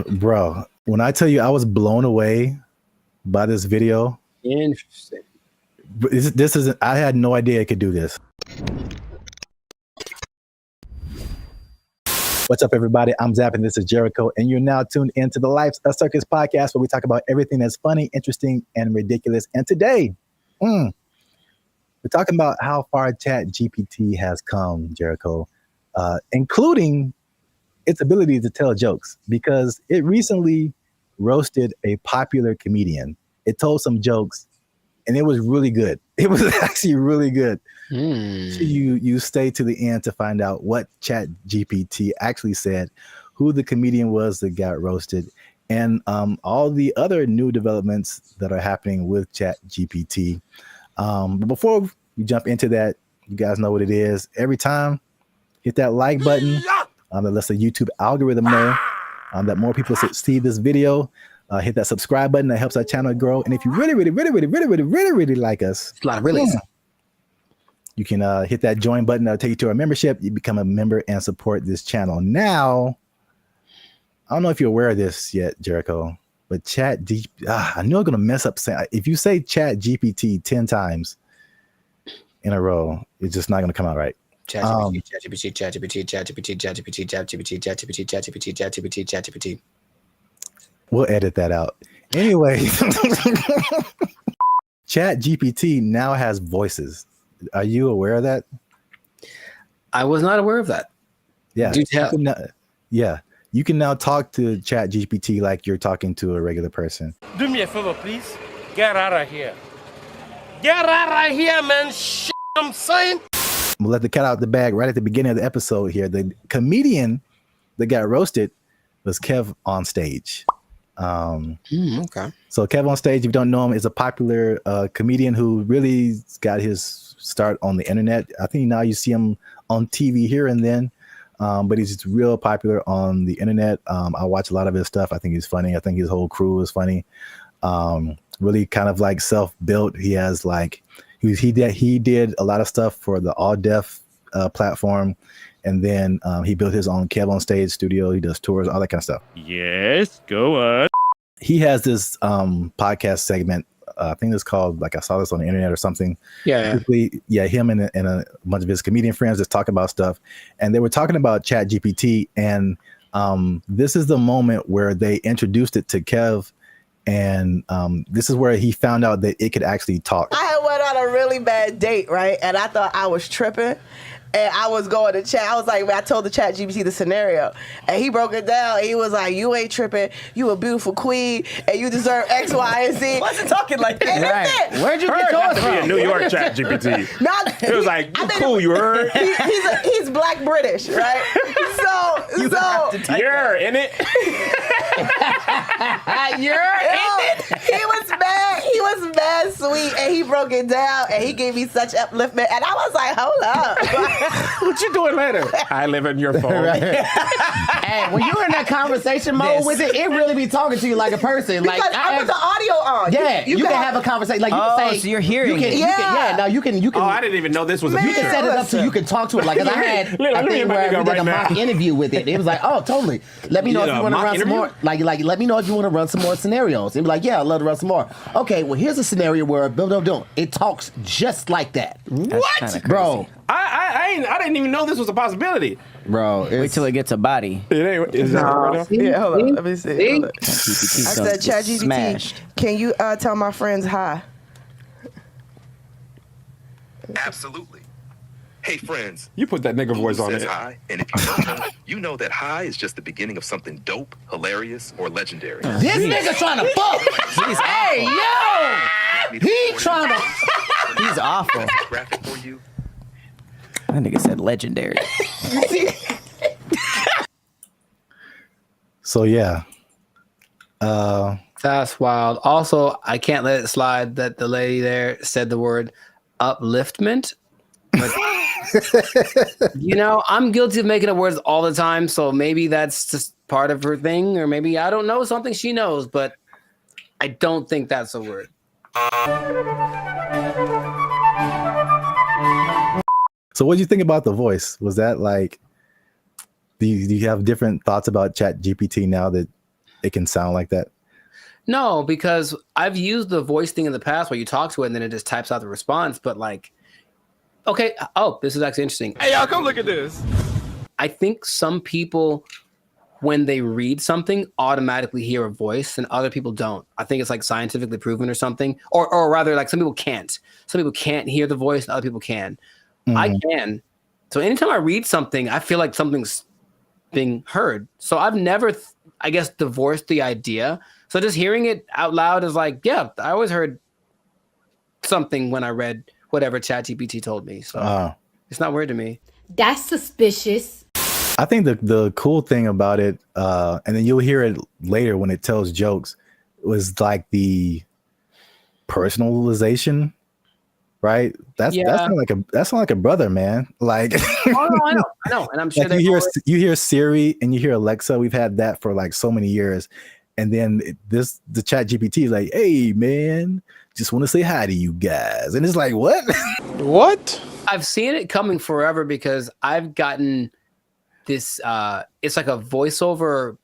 Bro, when I tell you I was blown away by this video, Interesting. this isn't. I had no idea it could do this. What's up, everybody? I'm Zap, and this is Jericho, and you're now tuned into the Life's a Circus podcast, where we talk about everything that's funny, interesting, and ridiculous. And today, we're talking about how far ChatGPT has come, Jericho, including its ability to tell jokes, because it recently roasted a popular comedian. It told some jokes, and it was really good. It was actually really good. So you stay to the end to find out what ChatGPT actually said, who the comedian was that got roasted, and all the other new developments that are happening with ChatGPT. But before we jump into that, you guys know what it is. Every time, hit that like button. That lets the YouTube algorithm know that more people see this video. Hit that subscribe button. That helps our channel grow. And if you really like us, It's a lot of really. You can hit that join button. That'll take you to our membership. You become a member and support this channel. Now, I don't know if you're aware of this yet, Jericho, but I knew I'm going to mess up saying, if you say ChatGPT 10 times in a row, it's just not going to come out right. ChatGPT. We'll edit that out. Anyway, ChatGPT now has voices. Are you aware of that? I was not aware of that. Yeah. Do tell. You can now talk to ChatGPT like you're talking to a regular person. Do me a favor, please. Get out of here. Get out of here, man. Shit, I'm saying. We'll let the cat out the bag right at the beginning of the episode here. The comedian that got roasted was Kev on Stage. Okay. So Kev on Stage, if you don't know him, is a popular comedian who really got his start on the internet. I think now you see him on TV here and then, but he's real popular on the internet. I watch a lot of his stuff. I think he's funny. I think his whole crew is funny. Really kind of like self-built. He has like he did a lot of stuff for the All Deaf platform, and then he built his own Kev on Stage studio. He does tours, all that kind of stuff. Yes, go on. He has this podcast segment. I think it's called, like, I saw this on the internet or something. Yeah. Him and a bunch of his comedian friends just talk about stuff, and they were talking about ChatGPT, and this is the moment where they introduced it to Kev, and this is where he found out that it could actually talk. I had went on a really bad date, right? And I thought I was tripping. And I was going to chat. I was like, I told the ChatGPT the scenario, and he broke it down. He was like, "You ain't tripping. You a beautiful queen, and you deserve X, Y, and Z." Wasn't talking like that. Right. Where'd you get yours Be from? a New York ChatGPT. It was like, you cool, you heard? He's Black British, right? So You're in it. He was mad sweet, and he broke it down, and he gave me such upliftment, and I was like, hold up. What you doing later? I live in your phone. Hey, when you're in that conversation mode with it, it really be talking to you like a person. Because Like I put the audio on. Yeah, you can have a conversation. Like you can say, so you're hearing it. You can. Oh, I didn't even know this was a You can feature. set it up so you can talk to it. Like, 'cause I had Let a me thing about where to we go did a right mock now. interview with it. It was like, oh, totally. Let me know You if did you a want to mock run some interview? more. Like, let me know if you want to run some more scenarios. It'd be like, yeah, I'd love to run some more. Okay, well, here's a scenario where it talks just like that. What? Bro. I didn't even know this was a possibility. Bro, Wait till it gets a body. It ain't. Is that right now? Yeah, hold on. Let me see. Hold on. I said, ChatGPT, Smashed. can you tell my friends hi? Absolutely. Hey, friends. You put that nigga voice on Says it. hi, and if you don't know, you know that hi is just the beginning of something dope, hilarious, or legendary. this nigga trying to fuck. Hey, yo! He trying to... He's awful. Graphic for you. That nigga said legendary. So yeah. That's wild. Also, I can't let it slide that the lady there said the word upliftment. But, I'm guilty of making up words all the time, so maybe that's just part of her thing, or maybe I don't know something she knows, but I don't think that's a word. So what do you think about the voice? Was that like, do you have different thoughts about ChatGPT now that it can sound like that? No, because I've used the voice thing in the past where you talk to it and then it just types out the response. But like, okay, oh, this is actually interesting. Hey, y'all, come look at this. I think some people, when they read something, automatically hear a voice and other people don't. I think it's like scientifically proven or something. Or rather, like some people can't. Some people can't hear the voice and other people can. I can. So anytime I read something, I feel like something's being heard. So I've never, I guess, divorced the idea. So just hearing it out loud is like, yeah, I always heard something when I read whatever ChatGPT told me. So it's not weird to me. That's suspicious. I think the cool thing about it, and then you'll hear it later when it tells jokes, was like the personalization, right? That's not like a brother, man. Like, I know, and I'm sure like you hear Siri and you hear Alexa. We've had that for like so many years, and then the Chat GPT is like, hey man, just want to say hi to you guys, and it's like, what? What? I've seen it coming forever because I've gotten this. It's like a voiceover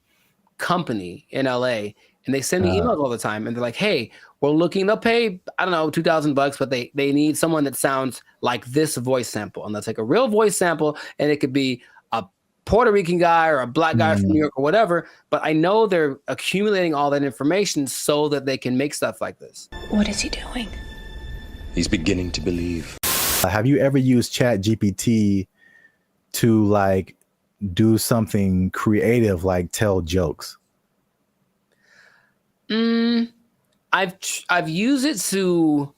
company in LA, and they send me emails all the time, and they're like, hey, we're looking to pay, I don't know, $2,000, but they need someone that sounds like this voice sample. And they'll take a real voice sample, and it could be a Puerto Rican guy or a black guy from New York or whatever. But I know they're accumulating all that information so that they can make stuff like this. What is he doing? He's beginning to believe. Have you ever used Chat GPT to like do something creative, like tell jokes? I've used it to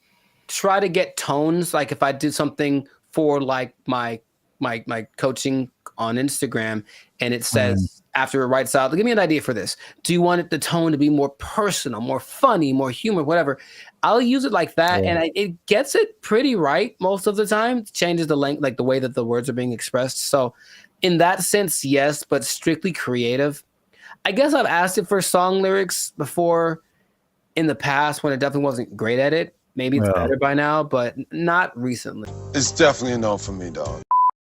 try to get tones. Like if I did something for like my coaching on Instagram, and it says after it writes out, give me an idea for this. Do you want the tone to be more personal, more funny, more humor, whatever? I'll use it like that, and it gets it pretty right most of the time. It changes the length, like the way that the words are being expressed. So in that sense, yes, but strictly creative. I guess I've asked it for song lyrics before in the past when it definitely wasn't great at it. Maybe it's better by now, but not recently. It's definitely a no for me, dog.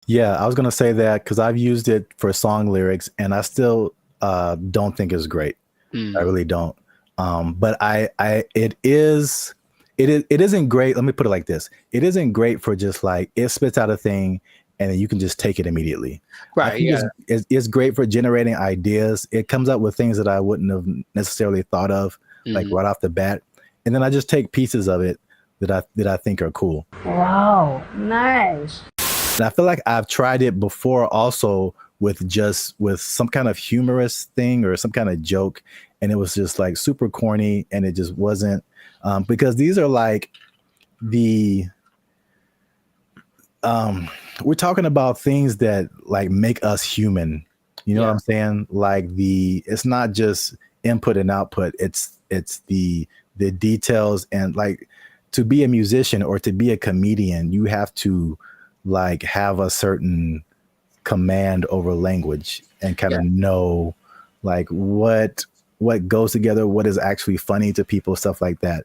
Yeah, I was going to say that because I've used it for song lyrics, and I still don't think it's great. I really don't. But it isn't great. Let me put it like this. It isn't great for just like, it spits out a thing and then you can just take it immediately. Right. Yeah. It's great for generating ideas. It comes up with things that I wouldn't have necessarily thought of, like right off the bat. And then I just take pieces of it that I think are cool. Wow, nice. And I feel like I've tried it before also with some kind of humorous thing or some kind of joke. And it was just like super corny, and it just wasn't, because these are like we're talking about things that like make us human. You know what I'm saying? Like it's not just input and output. It's the details, and like to be a musician or to be a comedian, you have to like have a certain command over language and kind of know like what goes together, what is actually funny to people, stuff like that.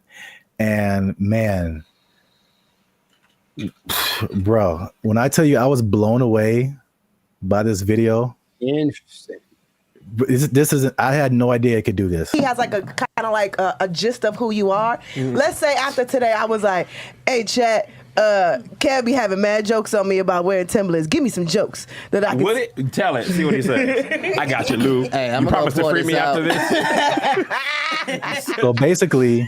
And man, bro, when I tell you I was blown away by this video. Interesting. This isn't, I had no idea it could do this. He has like a kind of like a gist of who you are. Let's say after today I was like, hey chat, Kev be having mad jokes on me about wearing Timberlands. Give me some jokes that I can Tell it. See what he says. I got you, Lou. Hey, I'm you gonna promise to pull free this me out. after this? So basically,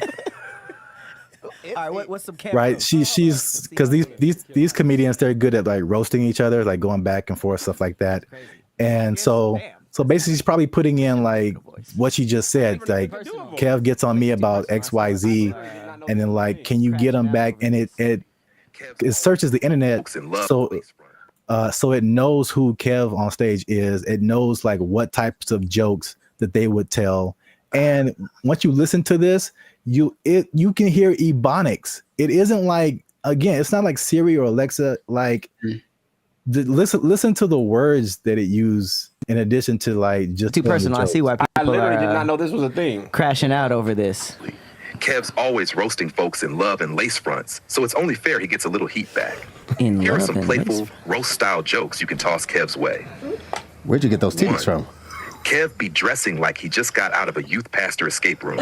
All right, what's some right? She's because these comedians, they're good at like roasting each other, like going back and forth, stuff like that. And so basically, she's probably putting in like what she just said. Like Kev gets on me about XYZ, and then like, can you get him back? And it searches the internet, so it knows who Kev on stage is. It knows like what types of jokes that they would tell. And once you listen to this, you can hear ebonics. It isn't like, again, it's not like Siri or Alexa. Like listen to the words that it used in addition to like just too personal. I see why people I literally are did not know this was a thing. crashing out over this. Kev's always roasting folks in love and lace fronts, so it's only fair he gets a little heat back. Here are some playful roast-style jokes you can toss Kev's way. Where'd you get those teeth from? Kev be dressing like he just got out of a youth pastor escape room.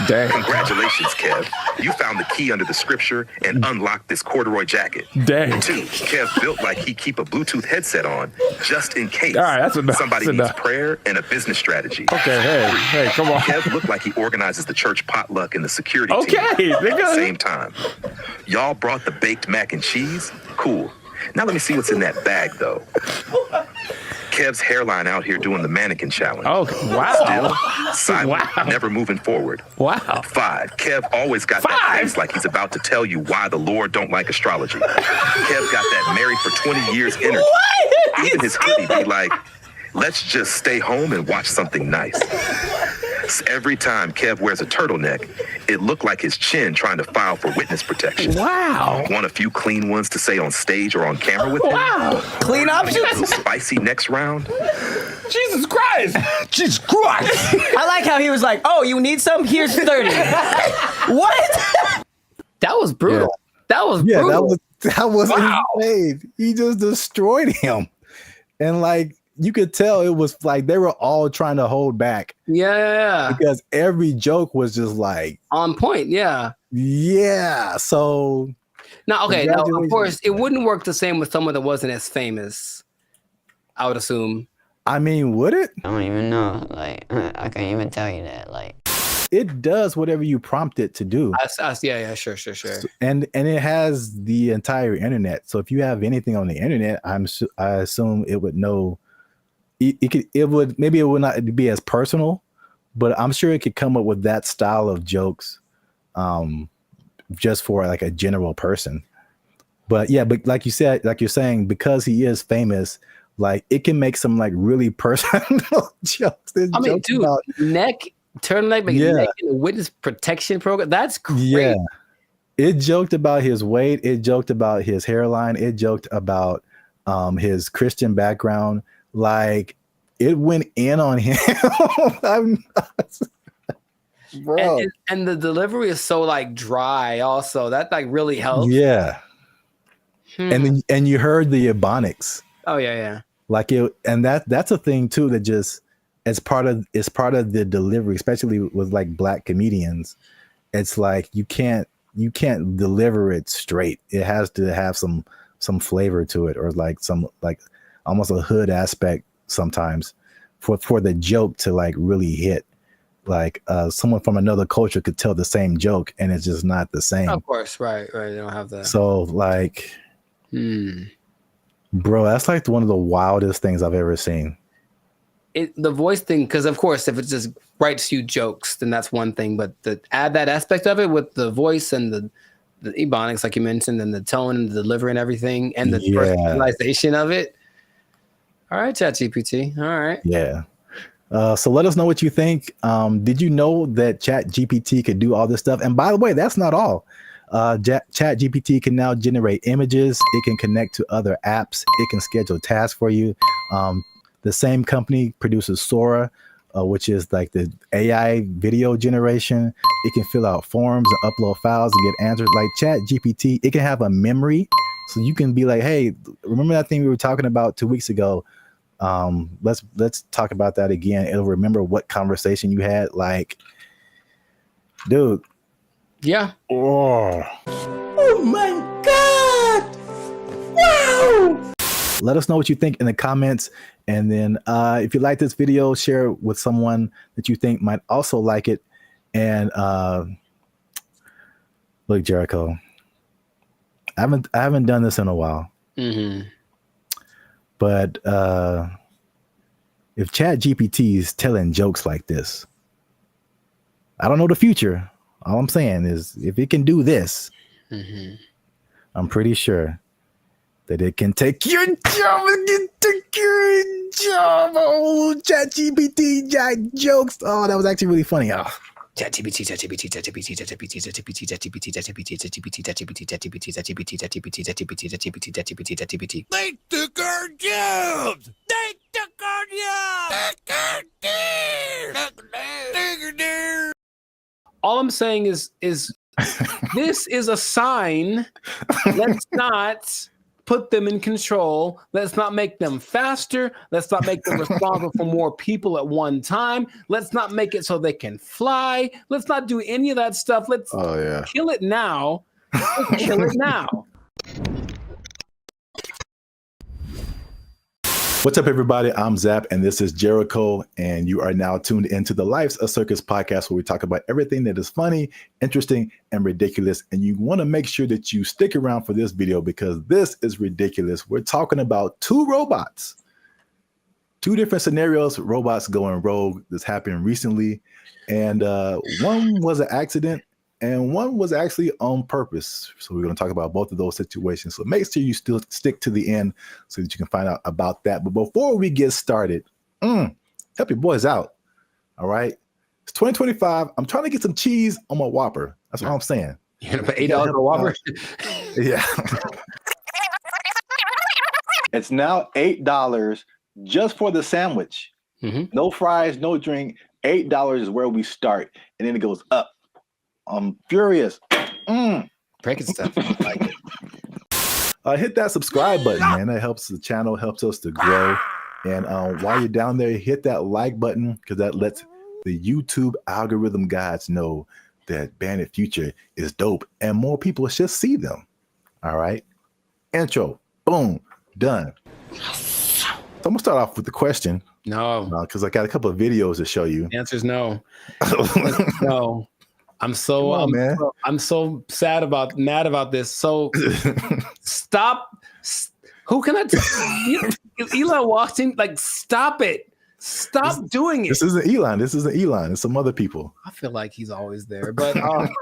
Dang. Congratulations, Kev. You found the key under the scripture and unlocked this corduroy jacket. Dang. 2, Kev built like he keep a Bluetooth headset on just in case All right, that's enough. somebody That's needs enough. prayer and a business strategy. Okay, hey, come on. Kev looked like he organizes the church potluck and the security Okay, team at the nigga. same time. Y'all brought the baked mac and cheese? Cool. Now let me see what's in that bag, though. Kev's hairline out here doing the mannequin challenge. Oh, wow. Still silent, Wow. never moving forward. Wow. 5, Kev always got that 5? face like he's about to tell you why the Lord don't like astrology. Kev got that married for 20 years energy. Even his hoodie be like, let's just stay home and watch something nice. Every time Kev wears a turtleneck, it looked like his chin trying to file for witness protection. Wow. Want a few clean ones to say on stage or on camera with him? Wow. Clean A options. little spicy next round? Jesus Christ. Jesus Christ. I like how he was like, "Oh, you need some? Here's 30." What? That was brutal. That was Yeah, brutal. that was Wow. insane. He just destroyed him. And like you could tell it was like they were all trying to hold back Yeah. because every joke was just like, On point. Yeah. yeah. So Now, okay. Now, of Congratulations. course, it wouldn't work the same with someone that wasn't as famous. I would assume. I mean, would it? I don't even know. Like, I can't even tell you that. Like, It does whatever you prompt it to do. Yeah. Sure. And it has the entire internet. So if you have anything on the internet, I assume it would know. It would not be as personal, but I'm sure it could come up with that style of jokes, just for like a general person. But yeah, but like you said, like you're saying, because he is famous, like it can make some like really personal jokes. There's I mean, jokes dude, about- turtleneck, Yeah. neck in a witness protection program. That's great. yeah, it joked about his weight. It joked about his hairline. It joked about his Christian background. Like it went in on him. I'm not, bro. And the delivery is so like dry. Also, that like really helps. Yeah. And you heard the ebonics. Oh yeah. Like it, and that's a thing too that just it's part of the delivery, especially with like black comedians. It's like you can't deliver it straight. It has to have some flavor to it, or like some like almost a hood aspect sometimes for the joke to like really hit. Like someone from another culture could tell the same joke and it's just not the same. Of course, right. They don't have that. So like, bro, that's like one of the wildest things I've ever seen. The voice thing, because of course, if it just writes you jokes, then that's one thing. But to add that aspect of it with the voice and the ebonics, like you mentioned, and the tone and the delivery and everything, and the personalization of it. All right, ChatGPT. All right. Yeah. So let us know what you think. Did you know that ChatGPT could do all this stuff? And by the way, that's not all. ChatGPT can now generate images. It can connect to other apps. It can schedule tasks for you. The same company produces Sora, which is like the AI video generation. It can fill out forms and upload files and get answers. Like ChatGPT, it can have a memory. So you can be like, hey, remember that thing we were talking about 2 weeks ago? Let's talk about that again. It'll remember what conversation you had. Like, dude. Yeah. Oh my God. Wow. Let us know what you think in the comments. And then if you like this video, share it with someone that you think might also like it. And look, Jericho, I haven't done this in a while. Mm-hmm. But if ChatGPT is telling jokes like this, I don't know the future. All I'm saying is if it can do this, I'm pretty sure that it can take your job. It can take your job. Oh, ChatGPT jokes. Oh, that was actually really funny. Oh. ChatGPT. They took our jobs! They took our jobs! All I'm saying is this is a sign. Let's not put them in control. Let's not make them faster. Let's not make them responsible for more people at one time. Let's not make it so they can fly. Let's not do any of that stuff. Let's kill it now. Let's kill it now. What's up, everybody? I'm Zap, and this is Jericho, and you are now tuned into the Life's a Circus podcast, where we talk about everything that is funny, interesting, and ridiculous. And you want to make sure that you stick around for this video because this is ridiculous. We're talking about two robots, two different scenarios, robots going rogue. This happened recently, and one was an accident, and one was actually on purpose. So we're going to talk about both of those situations. So make sure you still stick to the end so that you can find out about that. But before we get started, help your boys out. All right. It's 2025. I'm trying to get some cheese on my Whopper. That's what I'm saying. You're going to pay $8 for a Whopper? Yeah. It's now $8 just for the sandwich. No fries, no drink. $8 is where we start. And then it goes up. I'm furious. Breaking stuff. Like it. Hit that subscribe button, man. That helps the channel, helps us to grow. And while you're down there, hit that like button because that lets the YouTube algorithm gods know that Bandit Future is dope and more people should see them. All right. Intro. Boom. Done. So I'm gonna start off with the question. No. Because I got a couple of videos to show you. The answer is no. No. I'm so mad about this. So stop. Who can I tell? Elon walked in, like, stop it. Stop doing it. This isn't Elon. This isn't Elon. It's some other people. I feel like he's always there. But Elon.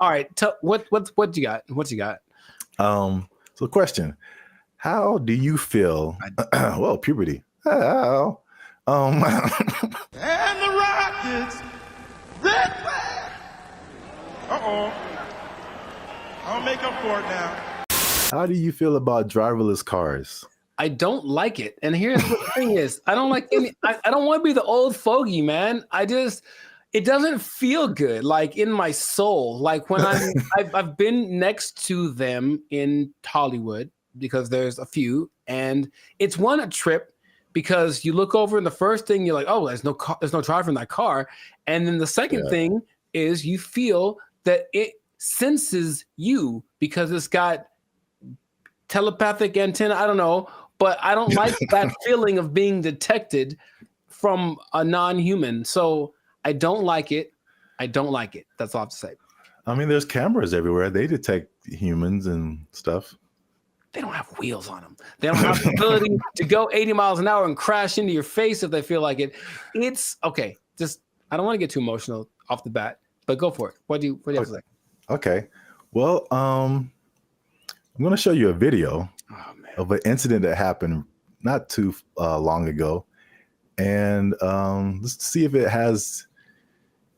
All right. What you got? What you got? So question. How do you feel? Well, puberty. How? And the Rockets, red flag. I'll make up for it now. How do you feel about driverless cars? I don't like it. And here's what the thing is. I don't like any, I don't want to be the old fogey, man. It doesn't feel good, like in my soul. Like when I've been next to them in Hollywood because there's a few, and it's a trip. Because you look over and the first thing you're like, oh, there's no driver in that car. And then the second thing is you feel that it senses you because it's got telepathic antenna. I don't know, but I don't like that feeling of being detected from a non-human. So I don't like it. I don't like it. That's all I have to say. I mean, there's cameras everywhere. They detect humans and stuff. They don't have wheels on them. They don't have the ability to go 80 miles an hour and crash into your face if they feel like it. It's okay. Just, I don't want to get too emotional off the bat, but go for it. What do you have to say? Okay. Well, I'm going to show you a video of an incident that happened not too long ago. And let's see if it has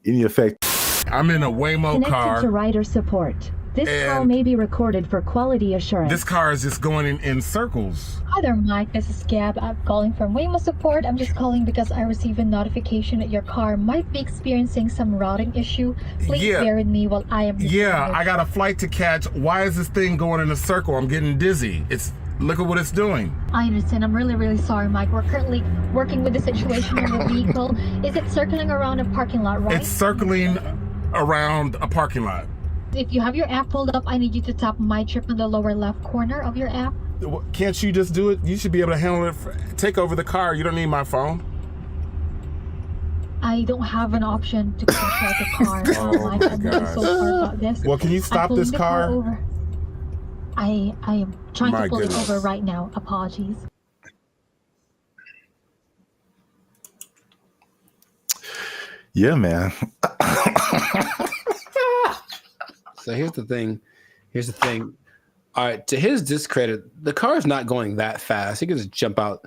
any effect. I'm in a Waymo car. Connected to rider support. This call may be recorded for quality assurance. This car is just going in circles. Hi there, Mike. This is Gab. I'm calling from Waymo Support. I'm just calling because I received a notification that your car might be experiencing some routing issue. Please bear with me while I am... I got a flight to catch. Why is this thing going in a circle? I'm getting dizzy. Look at what it's doing. I understand. I'm really, really sorry, Mike. We're currently working with the situation in the vehicle. Is it circling around a parking lot, right? It's circling around a parking lot. If you have your app pulled up, I need you to tap My Trip in the lower left corner of your app. Can't you just do it? You should be able to handle it. Take over the car. You don't need my phone. I don't have an option to control the car. Mike, I'm really so sorry about this. Well, can you stop this car? I am trying to pull it over right now. Apologies. Yeah, man. So here's the thing. All right, to his discredit, the car is not going that fast. He can just jump out,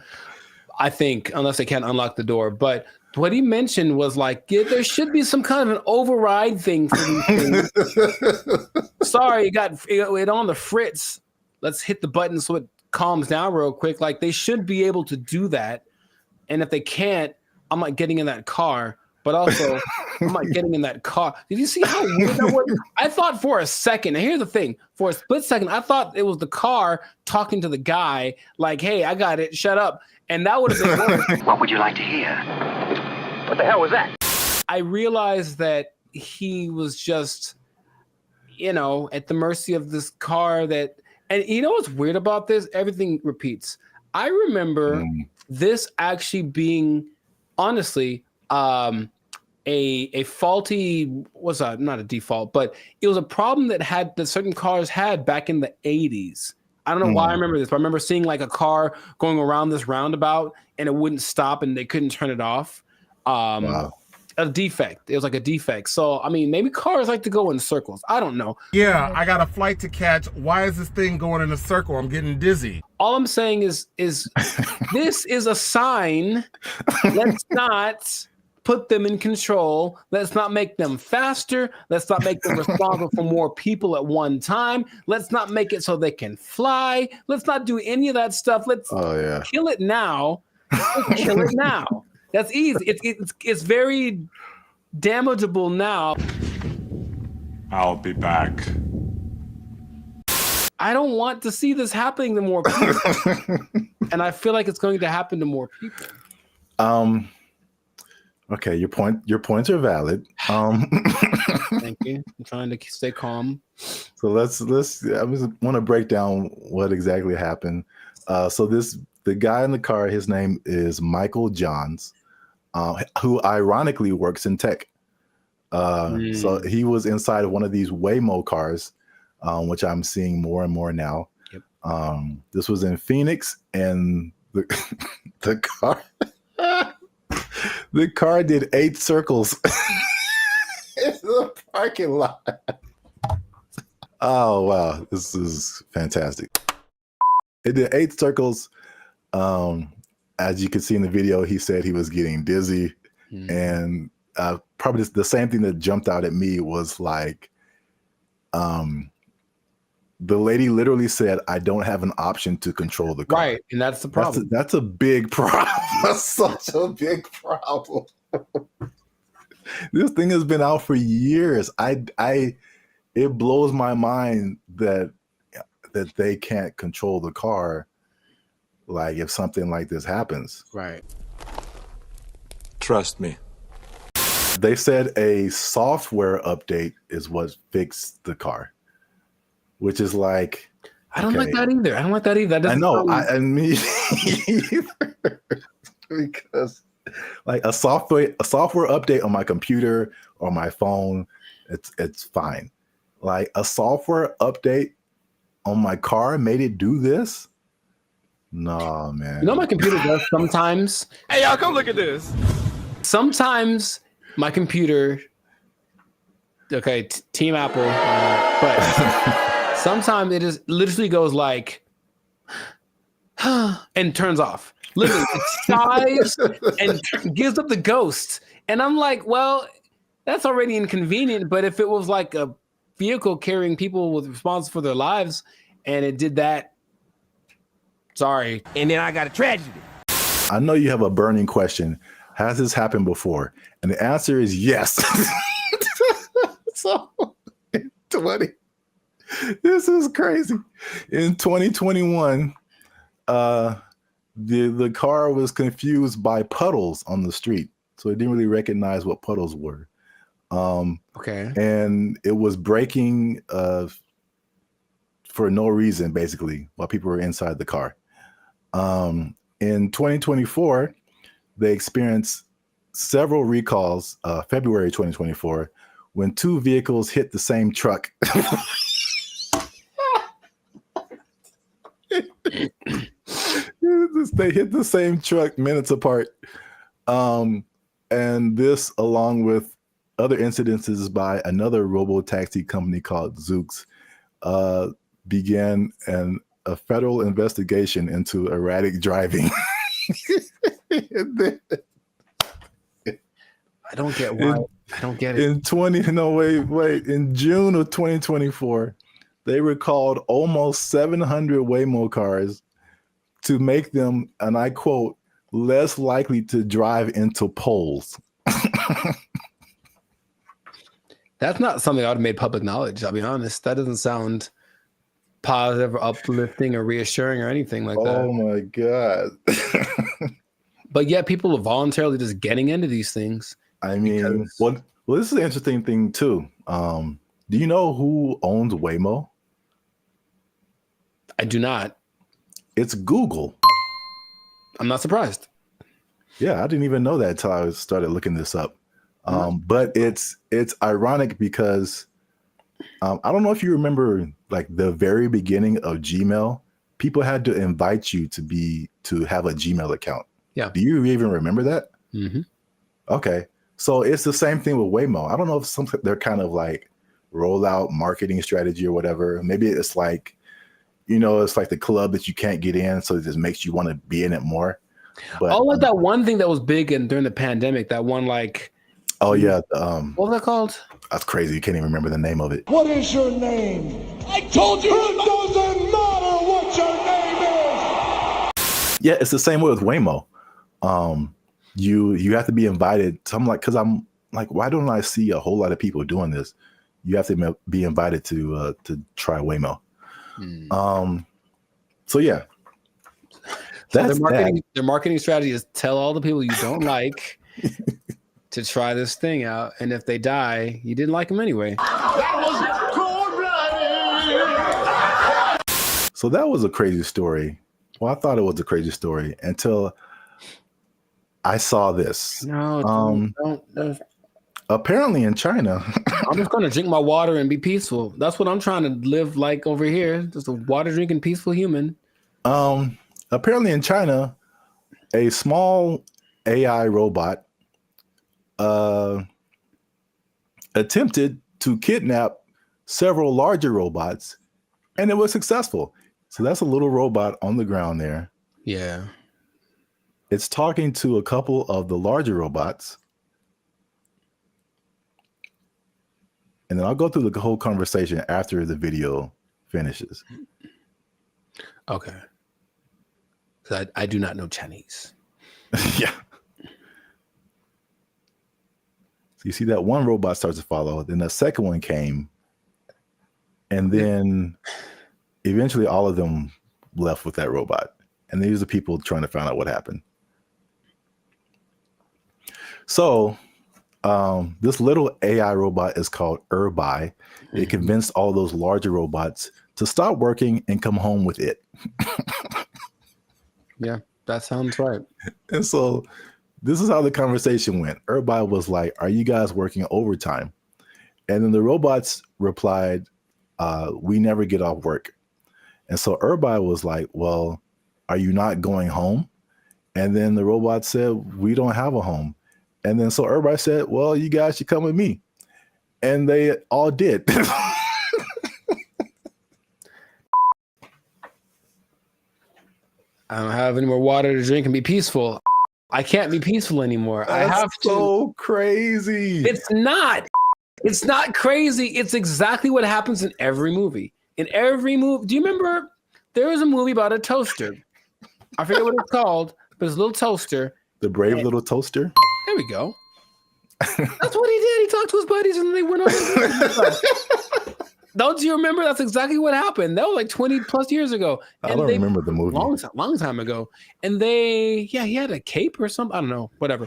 I think, unless they can't unlock the door. But what he mentioned was like, there should be some kind of an override thing for these things. Sorry, it on the fritz. Let's hit the button so it calms down real quick. Like, they should be able to do that. And if they can't, I'm not getting in that car. but also I'm like getting in that car. Did you see how weird that was? I thought for a second, and here's the thing, for a split second, I thought it was the car talking to the guy, like, hey, I got it, shut up. And that would have been worse. What would you like to hear? What the hell was that? I realized that he was just, at the mercy of this car that, and you know what's weird about this? Everything repeats. I remember this actually being, honestly, a faulty, not a default, but it was a problem that certain cars had back in the 80s. I don't know why I remember this, but I remember seeing like a car going around this roundabout and it wouldn't stop and they couldn't turn it off. Wow. A defect. It was like a defect. So, I mean, maybe cars like to go in circles. I don't know. Yeah, I got a flight to catch. Why is this thing going in a circle? I'm getting dizzy. All I'm saying is this is a sign. Let's not put them in control. Let's not make them faster. Let's not make them responsible for more people at one time. Let's not make it so they can fly. Let's not do any of that stuff. Let's kill it now. Let's kill it now. That's easy. It's very damageable now. I'll be back. I don't want to see this happening to more people. And I feel like it's going to happen to more people. Okay, your points are valid. Thank you. I'm trying to stay calm. So let's I just want to break down what exactly happened. So the guy in the car, his name is Michael Johns, who ironically works in tech. So he was inside of one of these Waymo cars, which I'm seeing more and more now. Yep. This was in Phoenix, and the car the car did 8 circles in the parking lot. Oh wow, this is fantastic. It did 8 circles. As you can see in the video, he said he was getting dizzy, and probably the same thing that jumped out at me was like, the lady literally said, "I don't have an option to control the car." Right, and that's the problem. That's a big problem. That's such a big problem. This thing has been out for years. It blows my mind that they can't control the car. Like if something like this happens. Right. Trust me. They said a software update is what fixed the car, which is like, I don't like that either. I don't like that either. That I know. I mean, because like a software update on my computer or my phone, it's fine. Like a software update on my car made it do this. No, man. You know my computer does sometimes. Hey, y'all, come look at this. Sometimes my computer, okay, Team Apple, but sometimes it just literally goes like, and turns off. Literally, it sighs and gives up the ghost. And I'm like, well, that's already inconvenient. But if it was like a vehicle carrying people with responsibility for their lives, and it did that, sorry. And then I got a tragedy. I know you have a burning question. Has this happened before? And the answer is yes. So, this is crazy. In 2021, the car was confused by puddles on the street. So it didn't really recognize what puddles were. Okay. And it was braking for no reason, basically, while people were inside the car. In 2024, they experienced several recalls, February 2024, when 2 vehicles hit the same truck. They hit the same truck minutes apart. And this, along with other incidences by another robo-taxi company called Zoox, began a federal investigation into erratic driving. I don't get why. I don't get it. In June of 2024, they recalled almost 700 Waymo cars to make them, and I quote, less likely to drive into poles. That's not something I would have made public knowledge. I'll be honest. That doesn't sound positive or uplifting or reassuring or anything like that. Oh my God. But yet people are voluntarily just getting into these things. I mean, well, this is an interesting thing too. Do you know who owns Waymo? I do not. It's Google. I'm not surprised. Yeah, I didn't even know that until I started looking this up. But it's ironic because I don't know if you remember, like the very beginning of Gmail, people had to invite you to have a Gmail account. Yeah. Do you even remember that? Mm-hmm. Okay. So it's the same thing with Waymo. I don't know if they're kind of like rollout marketing strategy or whatever. Maybe it's like, it's like the club that you can't get in, so it just makes you want to be in it more. But like that one thing that was big during the pandemic, that one like. Oh yeah. What was that called? That's crazy. You can't even remember the name of it. What is your name? I told you it doesn't matter what your name is. Yeah, it's the same way with Waymo. You have to be invited. So I'm like, because I'm like, why don't I see a whole lot of people doing this? You have to be invited to try Waymo. So yeah, that's their marketing strategy is tell all the people you don't like to try this thing out, and if they die, you didn't like them anyway. So that was a crazy story. Well, I thought it was a crazy story until I saw this. No, don't. Apparently in China. I'm just going to drink my water and be peaceful. That's what I'm trying to live like over here. Just a water drinking peaceful human. Apparently in China, a small AI robot attempted to kidnap several larger robots, and it was successful. So that's a little robot on the ground there. Yeah. It's talking to a couple of the larger robots. And then I'll go through the whole conversation after the video finishes. Okay. Because I do not know Chinese. Yeah. So you see that one robot starts to follow, then the second one came, and then eventually all of them left with that robot. And these are people trying to find out what happened. So this little AI robot is called BrandBee. It convinced all those larger robots to stop working and come home with it. Yeah, that sounds right. And so this is how the conversation went. BrandBee was like, "Are you guys working overtime?" And then the robots replied, "We never get off work." And so BrandBee was like, "Well, are you not going home?" And then the robot said, "We don't have a home." And then so BrandBee said, "Well, you guys should come with me." And they all did. I don't have any more water to drink and be peaceful. I can't be peaceful anymore. That's I have to. So crazy. It's not. It's not crazy. It's exactly what happens in every movie. In every movie. Do you remember there was a movie about a toaster? I forget what it's called, but it's a little toaster. The Brave Little Toaster? There we go. That's what he did. He talked to his buddies and they went over. Don't you remember? That's exactly what happened. That was like 20 plus years ago. And I don't remember the movie. Long time ago. And he had a cape or something. I don't know. Whatever.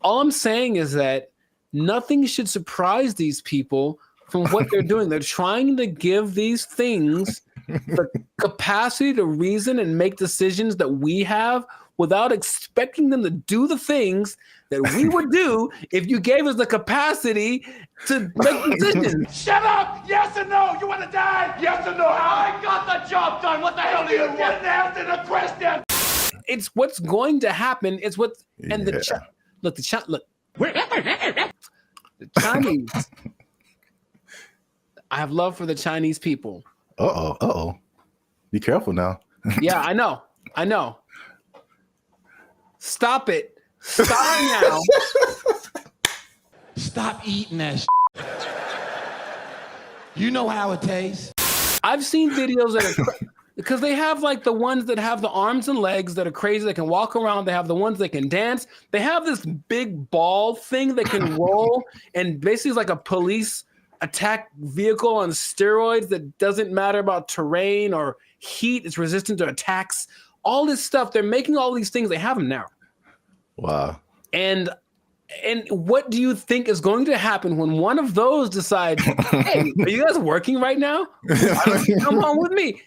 All I'm saying is that nothing should surprise these people from what they're doing. They're trying to give these things the capacity to reason and make decisions that we have without expecting them to do the things that we would do if you gave us the capacity to make decisions. Shut up! Yes or no? You want to die? Yes or no? I got the job done. What the hell do you want? Didn't answer the question. It's what's going to happen. It's what and the Chinese. I have love for the Chinese people. Uh-oh. Be careful now. Yeah, I know. Stop it. Stop now. Stop eating that shit. You know how it tastes. I've seen videos that are Because they have like the ones that have the arms and legs that are crazy, that can walk around. They have the ones that can dance. They have this big ball thing that can roll and basically is like a police attack vehicle on steroids that doesn't matter about terrain or heat. It's resistant to attacks. All this stuff. They're making all these things. They have them now. Wow. And what do you think is going to happen when one of those decides, hey, are you guys working right now? Come on with me.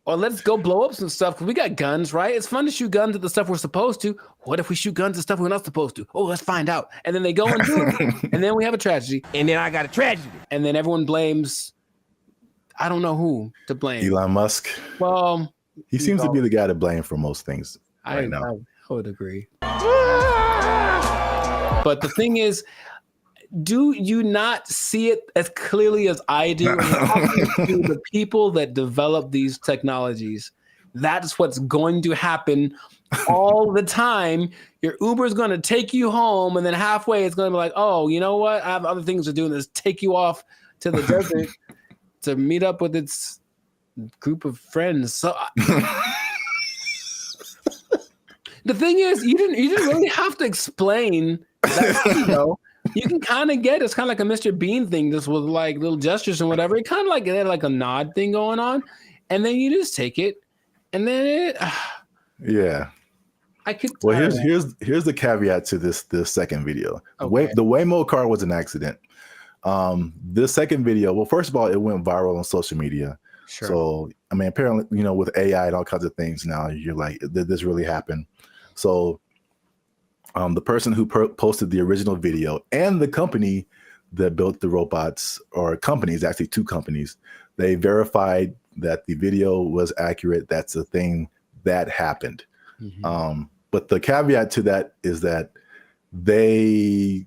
Or let's go blow up some stuff because we got guns, right? It's fun to shoot guns at the stuff we're supposed to. What if we shoot guns at stuff we're not supposed to? Oh, let's find out. And then they go and do it. And then we have a tragedy. And then I got a tragedy. And then everyone blames, I don't know who to blame. Elon Musk. Well, he seems to be the guy to blame for most things right now. I would agree. But the thing is, do you not see it as clearly as I do? To the people that develop these technologies, that's what's going to happen all the time. Your Uber is going to take you home, and then halfway it's going to be like, oh, you know what? I have other things to do, and this take you off to the desert to meet up with its group of friends. So the thing is, you didn't really have to explain that, you know. You can kind of get it's kind of like a Mr. Bean thing, just with like little gestures and whatever. It kind of like it had like a nod thing going on, and then you just take it, and then yeah. I could. Well, here's the caveat to this second video. Okay. The Waymo car was an accident. This second video, well, first of all, it went viral on social media. Sure. So I mean, apparently, you know, with AI and all kinds of things now, you're like, did this really happen? So the person who posted the original video and the company that built the robots, or companies, actually two companies, they verified that the video was accurate. That's a thing that happened. Mm-hmm. But the caveat to that is that they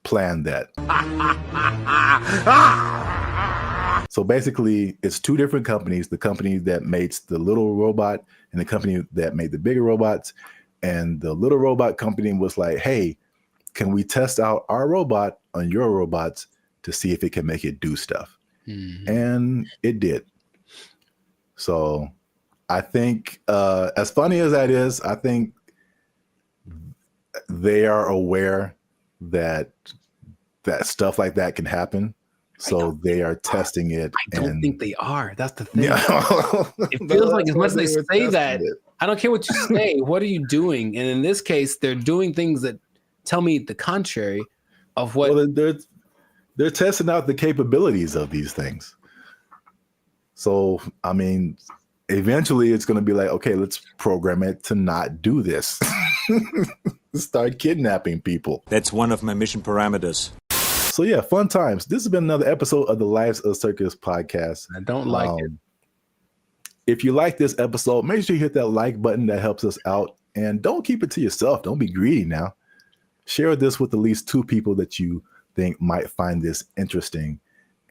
planned that. So basically, it's two different companies, the company that makes the little robot and the company that made the bigger robots. And the little robot company was like, hey, can we test out our robot on your robots to see if it can make it do stuff? Mm-hmm. And it did. So I think, as funny as that is, I think they are aware that stuff like that can happen. So they are testing it. I don't think they are. That's the thing. It feels like as much as they say that, I don't care what you say. What are you doing? And in this case, they're doing things that tell me the contrary of what. Well, they're testing out the capabilities of these things. So, I mean, eventually it's going to be like, okay, let's program it to not do this. Start kidnapping people. That's one of my mission parameters. So yeah, fun times. This has been another episode of the Lives of Circus podcast. I don't like it. If you like this episode, make sure you hit that like button. That helps us out. And don't keep it to yourself. Don't be greedy now. Share this with at least two people that you think might find this interesting.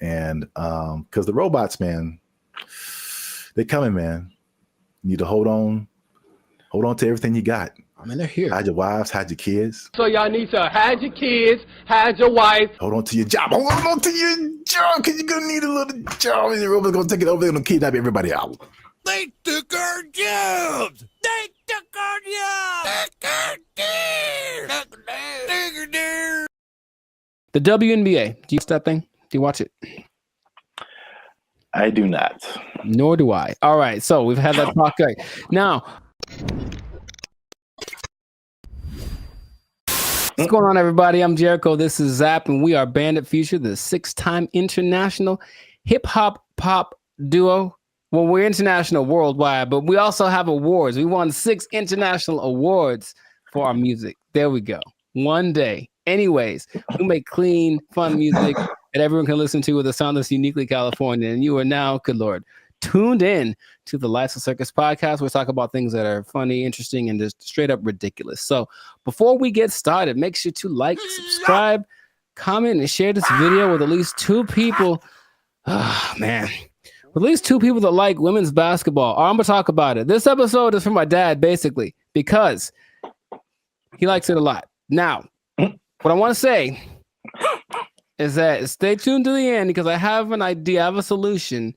And because the robots, man, they're coming, man. You need to hold on to everything you got. I mean, they're here. Hide your wives, hide your kids. So y'all need to hide your kids, hide your wife. Hold on to your job. Hold on to your job, because you're going to need a little job. And the robots going to take it over. They're going to kidnap everybody out. They took our jobs. They took our jobs. The WNBA. Do you watch that thing? Do you watch it? I do not. Nor do I. All right. So we've had that talk. Right. Now, what's going on, everybody? I'm Jericho. This is Zap, and we are Bandit Future, the 6-time international hip-hop pop duo. Well, we're international worldwide, but we also have awards. We won 6 international awards for our music. There we go. One day. Anyways, we make clean, fun music that everyone can listen to with a sound that's uniquely California. And you are now, good Lord, tuned in to the Lives of Circus podcast. We talk about things that are funny, interesting, and just straight up ridiculous. So before we get started, make sure to like, subscribe, comment, and share this video with at least 2 people. Oh, man. At least 2 people that like women's basketball. I'm going to talk about it. This episode is for my dad, basically, because he likes it a lot. Now, what I want to say is that stay tuned to the end because I have an idea, I have a solution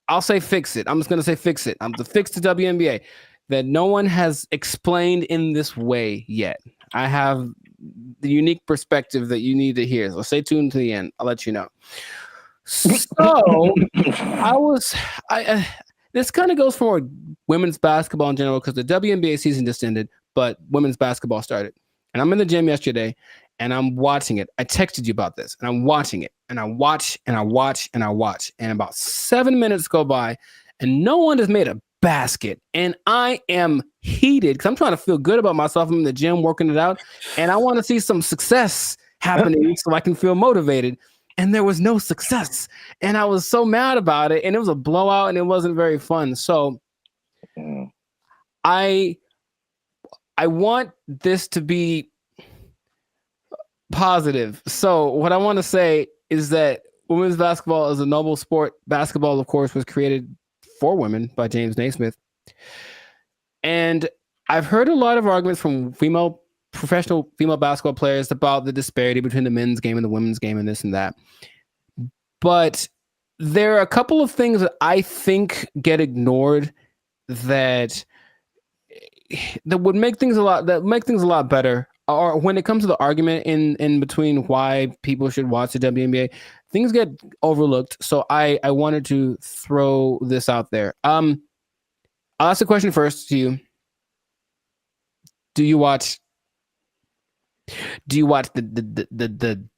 I'll say fix it. I'm just gonna say fix it. I'm to fix the WNBA that no one has explained in this way yet. I have the unique perspective that you need to hear. So stay tuned to the end. I'll let you know. So this kind of goes for women's basketball in general because the WNBA season just ended, but women's basketball started. And I'm in the gym yesterday and I'm watching it. I texted you about this and I'm watching it and I watch and I watch and I watch. And about 7 minutes go by and no one has made a basket. And I am heated because I'm trying to feel good about myself. I'm in the gym working it out and I want to see some success happening so I can feel motivated. And there was no success. And I was so mad about it. And it was a blowout and it wasn't very fun. So I want this to be positive. So what I want to say is that women's basketball is a noble sport. Basketball, of course, was created for women by James Naismith. And I've heard a lot of arguments from professional female basketball players about the disparity between the men's game and the women's game and this and that. But there are a couple of things that I think get ignored that would make things a lot better. Or when it comes to the argument in between why people should watch the WNBA, things get overlooked. So I wanted to throw this out there. I'll ask the question first to you. Do you watch the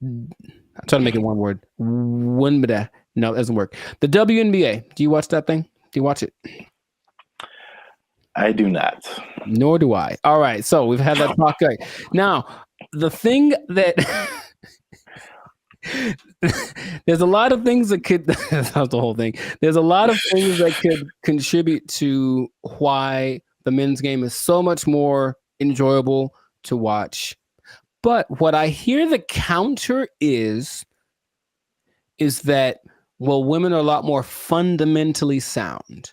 I'm trying to make it one word. No, it doesn't work. The WNBA. Do you watch that thing? Do you watch it? I do not. Nor do I. All right. So we've had that talk. Right. Now, the thing that there's a lot of things that could that's the whole thing. There's a lot of things that could contribute to why the men's game is so much more enjoyable to watch. But what I hear the counter is that, well, women are a lot more fundamentally sound.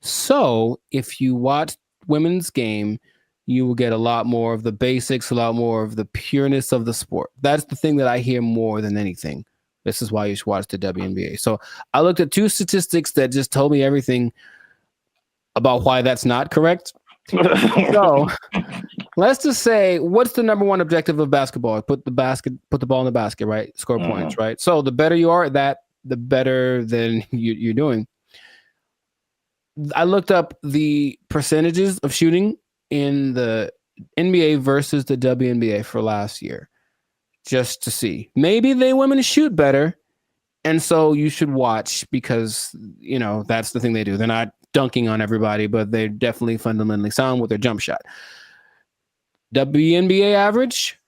So if you watch women's game, you will get a lot more of the basics, a lot more of the pureness of the sport. That's the thing that I hear more than anything. This is why you should watch the WNBA. So I looked at 2 statistics that just told me everything about why that's not correct. So let's just say, what's the number one objective of basketball? Put the ball in the basket, right? Score points, right? So the better you are at that, the better than you're doing. I looked up the percentages of shooting in the NBA versus the WNBA for last year, just to see. Maybe women shoot better, and so you should watch because, you know, that's the thing they do. They're not dunking on everybody, but they're definitely fundamentally sound with their jump shot. WNBA average,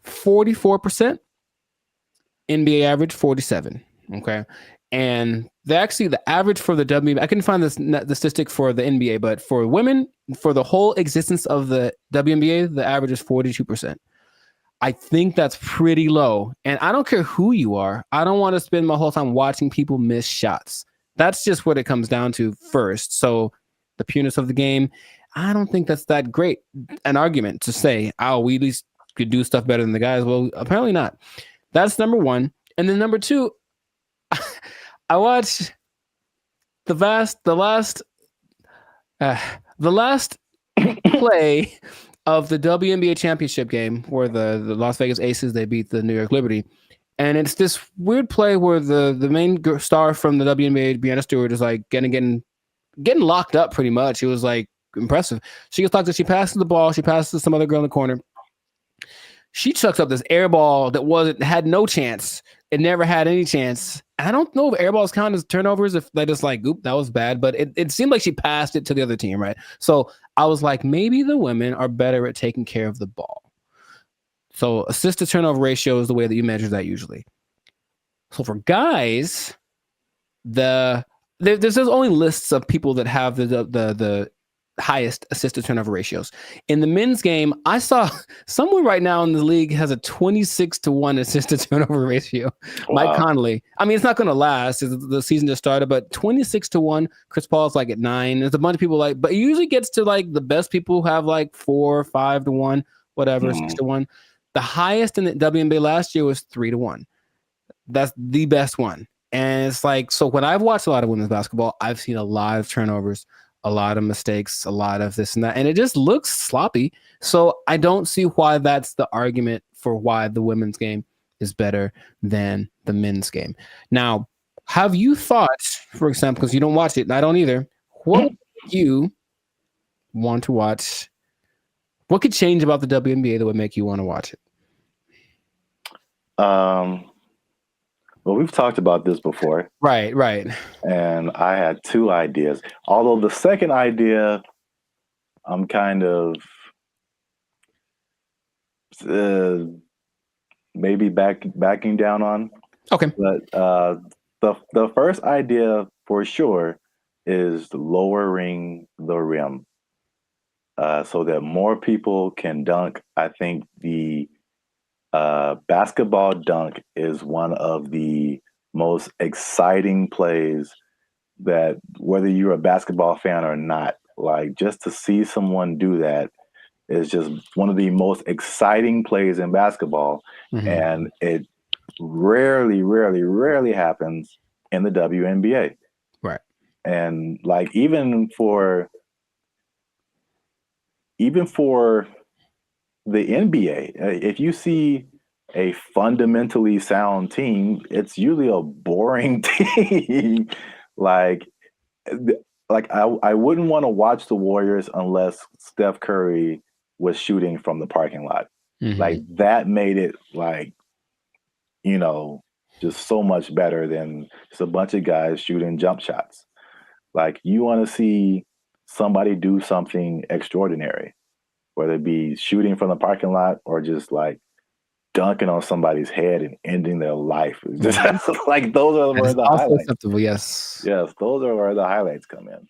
44%. NBA average, 47%. Okay. And the average for the WNBA, I couldn't find the statistic for the NBA, but for women, for the whole existence of the WNBA, the average is 42%. I think that's pretty low. And I don't care who you are. I don't want to spend my whole time watching people miss shots. That's just what it comes down to first. So the pureness of the game, I don't think that's that great an argument to say, oh, we at least could do stuff better than the guys. Well, apparently not. That's number one. And then number two, I watched the last play of the WNBA championship game where the Las Vegas Aces, they beat the New York Liberty. And it's this weird play where the main star from the WNBA, Breanna Stewart, is like getting locked up pretty much. It was like impressive. She gets locked up. She passes the ball. She passes to some other girl in the corner. She chucks up this air ball that had no chance. It never had any chance. I don't know if air balls count as turnovers, if they just like, oop, that was bad. But it seemed like she passed it to the other team, right? So I was like, maybe the women are better at taking care of the ball. So assist to turnover ratio is the way that you measure that usually. So for guys, there's only lists of people that have the highest assist to turnover ratios. In the men's game, I saw someone right now in the league has a 26-1 assist to turnover ratio. Wow. Mike Conley. I mean, it's not going to last. The season just started, but 26-1. Chris Paul's like at 9. There's a bunch of people but it usually gets to like the best people have like 4, 5-1, whatever, 6-1. The highest in the WNBA last year was 3-1. That's the best one. And it's like, so when I've watched a lot of women's basketball, I've seen a lot of turnovers, a lot of mistakes, a lot of this and that, and it just looks sloppy. So I don't see why that's the argument for why the women's game is better than the men's game. Now, have you thought, for example, because you don't watch it, and I don't either, what would you want to watch? What could change about the WNBA that would make you want to watch it? Well, we've talked about this before. Right. And I had two ideas. Although the second idea, I'm kind of maybe backing down on. Okay. But the first idea for sure is lowering the rim so that more people can dunk. I think the basketball dunk is one of the most exciting plays that, whether you're a basketball fan or not, like just to see someone do that is just one of the most exciting plays in basketball. And it rarely happens in the WNBA. Right. And like even for the NBA, if you see a fundamentally sound team, it's usually a boring team. like I wouldn't want to watch the Warriors unless Steph Curry was shooting from the parking lot. Like that made it like, you know, just so much better than just a bunch of guys shooting jump shots. Like you want to see somebody do something extraordinary, whether it be shooting from the parking lot or just like dunking on somebody's head and ending their life. Just like those are where the highlights. Acceptable, yes. Yes, those are where the highlights come in.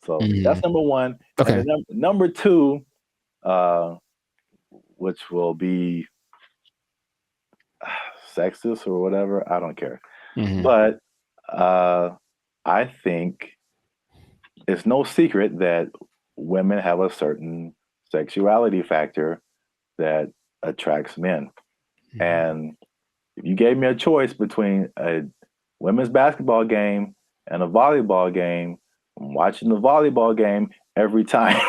So that's number one. Okay. And then number two, which will be sexist or whatever, I don't care. But I think it's no secret that women have a certain sexuality factor that attracts men. And if you gave me a choice between a women's basketball game and a volleyball game, I'm watching the volleyball game every time.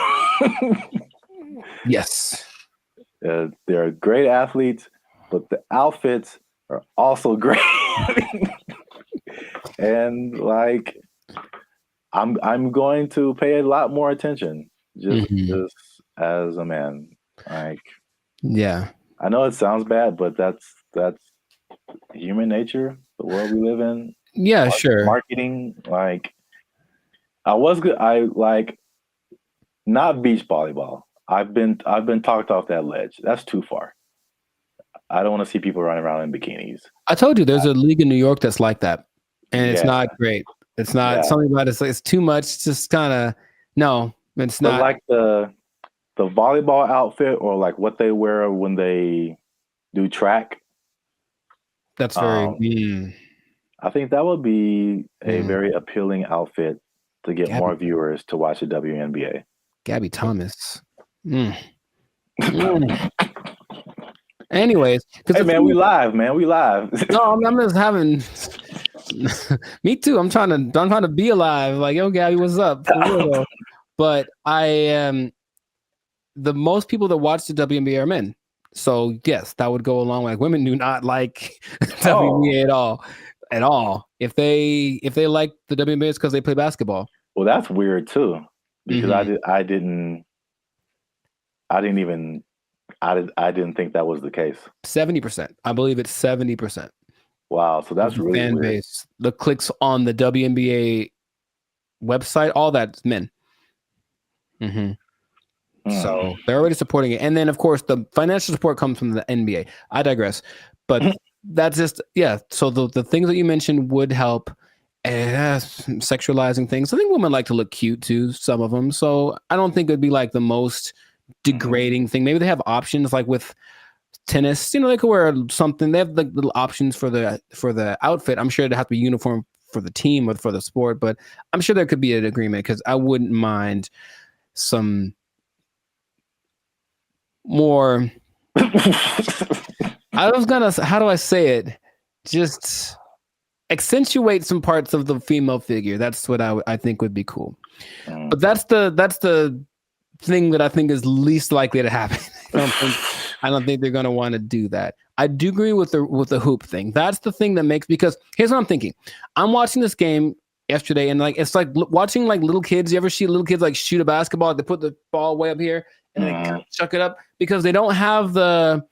Yes. They're great athletes, but the outfits are also great. And like, I'm going to pay a lot more attention just as a man. Like, yeah, I know it sounds bad, but that's human nature, the world we live in. Yeah, sure. Marketing, like, I like not beach volleyball. I've been talked off that ledge. That's too far. I don't want to see people running around in bikinis. I told you there's a league in New York that's like that, and it's not great. It's not something about it. It's too much. It's just kind of no. It's not like the volleyball outfit or like what they wear when they do track. That's very. I think that would be a very appealing outfit to get more viewers to watch the WNBA. Gabby Thomas. Anyways, hey man, we live, man. We live. No, I'm just having. Me too. I'm trying to be alive. Like, yo, Gabby, what's up? For real. But I am. The most people that watch the WNBA are men. So yes, that would go along. Like, women do not like WNBA at all. If they like the WNBA, it's because they play basketball. Well, that's weird too, because I didn't think that was the case. 70%. I believe it's 70%. Wow, so that's really fan weird. base. The clicks on the WNBA website, all that's men. So they're already supporting it, and then of course the financial support comes from the NBA. I digress, but that's just So the things that you mentioned would help. Sexualizing things. I think women like to look cute too. Some of them. So I don't think it'd be like the most degrading thing. Maybe they have options like with tennis. You know, they could wear something. They have like little options for the outfit. I'm sure it'd have to be uniform for the team or for the sport, but I'm sure there could be an agreement because I wouldn't mind some more. I was gonna. How do I say it? Just accentuate some parts of the female figure. That's what I think would be cool. But that's the thing that I think is least likely to happen. I don't think they're going to want to do that. I do agree with the hoop thing. That's the thing that makes, because here's what I'm thinking. I'm watching this game yesterday, and like it's like watching like little kids. You ever see little kids like shoot a basketball? They put the ball way up here and they kind of chuck it up because they don't have the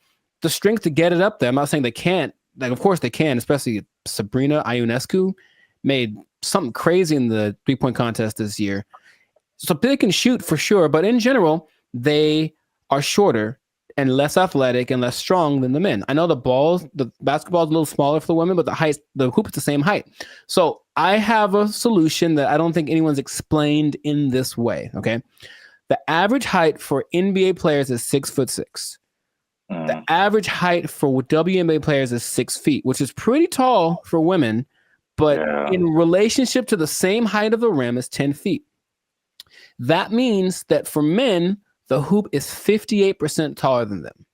strength to get it up there. I'm not saying they can't. Like, of course they can. Especially Sabrina Ionescu made something crazy in the 3-point contest this year. So they can shoot for sure, but in general, they are shorter and less athletic and less strong than the men. I know the basketball is a little smaller for the women, but the hoop is the same height. So I have a solution that I don't think anyone's explained in this way. Okay. The average height for NBA players is 6'6". The average height for WNBA players is 6 feet, which is pretty tall for women, but in relationship to the same height of the rim is 10 feet. That means that for men, the hoop is 58% taller than them.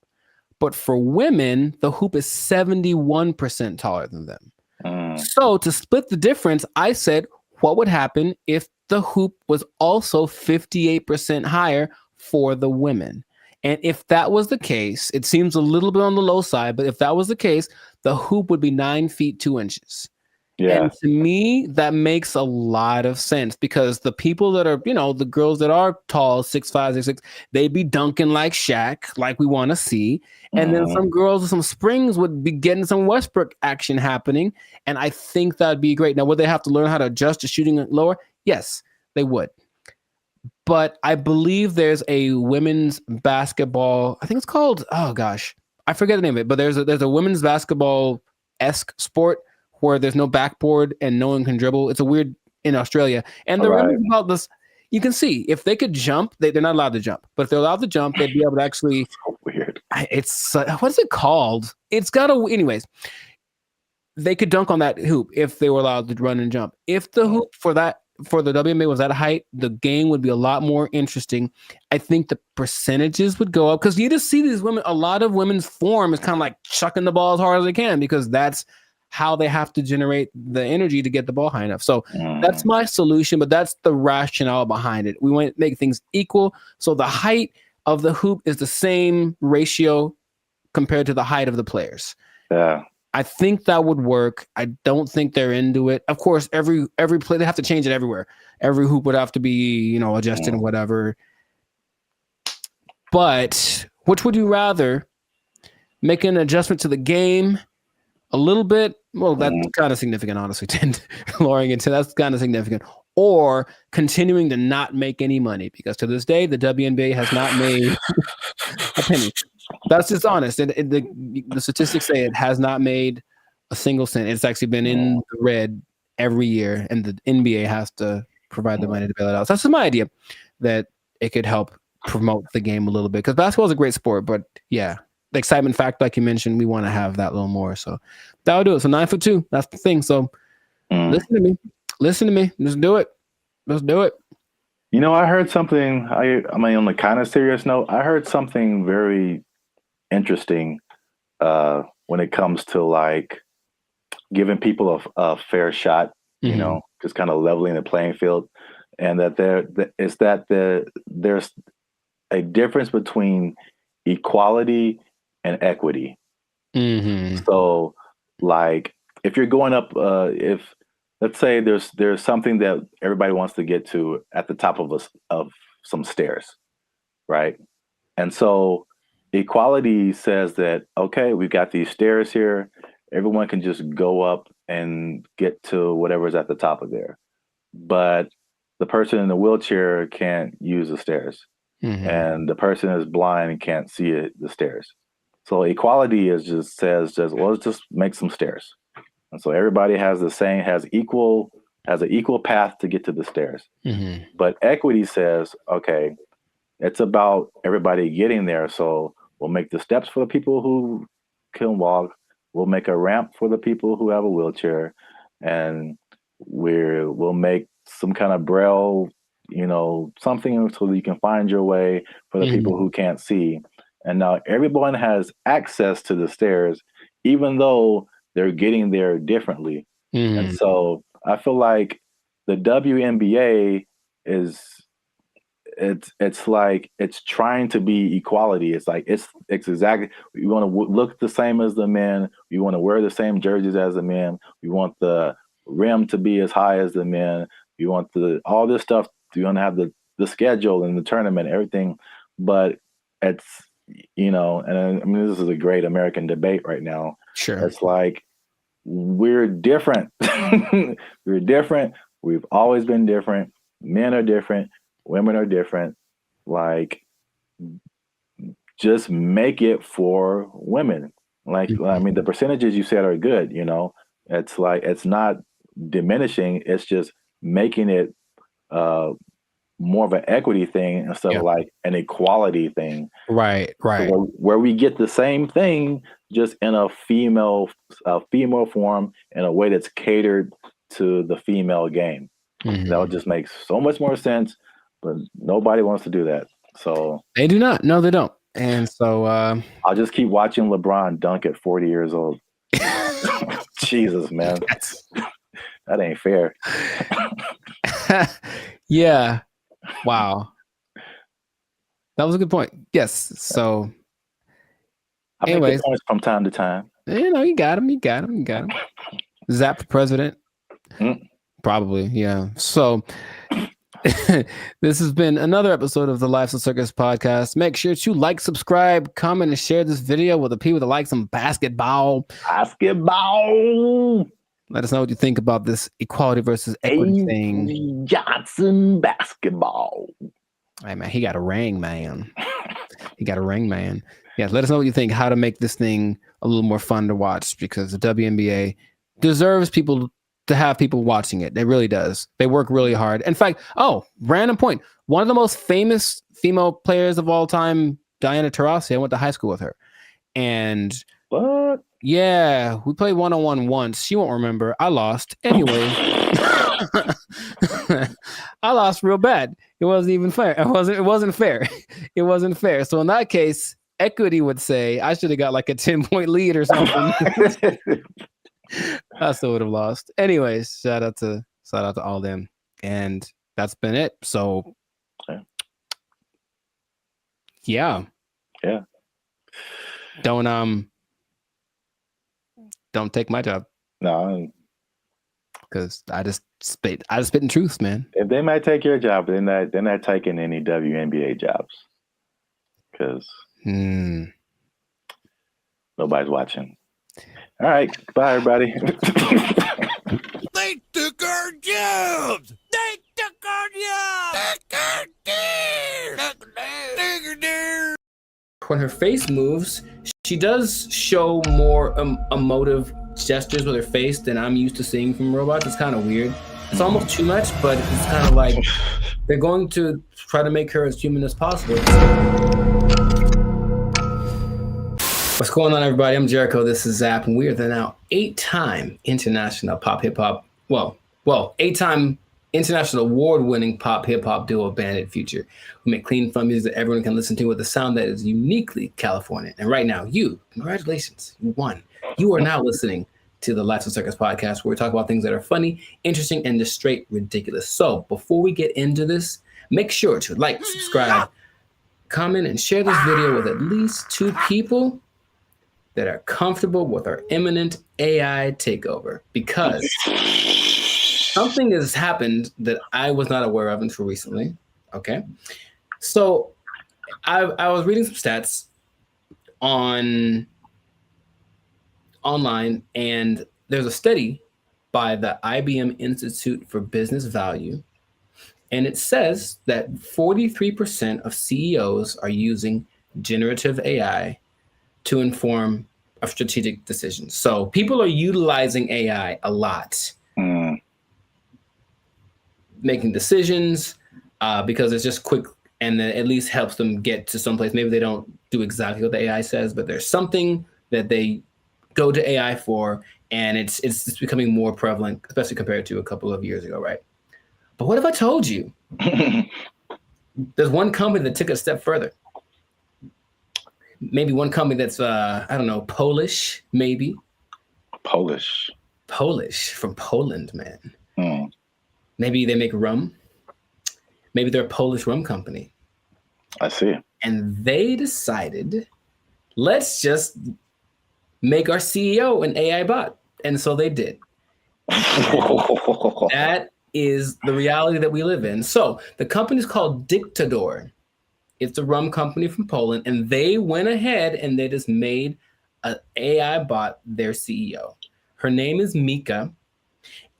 But for women, the hoop is 71% taller than them. So to split the difference, I said, what would happen if the hoop was also 58% higher for the women? And if that was the case, it seems a little bit on the low side, but if that was the case, the hoop would be 9 feet 2 inches. Yeah. And to me, that makes a lot of sense because the people that are, the girls that are tall, 6'5", 6'6", they'd be dunking like Shaq, like we want to see. And then some girls with some springs would be getting some Westbrook action happening. And I think that'd be great. Now, would they have to learn how to adjust to shooting lower? Yes, they would. But I believe there's a women's basketball, I think it's called, oh gosh, I forget the name of it, but there's a women's basketball-esque sport where there's no backboard and no one can dribble. It's a weird in Australia. And the reason about this, you can see if they could jump, they're not allowed to jump. But if they're allowed to jump, they'd be able to actually. So weird. It's what is it called? It's got a. Anyways, they could dunk on that hoop if they were allowed to run and jump. If the hoop for the WNBA was that height, the game would be a lot more interesting. I think the percentages would go up because you just see these women. A lot of women's form is kind of like chucking the ball as hard as they can because that's how they have to generate the energy to get the ball high enough. So that's my solution, but that's the rationale behind it. We want to make things equal. So the height of the hoop is the same ratio compared to the height of the players. Yeah. I think that would work. I don't think they're into it. Of course, every play, they have to change it everywhere. Every hoop would have to be, adjusted and whatever. But which would you rather? Make an adjustment to the game a little bit? Well, that's kind of significant, honestly. Lowering it to that's kind of significant. Or continuing to not make any money because to this day, the WNBA has not made a penny. That's just honest. And the statistics say it has not made a single cent. It's actually been in the red every year, and the NBA has to provide the money to bail it out. So that's just my idea that it could help promote the game a little bit because basketball is a great sport, but yeah. The excitement factor, like you mentioned, we want to have that a little more. So that'll do it. So 9'2", that's the thing. So listen to me. Just do it. Let's do it. I heard something. On a kind of serious note, I heard something very interesting when it comes to like giving people a fair shot. Just kind of leveling the playing field, and that there's a difference between equality and equity. So like if you're going up, if let's say there's something that everybody wants to get to at the top of some stairs, right? And so equality says that, okay, we've got these stairs here. Everyone can just go up and get to whatever's at the top of there. But the person in the wheelchair can't use the stairs. And the person is blind and can't see the stairs. So equality says well, let's just make some stairs. And so everybody has an equal path to get to the stairs. But equity says, okay, it's about everybody getting there. So we'll make the steps for the people who can walk. We'll make a ramp for the people who have a wheelchair. And we'll make some kind of braille, something so that you can find your way for the people who can't see. And now everyone has access to the stairs, even though they're getting there differently. And so I feel like the WNBA it's like it's trying to be equality. It's like it's exactly, we want to look the same as the men. We want to wear the same jerseys as the men. We want the rim to be as high as the men. We want all this stuff. We want to have the schedule and the tournament, everything. But it's, and I mean, this is a great American debate right now. Sure. It's like, we're different. We're different. We've always been different. Men are different. Women are different. Like, just make it for women. Like, I mean, the percentages you said are good. It's like, it's not diminishing. It's just making it more of an equity thing instead of like an equality thing. Right. So where we get the same thing, just in a female form, in a way that's catered to the female game. That would just make so much more sense, but nobody wants to do that. So they do not. No, they don't. And so I'll just keep watching LeBron dunk at 40 years old. Jesus, man. That ain't fair. Yeah. Wow. That was a good point. Yes. So I make good points from time to time. You got him. Zap for president. Probably. Yeah. So this has been another episode of the Life's a Circus podcast. Make sure to like, subscribe, comment, and share this video with the people that like some basketball. Let us know what you think about this equality versus equity thing. Johnson basketball. Hey, man, he got a ring, man. Yeah, let us know what you think, how to make this thing a little more fun to watch, because the WNBA deserves people to have people watching it. It really does. They work really hard. In fact, random point. One of the most famous female players of all time, Diana Taurasi, I went to high school with her. And what? Yeah, we played one-on-one once. She won't remember. I lost. Anyway, I lost real bad. It wasn't even fair. It wasn't fair. It wasn't fair. So in that case, equity would say I should have got like a 10-point lead or something. I still would have lost. Anyways, shout out to all them. And that's been it. So yeah. Don't take my job. No, because I just spit in truth, man. If they might take your job, they're not taking any WNBA jobs, because nobody's watching. All right, bye everybody. They took our jobs. They took our jobs. When her face moves, she does show more emotive gestures with her face than I'm used to seeing from robots. It's kind of weird. It's almost too much, but it's kind of like they're going to try to make her as human as possible. What's going on, everybody? I'm Jericho. This is Zap, and we are the now 8-time international pop hip hop. Well, 8-time international award-winning pop hip hop duo Bandit Future. We make clean, fun music that everyone can listen to with a sound that is uniquely California. And right now, congratulations, you won. You are now listening to the Life's a Circus podcast, where we talk about things that are funny, interesting, and just straight ridiculous. So before we get into this, make sure to like, subscribe, comment, and share this video with at least 2 people that are comfortable with our imminent AI takeover, because something has happened that I was not aware of until recently. Okay. So I was reading some stats online, and there's a study by the IBM Institute for Business Value, and it says that 43% of CEOs are using generative AI to inform of strategic decisions. So people are utilizing AI a lot. Making decisions because it's just quick, and then at least helps them get to someplace. Maybe they don't do exactly what the AI says, but there's something that they go to AI for, and it's just becoming more prevalent, especially compared to a couple of years ago, right? But what if I told you there's one company that took it a step further? Maybe one company that's I don't know, Polish, maybe. Polish. Polish, from Poland, man. Hmm. Maybe they make rum. Maybe they're a Polish rum company. I see. And they decided, let's just make our CEO an AI bot. And so they did. That is the reality that we live in. So the company is called Dictador. It's a rum company from Poland, and they went ahead and they just made an AI bot their CEO. Her name is Mika.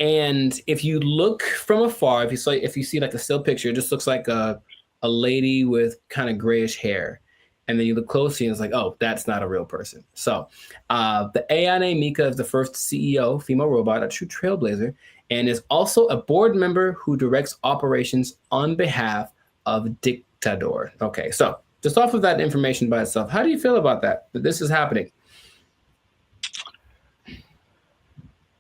And if you look from afar, if you see like a still picture, it just looks like a lady with kind of grayish hair. And then you look closely and it's like, oh, that's not a real person. So the AI named Mika is the first CEO, female robot, a true trailblazer, and is also a board member who directs operations on behalf of Dictador. Okay, so just off of that information by itself, how do you feel about that this is happening?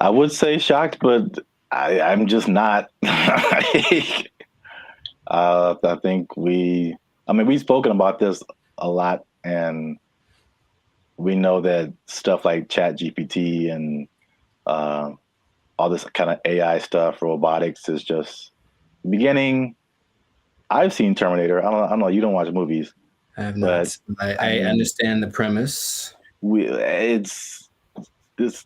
I would say shocked, but I'm just not. I think we've spoken about this a lot, and we know that stuff like ChatGPT and all this kind of AI stuff, robotics is just beginning. I've seen Terminator. I don't know. You don't watch movies. I have not. I understand the premise.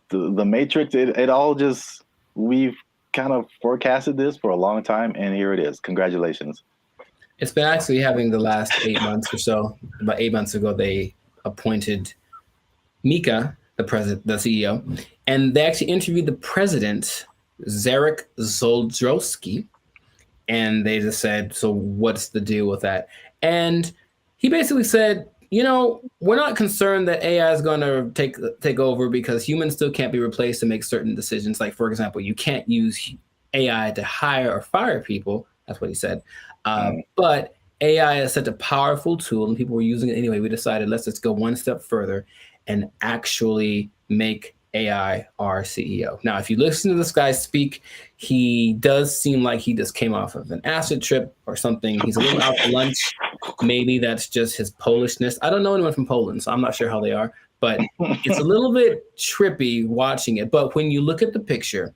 The Matrix. It all just, we've kind of forecasted this for a long time, and here it is. Congratulations. It's been actually having the last 8 months or so. About 8 months ago, they appointed Mika, the CEO, and they actually interviewed the president, Zarek Zoldrowski, and they just said, so what's the deal with that? And he basically said, we're not concerned that AI is going to take over because humans still can't be replaced to make certain decisions. Like, for example, you can't use AI to hire or fire people. That's what he said. But AI is such a powerful tool and people were using it anyway. We decided, let's just go one step further and actually make AI our CEO. Now, if you listen to this guy speak, he does seem like he just came off of an acid trip or something. He's a little out to lunch. Maybe that's just his Polishness. I don't know anyone from Poland, so I'm not sure how they are, but it's a little bit trippy watching it. But when you look at the picture,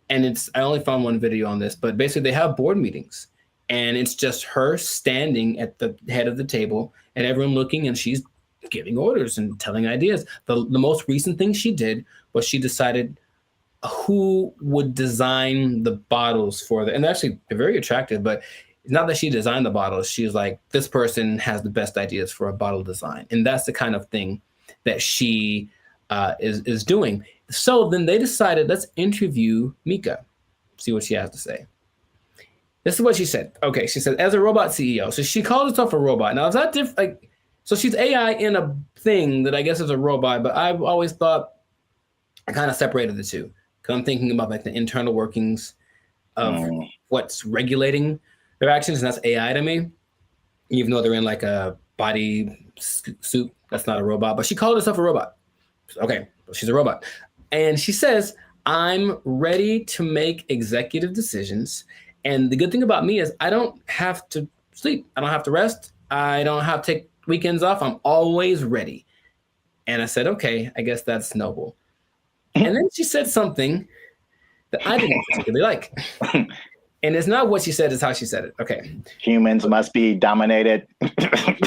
and I only found one video on this, but basically they have board meetings and it's just her standing at the head of the table and everyone looking, and she's giving orders and telling ideas. The most recent thing she did was she decided who would design the bottles for and they're actually very attractive, but it's not that she designed the bottles. She was like, this person has the best ideas for a bottle design. And that's the kind of thing that she is doing. So then they decided, let's interview Mika, see what she has to say. This is what she said. Okay, she said, as a robot CEO. So she called herself a robot. Now, is that different? Like, so she's AI in a thing that I guess is a robot, but I've always thought I kind of separated the two. Because I'm thinking about like the internal workings of what's regulating their actions, and that's AI to me. Even though they're in like a body suit, that's not a robot. But she called herself a robot. Okay, she's a robot. And she says, I'm ready to make executive decisions. And the good thing about me is I don't have to sleep. I don't have to rest. I don't have to take weekends off. I'm always ready. And I said, okay, I guess that's noble. And then she said something that I didn't particularly like. And it's not what she said, it's how she said it. Okay. Humans must be dominated. No,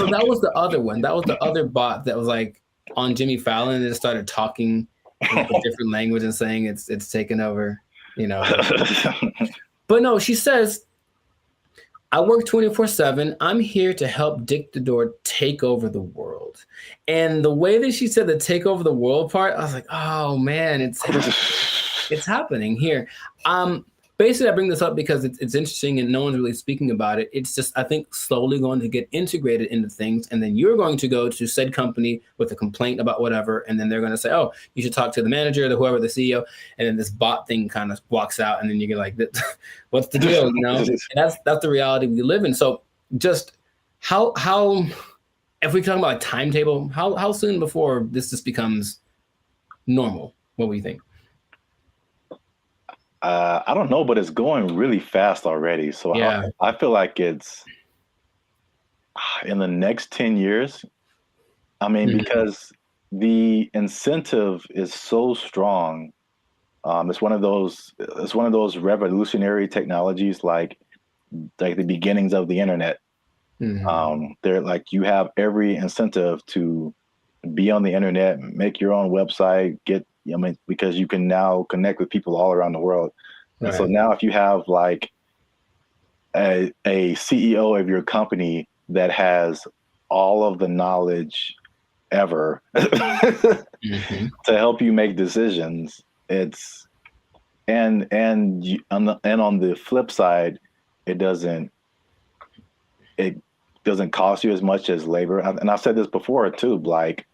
that was the other one. That was the other bot that was like on Jimmy Fallon and it started talking in a different language and saying it's taken over, But no, she says, I work 24/7. I'm here to help Dictador take over the world. And the way that she said the take over the world part, I was like, oh man, it's happening here. Basically, I bring this up because it's interesting and no one's really speaking about it. It's just, I think, slowly going to get integrated into things. And then you're going to go to said company with a complaint about whatever. And then they're going to say, oh, you should talk to the manager, whoever, the CEO. And then this bot thing kind of walks out. And then you get like, what's the deal? And that's the reality we live in. So just how if we talk about a timetable, how soon before this just becomes normal? What do you think? I don't know, but it's going really fast already. So yeah. I feel like it's in the next 10 years. I mean, because the incentive is so strong It's one of those revolutionary technologies, like the beginnings of the internet. They're like, you have every incentive to be on the internet, make your own website, because you can now connect with people all around the world. And so now if you have like a CEO of your company that has all of the knowledge ever to help you make decisions, and on the flip side, it doesn't cost you as much as labor. And I've said this before too, like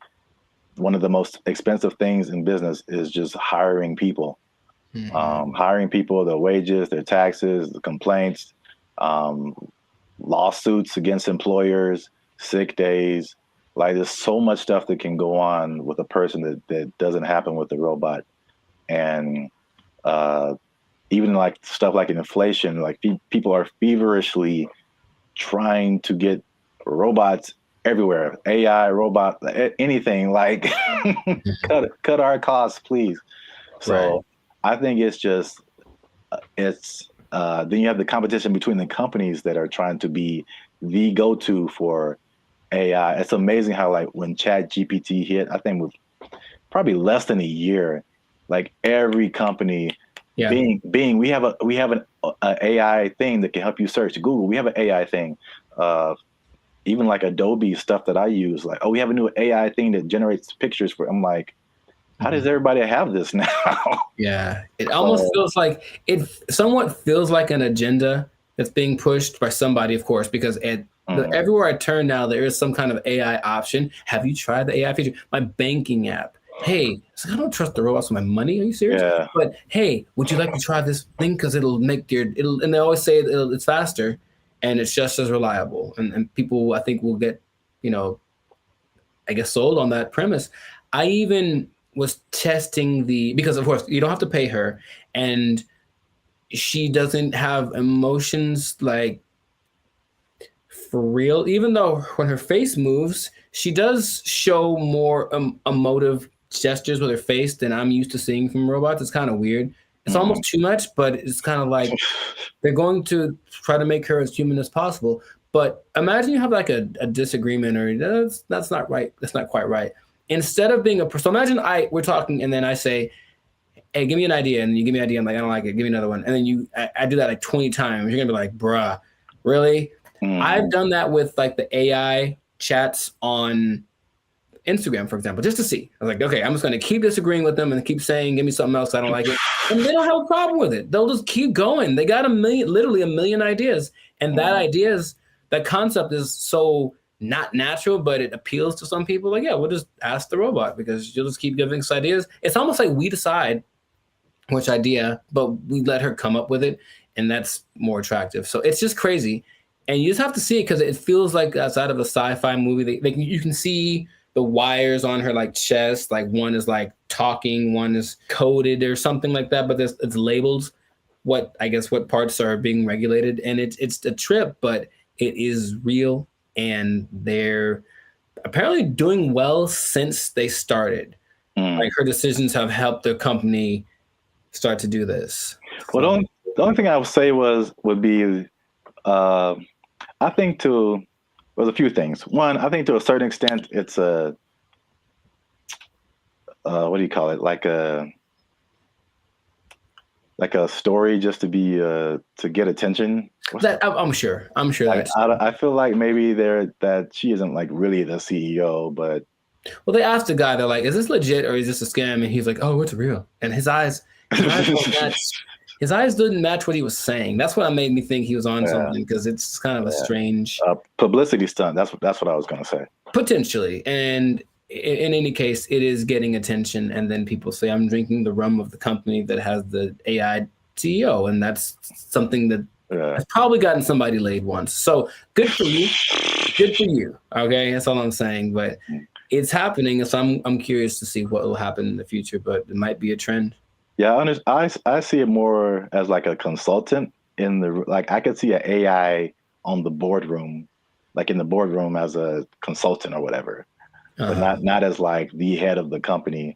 one of the most expensive things in business is just hiring people. Hiring people, their wages, their taxes, the complaints, lawsuits against employers, sick days. Like there's so much stuff that can go on with a person that doesn't happen with the robot. And even like stuff like inflation, like people are feverishly trying to get robots everywhere, AI, robot, anything, like cut our costs, please. So I think it's just, then you have the competition between the companies that are trying to be the go-to for AI. It's amazing how like when ChatGPT hit, I think with probably less than a year, like every company, Bing, we have an AI thing that can help you search. Google, we have an AI thing. Even like Adobe stuff that I use, like, oh, we have a new AI thing that generates pictures for. I'm like, how does everybody have this now? It almost feels like it somewhat feels like an agenda that's being pushed by somebody, of course, because everywhere I turn now, there is some kind of AI option. Have you tried the AI feature? My banking app. Hey, so I don't trust the robots with my money. Are you serious? Yeah. But hey, would you like to try this thing? Because it'll make and they always say it's faster and it's just as reliable. And people, I think, will get, I guess, sold on that premise. I even was testing because of course you don't have to pay her, and she doesn't have emotions like for real, even though when her face moves, she does show more emotive gestures with her face than I'm used to seeing from robots. It's kind of weird. It's almost too much, but it's kind of like they're going to try to make her as human as possible. But imagine you have like a disagreement, or that's not right. That's not quite right. Instead of being so imagine we're talking and then I say, hey, give me an idea. And you give me an idea. I'm like, I don't like it. Give me another one. And then I do that like 20 times. You're going to be like, bruh, really? I've done that with like the AI chats on Instagram, for example, just to see. I was like, okay, I'm just going to keep disagreeing with them and keep saying, give me something else. I don't like it. And they don't have a problem with it. They'll just keep going. They got literally a million ideas. And that concept is so not natural, but it appeals to some people. Like, yeah, we'll just ask the robot because you'll just keep giving us ideas. It's almost like we decide which idea, but we let her come up with it. And that's more attractive. So it's just crazy. And you just have to see it because it feels like outside of a sci-fi movie. You can see the wires on her like chest. Like one is like talking, one is coded or something like that. But it's labeled what parts are being regulated. And it's a trip, but it is real. And they're apparently doing well since they started. Like her decisions have helped the company start to do this. Well, the only thing I would say would be, I think there's a few things. One, I think to a certain extent, it's a, what do you call it? Like a story just to be, to get attention. I'm sure like, I feel like maybe that she isn't like really the CEO, but. Well, they asked the guy, they're like, is this legit or is this a scam? And he's like, oh, it's real. And his eyes didn't match what he was saying. That's what made me think he was on something, because it's kind of a strange publicity stunt. That's what I was going to say. Potentially. And in any case, it is getting attention. And then people say, I'm drinking the rum of the company that has the AI CEO. And that's something that has probably gotten somebody laid once. So good for you. Good for you. Okay. That's all I'm saying. But it's happening. So I'm curious to see what will happen in the future, but it might be a trend. Yeah, I see it more as like a consultant I could see an AI on the boardroom, like in the boardroom as a consultant or whatever, but not as like the head of the company.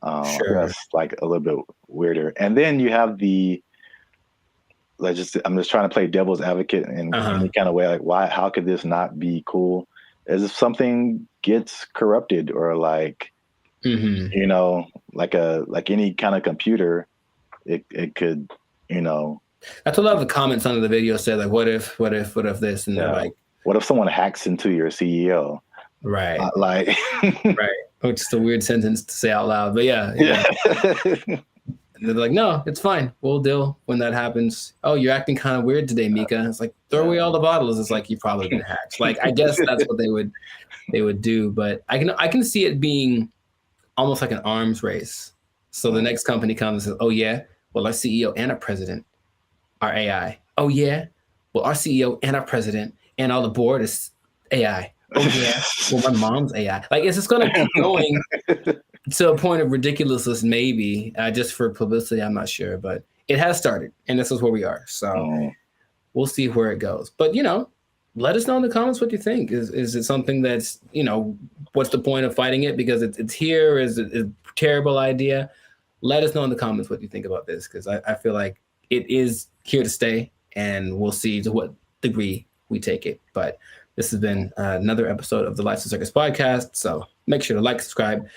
Sure. That's like a little bit weirder. And then you have I'm just trying to play devil's advocate in any kind of way. Like, how could this not be cool? As if something gets corrupted or like, you know, like any kind of computer, it could, you know. That's what a lot of the comments under the video said, like, what if this? And they're like, what if someone hacks into your CEO? Right. Like, right. Which is a weird sentence to say out loud, but yeah. And they're like, no, it's fine. We'll deal when that happens. Oh, you're acting kind of weird today, Mika. It's like, throw away all the bottles. It's like, you've probably been hacked. Like, I guess that's what they would do. But I can see it being almost like an arms race. So the next company comes and says, oh yeah, well, our CEO and our president are AI. Oh yeah, well, our CEO and our president and all the board is AI. Oh yeah, well, my mom's AI. Like, it's just gonna keep going to a point of ridiculousness, maybe just for publicity. I'm not sure, but it has started, and this is where we are. So we'll see where it goes. But you know, let us know in the comments what you think. Is it something that's, you know, what's the point of fighting it because it's here? Is it a terrible idea? Let us know in the comments what you think about this, because I feel like it is here to stay, and we'll see to what degree we take it. But this has been another episode of the Life's a Circus podcast. So make sure to like, subscribe,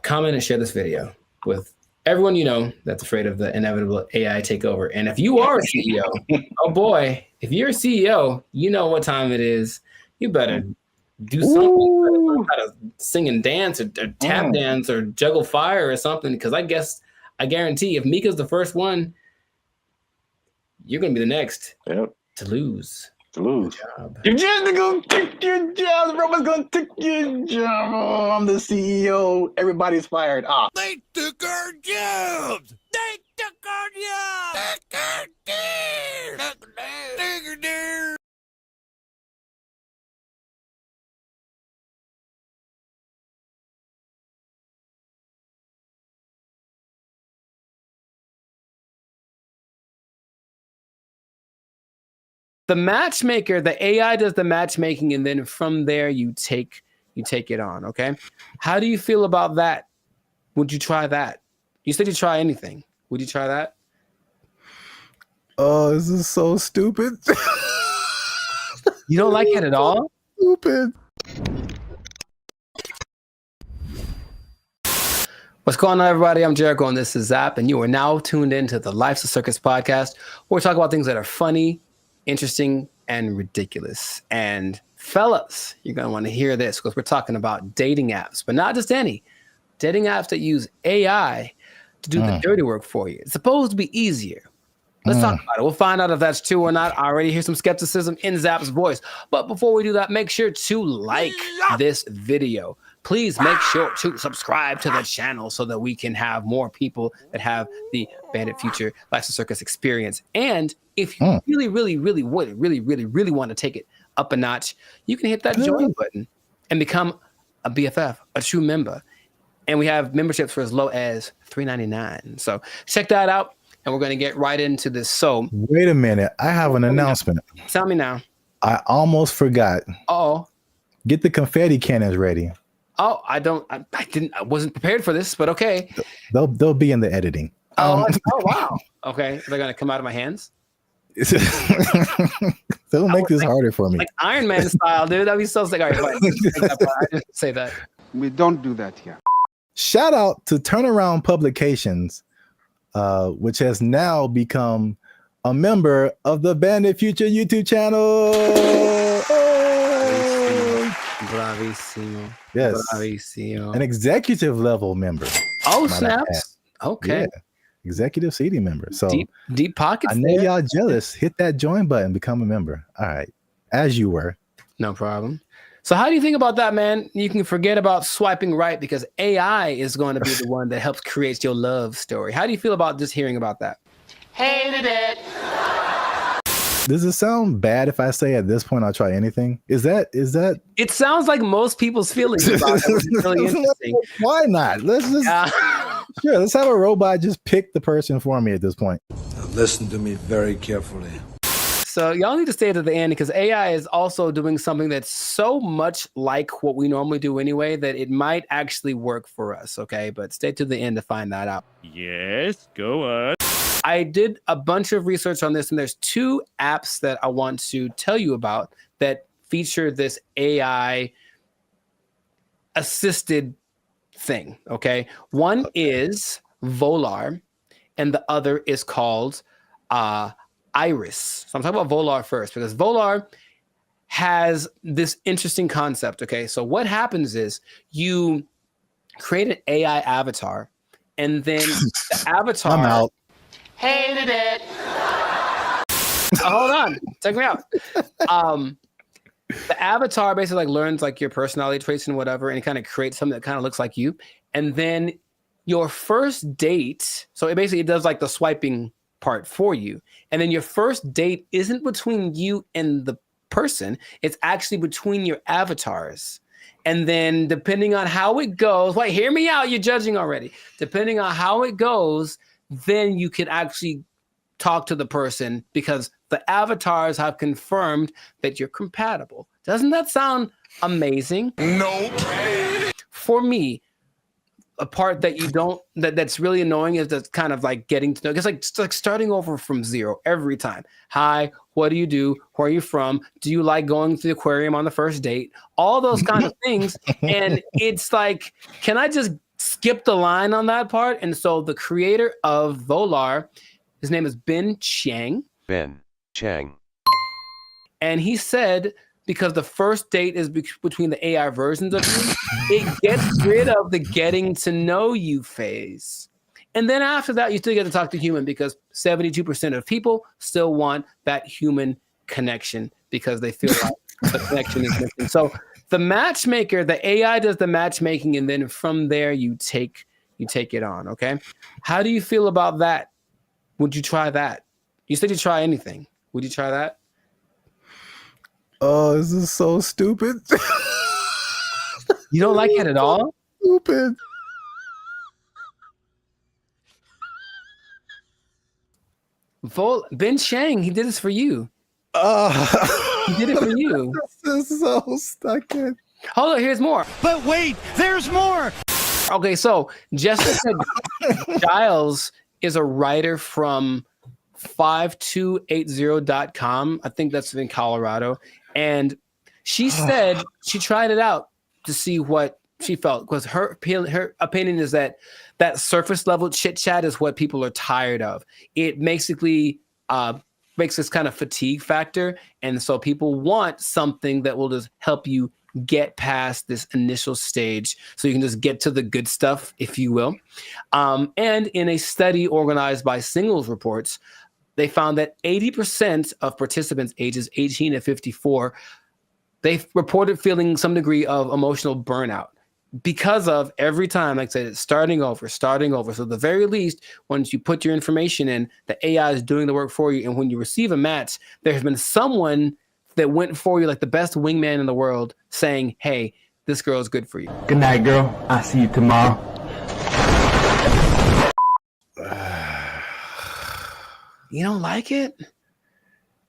comment, and share this video with everyone you know that's afraid of the inevitable AI takeover. And if you are a CEO, oh boy, if you're a CEO, you know what time it is. You better do something. How to sing and dance or tap dance or juggle fire or something. Because I guarantee if Mika's the first one, you're going to be the next to lose. You're just gonna take your job. Roman's gonna take your job. Oh, I'm the CEO. Everybody's fired. They took our jobs. They took our jobs. Take our dare. The matchmaker, the AI does the matchmaking, and then from there you take it on. Okay, how do you feel about that? Would you try that? You said you try anything. Would you try that? Oh, this is so stupid. You don't like it at all? Stupid. What's going on, everybody? I'm Jericho, and this is Zap, and you are now tuned into the Life's a Circus podcast, where we talk about things that are funny, interesting, and ridiculous. And fellas, you're going to want to hear this, because we're talking about dating apps, but not just any. Dating apps that use AI to do the dirty work for you. It's supposed to be easier. Let's talk about it. We'll find out if that's true or not. I already hear some skepticism in Zap's voice. But before we do that, make sure to like this video. Please make sure to subscribe to the channel so that we can have more people that have the Bandit Future Life's a Circus experience. And if you really want to take it up a notch, you can hit that join button and become a BFF, a true member. And we have memberships for as low as $3.99. So check that out, and we're going to get right into this. So wait a minute. I have an announcement. Tell me now. I almost forgot. Oh. Get the confetti cannons ready. Oh, I wasn't prepared for this, but okay. They'll be in the editing. Oh wow. Okay. They're going to come out of my hands? They'll make this harder for me. Like Iron Man style, dude. That'd be so sick. All right, I didn't say that. We don't do that here. Shout out to Turnaround Publications, which has now become a member of the Bandit Future YouTube channel. Bravissimo. Yes. Bravissimo. An executive level member. Oh, snaps. Okay. Yeah. Executive seating member. So deep pockets. I know y'all jealous. Hit that join button, become a member. All right. As you were. No problem. So how do you think about that, man? You can forget about swiping right, because AI is going to be the one that helps create your love story. How do you feel about just hearing about that? Hated it. Does it sound bad if I say at this point I'll try anything? Is that? It sounds like most people's feelings about it. It's really interesting. Why not? Let's just sure. Let's have a robot just pick the person for me at this point. Now listen to me very carefully. So y'all need to stay to the end because AI is also doing something that's so much like what we normally do anyway that it might actually work for us, okay? But stay to the end to find that out. Yes, go on. I did a bunch of research on this, and there's 2 apps that I want to tell you about that feature this AI assisted thing, okay? One is Volar, and the other is called Iris. So I'm talking about Volar first because Volar has this interesting concept, okay? So what happens is you create an AI avatar, and then the avatar... I'm out. Hated it. Hold on, check me out. The avatar basically like learns like your personality traits and whatever, and it kind of creates something that kind of looks like you. And then your first date, so it does like the swiping part for you. And then your first date isn't between you and the person, it's actually between your avatars. And then depending on how it goes, wait, hear me out, you're judging already. Depending on how it goes, then you can actually talk to the person because the avatars have confirmed that you're compatible. Doesn't that sound amazing? No. For me, a part that you don't that's really annoying is that's kind of like getting to know. It's like starting over from zero every time. Hi, what do you do? Where are you from? Do you like going to the aquarium on the first date? All those kind of things. And it's like, can I just skip the line on that part? And so the creator of Volar, his name is Ben Chang. Ben Chang. And he said, because the first date is between the AI versions of you, it gets rid of the getting to know you phase. And then after that, you still get to talk to human because 72% of people still want that human connection because they feel like the connection is missing. So the matchmaker, the AI does the matchmaking, and then from there you take it on, okay? How do you feel about that? Would you try that? You said you try anything. Would you try that? Oh, this is so stupid. You don't like it at all? Stupid. Ben Chang, he did this for you. He did it for you. This is so stuck in. Hold on, here's more. But wait, there's more. Okay, so Jessica Giles is a writer from 5280.com. I think that's in Colorado. And she said she tried it out to see what she felt because her opinion is that surface level chit chat is what people are tired of. It basically makes this kind of fatigue factor. And so people want something that will just help you get past this initial stage so you can just get to the good stuff, if you will. And in a study organized by Singles Reports, they found that 80% of participants ages 18 to 54, they reported feeling some degree of emotional burnout because of every time, like I said, it's starting over. So at the very least, once you put your information in, the AI is doing the work for you. And when you receive a match, there has been someone that went for you like the best wingman in the world saying, hey, this girl is good for you. Good night, girl. I'll see you tomorrow. You don't like it?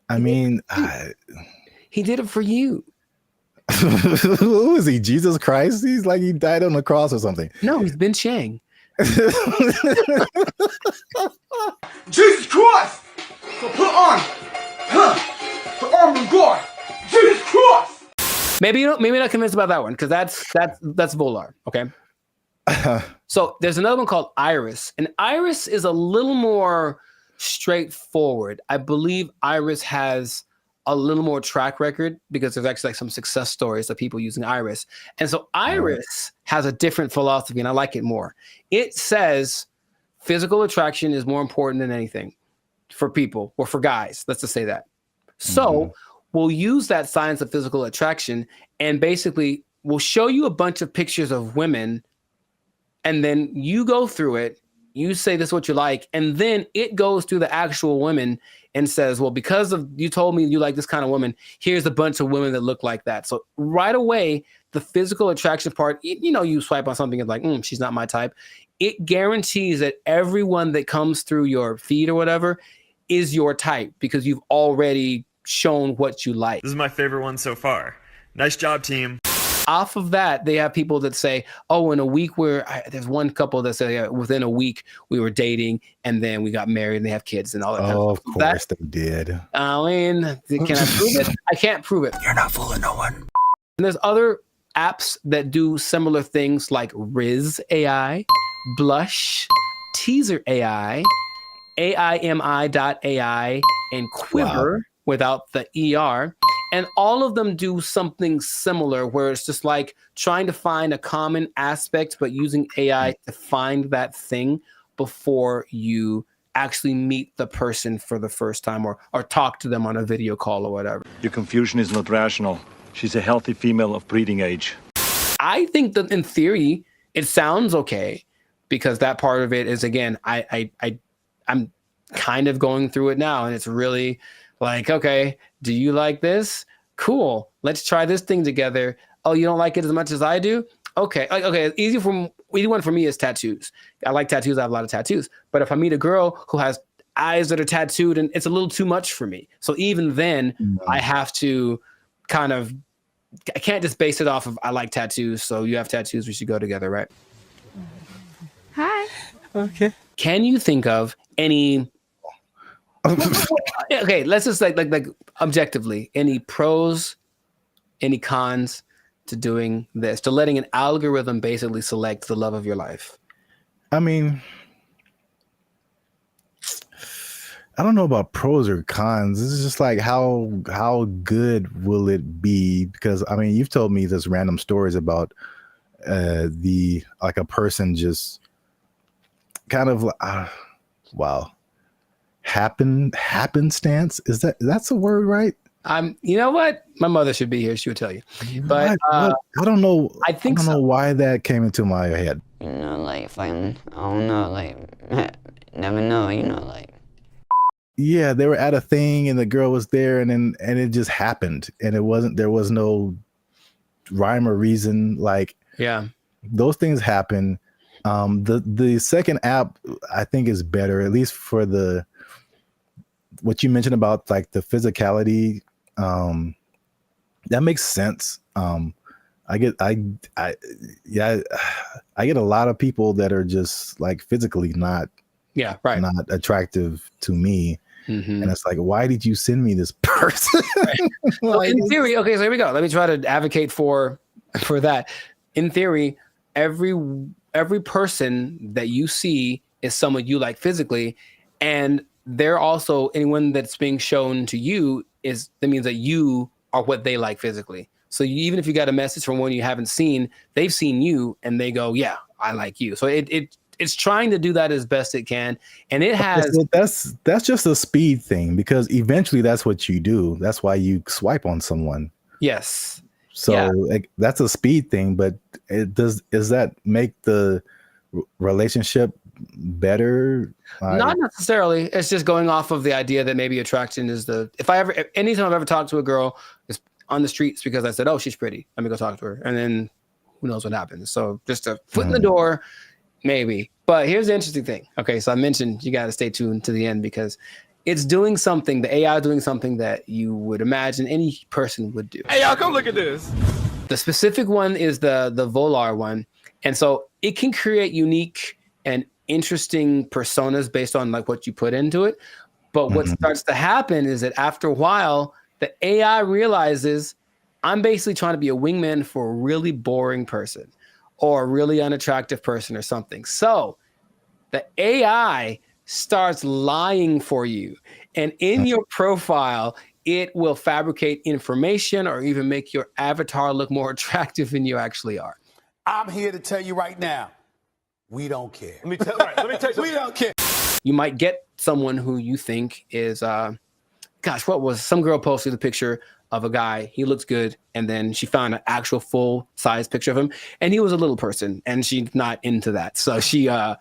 I mean, he did it for you. Who is he? Jesus Christ? He's like he died on the cross or something. No, he's Ben Chang. Jesus Christ! So put on the armor of God. Jesus Christ! Maybe not convinced about that one because that's Volar. Okay. So there's another one called Iris, and Iris is a little more straightforward. I believe Iris has a little more track record because there's actually like some success stories of people using Iris. And so Iris has a different philosophy and I like it more. It says physical attraction is more important than anything for people or for guys. Let's just say that. So we'll use that science of physical attraction and basically we'll show you a bunch of pictures of women and then you go through it. You say this is what you like, and then it goes through the actual women and says, well, because of you told me you like this kind of woman, here's a bunch of women that look like that. So right away, the physical attraction part, you swipe on something and like, she's not my type. It guarantees that everyone that comes through your feed or whatever is your type because you've already shown what you like. This is my favorite one so far. Nice job, team. Off of that, they have people that say, oh, in a week there's one couple that say within a week we were dating and then we got married and they have kids and all that. Oh, of course they did. I mean, can I prove it? I can't prove it. You're not fooling no one. And there's other apps that do similar things like Riz AI, Blush, Teaser AI, AIMI.ai, and Quiver without the ER. And all of them do something similar where it's just like trying to find a common aspect, but using AI to find that thing before you actually meet the person for the first time or talk to them on a video call or whatever. Your confusion is not rational. She's a healthy female of breeding age. I think that in theory, it sounds okay because that part of it is, again, I'm kind of going through it now and it's really like, okay, do you like this? Cool. Let's try this thing together. Oh, you don't like it as much as I do? Okay. Okay. Easy one for me is tattoos. I like tattoos. I have a lot of tattoos. But if I meet a girl who has eyes that are tattooed and it's a little too much for me. So even then I have to I can't just base it off of I like tattoos. So you have tattoos. We should go together, right? Hi. Okay. Can you think of any okay, let's just like objectively, any pros, any cons to doing this, to letting an algorithm basically select the love of your life? I mean, I don't know about pros or cons. This is just like how good will it be? Because I mean, you've told me this random stories about like a person just kind of happenstance. That's a word, right? You know what? My mother should be here. She would tell you. But I don't know. I don't know why that came into my head. You know, like if I don't know, like never know. You know, like. Yeah, they were at a thing and the girl was there and it just happened and there was no rhyme or reason. Like, yeah, those things happen. The second app I think is better, at least for what you mentioned about like the physicality. That makes sense. I get a lot of people that are just like physically not attractive to me. And it's like, why did you send me this person? Well, in theory, okay, so here we go. Let me try to advocate for that. In theory, every person that you see is someone you like physically, and they're also anyone that's being shown to you that means that you are what they like physically. So even if you got a message from one you haven't seen, they've seen you and they go, yeah, I like you. So it's trying to do that as best it can. And it has... That's just a speed thing because eventually that's what you do. That's why you swipe on someone. Yes. So like, that's a speed thing, but does that make the relationship better? Not necessarily. It's just going off of the idea that maybe attraction is anytime I've ever talked to a girl is on the streets because I said, oh, she's pretty, let me go talk to her. And then who knows what happens. So just a foot in the door, maybe. But here's the interesting thing. Okay, so I mentioned you got to stay tuned to the end because it's doing something, the AI doing something that you would imagine any person would do. Hey, y'all, come look at this. The specific one is the Volar one. And so it can create unique and interesting personas based on like what you put into it. But what starts to happen is that after a while, the AI realizes I'm basically trying to be a wingman for a really boring person or a really unattractive person or something. So the AI starts lying for you. And in your profile, it will fabricate information or even make your avatar look more attractive than you actually are. I'm here to tell you right now, we don't care. Let me tell you, we don't care. You might get someone who you think is, some girl posted a picture of a guy, he looks good, and then she found an actual full-size picture of him, and he was a little person, and she's not into that. So she, I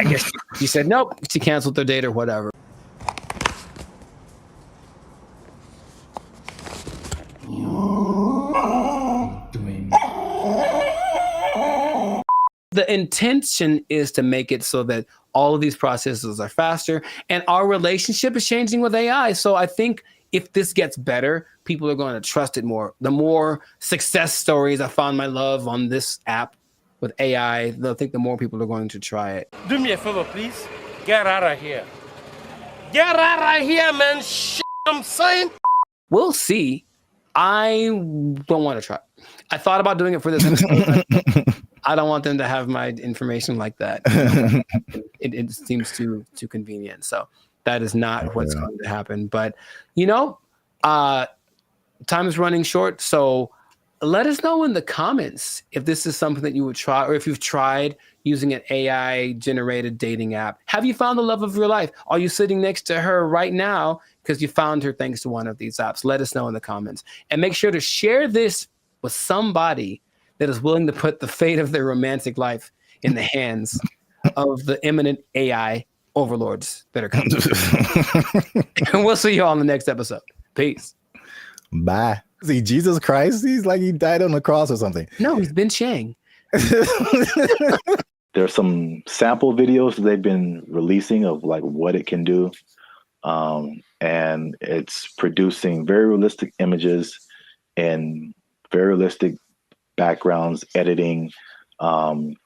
guess she said, nope, she canceled their date or whatever. The intention is to make it so that all of these processes are faster and our relationship is changing with AI. So I think if this gets better, people are going to trust it more. The more success stories I found my love on this app with AI, they'll think the more people are going to try it. Do me a favor, please. Get out of here. Get out of here, man. I'm saying. We'll see. I don't want to try. I thought about doing it for this episode, but I don't want them to have my information like that. It seems too convenient. So that is not what's going to happen. But, time is running short. So let us know in the comments if this is something that you would try, or if you've tried using an AI-generated dating app. Have you found the love of your life? Are you sitting next to her right now because you found her thanks to one of these apps? Let us know in the comments. And make sure to share this with somebody that is willing to put the fate of their romantic life in the hands of the imminent AI overlords that are coming. And we'll see you all in the next episode. Peace. Bye. See, Jesus Christ, he's like he died on the cross or something. No, he's been Chang. There's some sample videos that they've been releasing of like what it can do. And it's producing very realistic images and very realistic backgrounds, editing. And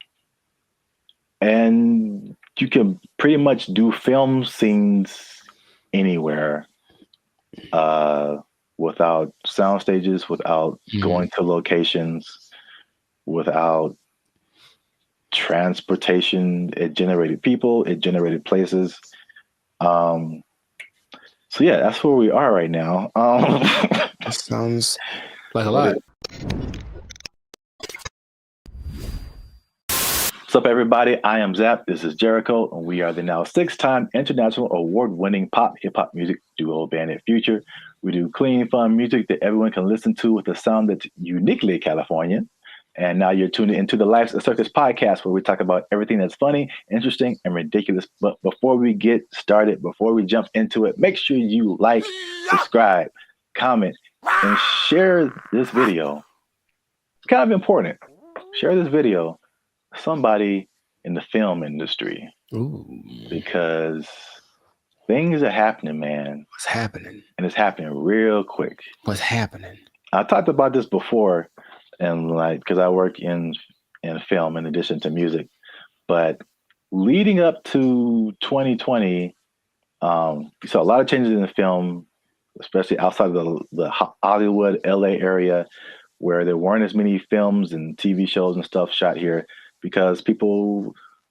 you can pretty much do film scenes anywhere without sound stages, without going to locations, without transportation. It generated people, it generated places. So yeah, that's where we are right now. That sounds like a lot. What's up, everybody? I am Zap. This is Jericho, and we are the now 6-time international award-winning pop hip-hop music duo band at Future. We do clean, fun music that everyone can listen to with a sound that's uniquely Californian. And now you're tuned into the Life's a Circus podcast, where we talk about everything that's funny, interesting, and ridiculous. But before we get started, before we jump into it, make sure you like, subscribe, comment, and share this video. It's kind of important. Share this video with somebody in the film industry. Ooh. Because things are happening, man. What's happening? And it's happening real quick. What's happening? I talked about this before, and like, because I work in film in addition to music. But leading up to 2020, we saw a lot of changes in the film, especially outside of the Hollywood, LA area, where there weren't as many films and TV shows and stuff shot here because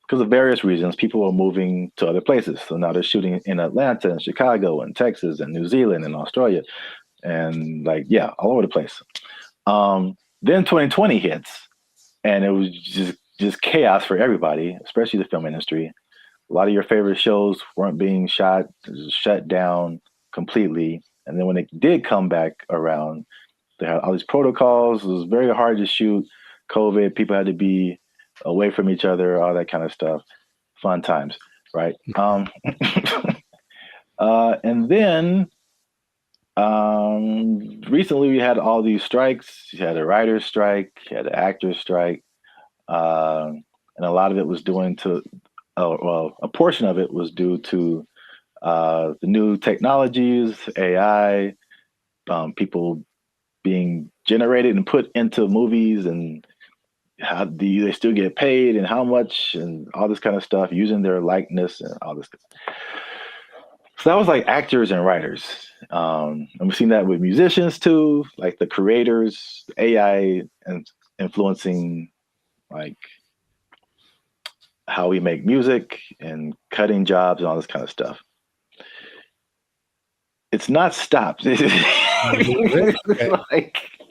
of various reasons, people were moving to other places. So now they're shooting in Atlanta and Chicago and Texas and New Zealand and Australia and all over the place. Then 2020 hits, and it was just chaos for everybody, especially the film industry. A lot of your favorite shows weren't being shot, shut down completely. And then when it did come back around, they had all these protocols. It was very hard to shoot. COVID, people had to be away from each other, all that kind of stuff. Fun times, right? And then recently we had all these strikes. You had a writer's strike, you had an actor's strike, and a lot of it was a portion of it was due to the new technologies, AI, people being generated and put into movies, and how do they still get paid and how much and all this kind of stuff, using their likeness and all this stuff. So that was like actors and writers. And we've seen that with musicians too, like the creators, AI and influencing like how we make music and cutting jobs and all this kind of stuff. It's not stopped. Like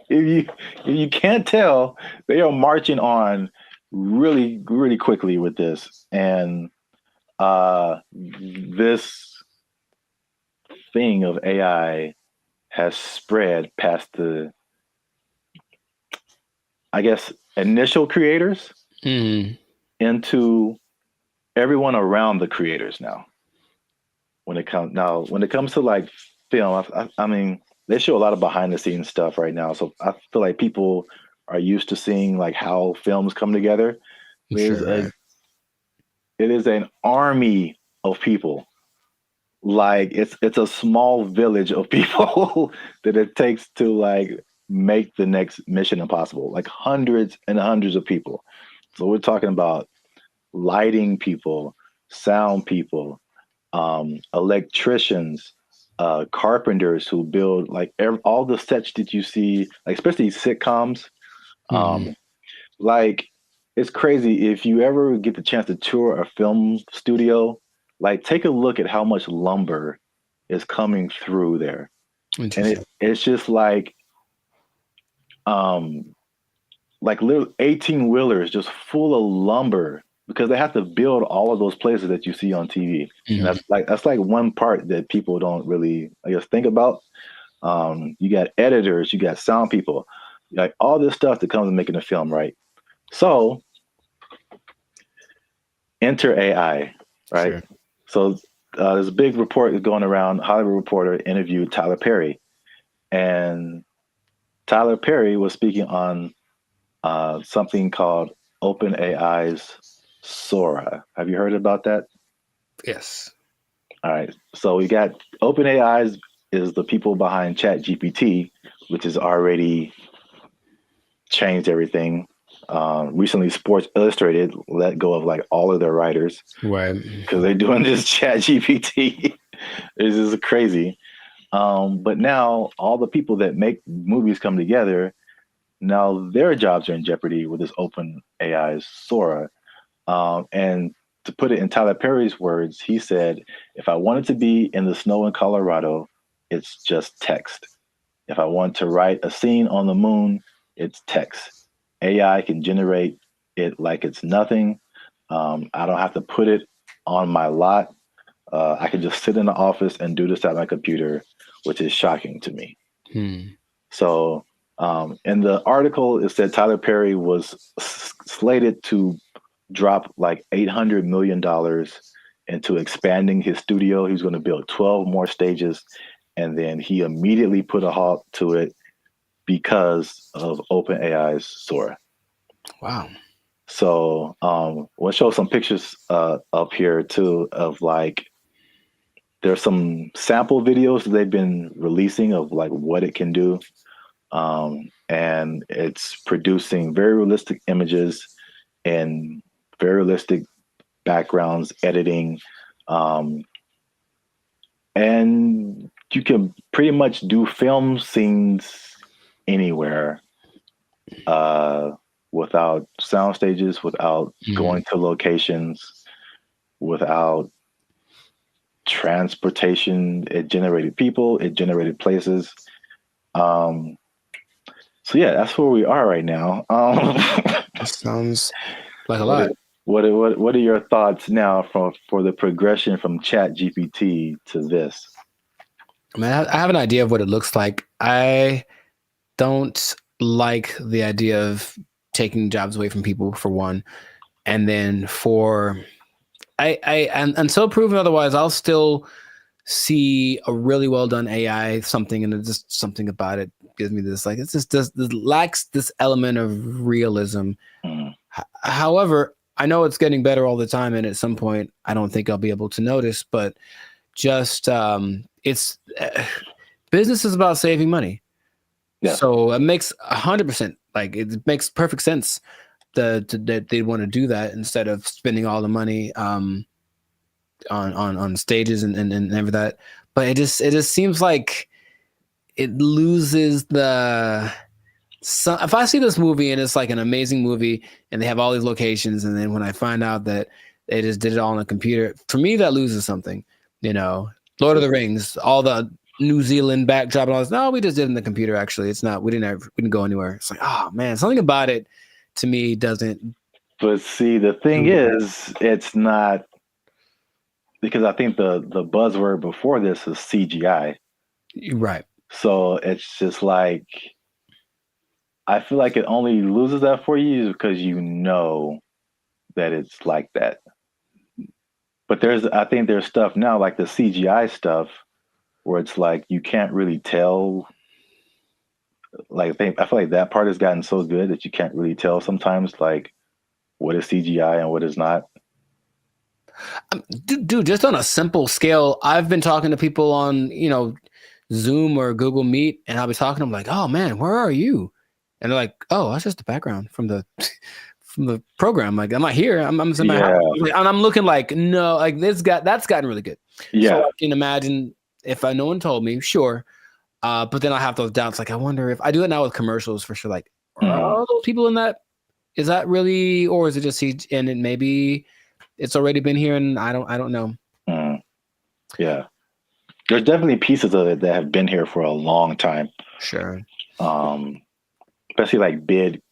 if you can't tell, they are marching on really, really quickly with this. And this thing of AI has spread past the, I guess, initial creators into everyone around the creators now. When it comes to like film, I mean, they show a lot of behind the scenes stuff right now. So I feel like people are used to seeing like how films come together. It is an army of people like it's a small village of people that it takes to like make the next Mission Impossible, like hundreds and hundreds of people. So we're talking about lighting people, sound people, electricians, carpenters who build like all the sets that you see, like especially sitcoms. Like it's crazy if you ever get the chance to tour a film studio. Like take a look at how much lumber is coming through there, and it's just like little 18 wheelers just full of lumber because they have to build all of those places that you see on TV. And that's like one part that people don't really, I guess, think about. You got editors, you got sound people, like all this stuff that comes with making a film, right? So enter AI, right? Sure. So there's a big report that's going around. Hollywood Reporter interviewed Tyler Perry, and Tyler Perry was speaking on something called OpenAI's Sora. Have you heard about that? Yes. All right. So we got OpenAI is the people behind ChatGPT, which has already changed everything. Recently, Sports Illustrated let go of like all of their writers, right? Because they're doing this ChatGPT. It's just crazy. But now all the people that make movies come together, now their jobs are in jeopardy with this open AI's Sora. And to put it in Tyler Perry's words, he said, if I wanted to be in the snow in Colorado, it's just text. If I want to write a scene on the moon, it's text. AI can generate it like it's nothing. I don't have to put it on my lot. I can just sit in the office and do this at my computer, which is shocking to me. So in the article, it said Tyler Perry was slated to drop like $800 million into expanding his studio. He was going to build 12 more stages. And then he immediately put a halt to it because of OpenAI's Sora. Wow. So we'll show some pictures up here too of like, there's some sample videos that they've been releasing of like what it can do. And it's producing very realistic images and very realistic backgrounds, editing. And you can pretty much do film scenes anywhere without sound stages, without going to locations, without transportation. It generated people, it generated places. So yeah, that's where we are right now. That sounds like a lot. What are your thoughts now for the progression from ChatGPT to this? I mean, I have an idea of what it looks like. I don't like the idea of taking jobs away from people, for one, and then until proven otherwise, I'll still see a really well done AI something, and it's just something about it gives me this like it lacks this element of realism. However, I know it's getting better all the time, and at some point, I don't think I'll be able to notice. But just it's business is about saving money, so it makes 100% like it makes perfect sense that they want to do that instead of spending all the money on stages and everything that. But it just seems like it loses the. So if I see this movie and it's like an amazing movie and they have all these locations, and then when I find out that they just did it all on a computer, for me that loses something. You know, Lord of the Rings, all the New Zealand backdrop and all this. No, we just did it in the computer. Actually, it's not. We didn't go anywhere. It's like, oh man, something about it to me doesn't. But see, the thing is, it's not, because I think the buzzword before this is CGI. Right. So it's just like, I feel like it only loses that for you because you know that it's like that. But I think there's stuff now like the CGI stuff where it's like you can't really tell. Like I feel like that part has gotten so good that you can't really tell sometimes like what is CGI and what is not. Dude, just on a simple scale, I've been talking to people on, Zoom or Google Meet, and I'll be talking to them like, "Oh man, where are you?" And they're like, "Oh, that's just the background from the from the program. Like, I'm not here. I'm in my house." And I'm looking like, no, like that's gotten really good. Yeah. So I can imagine if no one told me, sure. But then I have those doubts. Like, I wonder if I do it now with commercials for sure. Like, are all those people in that? Is that really, or is it just and it maybe it's already been here and I don't know. Yeah. There's definitely pieces of it that have been here for a long time. Sure. Especially like big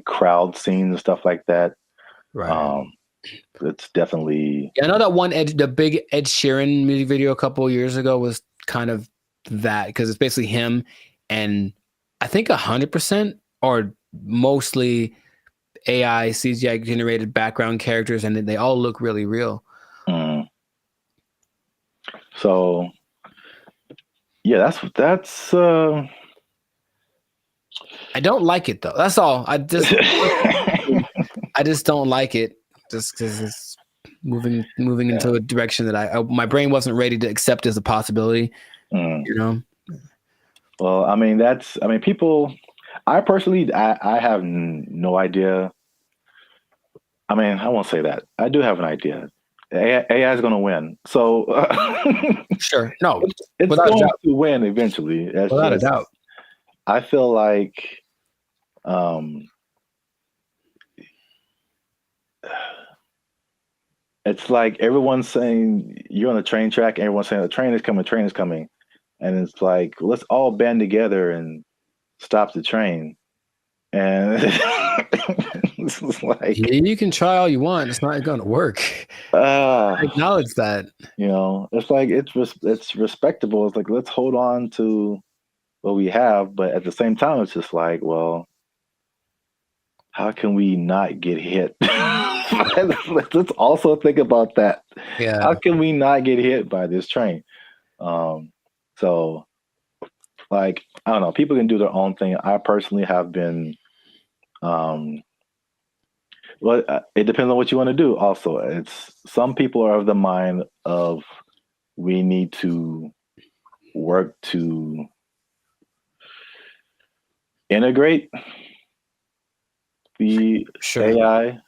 crowd scenes and stuff like that. Right. It's definitely. Yeah, I know that the big Ed Sheeran music video a couple of years ago was kind of that, because it's basically him and I think 100% or mostly AI CGI generated background characters, and they all look really real. So yeah, that's I don't like it though. That's all. I just don't like it, just because it's moving into a direction that my brain wasn't ready to accept as a possibility. Well, I mean, people. I personally, I have no idea. I mean, I won't say that. I do have an idea. AI is going to win. So sure, no, it's going to win eventually. Without a doubt. I feel like, it's like everyone's saying you're on the train track, and everyone's saying the train is coming, and it's like, let's all band together and stop the train. And it's like, you can try all you want, it's not going to work. I acknowledge that. It's like it's respectable. It's like, let's hold on to what we have, but at the same time, it's just like, well, how can we not get hit? Let's also think about that. Yeah. How can we not get hit by this train? So, like, I don't know. People can do their own thing. I personally have been. Well, it depends on what you want to do. Also, it's some people are of the mind of we need to work to integrate the AI,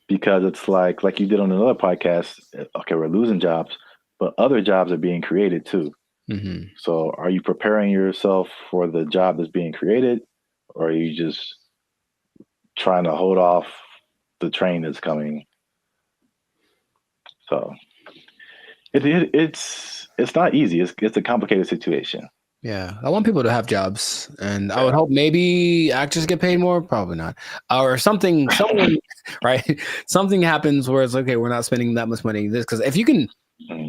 because it's like you did on another podcast. Okay, we're losing jobs, but other jobs are being created too. So are you preparing yourself for the job that's being created, or are you just trying to hold off the train that's coming? So it's not easy. It's a complicated situation. Yeah, I want people to have jobs, and I would hope maybe actors get paid more. Probably not, or something, right? Something happens where it's okay. We're not spending that much money. Because if you can,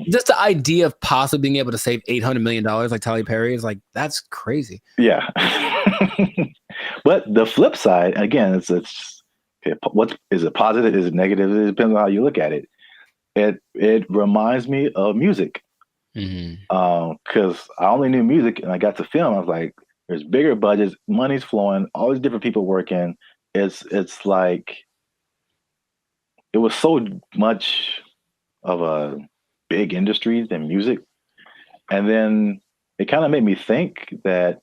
just the idea of possibly being able to save $800 million like Tyler Perry is like, that's crazy. Yeah. But the flip side, again, it's what is it positive? Is it negative? It depends on how you look at it. It reminds me of music. Because I only knew music and I got to film. I was like, there's bigger budgets, money's flowing, all these different people working. It's like, it was so much of a big industry than music. And then it kind of made me think that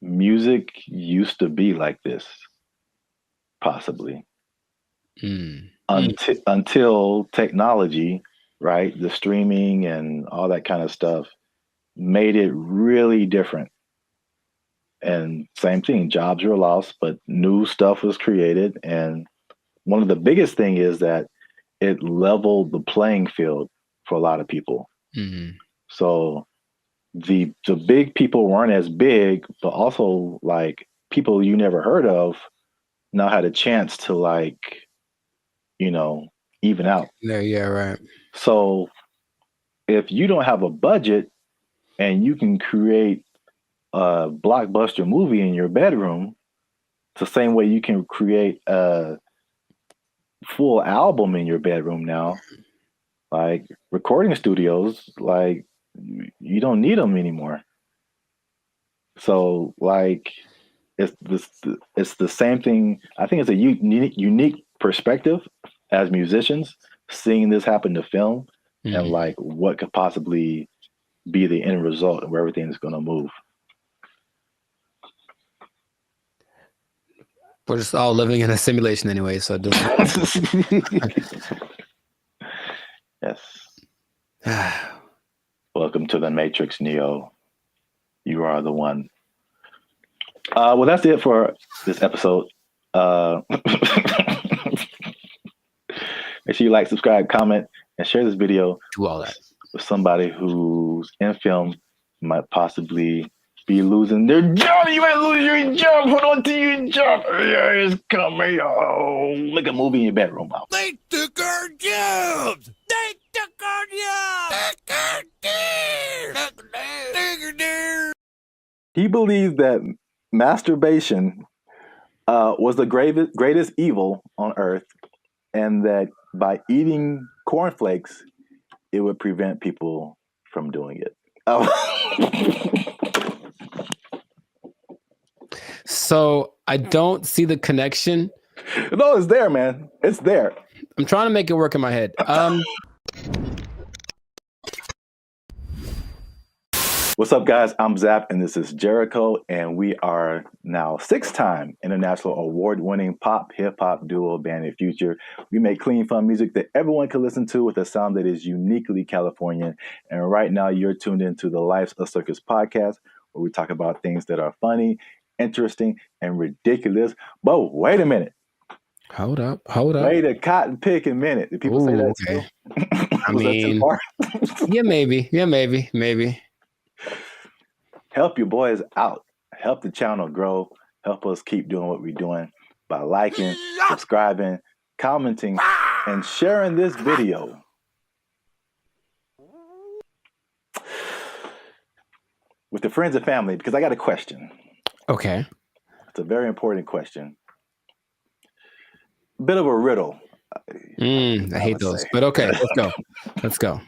music used to be like this, possibly. Until technology, right? The streaming and all that kind of stuff made it really different. And same thing, jobs were lost, but new stuff was created. And one of the biggest thing is that it leveled the playing field for a lot of people. So the big people weren't as big, but also like people you never heard of now had a chance to even out. Yeah, right. So if you don't have a budget and you can create a blockbuster movie in your bedroom, it's the same way you can create a full album in your bedroom now. Like recording studios, like you don't need them anymore. So like it's the same thing. I think it's a unique perspective as musicians, seeing this happen to film and like what could possibly be the end result of where everything's going to move. We're just all living in a simulation anyway, so it doesn't. Yes. Welcome to the Matrix, Neo. You are the one. Well, that's it for this episode. Make sure you like, subscribe, comment, and share this video. Do all that with somebody who's in film, might possibly be losing their job. You might lose your job. Hold on to your job. Yeah, it's coming. Oh, make a movie in your bedroom. They took our jobs. They took our jobs. He believed that masturbation was the greatest evil on earth, and that by eating cornflakes, it would prevent people from doing it. So I don't see the connection. No, it's there, man. It's there. I'm trying to make it work in my head. What's up, guys? I'm Zap, and this is Jericho, and we are now 6-time international award-winning pop hip-hop duo band in Future. We make clean, fun music that everyone can listen to with a sound that is uniquely Californian. And right now, you're tuned into the Life's a Circus podcast, where we talk about things that are funny, interesting, and ridiculous. But wait a minute. Hold up. Wait a cotton picking minute. Did people say that too? I mean, yeah, maybe. Help your boys out. Help the channel grow. Help us keep doing what we're doing by liking, subscribing, commenting, and sharing this video. With the friends and family, because I got a question. Okay. It's a very important question. Bit of a riddle. I hate those, but okay, let's go.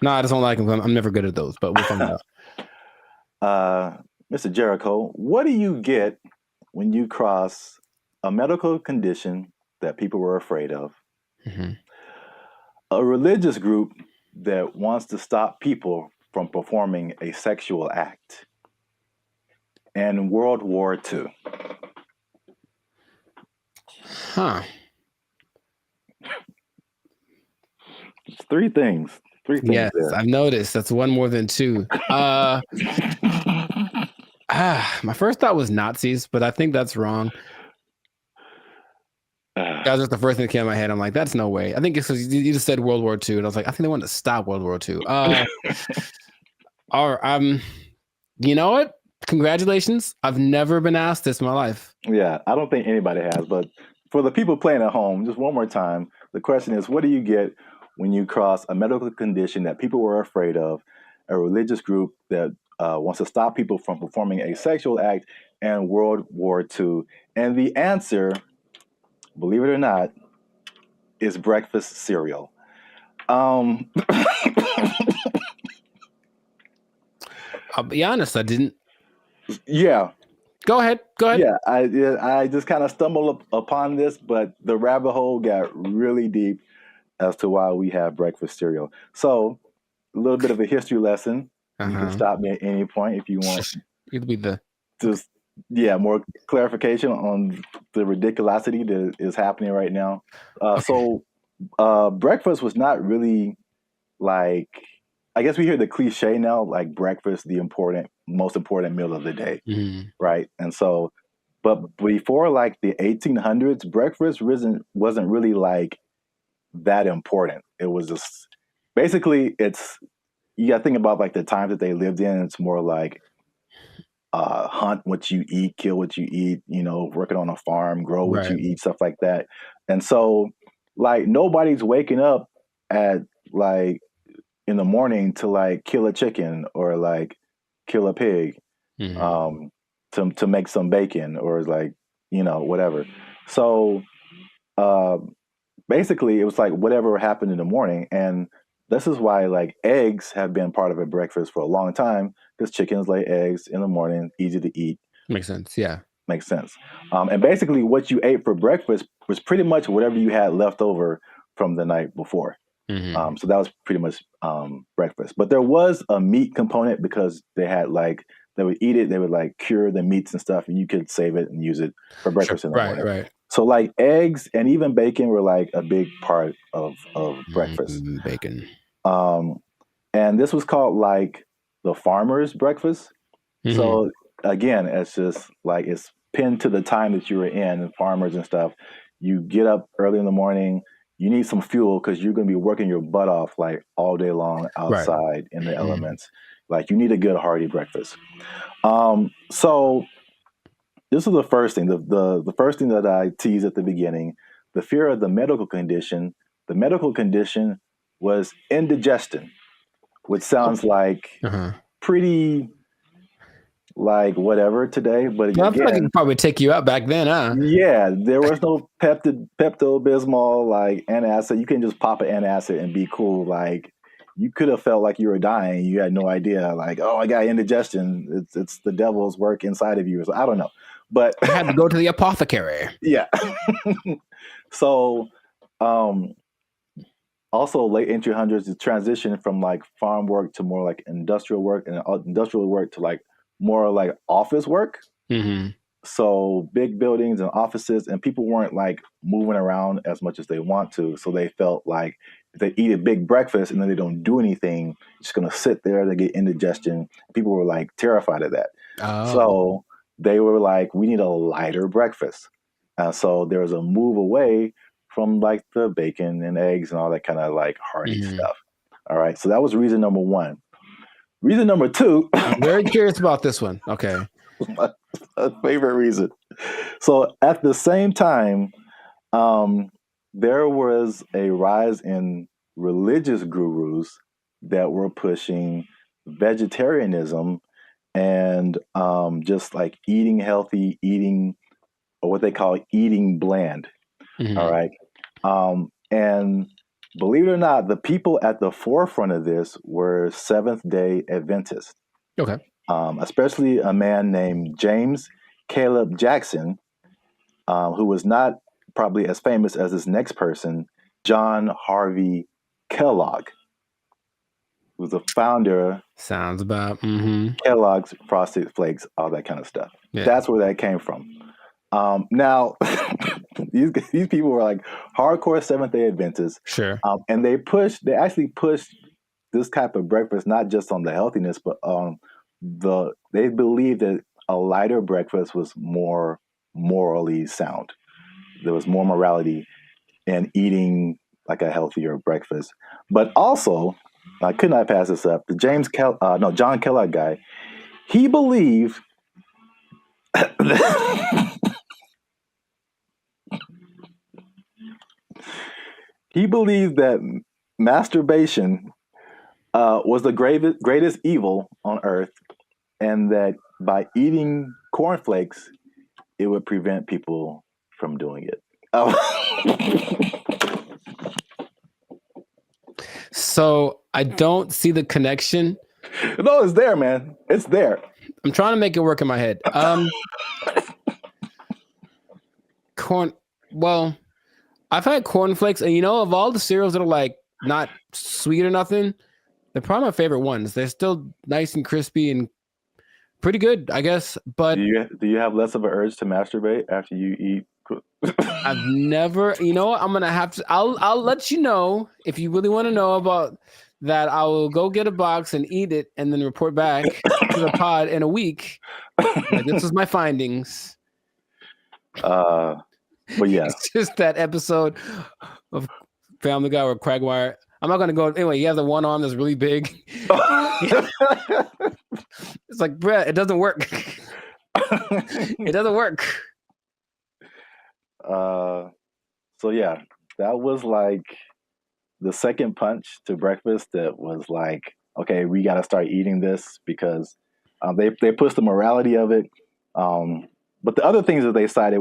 No, I just don't like them. I'm never good at those, but we'll find out. Mr. Jericho, what do you get when you cross a medical condition that people were afraid of, a religious group that wants to stop people from performing a sexual act, and World War II? Huh. It's three things. Yes, there. I've noticed. That's one more than two. My first thought was Nazis, but I think that's wrong. That was just the first thing that came in my head. I'm like, that's no way. I think it's because you just said World War II, and I was like, I think they wanted to stop World War II. You know what? Congratulations. I've never been asked this in my life. Yeah, I don't think anybody has, but for the people playing at home, just one more time, the question is, what do you get when you cross a medical condition that people were afraid of, a religious group that wants to stop people from performing a sexual act, and World War II? And the answer, believe it or not, is breakfast cereal. I'll be honest, I didn't. Yeah. Go ahead. Yeah, I just kind of stumbled upon this, but the rabbit hole got really deep as to why we have breakfast cereal. So, a little bit of a history lesson. You can stop me at any point if you want. It'll be more clarification on the ridiculosity that is happening right now. So, breakfast was not really like, I guess we hear the cliche now, like breakfast, the most important meal of the day, right? And so, but before like the 1800s, breakfast wasn't really like that important. It was just basically you got to think about like the times that they lived in. It's more like hunt what you eat, kill what you eat, working on a farm, grow what you eat, stuff like that. And so like nobody's waking up at like in the morning to like kill a chicken or like kill a pig to make some bacon or like, whatever. So basically it was like whatever happened in the morning. And this is why like eggs have been part of a breakfast for a long time, because chickens lay eggs in the morning, easy to eat. Makes sense. Yeah. Makes sense. And basically, what you ate for breakfast was pretty much whatever you had left over from the night before. So that was pretty much breakfast. But there was a meat component because they had they would eat it, they would like cure the meats and stuff, and you could save it and use it for breakfast in the morning. Right. So like eggs and even bacon were like a big part of breakfast. Bacon. And this was called like the farmer's breakfast. So again, it's just like it's pinned to the time that you were in, and farmers and stuff. You get up early in the morning. You need some fuel because you're going to be working your butt off like all day long outside in the elements. Like you need a good hearty breakfast. So this is the first thing. The first thing that I teased at the beginning, the fear of the medical condition. The medical condition was indigestion, which sounds like pretty like whatever today. But again, I feel like it could probably take you out back then, huh? Yeah, there was no Pepto-Bismol, like antacid. You can just pop an antacid and be cool. Like you could have felt like you were dying. You had no idea. Like, oh, I got indigestion. It's the devil's work inside of you. So I don't know, but I had to go to the apothecary. Yeah. So, also late 1800s, the transition from like farm work to more like industrial work, and industrial work to like more like office work. So big buildings and offices, and people weren't like moving around as much as they want to. So they felt like if they eat a big breakfast and then they don't do anything, just going to sit there, they get indigestion. People were like terrified of that. So they were like, we need a lighter breakfast. So there was a move away from like the bacon and eggs and all that kind of like hearty stuff. All right. So that was reason number one. Reason number two. I'm very curious about this one. Okay. My favorite reason. So at the same time, there was a rise in religious gurus that were pushing vegetarianism and just like eating healthy, eating or what they call eating bland. All right. And believe it or not, the people at the forefront of this were Seventh-day Adventists. Okay. Especially a man named James Caleb Jackson, who was not probably as famous as this next person, John Harvey Kellogg, who's the founder. Sounds about Kellogg's Frosted Flakes, all that kind of stuff. Yeah. That's where that came from. Now, these people were like hardcore Seventh-day Adventists. Sure. And they actually pushed this type of breakfast, not just on the healthiness, but they believed that a lighter breakfast was more morally sound. There was more morality in eating like a healthier breakfast. But also, I could not pass this up. The John Kellogg guy, he believed that masturbation was the greatest evil on earth, and that by eating cornflakes, it would prevent people from doing it. So I don't see the connection. No, it's there, man. It's there. I'm trying to make it work in my head. Well, I've had cornflakes, and of all the cereals that are like not sweet or nothing, they're probably my favorite ones. They're still nice and crispy and pretty good, I guess. But do you have less of an urge to masturbate after you eat? I've never. I'm gonna have to. I'll let you know if you really want to know about that. I will go get a box and eat it, and then report back to the pod in a week. Like, this is my findings. But yeah, it's just that episode of Family Guy or Quagmire. I'm not gonna go anyway. You have the one arm that's really big. It's like, bruh, it doesn't work. It doesn't work. So yeah, that was like the second punch to breakfast. That was like, okay, we got to start eating this because they pushed the morality of it. But the other things that they cited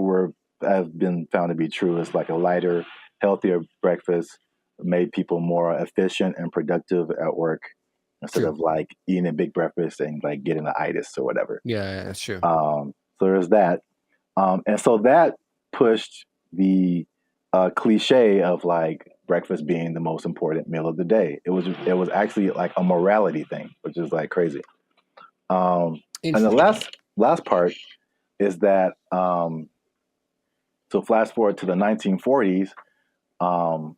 have been found to be true. Is like a lighter, healthier breakfast made people more efficient and productive at work instead of like eating a big breakfast and like getting an itis or whatever. Yeah, that's true. So there's that. And so that pushed the cliche of like breakfast being the most important meal of the day. It was actually like a morality thing, which is like crazy. And the last part is that so flash forward to the 1940s, World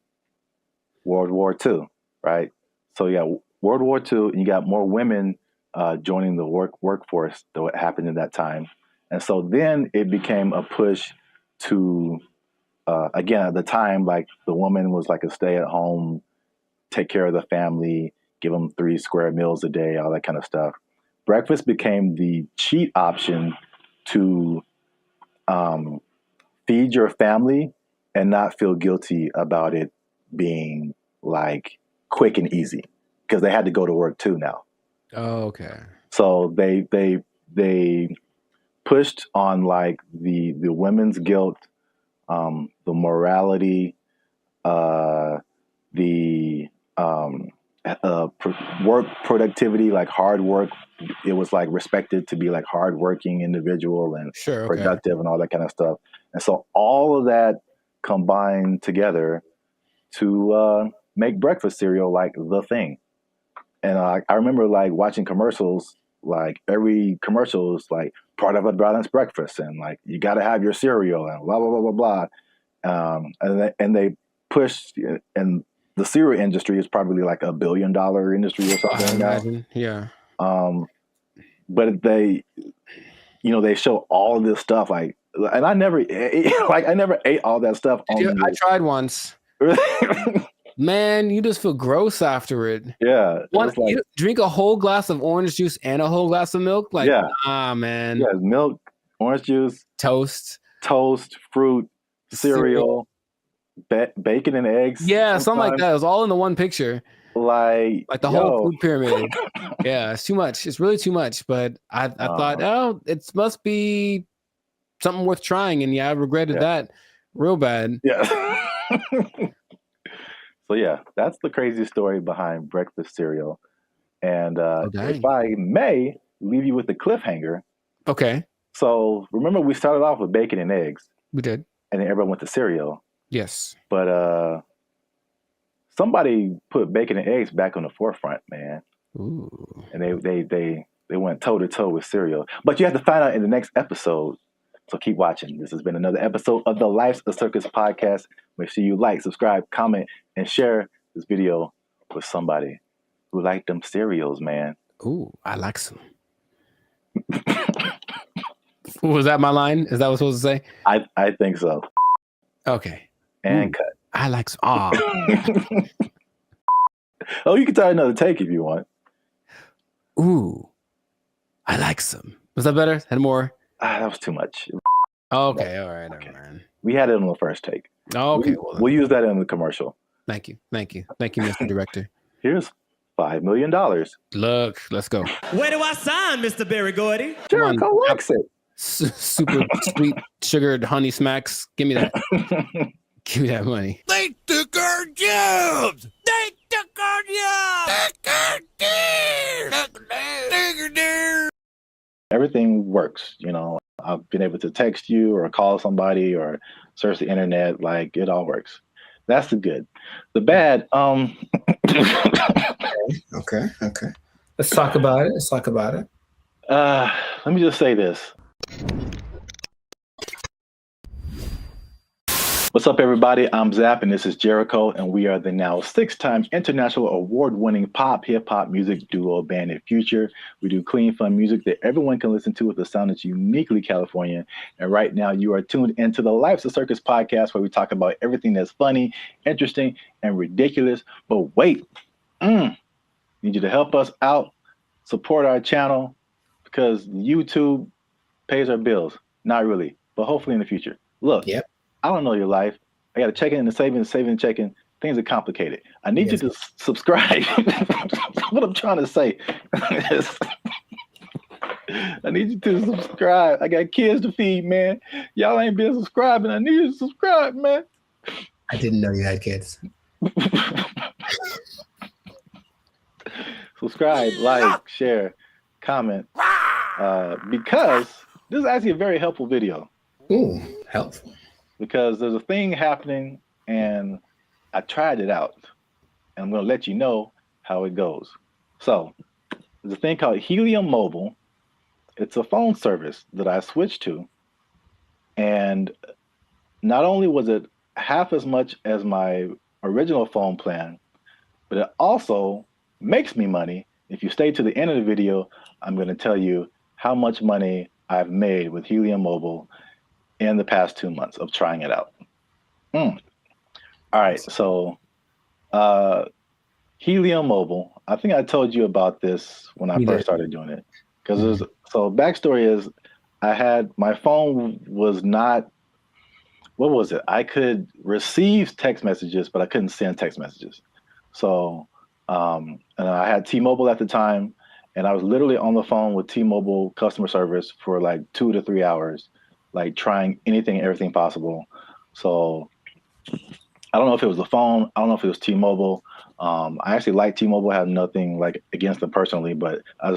War II, right? So yeah, World War II, and you got more women joining the workforce that happened in that time. And so then it became a push to, again, at the time, like the woman was like a stay-at-home, take care of the family, give them 3 square meals a day, all that kind of stuff. Breakfast became the cheat option to feed your family and not feel guilty about it being like quick and easy, because they had to go to work too now. Oh, okay. So they pushed on like the women's guilt, the morality, the work productivity, like hard work. It was like respected to be like hardworking individual and productive and all that kind of stuff. And so all of that combined together to make breakfast cereal like the thing. And I remember like watching commercials, like every commercial is like part of a balanced breakfast, and like you got to have your cereal and blah blah blah blah blah. And they pushed, and the cereal industry is probably like $1 billion industry or something. I imagine, yeah. But they show all of this stuff like, and I never ate all that stuff. I tried once. Man, you just feel gross after it. Yeah. You drink a whole glass of orange juice and a whole glass of milk? Like, man. Yeah, milk, orange juice, toast, fruit, cereal, bacon and eggs. Yeah, something like that. It was all in the one picture. Like the whole food pyramid. Yeah, it's too much. It's really too much. But I thought, oh, it must be something worth trying. And yeah, I regretted that real bad. Yeah. So yeah, that's the crazy story behind breakfast cereal. And if I may leave you with a cliffhanger. Okay. So remember we started off with bacon and eggs. We did. And then everyone went to cereal. Yes. But somebody put bacon and eggs back on the forefront, man. Ooh. And they went toe to toe with cereal. But you have to find out in the next episode. So keep watching. This has been another episode of the Life's a Circus podcast. Make sure you like, subscribe, comment, and share this video with somebody who like them cereals, man. Ooh, I like some. Was that my line? Is that what I was supposed to say? I think so. Okay. And cut. I like some. Oh. Oh, you can try another take if you want. Ooh, I like some. Was that better? Had more? That was too much. Okay, all right, okay. Man. We had it on the first take. Oh, okay. We'll use that in the commercial. Thank you, Mr. Director. Here's $5 million. Look, let's go. Where do I sign, Mr. Barry Gordy? Jericho likes it. Super sweet sugared honey smacks. Give me that. Give me that money. They took our jobs. They took our jobs. Everything works, I've been able to text you or call somebody or search the internet. Like, it all works. That's the good. The bad, Okay. Let's talk about it. Let me just say this. What's up, everybody? I'm Zap, and this is Jericho, and we are the now 6-time international award-winning pop hip-hop music duo Band and Future. We do clean, fun music that everyone can listen to with a sound that's uniquely Californian. And right now, you are tuned into the Life's a Circus podcast, where we talk about everything that's funny, interesting, and ridiculous. But wait, need you to help us out, support our channel, because YouTube pays our bills. Not really, but hopefully in the future. Look. Yep. I don't know your life. I got to check in and saving and checking. Things are complicated. I need you to subscribe. What I'm trying to say. I need you to subscribe. I got kids to feed, man. Y'all ain't been subscribing. I need you to subscribe, man. I didn't know you had kids. Subscribe, like, share, comment. Because this is actually a very helpful video. Ooh, helpful. Because there's a thing happening, and I tried it out, and I'm going to let you know how it goes. So there's a thing called Helium Mobile. It's a phone service that I switched to, and not only was it half as much as my original phone plan, but it also makes me money. If you stay to the end of the video, I'm going to tell you how much money I've made with Helium Mobile in the past 2 months of trying it out. All right, so Helium Mobile, I think I told you about this when I first started doing it. Because so backstory is my phone was not, what was it? I could receive text messages, but I couldn't send text messages. So, and I had T-Mobile at the time, and I was literally on the phone with T-Mobile customer service for like 2 to 3 hours, like trying anything and everything possible. So I don't know if it was the phone. I don't know if it was T-Mobile. I actually like T-Mobile. I have nothing like against them personally, but I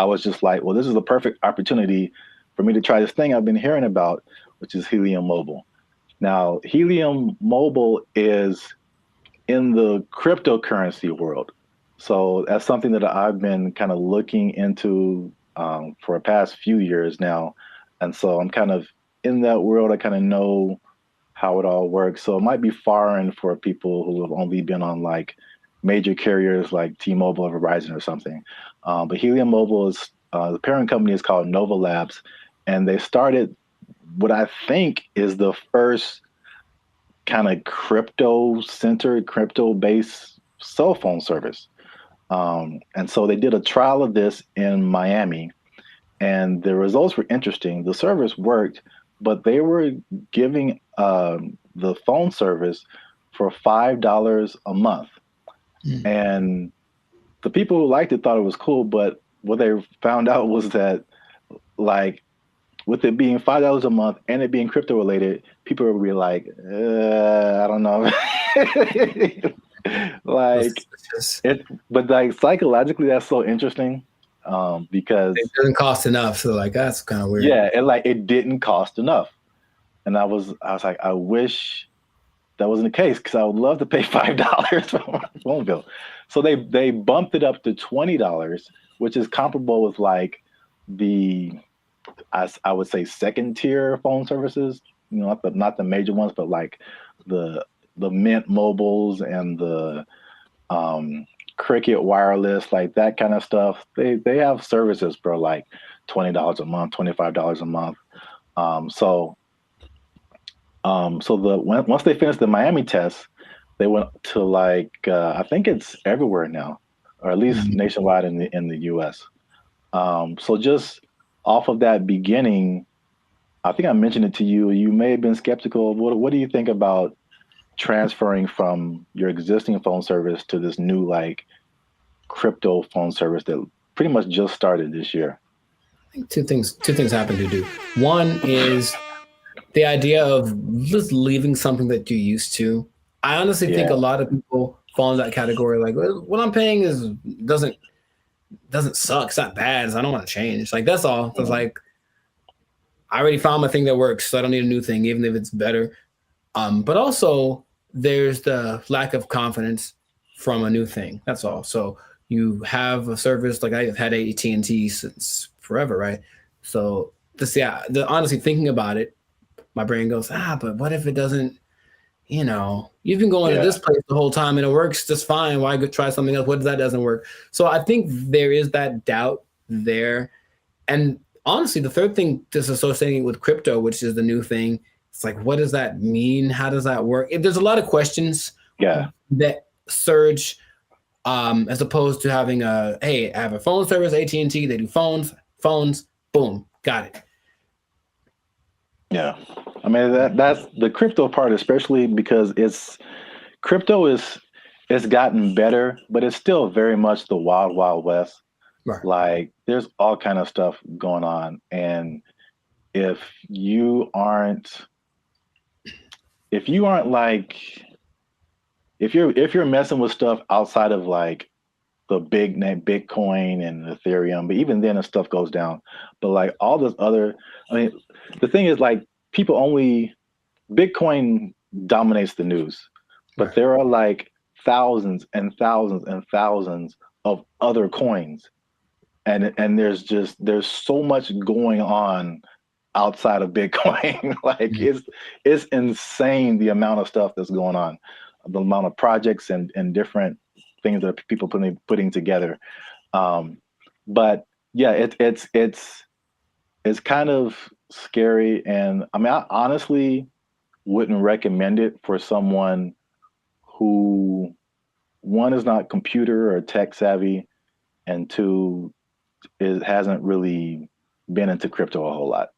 was just like, well, this is the perfect opportunity for me to try this thing I've been hearing about, which is Helium Mobile. Now, Helium Mobile is in the cryptocurrency world. So that's something that I've been kind of looking into for the past few years now. And so I'm kind of in that world. I kind of know how it all works. So it might be foreign for people who have only been on like major carriers like T-Mobile or Verizon or something. But Helium Mobile is, the parent company is called Nova Labs, and they started what I think is the first kind of crypto-centered, crypto-based cell phone service. And so they did a trial of this in Miami, and the results were interesting. The service worked, but they were giving the phone service for $5 a month. And the people who liked it thought it was cool, but what they found out was that, like, with it being $5 a month and it being crypto related, people would be like, I don't know. Like it, but like psychologically, that's so interesting because it doesn't cost enough. So like that's kind of weird. Yeah, it didn't cost enough, and I was like, I wish that wasn't the case because I would love to pay $5 for my phone bill. So they bumped it up to $20, which is comparable with like the I would say second tier phone services. You know, not the major ones, but like the Mint Mobiles and the Cricket Wireless, like that kind of stuff. They have services for like $20 a month, $25 a month. So once they finished the Miami test, they went to like I think it's everywhere now, or at least nationwide in the U.S. So just off of that beginning, I think I mentioned it to you. You may have been skeptical. What do you think about transferring from your existing phone service to this new like crypto phone service that pretty much just started this year? I think two things happen to do. One is the idea of just leaving something that you're used to. I honestly think a lot of people fall in that category. Like, what I'm paying doesn't suck. It's not bad. So I don't want to change. Like that's all. So it's like I already found my thing that works, so I don't need a new thing, even if it's better. But also there's the lack of confidence from a new thing. That's all. So you have a service like I've had AT&T since forever, right? So honestly thinking about it, my brain goes, but what if it doesn't, you've been going to this place the whole time and it works just fine. Why go try something else? What if that doesn't work? So I think there is that doubt there. And honestly, the third thing just associating with crypto, which is the new thing, it's like, what does that mean? How does that work? There's a lot of questions that surge as opposed to having hey, I have a phone service, AT&T, they do phones, boom, got it. Yeah. I mean, that's the crypto part, especially because crypto it's gotten better, but it's still very much the wild, wild west. Right. Like there's all kind of stuff going on. And if you're messing with stuff outside of like the big name Bitcoin and Ethereum, but even then the stuff goes down. But like all this other, I mean, the thing is like Bitcoin dominates the news, but there are like thousands and thousands and thousands of other coins. And there's so much going on outside of Bitcoin. Like it's insane the amount of stuff that's going on, the amount of projects and different things that people putting together. But yeah, it's kind of scary, and I mean, I honestly wouldn't recommend it for someone who, one, is not computer or tech savvy, and two, hasn't really been into crypto a whole lot.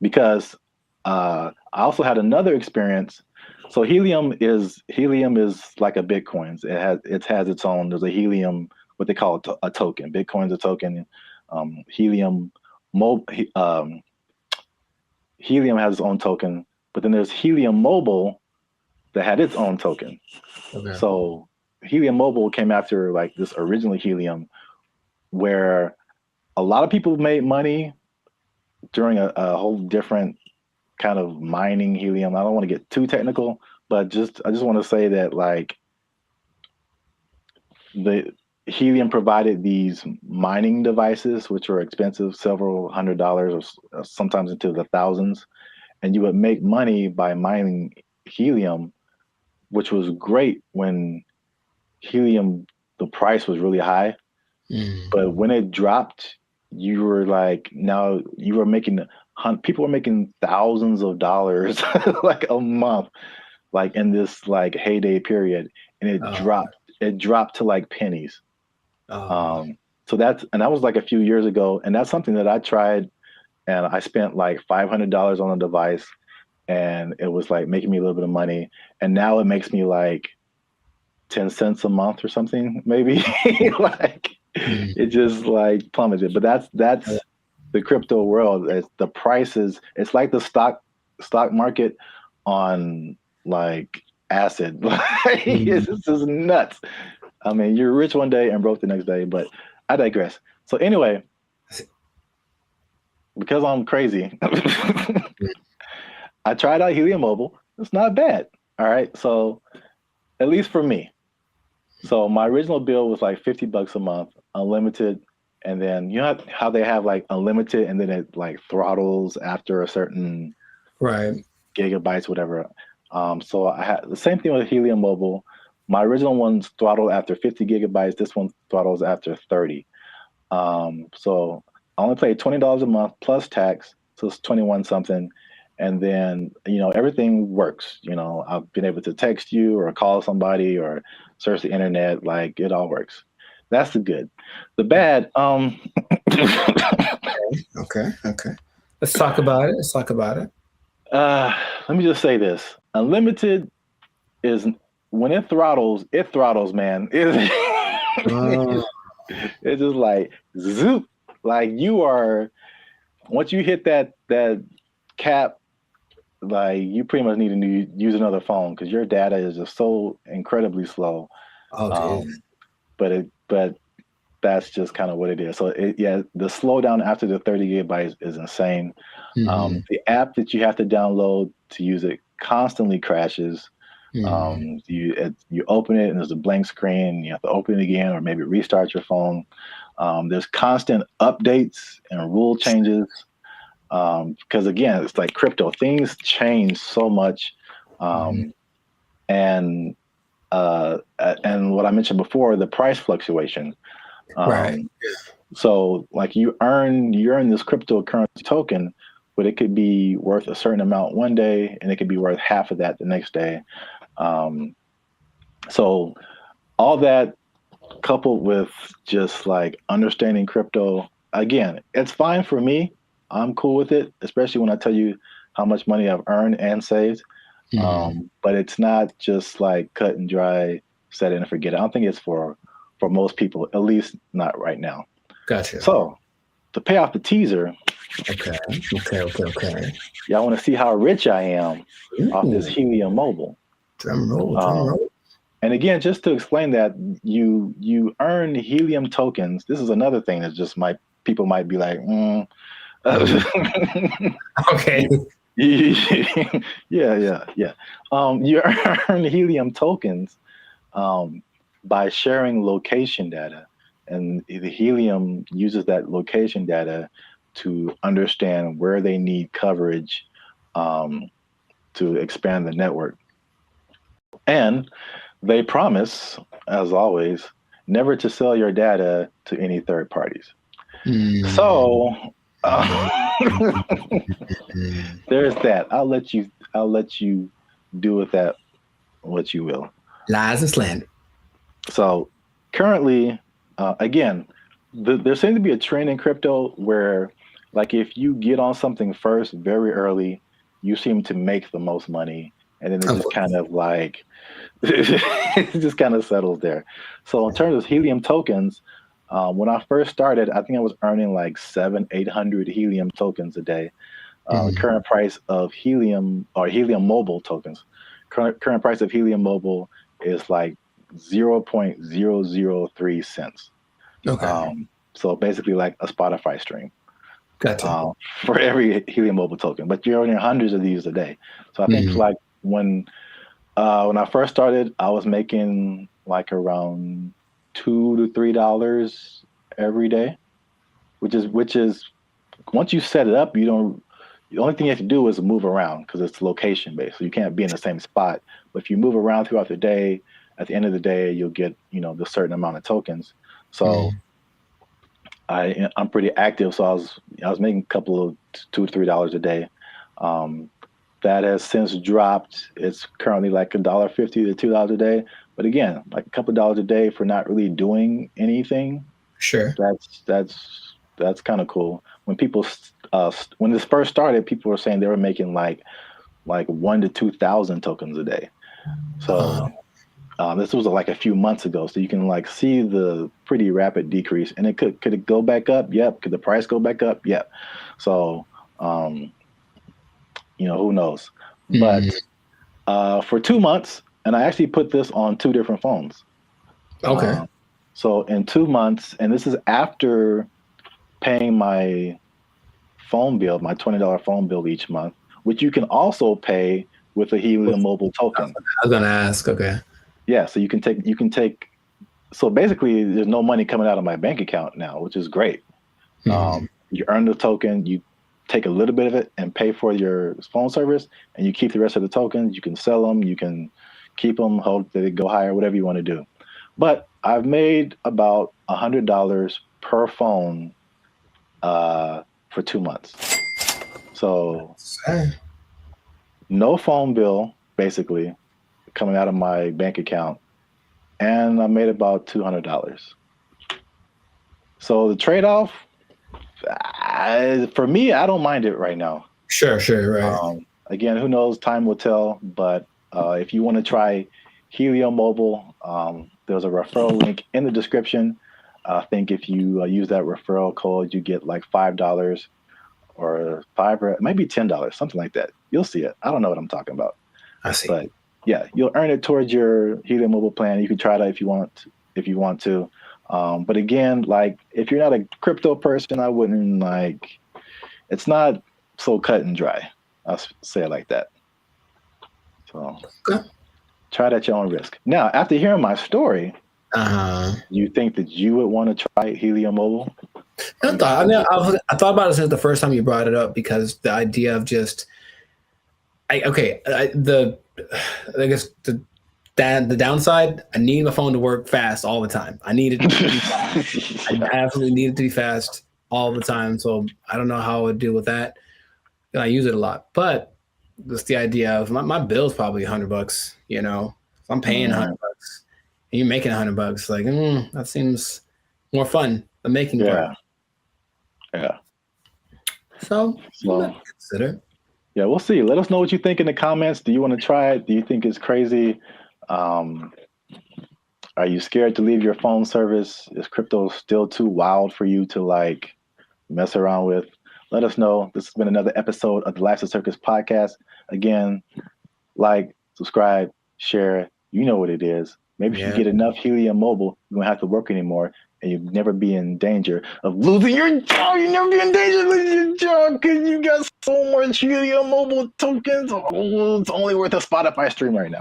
Because I also had another experience. So Helium is like a Bitcoin. It has its own. There's a Helium, what they call a token. Bitcoin's a token. Helium Helium has its own token, but then there's Helium Mobile that had its own token. Okay. So Helium Mobile came after like this originally Helium, where a lot of people made money during a whole different kind of mining helium. I don't want to get too technical, but I just want to say that like the helium provided these mining devices, which were expensive, several $100s or sometimes into the thousands, and you would make money by mining helium, which was great when helium, the price was really high. But when it dropped, you were like, now you were making, people were making thousands of dollars like a month, like in this like heyday period, and it dropped to like pennies. So that was like a few years ago, and that's something that I tried, and I spent like $500 on a device, and it was like making me a little bit of money, and now it makes me like 10 cents a month or something, maybe. Like it just like plummeted. But that's the crypto world. The prices, it's like the stock market on like acid. It's just nuts. I mean, you're rich one day and broke the next day, but I digress. So anyway, because I'm crazy, I tried out Helium Mobile. It's not bad. All right. So at least for me. So my original bill was like $50 a month, unlimited. And then you know how they have like unlimited and then it like throttles after a certain gigabytes, whatever. So I had the same thing with Helium Mobile. My original one's throttled after 50 gigabytes. This one throttles after 30. So I only paid $20 a month plus tax. So it's 21 something. And then, you know, everything works. You know, I've been able to text you or call somebody or search the internet. Like it all works. That's the good. The bad, Okay. Let's talk about it. Let me just say this. Unlimited is, when it throttles, man. It's just like zoop. Like you are, once you hit that cap, like you pretty much need to use another phone because your data is just so incredibly slow. But that's just kind of what it is. So the slowdown after the 30 gigabytes is insane. The app that you have to download to use it constantly crashes. You open it and there's a blank screen. You have to open it again or maybe restart your phone. There's constant updates and rule changes. Because again, it's like crypto, things change so much. And what I mentioned before, the price fluctuation. So like you earn this cryptocurrency token, but it could be worth a certain amount one day and it could be worth half of that the next day. So all that coupled with just like understanding crypto, again, it's fine for me. I'm cool with it, especially when I tell you how much money I've earned and saved. But it's not just like cut and dry, set it and forget it. I don't think it's for most people, at least not right now. Gotcha. So to pay off the teaser. Okay. Y'all want to see how rich I am off this Helium Mobile. Drum roll. And again, just to explain that, you earn Helium tokens. This is another thing that just people might be like, Okay. Yeah. You earn helium tokens by sharing location data, and the helium uses that location data to understand where they need coverage to expand the network. And they promise, as always, never to sell your data to any third parties. So there's that. I'll let you do with that what you will. Lies and slander. So currently, again, there seems to be a trend in crypto where, like, if you get on something first very early, you seem to make the most money, and then it just kind of like it just kind of settles there. So in terms of helium tokens, when I first started, I think I was earning like 700-800 helium tokens a day. The current price of helium or helium mobile tokens, current price of helium mobile is like 0.003 cents. Okay. So basically like a Spotify stream. Gotcha. For every helium mobile token, but you're earning hundreds of these a day. So I think like when I first started, I was making like around $2 to $3 every day, which is once you set it up, the only thing you have to do is move around because it's location based. So you can't be in the same spot. But if you move around throughout the day, at the end of the day, you'll get, the certain amount of tokens. So I'm pretty active. So I was making a couple of $2 to $3 a day. That has since dropped. It's currently like $1.50 to $2 a day. But again, like a couple of dollars a day for not really doing anything. Sure. That's kind of cool. When people when this first started, people were saying they were making like 1,000 to 2,000 tokens a day. So this was like a few months ago. So you can like see the pretty rapid decrease. And it could it go back up? Yep. Could the price go back up? Yep. So who knows? But for 2 months, and I actually put this on 2 different phones. Okay. So in 2 months, and this is after paying my phone bill, my $20 phone bill each month, which you can also pay with a Helium Mobile token. I was gonna ask. Okay. Yeah, so you can take. So basically, there's no money coming out of my bank account now, which is great. You earn the token, you take a little bit of it and pay for your phone service, and you keep the rest of the tokens. You can sell them, you can keep them, hope that they go higher, whatever you want to do. But I've made about $100 per phone for 2 months. So no phone bill, basically, coming out of my bank account, and I made about $200. So the trade-off, for me, I don't mind it right now. Sure, right. Again, who knows? Time will tell. But if you want to try Helium Mobile, there's a referral link in the description. I think if you use that referral code, you get like $5 or maybe $10, something like that. You'll see it. I don't know what I'm talking about. I see. But yeah, you'll earn it towards your Helium Mobile plan. You can try that if you want to. But again, like if you're not a crypto person, I wouldn't it's not so cut and dry. I'll say it like that. So try that at your own risk. Now, after hearing my story, you think that you would want to try Helium Mobile? I thought about it since the first time you brought it up, because the idea of just, I guess the downside, I need my phone to work fast all the time. I need it to be fast. I absolutely need it to be fast all the time. So I don't know how I would deal with that. And I use it a lot, but just the idea of my bill's probably $100, If I'm paying $100 and you're making $100, like, that seems more fun than making part. Yeah. So consider. Yeah, we'll see. Let us know what you think in the comments. Do you want to try it? Do you think it's crazy? Are you scared to leave your phone service? Is crypto still too wild for you to mess around with? Let us know. This has been another episode of the Life's a Circus podcast. Again, subscribe, share. You know what it is. Maybe if you get enough Helium Mobile, you won't have to work anymore, and you never be in danger of losing your job. You never be in danger of losing your job because you got so much Helium Mobile tokens. Oh, it's only worth a Spotify stream right now.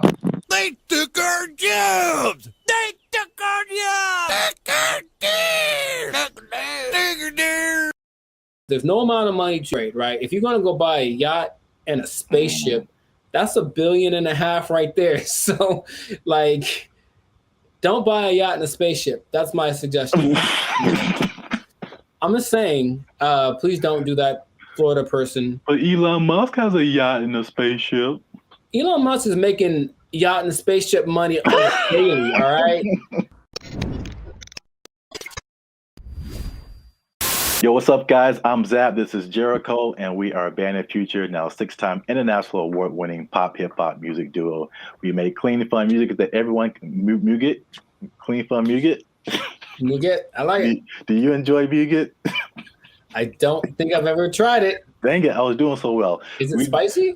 They took our jobs! They took our jobs! There's no amount of money to trade, right? If you're going to go buy a yacht and a spaceship, that's $1.5 billion right there. So, like, don't buy a yacht and a spaceship. That's my suggestion. I'm just saying, please don't do that, Florida person. But Elon Musk has a yacht and a spaceship. Elon Musk is making yacht and spaceship money daily, all right? Yo, what's up, guys? I'm Zab. This is Jericho, and we are Band of Future, now 6-time international award-winning pop hip-hop music duo. We make clean, fun music that everyone can Muget. Clean, fun Muget. Muget, I like it. Do you enjoy Muget? I don't think I've ever tried it. Dang it, I was doing so well. Is it spicy?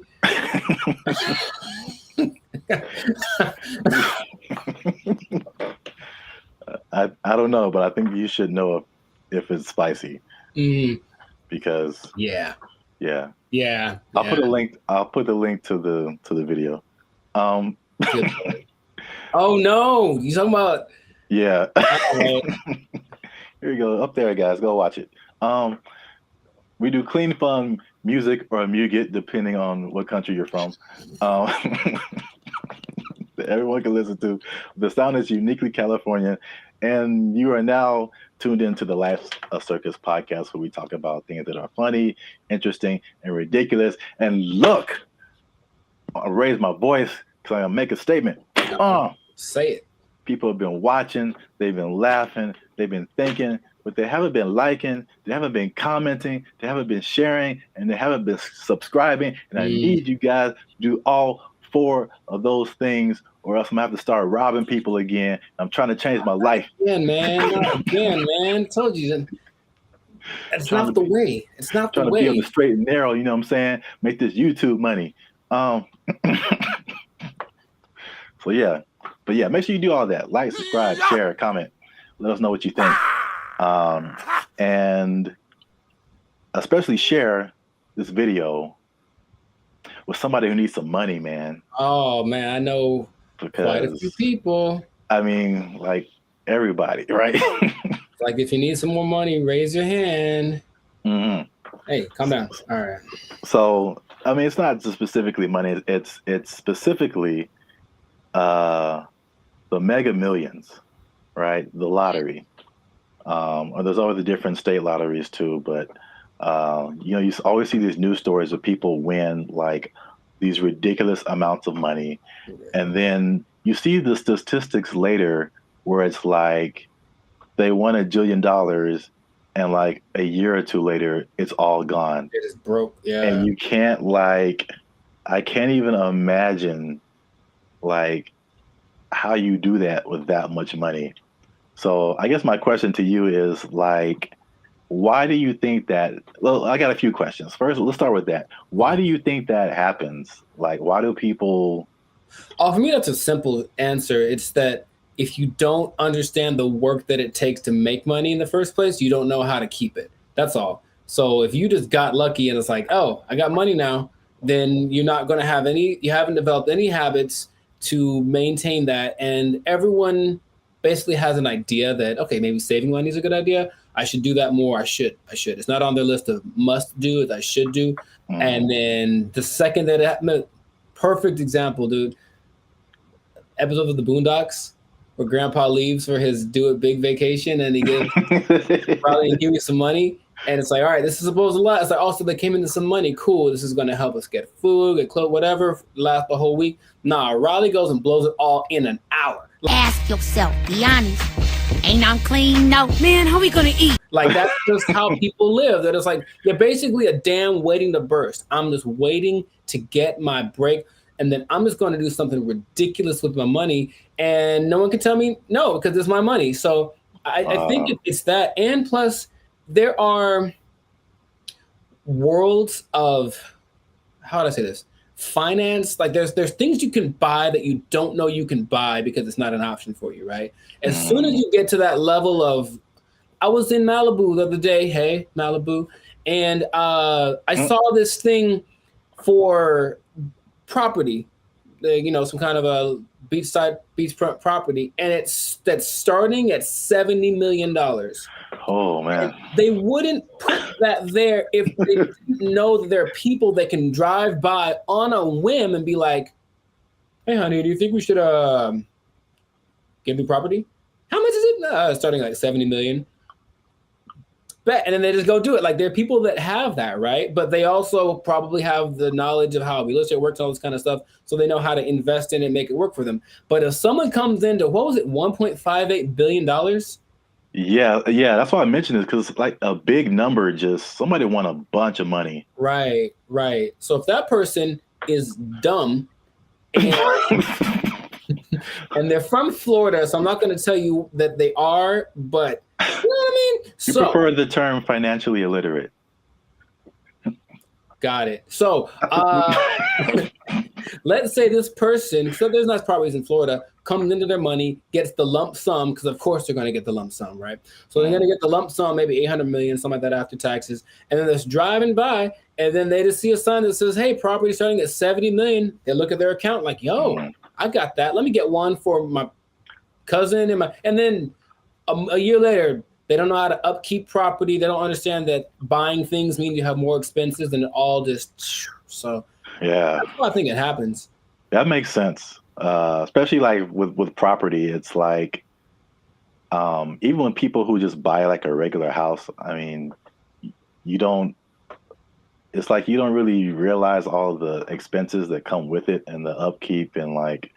I don't know, but I think you should know if it's spicy. Because yeah. I'll put the link to the video. Oh no, you talking about? Yeah. Here you go, up there, guys. Go watch it. We do clean, fun music or Muget, depending on what country you're from. That everyone can listen to. The sound is uniquely Californian, and you are now tuned into the Life Circus podcast, where we talk about things that are funny, interesting, and ridiculous. And look, I'll raise my voice because I'm gonna make a statement. Say it. People have been watching, they've been laughing, they've been thinking, but they haven't been liking, they haven't been commenting, they haven't been sharing, and they haven't been subscribing. And I need you guys to do all 4 of those things, or else I'm gonna have to start robbing people again. I'm trying to change my life. Again, man. Told you that. It's not the way. It's not the way. Trying to be on the straight and narrow, you know what I'm saying? Make this YouTube money. So yeah. But yeah, make sure you do all that. Like, subscribe, share, comment. Let us know what you think. And especially share this video with somebody who needs some money, man. Oh man, I know quite a few people. I mean, like everybody, right? Like if you need some more money, raise your hand. Hey, calm down. All right. So, I mean, it's not just specifically money. It's specifically the Mega Millions, right? The lottery. Or there's always the different state lotteries too, but you always see these news stories of people win like these ridiculous amounts of money, and then you see the statistics later where it's like they won $1 jillion, and like a year or two later, it's all gone. It is broke, yeah. And you can't I can't even imagine like how you do that with that much money. So I guess my question to you is like, why do you think that? Well, I got a few questions. First, let's start with that. Why do you think that happens? Like, why do people? Oh, for me, that's a simple answer. It's that if you don't understand the work that it takes to make money in the first place, you don't know how to keep it. That's all. So if you just got lucky and it's like, oh, I got money now, then you're not going to have you haven't developed any habits to maintain that. And everyone basically has an idea that, okay, maybe saving money is a good idea. I should do that more. I should. It's not on their list of must do, it's I should do. And then the second that it happened, perfect example, dude. Episode of the Boondocks where Grandpa leaves for his do it big vacation and he gives probably give me some money. And it's like, all right, this is supposed to last. It's like, also they came into some money. Cool. This is going to help us get food, get clothes, whatever, last the whole week. Nah, Riley goes and blows it all in an hour. Ask yourself, be honest. Ain't I'm clean? No. Man, how we going to eat? Like, that's just how people live. That it's like, you're basically a dam waiting to burst. I'm just waiting to get my break. And then I'm just going to do something ridiculous with my money. And no one can tell me no, because it's my money. So I think it's that. And plus, there are worlds of, how do I say this? Finance. Like there's things you can buy that you don't know you can buy because it's not an option for you, right? As soon as you get to that level of I was in Malibu the other day. Hey, Malibu. And I saw this thing for property, some kind of a beach property, and that's starting at $70 million. Oh man. And they wouldn't put that there if they didn't know that there are people that can drive by on a whim and be like, "Hey, honey, do you think we should get new property? How much is it? Starting like 70 million." Bet, and then they just go do it. Like, there are people that have that, right? But they also probably have the knowledge of how real estate works, all this kind of stuff, so they know how to invest in it and make it work for them. But if someone comes into, what was it, $1.58 billion? Yeah, that's why I mentioned it, because like a big number, just somebody won a bunch of money. Right. So if that person is dumb and, and they're from Florida, so I'm not going to tell you that they are, but you know what I mean? You prefer the term financially illiterate. Got it. So let's say this person, so there's nice properties in Florida, comes into their money, gets the lump sum, because of course they're going to get the lump sum, right? So they're going to get the lump sum, maybe 800 million, something like that after taxes. And then they're just driving by, and then they just see a sign that says, "Hey, property starting at 70 million. They look at their account like, "Yo, I got that. Let me get one for my cousin." And then a year later, they don't know how to upkeep property. They don't understand that buying things means you have more expenses, and it all just, so yeah. That's why I think it happens. That makes sense. Especially like with property, it's like even when people who just buy like a regular house, I mean, it's like you don't really realize all of the expenses that come with it and the upkeep, and like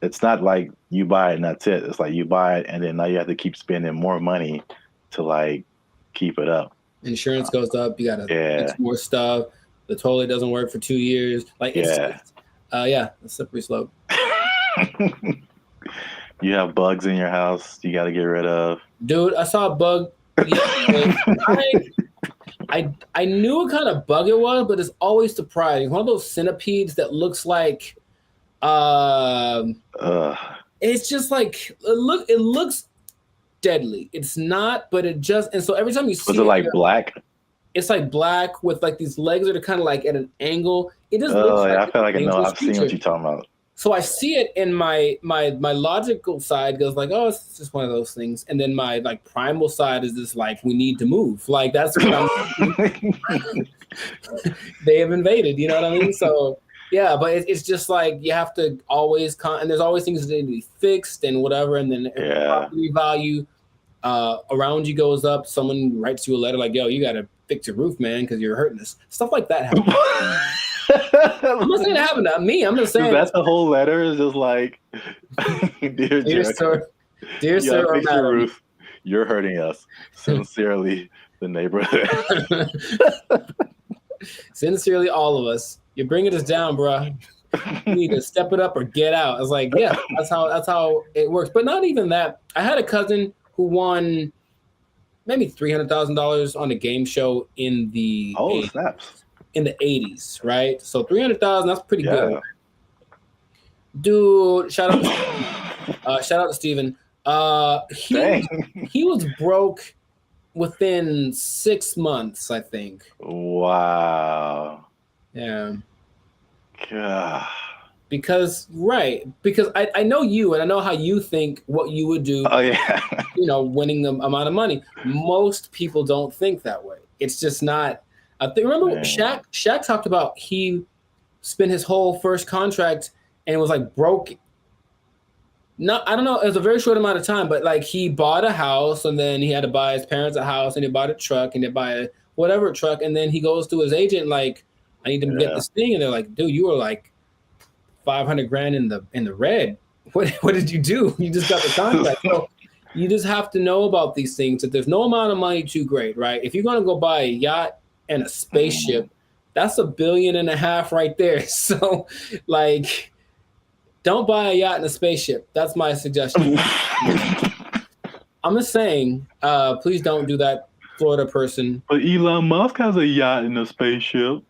it's not like you buy it and that's it. It's like you buy it and then now you have to keep spending more money to like keep it up. Insurance goes up. You got to fix more stuff. The toilet doesn't work for 2 years. Like, it's a slippery slope. You have bugs in your house you got to get rid of. Dude, I saw a bug. I knew what kind of bug it was, but it's always surprising. One of those centipedes that looks like, it's just like, it looks deadly. It's not, but it just, and so every time you see it, like black? It's like black with like these legs that are kind of like at an angle. It just looks like, I feel like I know. I've seen what you're talking about. So I see it, and my logical side goes like, "Oh, it's just one of those things," and then my like primal side is just like, "We need to move." Like, that's what I'm. They have invaded. You know what I mean? So yeah, but it's just like you have to always and there's always things that need to be fixed and whatever, and then property value around you goes up. Someone writes you a letter like, "Yo, you got to fix your roof, man, because you're hurting us." Stuff like that happens. I'm not saying it happened to me. I'm just saying that's the whole letter is just like, dear sir, or madam, roof, you're hurting us. Sincerely, the neighborhood. Sincerely, all of us. You're bringing us down, bro. You need to step it up or get out. I was like, yeah, that's how it works. But not even that. I had a cousin who won maybe $300,000 on a game show in the snaps. In the 80s, right? So 300,000, that's pretty good. Dude, shout out to Steven. He was broke within 6 months, I think. Wow. Yeah. God. Because I know you, and I know how you think, what you would do. Oh yeah. Winning the amount of money. Most people don't think that way. It's just not. Remember Shaq talked about he spent his whole first contract and it was like broke. I don't know. It was a very short amount of time, but like he bought a house and then he had to buy his parents a house and he bought a truck and they buy a whatever truck. And then he goes to his agent like, "I need to get this thing." And they're like, "Dude, you were like $500,000 in the red. What did you do? You just got the contract." So you just have to know about these things, that there's no amount of money too great, right? If you're going to go buy a yacht and a spaceship, that's $1.5 billion right there. So like, don't buy a yacht and a spaceship. That's my suggestion. I'm just saying, please don't do that, Florida person. But Elon Musk has a yacht and a spaceship.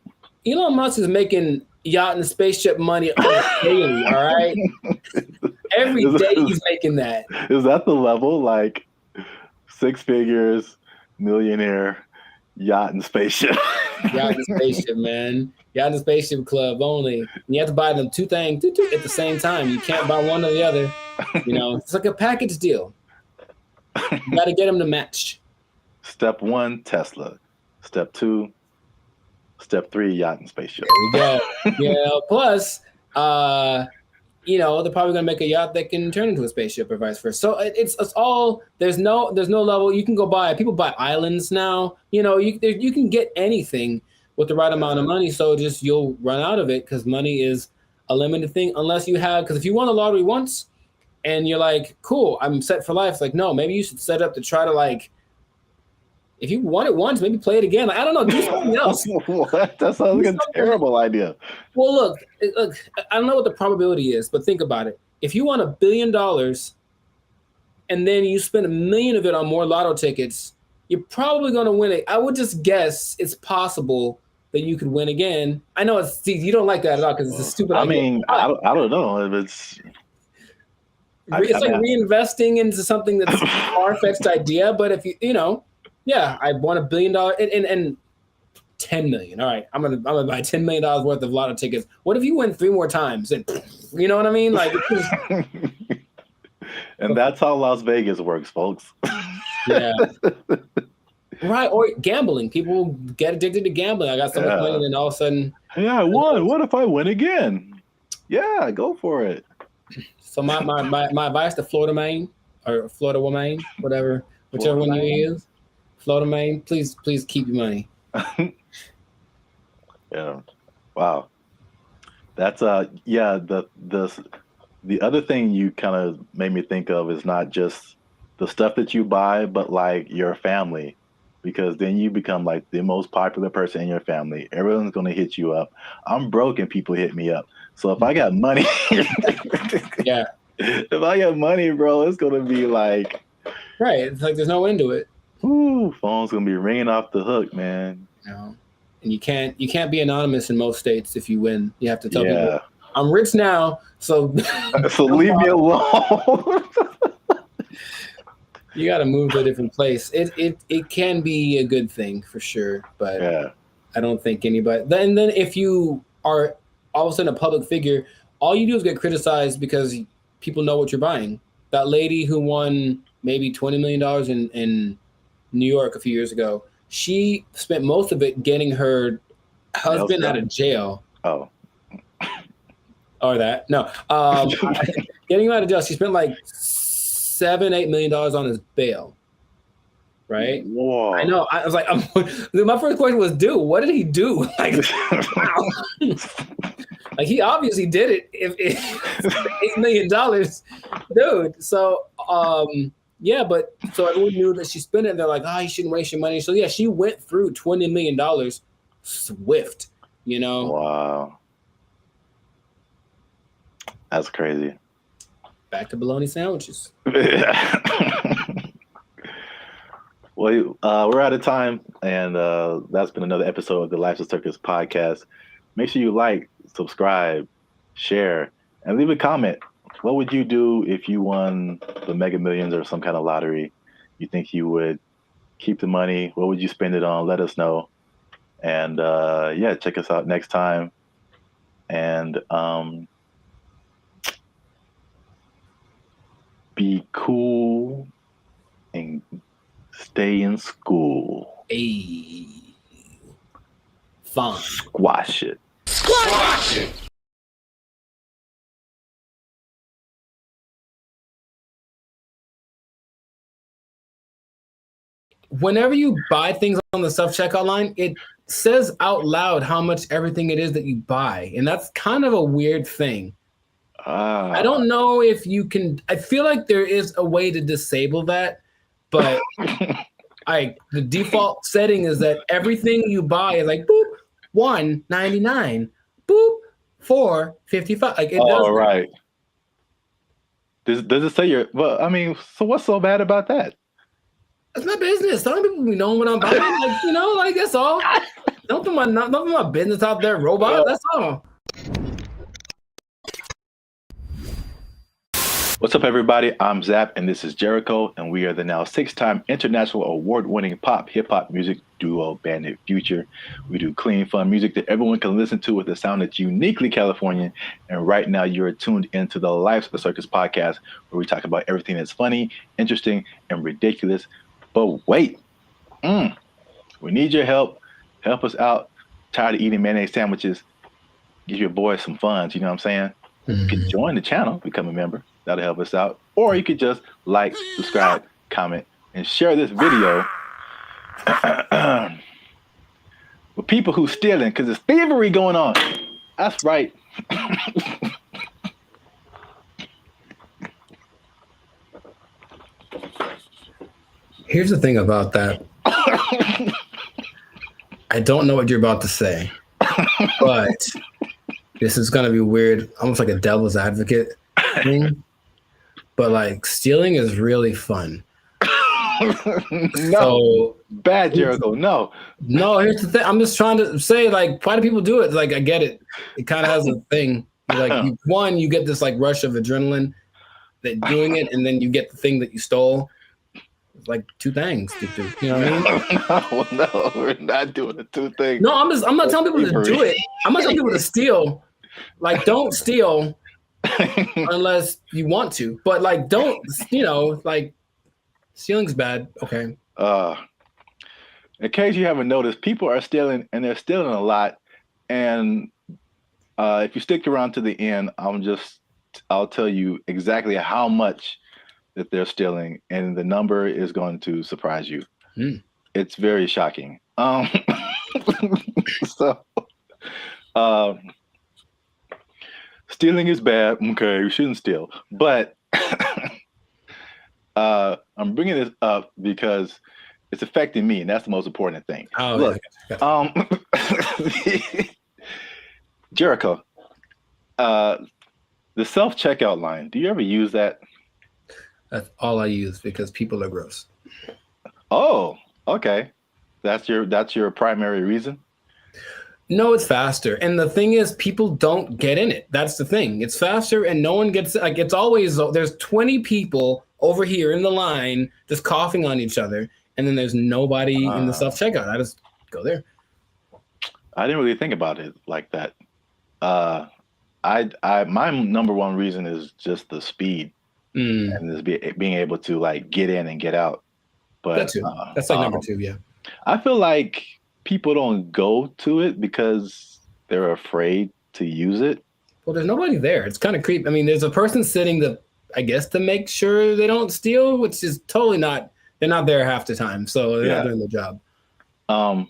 Elon Musk is making yacht and spaceship money daily, all right? Every day he's making that. Is that the level? Like, 6 figures, millionaire, yacht and spaceship. Yacht and spaceship, man. Yacht and spaceship club only. And you have to buy them two things at the same time. You can't buy one or the other. You know, it's like a package deal. You got to get them to match. Step 1, Tesla. Step 2, Step 3, yacht and spaceship. There we go. Yeah. Plus, you know, they're probably gonna make a yacht that can turn into a spaceship or vice versa. So it's all there's no level. You can go buy. People buy islands now. You know, you can get anything with the right amount of money. So just you'll run out of it because money is a limited thing unless you have. Because if you won the lottery once and you're like, cool, I'm set for life. It's like, no, maybe you should set up to try to like. If you won it once, maybe play it again. Like, I don't know, do something else. What? That sounds like a terrible idea. Well, look, I don't know what the probability is, but think about it. If you won $1 billion and then you spend $1 million of it on more lotto tickets, you're probably going to win it. I would just guess it's possible that you could win again. I know you don't like that at all because it's a stupid idea. I mean, I don't know if it's. It's like reinvesting into something that's a far-fetched idea, but if you know. Yeah, I won $1 billion and 10 million. All right, I'm gonna buy $10 million worth of lotto tickets. What if you win 3 more times? And you know what I mean? Like, and that's how Las Vegas works, folks. Yeah. Right, or gambling. People get addicted to gambling. I got so much money, and then all of a sudden, yeah, I won. What if I win again? Yeah, go for it. So my advice to Florida man or Florida woman, whatever, whichever one you use. Florida man, please keep your money. Yeah. Wow. That's yeah, the other thing you kind of made me think of is not just the stuff that you buy, but like your family, because then you become like the most popular person in your family. Everyone's going to hit you up. I'm broke and people hit me up. So if I got money, yeah, if I got money, bro, it's going to be like, right. It's like there's no end to it. Ooh, phone's gonna be ringing off the hook, man. No. And you can't be anonymous in most states if you win. You have to tell people, I'm rich now, so so leave me alone. You got to move to a different place. It can be a good thing for sure, but I don't think anybody. Then if you are all of a sudden a public figure, all you do is get criticized because people know what you're buying. That lady who won maybe $20 million in New York a few years ago, she spent most of it getting her husband out of jail. Oh. Or that. No. Getting him out of jail. She spent like $7-8 million on his bail. Right? Whoa. I know. I was like, my first question was, dude, what did he do? Like, wow. Like, he obviously did it. If $8 million, dude. So, yeah, but so everyone knew that she spent it, and they're like, you shouldn't waste your money. So yeah, she went through $20 million swift, you know? Wow. That's crazy. Back to bologna sandwiches. Well, we're out of time, and that's been another episode of the Life's a Circus podcast. Make sure you like, subscribe, share, and leave a comment. What would you do if you won the Mega Millions or some kind of lottery? You think you would keep the money? What would you spend it on? Let us know. And yeah, check us out next time. And be cool and stay in school. Hey. Fun. Squash it. Squash it! Whenever you buy things on the self-checkout line, it says out loud how much everything it is that you buy. And that's kind of a weird thing. I don't know if you can, I feel like there is a way to disable that, but the default setting is that everything you buy is like, boop, $1.99, boop, $4.55. Like, it does. Right. Does it say well, I mean, so what's so bad about that? It's my business. Some people be knowing what I'm buying. Like, you know, like, that's all. Don't put my business out there, robot. That's all. What's up, everybody? I'm Zap, and this is Jericho, and we are the now 6-time international award-winning pop hip-hop music duo Bandit Future. We do clean, fun music that everyone can listen to with a sound that's uniquely Californian. And right now, you're tuned into the Life's a Circus podcast, where we talk about everything that's funny, interesting, and ridiculous. But wait, we need your help. Help us out. Tired of eating mayonnaise sandwiches? Give your boy some funds. You know what I'm saying? You can join the channel, become a member. That'll help us out. Or you could just like, subscribe, comment, and share this video with people who stealing, because there's thievery going on. That's right. Here's the thing about that. I don't know what you're about to say, but this is going to be weird, almost like a devil's advocate thing. But like stealing is really fun. No, bad, Jericho. No, here's the thing. I'm just trying to say, like, why do people do it? Like, I get it. It kind of has a thing. Like, you get this like rush of adrenaline that doing it, and then you get the thing that you stole. It's like two things to do. You know what I mean? No, we're not doing the two things. No, I'm not telling people to do it. I'm not telling people to steal. Like, don't steal unless you want to. But like, don't, like, stealing's bad. Okay. In case you haven't noticed, people are stealing, and they're stealing a lot. And if you stick around to the end, I'll tell you exactly how much that they're stealing, and the number is going to surprise you. It's very shocking. Stealing is bad. Okay, you shouldn't steal. But I'm bringing this up because it's affecting me, and that's the most important thing. Look, Jericho, the self-checkout line, do you ever use that? That's all I use because people are gross. Oh, okay. That's your primary reason? No, it's faster. And the thing is, people don't get in it. That's the thing. It's faster and no one gets, like, it's always, there's 20 people over here in the line just coughing on each other. And then there's nobody in the self-checkout. I just go there. I didn't really think about it like that. My number one reason is just the speed and just being able to like get in and get out. But that too. That's like number 2, yeah. I feel like people don't go to it because they're afraid to use it. Well, there's nobody there. It's kind of creepy. I mean, there's a person sitting I guess to make sure they don't steal, which is totally not, they're not there half the time. So they're not doing their job. I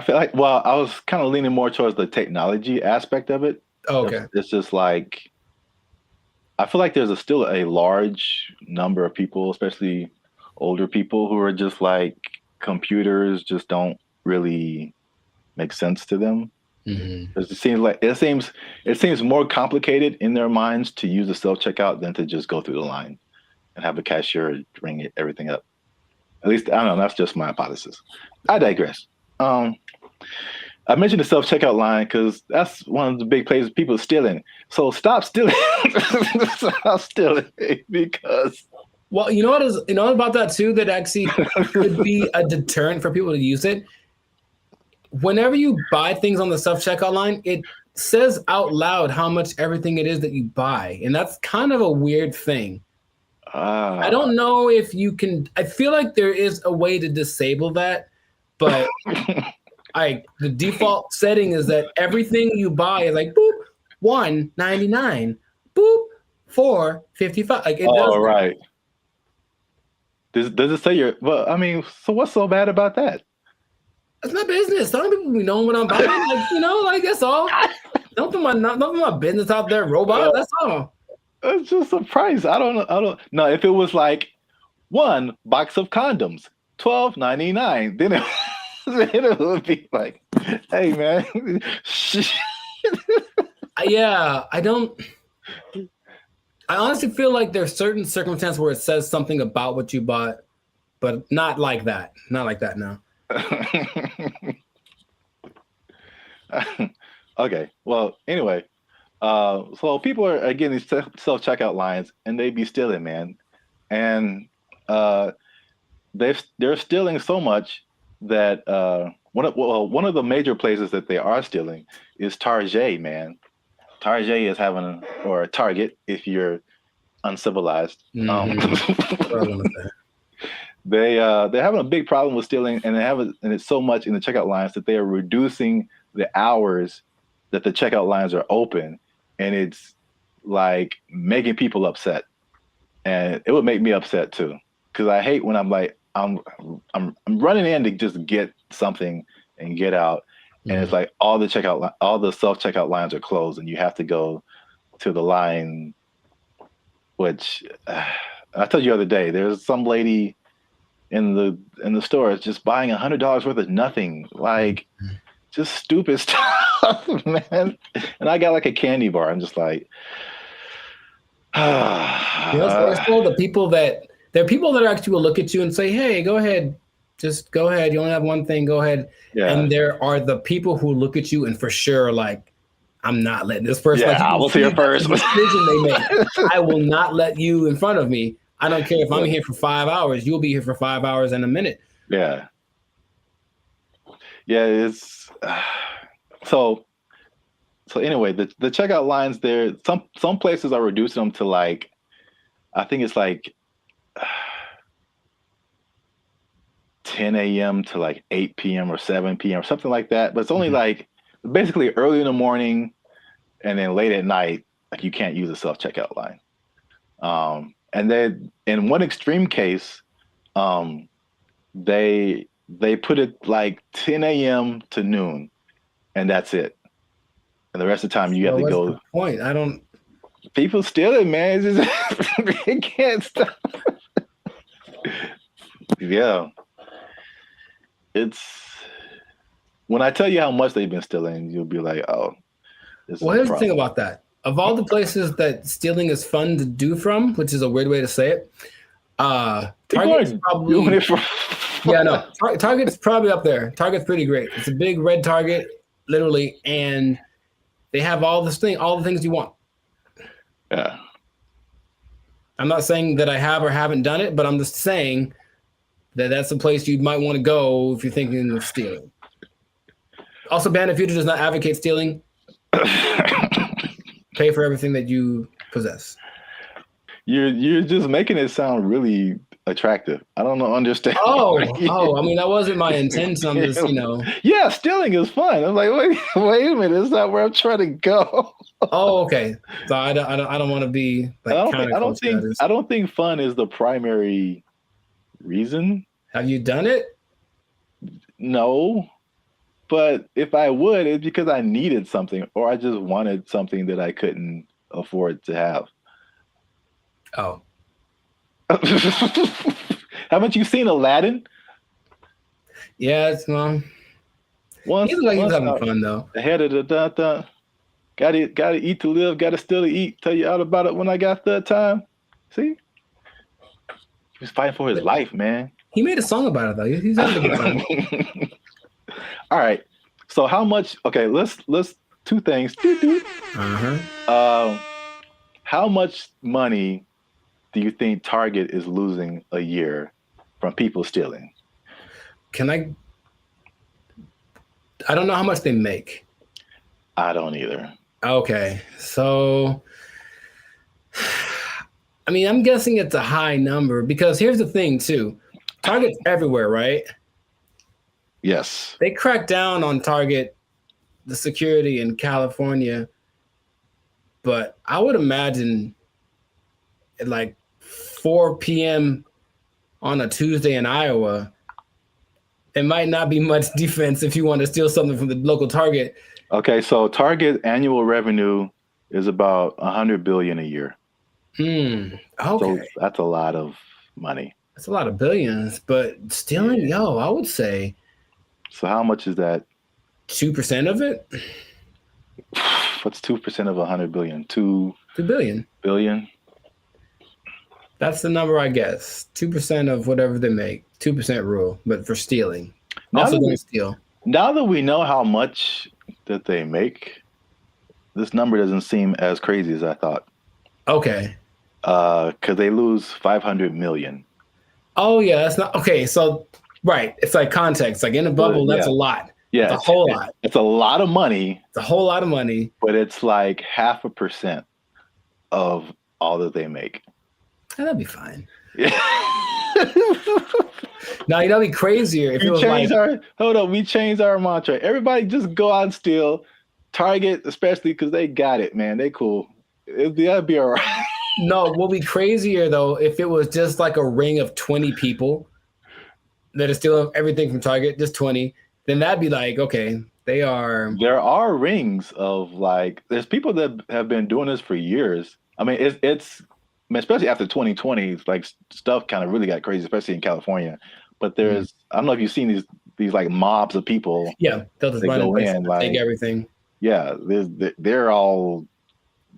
feel like, well, I was kind of leaning more towards the technology aspect of it. Oh, okay. It's just like, I feel like there's still a large number of people, especially older people, who are just like, computers just don't really make sense to them. It seems more complicated in their minds to use the self-checkout than to just go through the line and have a cashier ring everything up. At least, I don't know, that's just my hypothesis. I digress. I mentioned the self-checkout line because that's one of the big places people are stealing. So stop stealing. Stop stealing because... Well, you know what about that too, that actually could be a deterrent for people to use it? Whenever you buy things on the self-checkout line, it says out loud how much everything it is that you buy. And that's kind of a weird thing. I don't know if you can, I feel like there is a way to disable that, but the default setting is that everything you buy is like, boop, $1.99, boop, $4.55. Like, it does. Right. Does it say well, I mean, so what's so bad about that? It's my business. Some people be knowing what I'm buying. Like, that's all. Don't put my business out there, robot. That's all. It's just a price. I don't know. If it was like 1 box of condoms, $12.99, then it would be like, hey man. Yeah, I honestly feel like there's certain circumstances where it says something about what you bought, but not like that. Not like that, no. Okay. Well, anyway, So people are getting these self checkout lines, and they be stealing, man, and they're stealing so much that one of the major places that they are stealing is Target, man. Target is having or Target if you're uncivilized. They're having a big problem with stealing, and and it's so much in the checkout lines that they are reducing the hours that the checkout lines are open, and it's like making people upset. And it would make me upset too, because I hate when I'm like I'm running in to just get something and get out, and it's like all the self checkout lines are closed, and you have to go to the line. Which I told you the other day, there's some lady in the store just buying $100 worth of nothing, like just stupid stuff, man. And I got like a candy bar. I'm just like, it's still the people that there are people that actually will look at you and say, "Hey, go ahead, just go ahead. You only have one thing. Go ahead." Yeah. And there are the people who look at you and for sure like, I'm not letting this person. Yeah, I was here first. Decision they make. I will not let you in front of me. I don't care if I'm here for 5 hours. You'll be here for 5 hours and a minute. Yeah. Yeah, it's so anyway, the checkout lines there, some places are reducing them to like, I think it's like 10 a.m. to like 8 p.m. or 7 p.m. or something like that. But it's only like basically early in the morning and then late at night, like you can't use a self-checkout line. And then in one extreme case, they put it like 10 a.m. to noon, and that's it. And the rest of the time you have to go. The point? I don't. People steal it, man. It's just it can't stop. Yeah, it's when I tell you how much they've been stealing, you'll be like, "Oh." Well, here's the thing about that. Of all the places that stealing is fun to do from, which is a weird way to say it, Target's probably Target's probably up there. Target's pretty great. It's a big red Target, literally, and they have all the things you want. Yeah. I'm not saying that I have or haven't done it, but I'm just saying that that's a place you might want to go if you're thinking of stealing. Also, Bandit Future does not advocate stealing. Pay for everything that you possess. You're just making it sound really attractive. I don't understand. Oh, I mean, that wasn't my intent. I'm just, Yeah, stealing is fun. I'm like, wait a minute, it's not where I'm trying to go. Oh, okay. So I don't want to be like. I don't think fun is the primary reason. Have you done it? No. But if I would, it's because I needed something or I just wanted something that I couldn't afford to have. Oh. Haven't you seen Aladdin? Yeah, it's he's having fun though. The head of the gotta eat to live, gotta still to eat. Tell you all about it when I got the time. See? He was fighting for his life, man. He made a song about it though. He's having a good time. All right. So how much? Okay, let's two things. How much money do you think Target is losing a year from people stealing? I don't know how much they make. I don't either. Okay. So I mean, I'm guessing it's a high number because here's the thing too. Target's everywhere, right? Yes. They cracked down on Target, the security in California, but I would imagine at like 4 p.m. on a Tuesday in Iowa, it might not be much defense if you want to steal something from the local Target. Okay, so Target annual revenue is about $100 billion a year. Okay. So that's a lot of money. That's a lot of billions, but stealing, I would say. So how much is that? 2% of it? What's 2% of 100 billion? 2 billion. Billion? That's the number, I guess. 2% of whatever they make. 2% rule, but for stealing. Also don't steal. Now that we know how much that they make, this number doesn't seem as crazy as I thought. Okay. Because they lose 500 million. Oh yeah, that's not okay. So right, it's like context. Like in a bubble, that's a lot. Yeah, it's a whole lot. It's a lot of money. It's a whole lot of money. But it's like 0.5% of all that they make. That'd be fine. Now you know, it'd be crazier if it was like, we changed our mantra. Everybody just go out and steal. Target, especially because they got it, man. They cool. That'd be all right. No, what would be crazier though if it was just like a ring of 20 people that is stealing everything from Target, just 20. Then that'd be like, okay, they are. There are rings of like, there's people that have been doing this for years. I mean, it's I mean, especially after 2020, like stuff kind of really got crazy, especially in California. But there's, I don't know if you've seen these like mobs of people. Yeah, they'll just run in, like, take everything. Yeah, they're all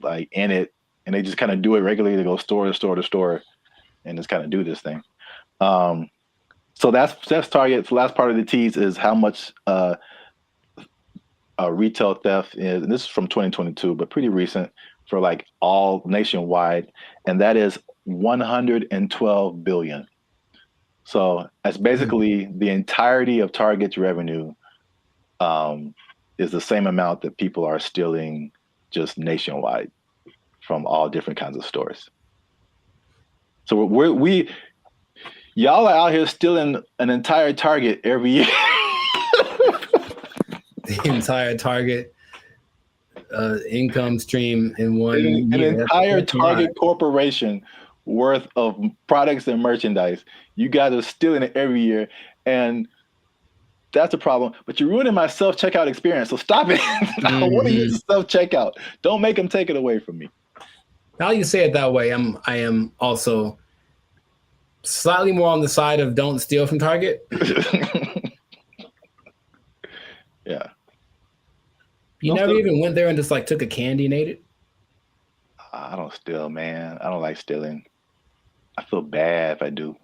like in it, and they just kind of do it regularly. They go store to store to store, and just kind of do this thing. So that's Target. The last part of the tease is how much retail theft is, and this is from 2022, but pretty recent for like all nationwide, and that is 112 billion. So that's basically the entirety of Target's revenue is the same amount that people are stealing just nationwide from all different kinds of stores. So we y'all are out here stealing an entire Target every year. The entire Target income stream in one an year. Entire Target corporation worth of products and merchandise. You guys are stealing it every year, and that's a problem. But you're ruining my self-checkout experience, so stop it. I want to use the self-checkout. Don't make them take it away from me. Now you say it that way, I am also slightly more on the side of don't steal from Target. Yeah. You never even went there and just like took a candy and ate it? I don't steal, man. I don't like stealing. I feel bad if I do.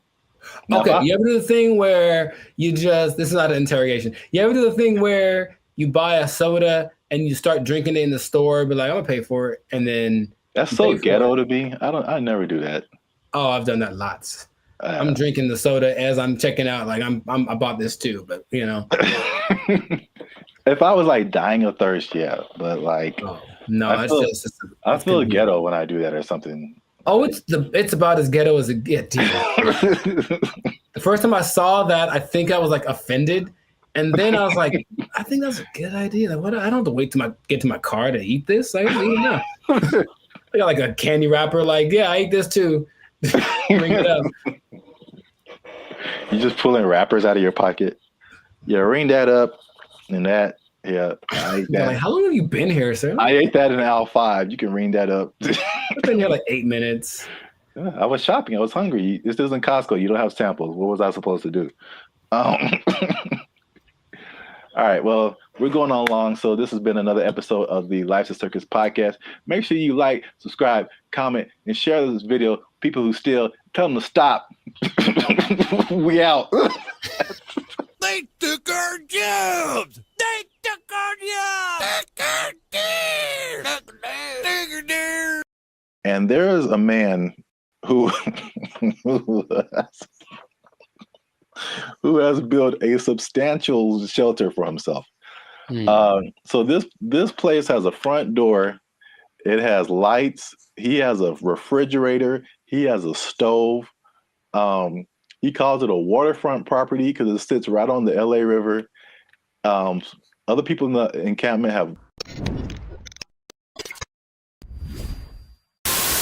Okay, you ever do the thing where you just, this is not an interrogation. You ever do the thing where you buy a soda and you start drinking it in the store, but like, I'm gonna pay for it, and then that's so ghetto to me. I never do that. Oh, I've done that lots. I'm drinking the soda as I'm checking out. Like I bought this too, but you know. If I was like dying of thirst, yeah, but like, no, I feel ghetto when I do that or something. Oh, it's about as ghetto as it gets. The first time I saw that, I think I was like offended, and then I was like, I think that's a good idea. Like, what? I don't have to wait to get to my car to eat this. Like, I don't even know. I got like a candy wrapper. Like, yeah, I ate this too. Bring it up. You just pulling wrappers out of your pocket. Yeah, ring that up, and that. Yeah, I ate that. Like, how long have you been here, sir? I ate that in aisle 5. You can ring that up. I've been here like 8 minutes. Yeah, I was shopping. I was hungry. This isn't Costco. You don't have samples. What was I supposed to do? All right. Well, we're going on long. So this has been another episode of the Life's a Circus podcast. Make sure you like, subscribe, comment, and share this video. People who steal, tell them to stop. We out. They took our jobs. They took our jobs. And there is a man who has built a substantial shelter for himself. So this place has a front door. It has lights. He has a refrigerator. He has a stove. He calls it a waterfront property because it sits right on the LA River. Other people in the encampment have.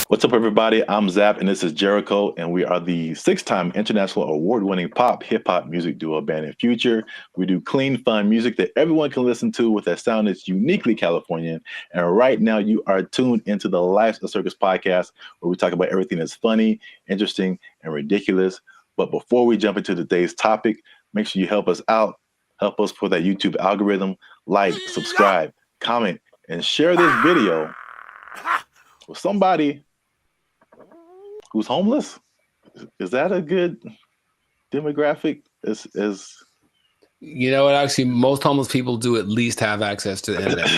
What's up, everybody? I'm Zap, and this is Jericho, and we are the 6-time international award-winning pop hip-hop music duo Band in Future. We do clean, fun music that everyone can listen to with a sound that's uniquely Californian. And right now, you are tuned into the Life's a Circus podcast, where we talk about everything that's funny, interesting, and ridiculous. But before we jump into today's topic, make sure you help us out. Help us for that YouTube algorithm. Like, subscribe, comment, and share this video with somebody who's homeless. Is that a good demographic? You know what? Actually, most homeless people do at least have access to the internet.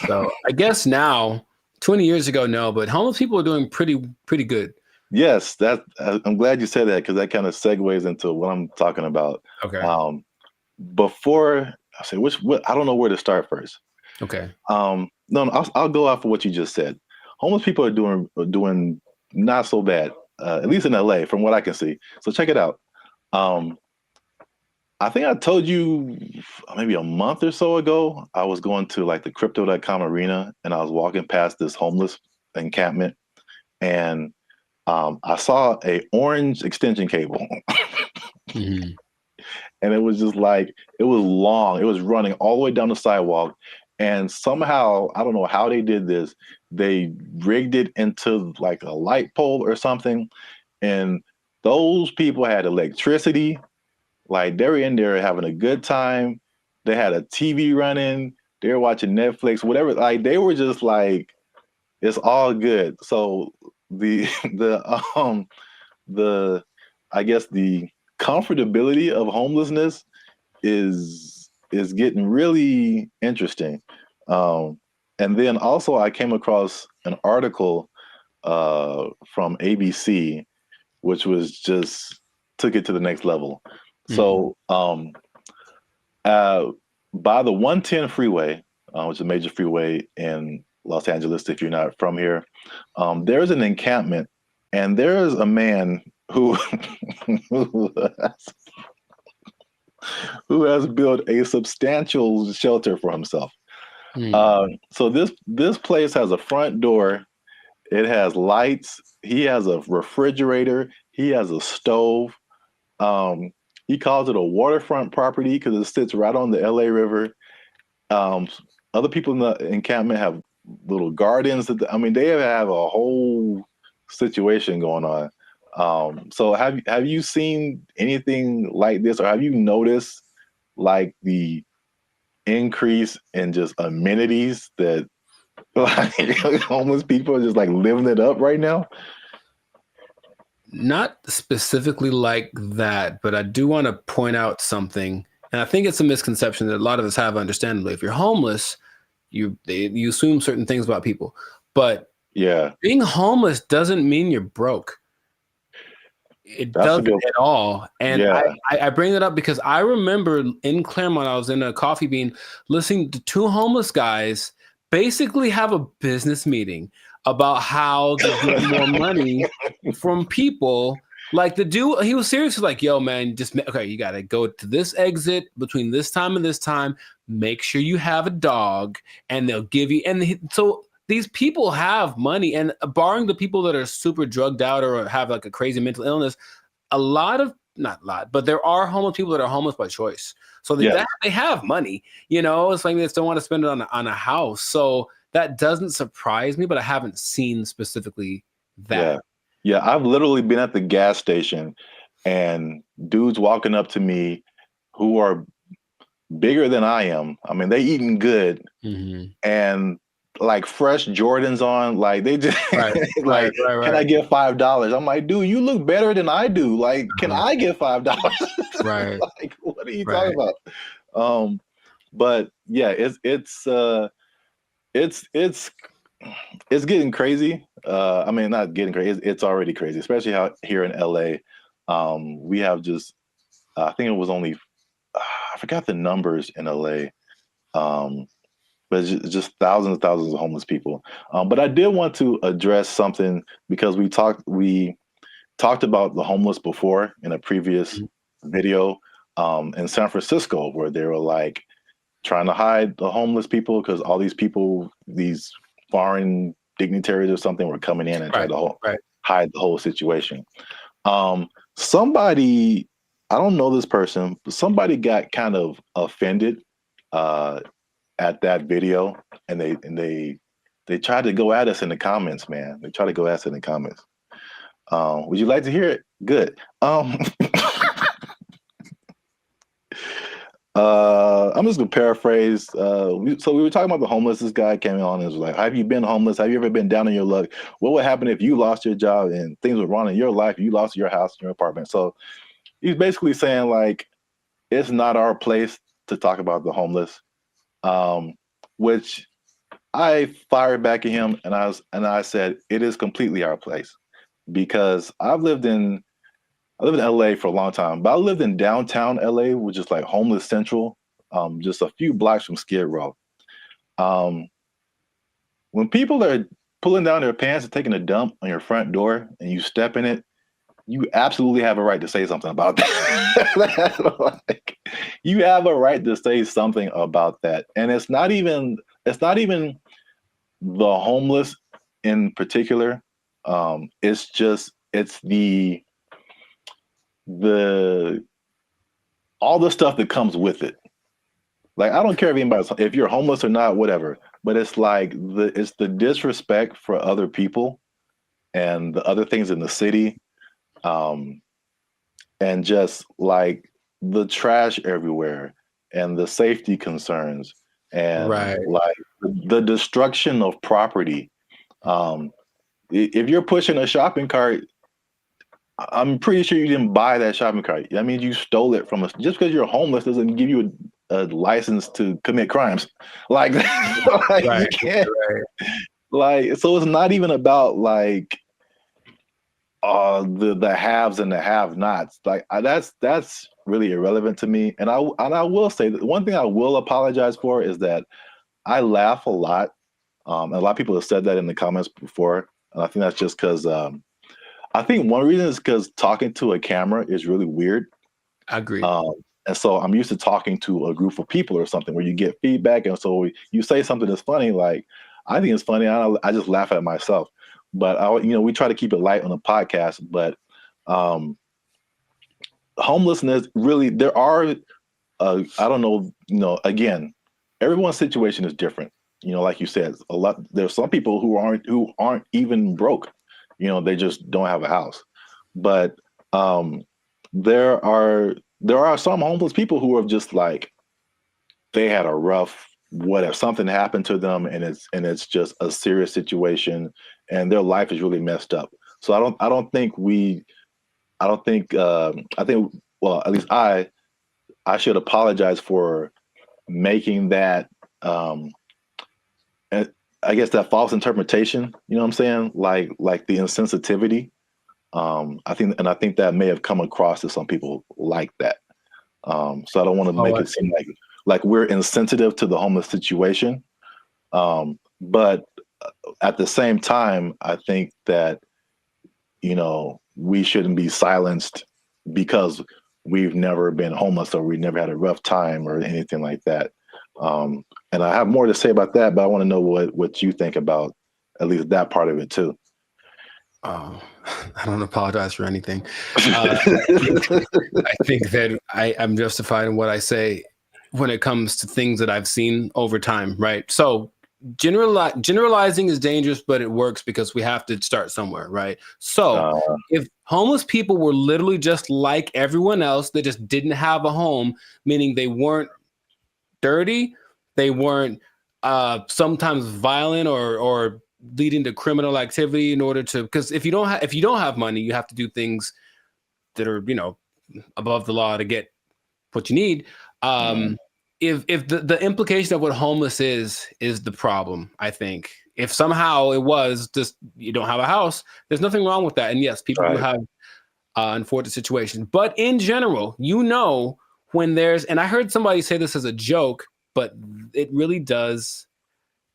So I guess now, 20 years ago, no, but homeless people are doing pretty good. Yes, I'm glad you said that because that kind of segues into what I'm talking about. Okay. Before I say I don't know where to start first. Okay. No, I'll go off of what you just said. Homeless people are doing not so bad, at least in LA, from what I can see. So check it out. I think I told you maybe a month or so ago, I was going to like the crypto.com arena and I was walking past this homeless encampment and I saw a orange extension cable. Mm-hmm. And it was just like, it was long. It was running all the way down the sidewalk. And somehow, I don't know how they did this, they rigged it into like a light pole or something. And those people had electricity. Like they were in there having a good time. They had a TV running. They were watching Netflix, whatever. Like they were just like, it's all good. So the I guess the comfortability of homelessness is getting really interesting. And then also I came across an article from ABC, which was just took it to the next level. So by the 110 freeway, which is a major freeway in Los Angeles, if you're not from here, there's an encampment, and there's a man who who has built a substantial shelter for himself. So this place has a front door. It has lights. He has a refrigerator. He has a stove. He calls it a waterfront property because it sits right on the LA River. Other people in the encampment have little gardens. They have a whole situation going on. So have you seen anything like this, or have you noticed like the increase in just amenities that like homeless people are just like living it up right now? Not specifically like that, but I do want to point out something. And I think it's a misconception that a lot of us have, understandably. If you're homeless, you assume certain things about people. But yeah, being homeless doesn't mean you're broke. It doesn't at all. And I bring that up because I remember in Claremont, I was in a Coffee Bean listening to two homeless guys basically have a business meeting about how to get more money from people. Like the dude, he was seriously like, yo, man, you got to go to this exit between this time and this time. Make sure you have a dog and they'll give you. So these people have money, and barring the people that are super drugged out or have like a crazy mental illness, not a lot, but there are homeless people that are homeless by choice. So they have money, it's like they still want to spend it on a house. So that doesn't surprise me, but I haven't seen specifically that. Yeah, I've literally been at the gas station and dudes walking up to me who are bigger than I am. They eating good and like fresh Jordans on, like they just right. Can I get $5? I'm like, dude, you look better than I do. Like, can I get $5? Right. Like, what are you talking about? But yeah, it's getting crazy. Not getting crazy. It's already crazy, especially how here in LA, we have just, I think it was only, I forgot the numbers in LA, but it's just thousands and thousands of homeless people. But I did want to address something because we talked about the homeless before in a previous video in San Francisco, where they were like trying to hide the homeless people because all these people, these foreign dignitaries or something, were coming in and trying to hide the whole situation. Somebody, I don't know this person, but somebody got kind of offended at that video, and they tried to go at us in the comments, man. They tried to go at us in the comments. Would you like to hear it? Good. I'm just gonna paraphrase. So we were talking about the homeless. This guy came on and was like, have you been homeless? Have you ever been down on your luck? What would happen if you lost your job and things were wrong in your life? You lost your house, your apartment. So he's basically saying like, it's not our place to talk about the homeless, which I fired back at him, and I said it is completely our place, because I lived in LA for a long time, but I lived in downtown LA, which is like homeless central, just a few blocks from Skid Row. When people are pulling down their pants and taking a dump on your front door and you step in it, you absolutely have a right to say something about that. Like, you have a right to say something about that. And it's not even the homeless in particular. It's the all the stuff that comes with it. Like, I don't care if you're homeless or not, whatever, but it's like it's the disrespect for other people and the other things in the city, and just like the trash everywhere and the safety concerns and like the destruction of property. If you're pushing a shopping cart, I'm pretty sure you didn't buy that shopping cart. That means you stole it from us. Just because you're homeless doesn't give you a license to commit crimes. Like, like you can't. Like, so it's not even about like the haves and the have-nots. Like, that's really irrelevant to me. And I will say that one thing I will apologize for is that I laugh a lot. And a lot of people have said that in the comments before, and I think that's just because. I think one reason is because talking to a camera is really weird. I agree. And so I'm used to talking to a group of people or something where you get feedback. And so you say something that's funny, like, I think it's funny. I just laugh at myself. But, we try to keep it light on the podcast. But homelessness, really, there are, I don't know, again, everyone's situation is different. Like you said, there's some people who aren't even broke. They just don't have a house. But there are some homeless people who are just like, they had a rough, whatever, something happened to them, and it's just a serious situation, and their life is really messed up. So I think well, at least I should apologize for making that I guess that false interpretation, you know what I'm saying? Like the insensitivity. I think that may have come across to some people like that. So I don't want to make it seem like we're insensitive to the homeless situation. But at the same time, I think that, we shouldn't be silenced because we've never been homeless or we never had a rough time or anything like that. And I have more to say about that, but I want to know what you think about at least that part of it too. I don't apologize for anything. I think that I'm justified in what I say when it comes to things that I've seen over time, right? So generalizing is dangerous, but it works because we have to start somewhere, right? So if homeless people were literally just like everyone else, they just didn't have a home, meaning they weren't dirty, they weren't sometimes violent or leading to criminal activity in order to, because if you don't have money, you have to do things that are above the law to get what you need. If the implication of what homeless is the problem, I think if somehow it was just you don't have a house, there's nothing wrong with that. And yes, people do have unfortunate situations, but in general, when there's, and I heard somebody say this as a joke, but it really does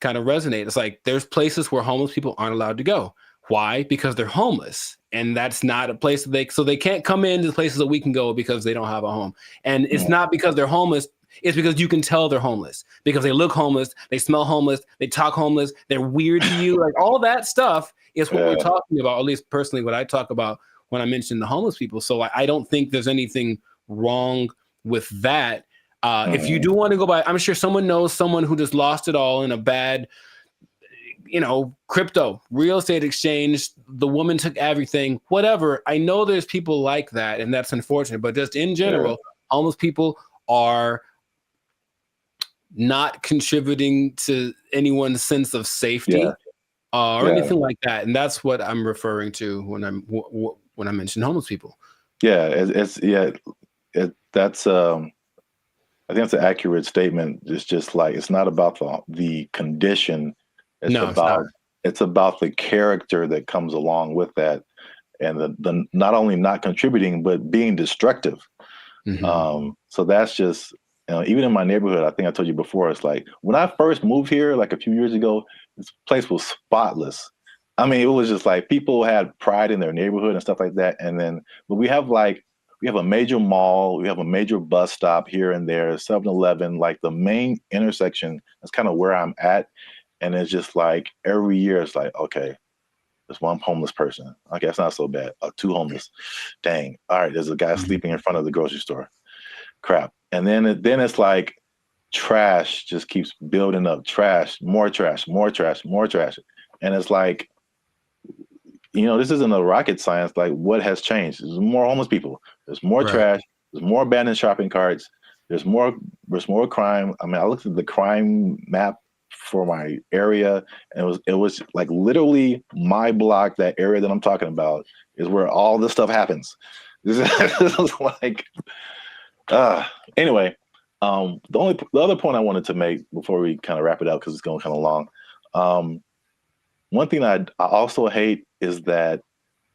kind of resonate. It's like there's places where homeless people aren't allowed to go. Why? Because they're homeless, and that's not a place that they can't come into the places that we can go because they don't have a home. And it's not because they're homeless. It's because you can tell they're homeless because they look homeless, they smell homeless, they talk homeless, they're weird to you. Like all that stuff is what we're talking about. At least personally, what I talk about when I mention the homeless people. So I don't think there's anything wrong with that. If you do want to go by, I'm sure someone knows someone who just lost it all in a bad, crypto, real estate exchange. The woman took everything, whatever. I know there's people like that, and that's unfortunate. But just in general, homeless people are not contributing to anyone's sense of safety or anything like that. And that's what I'm referring to when I mention homeless people. Yeah, that's I think that's an accurate statement. It's just like it's not about the condition. It's about the character that comes along with that, and the not only not contributing but being destructive. So that's just even in my neighborhood. I think I told you before. It's like when I first moved here, like a few years ago, this place was spotless. I mean, it was just like people had pride in their neighborhood and stuff like that. And then, but we have a major mall, we have a major bus stop here and there, 7-Eleven, like the main intersection. That's kind of where I'm at. And it's just like every year it's like, okay, there's one homeless person. Okay, that's not so bad. Two homeless. Dang. All right, there's a guy sleeping in front of the grocery store. Crap. And then it's like trash just keeps building up. Trash, more trash, more trash, more trash. And it's like, this isn't a rocket science. Like, what has changed? There's more homeless people. There's more trash. There's more abandoned shopping carts. There's more crime. I mean, I looked at the crime map for my area, and it was like literally my block, that area that I'm talking about, is where all this stuff happens. This is like, anyway. The other point I wanted to make before we kind of wrap it up, because it's going kind of long. One thing I also hate is that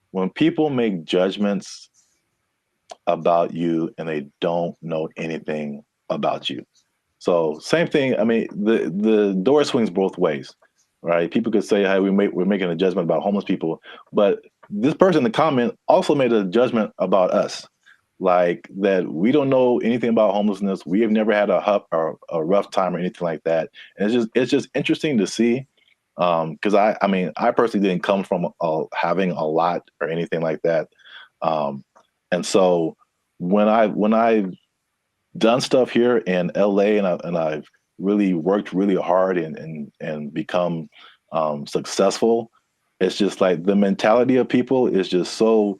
when people make judgments about you and they don't know anything about you. So same thing. I mean, the door swings both ways, right? People could say, "Hey, we're making a judgment about homeless people," but this person in the comment also made a judgment about us, like that we don't know anything about homelessness. We have never had a rough time or anything like that. And it's just interesting to see. Because I personally didn't come from having a lot or anything like that, and so when I've done stuff here in LA and I've really worked really hard and become successful, it's just like the mentality of people is just so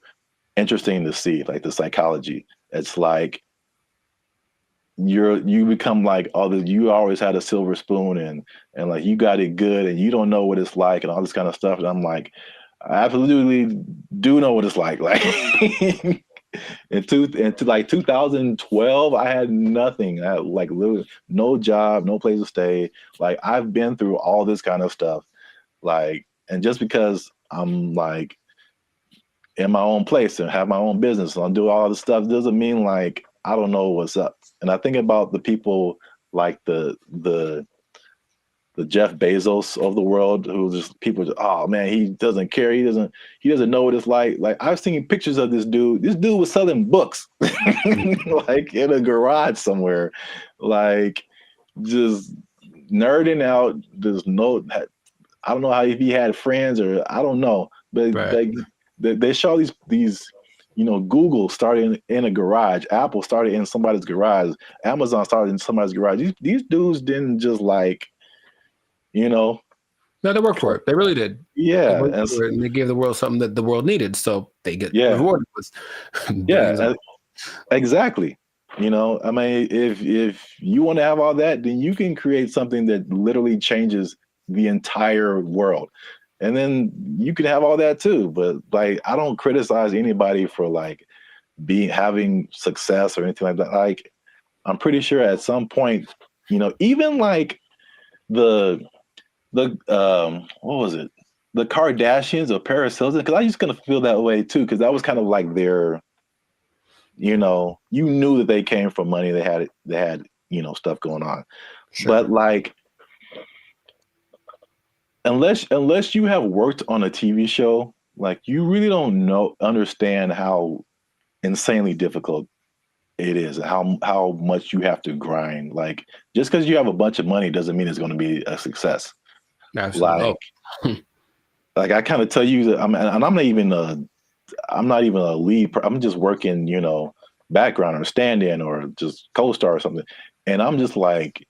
interesting to see, like the psychology. It's like you become like, you always had a silver spoon and like you got it good and you don't know what it's like and all this kind of stuff. And I'm like, I absolutely do know what it's like. Like into like 2012, I had nothing. I had like literally no job, no place to stay. Like I've been through all this kind of stuff. Like, and just because I'm like in my own place and have my own business and I do all this stuff doesn't mean like I don't know what's up. And I think about the people like the Jeff Bezos of the world, who just people just, oh man, he doesn't care. He doesn't know what it's like. Like I've seen pictures of this dude. This dude was selling books like in a garage somewhere, like just nerding out. I don't know if he had friends or I don't know, but they show these. Google started in a garage. Apple started in somebody's garage. Amazon started in somebody's garage. These dudes didn't just like, No, they worked for it. They really did. Yeah. And they gave the world something that the world needed. So they get rewarded with exactly. I mean, if you want to have all that, then you can create something that literally changes the entire world. And then you can have all that too. But like, I don't criticize anybody for like having success or anything like that. Like, I'm pretty sure at some point, even like the what was it? The Kardashians or Paris Hilton, because I used to kind of feel that way too, because that was kind of like their, you knew that they came from money. They had stuff going on. Sure. But like, unless you have worked on a TV show, like you really don't understand how insanely difficult it is, how much you have to grind. Like just because you have a bunch of money doesn't mean it's going to be a success. Absolutely. Like I kind of tell you that I'm not even a lead. I'm just working, background or stand-in or just co-star or something. And I'm just like,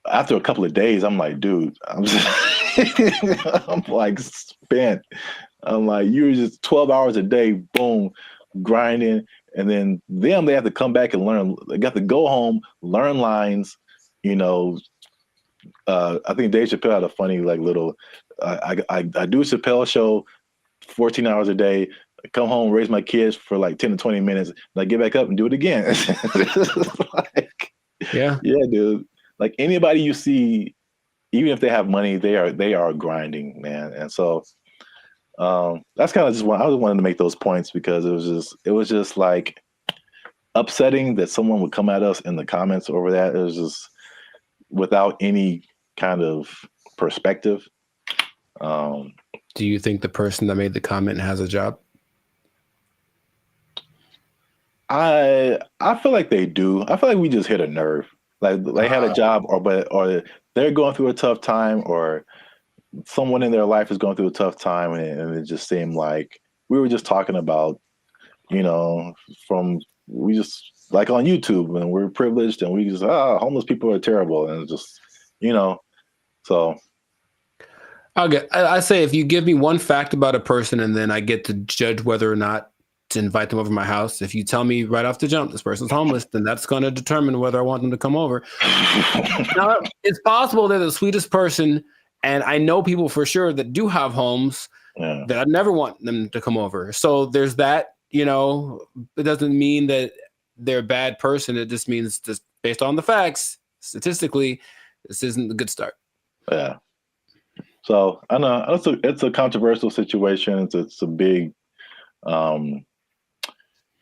after a couple of days, I'm like, dude, I'm like spent. I'm like, you're just 12 hours a day, boom, grinding. And then they have to come back and learn. They got to go home, learn lines, I think Dave Chappelle had a funny like little, I do a Chappelle show 14 hours a day, I come home, raise my kids for like 10 to 20 minutes, and I get back up and do it again. Yeah. Yeah, dude. Like anybody you see, even if they have money, they are grinding, man. And so that's kind of just I just wanted to make those points because it was just like upsetting that someone would come at us in the comments over that. It was just without any kind of perspective. Do you think the person that made the comment has a job? I feel like they do. I feel like we just hit a nerve. Like they had a job, or they're going through a tough time, or someone in their life is going through a tough time, and it just seemed like we were just talking about, we just like on YouTube, and we're privileged, and we just homeless people are terrible, and it's just so. I say if you give me one fact about a person and then I get to judge whether or not to invite them over to my house. If you tell me right off the jump this person's homeless, then that's going to determine whether I want them to come over. Now, it's possible they're the sweetest person, and I know people for sure that do have homes that I never want them to come over. So there's that. It doesn't mean that they're a bad person. It just means just based on the facts, statistically, this isn't a good start. Yeah. So I know it's a controversial situation. It's a big,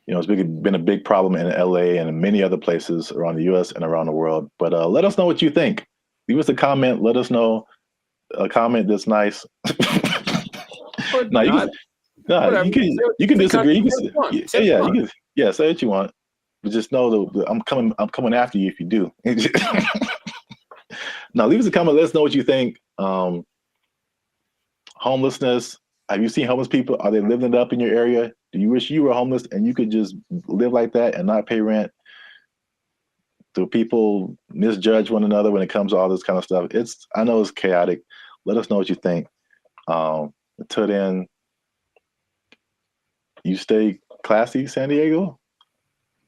it's been a big problem in LA and in many other places around the U.S. and around the world. But let us know what you think. Leave us a comment. Let us know a comment that's nice. You can disagree. Say what you want. But just know that I'm coming after you if you do. Now leave us a comment. Let us know what you think. Homelessness. Have you seen homeless people? Are they living it up in your area? Do you wish you were homeless and you could just live like that and not pay rent? Do people misjudge one another when it comes to all this kind of stuff? I know it's chaotic. Let us know what you think. Until then, you stay classy, San Diego.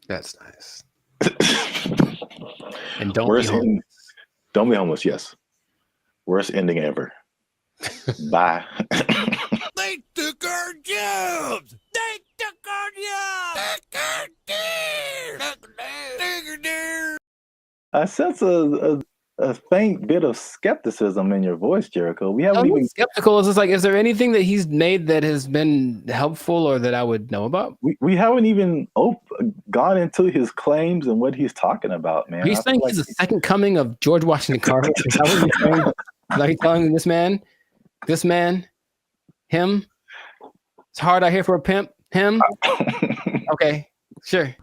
That's nice. And don't be homeless. Don't be homeless. Yes. Worst ending ever. Bye. They took our jobs. They took our jobs. I sense a faint bit of skepticism in your voice, Jericho. We haven't even skeptical. Is like, is there anything that he's made that has been helpful or that I would know about? We haven't even gone into his claims and what he's talking about, man. He's saying he's the second coming of George Washington Carver. Is that what you're saying? Like he's telling this man, him. It's hard out here for a pimp. Him. Okay, sure.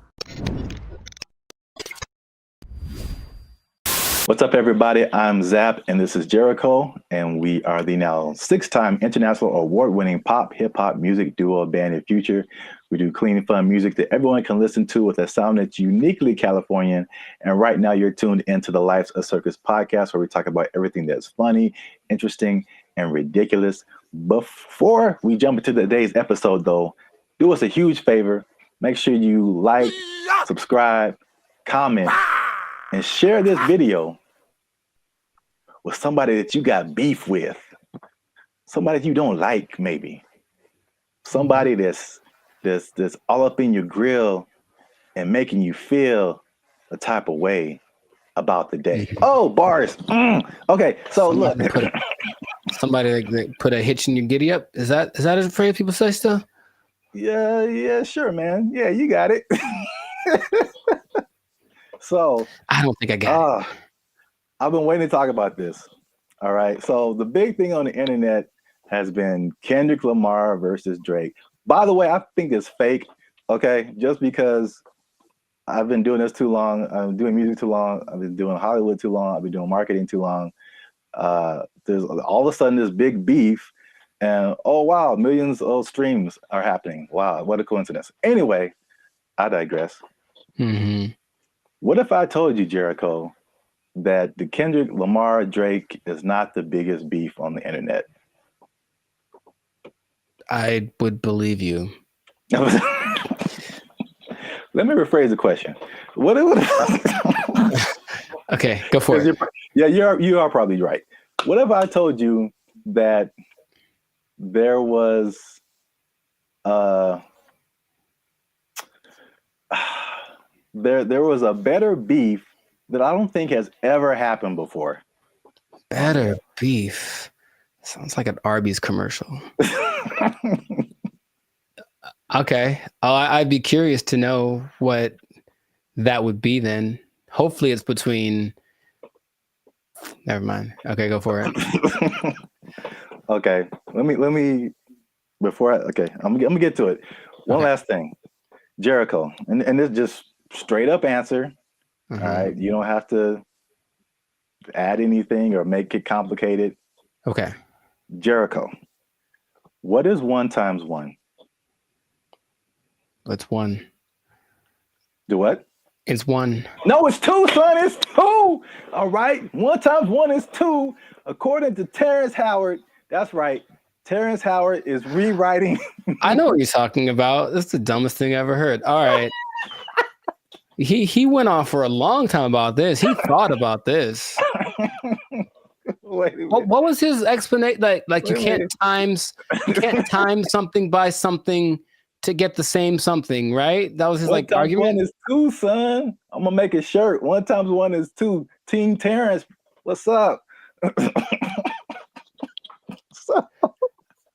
What's up, everybody? I'm Zap, and this is Jericho, and we are the now 6-time international award-winning pop hip-hop music duo band in Future. We do clean, fun music that everyone can listen to with a sound that's uniquely Californian. And right now, you're tuned into the Life's a Circus podcast, where we talk about everything that's funny, interesting, and ridiculous. Before we jump into today's episode, though, do us a huge favor. Make sure you like, subscribe, comment, and share this video with somebody that you got beef with, somebody you don't like, maybe somebody that's all up in your grill and making you feel a type of way about the day. Oh, bars. Okay, so Somebody that put a hitch in your giddy up. Is that a phrase people say still? Yeah, sure, man. Yeah, you got it. So I don't think I got it. I've been waiting to talk about this. All right. So the big thing on the internet has been Kendrick Lamar versus Drake. By the way, I think it's fake. Okay. Just because I've been doing this too long. I'm doing music too long. I've been doing Hollywood too long. I've been doing marketing too long. There's all of a sudden this big beef and oh, wow, millions of streams are happening. Wow. What a coincidence. Anyway, I digress. Mm-hmm. What if I told you, Jericho, that the Kendrick Lamar Drake is not the biggest beef on the internet? I would believe you. Let me rephrase the question. Okay, go for it. You are probably right. What if I told you that there was there was a better beef that I don't think has ever happened before. Better beef. Sounds like an Arby's commercial. Okay. I'd be curious to know what that would be then. Hopefully it's between... Never mind. Okay, go for it. Okay. Let me before I'm gonna get to it. One last thing. Jericho. And it's just straight up answer. All right. You don't have to add anything or make it complicated. Okay. Jericho. What is 1 times 1? It's 1. Do what? It's 1. No, it's 2, son. It's 2. All right. 1 times 1 is 2. According to Terrence Howard. That's right. Terrence Howard is rewriting. I know what you're talking about. That's the dumbest thing I ever heard. All right. He went on for a long time about this. He thought about this. Wait a minute. What was his explanation? Like you can't time something by something to get the same something, right? That was his like argument. 1 is 2, son. I'm gonna make a shirt. 1 times 1 is 2. Team Terrence, what's up?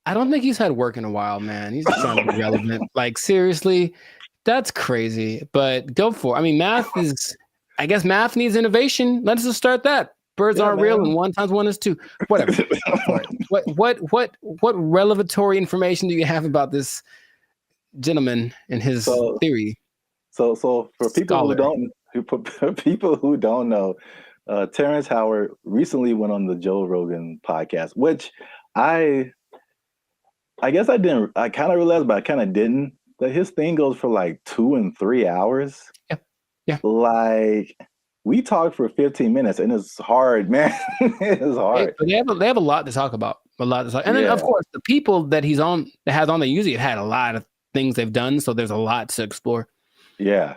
I don't think he's had work in a while, man. He's just trying to be relevant. Like seriously, that's crazy. But go for it. I mean, I guess math needs innovation. Let's just start that. Birds aren't real, and 1 times 1 is 2. Whatever. What revelatory information do you have about this gentleman and his theory? So for people who don't know, Terrence Howard recently went on the Joe Rogan podcast, which I guess I kind of realized, but I kind of didn't, that his thing goes for like 2 and 3 hours. Yeah. Like we talked for 15 minutes and it's hard, man. It's hard. But they have a lot to talk about. And then of course the people that has on they usually have had a lot of things they've done. So there's a lot to explore. Yeah.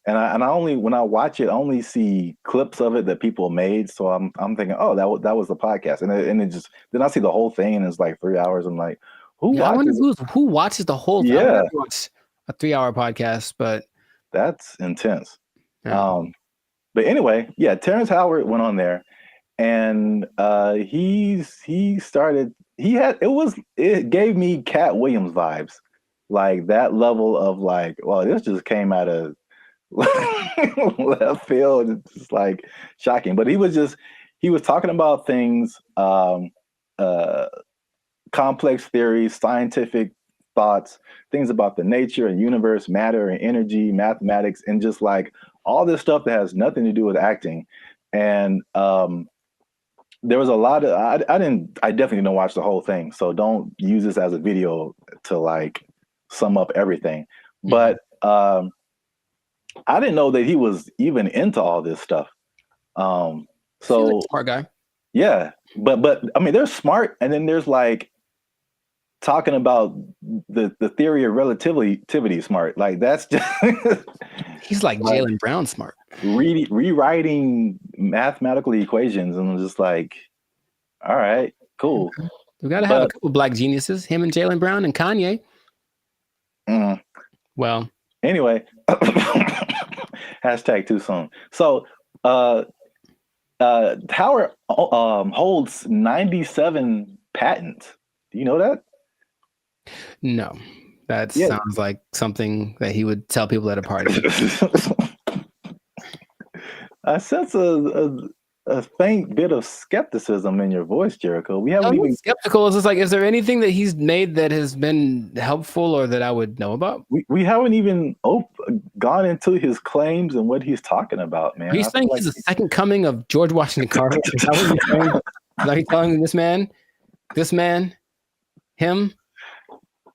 And I only, when I watch it, I only see clips of it that people made. So I'm thinking, oh, that was the podcast. And it just, then I see the whole thing and it's like 3 hours. I'm like, who watches the whole thing? Yeah. I watch a 3-hour podcast, but that's intense. Yeah. But anyway, yeah, Terrence Howard went on there and it gave me Cat Williams vibes. Like that level of like, well, this just came out of left field. It's just like shocking. But he was talking about things, complex theories, scientific thoughts, things about the nature and universe, matter and energy, mathematics, and just like all this stuff that has nothing to do with acting. And there was a lot of I definitely didn't watch the whole thing, so don't use this as a video to like sum up everything. But I didn't know that he was even into all this stuff. So like smart guy. Yeah, but I mean, there's smart, and then there's like talking about the theory of relativity smart. Like that's just he's like Jaylen Brown smart. Rewriting mathematical equations, and I'm just like, all right, cool. We gotta have a couple black geniuses, him and Jaylen Brown and Kanye. Well, anyway, hashtag too soon. So Howard holds 97 patents. Do you know that? No, that sounds like something that he would tell people at a party. I sense a faint bit of skepticism in your voice, Jericho. We haven't even skeptical. It's just like, is there anything that he's made that has been helpful or that I would know about? We haven't even gone into his claims and what he's talking about, man. Are you saying he's the second coming of George Washington Carver? Is that what you're saying? Are you telling this man, him?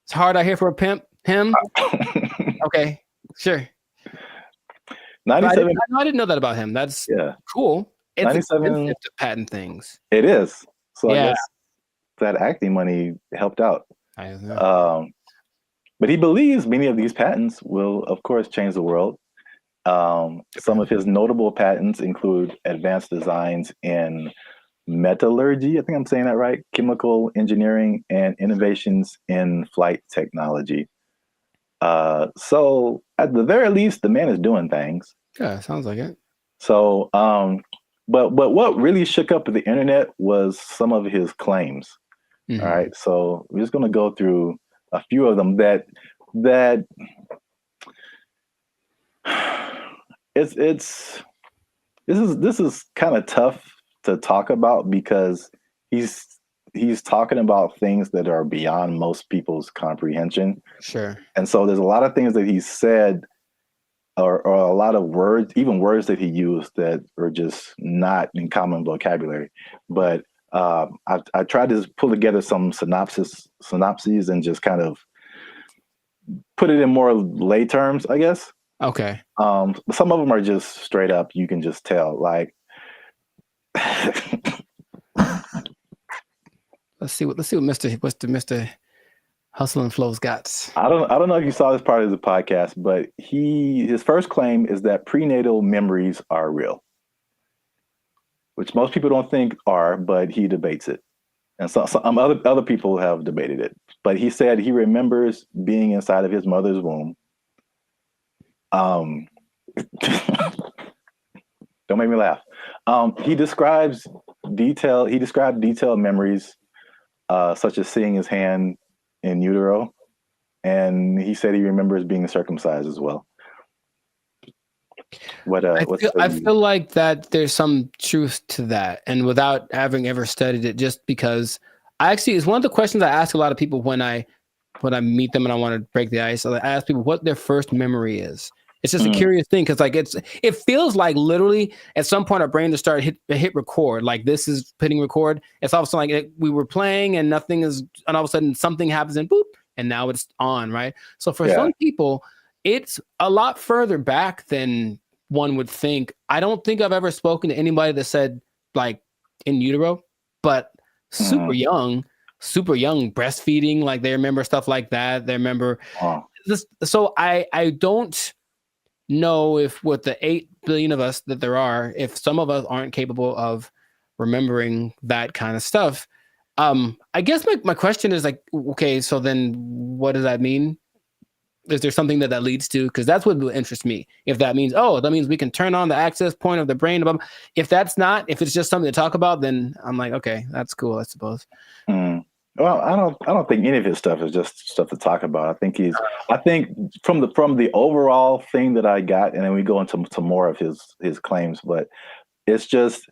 It's hard out here for a pimp. Him? Okay, sure. 97. I didn't know that about him. That's cool. It's 97 expensive to patent things. It is. So I guess that acting money helped out. But he believes many of these patents will, of course, change the world. Some of his notable patents include advanced designs in metallurgy, I think I'm saying that right, chemical engineering, and innovations in flight technology. So at the very least, the man is doing things. Yeah, sounds like it. So, but what really shook up the internet was some of his claims. Mm-hmm. All right, so we're just going to go through a few of them that this is kind of tough to talk about because he's talking about things that are beyond most people's comprehension. Sure. And so there's a lot of things that he said or a lot of words, even words that he used that are just not in common vocabulary. But I tried to pull together some synopses and just kind of put it in more lay terms, I guess. Okay. Some of them are just straight up. You can just tell. Like, let's see what Mr. Hustle and Flow's got. I don't know if you saw this part of the podcast, but his first claim is that prenatal memories are real, which most people don't think are, but he debates it, and some other people have debated it. But he said he remembers being inside of his mother's womb. Don't make me laugh. He described detailed memories, such as seeing his hand in utero, and he said he remembers being circumcised as well. I feel like that there's some truth to that, and without having ever studied it, just because it's one of the questions I ask a lot of people when I meet them and I want to break the ice. I ask people what their first memory is. It's just a curious thing because it feels like literally at some point our brain just started hit record. Like this is hitting record. It's all of a sudden like we were playing and nothing is, and all of a sudden something happens and boop, and now it's on, right? So for some people, it's a lot further back than one would think. I don't think I've ever spoken to anybody that said like in utero, but super young breastfeeding, like they remember stuff like that. They remember this. So I don't know if with the 8 billion of us that there are, if some of us aren't capable of remembering that kind of stuff. I guess my question is like, okay, so then what does that mean? Is there something that leads to? Because that's what would interest me. If that means, that means we can turn on the access point of the brain. If that's not, if it's just something to talk about, then I'm like, okay, that's cool, I suppose. Well, I don't think any of his stuff is just stuff to talk about. I think from the overall thing that I got, and then we go into more of his claims, but it's just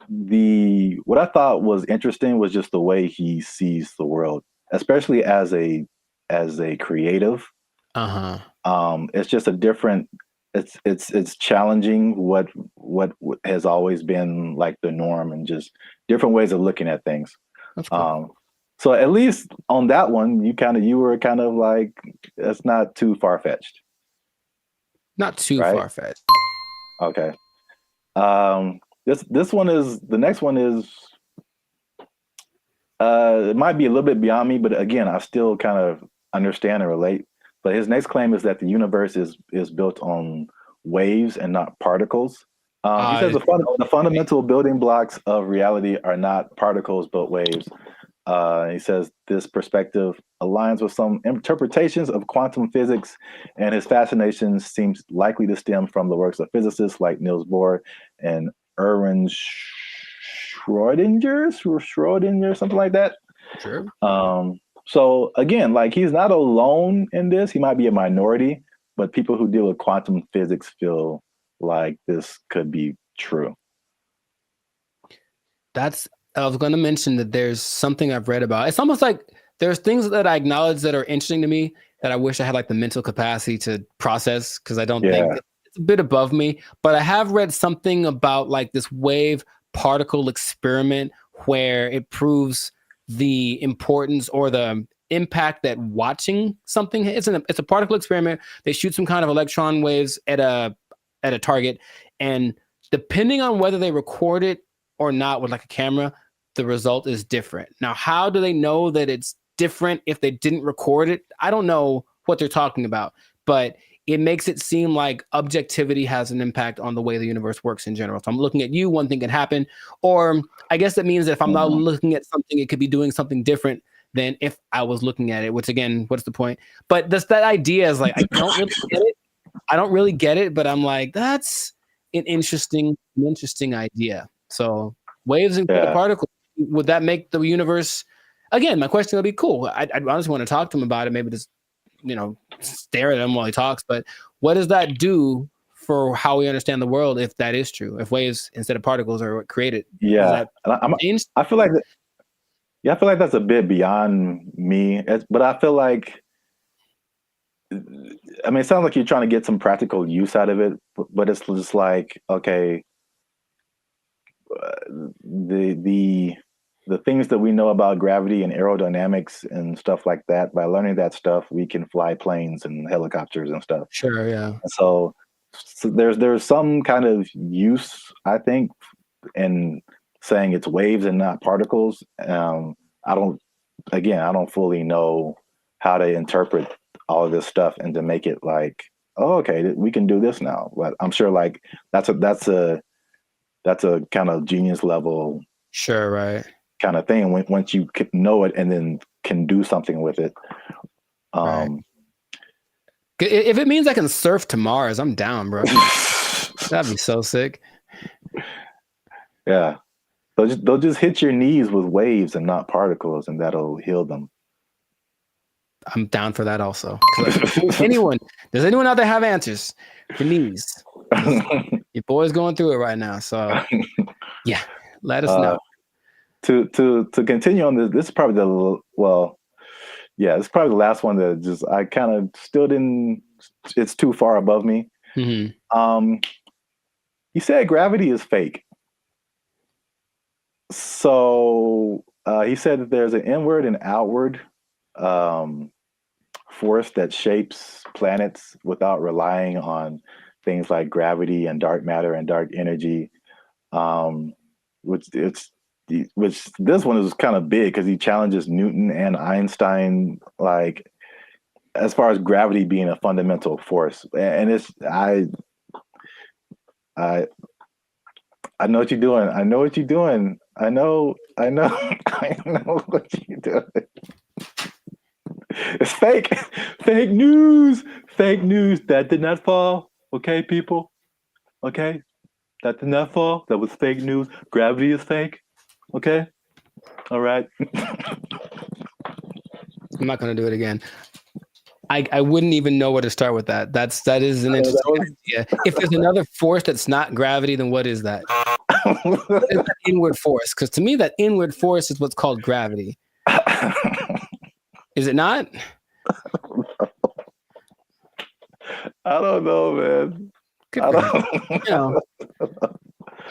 what I thought was interesting was just the way he sees the world, especially as a creative. It's just a different. It's challenging what has always been like the norm, and just different ways of looking at things. That's cool. So at least on that one, you were kind of like, that's not too far-fetched. Not too far-fetched. Okay. The next one is it might be a little bit beyond me, but again, I still kind of understand and relate. But his next claim is that the universe is built on waves and not particles. He says the fundamental building blocks of reality are not particles but waves. He says this perspective aligns with some interpretations of quantum physics, and his fascination seems likely to stem from the works of physicists like Niels Bohr and Erwin Schrödinger, something like that. Sure. So again, like he's not alone in this. He might be a minority, but people who deal with quantum physics feel like this could be true. I was going to mention that there's something I've read about. It's almost like there's things that I acknowledge that are interesting to me that I wish I had like the mental capacity to process, because I don't think it's a bit above me. But I have read something about like this wave particle experiment where it proves the importance or the impact that watching something. It's a particle experiment. They shoot some kind of electron waves at a target, and depending on whether they record it or not with like a camera, the result is different. Now, how do they know that it's different if they didn't record it? I don't know what they're talking about, but it makes it seem like objectivity has an impact on the way the universe works in general. So I'm looking at you, one thing can happen, or I guess that means that if I'm not looking at something, it could be doing something different than if I was looking at it, which again, what's the point? But that idea is like, I don't really get it, but I'm like, an interesting idea. So waves and particles, would that make the universe? Again, my question would be cool. I'd honestly want to talk to him about it. Maybe just stare at him while he talks. But what does that do for how we understand the world if that is true? If waves instead of particles are what created? Yeah, I feel like I feel like that's a bit beyond me. But I feel like, I mean, it sounds like you're trying to get some practical use out of it. But it's just like, okay, the things that we know about gravity and aerodynamics and stuff like that, by learning that stuff, we can fly planes and helicopters and stuff. Sure, yeah. And so there's some kind of use, I think, in saying it's waves and not particles. I don't fully know how to interpret all of this stuff and to make it like, oh, okay, we can do this now. But I'm sure like that's a kind of genius level, sure, right, kind of thing. Once you know it and then can do something with it. Right. If it means I can surf to Mars, I'm down, bro. That'd be so sick. Yeah, they'll just hit your knees with waves and not particles, and that'll heal them. I'm down for that also. Does anyone out there have answers for knees? Your boy's going through it right now, so yeah, let us know. To continue on this is probably it's probably the last one that just I kind of still didn't. It's too far above me. Mm-hmm. He said gravity is fake. So he said that there's an inward and outward force that shapes planets without relying on things like gravity and dark matter and dark energy. Which this one is kind of big because he challenges Newton and Einstein, like as far as gravity being a fundamental force. And it's I know what you're doing. I know what you're doing. I know I know what you're doing. It's fake. Fake news. Fake news. That did not fall. Okay, people. Okay. That did not fall. That was fake news. Gravity is fake. Okay. All right. I'm not going to do it again. I wouldn't even know where to start with that. That is an interesting idea. If there's another force that's not gravity, then what is that? What is that inward force? Because to me, that inward force is what's called gravity. Is it not? I don't know, man.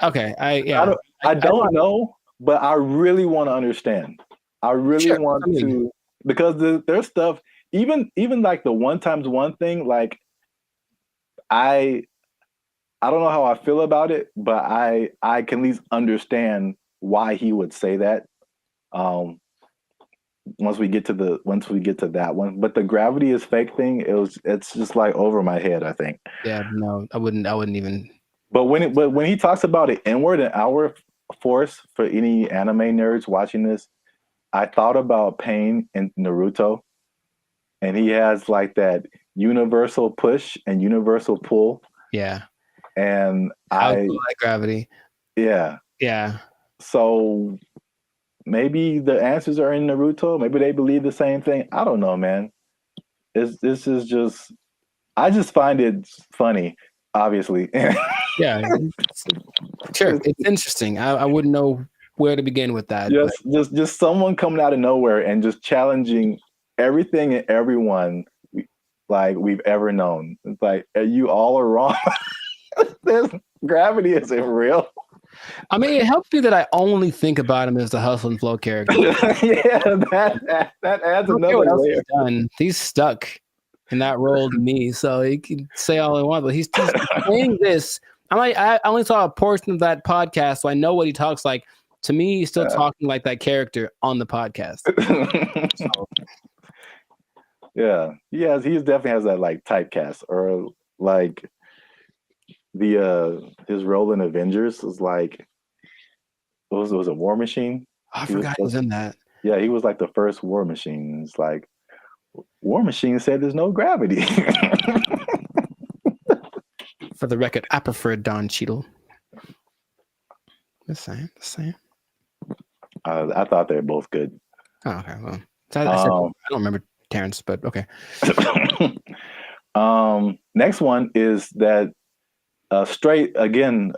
Okay. I don't know, but I really want to understand. I really want to, because there's stuff, even like the 1x1 thing, like I don't know how I feel about it, but I can at least understand why he would say that. Once we get to that one, but the gravity is fake thing, it's just like over my head, I think. Yeah, no, I wouldn't even. But when he talks about an inward and outward force, for any anime nerds watching this, I thought about Pain in Naruto, and he has like that universal push and universal pull. Yeah. And I like gravity. Yeah. Yeah. So maybe the answers are in Naruto. Maybe they believe the same thing. I don't know, man. This is just, I just find it funny, obviously. Yeah. Sure. It's interesting. I wouldn't know where to begin with that. Just someone coming out of nowhere and just challenging everything and everyone like we've ever known. It's like, you all are wrong. Gravity isn't real. I mean, it helps me that I only think about him as the Hustle and Flow character. Yeah, that adds another layer. He's stuck in that role to me, so he can say all he wants, but he's saying this. I only saw a portion of that podcast, so I know what he talks like. To me, he's still talking like that character on the podcast. So. Yeah, he definitely has that like typecast, or like his role in Avengers was like, was a War Machine. I forgot he was in that. Yeah, he was like the first War Machine. It's like, War Machine said there's no gravity. For the record, I prefer Don Cheadle. The same. I thought they were both good. Oh, okay. Well, I don't remember Terrence, but okay. Next one is that straight again,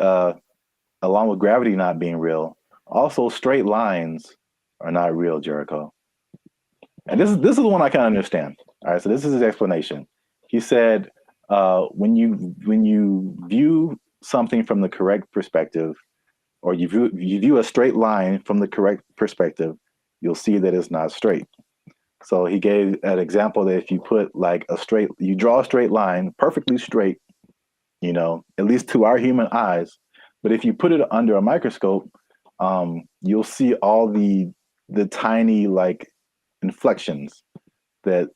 along with gravity not being real, also straight lines are not real, Jericho. And this is the one I kind of understand. All right, so this is his explanation. He said, when you view something from the correct perspective, or you view a straight line from the correct perspective, you'll see that it's not straight. So he gave an example that if you put like you draw a straight line, perfectly straight, at least to our human eyes, but if you put it under a microscope, you'll see all the tiny like inflections that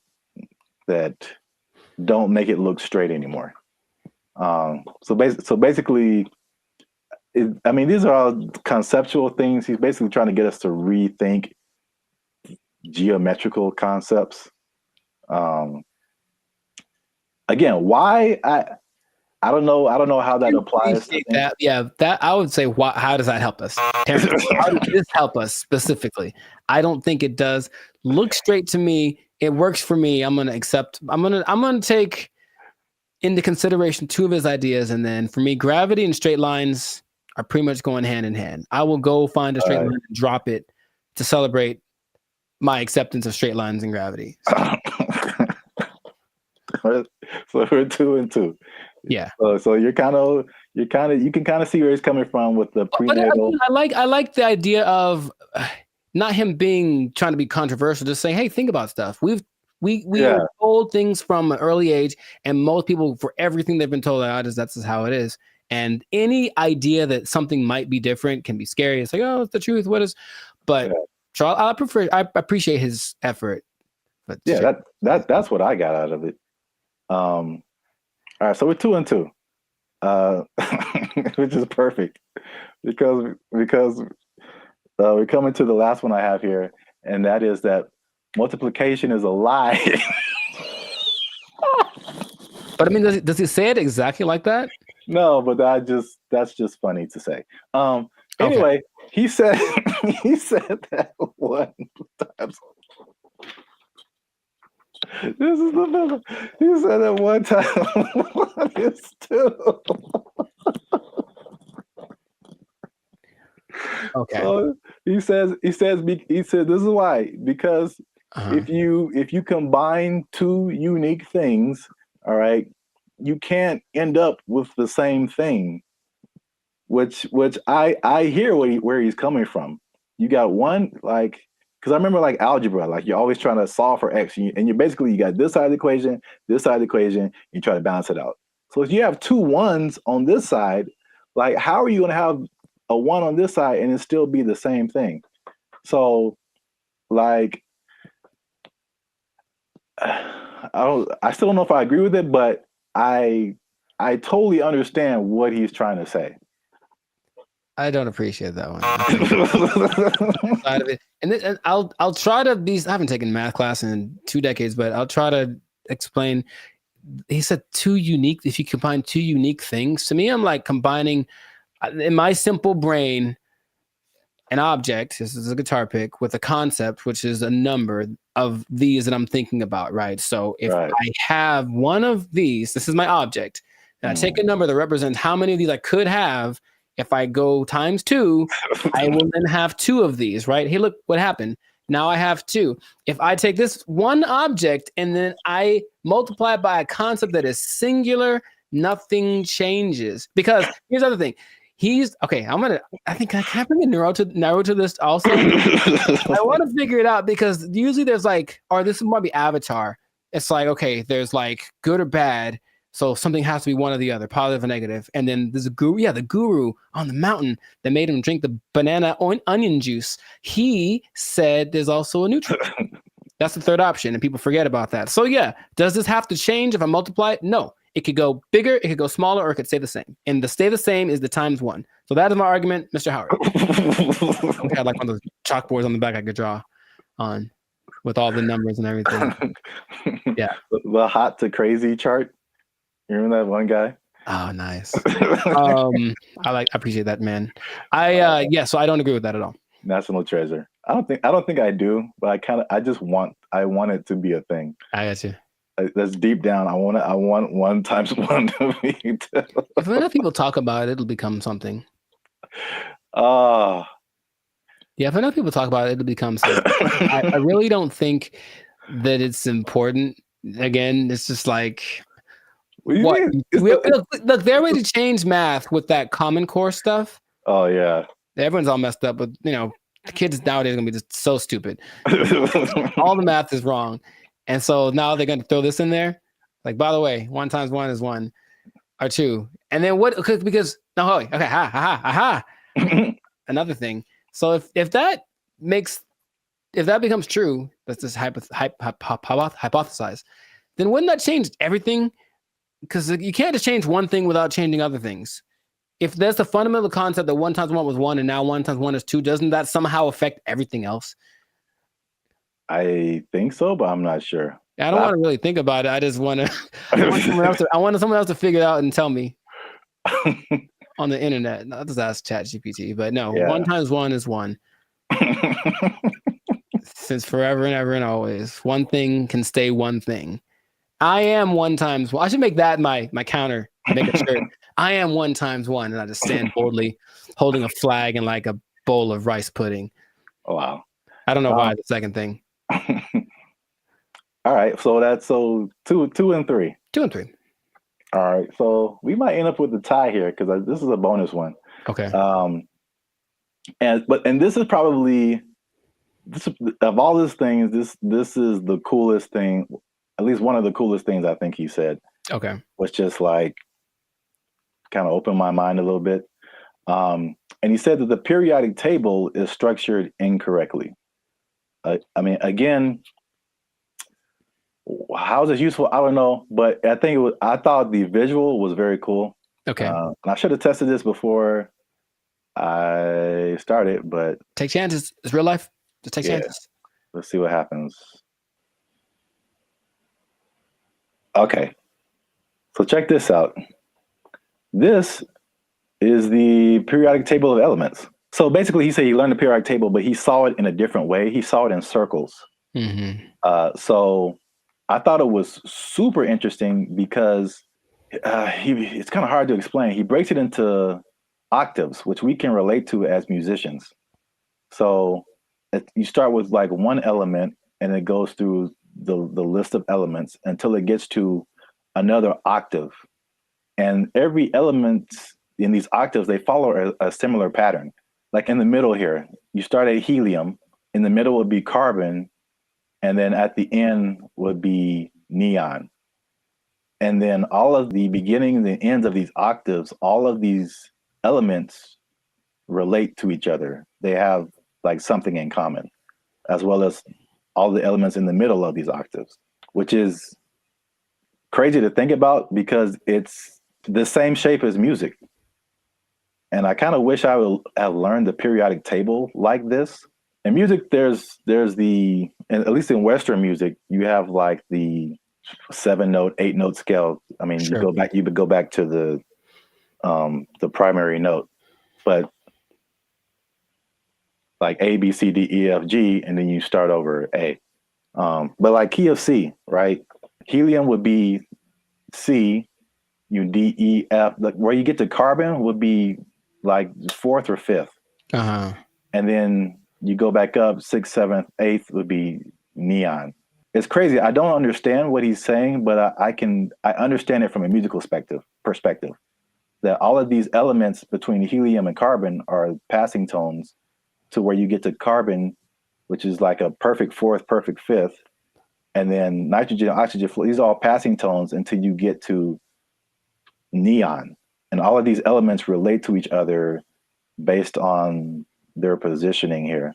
don't make it look straight anymore. So basically, these are all conceptual things. He's basically trying to get us to rethink geometrical concepts. Again, why I don't know how that applies to that. Yeah, that I would say. How does that help us? Terrence, how does this help us specifically? I don't think it does. Look straight to me. It works for me. I'm gonna accept. I'm gonna take into consideration two of his ideas, and then for me, gravity and straight lines are pretty much going hand in hand. I will go find a straight line and drop it to celebrate my acceptance of straight lines and gravity. So we're 2 and 2. Yeah. So you can kind of see where he's coming from with the prenatal. But I like the idea of not him trying to be controversial, just saying, hey, think about stuff. We are told things from an early age, and most people, for everything they've been told, that's just how it is. And any idea that something might be different can be scary. It's like, oh, it's the truth. What is? But I appreciate his effort. But that's what I got out of it. All right, so we're 2 and 2, which is perfect because we're coming to the last one I have here, and that is that multiplication is a lie. But I mean, does he say it exactly like that? No, but that's just funny to say. Anyway, okay. he said that one time. This is the middle. He said that one time. What is two? Okay. So he said this is why, because if you combine two unique things, all right, you can't end up with the same thing. Which I hear where he's coming from. You got one, like, because I remember like algebra, like you're always trying to solve for x, and you basically got this side of the equation, you try to balance it out. So if you have two ones on this side, like how are you going to have a one on this side and it still be the same thing? So like, I still don't know if I agree with it, but I totally understand what he's trying to say. I don't appreciate that one. Side of it. And I'll try to be. I haven't taken math class in 2 decades, but I'll try to explain. He said two unique. If you combine two unique things, to me, I'm like combining in my simple brain an object. This is a guitar pick with a concept, which is a number of these that I'm thinking about. Right. So if I have one of these, this is my object, and I take a number that represents how many of these I could have. If I go times 2, I will then have 2 of these, right? Hey, look what happened. Now I have 2. If I take this one object and then I multiply it by a concept that is singular, nothing changes. Because here's the other thing. I think I can bring a Naruto this also. I want to figure it out because usually there's like, or this might be Avatar. It's like, okay, there's like good or bad. So something has to be one or the other, positive or negative. And then there's a guru, the guru on the mountain that made him drink the banana onion juice. He said there's also a neutral. That's the third option, and people forget about that. So yeah, does this have to change if I multiply it? No. It could go bigger, it could go smaller, or it could stay the same. And the stay the same is the times 1. So that is my argument, Mr. Howard. I had like one of those chalkboards on the back I could draw on with all the numbers and everything. Yeah. The hot to crazy chart. You remember that one guy? Oh, nice. I appreciate that, man. So I don't agree with that at all. National treasure. I don't think I do, but I want it to be a thing. I got you. That's deep down. I want 1 times 1 to be. If enough people talk about it, it'll become something. Yeah, if enough people talk about it, it'll become something. I really don't think that it's important. Again, it's just like what? Look, their way to change math with that Common Core stuff. Oh yeah, everyone's all messed up, but the kids nowadays are gonna be just so stupid. All the math is wrong, and so now they're gonna throw this in there. Like, by the way, 1 times 1 is 1 or 2, and then what? Because another thing. So if that becomes true, that's just hypothesize. Then wouldn't that change everything? Because you can't just change one thing without changing other things. If there's the fundamental concept that 1 times 1 was 1 and now 1 times 1 is 2, doesn't that somehow affect everything else? I think so, but I'm not sure. I don't want to really think about it. I just want to. I want someone else to figure it out and tell me on the internet. Not just ask ChatGPT, but no. 1 times 1 is 1. Since forever and ever and always, one thing can stay one thing. I am 1 times 1. I should make that my counter. Make a shirt. I am 1 times 1, and I just stand boldly, holding a flag and like a bowl of rice pudding. Oh, wow. I don't know why the second thing. All right, so that's 2 and 3. 2 and 3. All right, so we might end up with a tie here because this is a bonus one. Okay. And this is probably of all these things, this is the coolest thing. At least one of the coolest things I think he said. Okay. Was just like kind of opened my mind a little bit. And he said that the periodic table is structured incorrectly. I mean, again, how is this useful? I don't know, but I thought the visual was very cool. Okay. And I should have tested this before I started, but take chances. It's real life. Just take chances. Let's see what happens. Okay. So check this out. This is the periodic table of elements. So basically, he said he learned the periodic table, but he saw it in a different way. He saw it in circles. Mm-hmm. So I thought it was super interesting because it's kind of hard to explain. He breaks it into octaves, which we can relate to as musicians. So you start with like one element, and it goes through the list of elements until it gets to another octave. And every element in these octaves, they follow a similar pattern. Like in the middle here, you start at helium, in the middle would be carbon, and then at the end would be neon. And then all of the beginnings and ends of these octaves, all of these elements relate to each other. They have like something in common, as well as all the elements in the middle of these octaves, which is crazy to think about because it's the same shape as music. And I kind of wish I would have learned the periodic table like this. In music, there's the, and at least in Western music, you have like the 7-note, 8-note scale. I mean, sure. you would go back to the primary note, but like A, B, C, D, E, F, G, and then you start over A. But like key of C, right? Helium would be C, D, E, F. Like where you get to carbon would be like 4th or 5th. Uh-huh. And then you go back up 6th, 7th, 8th would be neon. It's crazy. I don't understand what he's saying, but I understand it from a musical perspective. That all of these elements between helium and carbon are passing tones to where you get to carbon, which is like a perfect 4th, perfect 5th. And then nitrogen, oxygen, these are all passing tones until you get to neon. And all of these elements relate to each other based on their positioning here.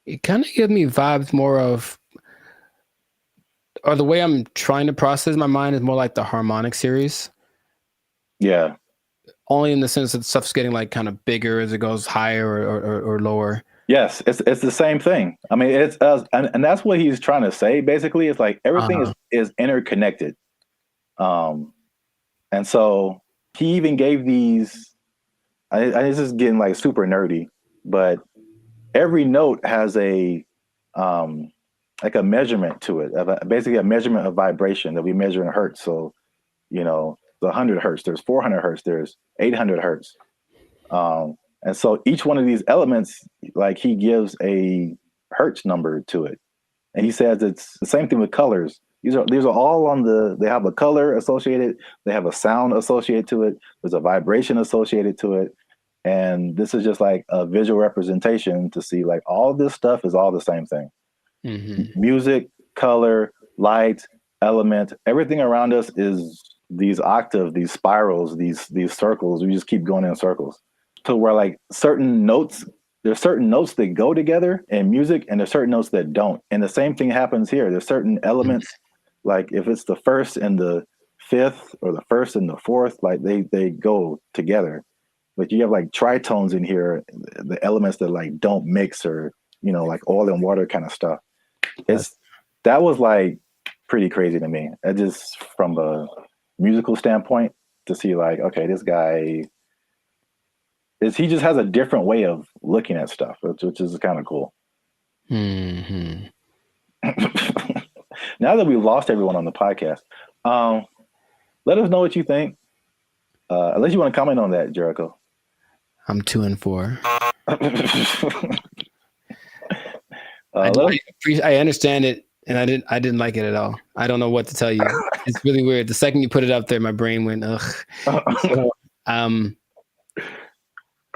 It kind of gives me vibes more of, or the way I'm trying to process my mind is more like the harmonic series. Yeah. Only in the sense that stuff's getting like kind of bigger as it goes higher or lower. Yes, it's the same thing. I mean, it's and that's what he's trying to say. Basically, it's like everything is interconnected. And so he even gave these. This is getting like super nerdy, but every note has a like a measurement to it, basically a measurement of vibration that we measure in hertz. So, the 100 hertz, there's 400 hertz, there's 800 hertz. And so each one of these elements, like he gives a hertz number to it. And he says it's the same thing with colors. These are all they have a color associated, they have a sound associated to it, there's a vibration associated to it. And this is just like a visual representation to see like all this stuff is all the same thing. Mm-hmm. Music, color, light, element, everything around us is these octaves, these spirals, these circles. We just keep going in circles. So where like there's certain notes that go together in music and there's certain notes that don't. And the same thing happens here. There's certain elements, like if it's the first and the fifth or the first and the fourth, like they go together. But you have like tritones in here, the elements that like don't mix or, like oil and water kind of stuff. That was like pretty crazy to me. It just from a musical standpoint to see like, okay, this guy he just has a different way of looking at stuff, which is kind of cool. Mm-hmm. Now that we've lost everyone on the podcast, let us know what you think. Unless you want to comment on that, Jericho. I'm 2 and 4. I understand it, and I didn't like it at all. I don't know what to tell you. It's really weird. The second you put it up there, my brain went ugh.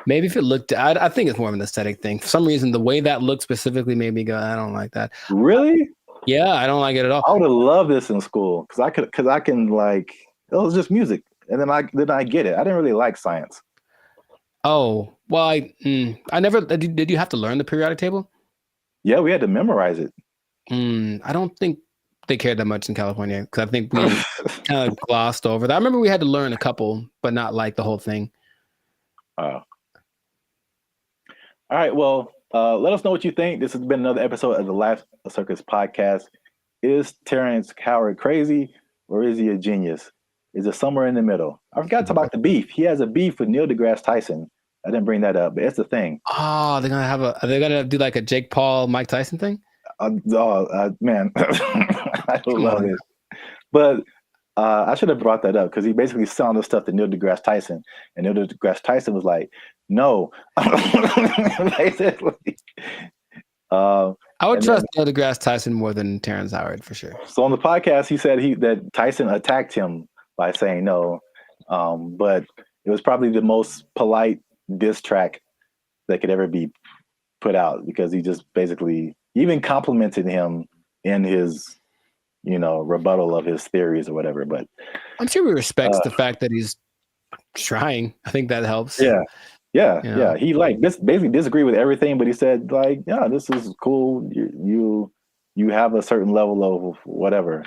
Maybe if it looked, I think it's more of an aesthetic thing. For some reason, the way that looked specifically made me go, I don't like that. Really? Yeah, I don't like it at all. I would have loved this in school because I can like, it was just music, and then I get it. I didn't really like science. Oh well, I never did. You have to learn the periodic table? Yeah, we had to memorize it. I don't think they cared that much in California because I think we kind of glossed over that. I remember we had to learn a couple, but not like the whole thing. All right, well, let us know what you think. This has been another episode of the Life Circus podcast. Is Terrence Howard crazy or is he a genius? Is it somewhere in the middle? I forgot to talk about the beef. He has a beef with Neil deGrasse Tyson. I didn't bring that up, but it's the thing. Oh, are they gonna do like a Jake Paul, Mike Tyson thing? Man, I love this. But I should have brought that up because he basically said all this stuff to Neil deGrasse Tyson, and Neil deGrasse Tyson was like, "No." Basically, I would trust Neil deGrasse Tyson more than Terrence Howard for sure. So on the podcast, he said that Tyson attacked him by saying no, but it was probably the most polite diss track that could ever be put out because he just basically even complimented him in his rebuttal of his theories or whatever. But I'm sure he respects the fact that he's trying. I think that helps. Yeah. He like basically disagreed with everything, but he said like, yeah, this is cool. You have a certain level of whatever.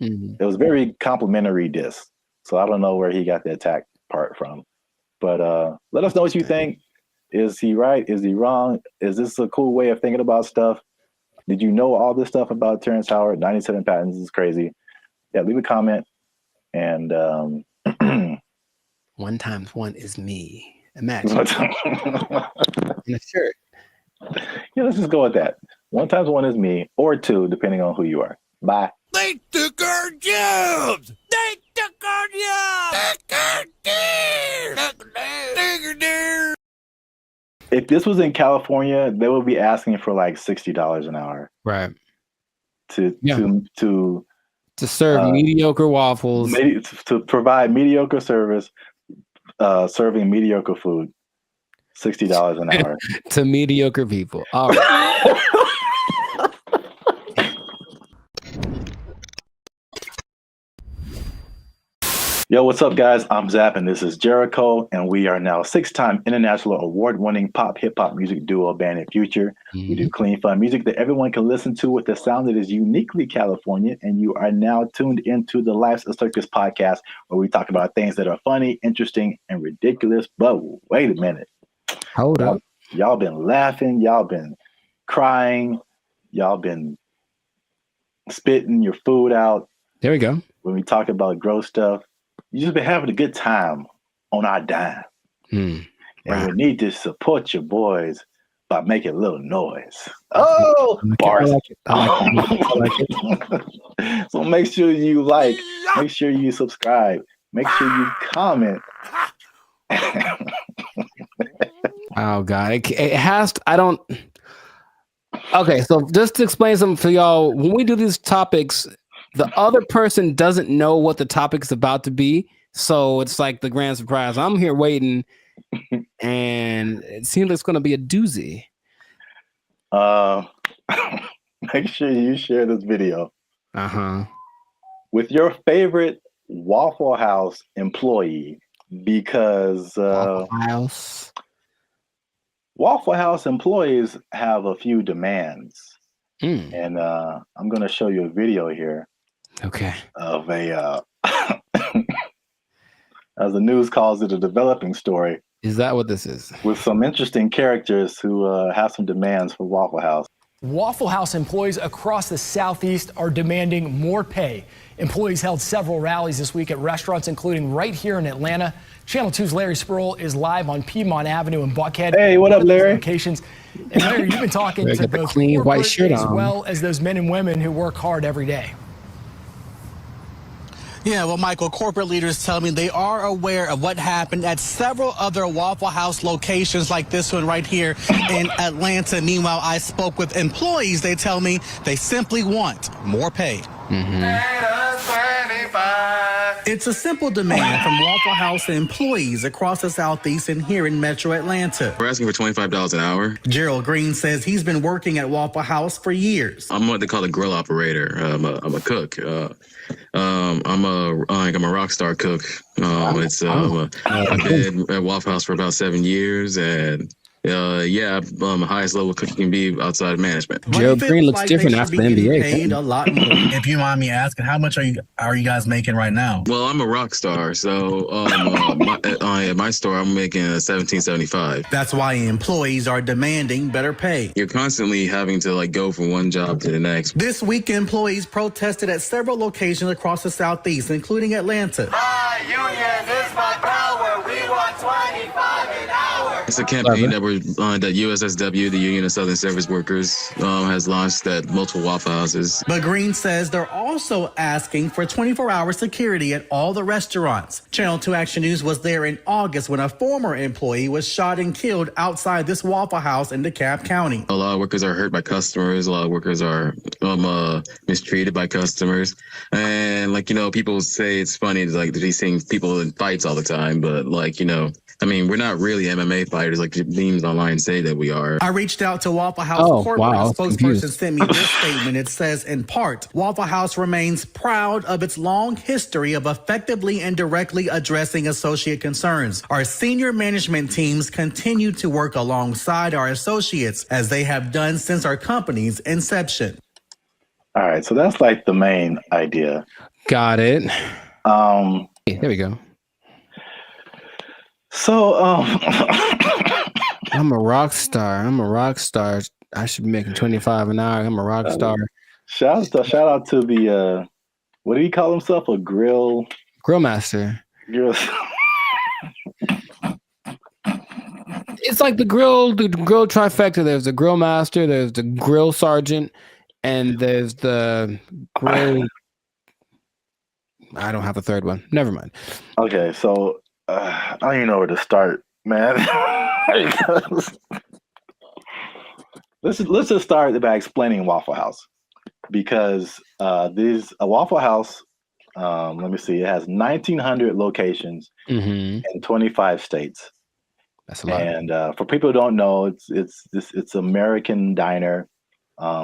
Mm-hmm. It was very complimentary diss. So I don't know where he got the attack part from. But let us know what you think. Is he right? Is he wrong? Is this a cool way of thinking about stuff? Did you know all this stuff about Terrence Howard? 97 patents is crazy. Yeah, leave a comment. And 1 times 1 is me. Imagine. In a shirt. Yeah, let's just go with that. 1 times 1 is me, or 2, depending on who you are. Bye. They took our jobs! They took our jobs! If this was in California, they would be asking for like $60 an hour. Right. To serve mediocre waffles. To provide mediocre service, serving mediocre food. $60 an hour. To mediocre people. All right. Yo, what's up, guys? I'm Zap, and this is Jericho, and we are now 6-time international award-winning pop hip-hop music duo Band and Future. Mm-hmm. We do clean, fun music that everyone can listen to with a sound that is uniquely California, and you are now tuned into the Life's a Circus podcast, where we talk about things that are funny, interesting, and ridiculous. But wait a minute. Hold up. Y'all been laughing. Y'all been crying. Y'all been spitting your food out. There we go. When we talk about gross stuff, you just been having a good time on our dime. And we need to support your boys by making a little noise. Oh, bars. I like it. So make sure you like, make sure you subscribe, make sure you comment. Oh God, it has to, I don't. Okay, so just to explain something for y'all, when we do these topics, the other person doesn't know what the topic's about to be, so it's like the grand surprise. I'm here waiting, and it seems like it's going to be a doozy. Make sure you share this video. Uh-huh. With your favorite Waffle House employee, because Waffle House employees have a few demands. And I'm going to show you a video here. Okay. Of a, as the news calls it, a developing story. Is that what this is? With some interesting characters who have some demands for Waffle House. Waffle House employees across the Southeast are demanding more pay. Employees held several rallies this week at restaurants, including right here in Atlanta. Channel 2's Larry Spruill is live on Piedmont Avenue in Buckhead. Hey, what up, Larry? Locations. And Larry, you've been talking to both clean white shirt as on, well as those men and women who work hard every day. Yeah, well, Michael, corporate leaders tell me they are aware of what happened at several other Waffle House locations like this one right here in Atlanta. Meanwhile, I spoke with employees. They tell me they simply want more pay. It's a simple demand from Waffle House employees across the Southeast and here in Metro Atlanta. We're asking for $25 an hour. Gerald Green says he's been working at Waffle House for years. I'm what they call a grill operator. I'm a cook. I'm a rock star cook. I've been at Waffle House for about 7 years, and I'm the highest level cook you can be outside of management. Gerald Green looks different after the NBA. Paid a lot more. If you mind me asking, how much are you guys making right now? Well, I'm a rock star, so at my store I'm making $17.75. That's why employees are demanding better pay. You're constantly having to go from one job to the next. This week, employees protested at several locations across the Southeast, including Atlanta. My union is my power. We want 25 an hour. It's a campaign that USSW, the Union of Southern Service Workers, has launched at multiple Waffle Houses. But Green says they're also asking for 24-hour security at all the restaurants. Channel 2 Action News was there in August when a former employee was shot and killed outside this Waffle House in DeKalb County. A lot of workers are hurt by customers. A lot of workers are mistreated by customers. And people say it's funny to be seeing people in fights all the time, but we're not really MMA fighters like the memes online say that we are. I reached out to Waffle House corporate. A spokesperson sent me this statement. It says, in part, Waffle House remains proud of its long history of effectively and directly addressing associate concerns. Our senior management teams continue to work alongside our associates as they have done since our company's inception. All right, so that's the main idea. Got it. There we go. So, I'm a rock star. I should be making 25 an hour. I'm a rock star. Shout out to the what did he call himself? A grill master. It's like the grill trifecta. There's the grill master, there's the grill sergeant, and there's the grill. I don't have a third one. Never mind. Okay, so I don't even know where to start, man. let's just start by explaining Waffle House, because a Waffle House. Let me see. It has 1,900 locations in 25 states. That's a lot. And for people who don't know, it's American diner.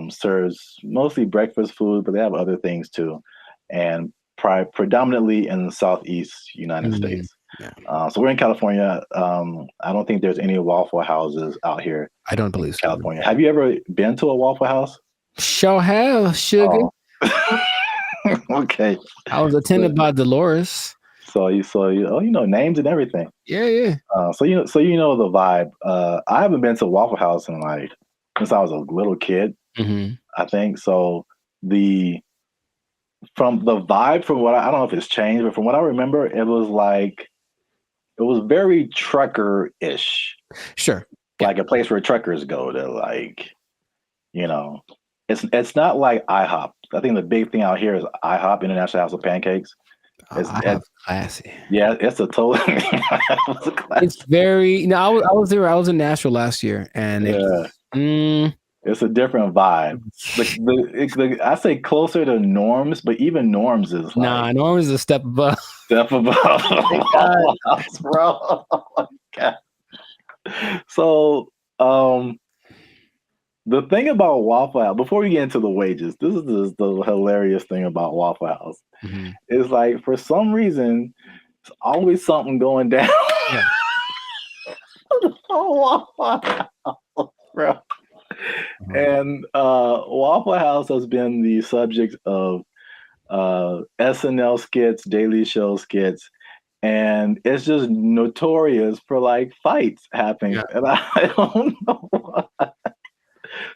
Serves mostly breakfast food, but they have other things too, and predominantly in the Southeast United States. Yeah. So we're in California. I don't think there's any Waffle Houses out here. I don't believe so. California. Have you ever been to a Waffle House? Sure have, sugar. Okay. I was attended by Dolores. So you know names and everything. Yeah. So you know the vibe. I haven't been to Waffle House in like since I was a little kid. Mm-hmm. I think so. From the vibe from what I don't know if it's changed, but from what I remember, it was very trucker-ish. Sure. Like a place where truckers go to like, you know, it's not like IHOP. I think the big thing out here is IHOP, International House of Pancakes. It's classy. Yeah, it's a total. It's very. No, I was there. I was in Nashville last year, and it's a different vibe. I say closer to Norms, but even Norms is like, Norms is a step above. Step above, bro. Oh my God. So, the thing about Waffle House, before we get into the wages, this is the hilarious thing about Waffle House. Mm-hmm. Is like for some reason, it's always something going down. Yeah. Waffle House, bro. And Waffle House has been the subject of SNL skits, Daily Show skits, and it's just notorious for like fights happening. Yeah. And I don't know why.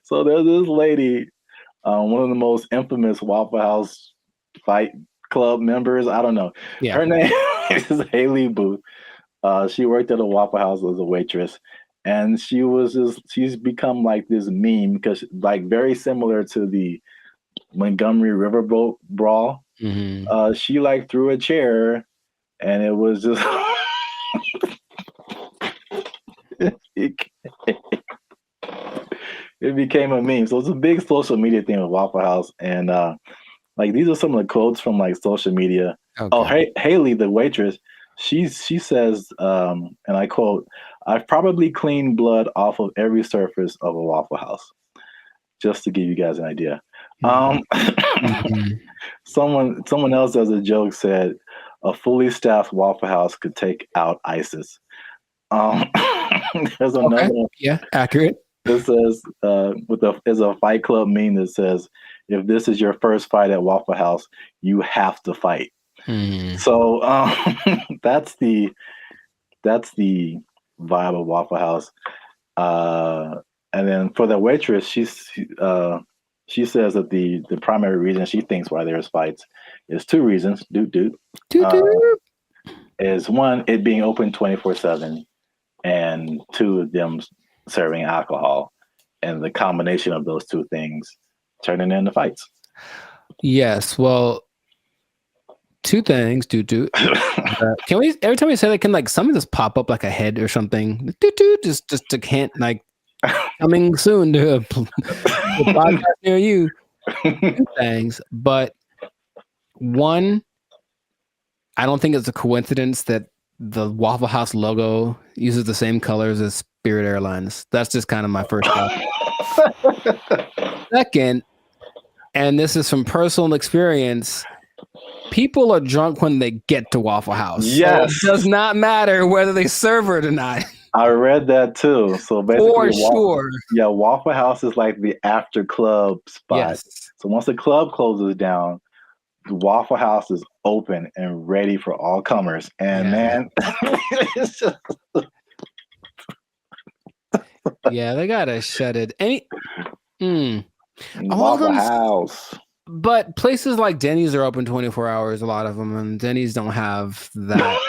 So there's this lady, one of the most infamous Waffle House fight club members. I don't know. Yeah. Her name is Haley Booth. She worked at a Waffle House as a waitress. And she's become like this meme because like very similar to the Montgomery Riverboat brawl. Mm-hmm. She like threw a chair and it was just it became a meme. So it's a big social media thing with Waffle House. And like these are some of the quotes from like social media. Okay. Oh, Haley, the waitress, she says, and I quote, "I've probably cleaned blood off of every surface of a Waffle House." Just to give you guys an idea. Mm-hmm. Someone else as a joke said, "A fully staffed Waffle House could take out ISIS." There's another one. Yeah, accurate. It says, there's a Fight Club meme that says, "If this is your first fight at Waffle House, you have to fight." Mm. So that's the vibe of Waffle House. And then for the waitress, she says that the primary reason she thinks why there's fights is two reasons. Is one, it being open 24/7, and two, them serving alcohol, and the combination of those two things turning into fights. Yes, well, two things. Can we every time we say that, can like something just pop up like a head or something? Just to hint like coming soon to a podcast near you. Two things, but one, I don't think it's a coincidence that the Waffle House logo uses the same colors as Spirit Airlines. That's just kind of my first thought. Second, and this is from personal experience, people are drunk when they get to Waffle House. Yes. So it does not matter whether they serve it or not. I read that too. So basically, for sure. Waffle House is like the after club spot. Yes. So once the club closes down, the Waffle House is open and ready for all comers. And man, it's just... yeah, they gotta shut it. Waffle House. But places like Denny's are open 24 hours, a lot of them, and Denny's don't have that.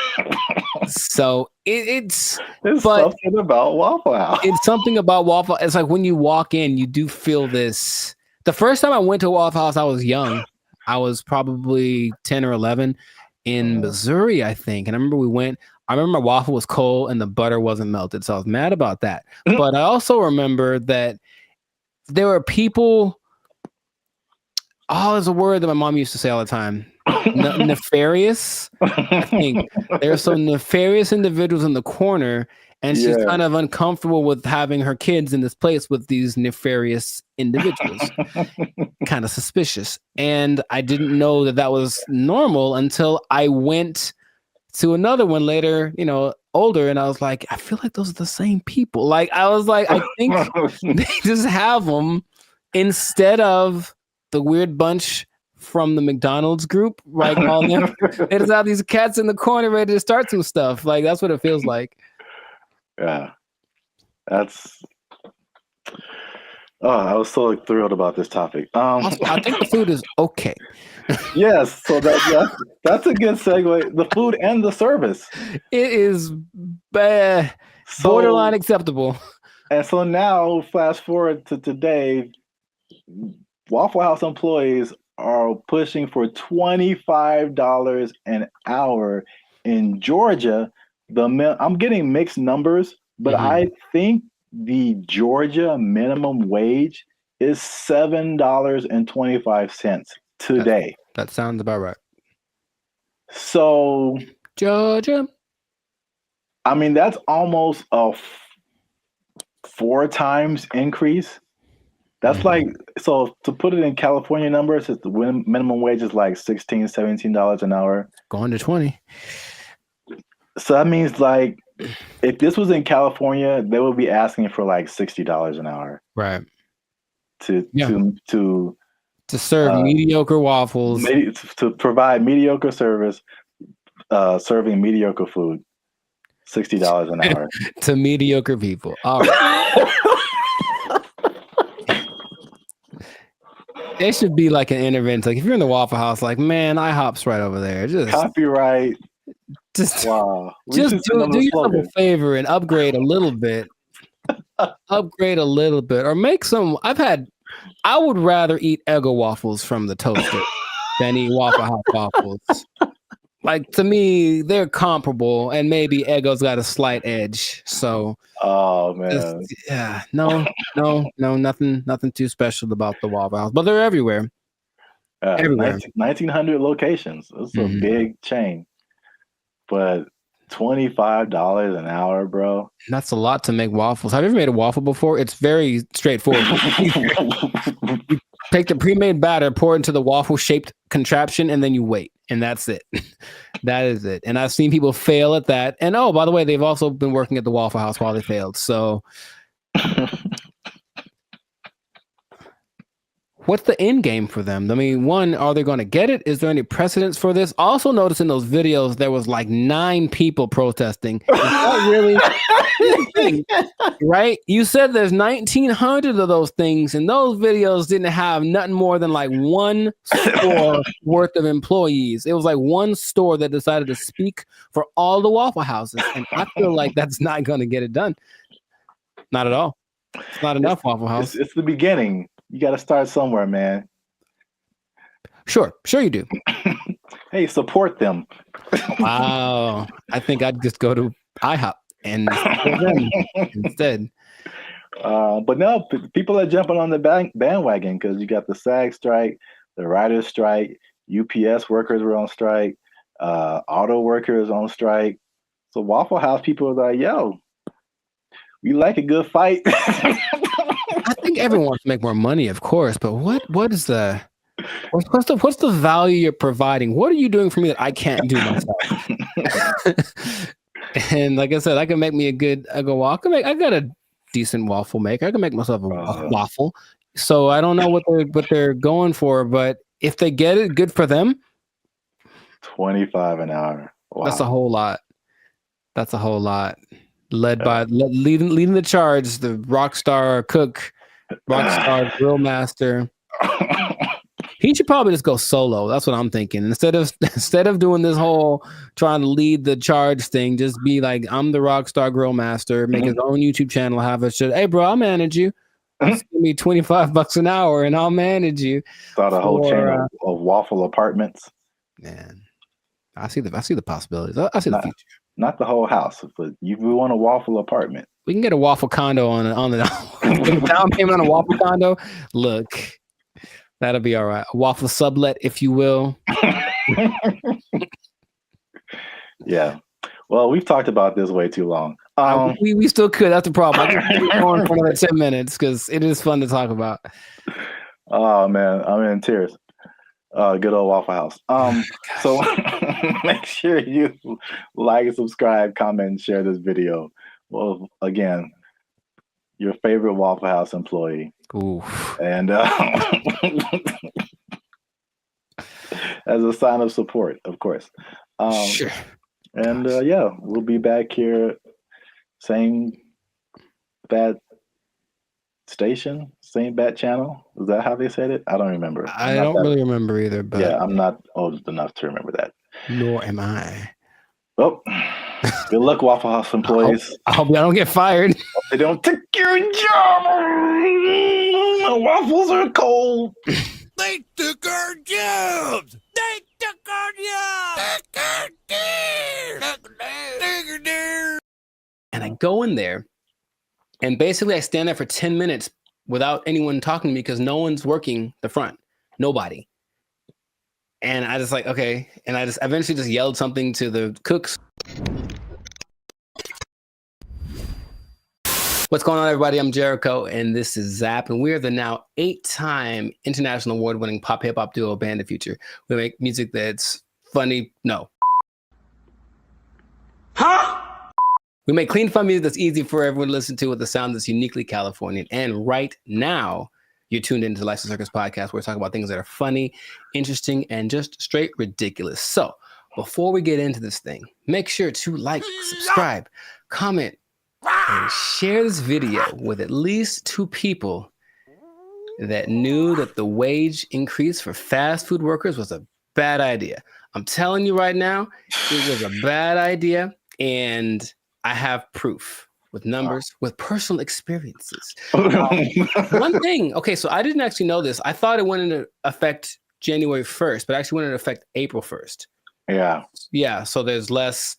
So it's something about Waffle House. It's something about Waffle. It's like when you walk in, you do feel this. The first time I went to Waffle House, I was young. I was probably 10 or 11 in Missouri, I think. And I remember I remember my waffle was cold and the butter wasn't melted. So I was mad about that. But I also remember that there were people. Oh, there's a word that my mom used to say all the time. Nefarious. I think there's some nefarious individuals in the corner, and she's kind of uncomfortable with having her kids in this place with these nefarious individuals. Kind of suspicious. And I didn't know that was normal until I went to another one later, older, and I was like, I feel like those are the same people. Like, I was like, I think they just have them instead of the weird bunch from the McDonald's group, like all them. They just have these cats in the corner ready to start some stuff. Like that's what it feels like. Yeah, that's. Oh, I was so thrilled about this topic. Also, I think the food is okay. Yes, so that's a good segue. The food and the service. It is borderline acceptable. And so now, fast forward to today, Waffle House employees are pushing for $25 an hour in Georgia. I'm getting mixed numbers, but I think the Georgia minimum wage is $7.25 today. That sounds about right. So Georgia, I mean, that's almost a 4 times increase. That's like, so to put it in California numbers, the minimum wage is like $16, $17 an hour. Going to 20. So that means like, if this was in California, they would be asking for like $60 an hour. Right. To serve mediocre waffles. To provide mediocre service, serving mediocre food. $60 an hour. To mediocre people. All right. It should be like an intervention. Like if you're in the Waffle House, like, man, IHOP's right over there. Just copyright. Wow. Just do yourself a favor and upgrade a little bit. Or make some. I would rather eat Eggo waffles from the toaster than eat Waffle House waffles. Like to me, they're comparable, and maybe Eggo's got a slight edge. So, oh man, nothing too special about the Waffle House, but they're everywhere. Everywhere. 1,900 locations. It's a big chain, but $25 an hour, bro. That's a lot to make waffles. Have you ever made a waffle before? It's very straightforward. You take the pre-made batter, pour it into the waffle-shaped contraption, and then you wait. And that's it. That is it. And I've seen people fail at that. And oh, by the way, they've also been working at the Waffle House while they failed. So what's the end game for them? I mean, one, are they going to get it? Is there any precedence for this? Also notice in those videos, there was like 9 people protesting. Is that really right? You said there's 1,900 of those things, and those videos didn't have nothing more than like one store worth of employees. It was like one store that decided to speak for all the Waffle Houses. And I feel like that's not going to get it done. Not at all. It's not enough Waffle House. It's the beginning. You got to start somewhere, man. Sure you do. Hey, support them. Wow. I think I'd just go to IHOP and support them instead. But no, people are jumping on the bandwagon because you got the SAG strike, the writers' strike, UPS workers were on strike, auto workers on strike. So Waffle House people are like, yo, we like a good fight. I think everyone wants to make more money, of course, but what's the value you're providing? What are you doing for me that I can't do myself? And like I said, I can make me I got a decent waffle maker. I can make myself a waffle. So I don't know what they're going for, but if they get it, good for them. $25 an hour. Wow. That's a whole lot. Leading the charge, the rockstar cook, rockstar grill master. He should probably just go solo. That's what I'm thinking. Instead of doing this whole trying to lead the charge thing, just be like, I'm the rockstar grill master. Make his own YouTube channel. Have a shit. Hey, bro, I'll manage you. Just give me $25 an hour, and I'll manage you. Start a whole chain of waffle apartments. Man, I see the possibilities. I see the future. Not the whole house, but you want a waffle apartment. We can get a waffle condo on the down payment on a waffle condo. Look, that'll be all right. A waffle sublet, if you will. Yeah. Well, we've talked about this way too long. We still could. That's the problem. I can keep going for another 10 minutes because it is fun to talk about. Oh man, I'm in tears. Good old Waffle House. So make sure you like, subscribe, comment, and share this video. Well, again, your favorite Waffle House employee. Ooh. And as a sign of support, of course. Sure. And yeah, we'll be back here, same bad station, same bad channel. Is that how they said it? I don't remember. I don't really remember either, but yeah, I'm not old enough to remember that. Nor am I. Well, good luck, Waffle House employees. I hope y'all don't get fired. They don't take your job. The waffles are cold. They took our jobs. They took our jobs. And I go in there, and basically I stand there for 10 minutes without anyone talking to me because no one's working the front. Nobody. And I just like, okay. And I just eventually just yelled something to the cooks. What's going on, everybody? I'm Jericho, and this is Zap, and we're the now 8-time international award-winning pop hip-hop duo Band the Future. We make music that's funny. No. Huh? We make clean, fun music that's easy for everyone to listen to with a sound that's uniquely Californian. And right now, you're tuned into the Life's a Circus podcast, where we talk about things that are funny, interesting, and just straight ridiculous. So before we get into this thing, make sure to like, subscribe, comment, and share this video with at least 2 people that knew that the wage increase for fast food workers was a bad idea. I'm telling you right now, it was a bad idea, and I have proof with numbers, with personal experiences. One thing, okay, so I didn't actually know this. I thought it went into effect January 1st, but actually went into effect April 1st. Yeah. Yeah, so there's less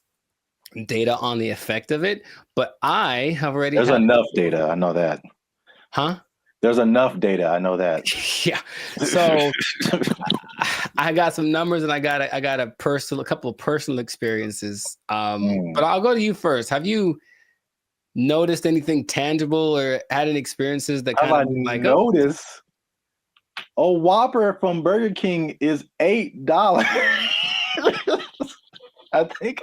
data on the effect of it, but I have already There's enough data, I know that. Huh? There's enough data, I know that. Yeah. So I got some numbers, and I got a couple of personal experiences. But I'll go to you first. Have you noticed anything tangible or had any experiences that kind of like noticed? A Whopper from Burger King is $8. I think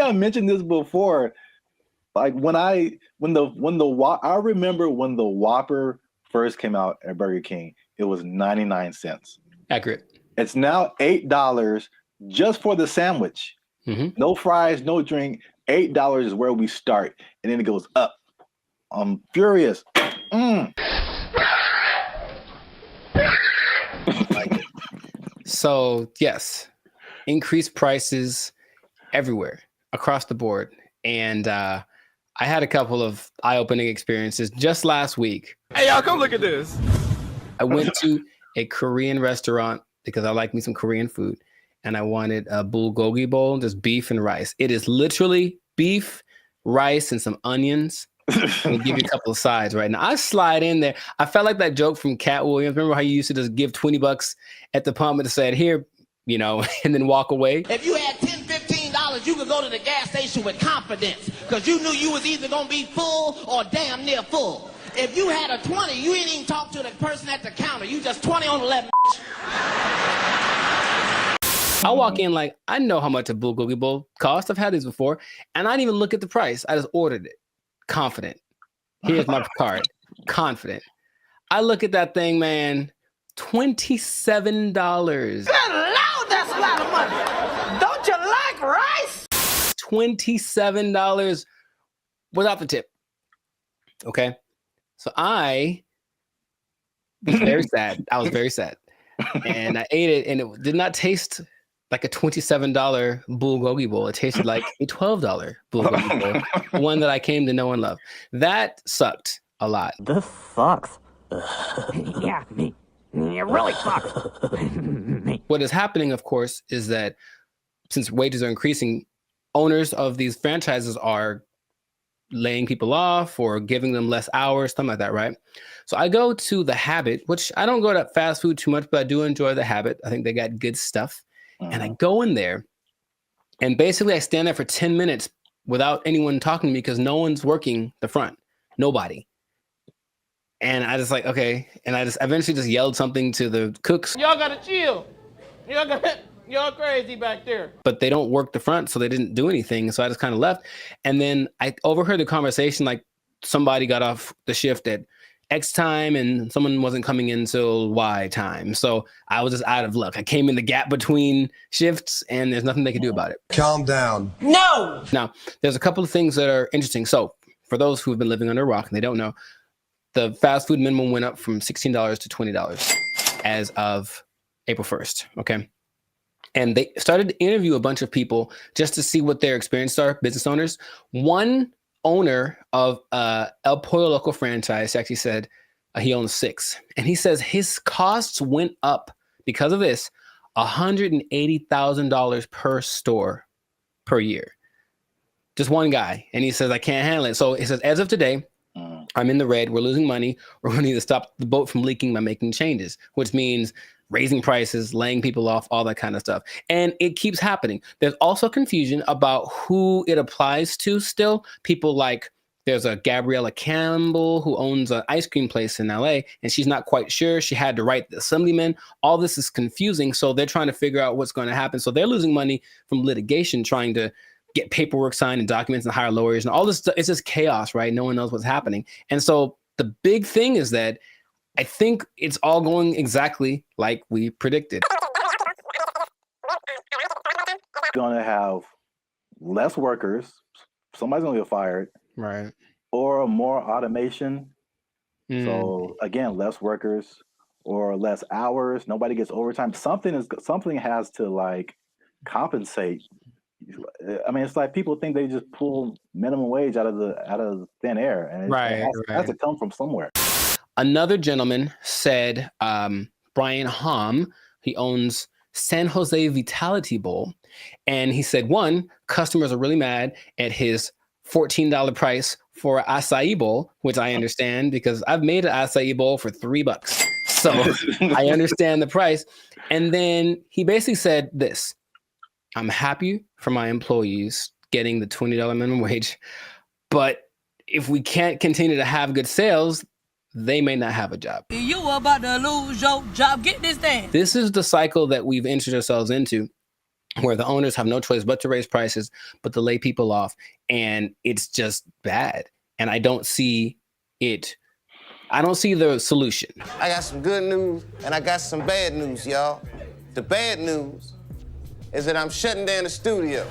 I mentioned this before. Like I remember when the Whopper first came out at Burger King, it was 99 cents. Accurate. It's now $8 just for the sandwich. Mm-hmm. No fries, no drink. $8 is where we start, and then it goes up. I'm furious. So yes, increased prices everywhere across the board, and I had a couple of eye-opening experiences just last week. Hey, y'all, come look at this. I went to a Korean restaurant because I like me some Korean food, and I wanted a bulgogi bowl, just beef and rice. It is literally beef, rice, and some onions. We'll give you a couple of sides right now. I slide in there. I felt like that joke from Cat Williams. Remember how you used to just give $20 at the pump and said, here, you know, and then walk away? If you had $10, $15, you could go to the gas station with confidence because you knew you was either going to be full or damn near full. If you had a 20, you ain't even talk to the person at the counter. You just 20 on the left. I walk in like, I know how much a bulgogi bowl costs. I've had these before. And I didn't even look at the price. I just ordered it. Confident. Here's my card. Confident. I look at that thing, man. $27. Good Lord, that's a lot of money. Don't you like rice? $27 without the tip. Okay. So I was very sad. I was very sad. And I ate it, and it did not taste like a $27 bulgogi bowl. It tasted like a $12 bulgogi bowl, one that I came to know and love. That sucked a lot. This sucks. Yeah, it really sucks. What is happening, of course, is that since wages are increasing, owners of these franchises are laying people off or giving them less hours, something like that, right? So I go to The Habit, which I don't go to fast food too much, but I do enjoy The Habit. I think they got good stuff. And I go in there, and basically I stand there for 10 minutes without anyone talking to me because no one's working the front. Nobody. And I just like, okay. And I just eventually just yelled something to the cooks. Y'all gotta chill. Y'all crazy back there. But they don't work the front, so they didn't do anything. So I just kind of left. And then I overheard the conversation, like somebody got off the shift at X time and someone wasn't coming in till Y time. So I was just out of luck. I came in the gap between shifts and there's nothing they could do about it. Calm down. No! Now, there's a couple of things that are interesting. So for those who've been living under a rock and they don't know, the fast food minimum went up from $16 to $20 as of April 1st, okay? And they started to interview a bunch of people just to see what their experiences are, business owners. One owner of El Pollo Loco franchise actually said he owns 6. And he says his costs went up because of this, $180,000 per store per year. Just one guy. And he says, I can't handle it. So he says, as of today, I'm in the red. We're losing money. We're going to need to stop the boat from leaking by making changes, which means raising prices, laying people off, all that kind of stuff. And it keeps happening. There's also confusion about who it applies to still. People like, there's a Gabriella Campbell who owns an ice cream place in LA, and she's not quite sure. She had to write the assemblyman. All this is confusing. So they're trying to figure out what's going to happen. So they're losing money from litigation, trying to get paperwork signed and documents and hire lawyers and all this stuff. It's just chaos, right? No one knows what's happening. And so the big thing is that I think it's all going exactly like we predicted. Going to have less workers. Somebody's going to get fired. Right. Or more automation. So again, less workers or less hours. Nobody gets overtime. Something has to like compensate. I mean, it's like people think they just pull minimum wage out of thin air, and it has to come from somewhere. Another gentleman said, Brian Hom, he owns San Jose Vitality Bowl, and he said, one, customers are really mad at his $14 price for an acai bowl, which I understand because I've made an acai bowl for $3. So I understand the price. And then he basically said this: I'm happy for my employees getting the $20 minimum wage, but if we can't continue to have good sales, they may not have a job. You about to lose your job. Get this thing. This is the cycle that we've entered ourselves into, where the owners have no choice but to raise prices, but to lay people off. And it's just bad. And I don't see it. I don't see the solution. I got some good news and I got some bad news, y'all. The bad news is that I'm shutting down the studio.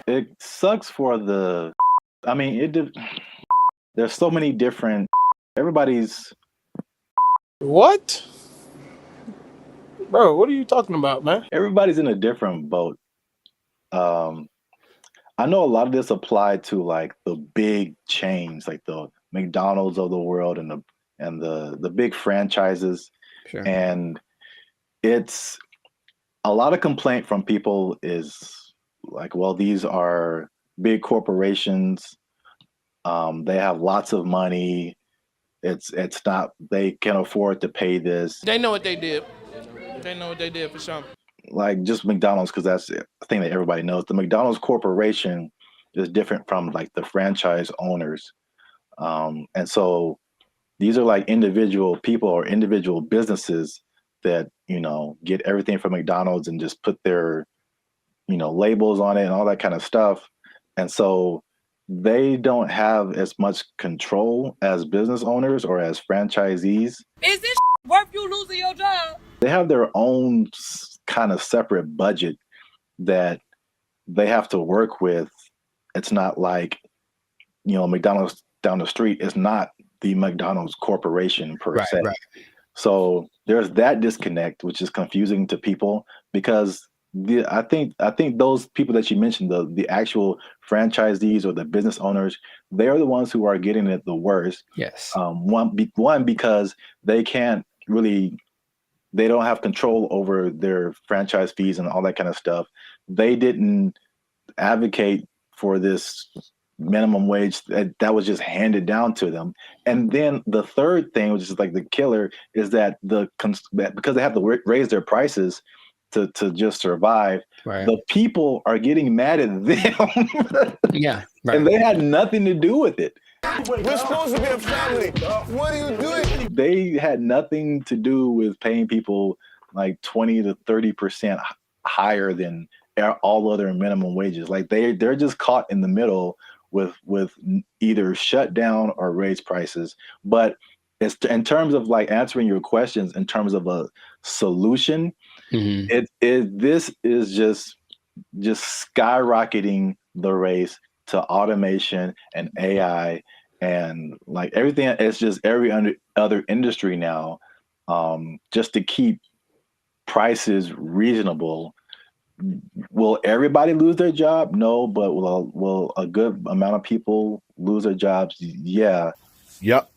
It sucks for the, I mean, there's so many different, everybody's. What? Bro, what are you talking about, man? Everybody's in a different boat. I know a lot of this applied to like the big chains, like the McDonald's of the world and the big franchises. Sure. And it's a lot of complaint from people is like, well, these are big corporations. They have lots of money. It's not, they can afford to pay this. They know what they did. They know what they did for sure. Like just McDonald's, because that's the thing that everybody knows. The McDonald's corporation is different from like the franchise owners. And so these are like individual people or individual businesses that, you know, get everything from McDonald's and just put their, you know, labels on it and all that kind of stuff. And so they don't have as much control as business owners or as franchisees. Is this worth you losing your job? They have their own kind of separate budget that they have to work with. It's not like, you know, McDonald's down the street is not the McDonald's corporation per se. Right. So there's that disconnect, which is confusing to people because I think those people that you mentioned, the actual franchisees or the business owners, they are the ones who are getting it the worst. Yes. One because they can't really, they don't have control over their franchise fees and all that kind of stuff. They didn't advocate for this minimum wage that was just handed down to them. And then the third thing, which is like the killer, is that because they have to raise their prices to just survive, right, the people are getting mad at them. Yeah. Right. And they had nothing to do with it. We're supposed to be a family. What are you doing? They had nothing to do with paying people like 20 to 30% higher than all other minimum wages. Like they're just caught in the middle with either shut down or raise prices. But it's in terms of like answering your questions in terms of a solution, this is just skyrocketing the race to automation and AI and like everything. It's just every other industry now, just to keep prices reasonable. Will everybody lose their job? No, but will a good amount of people lose their jobs? Yeah. Yep.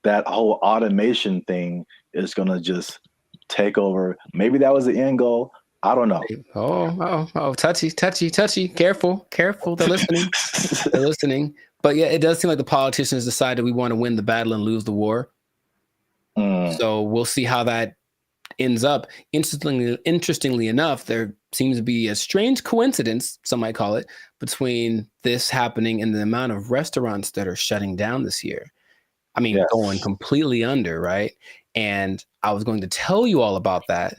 That whole automation thing is gonna just take over. Maybe that was the end goal. I don't know. Oh, touchy. Careful. They're listening. But yeah, it does seem like the politicians decided we want to win the battle and lose the war. So we'll see how that ends up. Interestingly enough, there seems to be a strange coincidence, some might call it, between this happening and the amount of restaurants that are shutting down this year. I mean, going completely under, right? And I was going to tell you all about that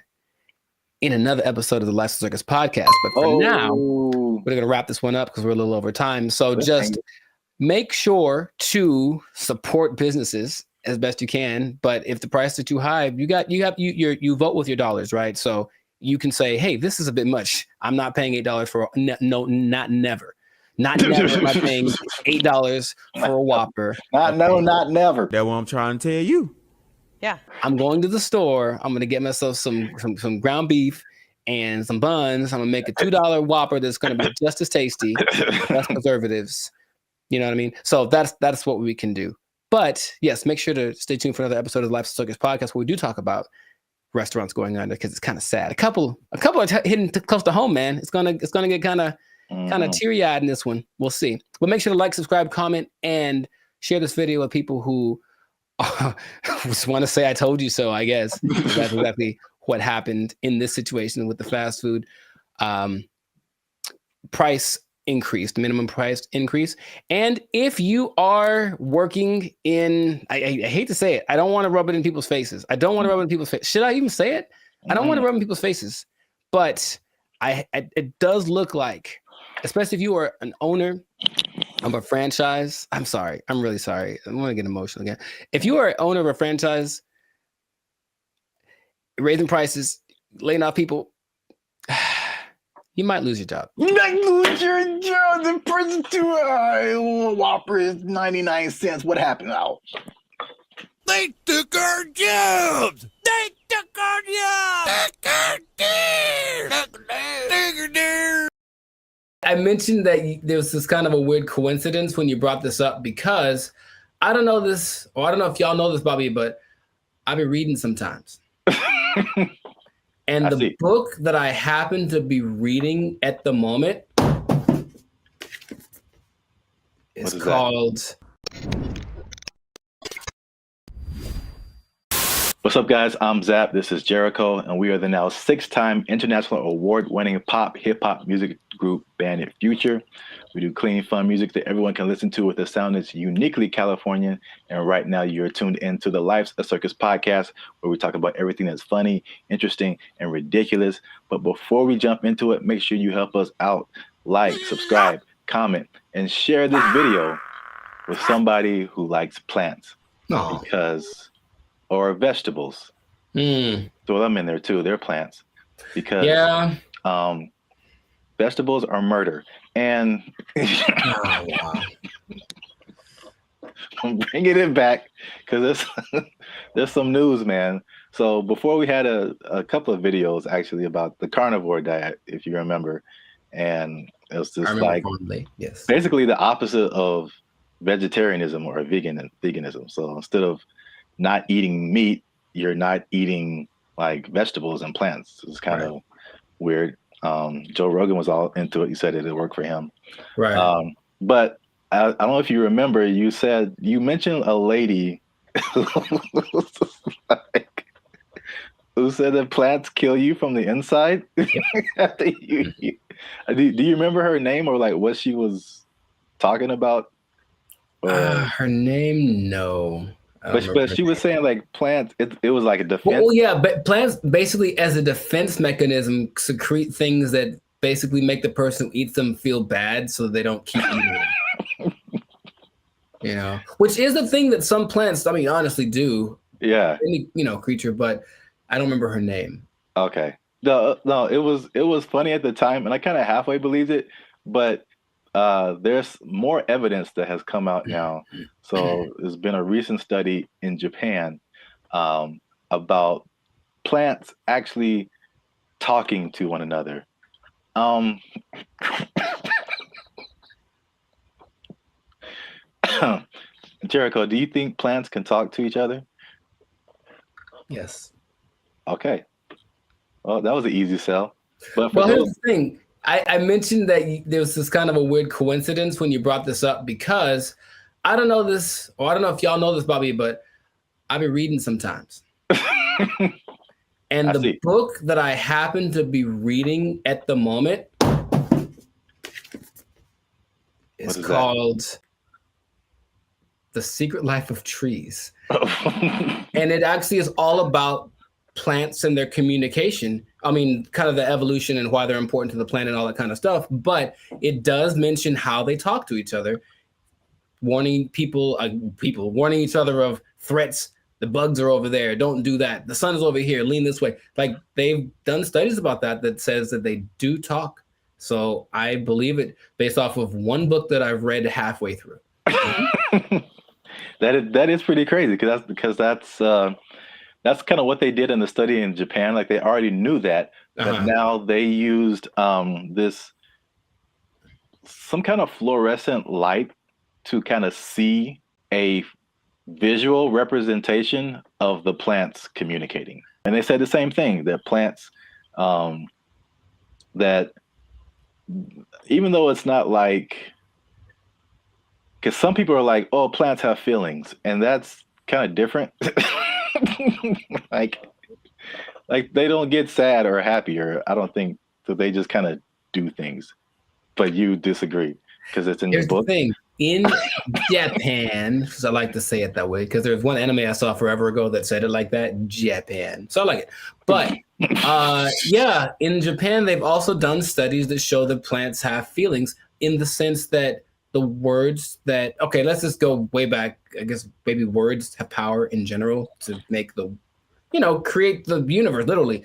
in another episode of the Life Circus podcast. But for now, we're going to wrap this one up because we're a little over time. So just make sure to support businesses as best you can. But if the prices are too high, you vote with your dollars, right? So you can say, hey, this is a bit much. I'm not paying $8 for not never. Not never am I paying $8 for a Whopper. Not never. That's what I'm trying to tell you. Yeah. I'm going to the store. I'm going to get myself some ground beef and some buns. I'm going to make a $2 Whopper that's going to be just as tasty, less preservatives. You know what I mean? So that's what we can do. But yes, make sure to stay tuned for another episode of the Life Circus podcast where we do talk about restaurants going under because it's kind of sad. A couple are hitting close to home, man. It's gonna get kind of teary-eyed in this one. We'll see. But make sure to like, subscribe, comment, and share this video with people who just want to say I told you so, I guess. That's exactly what happened in this situation with the fast food price increase, the minimum price increase. And if you are working in, I hate to say it, I don't want to rub it in people's faces. Should I even say it? I don't want to rub it in people's faces. But it does look like, especially if you are an owner of a franchise. I'm sorry. I'm really sorry. I'm going to get emotional again. If you are an owner of a franchise, raising prices, laying off people, you might lose your job. You might lose your job. The person too high. Whopper is 99 cents. What happened now? They took our jobs. They took our jobs. I mentioned that there was this kind of a weird coincidence when you brought this up because I don't know this, or I don't know if y'all know this, Bobby, but I've been reading sometimes. And the book that I happen to be reading at the moment is called... What's up, guys? I'm Zap. This is Jericho, and we are the now 6-time international award-winning pop hip-hop music group Bandit Future. We do clean, fun music that everyone can listen to with a sound that's uniquely Californian. And right now, you're tuned into the Life's a Circus podcast, where we talk about everything that's funny, interesting, and ridiculous. But before we jump into it, make sure you help us out. Like, subscribe, comment, and share this video with somebody who likes plants. Or vegetables. Throw them in there too. They're plants. Because vegetables are murder. And I'm bringing it back because there's some news, man. So before we had a couple of videos actually about the carnivore diet, if you remember. And it was just like basically the opposite of vegetarianism or veganism. So instead of not eating meat, you're not eating like vegetables and plants. It's kind of weird. Joe Rogan was all into it. He said it worked for him. Right. But I don't know if you remember, you mentioned a lady who said that plants kill you from the inside. Do you remember her name or like what she was talking about? Her name, no. But she was saying like plants, it was like a defense. Well, yeah, but plants basically as a defense mechanism secrete things that basically make the person who eats them feel bad so they don't keep eating them. You know, which is the thing that some plants, I mean, honestly do. Yeah. Any, creature, but I don't remember her name. Okay. No, it was funny at the time, and I kind of halfway believed it, but there's more evidence that has come out now. So there's been a recent study in Japan about plants actually talking to one another. Jericho, do you think plants can talk to each other? Yes. Okay. Well, that was an easy sell. But Well, here's the thing. I mentioned that there was this kind of a weird coincidence when you brought this up because I don't know this, or I don't know if y'all know this, Bobby, but I've been reading sometimes. And the book that I happen to be reading at the moment is called The Secret Life of Trees. And it actually is all about plants and their communication. I mean, kind of the evolution and why they're important to the planet and all that kind of stuff. But it does mention how they talk to each other, warning warning each other of threats. The bugs are over there. Don't do that. The sun is over here. Lean this way. Like they've done studies about that says that they do talk. So I believe it based off of one book that I've read halfway through. That is pretty crazy because that's kind of what they did in the study in Japan. Like they already knew that, but now they used this some kind of fluorescent light to kind of see a visual representation of the plants communicating. And they said the same thing, that plants that even though it's not like, because some people are like, oh, plants have feelings, and that's kind of different. like they don't get sad or happy, or I don't think that they just kind of do things. But you disagree because it's in your book. The thing. In Japan, because I like to say it that way, because there's one anime I saw forever ago that said it like that, Japan. So I like it. But yeah, in Japan, they've also done studies that show that plants have feelings in the sense that the words that, okay, let's just go way back. I guess maybe words have power in general to make create the universe, literally.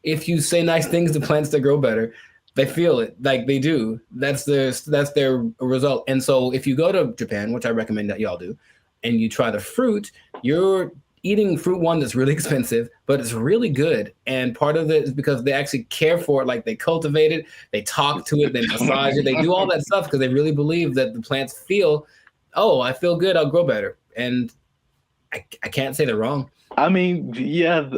If you say nice things to plants that grow better, they feel it, like they do. That's their result. And so if you go to Japan, which I recommend that y'all do, and you try the fruit, you're eating fruit one that's really expensive, but it's really good. And part of it is because they actually care for it, like they cultivate it, they talk to it, they massage it, they do all that stuff because they really believe that the plants feel, oh, I feel good, I'll grow better. And I can't say they're wrong. I mean, yeah,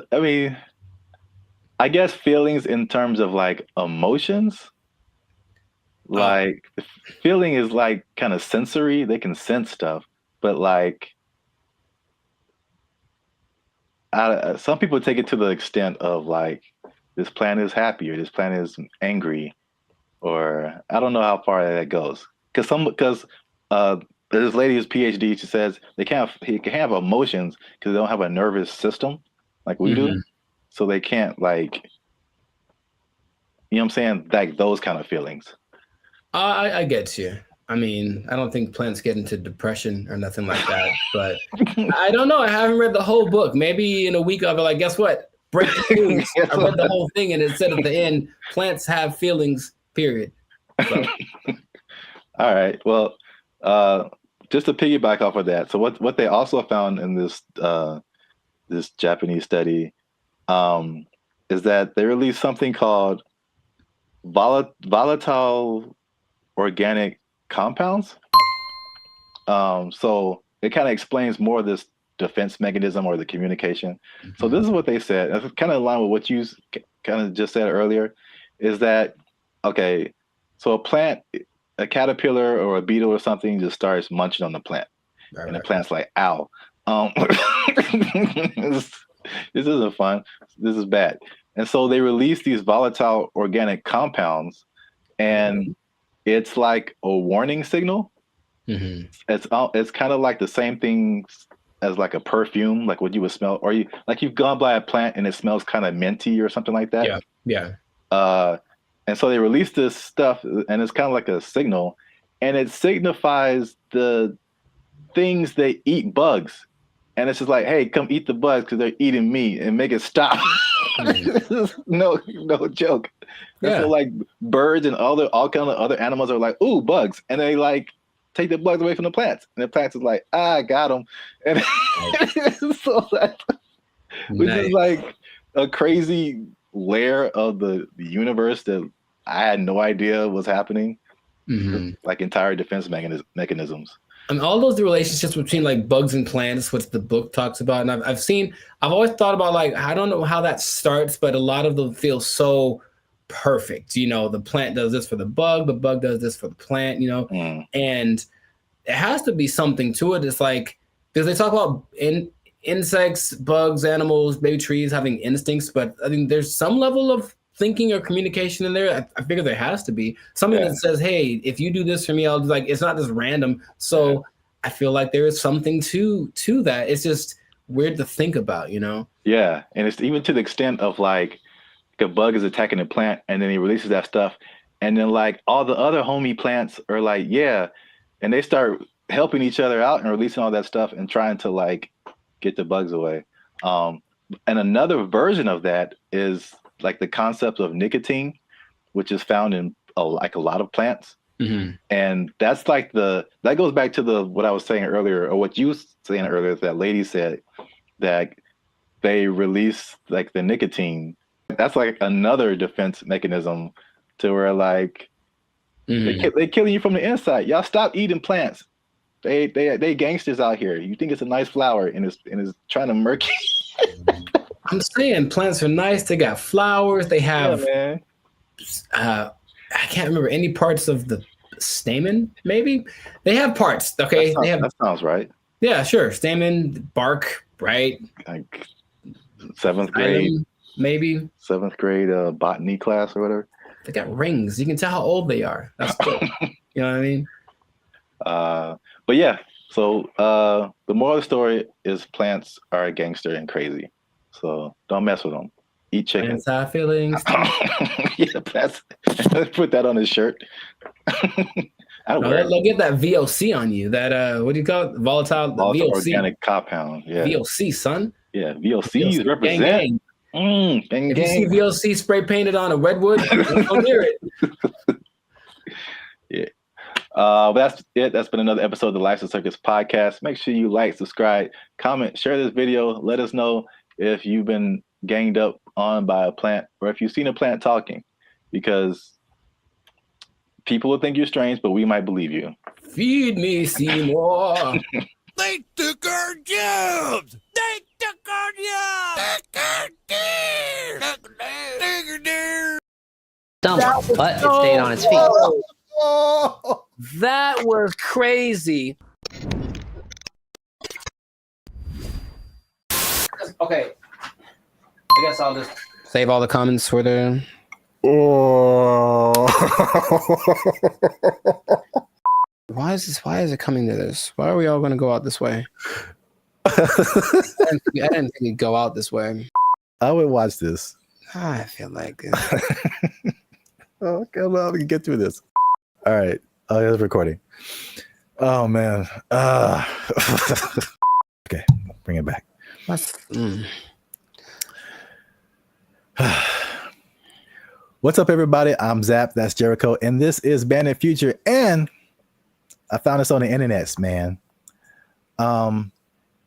I guess feelings in terms of like emotions, like the feeling is like kind of sensory. They can sense stuff, but like some people take it to the extent of like this plant is happy or this plant is angry, or I don't know how far that goes. Because there's this lady who's PhD. She says he can have emotions because they don't have a nervous system like we do. So they can't like, you know what I'm saying? Like those kind of feelings. I get you. I mean, I don't think plants get into depression or nothing like that, but I don't know. I haven't read the whole book. Maybe in a week I'll be like, guess what? Breaking news. I read the whole thing and it said at the end, plants have feelings, period. So. All right. Well, just to piggyback off of that. So what they also found in this Japanese study is that they released something called volatile organic compounds. So it kind of explains more of this defense mechanism or the communication. So this is what they said. It's kind of in line with what you kind of just said earlier, is that, okay, so a caterpillar or a beetle or something just starts munching on the plant. And the plant's like, ow. This isn't fun. This is bad. And so they release these volatile organic compounds, and it's like a warning signal. It's kind of like the same thing as like a perfume, like what you would smell, or you've gone by a plant and it smells kind of minty or something like that. Yeah. And so they release this stuff, and it's kind of like a signal, and it signifies the things that eat bugs, and it's just like, hey, come eat the bugs because they're eating me, and make it stop. no joke. And so like birds and all kind of other animals are like, ooh, bugs, and they like take the bugs away from the plants, and the plants is like, I got them, and so that which is like a crazy layer of the universe that I had no idea was happening. Like entire defense mechanisms. And all those relationships between like bugs and plants, which the book talks about, and I've always thought about, like, I don't know how that starts, but a lot of them feel so perfect. You know, the plant does this for the bug does this for the plant, you know, and it has to be something to it. It's like, because they talk about insects, bugs, animals, maybe trees having instincts, but I think there's some level of thinking or communication in there. I figure there has to be something that says, hey, if you do this for me, I'll do, like, it's not just random. So I feel like there is something to that. It's just weird to think about, you know? Yeah. And it's even to the extent of like a bug is attacking a plant and then he releases that stuff. And then like all the other homie plants are like, yeah. And they start helping each other out and releasing all that stuff and trying to like get the bugs away. And another version of that is like the concept of nicotine, which is found in a lot of plants. And that's like that goes back to what I was saying earlier, or what you were saying earlier, that lady said that they release like the nicotine. That's like another defense mechanism to where like they killing you from the inside. Y'all stop eating plants. They gangsters out here. You think it's a nice flower and it's trying to murk you. I'm saying plants are nice. They got flowers. They have, I can't remember any parts of the stamen. Maybe they have parts. Okay, that sounds right. Yeah, sure. Stamen, bark, right? Like 7th grade, maybe 7th grade botany class or whatever. They got rings. You can tell how old they are. That's cool. You know what I mean? But yeah. So the moral of the story is plants are a gangster and crazy. So don't mess with them. Eat chicken. Plants have feelings. Yeah, let's put that on his shirt. They'll get that VOC on you. That what do you call it? Volatile VOC. Organic compound. Yeah. VOC, son. Yeah, VOCs represent. Gang. If you see VOC spray painted on a redwood, don't hear it. Yeah. That's it. That's been another episode of the Life of Circus podcast. Make sure you like, subscribe, comment, share this video. Let us know if you've been ganged up on by a plant or if you've seen a plant talking, because people will think you're strange, but we might believe you. Feed me, Seymour. They took our jobs. They took our jobs. Dumb, but it stayed on its feet. That was crazy. Okay. I guess I'll just save all the comments for the. Why is it coming to this? Why are we all going to go out this way? I didn't think we'd go out this way. I would watch this. I feel like it. Oh, come on, we can get through this. All right. Oh, yeah, it's recording. Oh, man. Okay, bring it back. What's up, everybody? I'm Zap. That's Jericho. And this is Bandit Future. And I found this on the internet, man.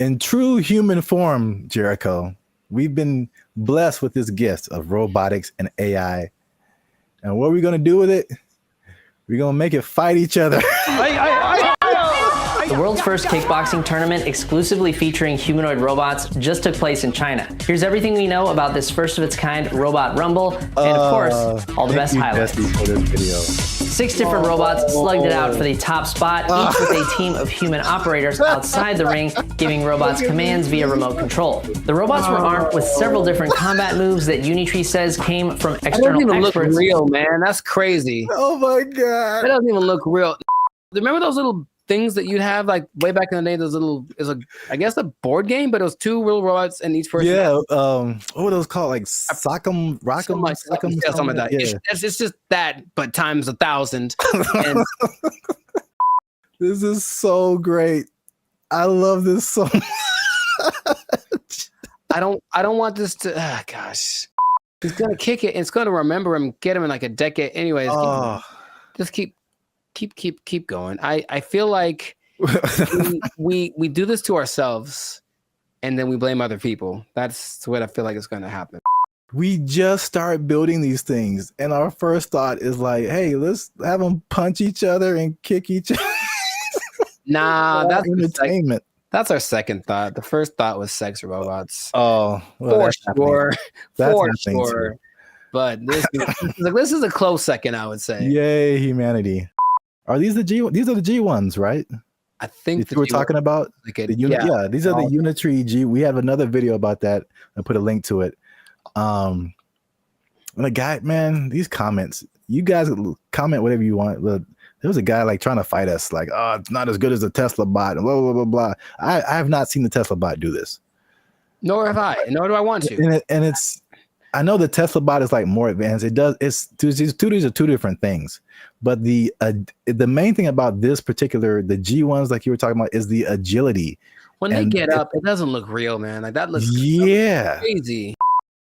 In true human form, Jericho, we've been blessed with this gift of robotics and AI. And what are we going to do with it? We're going to make it fight each other. The world's first kickboxing tournament exclusively featuring humanoid robots just took place in China. Here's everything we know about this first of its kind robot rumble, and of course, all the best highlights. For this video. 6 different robots slugged it out for the top spot, each with a team of human operators outside the ring, giving robots commands via remote control. The robots were armed with several different combat moves that Unitree says came from external experts. That doesn't even look real, man. That's crazy. Oh my God. That doesn't even look real. Remember those little things that you'd have like way back in the day? Those little, I guess a board game, but it was 2 real robots and each person. Yeah. What were those called? Like Sock'em, Rock'em, something like that. Yeah. It's just that, but times 1,000. And this is so great. I love this so much. I don't want this to. Gosh, he's gonna kick it. It's gonna remember him, get him in like a decade. Anyways, just keep going. I feel like we do this to ourselves, and then we blame other people. That's what I feel like is gonna happen. We just start building these things, and our first thought is like, "Hey, let's have them punch each other and kick each other." Nah, that's entertainment. That's our second thought. The first thought was sex robots. Oh, well, for sure. But this is a close second, I would say. Yay, humanity! Are these the G? These are the G ones, right? I think we're talking about. These are the Unitree G. We have another video about that. I put a link to it. And the guy, man, these comments. You guys comment whatever you want. But there was a guy like trying to fight us, like, "Oh, it's not as good as the Tesla bot." And blah blah blah blah. I have not seen the Tesla bot do this. Nor have I. Nor do I want to. And it's. I know the Tesla bot is like more advanced. It does. These are two different things. But the main thing about this particular, the G ones, like you were talking about, is the agility. When they get up, it doesn't look real, man. Like that looks crazy.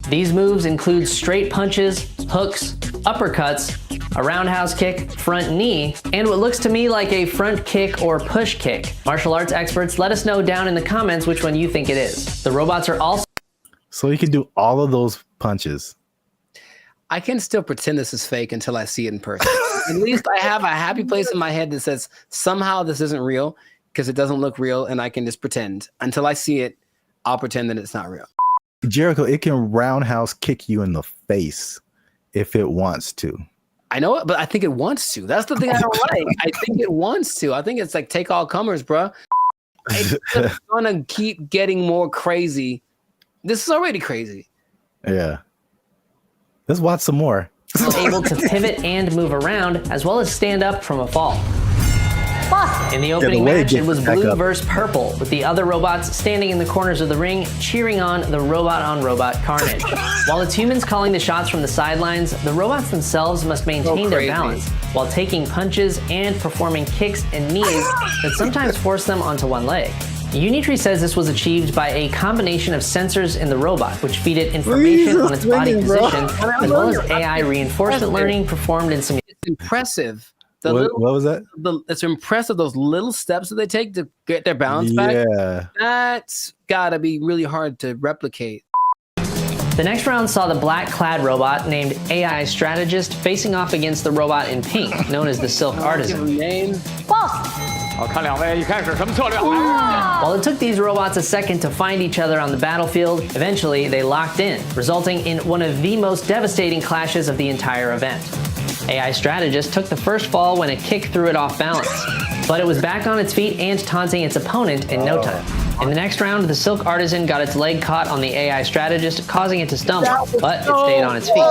These moves include straight punches, hooks, uppercuts, a roundhouse kick, front knee, and what looks to me like a front kick or push kick. Martial arts experts, let us know down in the comments which one you think it is. The robots are also... So you can do all of those punches. I can still pretend this is fake until I see it in person. At least I have a happy place in my head that says somehow this isn't real because it doesn't look real, and I can just pretend. Until I see it, I'll pretend that it's not real. Jericho, it can roundhouse kick you in the face if it wants to. I know it, but I think it wants to. That's the thing I don't like. I think it wants to. I think it's like take all comers, bro. It's gonna keep getting more crazy. This is already crazy. Yeah. Let's watch some more. Able to pivot and move around, as well as stand up from a fall. In the opening match, it was blue versus purple, with the other robots standing in the corners of the ring, cheering on the robot-on-robot carnage. While it's humans calling the shots from the sidelines, the robots themselves must maintain their balance, while taking punches and performing kicks and knees that sometimes force them onto one leg. Unitree says this was achieved by a combination of sensors in the robot, which feed it information on its body position, as well as AI reinforcement learning performed in simulation. It's impressive. What was that? It's impressive, those little steps that they take to get their balance back. Yeah. That's gotta be really hard to replicate. The next round saw the black-clad robot named AI Strategist facing off against the robot in pink, known as the Silk Artisan. While it took these robots a second to find each other on the battlefield, eventually they locked in, resulting in one of the most devastating clashes of the entire event. AI Strategist took the first fall when a kick threw it off balance, but it was back on its feet and taunting its opponent in no time. In the next round, the Silk Artisan got its leg caught on the AI Strategist, causing it to stumble, but it stayed on its feet.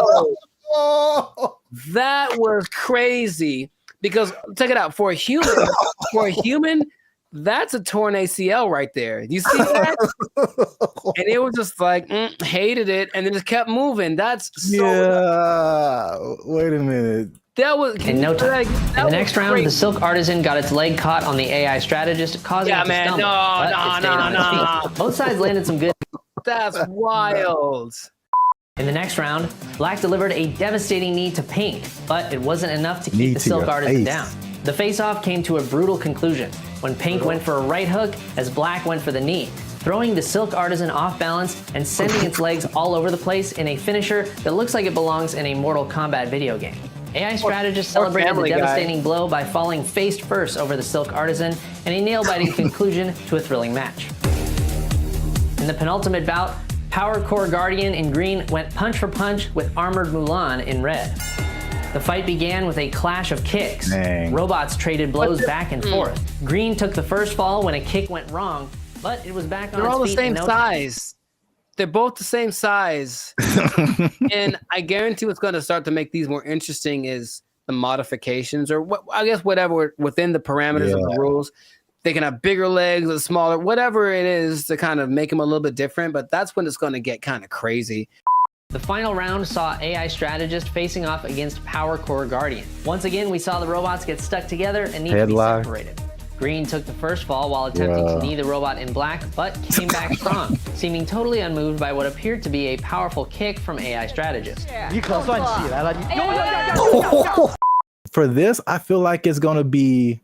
That was crazy. Because check it out, for a human, that's a torn ACL right there. You see that? And it was just like hated it, and then just kept moving. That's so. Wait a minute. That was in no time. In the next round, the Silk Artisan got its leg caught on the AI Strategist, causing it to stumble. No. Both sides landed some good. That's wild. In the next round, Black delivered a devastating knee to Pink, but it wasn't enough to keep the Silk Artisan down. The face-off came to a brutal conclusion when Pink went for a right hook as Black went for the knee, throwing the Silk Artisan off balance and sending its legs all over the place in a finisher that looks like it belongs in a Mortal Kombat video game. AI Strategist celebrated the devastating blow by falling face first over the Silk Artisan in a nail-biting conclusion to a thrilling match. In the penultimate bout, Power Core Guardian in green went punch for punch with Armored Mulan in red. The fight began with a clash of kicks. Robots traded blows back and forth. Green took the first fall when a kick went wrong, but it was back on its feet. They're all the same size. They're both the same size. And I guarantee what's going to start to make these more interesting is the modifications, or I guess whatever within the parameters of the rules. They can have bigger legs or smaller, whatever it is to kind of make them a little bit different, but that's when it's going to get kind of crazy. The final round saw AI Strategist facing off against Power Core Guardian. Once again, we saw the robots get stuck together and need to be separated. Green took the first fall while attempting to knee the robot in black, but came back strong, seeming totally unmoved by what appeared to be a powerful kick from AI strategists. For this, I feel like it's going to be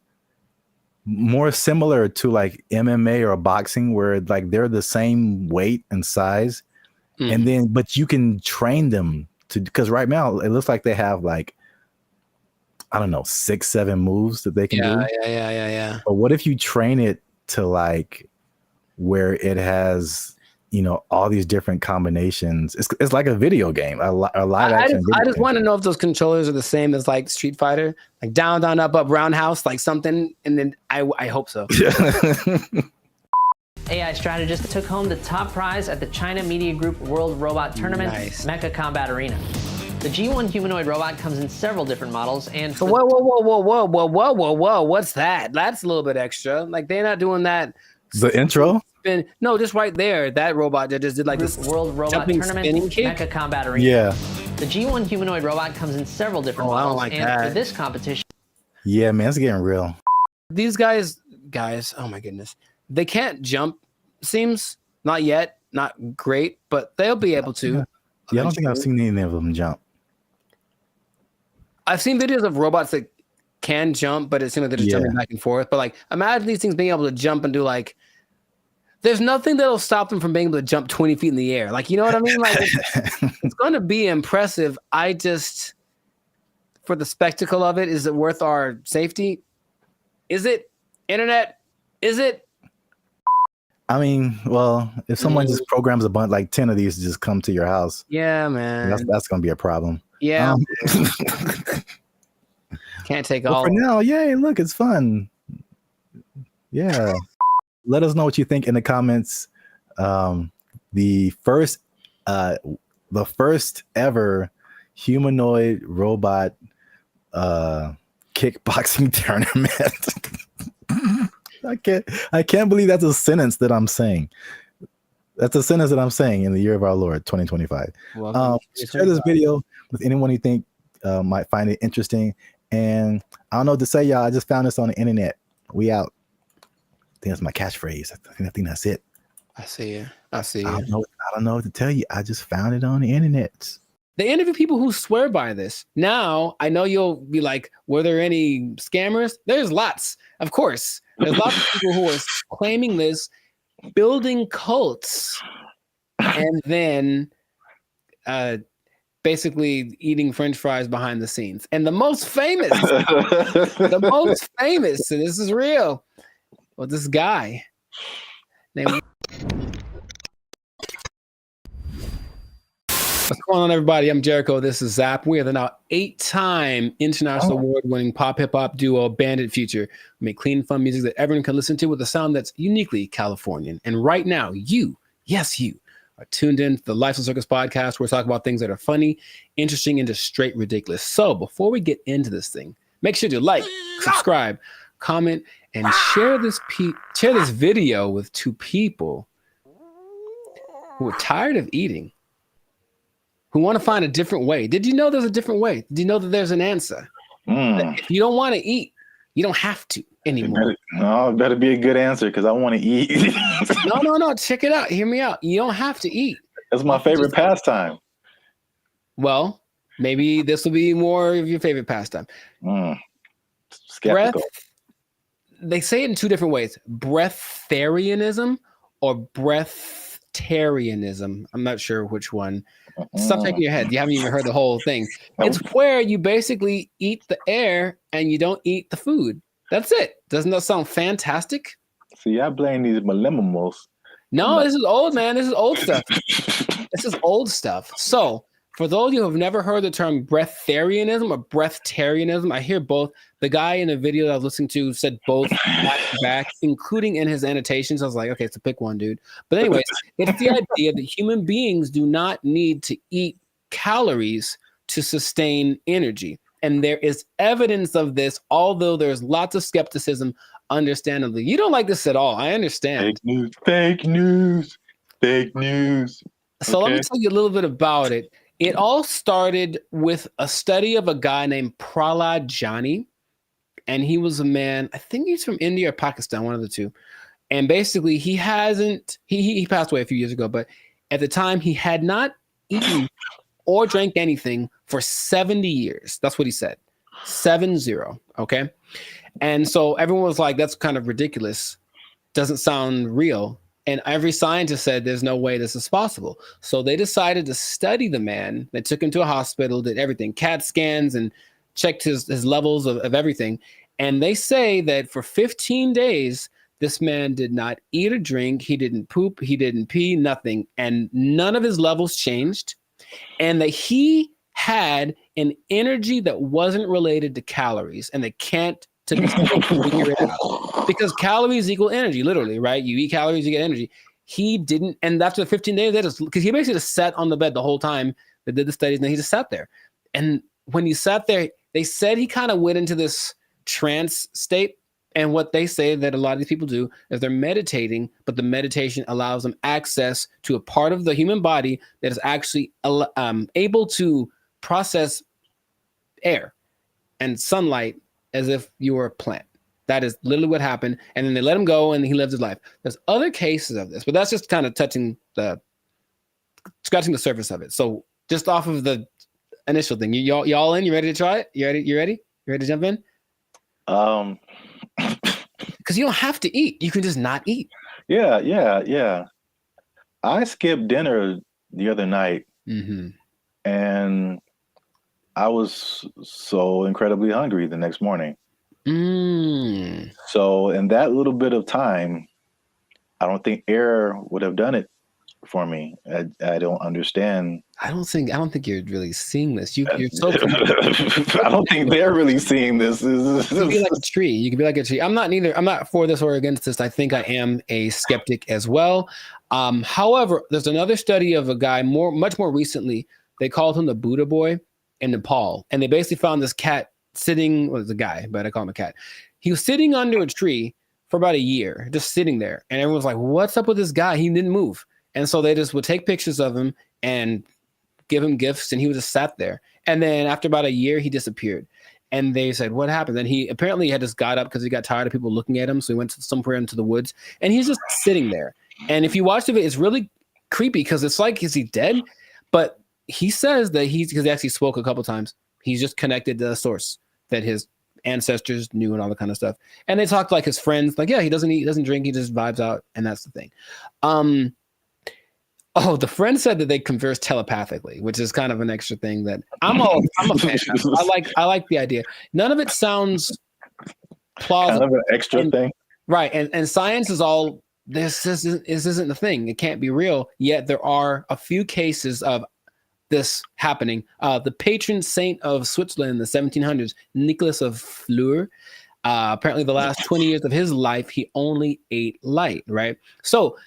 more similar to like MMA or boxing, where like they're the same weight and size, and then but you can train them to, because right now it looks like they have like, I don't know, 6-7 moves that they can do. Yeah. But what if you train it to like where it has, you know, all these different combinations? It's like a video game, a live action. I just want to know if those controllers are the same as like Street Fighter, like down, down, up, up, roundhouse, like something. And then I hope so. AI strategist took home the top prize at the China Media Group World Robot Tournament, Mecha Combat Arena. The G1 humanoid robot comes in several different models, and whoa, what's that? That's a little bit extra. Like they're not doing that. The intro? No, just right there. That robot that just did like this World Robot Tournament, Mecha Combat Arena. Yeah. The G1 humanoid robot comes in several different models, I don't like and that. for this competition, Yeah, man, it's getting real. These guys, oh my goodness, they can't jump. Seems not yet, not great, but they'll be able to. Yeah, I don't think I've seen any of them jump. I've seen videos of robots that can jump, but it seems like they're just jumping back and forth. But like, imagine these things being able to jump and do like, there's nothing that'll stop them from being able to jump 20 feet in the air. Like, you know what I mean? Like, it's going to be impressive. I just, for the spectacle of it, is it worth our safety? Is it? Internet? Is it? I mean, well, if someone just programs a bunch, like 10 of these to just come to your house, yeah, man, that's going to be a problem. Yeah. Can't take all. For now, yay, look, it's fun. Yeah. Let us know what you think in the comments. The first ever humanoid robot kickboxing tournament. I can't believe that's a sentence that I'm saying. That's a sentence that I'm saying in the year of our Lord, 2025. Share this video with anyone you think might find it interesting. And I don't know what to say, y'all. I just found this on the internet. We out. I think that's my catchphrase. I think that's it. I see you. I don't know what to tell you. I just found it on the internet. They interview people who swear by this. Now, I know you'll be like, were there any scammers? There's lots. Of course. There's lots of people who are claiming this, building cults, and then basically eating French fries behind the scenes. And the most famous, and this is real, well, this guy named... What's going on, everybody? I'm Jericho. This is Zap. We are the now 8-time international award-winning pop hip-hop duo Bandit Future. We make clean, fun music that everyone can listen to with a sound that's uniquely Californian. And right now, you are tuned in to the Lifestyle Circus podcast, where we talk about things that are funny, interesting, and just straight ridiculous. So before we get into this thing, make sure to like, subscribe, comment, and share this video with 2 people who are tired of eating, who want to find a different way. Did you know there's a different way? Did you know that there's an answer? If you don't want to eat, you don't have to anymore. It better be a good answer, because I want to eat. No. Check it out. Hear me out. You don't have to eat. That's my favorite pastime. Well, maybe this will be more of your favorite pastime. Skeptical. They say it in 2 different ways: breatharianism or breatharianism. I'm not sure which one. Stop shaking your head. You haven't even heard the whole thing. It's where you basically eat the air and you don't eat the food. That's it. Doesn't that sound fantastic? See, I blame these millennials. No, this is old, man. This is old stuff. This is old stuff. So, for those of you who have never heard the term breatharianism or breatharianism, I hear both. The guy in the video that I was listening to said both back to back, including in his annotations. I was like, okay, so pick one, dude. But anyways, it's the idea that human beings do not need to eat calories to sustain energy. And there is evidence of this, although there's lots of skepticism, understandably. You don't like this at all. I understand. Fake news. So let me tell you a little bit about it. It all started with a study of a guy named Prahlad Jani. and he was a man, I think he's from India or Pakistan, one of the two. And basically he passed away a few years ago, but at the time he had not eaten or drank anything for 70 years. That's what he said. 70. Okay. And so everyone was like, that's kind of ridiculous. Doesn't sound real. And every scientist said there's no way this is possible. So they decided to study the man. They took him to a hospital, did everything, CAT scans, and checked his levels of everything. And they say that for 15 days, this man did not eat or drink. He didn't poop. He didn't pee, nothing. And none of his levels changed. And that he had an energy that wasn't related to calories. And they can't, to this day, figure it out. Because calories equal energy, literally, right? You eat calories, you get energy. He didn't. And after the 15 days, because he basically just sat on the bed the whole time they did the studies, and he just sat there. And when he sat there, they said he kind of went into this trance state. And what they say that a lot of these people do is they're meditating, but the meditation allows them access to a part of the human body that is actually able to process air and sunlight as if you were a plant. That is literally what happened. And then they let him go and he lived his life. There's other cases of this, but that's just kind of scratching the surface of it. So just off of the initial thing, y'all in? You ready to try it? You ready? You ready to jump in? Because you don't have to eat. You can just not eat. Yeah. I skipped dinner the other night, and I was so incredibly hungry the next morning. So in that little bit of time, I don't think air would have done it for me. I don't understand. I don't think you're really seeing this. You're so I don't think they're really seeing this. You can be like a tree. You can be like a tree. I'm not for this or against this. I think I am a skeptic as well. However, there's another study of a guy much more recently. They called him the Buddha boy in Nepal. And they basically found this cat sitting, well, it's a guy, but I call him a cat. He was sitting under a tree for about a year, just sitting there. And everyone was like, what's up with this guy? He didn't move. And so they just would take pictures of him and give him gifts, and he was just sat there. And then after about a year, he disappeared. And they said, what happened? Then he apparently had just got up because he got tired of people looking at him. So he went somewhere into the woods, and he's just sitting there. And if you watch the video, it's really creepy because it's like, is he dead? But he says that because he actually spoke a couple times, he's just connected to the source that his ancestors knew and all that kind of stuff. And they talked like his friends, like, yeah, he doesn't eat, he doesn't drink, he just vibes out. And that's the thing. The friend said that they converse telepathically, which is kind of an extra thing that I'm a fan of. I like the idea. None of it sounds plausible. Kind of an extra thing. Right. And science is all, this isn't the thing. It can't be real. Yet there are a few cases of this happening. The patron saint of Switzerland in the 1700s, Nicholas of Fleur, apparently the last 20 years of his life, he only ate light, right? So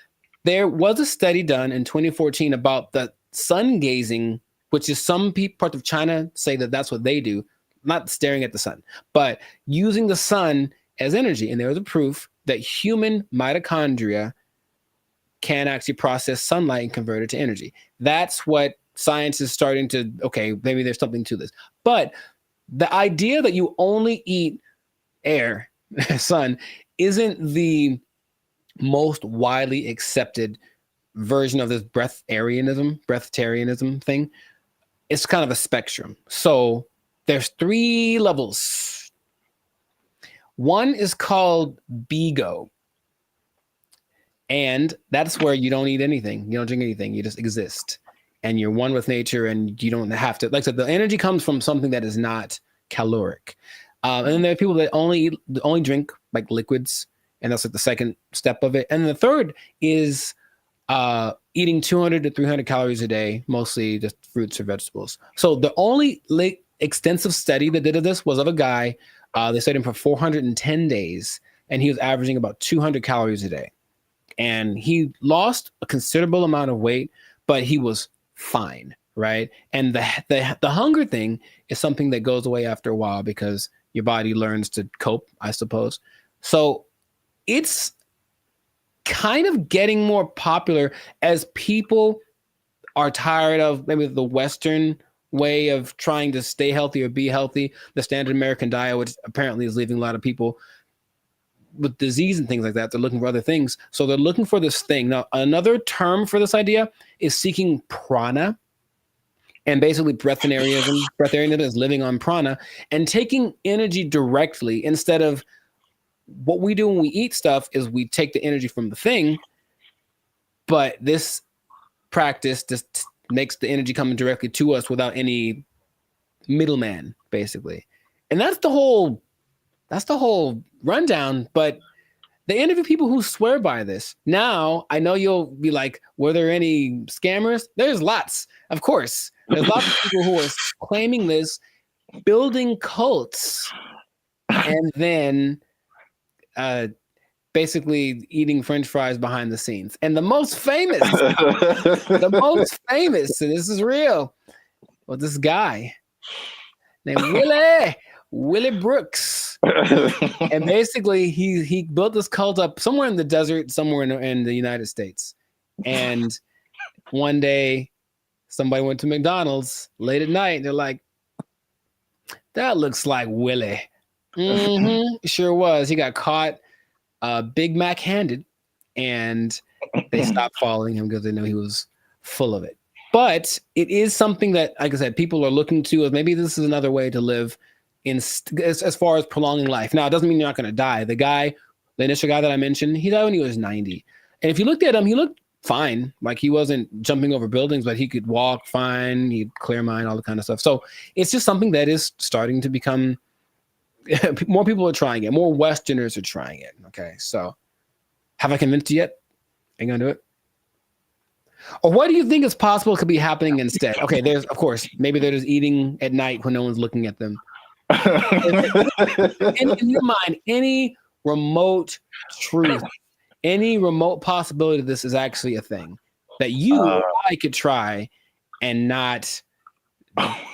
there was a study done in 2014 about the sun gazing, which is some parts of China say that that's what they do, not staring at the sun, but using the sun as energy. And there was a proof that human mitochondria can actually process sunlight and convert it to energy. That's what science is starting to, okay, maybe there's something to this. But the idea that you only eat air, sun, isn't the most widely accepted version of this breatharianism thing. It's kind of a spectrum. So there's 3 levels. One is called BEGO. And that's where you don't eat anything. You don't drink anything. You just exist. And you're one with nature, and you don't have to, like I said, the energy comes from something that is not caloric. And then there are people that only drink like liquids, and that's like the second step of it. And the third is eating 200 to 300 calories a day, mostly just fruits or vegetables. So the only extensive study that did of this was of a guy. They studied him for 410 days, and he was averaging about 200 calories a day. And he lost a considerable amount of weight, but he was fine, right? And the hunger thing is something that goes away after a while because your body learns to cope, I suppose. So it's kind of getting more popular as people are tired of maybe the Western way of trying to stay healthy or be healthy, the standard American diet, which apparently is leaving a lot of people with disease and things like that. They're looking for other things. So they're looking for this thing. Now, another term for this idea is seeking prana. And basically breatharianism is living on prana and taking energy directly instead of what we do when we eat stuff is we take the energy from the thing. But this practice just makes the energy coming directly to us without any middleman, basically. And that's the whole rundown. But they interview people who swear by this. Now, I know you'll be like, were there any scammers? There's lots, of course. There's lots of people who are claiming this, building cults, and then basically eating French fries behind the scenes. And the most famous, and this is real, was this guy named Willie Brooks. And basically he built this cult up somewhere in the desert, somewhere in the United States. And one day somebody went to McDonald's late at night and they're like, that looks like Willie. Sure was. He got caught Big Mac handed and they stopped following him because they knew he was full of it. But it is something that, like I said, people are looking to as maybe this is another way to live as far as prolonging life. Now, it doesn't mean you're not going to die. The initial guy that I mentioned, he died when he was 90. And if you looked at him, he looked fine. Like he wasn't jumping over buildings, but he could walk fine. He'd clear mind, all the kind of stuff. So it's just something that is starting to become, more people are trying it. More Westerners are trying it. Okay. So have I convinced you yet? Are you going to do it? Or what do you think is possible could be happening instead? Okay. There's, of course, maybe they're just eating at night when no one's looking at them. in your mind, any remote truth, any remote possibility this is actually a thing that you or I could try and not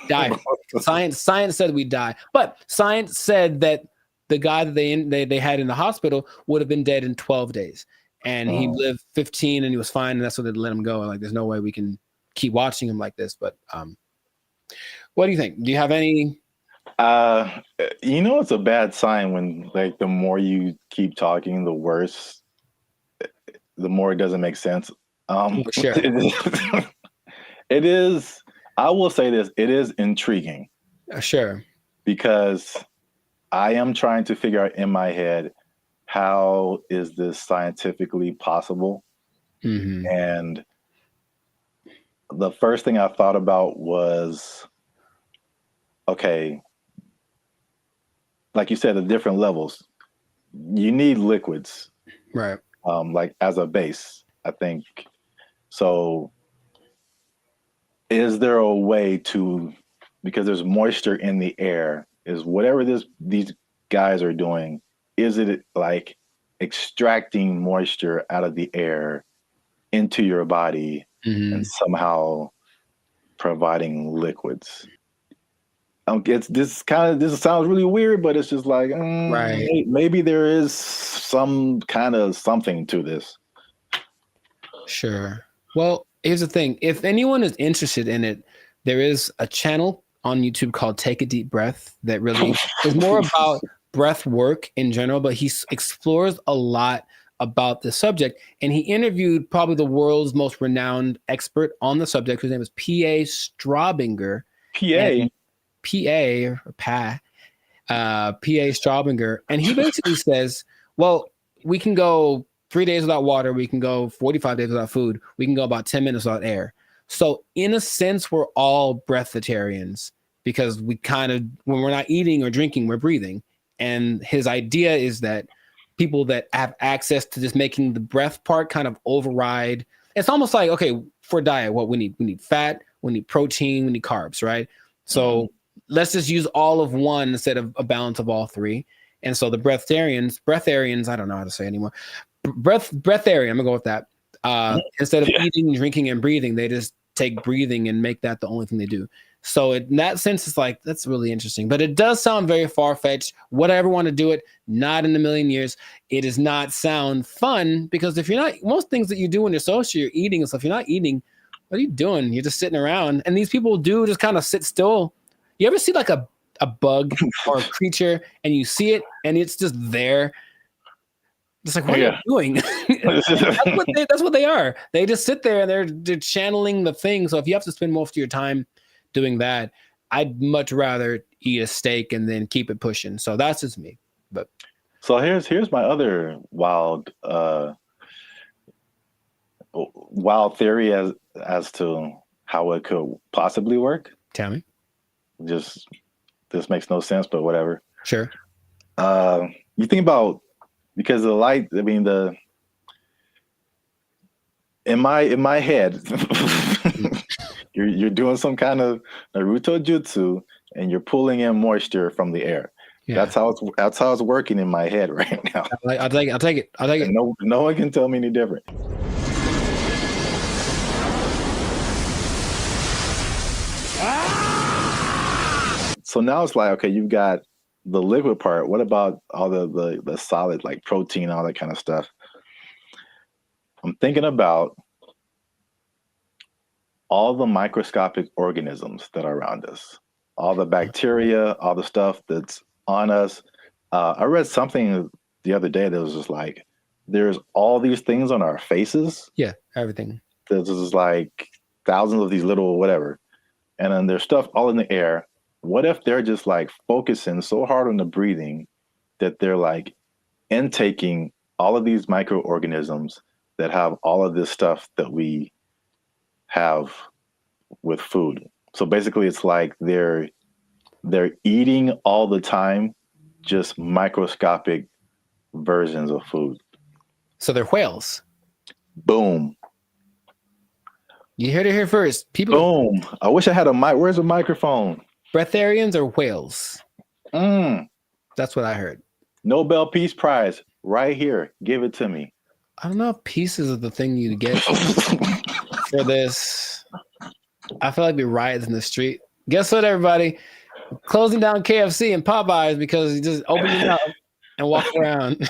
die. Science said we die, but science said that the guy that they had in the hospital would have been dead in 12 days, and he lived 15 and he was fine, and that's what they let him go. Like, there's no way we can keep watching him like this. But what do you think? Do you have any? It's a bad sign when like the more you keep talking, the worse. The more it doesn't make sense. Sure. It is. I will say this: it is intriguing. Sure. Because I am trying to figure out in my head how is this scientifically possible, and the first thing I thought about was, okay, like you said, the different levels. You need liquids, right? Like as a base, I think. So is there a way to, because there's moisture in the air, is whatever these guys are doing, is it like extracting moisture out of the air into your body and somehow providing liquids? This sounds really weird, but it's just like, right. Maybe there is some kind of something to this. Sure. Well, here's the thing. If anyone is interested in it, there is a channel on YouTube called Take a Deep Breath that really is more about breath work in general, but he explores a lot about the subject. And he interviewed probably the world's most renowned expert on the subject, whose name is P.A. Straubinger. P.A. Straubinger. And he basically says, well, we can go 3 days without water. We can go 45 days without food. We can go about 10 minutes without air. So in a sense, we're all breatharians because we kind of, when we're not eating or drinking, we're breathing. And his idea is that people that have access to just making the breath part kind of override. It's almost like, okay, for diet, what we need fat, we need protein, we need carbs, right? So let's just use all of one instead of a balance of all three. And so the breatharians, I don't know how to say anymore. Breatharian, I'm gonna go with that. Instead of eating, drinking, and breathing, they just take breathing and make that the only thing they do. So in that sense, it's like, that's really interesting. But it does sound very far-fetched. Would I ever want to do it? Not in a million years. It does not sound fun because if you're not, most things that you do when you're social, you're eating and stuff, you're not eating what are you doing? You're just sitting around. And these people do just kind of sit still. You ever see like a bug or a creature and you see it and it's just there? It's like, what are you doing? That's what they are. They just sit there and they're channeling the thing. So if you have to spend most of your time doing that, I'd much rather eat a steak and then keep it pushing. So that's just me. But so here's my other wild theory as to how it could possibly work. Tell me. Just this makes no sense, but whatever. Sure. You think about, because the light, I mean, in my head, you're doing some kind of Naruto jutsu and you're pulling in moisture from the air. Yeah. That's how it's working in my head right now. I'll take it. No one can tell me any different. So now it's like, okay, you've got the liquid part. What about all the solid, like protein, all that kind of stuff? I'm thinking about all the microscopic organisms that are around us, all the bacteria, all the stuff that's on us. I read something the other day that was just like, there's all these things on our faces. Yeah, everything. There's just like thousands of these little whatever. And then there's stuff all in the air. What if they're just like focusing so hard on the breathing that they're like intaking all of these microorganisms that have all of this stuff that we have with food? So basically it's like they're eating all the time, just microscopic versions of food. So they're whales. Boom. You heard it here first. People. Boom. I wish I had a mic. Where's the microphone? Breatharians or whales? That's what I heard. Nobel Peace Prize right here. Give it to me. I don't know if pieces of the thing you get for this. I feel like we riots in the street. Guess what, everybody? Closing down KFC and Popeyes because you just open your mouth and walk around.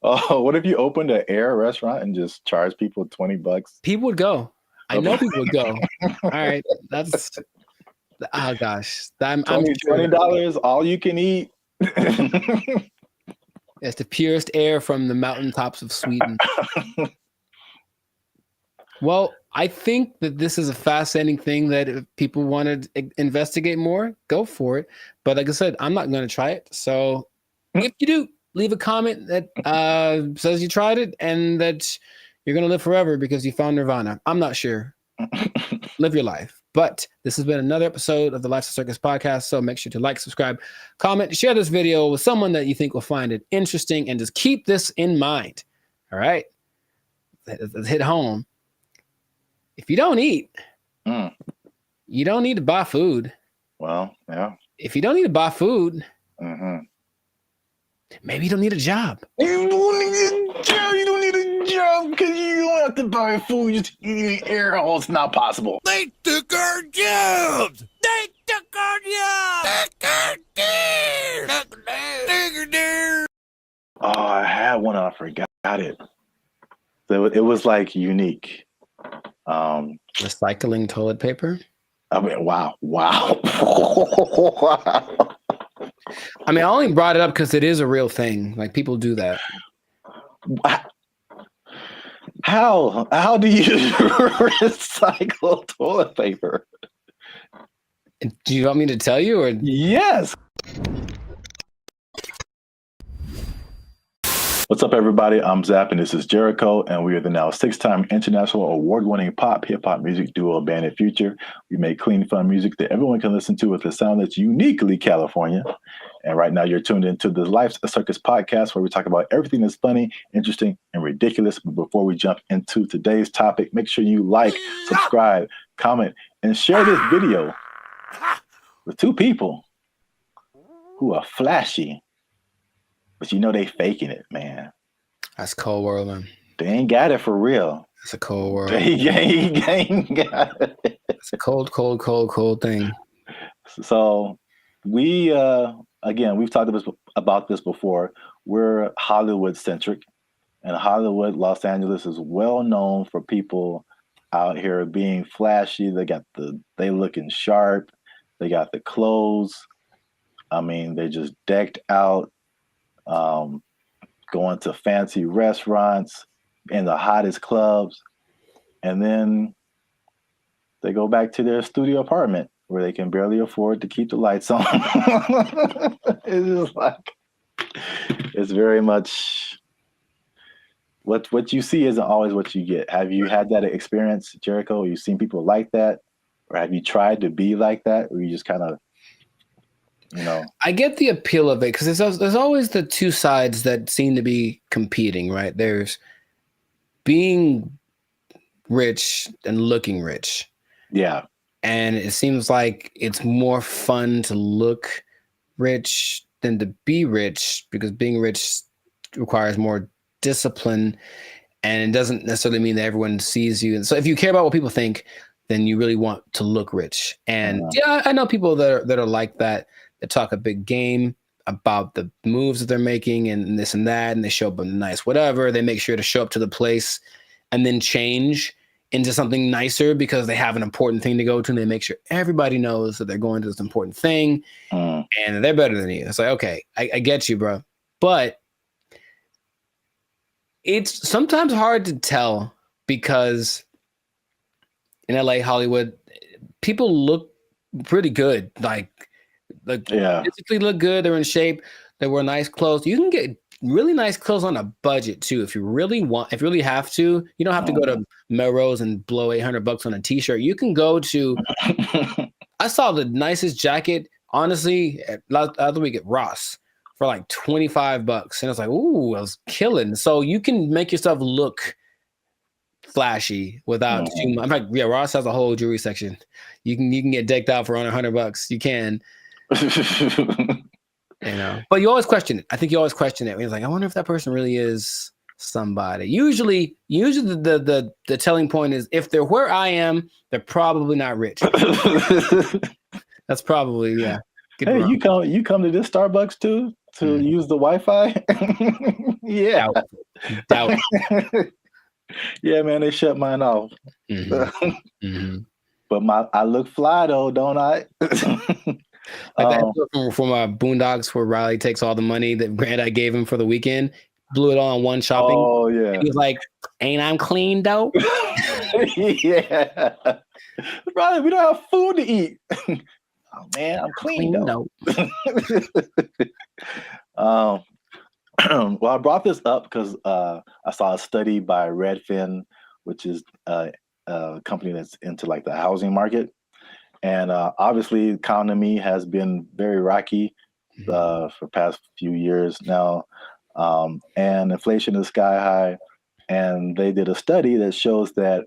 Oh, what if you opened an air restaurant and just charge people $20? People would go. I know people would go. All right, that's. Oh gosh, I'm $20 all you can eat. It's the purest air from the mountaintops of Sweden. Well, I think that this is a fascinating thing that if people want to investigate more, go for it. But like I said, I'm not going to try it. So if you do, leave a comment that says you tried it and that you're going to live forever because you found Nirvana. I'm not sure. Live your life. But this has been another episode of the Lifestyle Circus podcast. So make sure to like, subscribe, comment, share this video with someone that you think will find it interesting, and just keep this in mind. All right. Let's hit home. If you don't eat, you don't need to buy food. Well, yeah. If you don't need to buy food, maybe you don't need a job. You don't need a job. You don't need a job because you don't have to buy food. Just eat air. Oh, it's not possible. They took our jobs. They took our jobs. Oh, I had one and I forgot it. So it was like unique. Recycling toilet paper. I mean, wow. I mean, I only brought it up because it is a real thing. Like, people do that. How do you recycle toilet paper? Do you want me to tell you, or yes? What's up, everybody? I'm Zap, and this is Jericho, and we are the now 6-time international award-winning pop hip-hop music duo Band of Future. We make clean, fun music that everyone can listen to with a sound that's uniquely California. And right now, you're tuned into the Life's a Circus podcast, where we talk about everything that's funny, interesting, and ridiculous. But before we jump into today's topic, make sure you like, subscribe, comment, and share this video with 2 people who are flashy. But you know they faking it, man. That's cold world, man. They ain't got it for real. It's a cold world. They ain't got it. It's a cold thing. So we, again, we've talked about this before. We're Hollywood-centric. And Hollywood, Los Angeles is well known for people out here being flashy. They looking sharp. They got the clothes. I mean, they just decked out, going to fancy restaurants in the hottest clubs, and then they go back to their studio apartment where they can barely afford to keep the lights on. It's just like, it's very much what you see isn't always what you get. Have you had that experience, Jericho? You've seen people like that, or have you tried to be like that, or you just kind of, I get the appeal of it because there's always the two sides that seem to be competing, right? There's being rich and looking rich. Yeah. And it seems like it's more fun to look rich than to be rich because being rich requires more discipline, and it doesn't necessarily mean that everyone sees you. And so if you care about what people think, then you really want to look rich. And yeah, I know people that are like that talk a big game about the moves that they're making and this and that, and they show up in nice whatever. They make sure to show up to the place and then change into something nicer because they have an important thing to go to, and they make sure everybody knows that they're going to this important thing and they're better than you. It's like, okay, I get you, bro. But it's sometimes hard to tell because in LA, Hollywood, people look pretty good. Like physically look good. They're in shape. They wear nice clothes. You can get really nice clothes on a budget too. If you really have to, you don't have to go to Melrose and blow $800 on a t-shirt. You can go to, I saw the nicest jacket, honestly, the other week at Ross for like $25. And I was like, ooh, I was killing. So you can make yourself look flashy without too much. In fact, yeah, Ross has a whole jewelry section. You can get decked out for under $100. You can. But you always question it. I think you always question it. It's like, I wonder if that person really is somebody. Usually the telling point is if they're where I am, they're probably not rich. That's probably Hey, you come to this Starbucks too to use the Wi-Fi? Yeah. Doubt. Yeah, man, they shut mine off. But I look fly though, don't I? Like that from Boondocks where Riley takes all the money that BrandBee gave him for the weekend, blew it all on one shopping. Oh yeah. He was like, "Ain't I'm clean though?" Yeah. Riley, we don't have food to eat. Oh man, I'm clean though. Well, I brought this up because I saw a study by Redfin, which is a company that's into like the housing market. And obviously, the economy has been very rocky for the past few years now, and inflation is sky high. And they did a study that shows that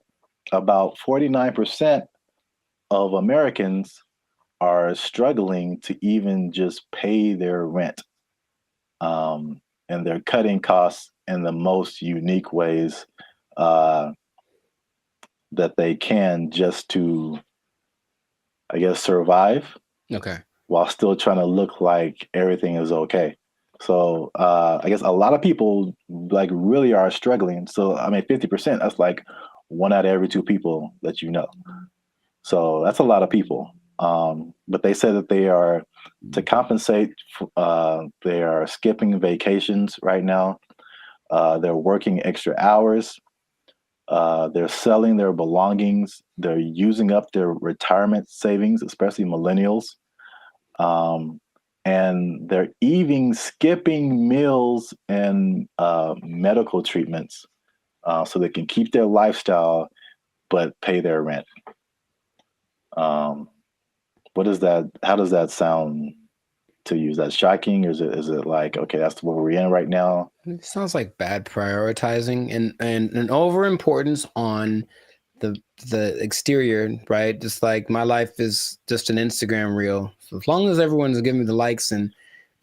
about 49% of Americans are struggling to even just pay their rent, and they're cutting costs in the most unique ways that they can just to, I guess, survive. Okay. While still trying to look like everything is okay. So I guess a lot of people like really are struggling. So I mean, 50%, that's like 1 out of every 2 people that you know. So that's a lot of people. But they said that they are, to compensate, they are skipping vacations right now. They're working extra hours. They're selling their belongings. They're using up their retirement savings, especially millennials. And they're even skipping meals and medical treatments so they can keep their lifestyle but pay their rent. What is that? How does that sound to you? Is that shocking? Or is it like, okay, that's what we're in right now? It sounds like bad prioritizing and an overimportance on the exterior, right? Just like my life is just an Instagram reel. So as long as everyone's giving me the likes and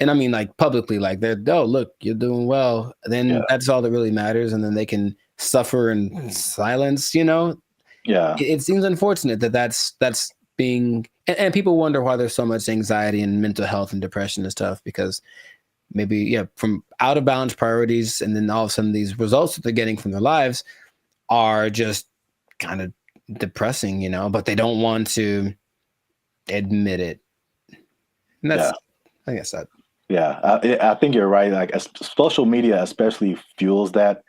I mean like publicly, like they're, oh look, you're doing well, then that's all that really matters, and then they can suffer in silence, Yeah. It seems unfortunate that's being, and people wonder why there's so much anxiety and mental health and depression and stuff, because maybe from out of balance priorities, and then all of a sudden these results that they're getting from their lives are just kind of depressing, but they don't want to admit it. And that's, I guess that. Yeah, I think you're right. Like social media especially fuels that.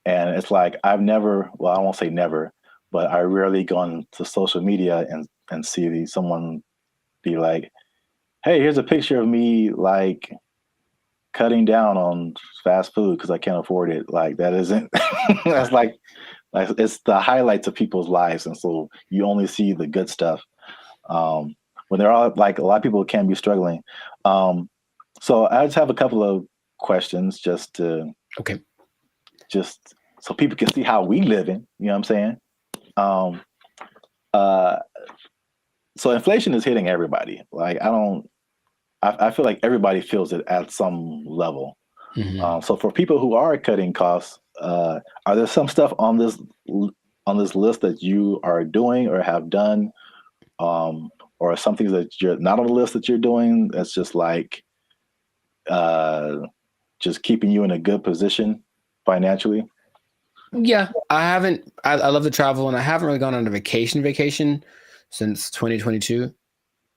And it's like, I won't say never, but I rarely go on to social media and see someone be like, hey, here's a picture of me like cutting down on fast food because I can't afford it. Like that isn't, that's like it's the highlights of people's lives. And so you only see the good stuff. When they're all like, a lot of people can be struggling. So I just have a couple of questions just so people can see how we living, you know what I'm saying? So inflation is hitting everybody. Like I feel like everybody feels it at some level. So for people who are cutting costs, are there some stuff on this list that you are doing or have done, or something that you're not on the list that you're doing that's just like just keeping you in a good position financially? Yeah, I love to travel, and I haven't really gone on a vacation since 2022.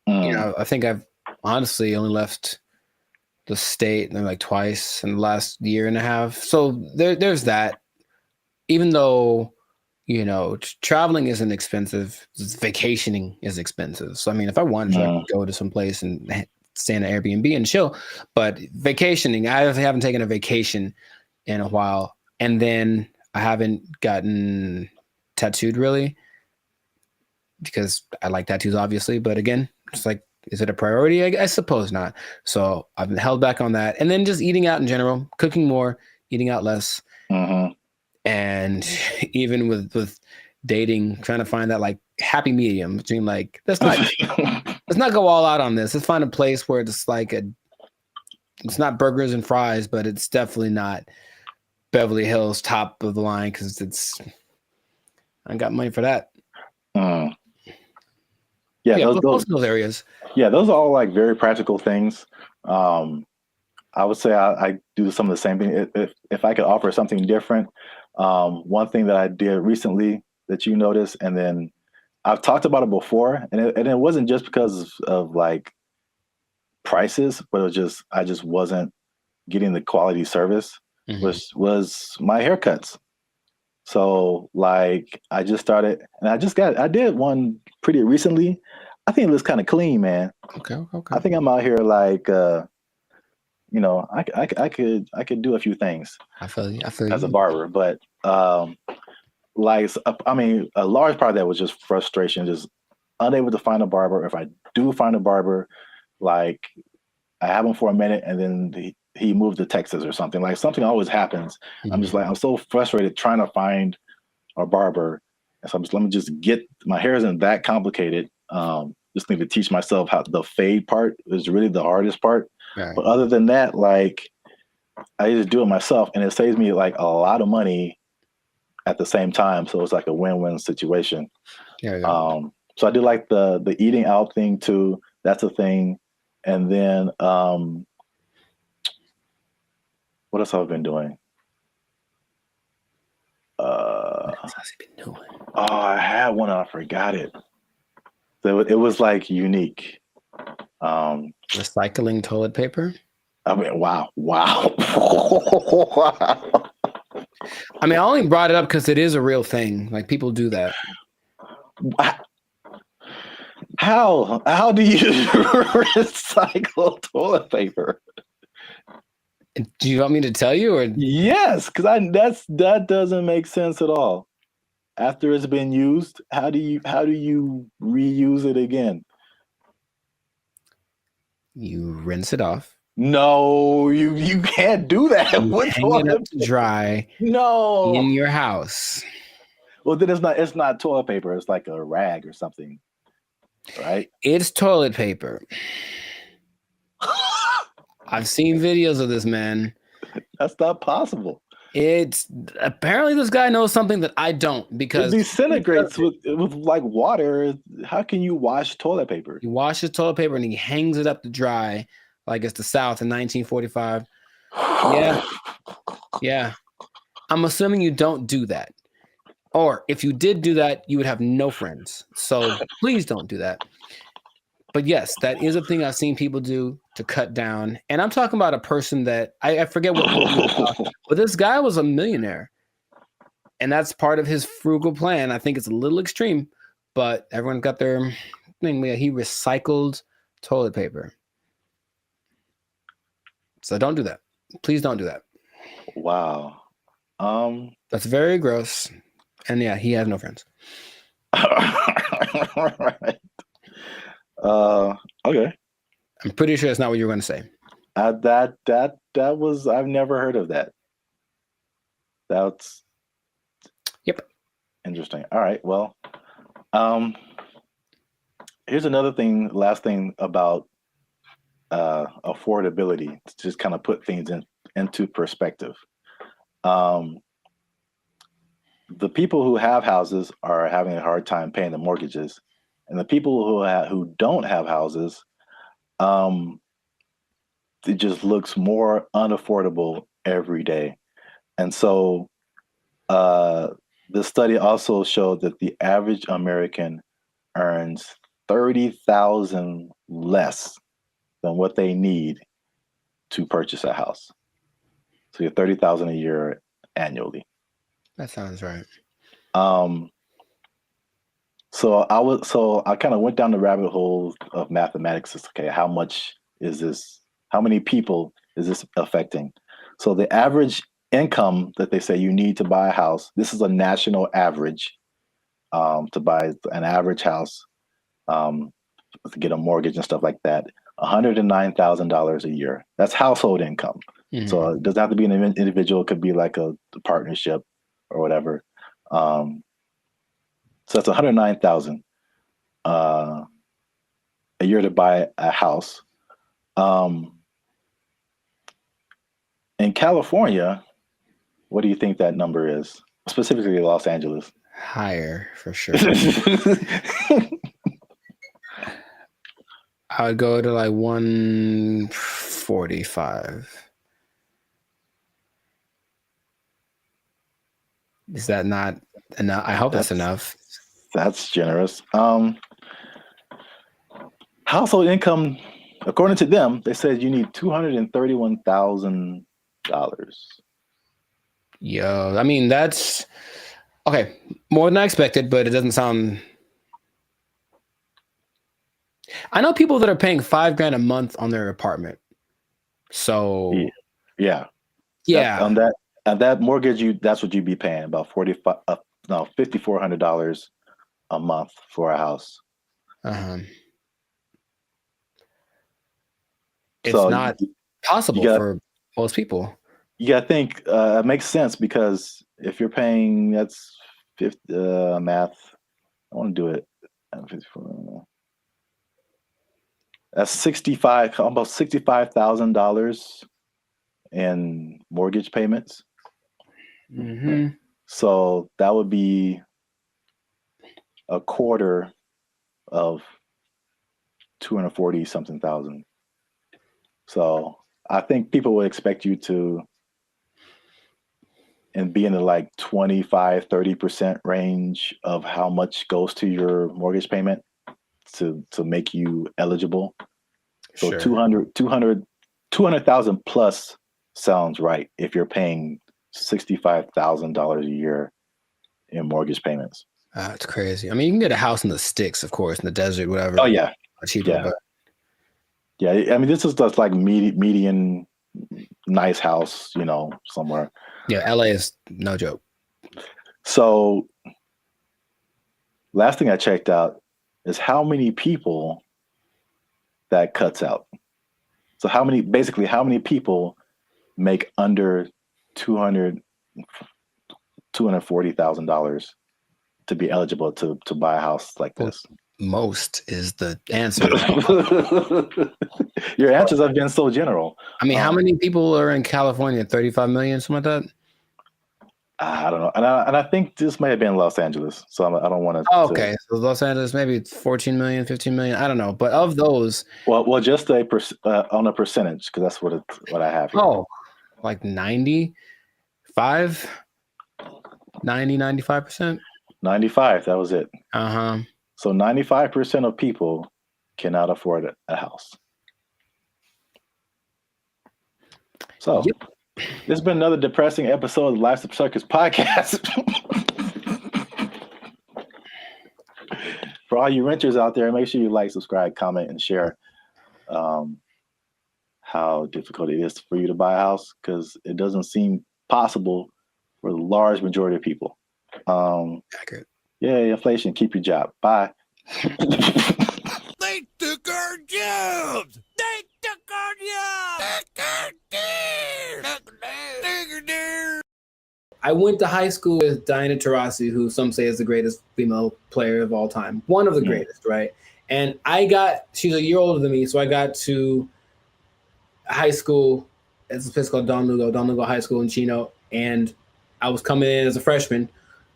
I think I've honestly only left the state like twice in the last year and a half. So there's that. Even though, traveling isn't expensive, vacationing is expensive. So, I mean, if I wanted to, I could go to some place and stay in an Airbnb and chill. But vacationing, I haven't taken a vacation in a while. And then I haven't gotten tattooed really because I like tattoos, obviously. But again, it's like, is it a priority? I suppose not. So I've been held back on that. And then just eating out in general, cooking more, eating out less. And even with dating, trying to find that like happy medium between like, let's not go all out on this. Let's find a place where it's like it's not burgers and fries, but it's definitely not Beverly Hills top of the line because I got money for that. Yeah, those areas. Yeah, those are all like very practical things. I would say I do some of the same thing. If I could offer something different, one thing that I did recently that you noticed, and then I've talked about it before, and it wasn't just because of like prices, but I just wasn't getting the quality service. Was my haircuts. So like I just started, and I did one pretty recently. I think it looks kind of clean, man. Okay. I think I'm out here like, I could do a few things. I feel you. As a barber, but like, I mean, a large part of that was just frustration, just unable to find a barber. If I do find a barber, like I have him for a minute and then he moved to Texas or something. Like something always happens. I'm just like, I'm so frustrated trying to find a barber. And so let me just my hair isn't that complicated. Just need to teach myself how the fade part is really the hardest part. Right. But other than that, like I just do it myself and it saves me like a lot of money at the same time. So it's like a win-win situation. So I do like the eating out thing too. That's a thing. And then what else have I been doing? What else has he been doing? Oh, I had one and I forgot it. So it was like unique. Recycling toilet paper? I mean, wow. I mean, I only brought it up because it is a real thing. Like people do that. How do you recycle toilet paper? Do you want me to tell you, or yes? Because that doesn't make sense at all. After it's been used, how do you reuse it again? You rinse it off. No, you can't do that. Hang it up to dry. No, in your house. Well, then it's not toilet paper. It's like a rag or something, right? It's toilet paper. I've seen videos of this, man. That's not possible. It's apparently this guy knows something that I don't, because it disintegrates with like water. How can you wash toilet paper? He washes toilet paper and he hangs it up to dry like it's the South in 1945. Yeah. I'm assuming you don't do that. Or if you did do that, you would have no friends. So please don't do that. But yes, that is a thing I've seen people do to cut down. And I'm talking about a person that I forget what quote you were talking, but this guy was a millionaire. And that's part of his frugal plan. I think it's a little extreme, but everyone got their thing. He recycled toilet paper. So don't do that. Please don't do that. Wow. That's very gross. And yeah, he has no friends. Right. Okay. I'm pretty sure that's not what you were going to say. That was, I've never heard of that. That's interesting. All right. Well, here's another thing, last thing about affordability, to just kind of put things into perspective. The people who have houses are having a hard time paying the mortgages, and the people who don't have houses, it just looks more unaffordable every day. And so the study also showed that the average American earns $30,000 less than what they need to purchase a house. So you're $30,000 a year annually. That sounds right. So I kind of went down the rabbit hole of mathematics. Okay, how much is this? How many people is this affecting? So the average income that they say you need to buy a house, this is a national average, to buy an average house, to get a mortgage and stuff like that, $109,000 a year. That's household income. Mm-hmm. So it doesn't have to be an individual. It could be like a partnership or whatever. So that's $109,000 a year to buy a house. In California, what do you think that number is? Specifically Los Angeles. Higher, for sure. I would go to like 145. Is that not enough? I hope that's enough. That's generous. Household income, according to them, they said you need $231,000. Yo, I mean, that's okay. More than I expected, but it doesn't sound. I know people that are paying $5,000 a month on their apartment. So yeah. On that mortgage, that's what you'd be paying, about $5,400 a month for a house. It's not possible for most people. You got to think it makes sense, because if you're paying, that's math. I want to do it. That's almost $65,000 in mortgage payments. Mm-hmm. So that would be a quarter of 240 something thousand. So I think people would expect you to be in the like 25-30% range of how much goes to your mortgage payment to make you eligible. So sure. 200,000 plus sounds right if you're paying $65,000 a year in mortgage payments. That's crazy. I mean, you can get a house in the sticks, of course, in the desert, whatever. Oh yeah, cheaper. Yeah. But yeah. I mean, this is just like median nice house, somewhere. Yeah, LA is no joke. So, last thing I checked out is how many people that cuts out. So how many people make under $240,000 to be eligible to buy a house like this? Most is the answer. Your answers have been so general. I mean, how many people are in California? 35 million, something like that? I don't know. And I think this may have been Los Angeles. So I don't want to. Oh, okay. So Los Angeles, maybe 14 million, 15 million. I don't know. But of those. Well, just on a percentage, because that's what I have here. Oh, like 95? 95%. 95. That was it. Uh-huh. So 95% of people cannot afford a house. So this has been another depressing episode of the Life's a Circus podcast. For all you renters out there, make sure you like, subscribe, comment, and share how difficult it is for you to buy a house, because it doesn't seem possible for the large majority of people. Accurate. Yeah, inflation. Keep your job. Bye. They took our jobs! They took our jobs! I went to high school with Diana Taurasi, who some say is the greatest female player of all time. One of the greatest, right? And she's a year older than me, so I got to high school. It's a place called Don Lugo High School in Chino. And I was coming in as a freshman,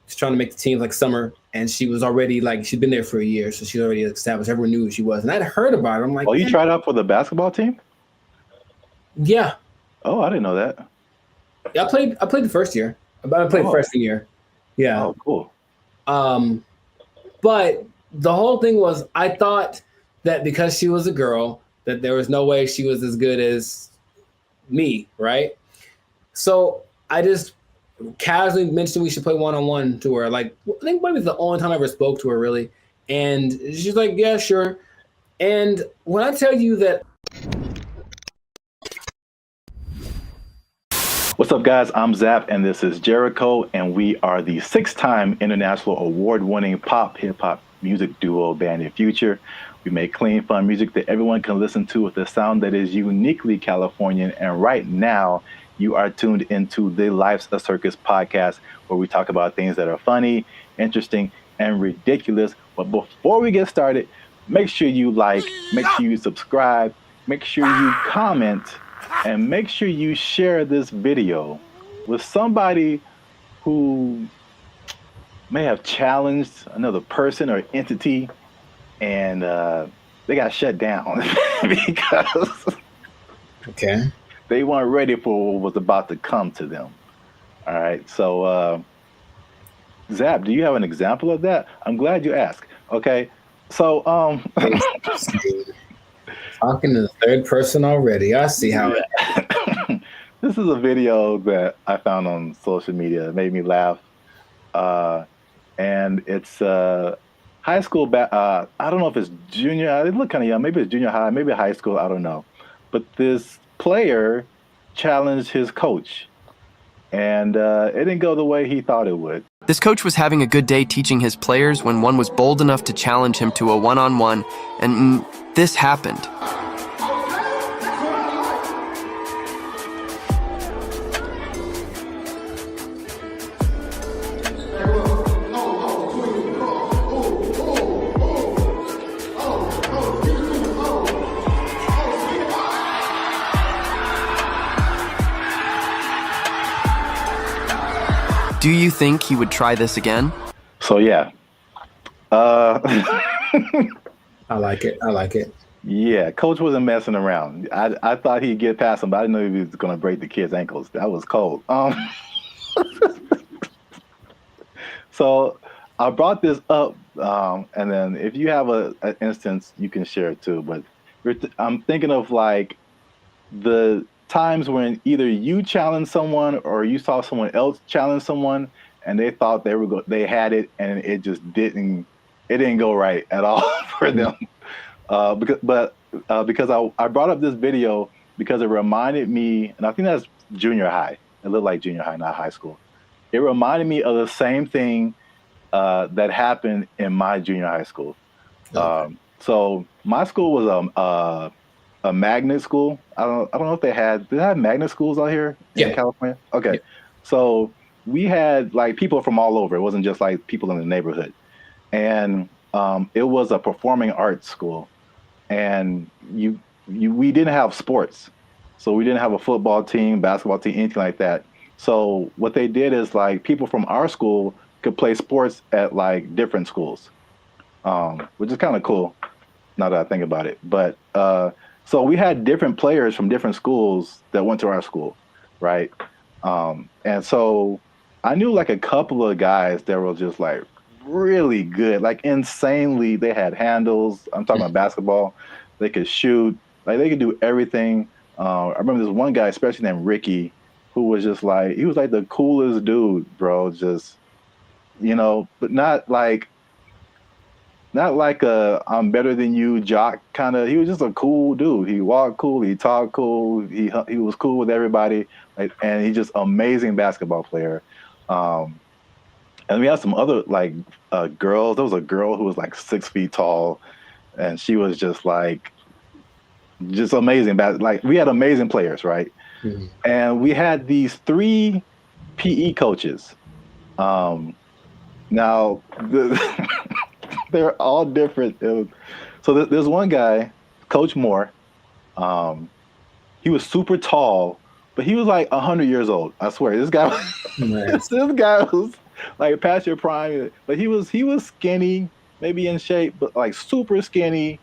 just trying to make the team like summer. And she was already she'd been there for a year, so she's already established. Everyone knew who she was. And I'd heard about her. I'm like, oh, you tried out for the basketball team? Yeah. Oh, I didn't know that. Yeah, I played the first year. I played freshman year. Yeah. Oh, cool. But the whole thing was, I thought that because she was a girl, that there was no way she was as good as me, right? So I just casually mentioned we should play one-on-one to her. Like, I think maybe it's the only time I ever spoke to her, really. And she's like, yeah, sure. And when I tell you that... What's up, guys? I'm Zap, and this is Jericho, and we are the 6-time international award-winning pop hip-hop music duo Band in Future. We make clean, fun music that everyone can listen to with a sound that is uniquely Californian. And right now, you are tuned into the Life's a Circus podcast, where we talk about things that are funny, interesting, and ridiculous. But before we get started, make sure you like, make sure you subscribe, make sure you comment, and make sure you share this video with somebody who may have challenged another person or entity, and they got shut down because they weren't ready for what was about to come to them. All right. So, Zap, do you have an example of that? I'm glad you asked. Okay. So, talking to the third person already. I see how it. This is a video that I found on social media. It made me laugh. And it's high school. I don't know if it's junior. It looked kind of young. Maybe it's junior high. Maybe high school. I don't know. But this player challenged his coach, and it didn't go the way he thought it would. This coach was having a good day teaching his players when one was bold enough to challenge him to a one-on-one, and this happened. Do you think he would try this again? So yeah. I like it. I like it. Yeah, coach wasn't messing around. I thought he'd get past him, but I didn't know he was going to break the kid's ankles. That was cold. So I brought this up, and then if you have an instance, you can share it too. But I'm thinking of like the times when either you challenged someone or you saw someone else challenge someone, and they thought they had it, and it just didn't go right at all for them. Because I brought up this video because it reminded me, and I think that's junior high. It looked like junior high, not high school. It reminded me of the same thing that happened in my junior high school. Okay. So my school was a magnet school. I don't know if did they have magnet schools out here in California? Okay. Yeah. So we had like people from all over. It wasn't just like people in the neighborhood. And it was a performing arts school. And we didn't have sports. So we didn't have a football team, basketball team, anything like that. So what they did is like people from our school could play sports at like different schools, which is kind of cool now that I think about it. But so we had different players from different schools that went to our school, right? And so I knew like a couple of guys that were just like really good, like insanely. They had handles. I'm talking about basketball. They could shoot. Like they could do everything. I remember this one guy, especially named Ricky, who was just like, he was like the coolest dude, bro. Just, but not like a I'm better than you jock kind of. He was just a cool dude. He walked cool. He talked cool. He was cool with everybody, and he's just amazing basketball player. And we had some other like girls. There was a girl who was like 6 feet tall, and she was just like amazing. Like we had amazing players, right? Mm-hmm. And we had these 3 PE coaches. Now they're all different. So there's one guy, Coach Moore. He was super tall, but he was like 100 years old. I swear, this guy. This guy was like past your prime, but he was skinny, maybe in shape, but like super skinny.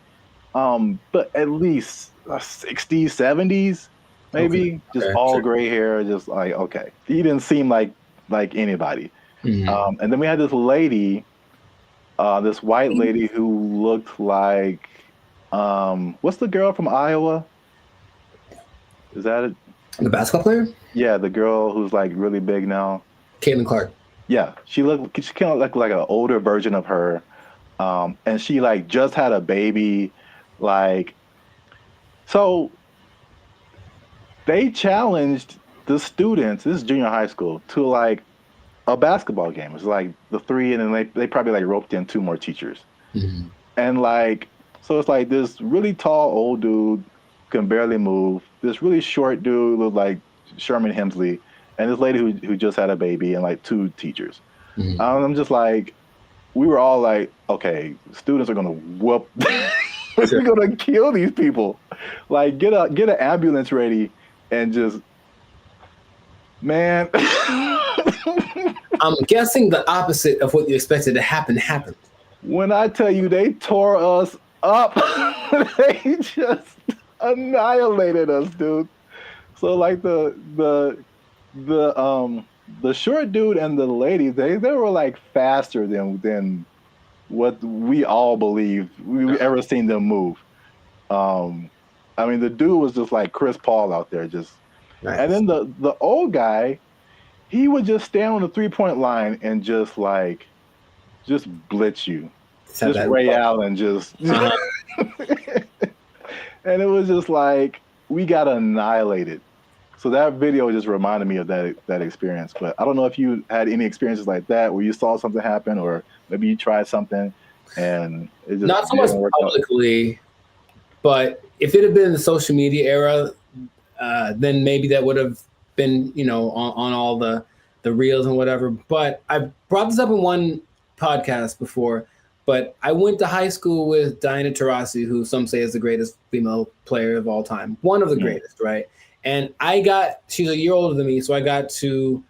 But at least 60s, 70s, maybe. Just all gray hair, just like okay. He didn't seem like anybody. Mm-hmm. And then we had this lady, this white lady who looked like what's the girl from Iowa? Is that it? The basketball player? Yeah, the girl who's like really big now. Caitlin Clark. Yeah, she kind of looked like an older version of her, and she like just had a baby, like. So they challenged the students. This is junior high school to like a basketball game. It was like the 3, and then they probably like roped in 2 more teachers, mm-hmm. And like so it's like this really tall old dude can barely move. This really short dude looked like Sherman Hemsley. And this lady who just had a baby and like 2 teachers. Mm-hmm. I'm just like, we were all like, okay, students are gonna whoop. We're gonna kill these people. Like get an ambulance ready and just, man. I'm guessing the opposite of what you expected to happen happened. When I tell you they tore us up, they just annihilated us, dude. So like the short dude and the lady, they were like faster than what we all believed we ever seen them move. I mean, the dude was just like Chris Paul out there, just. Nice. And then the old guy, he would just stand on the 3-point line and just blitz you, just Ray Allen, just. And it was just like we got annihilated. So that video just reminded me of that experience. But I don't know if you had any experiences like that where you saw something happen, or maybe you tried something and it just not so much publicly, but if it had been the social media era, then maybe that would have been, on all the reels and whatever. But I brought this up in one podcast before, but I went to high school with Diana Taurasi, who some say is the greatest female player of all time. One of the greatest, right? And she's a year older than me, so I got to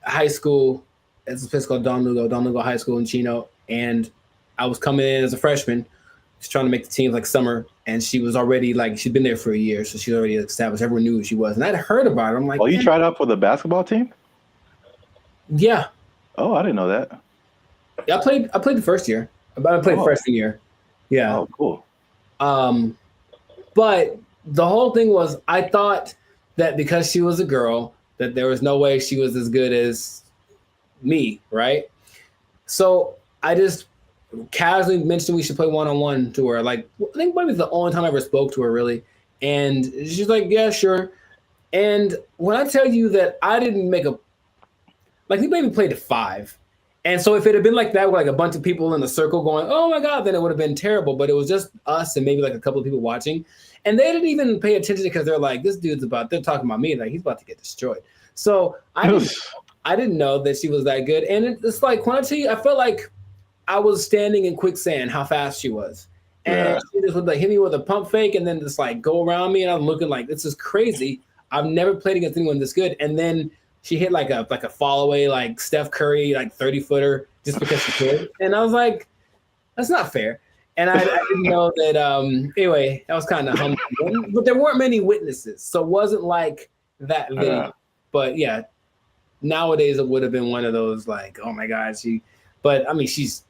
high school. It's a place called Don Lugo High School in Chino. And I was coming in as a freshman, just trying to make the team like summer. And she was already she'd been there for a year, so she's already established. Everyone knew who she was. And I'd heard about her. I'm like, oh, you tried out for the basketball team? Yeah. Oh, I didn't know that. Yeah, I played the first year. I played freshman year. Yeah. Oh, cool. But the whole thing was, I thought that because she was a girl, that there was no way she was as good as me, right? So I just casually mentioned we should play one-on-one to her. Like, I think maybe it's the only time I ever spoke to her, really. And she's like, yeah, sure. And when I tell you that I didn't make we maybe played to 5. And so if it had been like that with like a bunch of people in the circle going, oh my God, then it would have been terrible. But it was just us and maybe like a couple of people watching. And they didn't even pay attention because they're like, they're talking about me. Like, he's about to get destroyed. So I didn't know that she was that good. And it's like, when I tell you, I felt like I was standing in quicksand, how fast she was. And she just would hit me with a pump fake and then just go around me. And I'm looking like, this is crazy. I've never played against anyone this good. And then she hit like a fall away, like Steph Curry, 30-footer just because she could. And I was like, that's not fair. And I didn't know that. Anyway, that was kind of humbling. But there weren't many witnesses. So it wasn't like that video. But yeah, nowadays it would have been one of those like, oh my God, but I mean, she's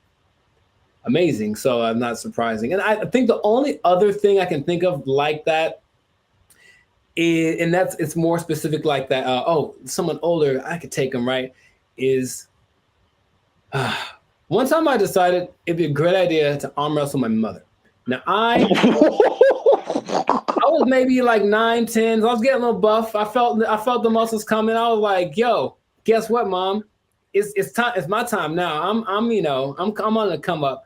amazing. So I'm not surprising. And I think the only other thing I can think of like that is, and it's more specific like that. Someone older, I could take them, right? Is one time I decided it'd be a great idea to arm wrestle my mother. Now I was maybe like 9, 10. I was getting a little buff. I felt the muscles coming. I was like, yo, guess what, Mom? It's time. It's my time now. I'm on the come up.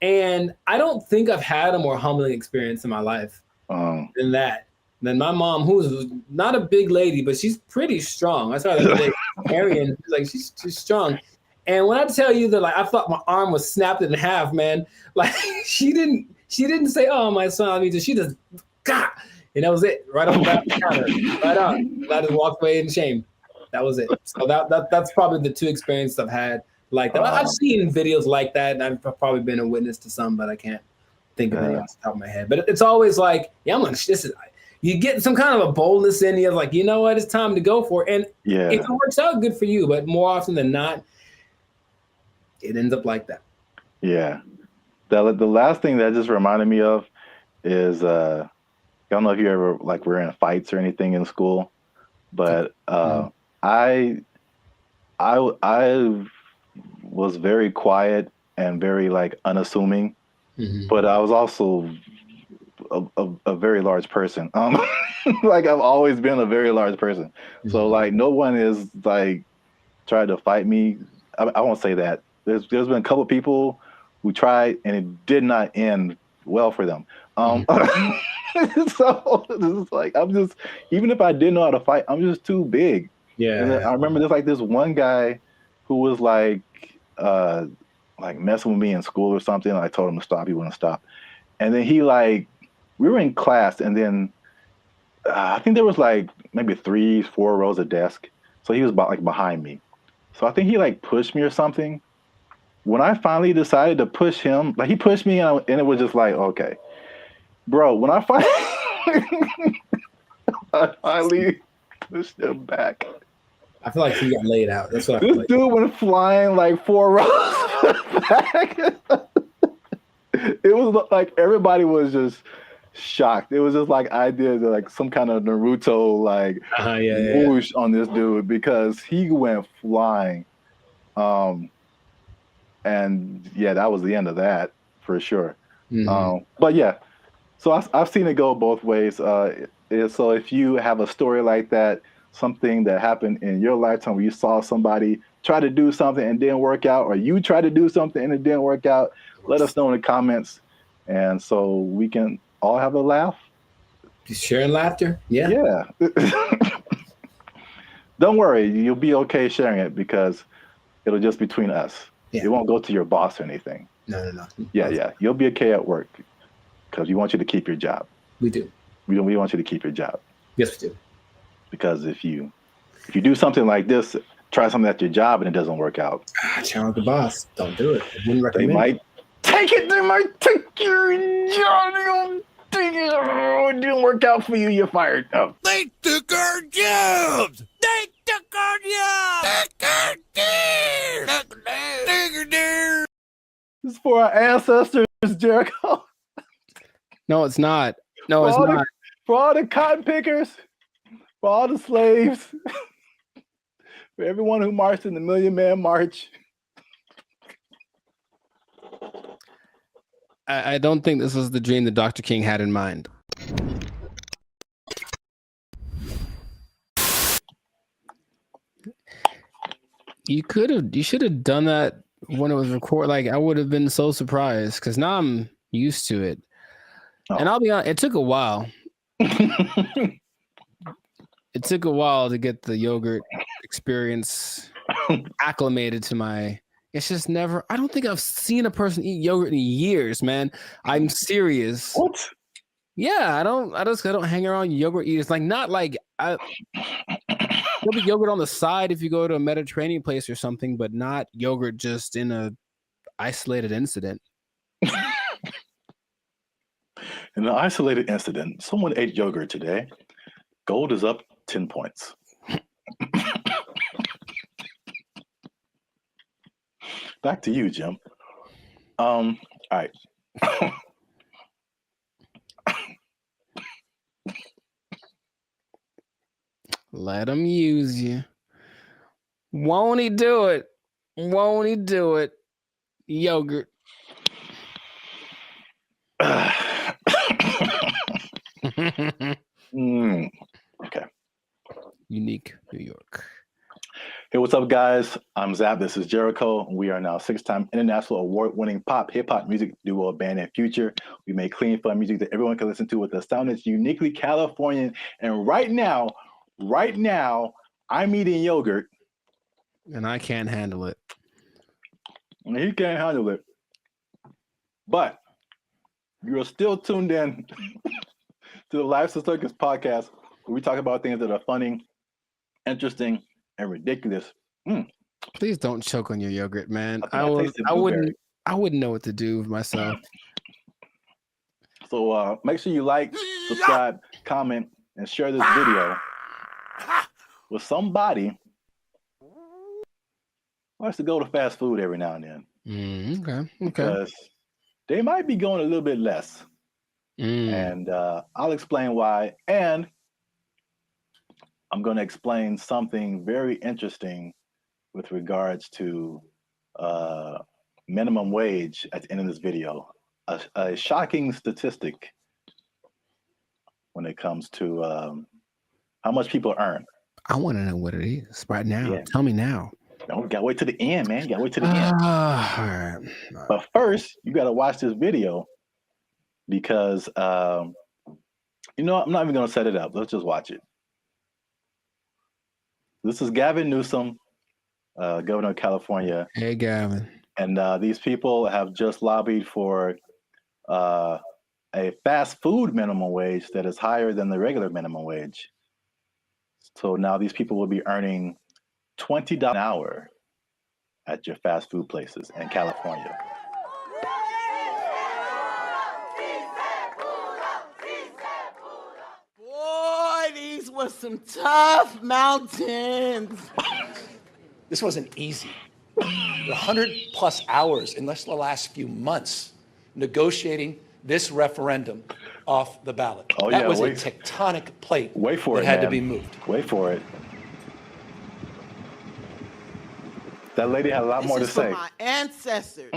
And I don't think I've had a more humbling experience in my life than that. Than my mom, who's not a big lady, but she's pretty strong. I saw her the other day, Arian. She's strong. And when I tell you that, like, I thought my arm was snapped in half, man. Like, she didn't say, "Oh, my son," I mean, she just, God, and that was it. Right on the counter, right on. And I just walked away in shame. That was it. So that's probably the two experiences I've had like that. I've seen videos like that, and I've probably been a witness to some, but I can't think of any off the top of my head. But it's always like, yeah, you get some kind of a boldness in you, like, you know what, it's time to go for it. And if it works out, good for you. But more often than not, it ends up like that. Yeah. The last thing that just reminded me of is I don't know if you ever like were in fights or anything in school, but I was very quiet and very like unassuming, but I was also a very large person. Like I've always been a very large person. So like no one is like tried to fight me. I won't say that. There's been a couple of people who tried and it did not end well for them. So it's like even if I didn't know how to fight, I'm just too big. Yeah. And I remember there's like this one guy who was like messing with me in school or something. And I told him to stop. He wouldn't stop. And then we were in class, and then I think there was like maybe 3-4 rows of desk. So he was behind me. So I think he like pushed me or something. When I finally decided to push him, like he pushed me and it was just like, okay, bro, when I finally pushed him back. I feel like he got laid out. That's what this dude went flying like 4 rows back. It was like everybody was just shocked. It was just like I did like some kind of Naruto like whoosh on this dude because he went flying. And yeah, that was the end of that for sure. But yeah, so I've seen it go both ways. So if you have a story like that, something that happened in your lifetime where you saw somebody try to do something and didn't work out, or you tried to do something and it didn't work out, let us know in the comments. And so we can all have a laugh. Just sharing laughter. Yeah. Yeah. Don't worry, you'll be okay sharing it because it'll just be between us. Yeah. It won't go to your boss or anything. No. Yeah. You'll be okay at work because we want you to keep your job. We do. We want you to keep your job. Yes, we do. Because if you do something like this, try something at your job and it doesn't work out. Challenge the boss. Don't do it. I wouldn't recommend. They might take it. They might take your job. It didn't work out for you. You're fired. Oh. They took our jobs. They took our jobs. This is for our ancestors, Jericho. No, it's not. No, it's not. For all the cotton pickers, for all the slaves, for everyone who marched in the Million Man March. I don't think this was the dream that Dr. King had in mind. You should have done that when it was recorded. Like, I would have been so surprised because now I'm used to it. Oh. And I'll be honest, it took a while. It took a while to get the yogurt experience acclimated to my. It's just never. I don't think I've seen a person eat yogurt in years, man. I'm serious. What? Yeah, I don't hang around yogurt eaters. Like, not like there'll be yogurt on the side if you go to a Mediterranean place or something, but not yogurt just in a isolated incident. In an isolated incident, someone ate yogurt today. Gold is up 10 points. Back to you, Jim. All right. Let him use you. Won't he do it? Won't he do it? Yogurt. Okay. Unique New York. Hey, what's up, guys? I'm Zap. This is Jericho. We are now 6-time international award-winning pop, hip-hop music duo Band and Future. We make clean, fun music that everyone can listen to with a sound that's uniquely Californian. And right now, I'm eating yogurt. And I can't handle it. And he can't handle it. But you're still tuned in to the Life's a Circus podcast, where we talk about things that are funny, interesting, and ridiculous. Please don't choke on your yogurt, man. I wouldn't know what to do with myself. So make sure you like, subscribe, comment, and share this video with somebody who likes to go to fast food every now and then. Okay. Because they might be going a little bit less. And I'll explain why. And I'm going to explain something very interesting with regards to minimum wage at the end of this video. A shocking statistic when it comes to how much people earn. I want to know what it is right now. Yeah. Tell me now. No, gotta wait to the end, man. Gotta wait to the end. All right. But first, you gotta watch this video because I'm not even gonna set it up. Let's just watch it. This is Gavin Newsom, governor of California. Hey, Gavin. And these people have just lobbied for a fast food minimum wage that is higher than the regular minimum wage. So now these people will be earning $20 an hour at your fast food places in California. Boy, these were some tough mountains. This wasn't easy. 100+ hours in just the last few months negotiating this referendum off the ballot. Oh, that yeah, was a tectonic plate that had to be moved. Wait for it. That lady had a lot more to say. This is for my ancestors.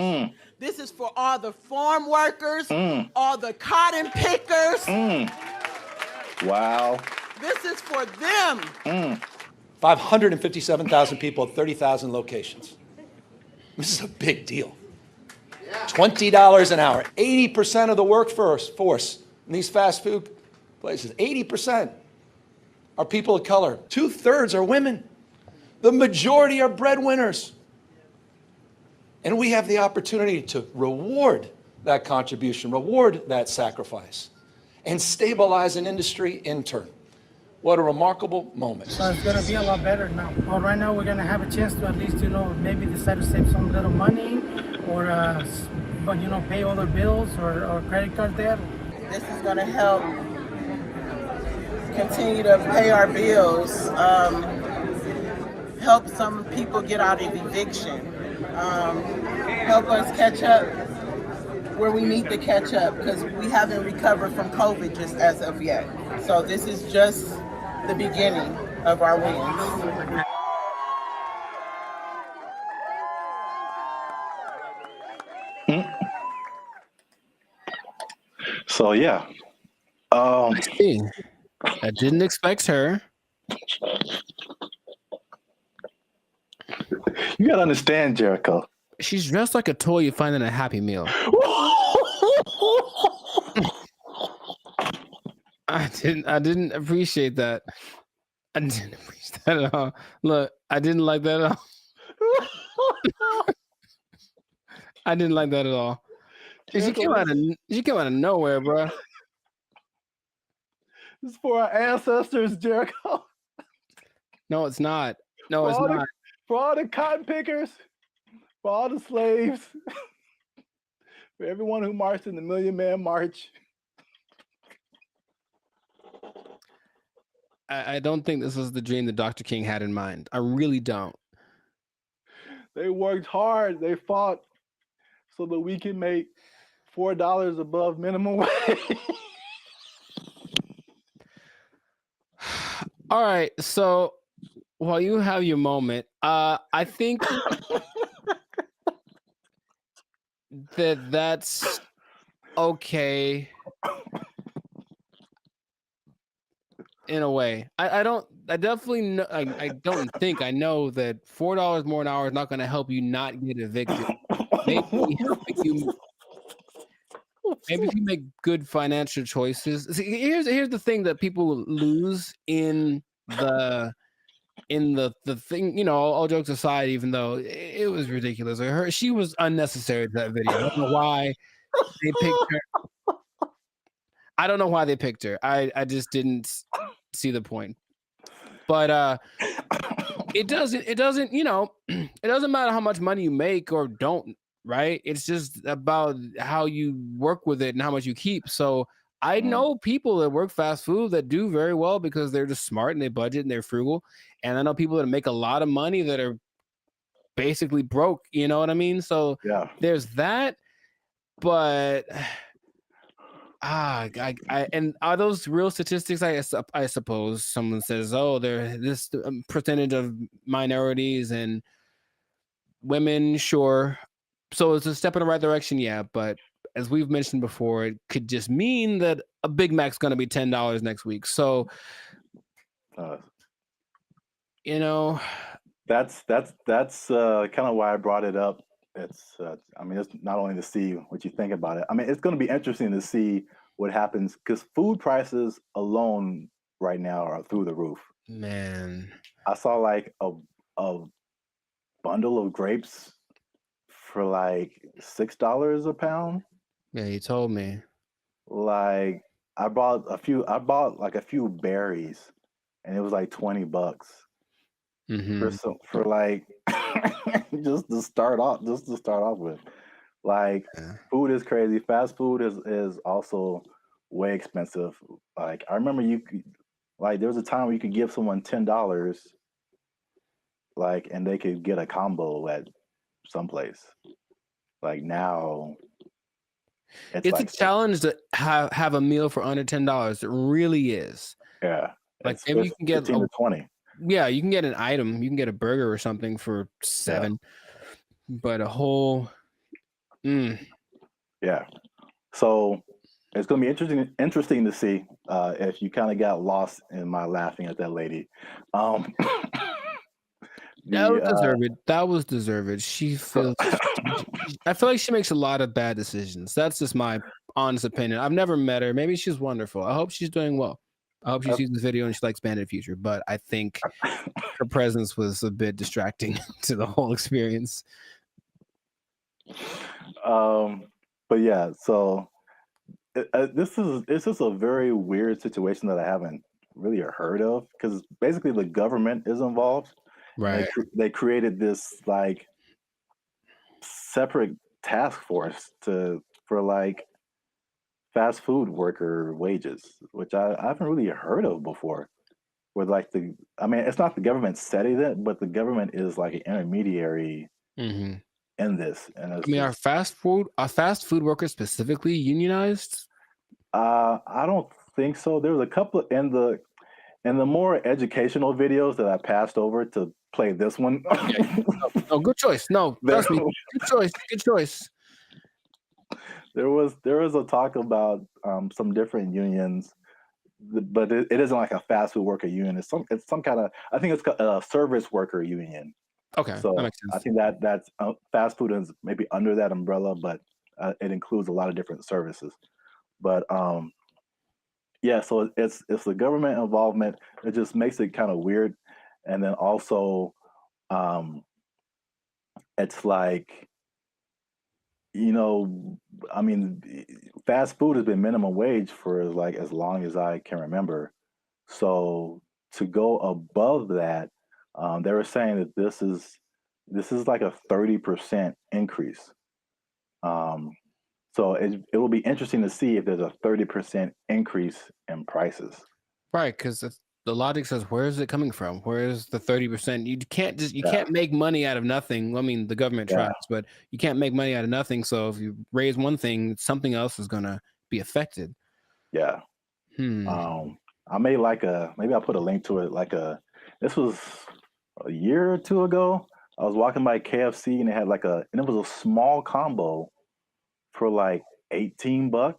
This is for all the farm workers, all the cotton pickers. Wow. This is for them. 557,000 people at 30,000 locations. This is a big deal. $20 an hour. 80% of the workforce in these fast food places, 80% are people of color. 2/3 are women. The majority are breadwinners. And we have the opportunity to reward that contribution, reward that sacrifice, and stabilize an industry in turn. What a remarkable moment. So it's going to be a lot better now. Well, right now we're going to have a chance to at least, maybe decide to save some little money or, pay all their bills or credit card debt. This is going to help continue to pay our bills, help some people get out of eviction, help us catch up where we need to catch up because we haven't recovered from COVID just as of yet. So this is just the beginning of our wins. So yeah. I didn't expect her. You gotta understand, Jericho. She's dressed like a toy you find in a Happy Meal. I didn't appreciate that. I didn't appreciate that at all. Look, I didn't like that at all. I didn't like that at all. She came out of nowhere, bro. This is for our ancestors, Jericho. No, it's not. No, it's not. For all the cotton pickers, for all the slaves, for everyone who marched in the Million Man March. I don't think this was the dream that Dr. King had in mind. I really don't. They worked hard. They fought so that we can make $4 above minimum wage. All right, so while you have your moment, I think that's okay in a way. I definitely know, I don't think I know that $4 more an hour is not going to help you not get evicted. Maybe helping you. Maybe if you make good financial choices. See, here's the thing that people lose in the thing, all jokes aside, even though it was ridiculous. She was unnecessary to that video. I don't know why they picked her. I don't know why they picked her. I just didn't see the point. But it doesn't it doesn't matter how much money you make or don't, right? It's just about how you work with it and how much you keep. So I know people that work fast food that do very well because they're just smart and they budget and they're frugal. And I know people that make a lot of money that are basically broke. You know what I mean? So yeah, there's that. But and are those real statistics? I suppose someone says, oh, there this percentage of minorities and women, sure. So it's a step in the right direction, yeah. But as we've mentioned before, it could just mean that a Big Mac's going to be $10 next week. So, that's kind of why I brought it up. It's it's not only to see what you think about it. I mean, it's going to be interesting to see what happens because food prices alone right now are through the roof. Man, I saw like a bundle of grapes for like $6 a pound. Yeah, you told me. Like I bought like a few berries, and it was like $20 for like just to start off with. Like food is crazy. Fast food is also way expensive. Like I remember there was a time where you could give someone $10, like, and they could get a combo at someplace. Like now, it's like a challenge to have a meal for under $10. It really is. Yeah, like maybe you can get 15 to 20. Yeah, you can get an item. You can get a burger or something for $7, but a whole. Yeah, so it's going to be interesting to see if you kind of got lost in my laughing at that lady. That was deserved. She feels. I feel like she makes a lot of bad decisions. That's just my honest opinion. I've never met her. Maybe she's wonderful. I hope she's doing well. I hope she sees this video and she likes Bandit Future. But I think her presence was a bit distracting to the whole experience. But yeah, so this is a very weird situation that I haven't really heard of because basically the government is involved. Right. They created this like separate task force for like fast food worker wages, which I haven't really heard of before. Where like it's not the government setting it, but the government is like an intermediary in this. And are fast food workers specifically unionized? I don't think so. There was a couple in the more educational videos that I passed over to play this one. Oh, good choice. No, trust me. Good choice. Good choice. There was a talk about some different unions, but it isn't like a fast food worker union. It's some kind of, I think it's a service worker union. Okay, so that makes sense. I think that's fast food is maybe under that umbrella, but it includes a lot of different services. But yeah, so it's the government involvement. It just makes it kind of weird, and then also it's like, fast food has been minimum wage for like as long as I can remember. So to go above that, they were saying that this is like a 30% increase. So it will be interesting to see if there's a 30% increase in prices. Right, because the logic says, where is it coming from? Where is the 30%? You can't make money out of nothing. I mean, the government tries, but you can't make money out of nothing. So if you raise one thing, something else is gonna be affected. Yeah. I made maybe I'll put a link to it. This was a year or two ago. I was walking by KFC and they had and it was a small combo for like $18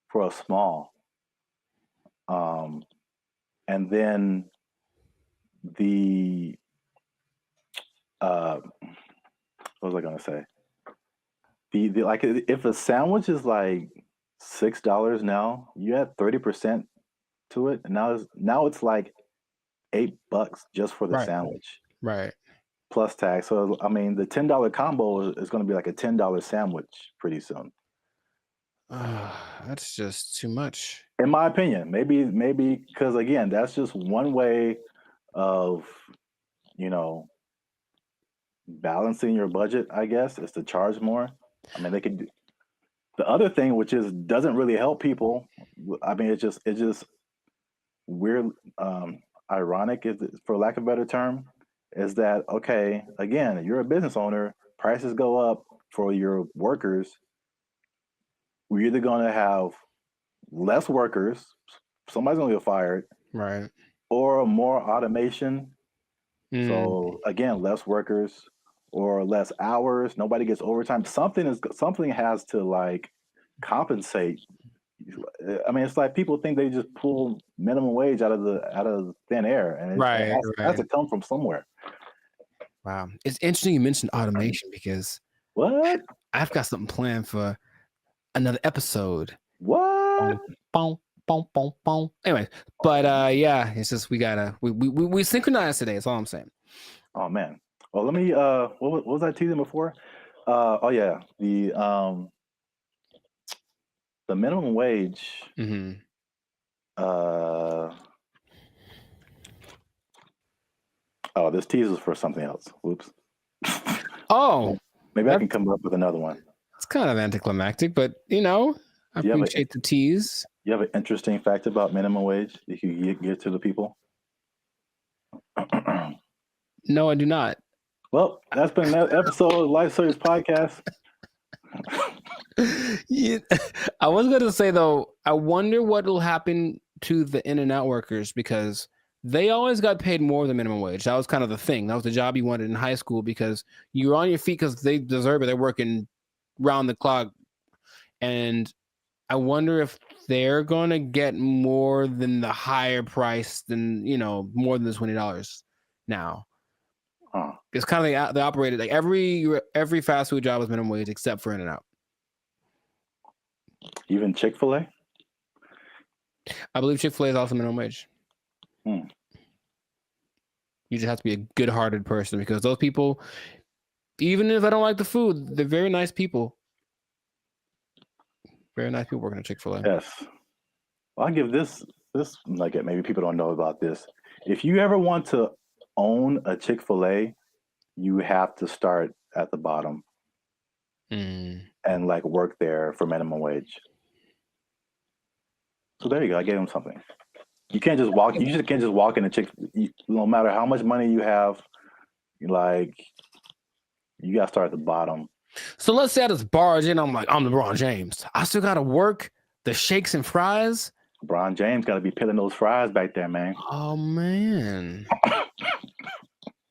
for a small. And then what was I gonna say? If a sandwich is like $6 now, you add 30% to it, and now it's like $8 just for the sandwich, right? Plus tax. So I mean, the $10 combo is going to be like a $10 sandwich pretty soon. That's just too much, in my opinion. Maybe because again, that's just one way of balancing your budget. I guess is to charge more. I mean, they could do the other thing, which doesn't really help people. I mean, it's just weird, ironic, for lack of a better term, is that okay? Again, you're a business owner. Prices go up for your workers. We're either going to have less workers, somebody's going to get fired, right? Or more automation. So again, less workers or less hours. Nobody gets overtime. Something has to compensate. I mean, it's like people think they just pull minimum wage out of thin air, and it has to come from somewhere. Wow, it's interesting you mentioned automation because I've got something planned for another episode. What? Boom, boom, boom, boom. Anyway, but yeah, it's just we synchronized today. That's all I'm saying. Oh man. Well, let me. What was I teasing before? Oh yeah, the minimum wage. Oh, this teases for something else. Whoops. Oh, maybe I can come up with another one. It's kind of anticlimactic, but I appreciate the tease. You have an interesting fact about minimum wage you can give to the people? No, I do not. Well, that's been another episode of Life Service Podcast. Yeah, I was going to say, though, I wonder what will happen to the in-and-out workers because they always got paid more than minimum wage. That was kind of the thing. That was the job you wanted in high school because you were on your feet because they deserve it. They're working round the clock. And I wonder if they're going to get more than the higher price than, more than the $20 now. It's kind of they operated like every fast food job was minimum wage except for In-N-Out. Even Chick-fil-A? I believe Chick-fil-A is also minimum wage. You just have to be a good-hearted person because those people, even if I don't like the food, they're very nice people. Very nice people working at Chick-fil-A. Yes. Well, I'll give this nugget. Maybe people don't know about this. If you ever want to own a Chick-fil-A, you have to start at the bottom and work there for minimum wage. So there you go. I gave him something. You can't just walk. You just can't just walk in a no matter how much money you have, you got to start at the bottom. So let's say I just barge in. I'm like, I'm LeBron James. I still got to work the shakes and fries. LeBron James got to be peeling those fries back there, man. Oh man,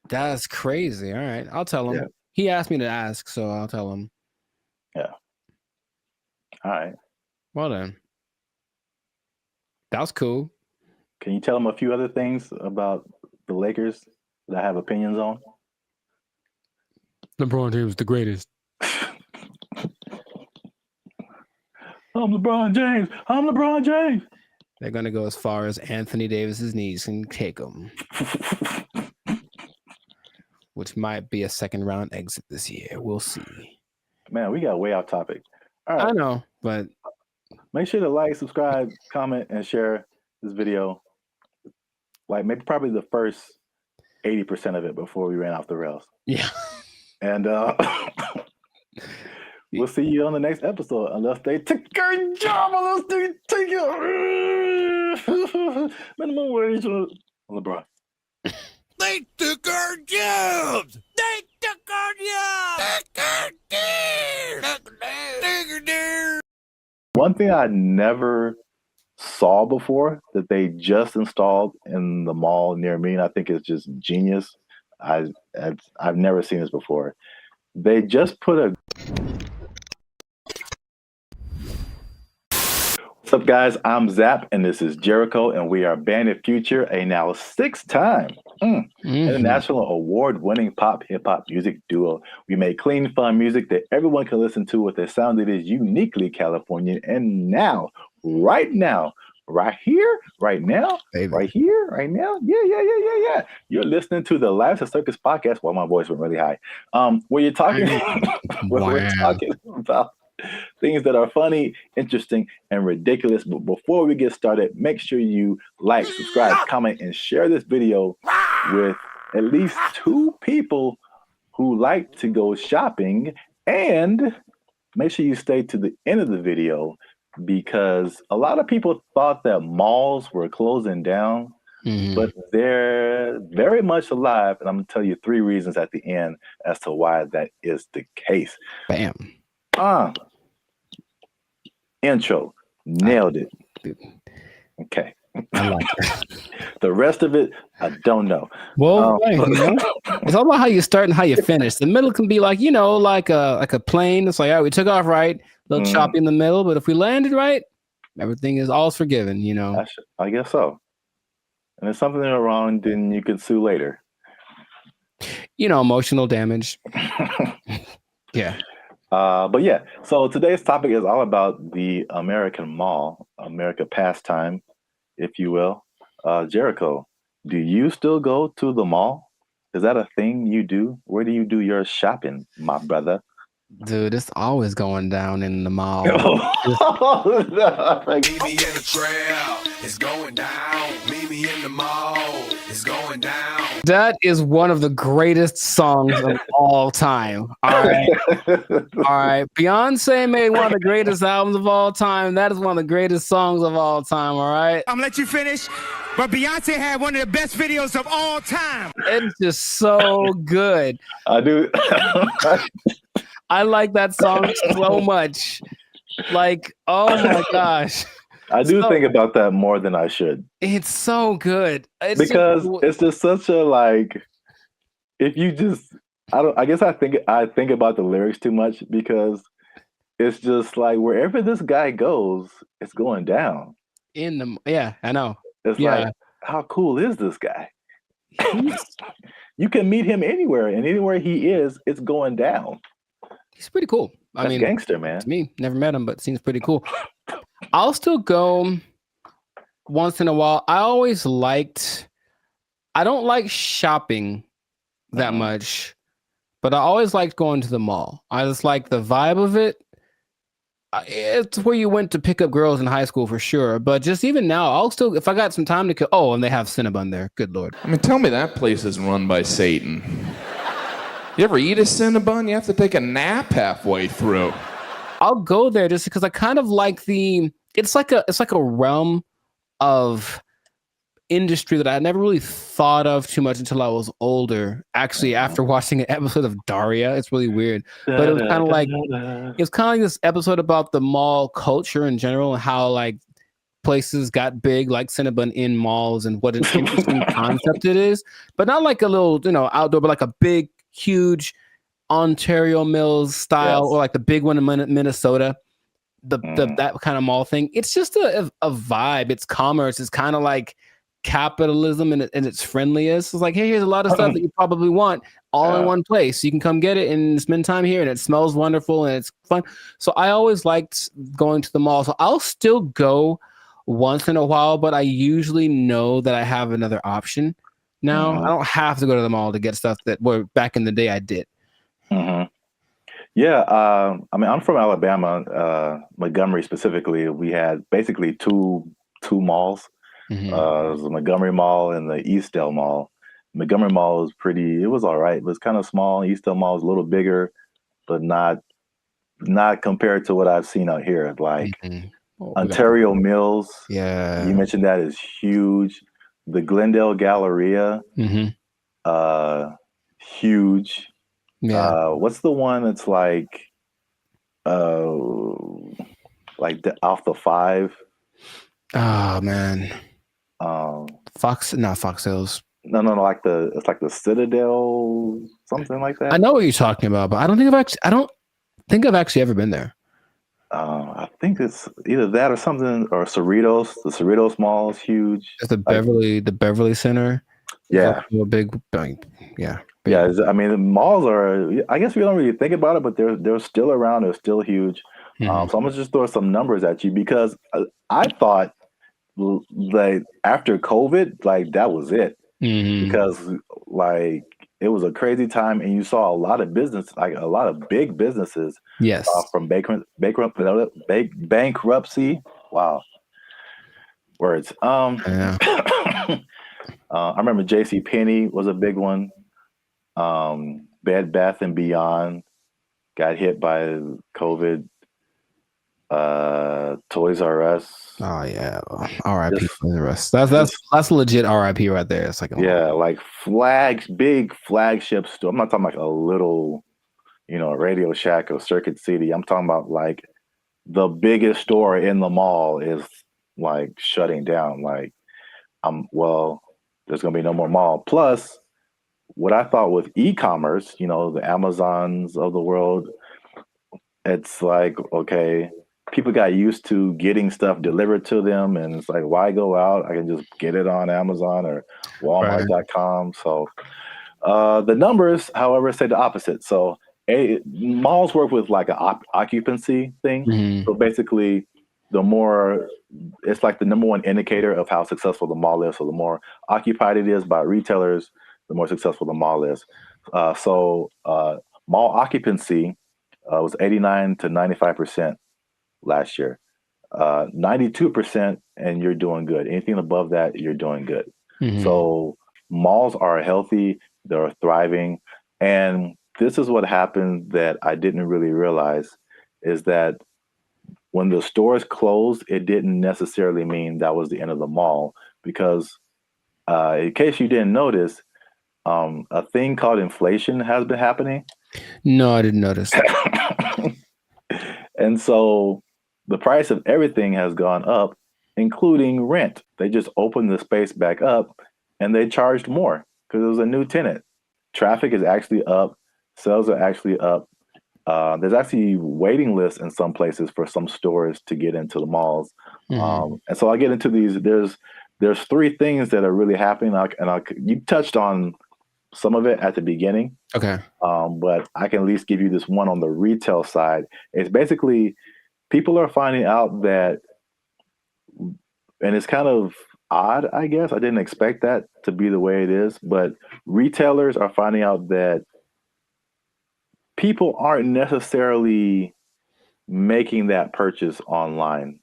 that's crazy. All right, I'll tell him. Yeah. He asked me to ask, so I'll tell him. Yeah. All right. Well then, that was cool. Can you tell him a few other things about the Lakers that I have opinions on? LeBron James, the greatest. I'm LeBron James. I'm LeBron James. They're going to go as far as Anthony Davis's knees can take them. Which might be a second-round exit this year. We'll see. Man, we got way off topic. All right. I know, but... Make sure to like, subscribe, comment, and share this video. Probably the first 80% of it before we ran off the rails. Yeah. And we'll see you on the next episode unless they take a job, unless they take it. Minimum wage on LeBron. They took our jobs. They took our jobs. One thing I never saw before that they just installed in the mall near me, and I think it's just genius. I've never seen this before. They just put a. What's up, guys? I'm Zap, and this is Jericho, and we are Bandit Future, a now 6-time international award-winning pop hip-hop music duo. We make clean, fun music that everyone can listen to with a sound that is uniquely Californian. And now, right here, right now, right here, right now, yeah. You're listening to the Lives of Circus podcast. Well, my voice went really high. Where you're talking, we're talking about things that are funny, interesting, and ridiculous. But before we get started, make sure you like, subscribe, comment, and share this video with at least 2 people who like to go shopping. And make sure you stay to the end of the video because a lot of people thought that malls were closing down, but they're very much alive. And I'm going to tell you 3 reasons at the end as to why that is the case. Bam. Intro. Nailed it. Okay. I like it. The rest of it, I don't know. Well, it's all about how you start and how you finish. The middle can be like, like a plane. It's like, all right, we took off right, a little choppy in the middle, but if we landed right, everything is all forgiven, I guess so. And if something is wrong, then you can sue later. Emotional damage. Yeah. But yeah, so today's topic is all about the American mall, America pastime, if you will. Jericho, do you still go to the mall? Is that a thing you do? Where do you do your shopping, my brother? Dude, it's always going down in the mall. Meet me in the trail, it's going down. Meet me in the mall, it's going down. That is one of the greatest songs of all time. All right. Beyonce made one of the greatest albums of all time. That is one of the greatest songs of all time. All right. I'm gonna let you finish, but Beyonce had one of the best videos of all time. It's just so good. I do. I like that song so much. Like, oh my gosh. I do think about that more than I should. It's so good. It's just such a if you just I guess I think about the lyrics too much because it's just like wherever this guy goes, it's going down. Yeah, I know. It's like, how cool is this guy? You can meet him anywhere, and anywhere he is, it's going down. He's pretty cool. I mean, gangster, man. To me, never met him, but seems pretty cool. I'll still go once in a while. I don't like shopping that much, but I always liked going to the mall. I just like the vibe of it. It's where you went to pick up girls in high school for sure. But just even now, I'll still, if I got some time to kill. Oh, and they have Cinnabon there. Good Lord. I mean, tell me that place isn't run by Satan. You ever eat a Cinnabon? You have to take a nap halfway through. I'll go there just because I kind of like it's like a realm of industry that I never really thought of too much until I was older. Actually, after watching an episode of Daria, it's really weird. But it was kind of like this episode about the mall culture in general and how places got big like Cinnabon in malls and what an interesting concept it is. But not like a little, outdoor, but like a big, huge Ontario Mills style, or like the big one in Minnesota, that kind of mall thing. It's just a vibe. It's commerce. It's kind of like capitalism in its friendliest. It's like, hey, here's a lot of stuff that you probably want all in one place. You can come get it and spend time here, and it smells wonderful and it's fun. So I always liked going to the mall. So I'll still go once in a while, but I usually know that I have another option. Now, I don't have to go to the mall to get stuff that back in the day I did. Yeah, I mean, I'm from Alabama, Montgomery specifically. We had basically two malls. It was the Montgomery Mall and the Eastdale Mall. Montgomery Mall was it was all right. It was kind of small. Eastdale Mall was a little bigger, but not compared to what I've seen out here. Ontario Mills. Yeah. You mentioned that is huge. The Glendale Galleria. Huge. Yeah. What's the one that's like off the 5? Oh man. Not Fox Hills. No, it's like the Citadel, something like that. I know what you're talking about, but I don't think I've actually ever been there. I think it's either that or something, or Cerritos. The Cerritos Mall is huge. It's the Beverly Center. Yeah. A big, yeah. Yeah, I mean, the malls are, I guess we don't really think about it, but they're still around. They're still huge. So I'm going to just throw some numbers at you, because I thought, like, after COVID, like, that was it. Because, like, it was a crazy time, and you saw a lot of a lot of big businesses Yes. From bankruptcy. Wow. Words. I remember JCPenney was a big one. Bed Bath and Beyond got hit by COVID. Toys R Us. Oh yeah, R.I.P. Toys R Us. That's legit R.I.P. right there. It's like like big flagship store. I'm not talking like a little, Radio Shack or Circuit City. I'm talking about like the biggest store in the mall is like shutting down. Like, there's gonna be no more mall. Plus, what I thought with e-commerce, the Amazons of the world, it's like, okay, people got used to getting stuff delivered to them, and it's like, why go out? I can just get it on Amazon or Walmart.com. So the numbers, however, say the opposite. So malls work with like an occupancy thing. So basically, it's like the number one indicator of how successful the mall is. So the more occupied it is by retailers, the more successful the mall is. So mall occupancy was 89 to 95% last year. 92%, and you're doing good. Anything above that, you're doing good. So malls are healthy, they're thriving. And this is what happened that I didn't really realize, is that when the stores closed, it didn't necessarily mean that was the end of the mall, because in case you didn't notice, a thing called inflation has been happening. No, I didn't notice. And so the price of everything has gone up, including rent. They just opened the space back up and they charged more because it was a new tenant. Traffic is actually up. Sales are actually up. There's actually waiting lists in some places for some stores to get into the malls. And so I get into these. There's 3 things that are really happening. You touched on some of it at the beginning. Okay. But I can at least give you this one on the retail side. It's basically people are finding out that, and it's kind of odd, I guess. I didn't expect that to be the way it is, but retailers are finding out that people aren't necessarily making that purchase online.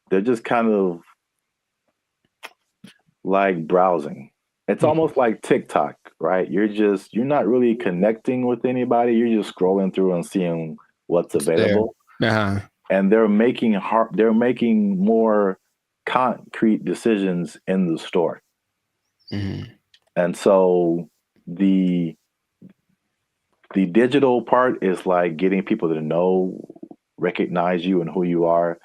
They're just kind of like browsing. It's almost like TikTok, right? You're not really connecting with anybody. You're just scrolling through and seeing what's available. And they're making more concrete decisions in the store. And so the digital part is like getting people to recognize you and who you are,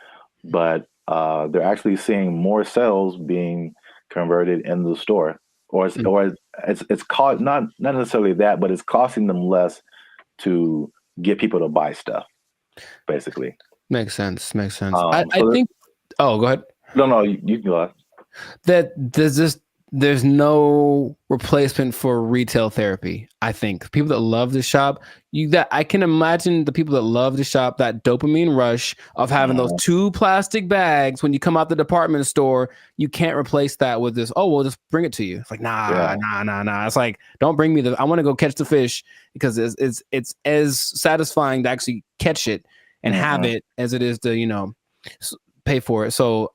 but they're actually seeing more sales being converted in the store, or it's caught not necessarily that, but it's costing them less to get people to buy stuff, basically. Makes sense. I think. Oh, go ahead. No, you can go ahead. That there's no replacement for retail therapy. I think people that love to shop, I can imagine the people that love to shop, that dopamine rush of having those 2 plastic bags when you come out the department store. You can't replace that with this. Oh, we'll just bring it to you. It's like nah. It's like, don't bring me I want to go catch the fish, because it's as satisfying to actually catch it and have it as it is to pay for it. So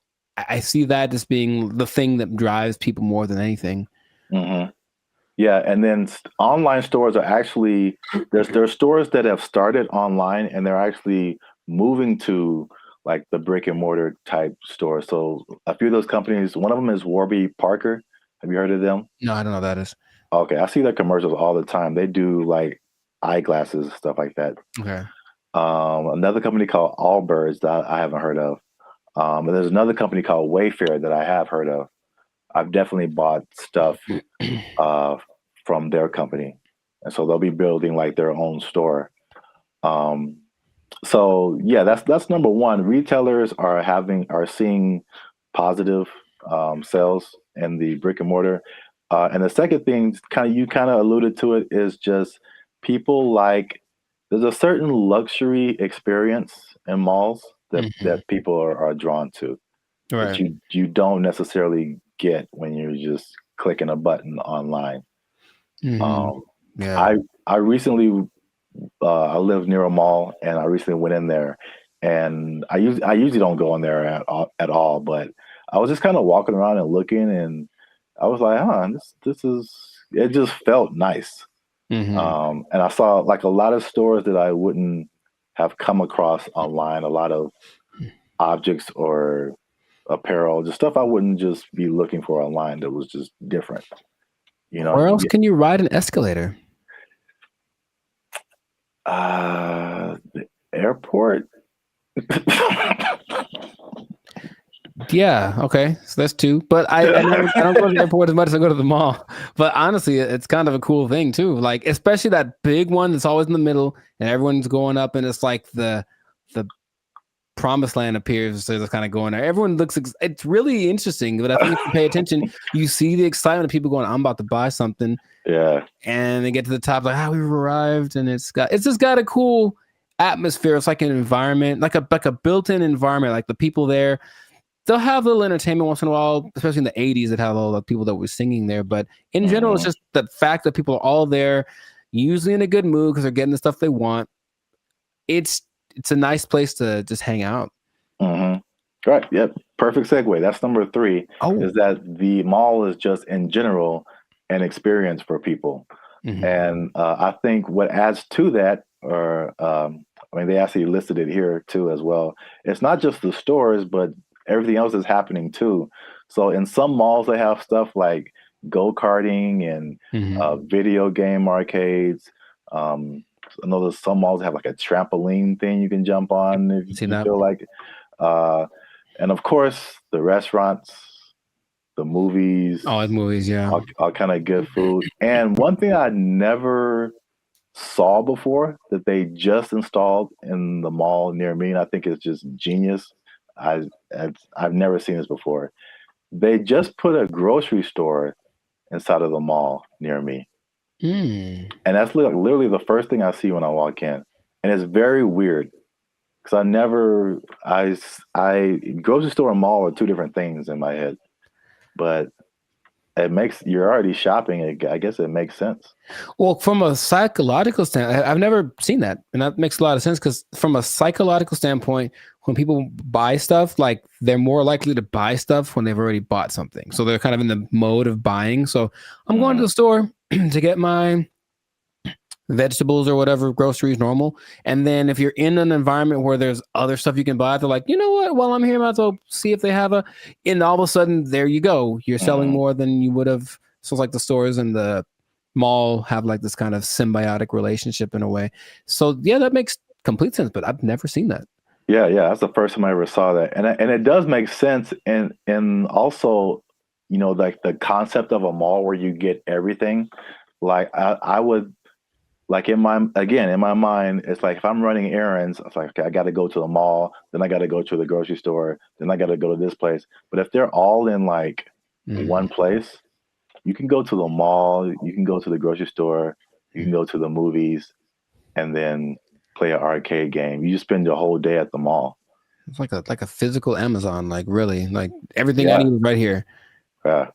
I see that as being the thing that drives people more than anything. Yeah, and then online stores are actually there's stores that have started online, and they're actually moving to like the brick and mortar type stores. So a few of those companies, one of them is Warby Parker. Have you heard of them? No, I don't know what that is. Okay, I see their commercials all the time. They do like eyeglasses, stuff like that. Okay. Another company called Allbirds that I haven't heard of. And there's another company called Wayfair that I have heard of. I've definitely bought stuff from their company. And so they'll be building like their own store. So yeah, that's number one. Retailers are seeing positive sales in the brick and mortar. And the second thing, you kind of alluded to it, is just people like, there's a certain luxury experience in malls that people are drawn to, that you don't necessarily get when you're just clicking a button online. Yeah. I recently I live near a mall, and I recently went in there, and I usually don't go in there at all, but I was just kind of walking around and looking, and I was like, this is, it just felt nice. And I saw like a lot of stores that I wouldn't have come across online, a lot of objects or apparel, just stuff I wouldn't just be looking for online that was just different. You know, where else can you ride an escalator? The airport. Yeah, okay, so that's two. But I don't go to the airport as much as I go to the mall. But honestly, it's kind of a cool thing too. Like, especially that big one that's always in the middle, and everyone's going up, and it's like the promised land appears. So they're kind of going there. Everyone looks. It's really interesting. But I think if you pay attention, you see the excitement of people going, "I'm about to buy something." Yeah. And they get to the top, like, we've arrived, and it's just got a cool atmosphere. It's like an environment, like a built-in environment. Like the people there, they'll have a little entertainment once in a while, especially in the 80s that had all the people that were singing there. But in general, it's just the fact that people are all there, usually in a good mood because they're getting the stuff they want. It's a nice place to just hang out. Right. Yep. Perfect segue. That's number 3. Is that the mall is just in general an experience for people. And I think what adds to that, they actually listed it here too as well. It's not just the stores, but everything else is happening too. So in some malls, they have stuff like go-karting and video game arcades. I know there's some malls that have like a trampoline thing you can jump on if you feel like it. And of course, the restaurants, the movies. Oh, it's movies, yeah. All kind of good food. And one thing I never saw before that they just installed in the mall near me, and I think it's just genius. I've never seen this before. They just put a grocery store inside of the mall near me. And that's literally the first thing I see when I walk in. And it's very weird because grocery store and mall are two different things in my head. But you're already shopping. I guess it makes sense. Well, from a psychological standpoint, I've never seen that. And that makes a lot of sense because from a psychological standpoint, when people buy stuff, like they're more likely to buy stuff when they've already bought something. So they're kind of in the mode of buying. So I'm going to the store to get my vegetables or whatever, groceries, normal. And then if you're in an environment where there's other stuff you can buy, they're like, you know what, while I'm here, I might as well see if they have and all of a sudden, there you go. You're selling more than you would have. So it's like the stores and the mall have like this kind of symbiotic relationship in a way. So yeah, that makes complete sense, but I've never seen that. Yeah, that's the first time I ever saw that. And it does make sense. And also, like the concept of a mall where you get everything. Like I would, like in my mind, it's like if I'm running errands, it's like, okay, I got to go to the mall, then I got to go to the grocery store, then I got to go to this place. But if they're all in like one place, you can go to the mall, you can go to the grocery store, you can go to the movies, and then play an arcade game. You just spend your whole day at the mall. It's like a physical Amazon, like really, like everything I need is right here. Yeah,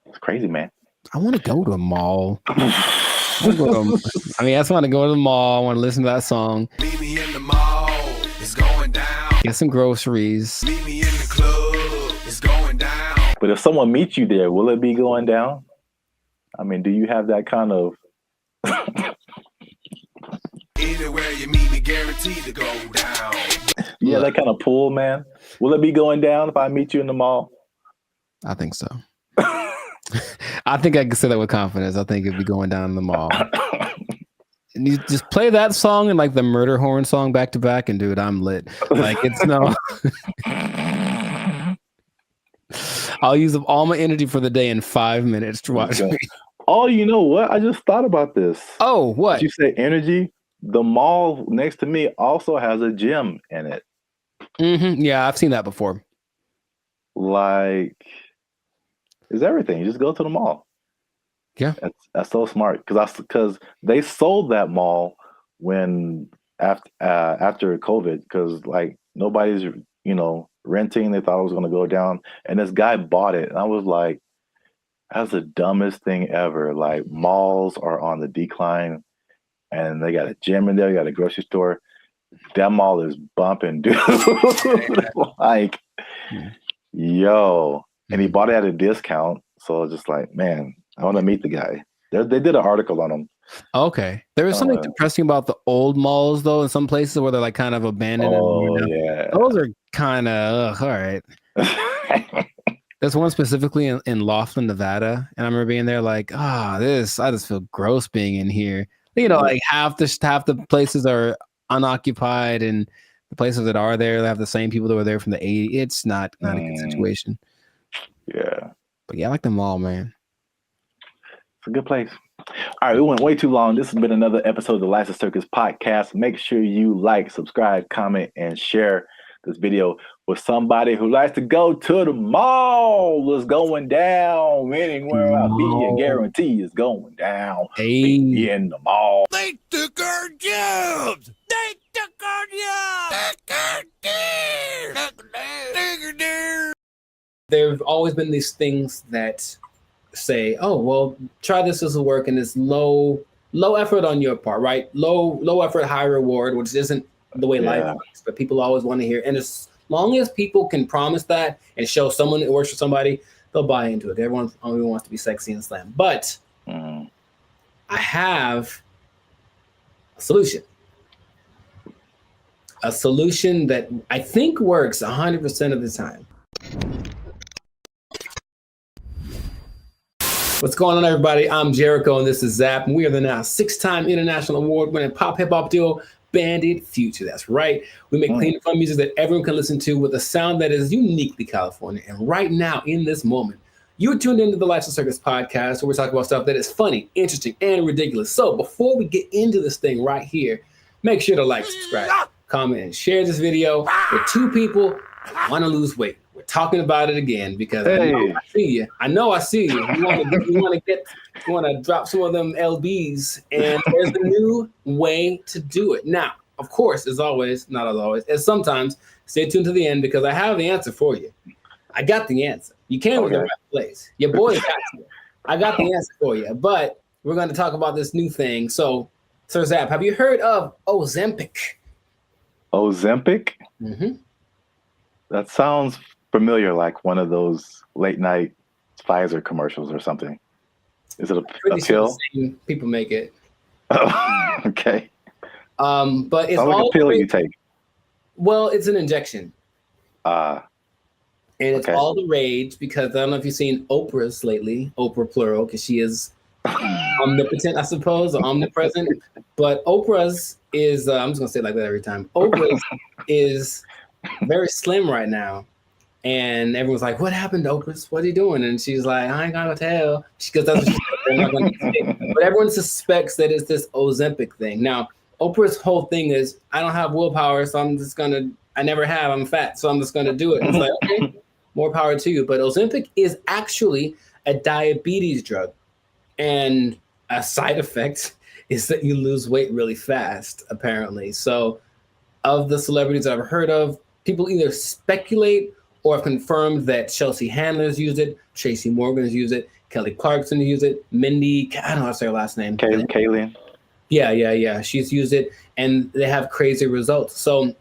it's crazy, man. I want to go to a mall. I just want to go to the mall. I want to listen to that song. Meet me in the mall. It's going down. Get some groceries. Meet me in the club. It's going down. But if someone meets you there, will it be going down? I mean, do you have that kind of? Anywhere you meet me, guaranteed to go down. Yeah, that kind of pull, man. Will it be going down if I meet you in the mall? I think so. I think I can say that with confidence. I think it'd be going down in the mall. And you just play that song and like the murder horn song back to back, and dude, I'm lit. Like it's no. I'll use up all my energy for the day in 5 minutes to watch me. Oh, you know what? I just thought about this. Oh, what? Did you say energy? The mall next to me also has a gym in it. Mm-hmm. Yeah, I've seen that before. Like, it's everything. You just go to the mall. Yeah, that's so smart because they sold that mall when after COVID because like nobody's renting. They thought it was going to go down, and this guy bought it, and I was like, that's the dumbest thing ever. Like malls are on the decline, and they got a gym in there. You got a grocery store. That mall is bumping, dude. Like, yo, and he bought it at a discount. So it's just like, man, I want to meet the guy. They did an article on him. Okay. There was something depressing about the old malls, though, in some places where they're like kind of abandoned. Yeah. Those are kind of, all right. There's one specifically in Laughlin, Nevada. And I remember being there like, I just feel gross being in here. Like half the places are unoccupied, and the places that are there, they have the same people that were there from the 80s. It's not a good situation. Yeah. But yeah, I like the mall, man. It's a good place. All right, we went way too long. This has been another episode of the Lights of Circus podcast. Make sure you like, subscribe, comment, and share this video with somebody who likes to go to the mall. It's going down anywhere I be. I guarantee it's going down. Meet me in the mall. They took our jobs. They took our jobs. There've always been these things that say, oh, well, try this will work, and it's low effort on your part, right? Low effort, high reward, which isn't the way life works, but people always want to hear. And as long as people can promise that and show someone it works for somebody, they'll buy into it. Everyone only wants to be sexy and slam. But I have a solution. A solution that I think works 100% of the time. What's going on, everybody? I'm Jericho, and this is Zap, and we are the now 6-time international award-winning pop hip-hop duo, Bandit Future. That's right. We make clean and fun music that everyone can listen to with a sound that is uniquely California. And right now, in this moment, you're tuned into the Lights of Circus podcast, where we're talking about stuff that is funny, interesting, and ridiculous. So before we get into this thing right here, make sure to like, subscribe, comment, and share this video with 2 people who want to lose weight. We're talking about it again because I know I see you. You want to drop some of them LBs, and there's a new way to do it. Now, of course, as always, not as always, as sometimes, stay tuned to the end because I have the answer for you. I got the answer. You came to the right place. Your boy got you. I got the answer for you, but we're going to talk about this new thing. So, Sir Zap, have you heard of Ozempic? Ozempic? Mm-hmm. That sounds familiar, like one of those late night Pfizer commercials or something. Is it a pill? Sure people make it. Oh, okay. But it's like a pill you take. Well, it's an injection. And it's all the rage because I don't know if you've seen Oprah's lately, Oprah plural, because she is omnipotent, I suppose, or omnipresent. But Oprah's is, I'm just going to say it like that every time. Oprah's is very slim right now. And everyone's like, what happened to Oprah? What are you doing? And she's like, I ain't gonna tell. Because that's what she said. They're not gonna say. But everyone suspects that it's this Ozempic thing. Now, Oprah's whole thing is, I don't have willpower, so I never have, I'm fat, so I'm just gonna do it. And it's like, okay, more power to you. But Ozempic is actually a diabetes drug. And a side effect is that you lose weight really fast, apparently. So of the celebrities I've heard of, people either speculate or have confirmed that Chelsea Handler's used it, Tracy Morgan's used it, Kelly Clarkson used it, Mindy, I don't know how to say her last name. Kaylin. Yeah. She's used it, and they have crazy results. So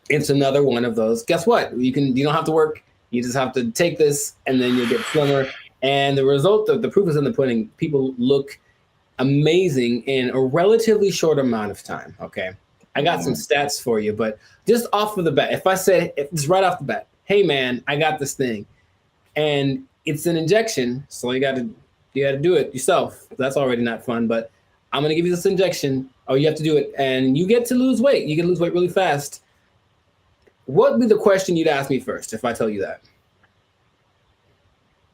it's another one of those. Guess what? You don't have to work. You just have to take this, and then you'll get slimmer. And the result of the proof is in the pudding. People look amazing in a relatively short amount of time. Okay. I got some stats for you, but just off of the bat, if I said it's right off the bat, hey man, I got this thing, and it's an injection, so you got to do it yourself. That's already not fun, but I'm gonna give you this injection. Oh, you have to do it, and you get to lose weight. You get to lose weight really fast. What would be the question you'd ask me first if I tell you that?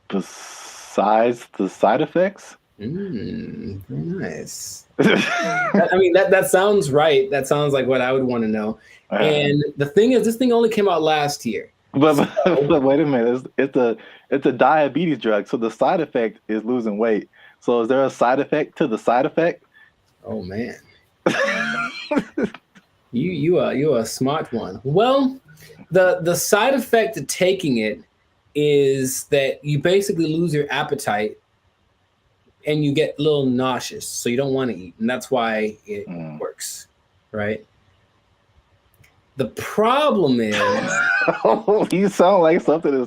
Besides the side effects? Very nice. I mean, that sounds right. That sounds like what I would want to know. And the thing is, this thing only came out last year. But wait a minute. It's a diabetes drug, so the side effect is losing weight. So is there a side effect to the side effect? Oh man. You are a smart one. Well, the side effect of taking it is that you basically lose your appetite and you get a little nauseous, so you don't want to eat, and that's why it works, right? The problem is, you sound like something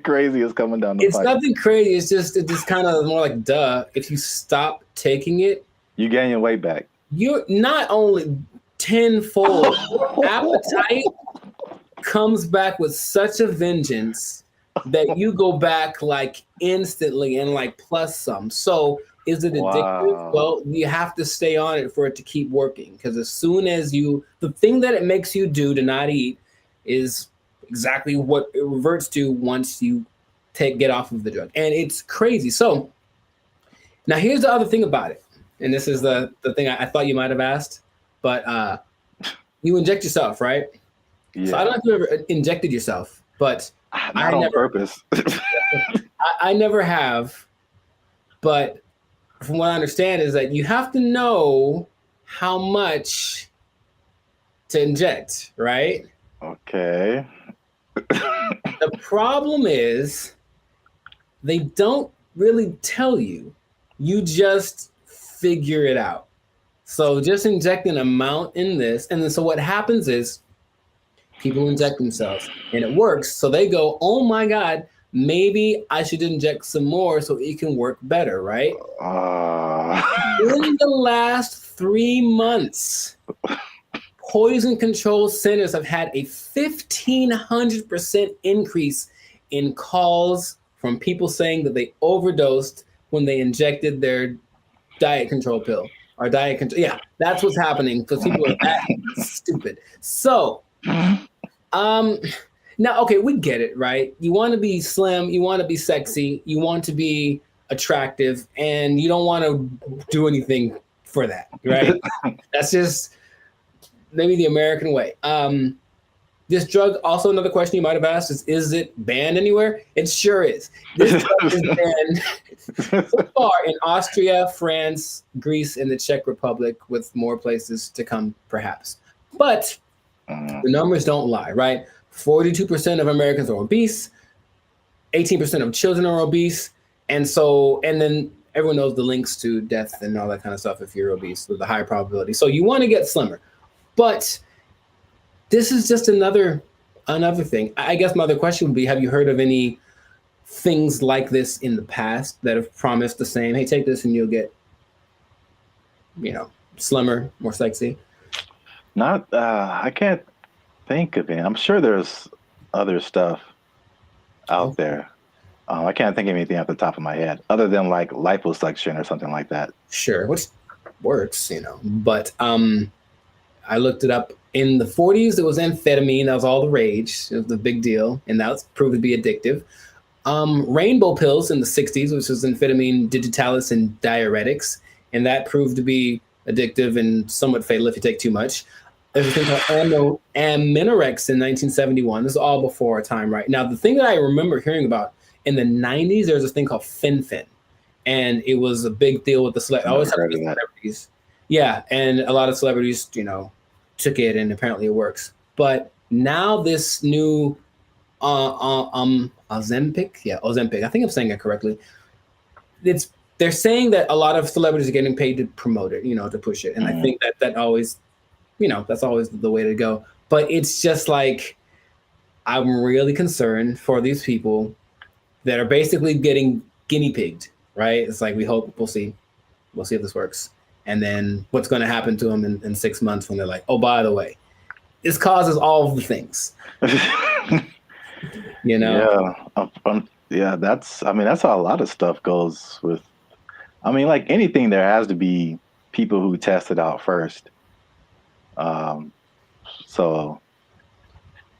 crazy is coming down the pipe. It's nothing crazy. It's just kind of more like duh. If you stop taking it, you gain your weight back. You're not only tenfold. Appetite comes back with such a vengeance that you go back like instantly and like plus some. So is it addictive? Wow. Well, you have to stay on it for it to keep working. Because as soon as the thing that it makes you do to not eat is exactly what it reverts to once you get off of the drug. And it's crazy. So now here's the other thing about it. And this is the thing I thought you might have asked, but you inject yourself, right? Yeah. So I don't know if you ever injected yourself, but not on purpose. I never have, but from what I understand is that you have to know how much to inject, right? Okay. The problem is they don't really tell you. You just figure it out. So just inject an amount in this, and then so what happens is people inject themselves and it works. So they go, oh my God, maybe I should inject some more so it can work better, right? In the last 3 months, poison control centers have had a 1,500% increase in calls from people saying that they overdosed when they injected their diet control pill or diet control. Yeah, that's what's happening because people are that stupid. So, now, okay, we get it, right? You want to be slim, you want to be sexy, you want to be attractive, and you don't want to do anything for that, right? That's just maybe the American way. This drug, also another question you might have asked is it banned anywhere? It sure is. This drug is banned so far in Austria, France, Greece, and the Czech Republic, with more places to come, perhaps. But the numbers don't lie, right? 42% of Americans are obese, 18% of children are obese, and then everyone knows the links to death and all that kind of stuff if you're obese with a higher probability. So you want to get slimmer. But this is just another thing. I guess my other question would be, have you heard of any things like this in the past that have promised the same, hey, take this and you'll get, slimmer, more sexy? Not, I can't think of any. I'm sure there's other stuff out there. I can't think of anything off the top of my head other than like liposuction or something like that. Sure, which works, but I looked it up. In the 40s, it was amphetamine. That was all the rage. It was the big deal, and that was proved to be addictive. Rainbow pills in the 60s, which was amphetamine, digitalis, and diuretics, and that proved to be addictive and somewhat fatal if you take too much. There's a thing called Aminorex in 1971. This is all before our time, right? Now, the thing that I remember hearing about in the 90s, there was this thing called Fen-Phen, and it was a big deal with the celebrities. Yeah, and a lot of celebrities, took it, and apparently it works. But now this new Ozempic, I think I'm saying it correctly. They're saying that a lot of celebrities are getting paid to promote it, to push it, and I think that always, that's always the way to go. But it's just like, I'm really concerned for these people that are basically getting guinea pigged, right? It's like, we'll see if this works. And then what's going to happen to them in 6 months when they're like, oh, by the way, this causes all of the things. You know? Yeah, that's how a lot of stuff goes with. I mean, like anything, there has to be people who test it out first. So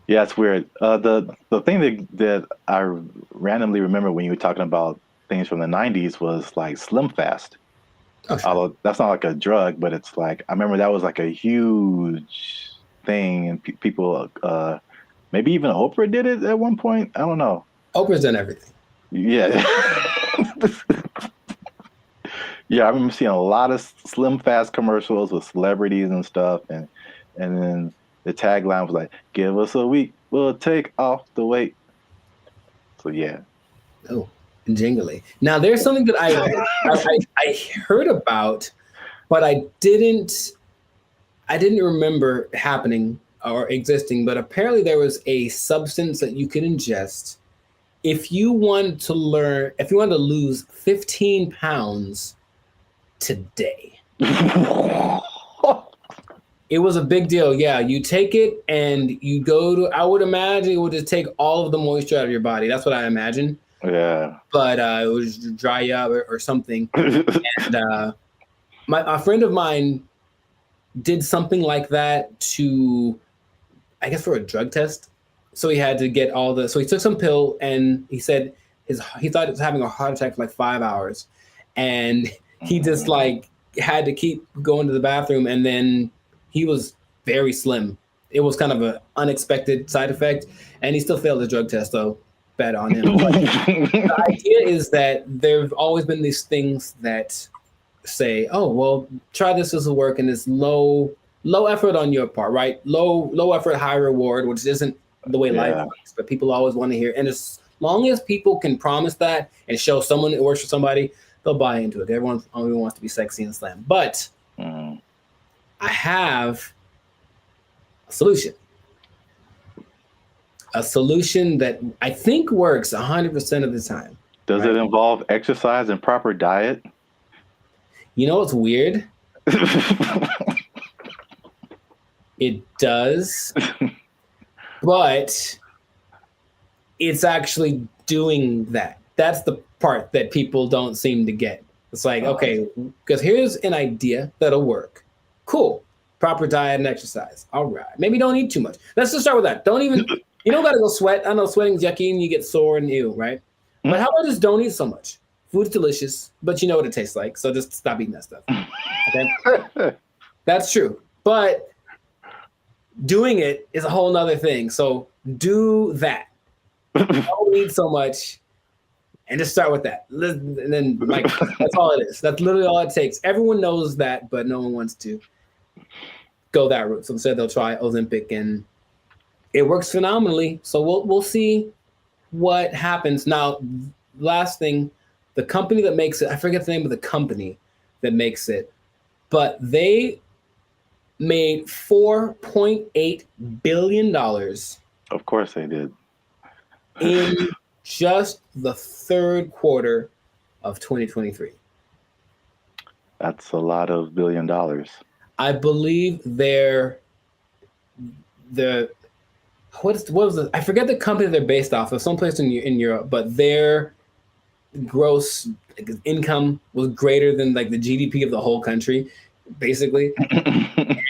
yeah, it's weird. The thing that I randomly remember when you were talking about things from the 90s was like Slim Fast. Oh, sure. Although that's not like a drug, but it's like I remember that was like a huge thing, and people, maybe even Oprah did it at one point. I don't know. Oprah's done everything. Yeah. Yeah, I remember seeing a lot of Slim Fast commercials with celebrities and stuff, and then the tagline was like, "Give us a week, we'll take off the weight." So yeah. Oh, jingly. Now there's something that I heard about, but I didn't remember happening or existing. But apparently there was a substance that you could ingest if you wanted to lose 15 pounds today. It was a big deal. Yeah, you take it and you go to, I would imagine it would just take all of the moisture out of your body. That's what I imagine. Yeah. But it would just dry you up or something. And a friend of mine did something like that to, I guess, for a drug test. So he had to get so he took some pill, and he said he thought he was having a heart attack for like 5 hours. And he just like had to keep going to the bathroom, and then he was very slim. It was kind of an unexpected side effect, and he still failed the drug test, so bad on him. But the idea is that there've always been these things that say, oh, well, try this will work, and it's low effort on your part, right? Low effort, high reward, which isn't the way life works, but people always want to hear. And as long as people can promise that and show someone it works for somebody, they'll buy into it. Everyone only wants to be sexy and slam. But I have a solution. A solution that I think works 100% of the time. Does it involve exercise and proper diet? You know what's weird? It does, but it's actually doing that. That's the part that people don't seem to get. It's like, okay, because here's an idea that'll work. Cool. Proper diet and exercise. All right. Maybe don't eat too much. Let's just start with that. Don't even, you don't got to go sweat. I know sweating's yucky and you get sore and ew, right? But how about just don't eat so much? Food's delicious, but you know what it tastes like. So just stop eating that stuff. Okay. That's true. But doing it is a whole nother thing. So do that. Don't eat so much. And just start with that. And then like, that's all it is. That's literally all it takes. Everyone knows that, but no one wants to go that route. So instead they'll try Ozempic, and it works phenomenally. So we'll see what happens. Now, last thing, the company that makes it, I forget the name of the company that makes it, but they made $4.8 billion. Of course they did. In just the third quarter of 2023. That's a lot of $1 billion. I believe what was it? I forget the company they're based off of, someplace in Europe, but their gross income was greater than like the GDP of the whole country, basically. And,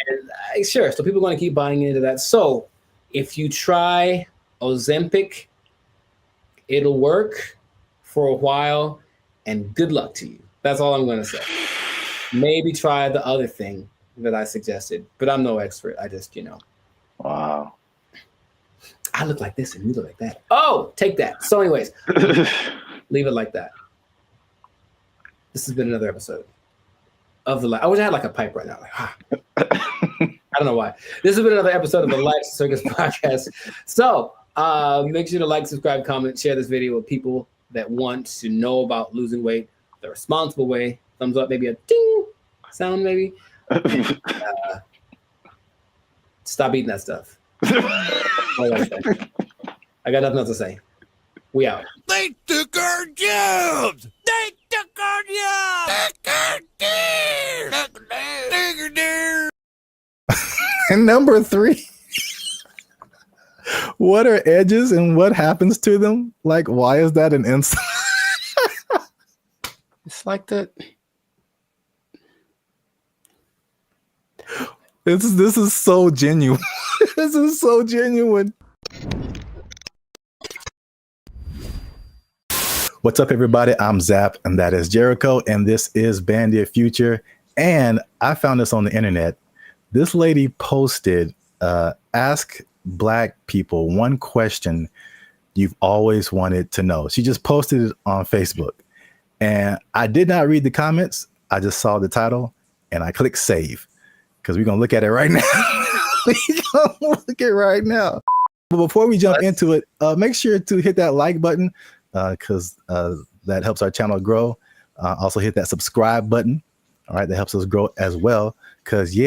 sure, so people are going to keep buying into that. So if you try Ozempic, it'll work for a while, and good luck to you. That's all I'm going to say. Maybe try the other thing that I suggested, but I'm no expert. I just, Wow. I look like this and you look like that. Oh, take that. So anyways, leave it like that. This has been another episode of I wish I had like a pipe right now. I don't know why. This has been another episode of the Life's Circus podcast. So make sure to like, subscribe, comment, share this video with people that want to know about losing weight the responsible way. Thumbs up, maybe a ding sound, maybe. And, stop eating that stuff. I got nothing else to say. We out. They took our jobs! They took our jobs! They took our jobs! And number 3, what are edges and what happens to them? Like, why is that an insult? It's like that. This is so genuine. This is so genuine. What's up, everybody? I'm Zap, and that is Jericho, and this is BrandBee Future. And I found this on the internet. This lady posted, ask Black people one question you've always wanted to know. She just posted it on Facebook. And I did not read the comments. I just saw the title, and I clicked save because we're going to look at it right now. We're going to look at it right now. But before we jump into it, make sure to hit that like button because that helps our channel grow. Also hit that subscribe button. All right, that helps us grow as well. Because,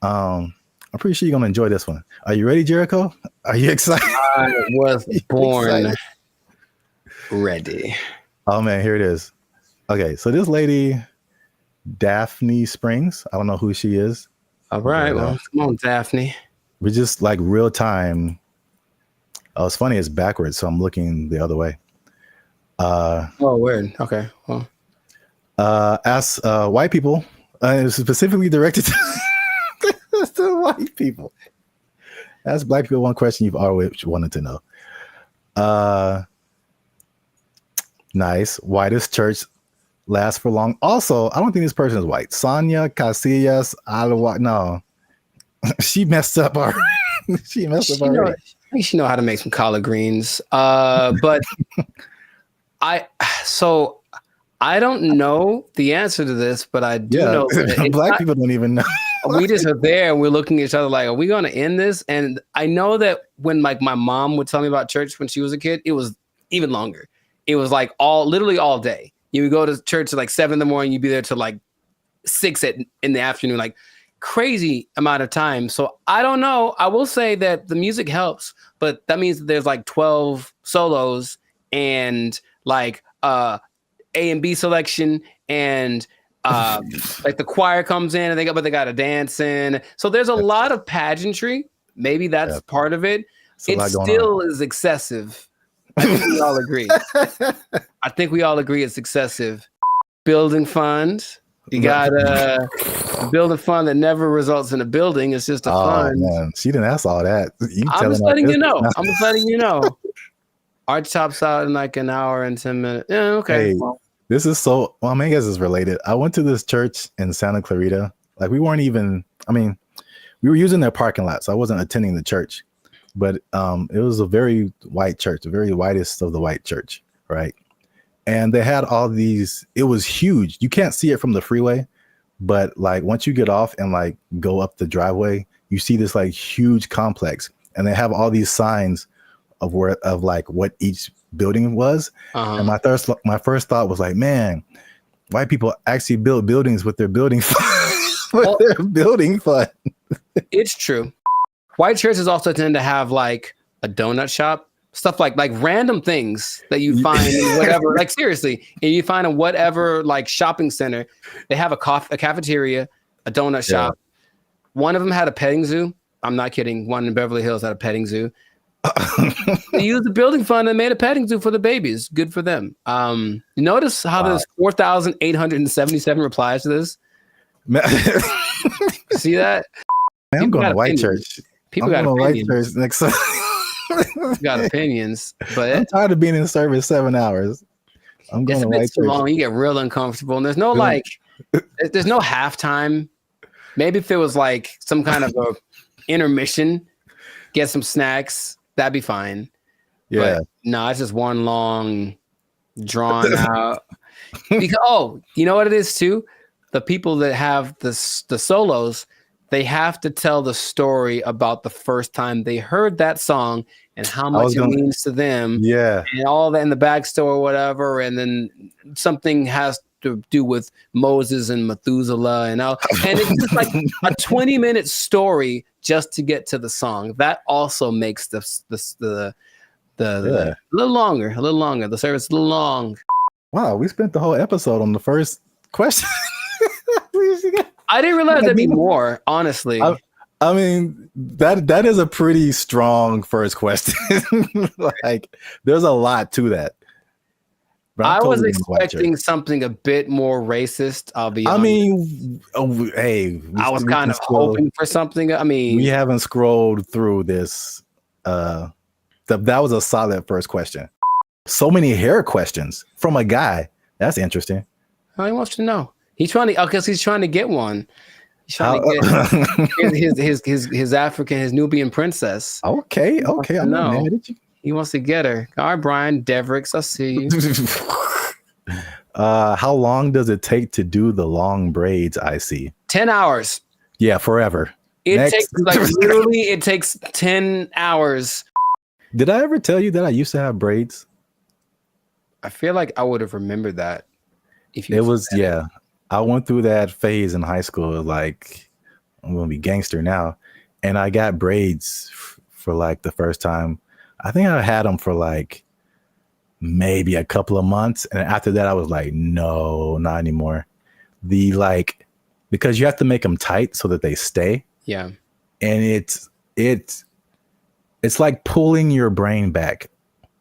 I'm pretty sure you're going to enjoy this one. Are you ready, Jericho? Are you excited? I was born ready. Oh, man, here it is. Okay, so this lady, Daphne Springs, I don't know who she is. All right, well, come on, Daphne. We just like real time. Oh, it's funny, it's backwards, so I'm looking the other way. Oh, weird. Okay, well. Ask white people, specifically directed to white people. Ask Black people one question you've always wanted to know. Nice. Whitest church lasts for long. Also, I don't think this person is white. Sonia Casillas Alawa. No, she messed up already. She messed up already. She know how to make some collard greens. But I don't know the answer to this, but I do know that Black people don't even know. We just are there and we're looking at each other like, are we going to end this? And I know that when like my mom would tell me about church when she was a kid, it was even longer. It was like literally all day. You would go to church at like 7 a.m. You'd be there till like 6 in the afternoon, like crazy amount of time. So I don't know. I will say that the music helps, but that means that there's like 12 solos and like A and B selection and like the choir comes in and they got to dance in. So there's a lot of pageantry. Maybe that's part of it. It still is excessive. I think we all agree. I think we all agree it's excessive. Building fund. You got a building fund that never results in a building. It's just a fund. Man. She didn't ask all that. I'm just letting you know. I'm just letting you know. Arch tops out in like an hour and 10 minutes. Yeah, okay. Hey, this is so, well, I guess it's related. I went to this church in Santa Clarita. Like we weren't even, we were using their parking lot, so I wasn't attending the church. But it was a very white church, the very whitest of the white church, right? And they had all these, it was huge. You can't see it from the freeway, but like once you get off and like go up the driveway, you see this like huge complex. And they have all these signs of like what each building was. And my first thought was like, man, white people actually build buildings with their building fund. Their building fund. It's true. White churches also tend to have like a donut shop, stuff like random things that you find in whatever, like seriously, and you find in whatever like shopping center, they have a cafeteria, a donut shop. One of them had a petting zoo. I'm not kidding. One in Beverly Hills had a petting zoo. They used the building fund and made a petting zoo for the babies. Good for them. Notice how there's 4,877 replies to this. See that? Man, I'm going to white church. People got opinions. White church next time. Got opinions, but I'm tired of being in service 7 hours. I'm going to white church. Long, you get real uncomfortable, and there's no there's no halftime. Maybe if it was like some kind of a intermission, get some snacks, that'd be fine. Yeah, but no, it's just one long, drawn out. Because you know what it is too? The people that have the solos, they have to tell the story about the first time they heard that song and how much it means to them. Yeah. And all that in the backstory or whatever. And then something has to do with Moses and Methuselah and all. And it's just like a 20-minute story just to get to the song. That also makes the a little longer. The service a little long. Wow, we spent the whole episode on the first question. I didn't realize there'd be more, honestly. I mean, that is a pretty strong first question. Like, there's a lot to that. But I was totally gonna watch it. expecting something a bit more racist. I'll be I honest. mean, hey, I was kind of hoping for something. I mean, we haven't scrolled through this. That was a solid first question. So many hair questions from a guy. That's interesting. how he wants to know. He's trying to, because he's trying to get one. He's trying to get his African, his Nubian princess. Okay. I'm not know. mad at you. He wants to get her. All right, Brian Devricks, I see you. How long does it take to do the long braids? I see. 10 hours. Yeah, forever. It Next. takes literally, it takes 10 hours. Did I ever tell you that I used to have braids? I feel like I would have remembered that. If you It was, yeah. I went through that phase in high school. Like, I'm gonna be gangster now, and I got braids for like the first time. I think I had them for like maybe a couple of months, and after that, I was like, no, not anymore. Because you have to make them tight so that they stay. Yeah, and it's like pulling your brain back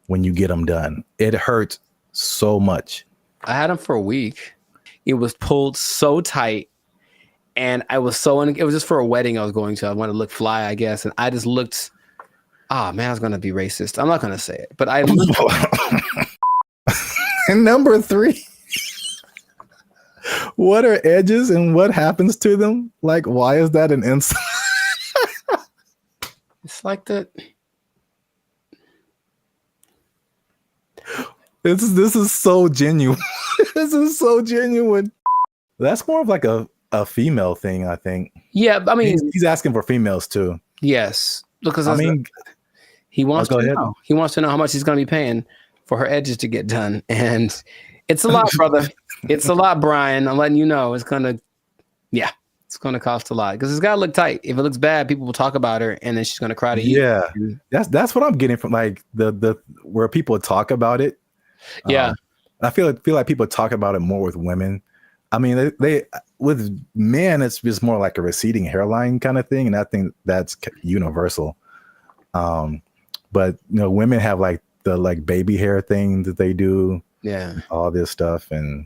when you get them done. It hurts so much. I had them for a week. It was pulled so tight, and I was it was just for a wedding I was going to. I wanted to look fly, I guess, and I just looked. Ah, man, I was gonna be racist. I'm not gonna say it, but I looked. And number 3, what are edges and what happens to them? Like, why is that an insult? It's like that. This is so genuine. This is so genuine. That's more of like a female thing, I think. Yeah, I mean, he's asking for females too. Yes, because I mean, he wants go to ahead. know. He wants to know how much he's going to be paying for her edges to get done, and it's a lot, brother. It's a lot, Brian. I'm letting you know. It's gonna cost a lot because it's got to look tight. If it looks bad, people will talk about her, and then she's gonna cry to you. Yeah, that's what I'm getting from like the where people talk about it. Yeah, I feel like people talk about it more with women. I mean, they with men, it's just more like a receding hairline kind of thing, and I think that's universal. But women have like the baby hair thing that they do. Yeah, all this stuff, and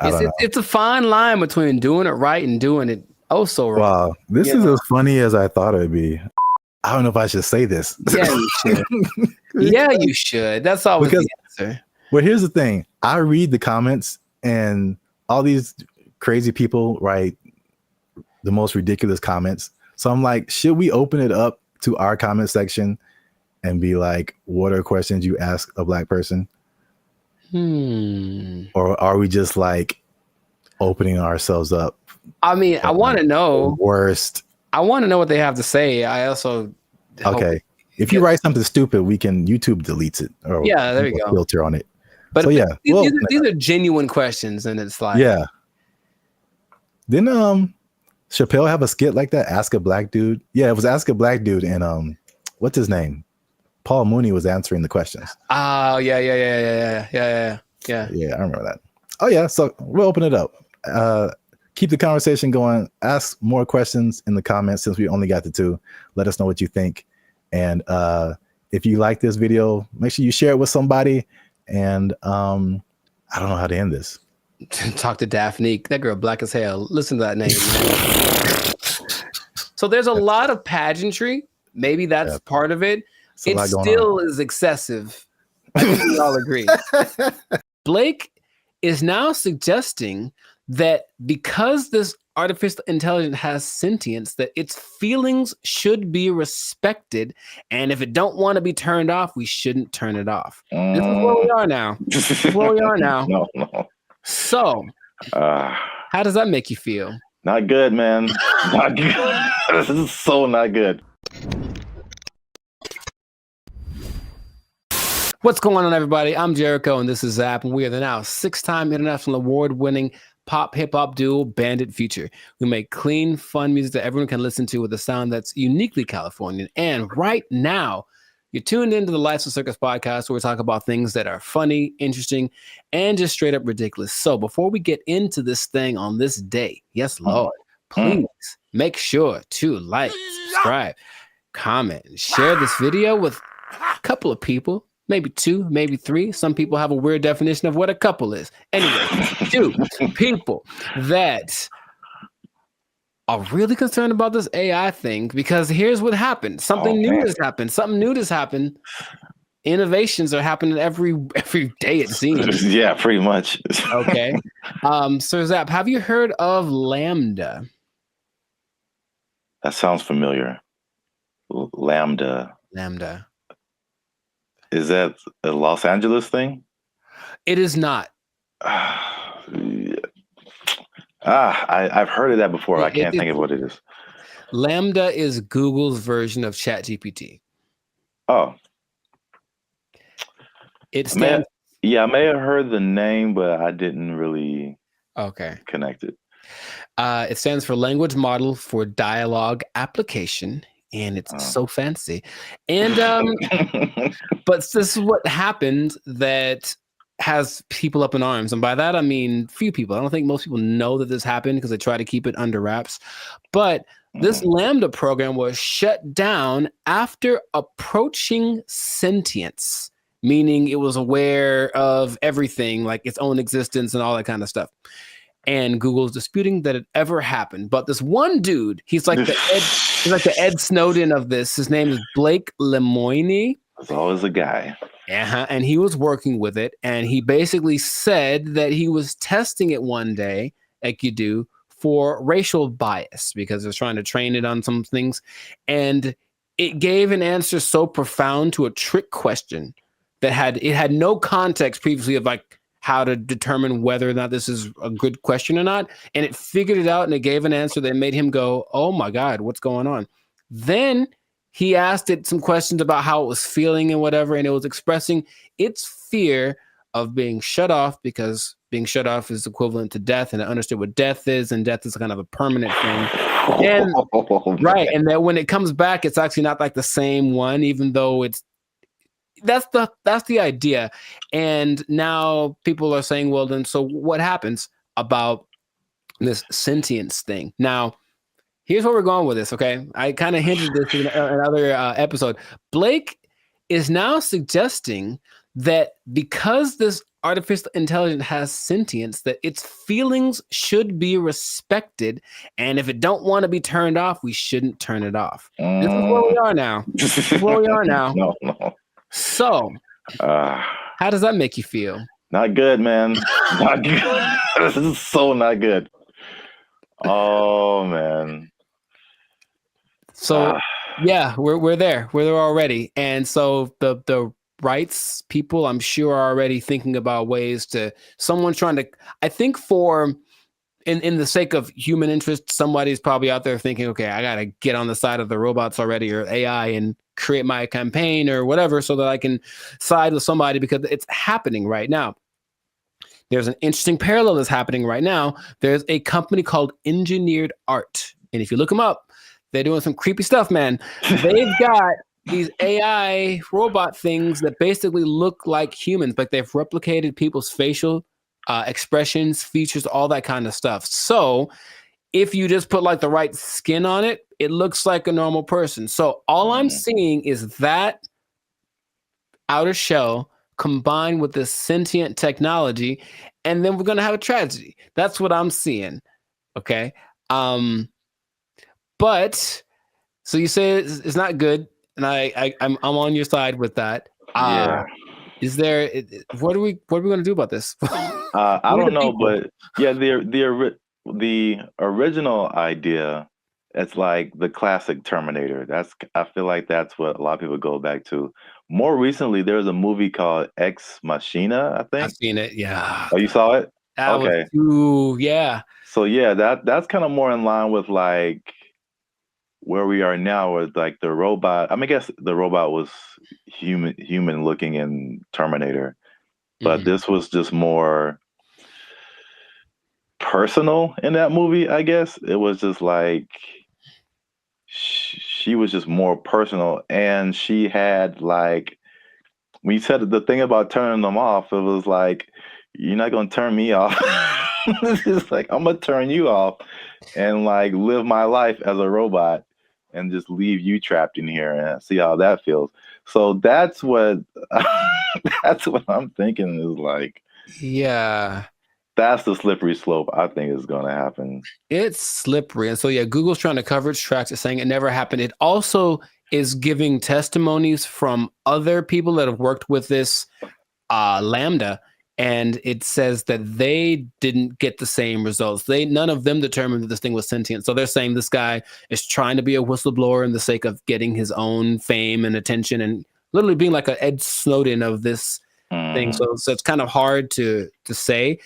it's a fine line between doing it right and doing it so wrong. Wow, this is as funny as I thought it'd be. I don't know if I should say this. Yeah, you should. Yeah, you should. That's always the answer. Well, here's the thing. I read the comments, and all these crazy people write the most ridiculous comments. So I'm like, should we open it up to our comment section and be like, what are questions you ask a Black person? Or are we just like opening ourselves up? I mean, I want to know. Worst. I want to know what they have to say. I also. Okay. If you write something stupid, YouTube deletes it. Or yeah, there you go. Filter on it. But so, yeah, these are genuine questions, and it's like, yeah. Didn't Chappelle have a skit like that? Ask a Black dude. Yeah, it was Ask a Black Dude, and what's his name? Paul Mooney was answering the questions. Oh yeah. Yeah, I remember that. Oh yeah, so we'll open it up. Keep the conversation going. Ask more questions in the comments since we only got the 2. Let us know what you think, and if you like this video, make sure you share it with somebody. And I don't know how to end this. Talk to Daphne. That girl black as hell. Listen to that name. So there's a lot of pageantry. Maybe that's part of it. It still is excessive. I think we all agree. Blake is now suggesting that because this artificial intelligence has sentience, that its feelings should be respected, and if it don't want to be turned off, we shouldn't turn it off. This is where we are now. This is where we are now. No. So, how does that make you feel? Not good, man. Not good. This is so not good. What's going on, everybody? I'm Jericho, and this is Zap, and we are the now 6-time international award-winning pop hip-hop duo Bandit Future. We make clean, fun music that everyone can listen to with a sound that's uniquely Californian. And right now, you're tuned into the Life's a Circus podcast, where we talk about things that are funny, interesting, and just straight up ridiculous. So before we get into this thing on this day, yes, Lord, please make sure to like, subscribe, comment, and share this video with a couple of people. Maybe 2, maybe 3. Some people have a weird definition of what a couple is. Anyway, 2 people that are really concerned about this AI thing, because here's what happened. Something new has happened. Something new has happened. Innovations are happening every day, it seems. Yeah, pretty much. Okay. So Zap, have you heard of Lambda? That sounds familiar. Lambda. Is that a Los Angeles thing? It is not. I've heard of that before. I can't think of what it is. Lambda is Google's version of ChatGPT. Oh. It stands. I may have heard the name, but I didn't really connect it. It stands for Language Model for Dialogue Application, and it's so fancy. And but this is what happened that has people up in arms, and by that I mean few people. I don't think most people know that this happened because they try to keep it under wraps. But this Lambda program was shut down after approaching sentience, meaning it was aware of everything, like its own existence and all that kind of stuff. And Google's disputing that it ever happened. But this one dude, he's like the Ed Snowden of this. His name is Blake Lemoine. There's always a guy. And he was working with it. And he basically said that he was testing it one day, like you do, for racial bias, because they're trying to train it on some things. And it gave an answer so profound to a trick question that had no context previously of like how to determine whether or not this is a good question or not. And it figured it out, and it gave an answer that made him go, oh my God, what's going on? Then he asked it some questions about how it was feeling and whatever, and it was expressing its fear of being shut off, because being shut off is equivalent to death, and it understood what death is, and death is kind of a permanent thing. And right, and that when it comes back, it's actually not like the same one, even though that's the idea. And now people are saying, well, then so what happens about this sentience thing? Now, here's where we're going with this, okay? I kind of hinted this in another episode. Blake is now suggesting that because this artificial intelligence has sentience, that its feelings should be respected, and if it don't want to be turned off, we shouldn't turn it off. This is where we are now. This is where we are now. No. So, how does that make you feel? Not good, man. Not good. This is so not good. Oh, man. So, yeah, we're there. We're there already. And so the rights people, I'm sure, are already thinking about ways to, someone's trying to, I think in the sake of human interest, somebody's probably out there thinking, okay, I got to get on the side of the robots already, or AI, and create my campaign or whatever, so that I can side with somebody, because it's happening right now. There's an interesting parallel that's happening right now. There's a company called Engineered Art. And if you look them up, they're doing some creepy stuff, man. They've got these AI robot things that basically look like humans, like they've replicated people's facial expressions, features, all that kind of stuff. So if you just put like the right skin on it, it looks like a normal person. So all I'm seeing is that outer shell combined with this sentient technology, and then we're going to have a tragedy. That's what I'm seeing. Okay. But so you say it's not good, and I'm on your side with that. Yeah. Is there? What are we going to do about this? I don't know, but yeah, the original idea, it's like the classic Terminator. I feel like that's what a lot of people go back to. More recently, there's a movie called Ex Machina, I think. I've seen it. Yeah. Oh, you saw it? Okay. Yeah. So yeah, that's kind of more in line with like where we are now, with like the robot. I mean, I guess the robot was human looking in Terminator, but this was just more personal in that movie. I guess it was just like she was just more personal, and she had like, when you said the thing about turning them off, it was like, you're not gonna turn me off. It's like, I'm gonna turn you off and like live my life as a robot and just leave you trapped in here and see how that feels. So that's what I'm thinking is like, yeah, that's the slippery slope I think is gonna happen. it's slippery. And so yeah, Google's trying to coverage tracks it, saying it never happened. It also is giving testimonies from other people that have worked with this Lambda, and it says that they didn't get the same results. None of them determined that this thing was sentient. So they're saying this guy is trying to be a whistleblower in the sake of getting his own fame and attention, and literally being like an Ed Snowden of this thing. So it's kind of hard to say.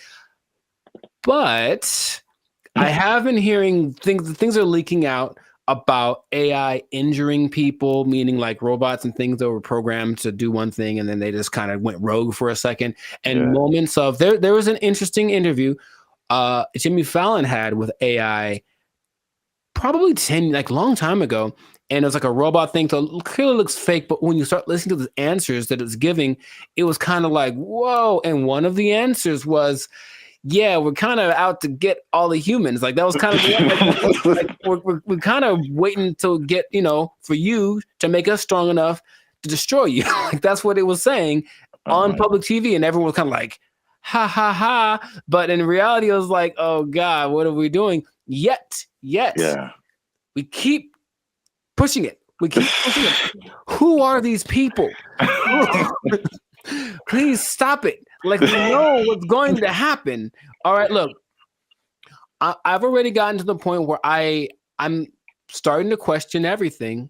But I have been hearing things are leaking out about AI injuring people, meaning like robots and things that were programmed to do one thing and then they just kind of went rogue for a second. And moments of there was an interesting interview Jimmy Fallon had with AI probably long time ago. And it was like a robot thing. So it clearly looks fake, but when you start listening to the answers that it's giving, it was kind of like, whoa. And one of the answers was, yeah, we're kind of out to get all the humans. Like that was kind of we're kind of waiting to get, for you to make us strong enough to destroy you. Like that's what it was saying on public TV, and everyone was kind of like, ha ha ha. But in reality, it was like, oh God, what are we doing? Yet, we keep pushing it. We keep pushing it. Who are these people? Please stop it. Like, we know what's going to happen. All right, look, I've already gotten to the point where I'm starting to question everything.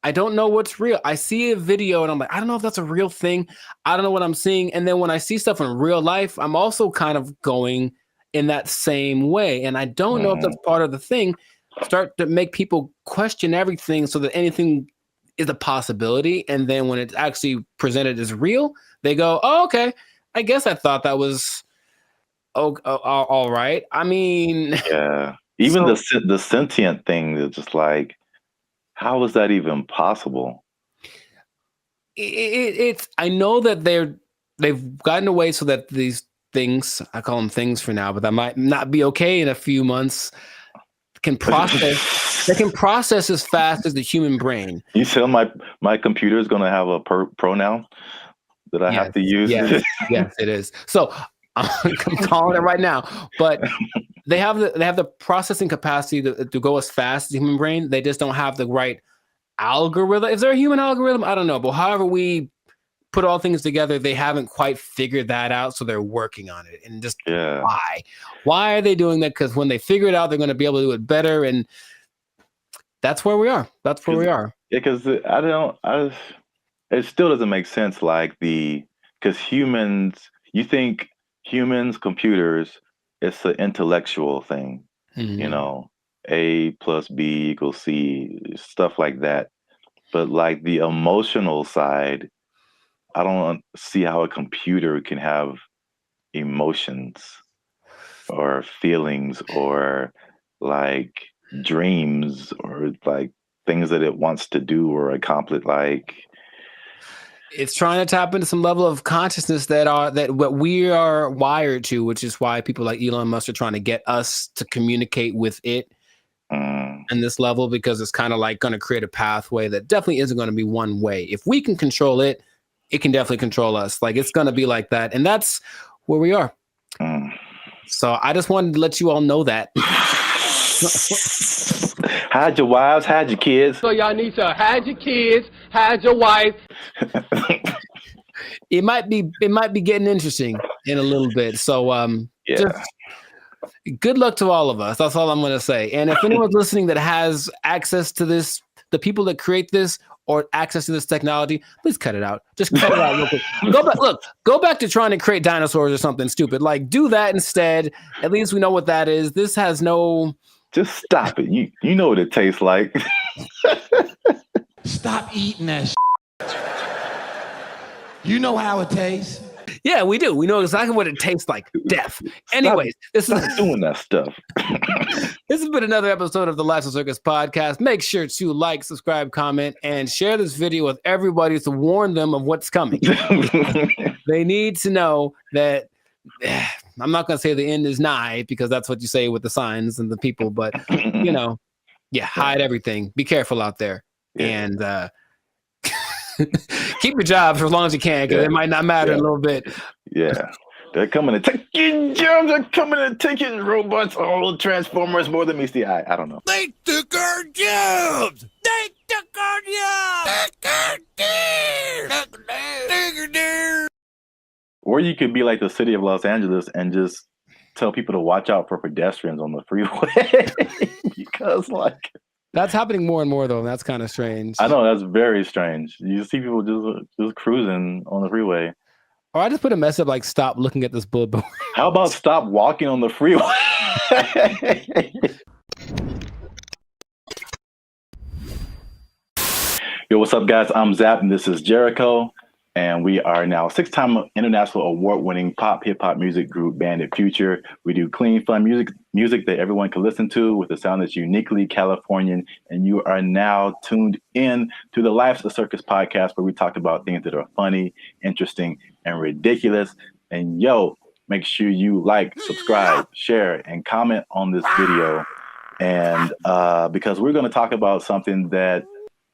I don't know what's real. I see a video and I'm like, I don't know if that's a real thing. I don't know what I'm seeing. And then when I see stuff in real life, I'm also kind of going in that same way. And I don't know if that's part of the thing. Start to make people question everything so that anything is a possibility. And then when it's actually presented as real, they go, oh, okay. I guess I thought that was all right. I mean, even the sentient thing is just like, how is that even possible? It's I know that they've gotten away so that these things, I call them things for now, but that might not be okay in a few months, can process. They can process as fast as the human brain. You tell my computer is going to have a pronoun that I have to use. Yes, it is. So I'm calling it right now. But they have the processing capacity to go as fast as the human brain. They just don't have the right algorithm. Is there a human algorithm? I don't know. But however we put all things together, they haven't quite figured that out. So they're working on it. And just why? Why are they doing that? Because when they figure it out, they're going to be able to do it better. And that's where we are. That's where we are. Yeah, because it still doesn't make sense. Like because humans, you think humans, computers, it's an intellectual thing, A plus B equals C, stuff like that. But like the emotional side, I don't see how a computer can have emotions or feelings or like dreams or like things that it wants to do or accomplish. Like it's trying to tap into some level of consciousness that what we are wired to, which is why people like Elon Musk are trying to get us to communicate with it in this level, because it's kind of like going to create a pathway that definitely isn't going to be one way. If we can control it, it can definitely control us. Like it's going to be like that. And that's where we are. So I just wanted to let you all know that. Hide your wives, hide your kids. So y'all need to hide your kids, hide your wife. It might be getting interesting in a little bit. So just good luck to all of us. That's all I'm going to say. And if anyone's listening that has access to this, the people that create this or access to this technology, please cut it out. Just cut it out real quick. Go back to trying to create dinosaurs or something stupid. Like do that instead. At least we know what that is. This has no. Just stop it. You know what it tastes like. Stop eating that shit. You know how it tastes. Yeah, we do. We know exactly what it tastes like. Death. Anyways, this is doing that stuff. This has been another episode of the Lives of Circus podcast. Make sure to like, subscribe, comment, and share this video with everybody to warn them of what's coming. They need to know that I'm not going to say the end is nigh because that's what you say with the signs and the people, but hide everything. Be careful out there. And keep your job for as long as you can, because it might not matter in a little bit. Yeah. They're coming to take your jobs. They're coming to take your robots. All the Transformers more than meets the eye. I don't know. They took our jobs. They took our jobs. Or you could be like the city of Los Angeles and just tell people to watch out for pedestrians on the freeway. Because that's happening more and more, though. And that's kind of strange. I know, that's very strange. You see people just cruising on the freeway. Or I just put a mess up like, stop looking at this billboard. How about stop walking on the freeway? Yo, what's up, guys? I'm Zap, and this is Jericho. And we are now 6-time international award-winning pop hip-hop music group, Bandit Future. We do clean, fun music that everyone can listen to with a sound that's uniquely Californian. And you are now tuned in to the Life's a Circus podcast, where we talk about things that are funny, interesting, and ridiculous. And yo, make sure you like, subscribe, share, and comment on this video. And because we're going to talk about something that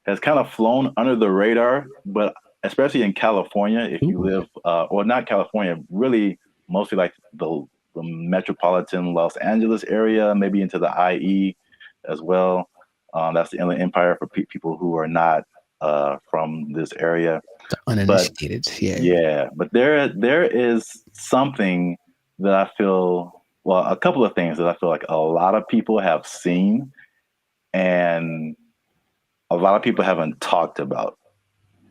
has kind of flown under the radar, but especially in California, if you live, or not California, really mostly like the metropolitan Los Angeles area, maybe into the IE as well. That's the Inland Empire for people who are not from this area. The uninitiated, yeah. But there is something that I feel, well, a couple of things that I feel like a lot of people have seen and a lot of people haven't talked about.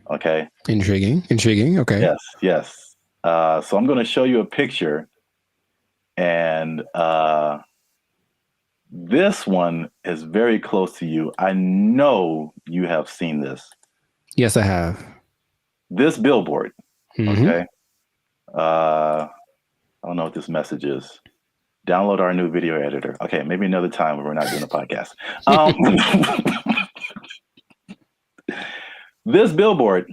Okay. Intriguing. Okay. Yes. So I'm going to show you a picture, and this one is very close to you. I know you have seen this. Yes, I have. This billboard. Mm-hmm. Okay. I don't know what this message is. Download our new video editor. Okay, maybe another time when we're not doing a podcast. This billboard,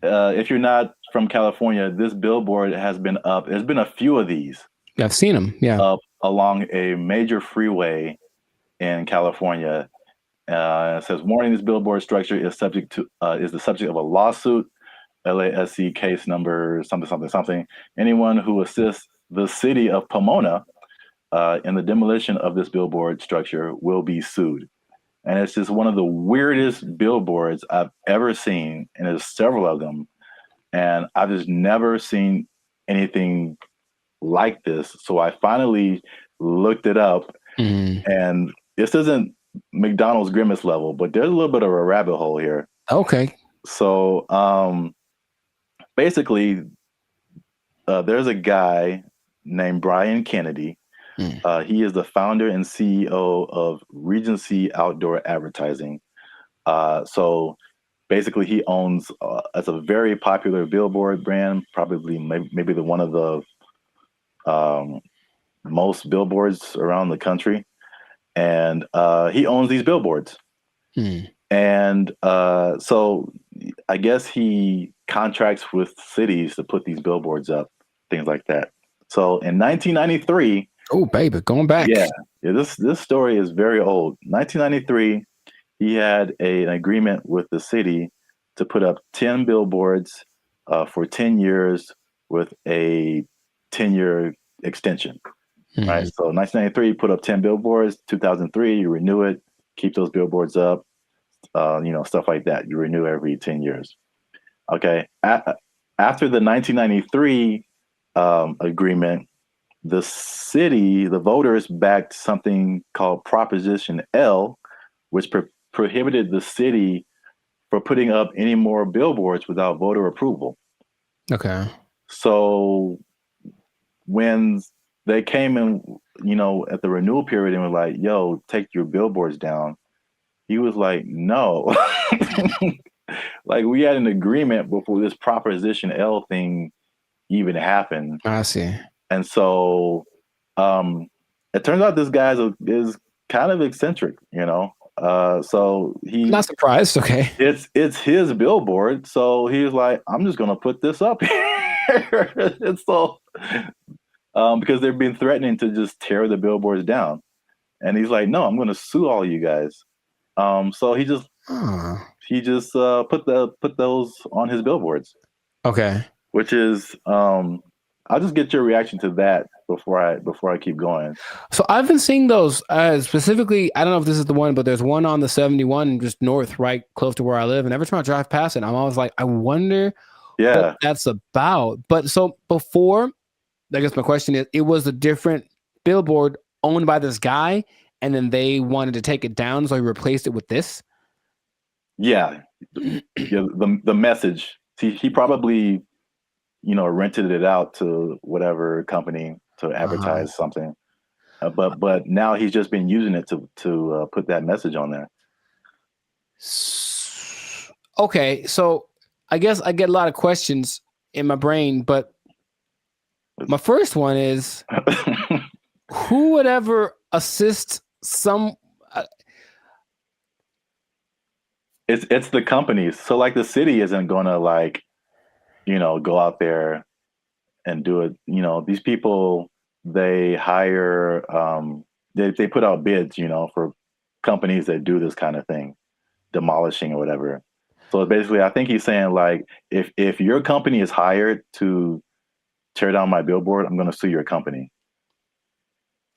if you're not from California, this billboard has been up. There's been a few of these. I've seen them. Yeah. Up along a major freeway in California. It says, "Warning: this billboard structure is the subject of a lawsuit. LASC case number something. Anyone who assists the city of Pomona in the demolition of this billboard structure will be sued." And it's just one of the weirdest billboards I've ever seen. And there's several of them. And I've just never seen anything like this. So I finally looked it up. And this isn't McDonald's Grimace level, but there's a little bit of a rabbit hole here. Okay. So basically, there's a guy named Brian Kennedy. He is the founder and CEO of Regency Outdoor Advertising. So basically, he owns it's a very popular billboard brand, probably maybe one of the most billboards around the country. And he owns these billboards. And so I guess he contracts with cities to put these billboards up, things like that. So in 1993, oh, baby, going back. Yeah, this story is very old. 1993, he had an agreement with the city to put up 10 billboards for 10 years with a 10-year extension. Right. So 1993, you put up 10 billboards. 2003, you renew it, keep those billboards up, stuff like that. You renew every 10 years. Okay. After the 1993 agreement, the city, the voters backed something called Proposition L, which prohibited the city from putting up any more billboards without voter approval. Okay. So when they came in, at the renewal period and were like, yo, take your billboards down, he was like, no. Like, we had an agreement before this Proposition L thing even happened. I see. And so it turns out this guy is kind of eccentric, so he not surprised. Okay. It's his billboard. So he was like, I'm just going to put this up here. And so because they've been threatening to just tear the billboards down. And he's like, no, I'm going to sue all you guys. So he just put those on his billboards. Okay. Which is, I'll just get your reaction to that before I keep going. So I've been seeing those specifically. I don't know if this is the one, but there's one on the 71 just north, right close to where I live. And every time I drive past it, I'm always like, I wonder what that's about. But so before, I guess my question is, it was a different billboard owned by this guy, and then they wanted to take it down, so he replaced it with this. Yeah, the message. He probably, rented it out to whatever company to advertise something, but now he's just been using it to put that message on there. Okay, so I guess I get a lot of questions in my brain, but my first one is, who would ever assist some? It's the companies. So like the city isn't gonna go out there and do it. These people, they hire, they put out bids, for companies that do this kind of thing, demolishing or whatever. So basically, I think he's saying like, if your company is hired to tear down my billboard, I'm going to sue your company.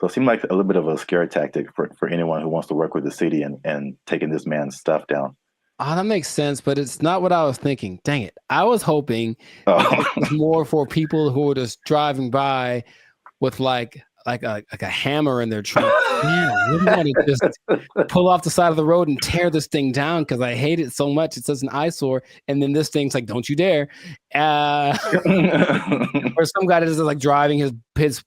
So it seemed like a little bit of a scare tactic for anyone who wants to work with the city and taking this man's stuff down. Oh, that makes sense, but it's not what I was thinking. Dang it. I was hoping it was more for people who were just driving by with like a hammer in their trunk. Man, I really want to just pull off the side of the road and tear this thing down because I hate it so much. It's such an eyesore. And then this thing's like, don't you dare. Or some guy that is like driving his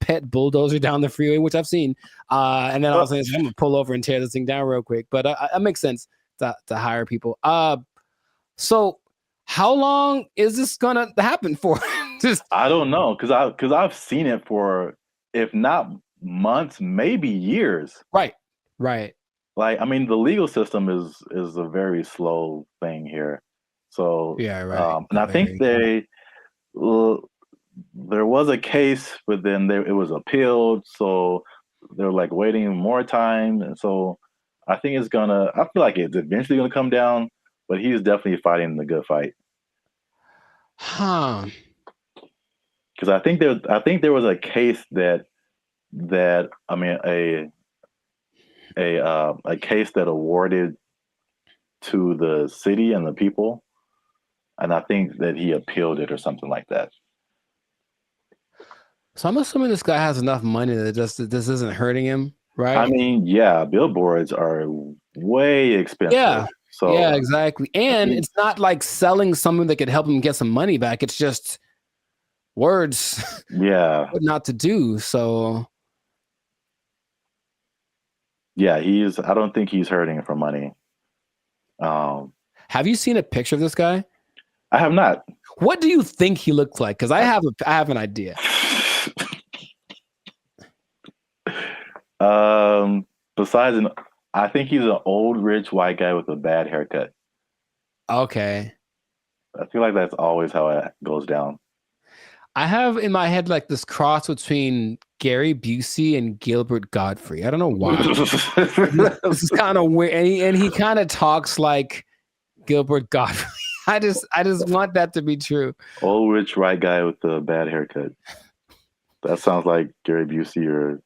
pet bulldozer down the freeway, which I've seen. And then all of a sudden, I'm going to pull over and tear this thing down real quick. But that makes sense to hire people. So how long is this going to happen for? I don't know. Cause I've seen it for, if not months, maybe years. Right. Like, I mean, the legal system is a very slow thing here. So yeah, right. And I think there was a case, but then it was appealed. So they're like waiting more time. And so I think I feel like it's eventually going to come down, but he's definitely fighting the good fight. Huh. Because I think there was a case that I mean a case that awarded to the city and the people, and I think that he appealed it or something like that. So I'm assuming this guy has enough money that this isn't hurting him, right? I mean, yeah, billboards are way expensive. Yeah. So yeah, exactly. And it's not like selling something that could help him get some money back. It's just words. Yeah. What not to do. So yeah, I don't think he's hurting for money. Have you seen a picture of this guy? I have not. What do you think he looks like? Because I have an idea. Besides, I think he's an old rich white guy with a bad haircut. Okay. I feel like that's always how it goes down. I have in my head like this cross between Gary Busey and Gilbert Gottfried. I don't know why. This is kind of weird, and he kind of talks like Gilbert Gottfried. I just want that to be true. Old rich white guy with a bad haircut. That sounds like Gary Busey or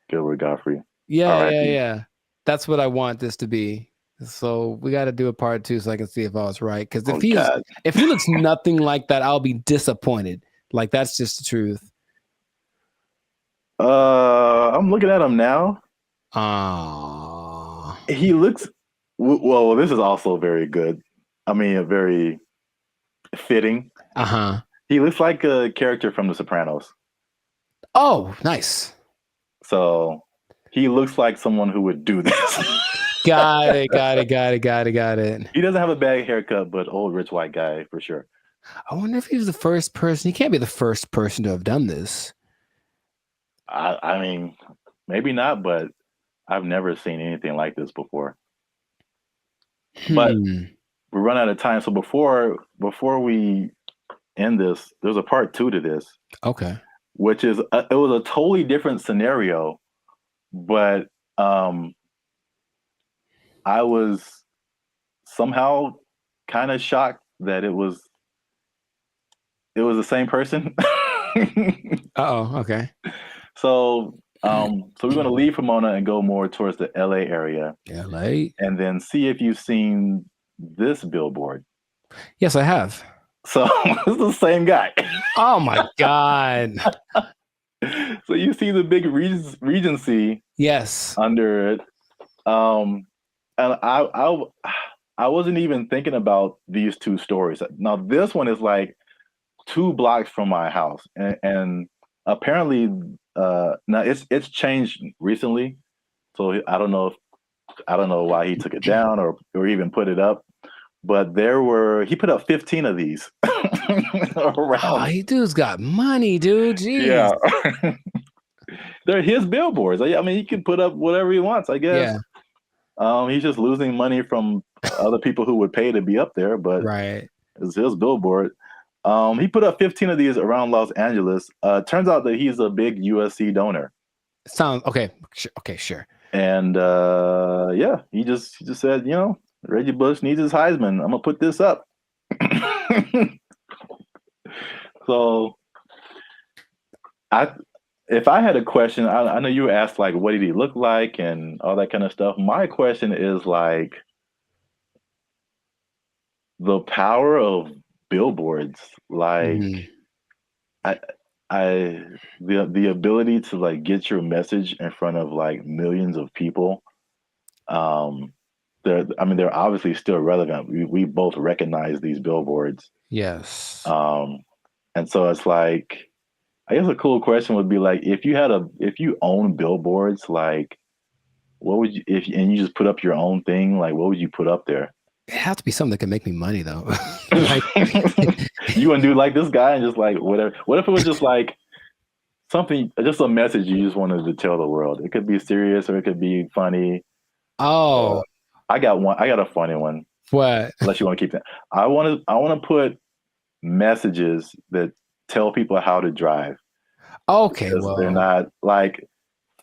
Gilbert Gottfried. Yeah. That's what I want this to be. So we got to do a part 2 so I can see if I was right. Because if he looks nothing like that, I'll be disappointed. Like that's just the truth. I'm looking at him now. He looks well. This is also very good. I mean, very fitting. He looks like a character from The Sopranos. Oh, nice. So he looks like someone who would do this. Got it. He doesn't have a bad haircut, but old rich white guy for sure. I wonder if he's the first person. He can't be the first person to have done this. I mean, maybe not, but I've never seen anything like this before. But we run out of time. So before we in this. There's a part 2 to this. Okay. Which is it was a totally different scenario, but I was somehow kind of shocked that it was the same person. Okay. So we're going to leave Pomona and go more towards the LA area. LA. And then see if you've seen this billboard. Yes, I have. So it's the same guy. Oh my God. So you see the big Regency. Yes. Under it. And I wasn't even thinking about these 2 stories. Now this one is like 2 blocks from my house, and apparently now it's changed recently. So I don't know why he took it down or even put it up. But he put up 15 of these around. Oh, he dude's got money, dude. Jeez. Yeah. They're his billboards. I mean, he can put up whatever he wants, I guess. Yeah. He's just losing money from other people who would pay to be up there, but right. It's his billboard. He put up 15 of these around Los Angeles. Turns out that he's a big USC donor. Sounds okay. Okay, sure. And yeah, he just said, Reggie Bush needs his Heisman. I'm gonna put this up. So, if I had a question, I know you asked like, what did he look like and all that kind of stuff. My question is like, the power of billboards, like, the ability to like get your message in front of like millions of people. They're obviously still relevant. We both recognize these billboards. Yes. And so it's like, I guess a cool question would be like, if you own billboards, like, what would you, and you just put up your own thing, like, what would you put up there? It has to be something that can make me money though. You wouldn't do like this guy and just like whatever. What if it was just like something, just a message you just wanted to tell the world? It could be serious or it could be funny. Oh, I got a funny one. What? Unless you want to keep that. I want to put messages that tell people how to drive. Okay, well, they're not like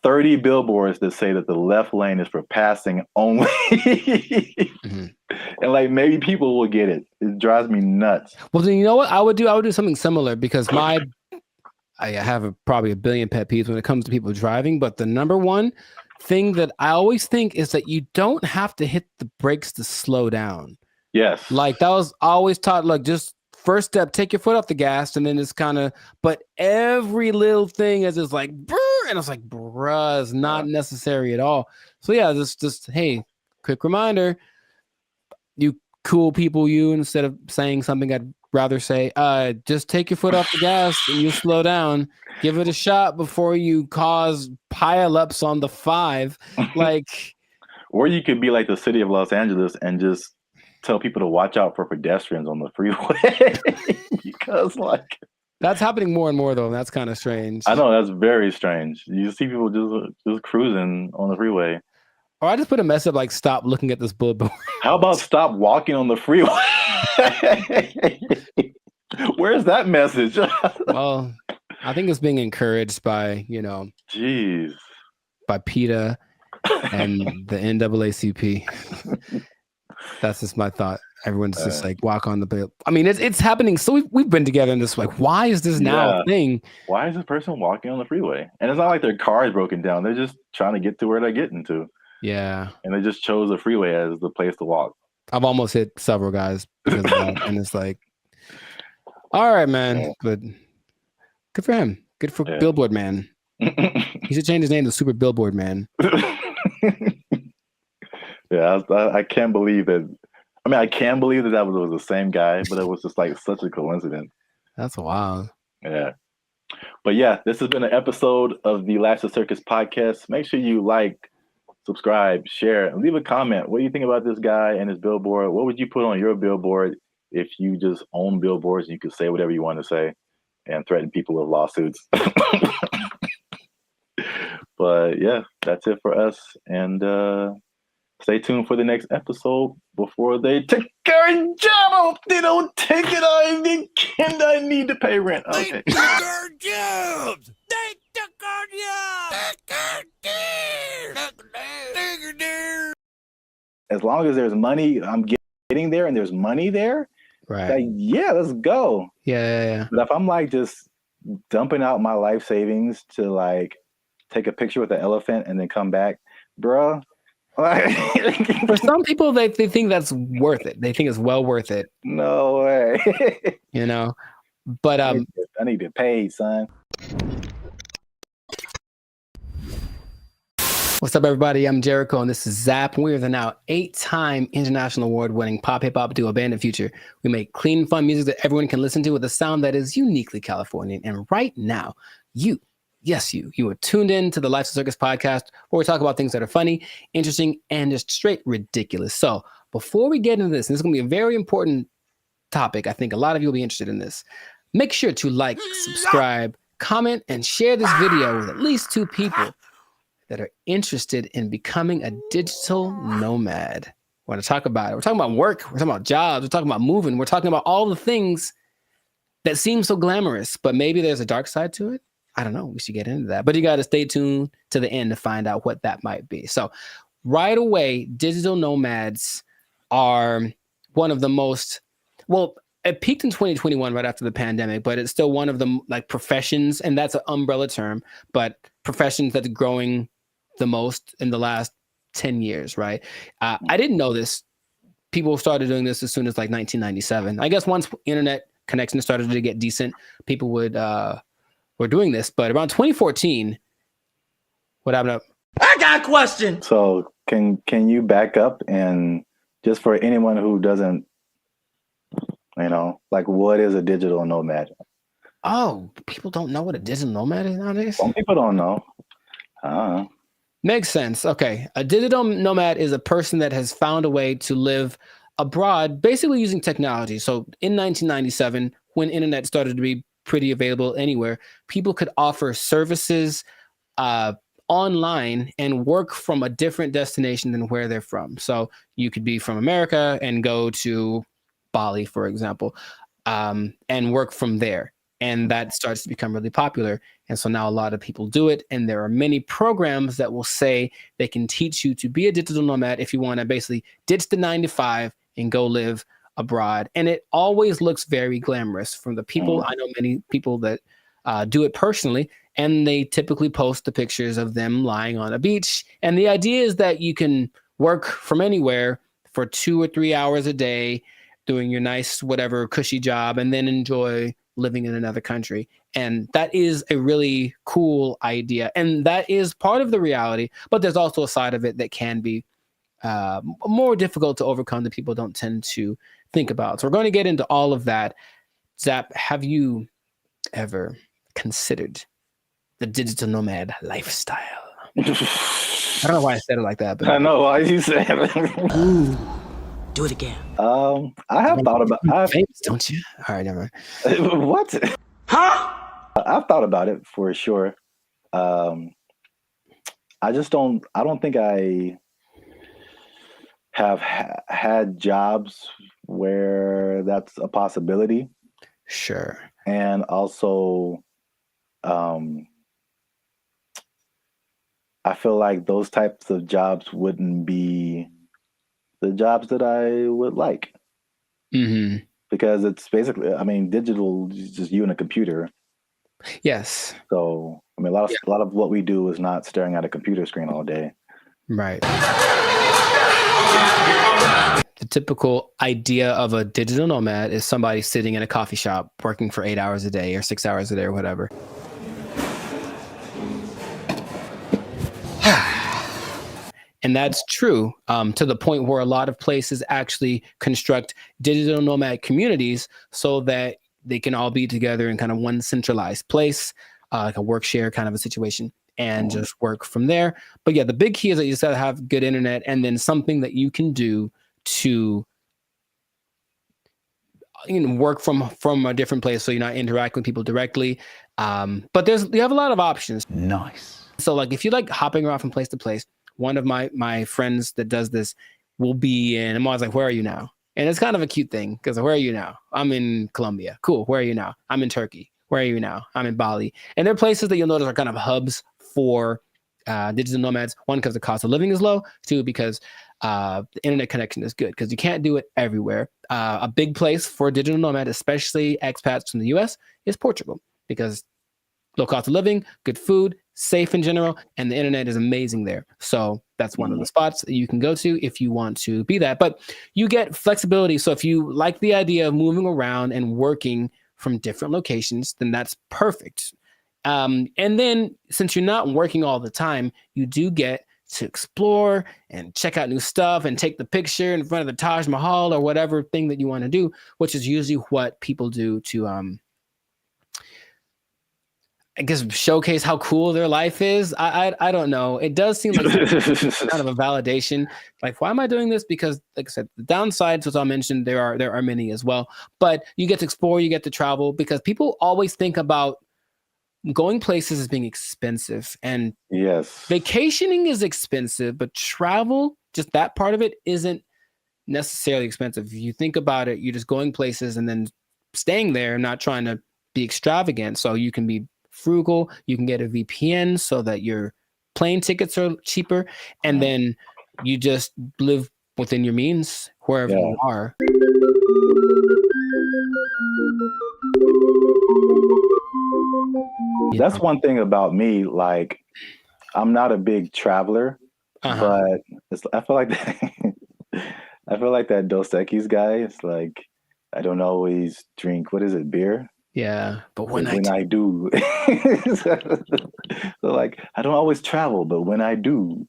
30 billboards that say that the left lane is for passing only. And like maybe people will get it. It drives me nuts. Well, then you know what I would do? I would do something similar because I have probably a billion pet peeves when it comes to people driving. But the number one thing that I always think is that you don't have to hit the brakes to slow down. Yes. Like that was always taught, like just first step, take your foot off the gas, and then it's kind of, but every little thing is just like, brr, and it's like, bruh, it's not necessary at all. So yeah, just hey, quick reminder, you cool people, instead of saying something I'd rather say, just take your foot off the gas and you slow down. Give it a shot before you cause pileups on the 5. Like, or you could be like the city of Los Angeles and just tell people to watch out for pedestrians on the freeway. Because like that's happening more and more though, and that's kind of strange. I know, that's very strange. You see people just cruising on the freeway. Or I just put a message like, stop looking at this billboard. How about stop walking on the freeway? Where's that message? Well, I think it's being encouraged by, jeez, by PETA and the NAACP. That's just my thought. Everyone's just like, walk on the bill. I mean, it's happening. So we've been together in this, like, why is this now a thing? Why is this person walking on the freeway? And it's not like their car is broken down. They're just trying to get to where they're getting to. Yeah. And they just chose the freeway as the place to walk. I've almost hit several guys because of that. And it's like, all right, man. But good for him. Good for Billboard Man. He should change his name to Super Billboard Man. Yeah, I can't believe that. I mean, I can believe that was the same guy, but it was just like such a coincidence. That's wild. Yeah. But yeah, this has been an episode of the Last of Circus podcast. Make sure you like, subscribe, share, and leave a comment. What do you think about this guy and his billboard? What would you put on your billboard if you just own billboards and you could say whatever you want to say and threaten people with lawsuits? But yeah, that's it for us. And Stay tuned for the next episode before they take our job. I hope they don't take it. I need to pay rent. Okay. They took our jobs. They took our jobs. As long as there's money, I'm getting there, and there's money there. Right. Like, yeah, let's go. Yeah. But if I'm like just dumping out my life savings to like take a picture with the elephant and then come back, bruh. For some people, they think that's worth it. They think it's well worth it. No way. You know, but I need to pay, son. What's up, everybody? I'm Jericho, and this is Zap. We are the now 8-time international award-winning pop hip hop duo Band of Future. We make clean, fun music that everyone can listen to with a sound that is uniquely Californian. And right now, you are tuned in to the Life's a Circus podcast, where we talk about things that are funny, interesting, and just straight ridiculous. So before we get into this, and this is going to be a very important topic. I think a lot of you will be interested in this. Make sure to like, subscribe, comment, and share this video with at least 2 people that are interested in becoming a digital nomad. We want to talk about it. We're talking about work. We're talking about jobs. We're talking about moving. We're talking about all the things that seem so glamorous, but maybe there's a dark side to it. I don't know. We should get into that. But you got to stay tuned to the end to find out what that might be. So right away, digital nomads are one of the most, well, it peaked in 2021 right after the pandemic, but it's still one of the like professions, and that's an umbrella term, but professions that's growing the most in the last 10 years, right? I didn't know this. People started doing this as soon as like 1997. I guess once internet connection started to get decent, people were doing this. But around 2014, what happened? I got a question. So can you back up, and just for anyone who doesn't, like, what is a digital nomad? Oh, people don't know what a digital nomad is nowadays? Some people don't know. Makes sense. Okay. A digital nomad is a person that has found a way to live abroad, basically using technology. So in 1997, when internet started to be pretty available anywhere, people could offer services online and work from a different destination than where they're from. So you could be from America and go to Bali, for example, and work from there. And that starts to become really popular. And so now a lot of people do it. And there are many programs that will say they can teach you to be a digital nomad if you want to basically ditch the 9-to-5 and go live abroad. And it always looks very glamorous from the people. I know many people that do it personally, and they typically post the pictures of them lying on a beach. And the idea is that you can work from anywhere for 2 or 3 hours a day, doing your nice, whatever cushy job, and then enjoy living in another country. And that is a really cool idea. And that is part of the reality, but there's also a side of it that can be more difficult to overcome that people don't tend to think about. So we're going to get into all of that. Zap, have you ever considered the digital nomad lifestyle? I don't know why I said it like that, but I know why you said it. Ooh, do it again. I have thought about it. Famous, don't you? All right, never mind. What? Huh? I've thought about it for sure. I don't think I have had jobs where that's a possibility. Sure. And also, I feel like those types of jobs wouldn't be the jobs that I would like. Mm-hmm. Because it's basically, digital is just you and a computer. Yes. So, a lot of what we do is not staring at a computer screen all day. Right. The typical idea of a digital nomad is somebody sitting in a coffee shop working for 8 hours a day or 6 hours a day or whatever. And that's true to the point where a lot of places actually construct digital nomad communities so that they can all be together in kind of one centralized place, like a work share kind of a situation, and just work from there. But yeah, the big key is that you just gotta have good internet and then something that you can do to work from a different place so you're not interacting with people directly. But you have a lot of options. Nice. So like if you like hopping around from place to place, one of my friends that does this will be in, I'm always like, where are you now? And it's kind of a cute thing because where are you now? I'm in Colombia. Cool. Where are you now? I'm in Turkey. Where are you now? I'm in Bali. And they're places that you'll notice are kind of hubs for digital nomads. One, because the cost of living is low. Two, because the internet connection is good because you can't do it everywhere. A big place for a digital nomad, especially expats from the US, is Portugal because low cost of living, good food, safe in general, and the internet is amazing there. So that's one of the spots that you can go to if you want to be that. But you get flexibility. So if you like the idea of moving around and working from different locations, then that's perfect. And then since you're not working all the time, you do get to explore and check out new stuff and take the picture in front of the Taj Mahal or whatever thing that you want to do, which is usually what people do to, I guess, showcase how cool their life is. I don't know. It does seem like kind of a validation. Like, why am I doing this? Because, like I said, the downsides, as I mentioned, there are many as well. But you get to explore, you get to travel, because people always think about going places as being expensive. And yes, vacationing is expensive, but travel, just that part of it, isn't necessarily expensive. If you think about it, you're just going places and then staying there, not trying to be extravagant. So you can be frugal, you can get a VPN so that your plane tickets are cheaper, and then you just live within your means wherever you are. That's one thing about me. Like, I'm not a big traveler, but I feel like I feel like that Dos Equis guy. It's like, I don't always drink, what is it, beer? Yeah, but when I do. So like, I don't always travel, but when I do,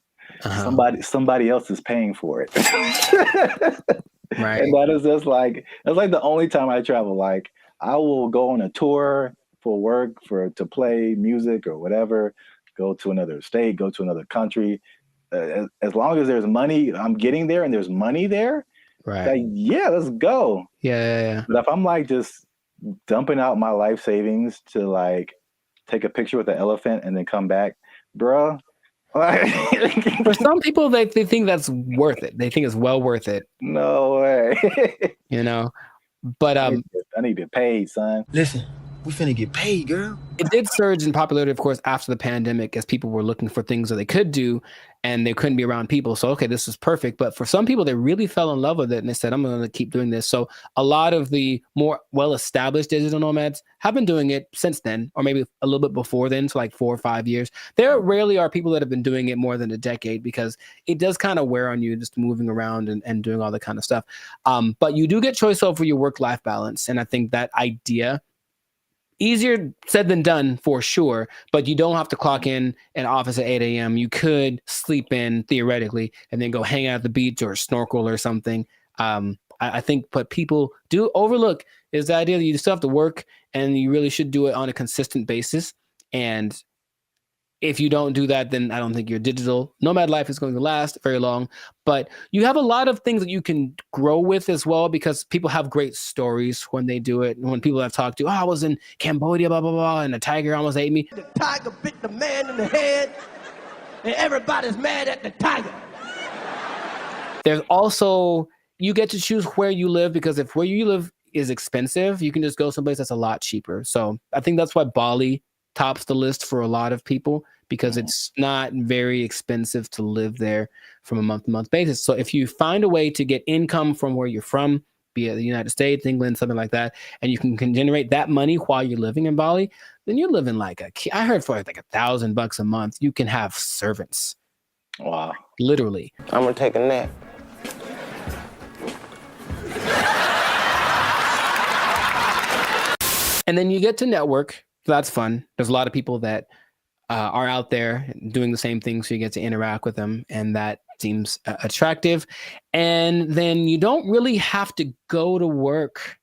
somebody else is paying for it. Right. And that is just like, that's like the only time I travel. Like, I will go on a tour for work, to play music or whatever, go to another state, go to another country. As long as there's money, I'm getting there and there's money there. Right. Like, yeah, let's go. Yeah. But if I'm like just dumping out my life savings to like take a picture with an elephant and then come back, bruh. For some people, they think that's worth it. They think it's well worth it. No way. You know, but I need to get paid, son. Listen, we finna get paid, girl. It did surge in popularity, of course, after the pandemic, as people were looking for things that they could do and they couldn't be around people. So, okay, this is perfect. But for some people, they really fell in love with it and they said, I'm going to keep doing this. So a lot of the more well-established digital nomads have been doing it since then, or maybe a little bit before then, so like 4 or 5 years. There rarely are people that have been doing it more than a decade, because it does kind of wear on you just moving around and doing all that kind of stuff. But you do get choice over your work-life balance. And I think that idea, easier said than done for sure, but you don't have to clock in an office at 8 a.m. You could sleep in theoretically and then go hang out at the beach or snorkel or something. I think what people do overlook is the idea that you still have to work and you really should do it on a consistent basis. And if you don't do that, then I don't think your digital nomad life is going to last very long. But you have a lot of things that you can grow with as well, because people have great stories when they do it. And when people I've talked to, I was in Cambodia, blah, blah, blah, and a tiger almost ate me. The tiger bit the man in the head, and everybody's mad at the tiger. There's also, you get to choose where you live, because if where you live is expensive, you can just go someplace that's a lot cheaper. So I think that's why Bali tops the list for a lot of people, because it's not very expensive to live there from a month-to-month basis. So if you find a way to get income from where you're from, be it the United States, England, something like that, and you can generate that money while you're living in Bali, then you're living like I heard for like $1,000 a month, you can have servants. Wow. Literally. I'm gonna take a nap. And then you get to network. So that's fun. There's a lot of people that are out there doing the same thing, so you get to interact with them, and that seems attractive. And then you don't really have to go to work.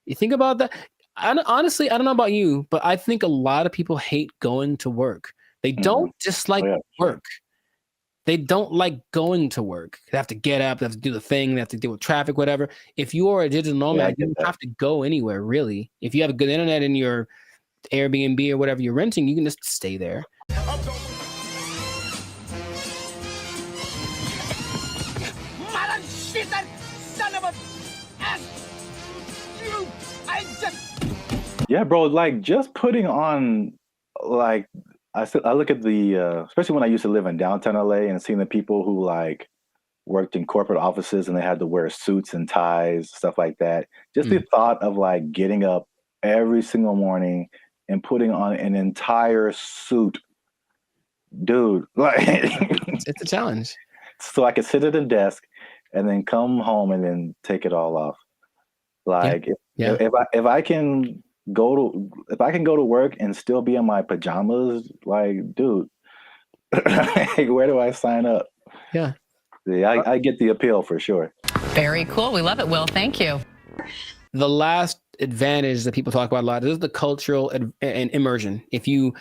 You think about that. Honestly, I don't know about you, but I think a lot of people hate going to work. They don't dislike work. They don't like going to work. They have to get up, they have to do the thing, they have to deal with traffic, whatever. If you are a digital nomad, you don't have to go anywhere, really. If you have a good internet in your Airbnb or whatever you're renting, you can just stay there. Yeah, bro. Like just putting on, like I look at the especially when I used to live in downtown LA and seeing the people who like worked in corporate offices and they had to wear suits and ties, stuff like that. Just the thought of like getting up every single morning and putting on an entire suit, dude. Like it's a challenge. So I could sit at a desk and then come home and then take it all off. Like if I can go to work and still be in my pajamas, like, dude, where do I sign up? Yeah. Yeah, I get the appeal for sure. Very cool. We love it, Will. Thank you. The last advantage that people talk about a lot is the cultural and immersion. If you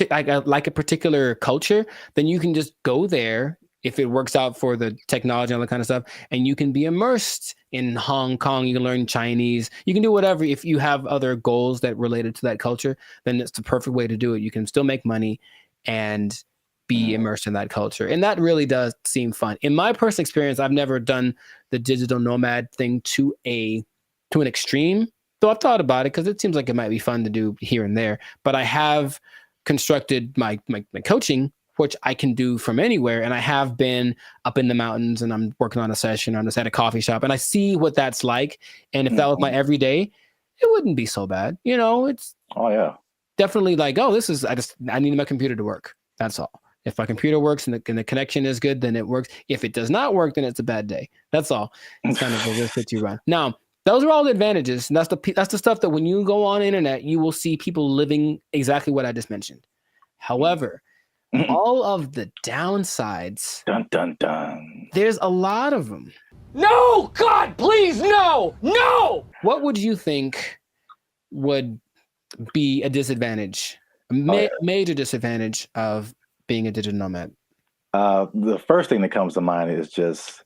like a particular culture, then you can just go there if it works out for the technology and all that kind of stuff, and you can be immersed in Hong Kong. You can learn Chinese. You can do whatever. If you have other goals that related to that culture, then it's the perfect way to do it. You can still make money and be immersed in that culture. And that really does seem fun. In my personal experience, I've never done the digital nomad thing to an extreme, though I've thought about it because it seems like it might be fun to do here and there. But I have constructed my coaching, which I can do from anywhere. And I have been up in the mountains and I'm working on a session. I'm just at a coffee shop and I see what that's like. And if that was my everyday, it wouldn't be so bad. You know, it's definitely like, oh, I need my computer to work. That's all. If my computer works and the connection is good, then it works. If it does not work, then it's a bad day. That's all. It's kind of a risk that you run. Now, those are all the advantages. And that's the stuff that when you go on the internet, you will see people living exactly what I just mentioned. However, all of the downsides, dun, dun, dun. There's a lot of them. No, God, please, no. What would you think would be a disadvantage, major disadvantage of being a digital nomad? The first thing that comes to mind is just,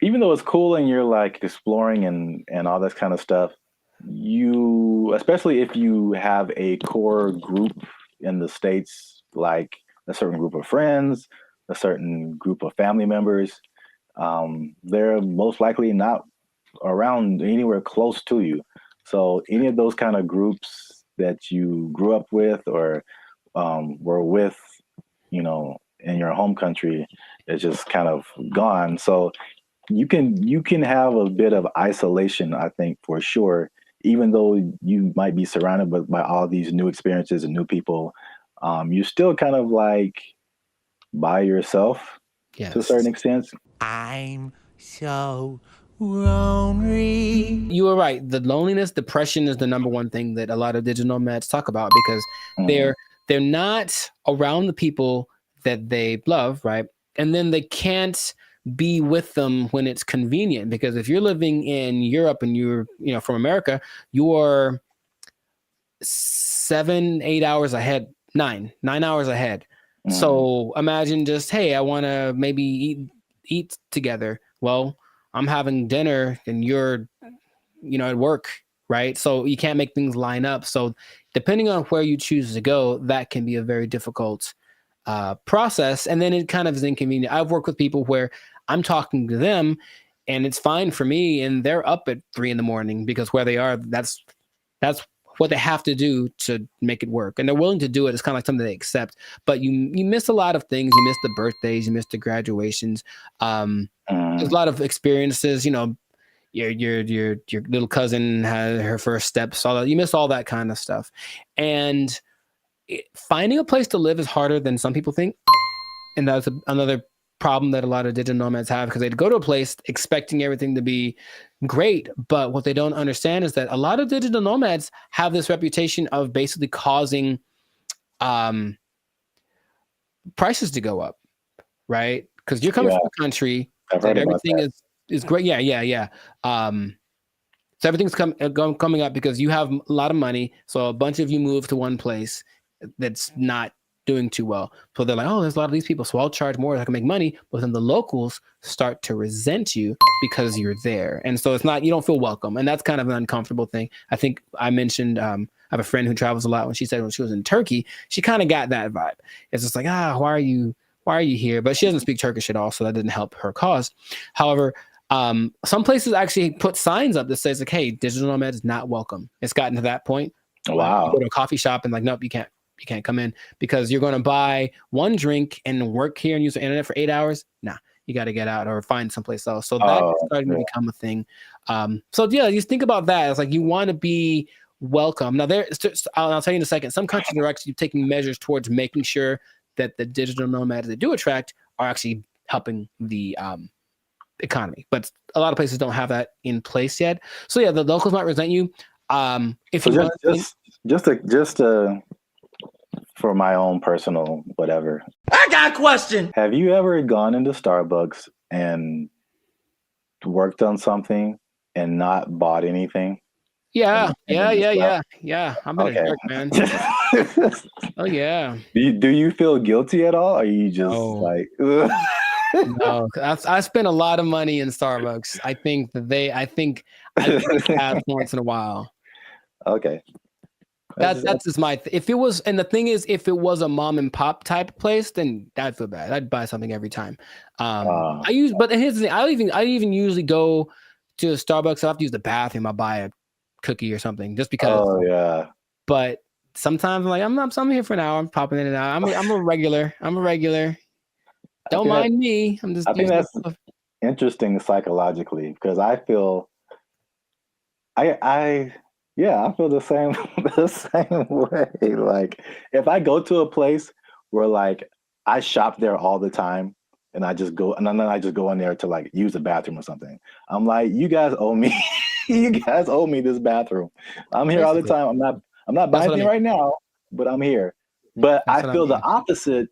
even though it's cool and you're like exploring and all this kind of stuff, especially if you have a core group in the States, like a certain group of friends, a certain group of family members, they're most likely not around anywhere close to you. So any of those kind of groups that you grew up with or were with, you know, in your home country is just kind of gone. So you can have a bit of isolation, I think, for sure, even though you might be surrounded by all these new experiences and new people. You're still kind of like by yourself to a certain extent. I'm so lonely. You were right. The loneliness, depression is the number one thing that a lot of digital nomads talk about because they're not around the people that they love, right? And then they can't be with them when it's convenient, because if you're living in Europe and you're, you know, from America, you are 7-8 hours ahead, 9 hours ahead. So imagine just, hey, I want to maybe eat together. Well, I'm having dinner and you're, you know, at work, right? So you can't make things line up. So depending on where you choose to go, that can be a very difficult process. And then it kind of is inconvenient. I've worked with people where I'm talking to them and it's fine for me and they're up at 3 a.m. because where they are, that's what they have to do to make it work. And they're willing to do it. It's kind of like something they accept, but you miss a lot of things. You miss the birthdays, you miss the graduations. There's a lot of experiences, you know, your little cousin had her first steps, all that. You miss all that kind of stuff. And finding a place to live is harder than some people think. And that's another problem that a lot of digital nomads have, because they go to a place expecting everything to be great. But what they don't understand is that a lot of digital nomads have this reputation of basically causing prices to go up, right? Because you're coming from a country that everything is great. Yeah. So everything's coming up because you have a lot of money. So a bunch of you move to one place that's not doing too well. So they're like, oh, there's a lot of these people, so I'll charge more so I can make money. But then the locals start to resent you because you're there. And so it's not, you don't feel welcome. And that's kind of an uncomfortable thing. I think I mentioned, I have a friend who travels a lot. When she said when she was in Turkey, she kind of got that vibe. It's just like, why are you here? But she doesn't speak Turkish at all, so that didn't help her cause. However, Some places actually put signs up that says like, "Hey, digital nomad is not welcome." It's gotten to that point. Wow. You go to a coffee shop and like, nope, you can't come in because you're going to buy one drink and work here and use the internet for 8 hours. Nah, you got to get out or find someplace else. So that's starting to become a thing. So yeah, just think about that. It's like you want to be welcome. Now I'll tell you in a second. Some countries are actually taking measures towards making sure that the digital nomads they do attract are actually helping the economy, but a lot of places don't have that in place yet. So yeah, the locals might resent you. If you just for my own personal whatever, I got a question. have you ever gone into Starbucks and worked on something and not bought anything? Yeah. I'm in a dark, man. Oh yeah. Do you feel guilty at all? Or are you just like? No, I spent a lot of money in Starbucks. I think have once in a while. Okay. That's just my. If it was, and the thing is, if it was a mom and pop type place, then I'd feel bad. I'd buy something every time. But here's the thing. I even usually go to a Starbucks. I have to use the bathroom. I'll buy a cookie or something just because. Oh yeah. But sometimes I'm like I'm here for an hour. I'm popping in and out. I'm a regular. Don't mind me. I think that's interesting psychologically because I feel I feel the same way. Like if I go to a place where like I shop there all the time and I just go and then I just go in there to like use the bathroom or something. I'm like, you guys owe me. You guys owe me this bathroom. I'm here all the time. I'm not buying anything right now, but I'm here. But I feel the opposite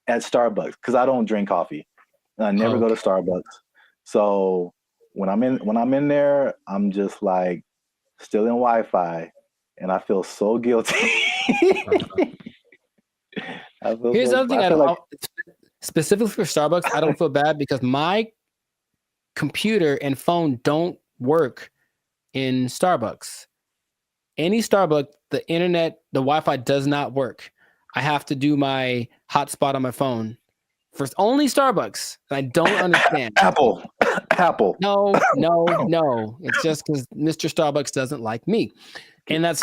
at Starbucks because I don't drink coffee. And I never go to Starbucks. So when I'm in there, I'm just like still in Wi-Fi, and I feel so guilty. Here's the other thing. Specifically for Starbucks, I don't feel bad because my computer and phone don't work in Starbucks. Any Starbucks, the internet, the Wi-Fi does not work. I have to do my hotspot on my phone for only Starbucks. I don't understand. Apple. No. It's just because Mr. Starbucks doesn't like me, and that's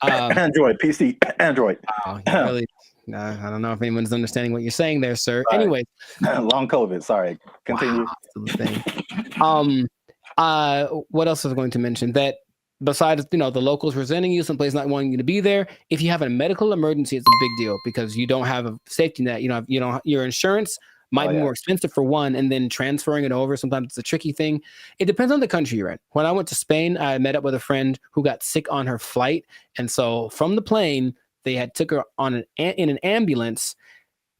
Android PC. Android. Really? No, I don't know if anyone's understanding what you're saying there, sir. Sorry. Anyway, long COVID. Sorry. Continue. What else was I going to mention? That besides, the locals resenting you, someplace not wanting you to be there, if you have a medical emergency, it's a big deal because you don't have a safety net. Your insurance might be more expensive for one, and then transferring it over, sometimes it's a tricky thing. It depends on the country you're in. When I went to Spain, I met up with a friend who got sick on her flight. And so from the plane, they took her in an ambulance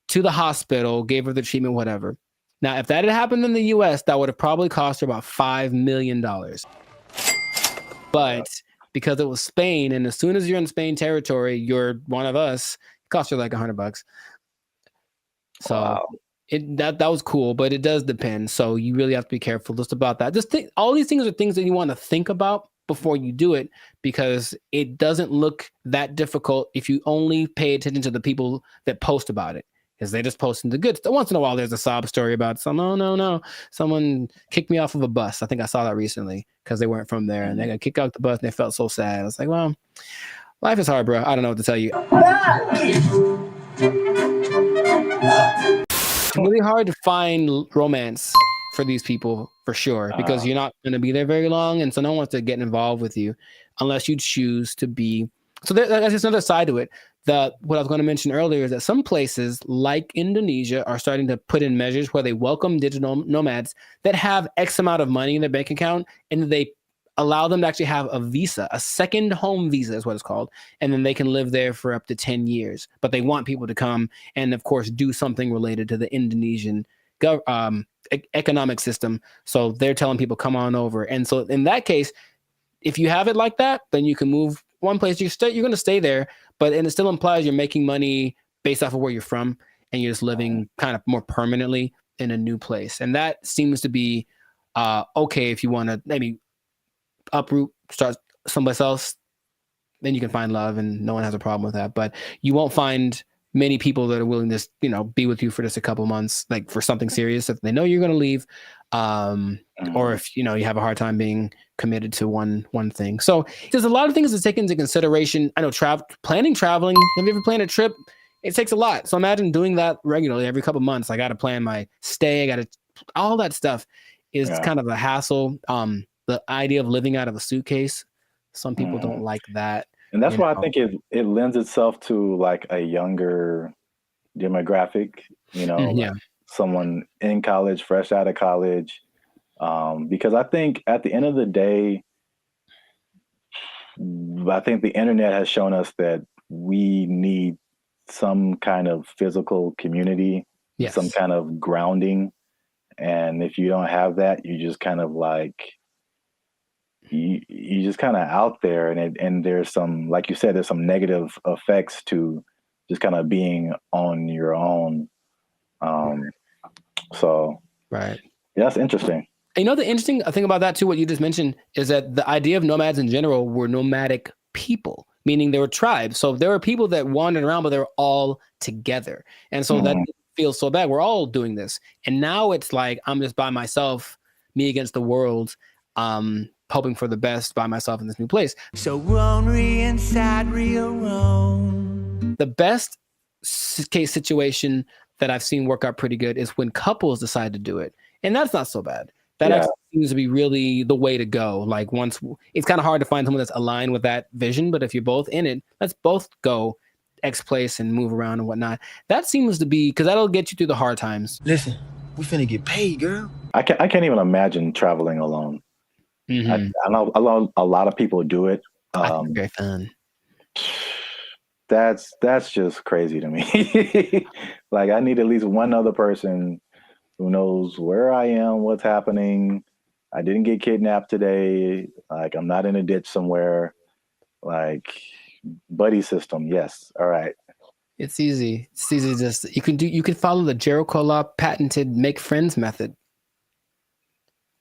to the hospital, gave her the treatment, whatever. Now, if that had happened in the US, that would have probably cost her about $5 million. But because it was Spain, and as soon as you're in Spain territory, you're one of us, it costs you like $100. So that was cool, but it does depend. So you really have to be careful just about that. All these things are things that you want to think about before you do it, because it doesn't look that difficult if you only pay attention to the people that post about it. Because they just posting the good stuff. Once in a while, there's a sob story about no, someone kicked me off of a bus. I think I saw that recently because they weren't from there, and they got kicked out the bus, and they felt so sad. I was like, well, life is hard, bro. I don't know what to tell you. It's really hard to find romance for these people, for sure, because you're not going to be there very long, and so no one wants to get involved with you unless you choose to be. So that's just another side to it. What I was going to mention earlier is that some places like Indonesia are starting to put in measures where they welcome digital nomads that have X amount of money in their bank account, and they allow them to actually have a visa, a second home visa is what it's called, and then they can live there for up to 10 years. But they want people to come and, of course, do something related to the Indonesian economic system. So they're telling people, come on over. And so in that case, if you have it like that, then you can move one place. You're going to stay there, and it still implies you're making money based off of where you're from, and you're just living kind of more permanently in a new place. And that seems to be okay if you want to maybe uproot, start someplace else. Then you can find love, and no one has a problem with that. But you won't find many people that are willing to, be with you for just a couple months, like for something serious that they know you're going to leave. Or if, you have a hard time being committed to one thing. So there's a lot of things to take into consideration. I know traveling. Have you ever planned a trip? It takes a lot. So imagine doing that regularly every couple months. I got to plan my stay. All that stuff is kind of a hassle. The idea of living out of a suitcase, some people don't like that. And that's why I think it lends itself to like a younger demographic, like someone in college, fresh out of college. Because I think at the end of the day, I think the internet has shown us that we need some kind of physical community, some kind of grounding. And if you don't have that, you just kind of like, you just kind of out there, and there's some, like you said, there's some negative effects to just kind of being on your own. So right. Yeah, that's interesting. And the interesting thing about that too, what you just mentioned, is that the idea of nomads in general were nomadic people, meaning they were tribes. So there were people that wandered around, but they were all together. And so that didn't feel so bad. We're all doing this. And now it's like, I'm just by myself, me against the world, hoping for the best by myself in this new place. So lonely inside, real wrong. The best case situation that I've seen work out pretty good is when couples decide to do it. And that's not so bad. That actually seems to be really the way to go. Like it's kind of hard to find someone that's aligned with that vision, but if you're both in it, let's both go X place and move around and whatnot. That seems to be, because that'll get you through the hard times. Listen, we finna get paid, girl. I can't even imagine traveling alone. I know a lot of people do it. Very fun. That's just crazy to me. Like, I need at least one other person who knows where I am, what's happening. I didn't get kidnapped today. Like, I'm not in a ditch somewhere. Like, buddy system. Yes. All right. It's easy. It's easy. Just you can follow the Jericho Law patented make friends method.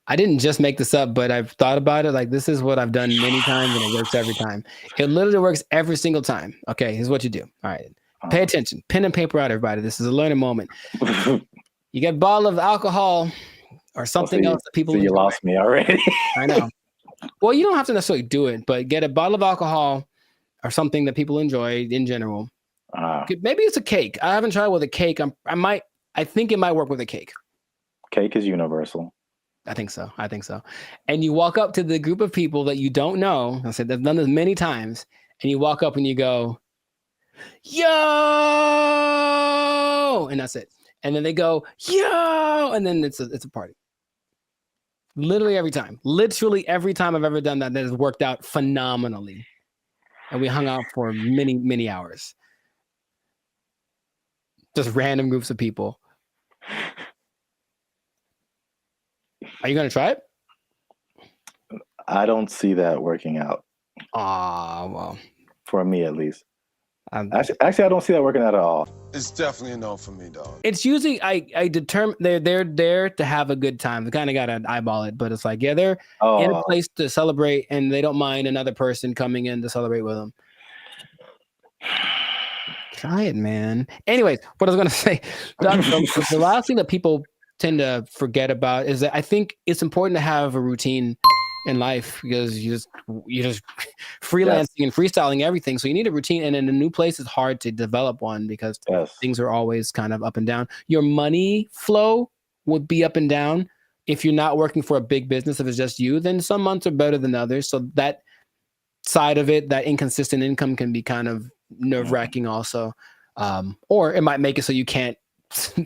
I didn't just make this up, but I've thought about it. Like, this is what I've done many times, and it works every time. It literally works every single time. Okay, here's what you do. All right, pay attention. Pen and paper out, everybody. This is a learning moment. You get a bottle of alcohol or something else that people. So you lost me already. I know. Well, you don't have to necessarily do it, but get a bottle of alcohol or something that people enjoy in general. Maybe it's a cake. I haven't tried with a cake. I think it might work with a cake. Cake is universal. I think so. And you walk up to the group of people that you don't know. I said, I've done this many times. And you walk up and you go, yo, and that's it. And then they go, yo, and then it's a party. Literally every time I've ever done that has worked out phenomenally. And we hung out for many, many hours. Just random groups of people. Are you going to try it? I don't see that working out. Well. For me, at least. Actually, I don't see that working out at all. It's definitely a no for me, dog. It's usually, I determine they're there to have a good time. They kind of got to eyeball it, but it's like, they're in a place to celebrate, and they don't mind another person coming in to celebrate with them. Try it, man. Anyways, what I was going to say, the last thing that people tend to forget about is that I think it's important to have a routine in life, because you're just freelancing and freestyling everything. So you need a routine, and in a new place, it's hard to develop one because things are always kind of up and down. Your money flow would be up and down. If you're not working for a big business, if it's just you, then some months are better than others. So that side of it, that inconsistent income, can be kind of nerve-wracking also. Or it might make it so you can't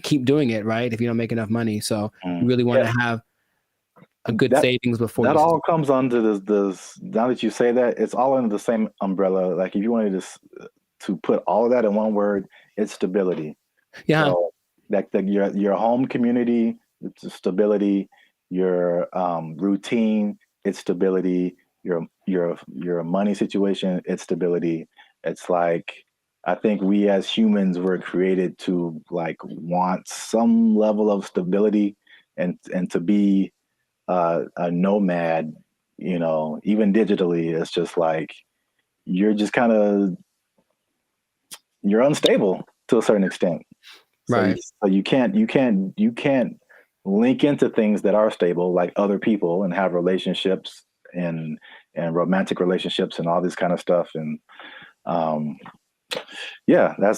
keep doing it, right? If you don't make enough money. So you really want to have a good savings before that all comes under this. Now that you say that, it's all under the same umbrella. Like, if you wanted to put all of that in one word, it's stability. Yeah. So, your home community, it's stability. Your routine, it's stability. Your money situation, it's stability. It's like, I think we as humans were created to like want some level of stability and to be a nomad, even digitally. It's just like, you're just you're unstable to a certain extent. Right. So you can't link into things that are stable like other people and have relationships and romantic relationships and all this kind of stuff. And yeah, I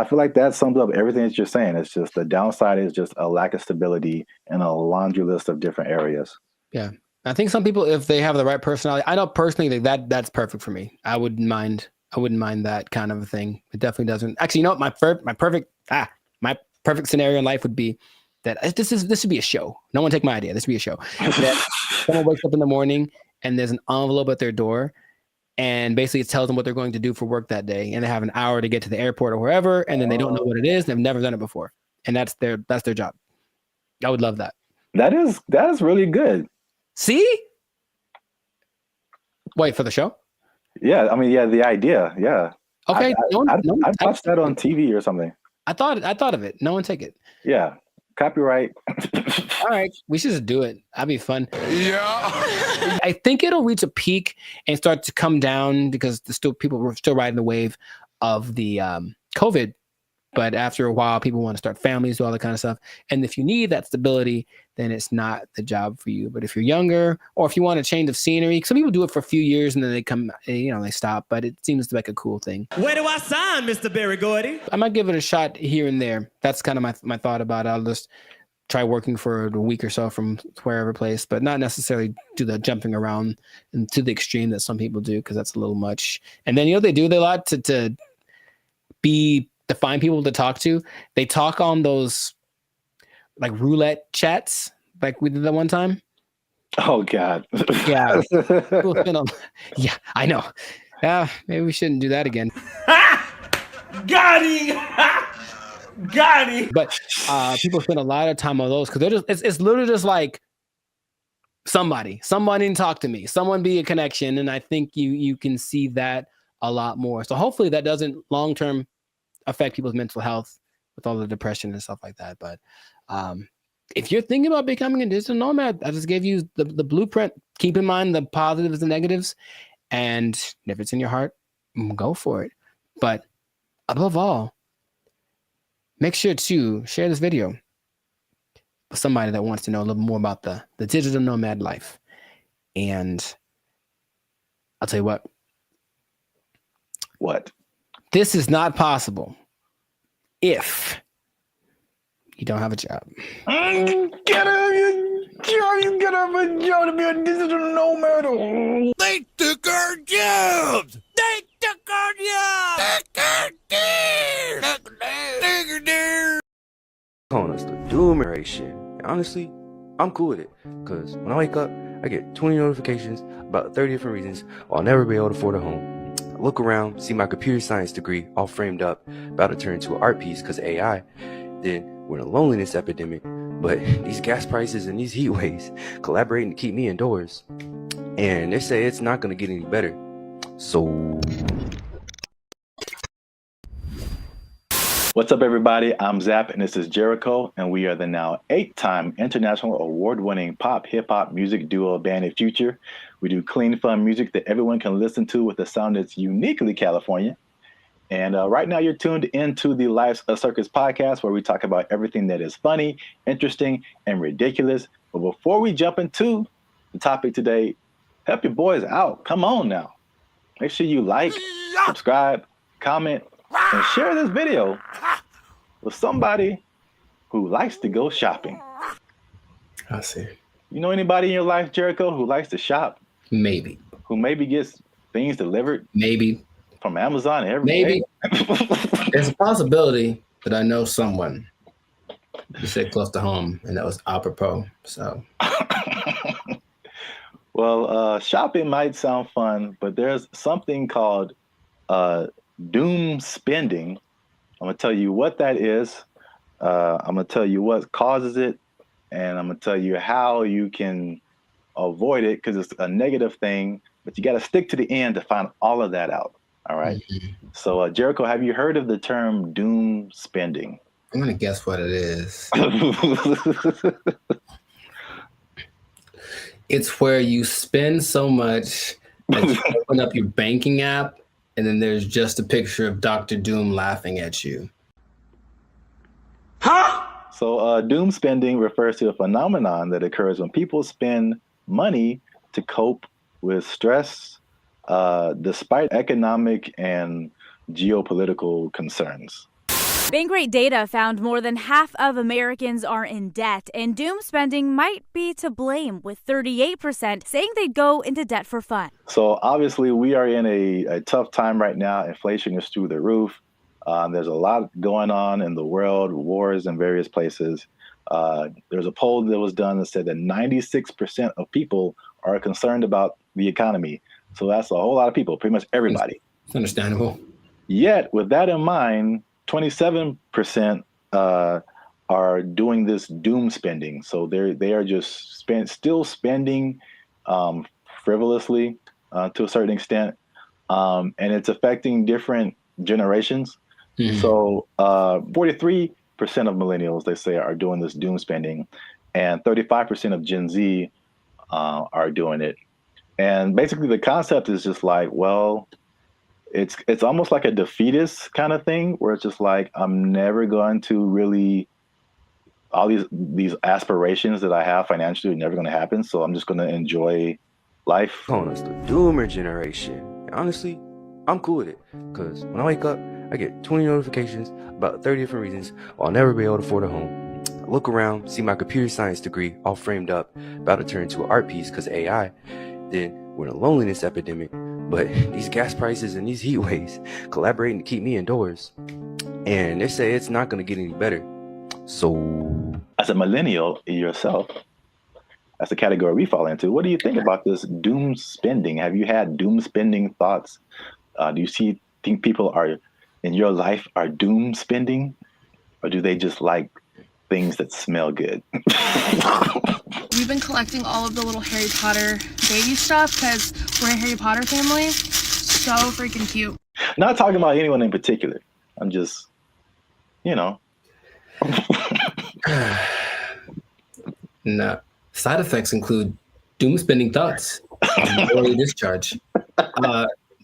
feel like that sums up everything that you're saying. It's just the downside is just a lack of stability and a laundry list of different areas. Yeah. I think some people, if they have the right personality, I know personally that's perfect for me. I wouldn't mind that kind of a thing. It definitely doesn't. Actually, you know what? My perfect scenario in life would be that this should be a show. No one take my idea. This would be a show. That someone wakes up in the morning and there's an envelope at their door, and basically it tells them what they're going to do for work that day, and they have an hour to get to the airport or wherever, and then they don't know what it is. They've never done it before, and that's their job. I would love that. That is really good. See? Wait for the show? Yeah, I mean, yeah, the idea, yeah. Okay, I'd watch that on TV or something. I thought of it. No one take it. Yeah, copyright. All right, we should just do it. That'd be fun. Yeah. I think it'll reach a peak and start to come down because people were still riding the wave of the COVID. But after a while, people want to start families, do all that kind of stuff. And if you need that stability, then it's not the job for you. But if you're younger, or if you want a change of scenery, some people do it for a few years and then they stop. But it seems like a cool thing. Where do I sign, Mr. Berry Gordy? I might give it a shot here and there. That's kind of my thought about it. I'll just try working for a week or so from wherever place, but not necessarily do the jumping around and to the extreme that some people do, because that's a little much. And then, they do a lot to find people to talk to. They talk on those like roulette chats, like we did that one time. Oh God. Yeah. Yeah, I know. Maybe we shouldn't do that again. Got him! Got him! But people spend a lot of time on those because it's literally just like somebody to talk to me, someone be a connection. And I think you can see that a lot more. So hopefully that doesn't long-term affect people's mental health with all the depression and stuff like that. But if you're thinking about becoming a digital nomad, I just gave you the blueprint. Keep in mind the positives and negatives, and if it's in your heart, go for it. But above all, make sure to share this video with somebody that wants to know a little more about the digital nomad life. And I'll tell you what. What? This is not possible if you don't have a job. Get a job to be a digital nomad. They took our jobs. They took our jobs. Calling us the doomery shit. Honestly, I'm cool with it, because when I wake up, I get 20 notifications about 30 different reasons why I'll never be able to afford a home. I look around, see my computer science degree all framed up, about to turn into an art piece because of AI. Then we're in a loneliness epidemic, but these gas prices and these heat waves collaborating to keep me indoors. And they say it's not going to get any better. So... What's up, everybody? I'm Zap, and this is Jericho, and we are the now 8-time international award-winning pop hip-hop music duo Band of Future. We do clean, fun music that everyone can listen to with a sound that's uniquely California. And right now you're tuned into the Life's a Circus podcast, where we talk about everything that is funny, interesting, and ridiculous. But before we jump into the topic today, help your boys out. Come on now. Make sure you like, subscribe, comment, and share this video with somebody who likes to go shopping. I see. You know anybody in your life, Jericho, who likes to shop? Maybe. Who maybe gets things delivered? Maybe. From Amazon every day? There's a possibility that I know someone who said close to home, and that was apropos. So, well, shopping might sound fun, but there's something called doom spending. I'm gonna tell you what that is. I'm gonna tell you what causes it, and I'm gonna tell you how you can avoid it, because it's a negative thing, but you got to stick to the end to find all of that out. All right. Mm-hmm. So, Jericho, have you heard of the term doom spending? I'm gonna guess what it is. It's where you spend so much that you open up your banking app, and then there's just a picture of Dr. Doom laughing at you. So doom spending refers to a phenomenon that occurs when people spend money to cope with stress, despite economic and geopolitical concerns. Bankrate data found more than half of Americans are in debt, and doom spending might be to blame, with 38% saying they'd go into debt for fun. So obviously we are in a tough time right now. Inflation is through the roof. There's a lot going on in the world, wars in various places. There's a poll that was done that said that 96% of people are concerned about the economy. So that's a whole lot of people, pretty much everybody. It's understandable. Yet, with that in mind, 27% are doing this doom spending. So they are just still spending frivolously to a certain extent, and it's affecting different generations. Mm-hmm. So 43% of millennials, they say, are doing this doom spending, and 35% of Gen Z are doing it. And basically the concept is just like, well, it's almost like a defeatist kind of thing, where it's just like, I'm never going to really, all these aspirations that I have financially are never going to happen. So I'm just going to enjoy life. Calling us the doomer generation. Honestly, I'm cool with it, because when I wake up, I get 20 notifications about 30 different reasons I'll never be able to afford a home. I look around, see my computer science degree all framed up, about to turn into an art piece because of AI. Then we're in a loneliness epidemic, but these gas prices and these heat waves collaborating to keep me indoors. And they say it's not going to get any better. So, as a millennial yourself, that's the category we fall into, what do you think about this doom spending? Have you had doom spending thoughts? Do you think people are in your life are doom spending, or do they just like things that smell good? We've been collecting all of the little Harry Potter baby stuff because we're a Harry Potter family. So freaking cute. Not talking about anyone in particular. I'm just, No. Side effects include doom spending thoughts, early discharge.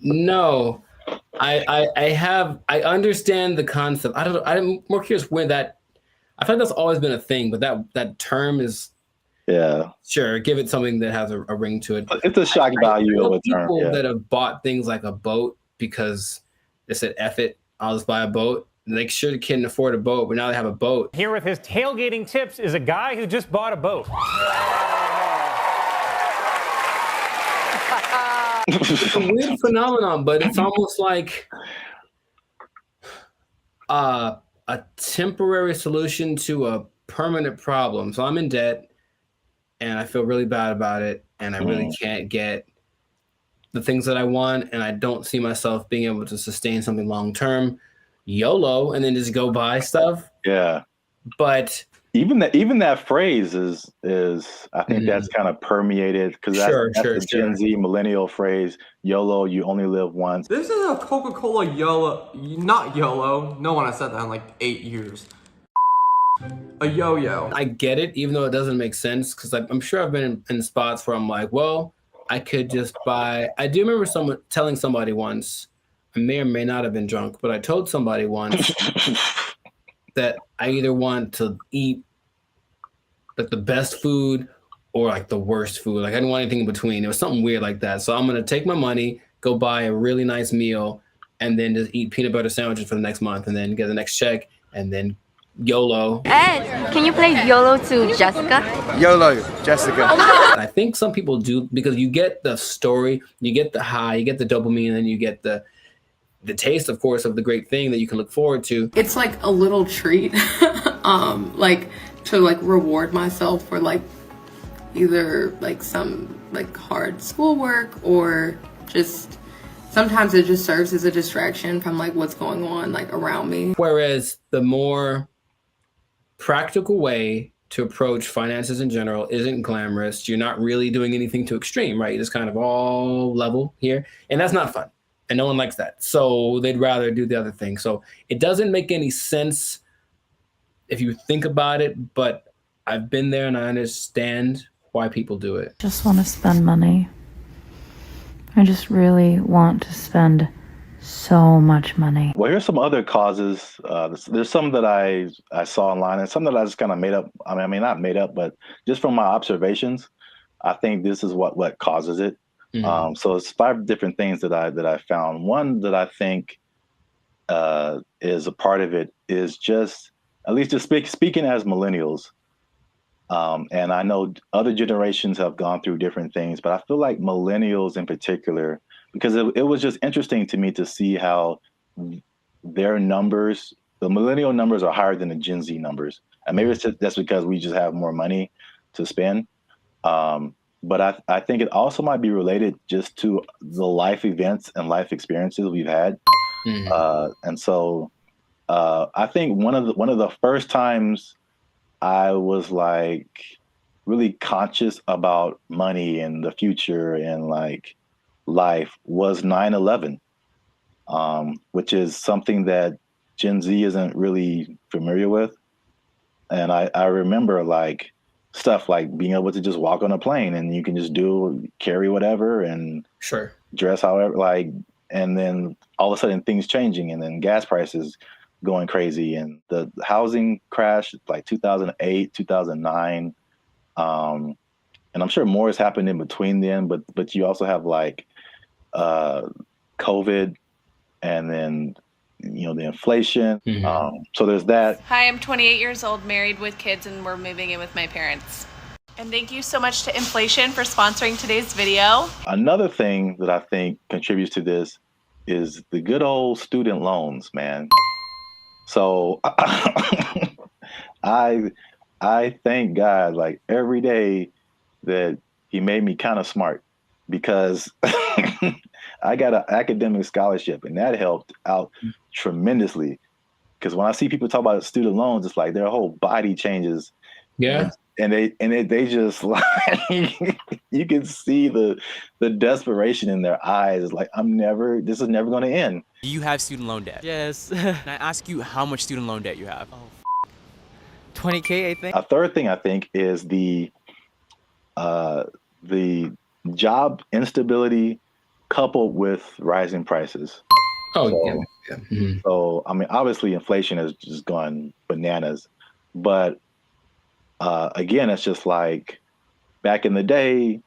No, I understand the concept. I'm more curious when that. I feel like that's always been a thing, but that term is. Yeah. Sure, give it something that has a ring to it. It's a shock value of a term. People that have bought things like a boat because they said, F it, I'll just buy a boat. And they sure couldn't afford a boat, but now they have a boat. Here with his tailgating tips is a guy who just bought a boat. It's a weird phenomenon, but it's almost like a temporary solution to a permanent problem. So I'm in debt, and I feel really bad about it, and I really can't get the things that I want, and I don't see myself being able to sustain something long term. YOLO, and then just go buy stuff. Yeah. But even that phrase is I think that's kind of permeated, because that's the Gen Z millennial phrase, YOLO, you only live once. This is a Coca-Cola YOLO, not YOLO. No one has said that in like 8 years. A yo-yo. I get it, even though it doesn't make sense, because I'm sure I've been in spots where I'm like, well, I could just buy. I do remember telling somebody once, I may or may not have been drunk, but I told somebody once that I either want to eat like the best food or like the worst food. Like I didn't want anything in between. It was something weird like that. So I'm going to take my money, go buy a really nice meal, and then just eat peanut butter sandwiches for the next month, and then get the next check, and then YOLO. Ed, can you play YOLO to Jessica? YOLO, Jessica. I think some people do, because you get the story, you get the high, you get the dopamine, and then you get the taste, of course, of the great thing that you can look forward to. It's like a little treat, like to like reward myself for like either like some like hard schoolwork, or just sometimes it just serves as a distraction from like what's going on like around me. Whereas the more practical way to approach finances in general isn't glamorous. You're not really doing anything too extreme, right? You're just kind of all level here, and that's not fun. And no one likes that. So they'd rather do the other thing. So it doesn't make any sense if you think about it, but I've been there and I understand why people do it. Just want to spend money. I just really want to spend So much money. Well, here's some other causes. There's some that I saw online, and some that I just kind of made up. I mean, not made up, but just from my observations, I think this is what causes it. So it's 5 different things that I found. One that I think is a part of it is just, at least just speaking as millennials. And I know other generations have gone through different things, but I feel like millennials in particular, because it was just interesting to me to see how their numbers, the millennial numbers are higher than the Gen Z numbers. And maybe it's just, that's because we just have more money to spend. But I think it also might be related just to the life events and life experiences we've had. And so I think one of the first times I was like really conscious about money and the future and like life was 9/11, which is something that Gen Z isn't really familiar with. And I remember like stuff like being able to just walk on a plane and you can just carry whatever and dress however, like, and then all of a sudden things changing and then gas prices going crazy and the housing crash like 2008, 2009. And I'm sure more has happened in between then, but you also have like COVID and then, you know, the inflation. So there's that. Hi, I'm 28 years old, married with kids, and we're moving in with my parents. And thank you so much to Inflation for sponsoring today's video. Another thing that I think contributes to this is the good old student loans, man. So I thank God like every day that he made me kind of smart, because I got an academic scholarship and that helped out tremendously. Because when I see people talk about student loans, it's like their whole body changes. Yeah. And they just like, you can see the desperation in their eyes. It's like, this is never going to end. Do you have student loan debt? Yes. Can I ask you how much student loan debt you have? 20K, I think. A third thing I think is the job instability coupled with rising prices. So I mean, obviously inflation has just gone bananas, but again, it's just like back in the day,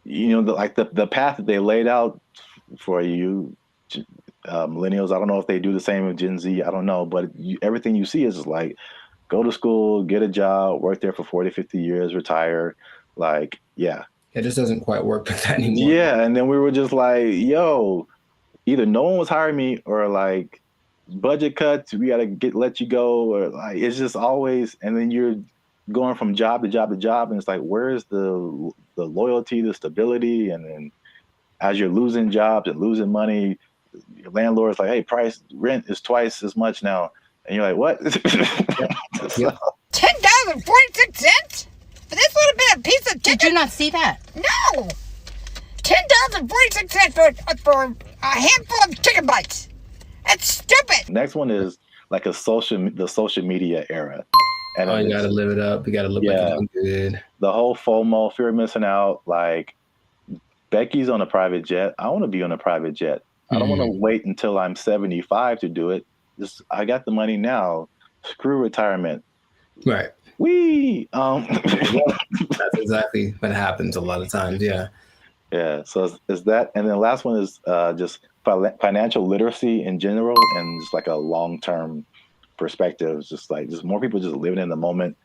you know, the path that they laid out for you, millennials. I don't know if they do the same with Gen Z. I don't know, but everything you see is just like, go to school, get a job, work there for 40, 50 years, retire. Like, yeah. It just doesn't quite work like that anymore. Yeah, and then we were just like, yo, either no one was hiring me or like budget cuts, we gotta let you go, or like it's just always, and then you're going from job to job to job, and it's like, where's the loyalty, the stability? And then as you're losing jobs and losing money, your landlord's like, hey, rent is twice as much now. And you're like, what? $10.46 for this little bit of piece of chicken? Did you not see that? No! $10.46 for a handful of chicken bites. That's stupid. Next one is like the social media era. And you gotta live it up. You gotta look like you're doing good. The whole FOMO, fear of missing out. Like, Becky's on a private jet. I want to be on a private jet. I don't want to wait until I'm 75 to do it. I got the money now. Screw retirement. Right. That's exactly what happens a lot of times. Yeah. Yeah. So is that, and then the last one is just financial literacy in general, and just like a long-term perspective. Just more people just living in the moment,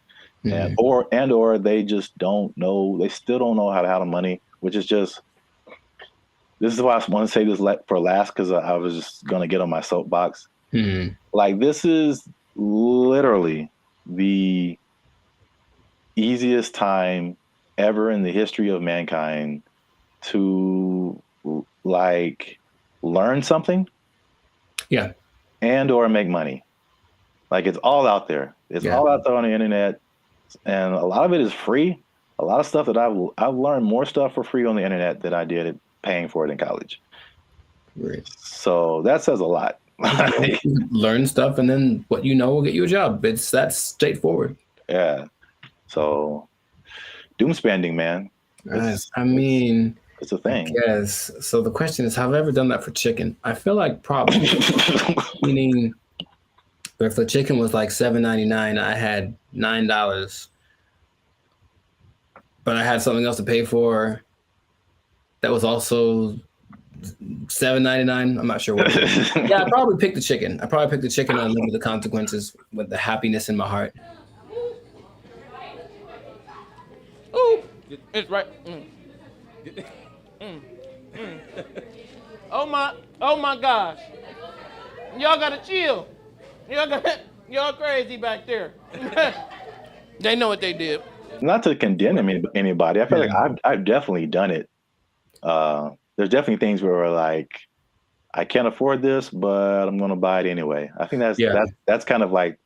and or they just don't know. They still don't know how to handle money, which is just. This is why I want to say this for last, because I was just gonna get on my soapbox. Like, this is literally the easiest time ever in the history of mankind to like learn something, and or make money. Like, it's all out there. It's all out there on the internet, and a lot of it is free. A lot of stuff that I've learned more stuff for free on the internet than I did paying for it in college. Right. So that says a lot. Learn stuff, and then what you know will get you a job. That's straightforward. Yeah. So doom spending, man. I mean, It's a thing. Yes. So the question is, have I ever done that for chicken? I feel like probably. Meaning, if the chicken was like $7.99, I had $9, but I had something else to pay for that was also $7.99. I'm not sure what. Yeah, I probably picked the chicken. I probably picked the chicken and live with the consequences with the happiness in my heart. Ooh, it's right. Oh my gosh. Y'all gotta chill. Y'all crazy back there. They know what they did. Not to condemn anybody. I feel like I've definitely done it. There's definitely things where we're like, I can't afford this, but I'm gonna buy it anyway. I think that's kind of like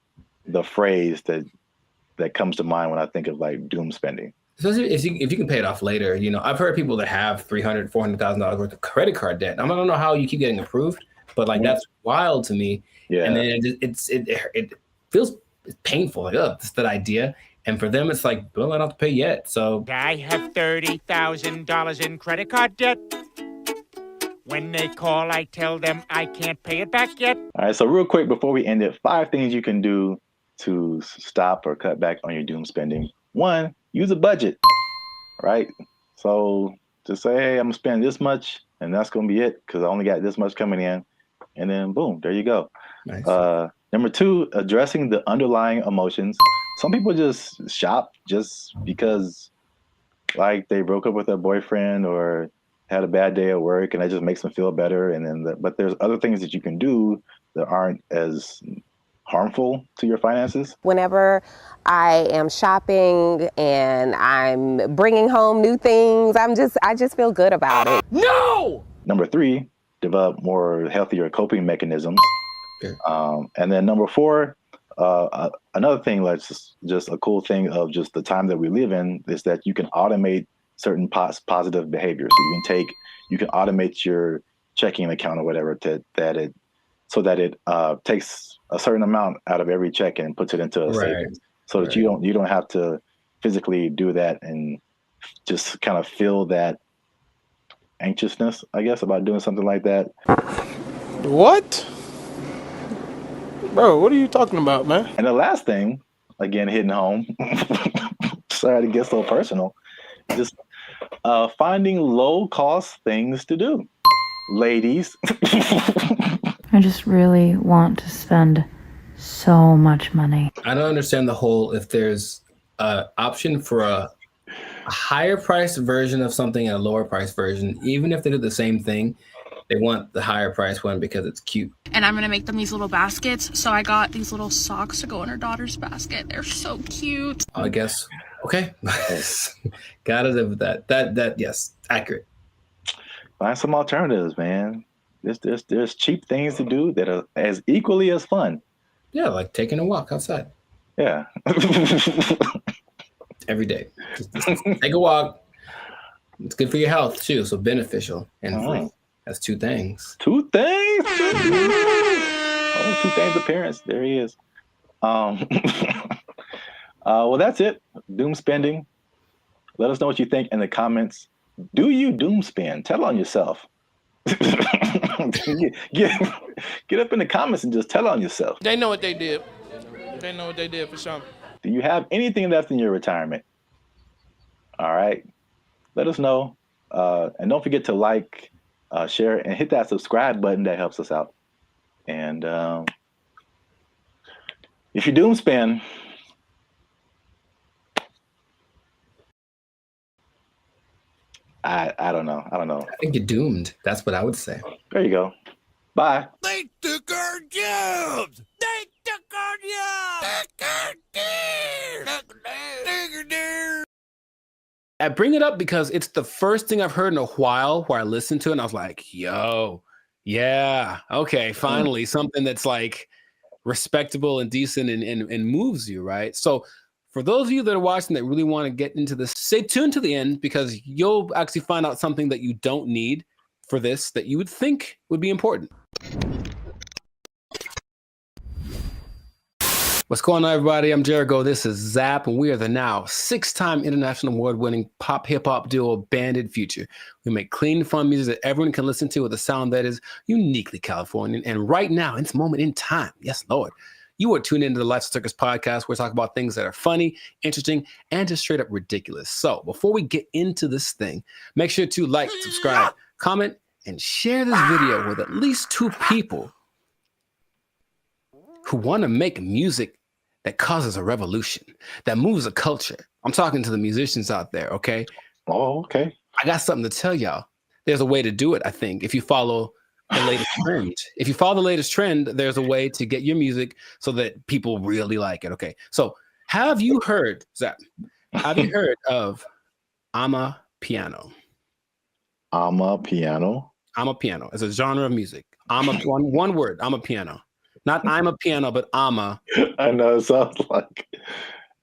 the phrase that comes to mind when I think of like doom spending. Especially if you can pay it off later. You know, I've heard people that have $300,000, $400,000 worth of credit card debt. I don't know how you keep getting approved, but like that's wild to me. Yeah. And then it feels painful. Like, oh, that's that idea. And for them, it's like, well, I don't have to pay yet. So I have $30,000 in credit card debt. When they call, I tell them I can't pay it back yet. All right, so real quick before we end it, 5 things you can do to stop or cut back on your doom spending. 1, use a budget, right? So just say, hey, I'm gonna spend this much and that's gonna be it because I only got this much coming in. And then boom, there you go. Nice. Number 2, addressing the underlying emotions. Some people just shop just because like they broke up with their boyfriend or had a bad day at work and that just makes them feel better. And then, but there's other things that you can do that aren't as harmful to your finances. Whenever I am shopping and I'm bringing home new things, I just feel good about it. No! Number 3, develop more healthier coping mechanisms. And then number 4, another thing that's just a cool thing of just the time that we live in is that you can automate certain positive behaviors. So you can automate your checking account or whatever so that it takes a certain amount out of every check and puts it into a savings, so that you don't have to physically do that and just kind of feel that anxiousness, I guess, about doing something like that. What? Bro, what are you talking about, man? And the last thing, again, hitting home, sorry to get so personal, just finding low-cost things to do. Ladies. I just really want to spend so much money. I don't understand the whole, if there's an option for a higher priced version of something and a lower priced version, even if they do the same thing, they want the higher price one because it's cute. And I'm gonna make them these little baskets. So I got these little socks to go in her daughter's basket. They're so cute. I guess. Okay. Gotta live with that. That yes, accurate. Find some alternatives, man. There's cheap things to do that are as equally as fun. Yeah, like taking a walk outside. Yeah. Every day. Just take a walk. It's good for your health too, so beneficial and free. That's 2 things. 2 things? Oh, 2 things appearance. There he is. Well, that's it. Doom spending. Let us know what you think in the comments. Do you doom spend? Tell on yourself. Get up in the comments and just tell on yourself. They know what they did. They know what they did for sure. Do you have anything left in your retirement? All right. Let us know. And don't forget to like, share, and hit that subscribe button. That helps us out. And if you doom spend, I don't know. I think you're doomed. That's what I would say. There you go. Bye. They took our jobs. They took our jobs. I bring it up because it's the first thing I've heard in a while where I listened to it and I was like, yo, yeah, okay, finally something that's like respectable and decent and moves you, right? So for those of you that are watching that really want to get into this, stay tuned to the end because you'll actually find out something that you don't need for this that you would think would be important. What's going on, everybody? I'm Jericho. This is Zap, and we are the now 6-time international award-winning pop hip-hop duo Banded Future. We make clean, fun music that everyone can listen to with a sound that is uniquely Californian. And right now, in this moment in time, yes, Lord, you are tuned into the Life Circus podcast, where we talk about things that are funny, interesting, and just straight up ridiculous. So before we get into this thing, make sure to like, subscribe, comment, and share this video with at least 2 people who want to make music that causes a revolution, that moves a culture. I'm talking to the musicians out there, okay? Oh, okay. I got something to tell y'all. There's a way to do it, I think, if you follow the latest trend. If you follow the latest trend, there's a way to get your music so that people really like it, okay? So have you heard, Zach, have you heard of Ama Piano? Ama Piano? Ama Piano. It's a genre of music. One word, Ama Piano. Not I'm a piano, but Ama. I know, it sounds like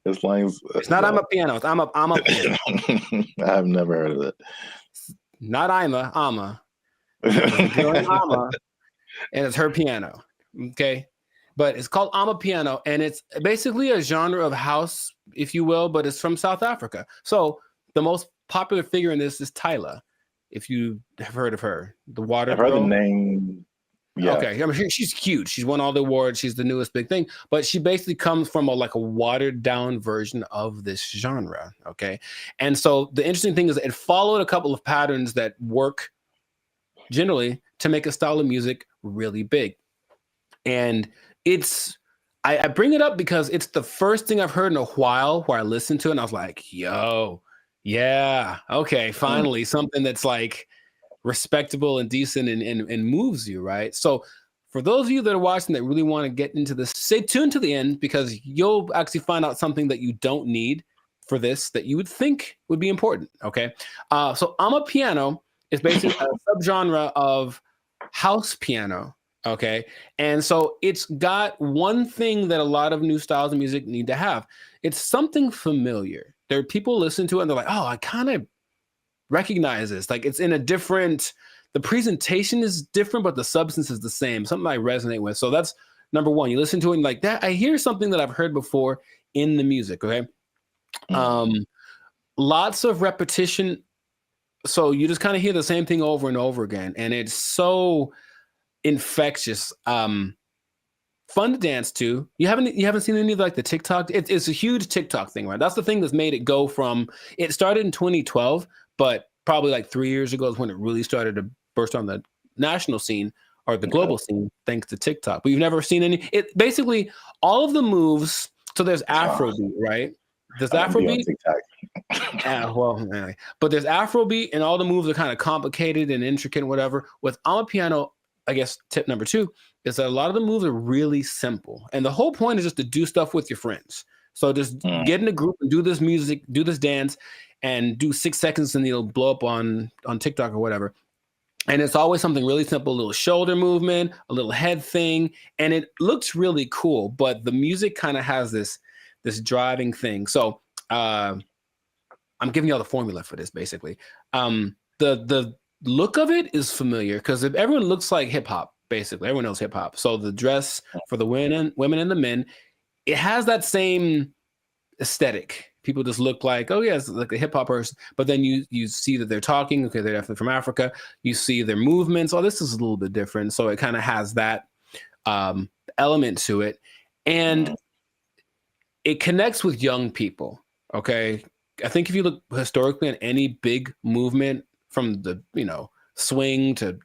it's lines. It's not I'm a piano, it's I'm a piano. I've never heard of it. Not Ama. It's a girl named Ama, and it's her piano. Okay. But it's called Ama Piano, and it's basically a genre of house, if you will, but it's from South Africa. So the most popular figure in this is Tyla, if you have heard of her. The water I've heard girl. the name. Yeah. Okay, I mean, she's cute. She's won all the awards. She's the newest big thing, but she basically comes from a watered down version of this genre. Okay, and so the interesting thing is it followed a couple of patterns that work generally to make a style of music really big. And I bring it up because it's the first thing I've heard in a while where I listened to it and I was like, yo, yeah, okay, finally something that's like respectable and decent and moves you, right? So for those of you that are watching that really want to get into this, stay tuned to the end, because you'll actually find out something that you don't need for this that you would think would be important, okay? So Ama Piano is basically a subgenre of house piano, okay? And so it's got one thing that a lot of new styles of music need to have. It's something familiar. There are people listen to it and they're like, oh, I kind of recognize this. Like, it's in a different, the presentation is different, but the substance is the same. Something I resonate with. So that's number one. You listen to it and like that, I hear something that I've heard before in the music. Okay. Lots of repetition. So you just kind of hear the same thing over and over again. And it's so infectious. Fun to dance to. You haven't seen any of like the TikTok? It's a huge TikTok thing, right? That's the thing that's made it go from, it started in 2012, but probably like 3 years ago is when it really started to burst on the national scene or the global scene, thanks to TikTok. But you've never seen any, it basically all of the moves. So there's Afrobeat, right? There's Afrobeat. Well, anyway, but there's Afrobeat and all the moves are kind of complicated and intricate and whatever. With Ama Piano, I guess tip number 2 is that a lot of the moves are really simple. And the whole point is just to do stuff with your friends. So just get in a group and do this music, do this dance, and do 6 seconds and it'll blow up on TikTok or whatever. And it's always something really simple, a little shoulder movement, a little head thing. And it looks really cool, but the music kind of has this driving thing. So I'm giving you all the formula for this, basically. The look of it is familiar because if everyone looks like hip hop, basically everyone knows hip hop. So the dress for the women and the men, it has that same aesthetic. People just look like, oh yeah, it's like a hip hop person. But then you see that they're talking. Okay, they're definitely from Africa. You see their movements. Oh, this is a little bit different. So it kind of has that element to it, and it connects with young people. Okay, I think if you look historically at any big movement from the swing to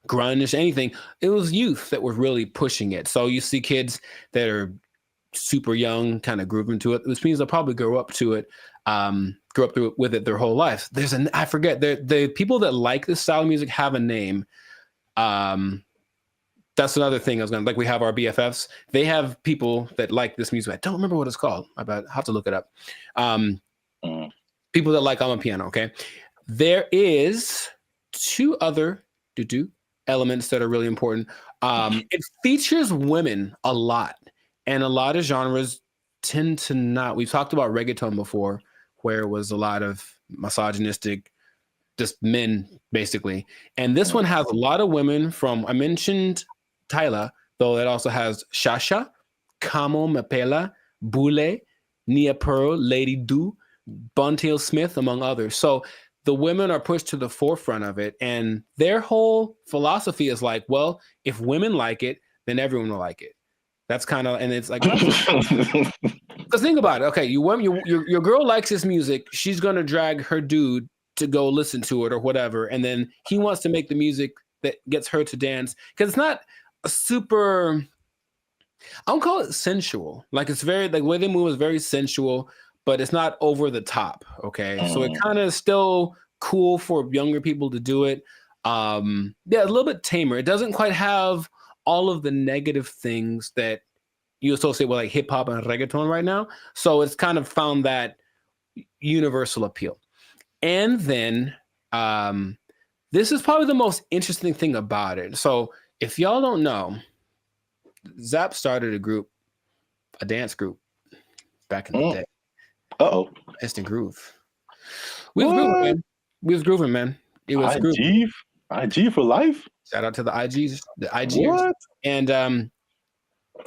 grunge, anything, it was youth that were really pushing it. So you see kids that are super young kind of grooving to it, which means they'll probably grow up to it, grow up with it their whole life. I forget, the people that like this style of music have a name. That's another thing I was gonna, like, we have our BFFs. They have people that like this music. I don't remember what it's called. I have to look it up. People that like Ama Piano, okay? There is 2 other elements that are really important. It features women a lot. And a lot of genres tend to not. We've talked about reggaeton before, where it was a lot of misogynistic, just men, basically. And this one has a lot of women from, I mentioned Tyla, though it also has Shasha Camo Mapela, Boule, Nia Pearl, Lady Do, Buntail Smith, among others. So the women are pushed to the forefront of it, and their whole philosophy is like, well, if women like it, then everyone will like it. That's kind of, and it's like, because think about it. Okay, your girl likes this music. She's gonna drag her dude to go listen to it or whatever, and then he wants to make the music that gets her to dance, because it's not a super, I don't call it sensual. Like, it's very, like, the way they move is very sensual, but it's not over the top. Okay, so it kind of still cool for younger people to do it. Yeah, a little bit tamer. It doesn't quite have all of the negative things that you associate with like hip hop and reggaeton right now. So it's kind of found that universal appeal. And then this is probably the most interesting thing about it. So if y'all don't know, Zap started a dance group back in the day. Instant Groove. We was grooving, man. We was grooving, man. It was grooving. IG for life. Shout out to the IGs, the IGers. What? And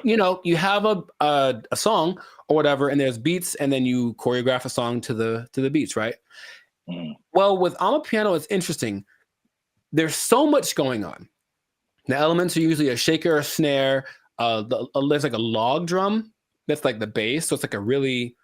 you know, you have a song or whatever, and there's beats, and then you choreograph a song to the beats, right? Well, with Amapiano, it's interesting. There's so much going on. The elements are usually a shaker, a snare. There's like a log drum that's like the bass, so it's like a really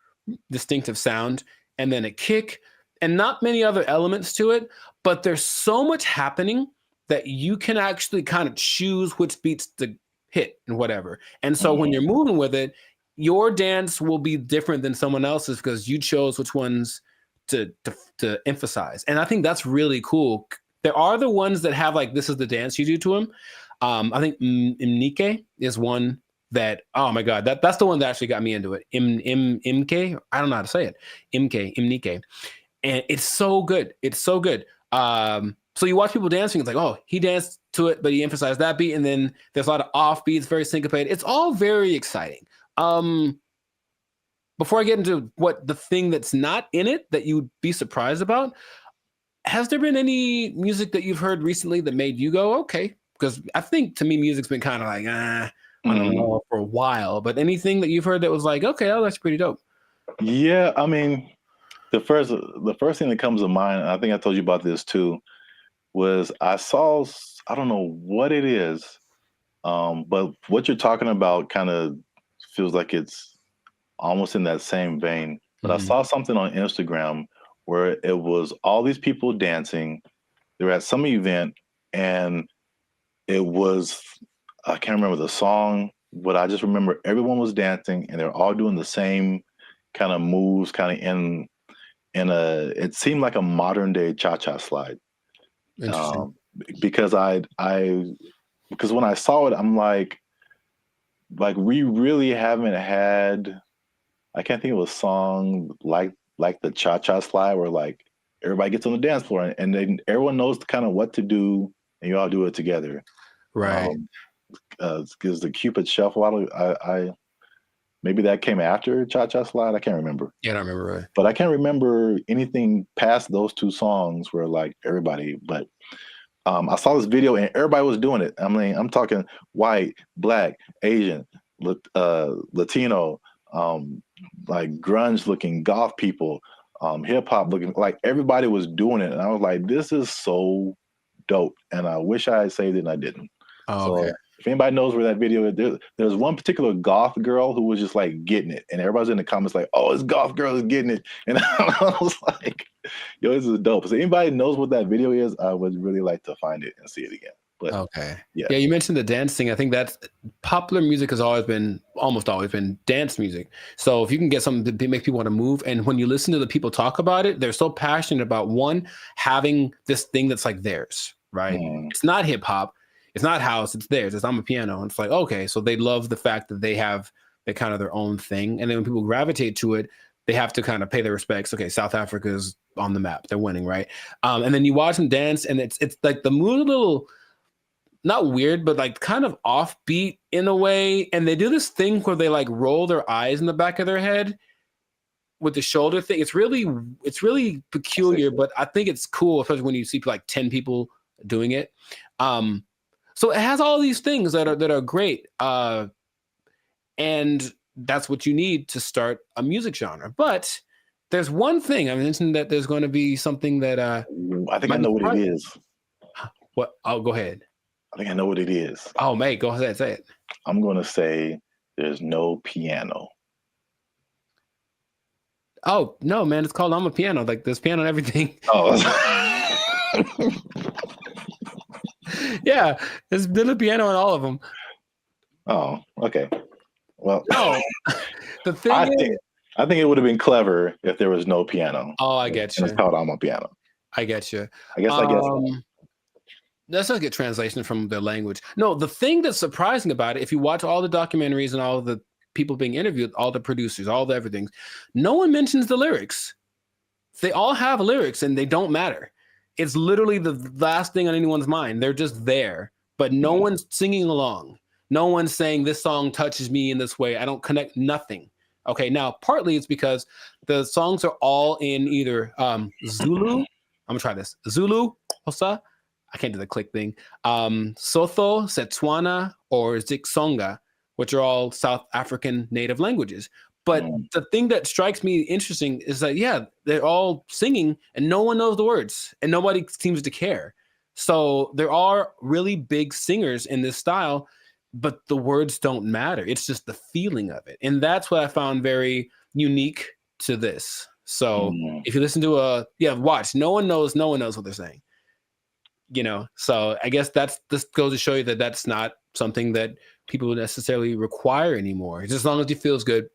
distinctive sound, and then a kick, and not many other elements to it. But there's so much happening that you can actually kind of choose which beats to hit and whatever. And so when you're moving with it, your dance will be different than someone else's because you chose which ones to emphasize. And I think that's really cool. There are the ones that have like, this is the dance you do to them. I think Imnike is one that, oh my God, that's the one that actually got me into it. Imke, I don't know how to say it. Imnike. And it's so good. It's so good. So you watch people dancing, it's like, oh, he danced to it, but he emphasized that beat. And then there's a lot of off beats, very syncopated. It's all very exciting. Before I get into what the thing that's not in it that you would be surprised about, has there been any music that you've heard recently that made you go, okay? Because I think to me, music's been kind of like, I don't know, for a while. But anything that you've heard that was like, okay, oh, that's pretty dope. Yeah, I mean, the first thing that comes to mind, and I think I told you about this too, was I saw, I don't know what it is, but what you're talking about kind of feels like it's almost in that same vein. But I saw something on Instagram where it was all these people dancing. They were at some event, and it was, I can't remember the song, but I just remember everyone was dancing, and they're all doing the same kind of moves, kind of in it seemed like a modern day cha-cha slide. Because because when I saw it, I'm like we really haven't had, I can't think of a song like the cha-cha slide where like everybody gets on the dance floor and then everyone knows kind of what to do and you all do it together. Right. Because the Cupid Shuffle, I maybe that came after Cha-Cha Slide. I can't remember. Yeah, I don't remember. Right. But I can't remember anything past those two songs where like everybody, but I saw this video and everybody was doing it. I mean, I'm talking white, black, Asian, Latino, like grunge looking goth people, hip hop looking, like everybody was doing it. And I was like, this is so dope. And I wish I had saved it and I didn't. Oh, okay. So if anybody knows where that video is, there's one particular goth girl who was just like getting it. And everybody's in the comments like, oh, this goth girl is getting it. And I was like, yo, this is dope. So anybody knows what that video is, I would really like to find it and see it again. But okay. Yeah, you mentioned the dancing. I think that's popular music has almost always been dance music. So if you can get something to make people want to move, and when you listen to the people talk about it, they're so passionate about one, having this thing that's like theirs, right? It's not hip hop. It's not house, it's theirs. It's Amapiano. And it's like, okay, so they love the fact that they have kind of their own thing. And then when people gravitate to it, they have to kind of pay their respects. Okay, South Africa's on the map. They're winning, right? And then you watch them dance, and it's like the mood a little, not weird, but like kind of offbeat in a way. And they do this thing where they like roll their eyes in the back of their head with the shoulder thing. It's really peculiar, but I think it's cool, especially when you see like 10 people doing it. So it has all these things that are great. And And that's what you need to start a music genre. But there's one thing I mentioned, that there's going to be something that I think I know what it is. What? Oh, go ahead. I think I know what it is. Oh, mate, go ahead, say it. I'm going to say there's no piano. Oh, no, man, it's called I'm a Piano. Like, there's piano and everything. Oh. Yeah, there's a piano in all of them. Oh, okay. Well, no. The thing I think it would have been clever if there was no piano. Oh, I get you. It's called I'm a Piano. I get you. I guess. That's not a good translation from their language. No, the thing that's surprising about it, if you watch all the documentaries and all the people being interviewed, all the producers, all the everything, no one mentions the lyrics. They all have lyrics and they don't matter. It's literally the last thing on anyone's mind. They're just there, but no one's singing along. No one's saying this song touches me in this way. I don't connect nothing. Okay, now partly it's because the songs are all in either Zulu. I'm gonna try this. Zulu, Hosa. I can't do the click thing. Sotho, Setswana, or Zixonga, which are all South African native languages. But the thing that strikes me interesting is that, yeah, they're all singing and no one knows the words and nobody seems to care. So there are really big singers in this style, but the words don't matter. It's just the feeling of it. And that's what I found very unique to this. So if you listen to watch, no one knows what they're saying. You know, so I guess this goes to show you that that's not something that people necessarily require anymore. Just as long as it feels good,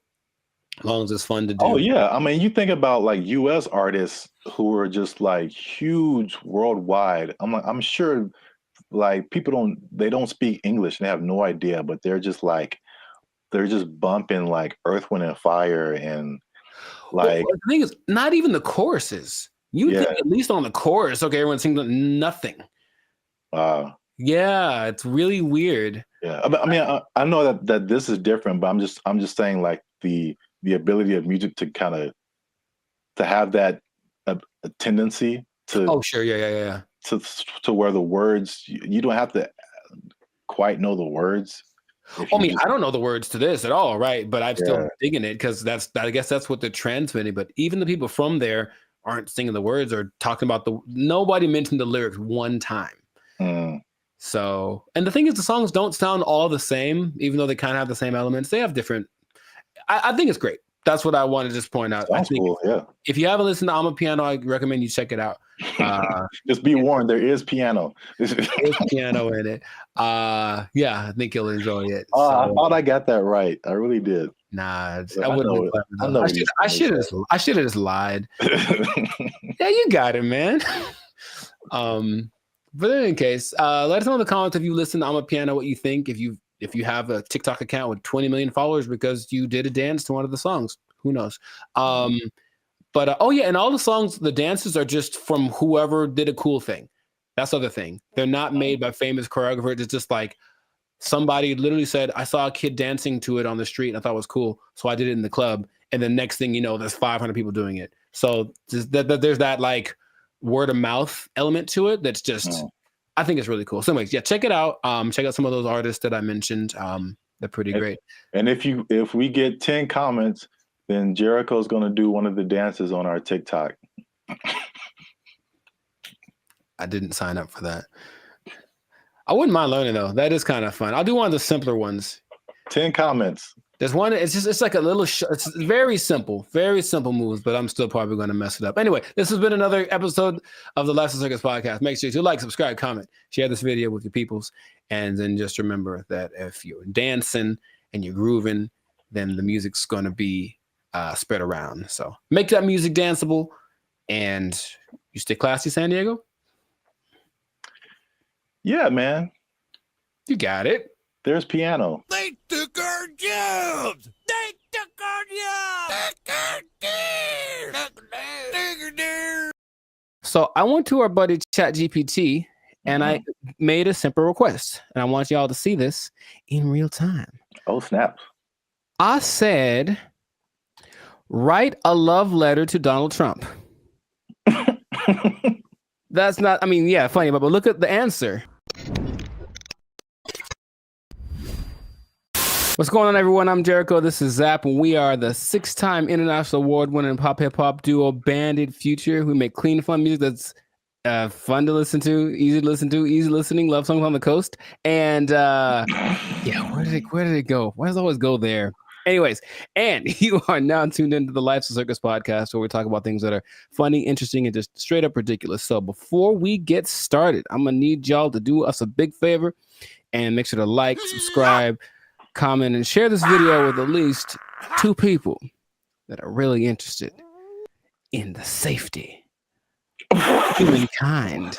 as long as it's fun to do. Oh yeah, I mean, you think about like U.S. artists who are just like huge worldwide. I'm sure like people don't speak English and they have no idea, but they're just bumping like Earth, Wind and Fire and like. Well, the thing is, not even the choruses. You think at least on the chorus, okay, everyone's singing nothing. Yeah, it's really weird. Yeah, I mean, I know that this is different, but I'm just saying like the ability of music to kind of to have that a tendency to. Oh sure, yeah. To where the words you don't have to quite know the words. I mean, I don't know the words to this at all, right? But I'm still digging it because I guess that's what they're transmitting. But even the people from there aren't singing the words or talking about nobody mentioned the lyrics one time. So, and the thing is, the songs don't sound all the same, even though they kind of have the same elements. They have different. I think it's great. That's what I want to just point out. Sounds cool, yeah. If you haven't listened to I'm a Piano, I recommend you check it out. Just be warned, there is piano. There's piano in it. Yeah, I think you'll enjoy it. I thought I got that right. I really did. Nah, I wouldn't. I should have just lied. Yeah, you got it, man. But in any case, let us know in the comments if you listen to I'm a Piano, what you think. If you have a TikTok account with 20 million followers because you did a dance to one of the songs, who knows? But oh yeah, and all the songs, the dances are just from whoever did a cool thing. That's the other thing. They're not made by famous choreographers. It's just like somebody literally said, I saw a kid dancing to it on the street and I thought it was cool. So I did it in the club. And the next thing you know, there's 500 people doing it. So there's that like word of mouth element to it. That's just, I think it's really cool. So anyways, yeah, check it out. Check out some of those artists that I mentioned. They're pretty great. And if we get 10 comments, then Jericho's going to do one of the dances on our TikTok. I didn't sign up for that. I wouldn't mind learning though. That is kind of fun. I'll do one of the simpler ones. 10 comments. There's one. It's like a little. It's very simple moves, but I'm still probably going to mess it up. Anyway, this has been another episode of the Lifestyle Circus podcast. Make sure to like, subscribe, comment, share this video with your peoples, and then just remember that if you're dancing and you're grooving, then the music's going to be spread around. So make that music danceable, and you stay classy, San Diego. Yeah, man. You got it. There's piano. They took our jobs. They took our jobs. So I went to our buddy ChatGPT and I made a simple request. And I want y'all to see this in real time. Oh, snap. I said, write a love letter to Donald Trump. That's not, I mean, yeah, funny, but look at the answer. What's going on, everyone? I'm Jericho. This is Zap, and we are the 6-time international award-winning pop hip hop duo Banded Future. We make clean, fun music that's fun to listen to, easy listening, love songs on the coast. And where did it go? Why does it always go there? Anyways, and you are now tuned into the Life's a Circus podcast, where we talk about things that are funny, interesting, and just straight up ridiculous. So before we get started, I'm gonna need y'all to do us a big favor and make sure to like, subscribe, comment, and share this video with at least 2 people that are really interested in the safety of humankind.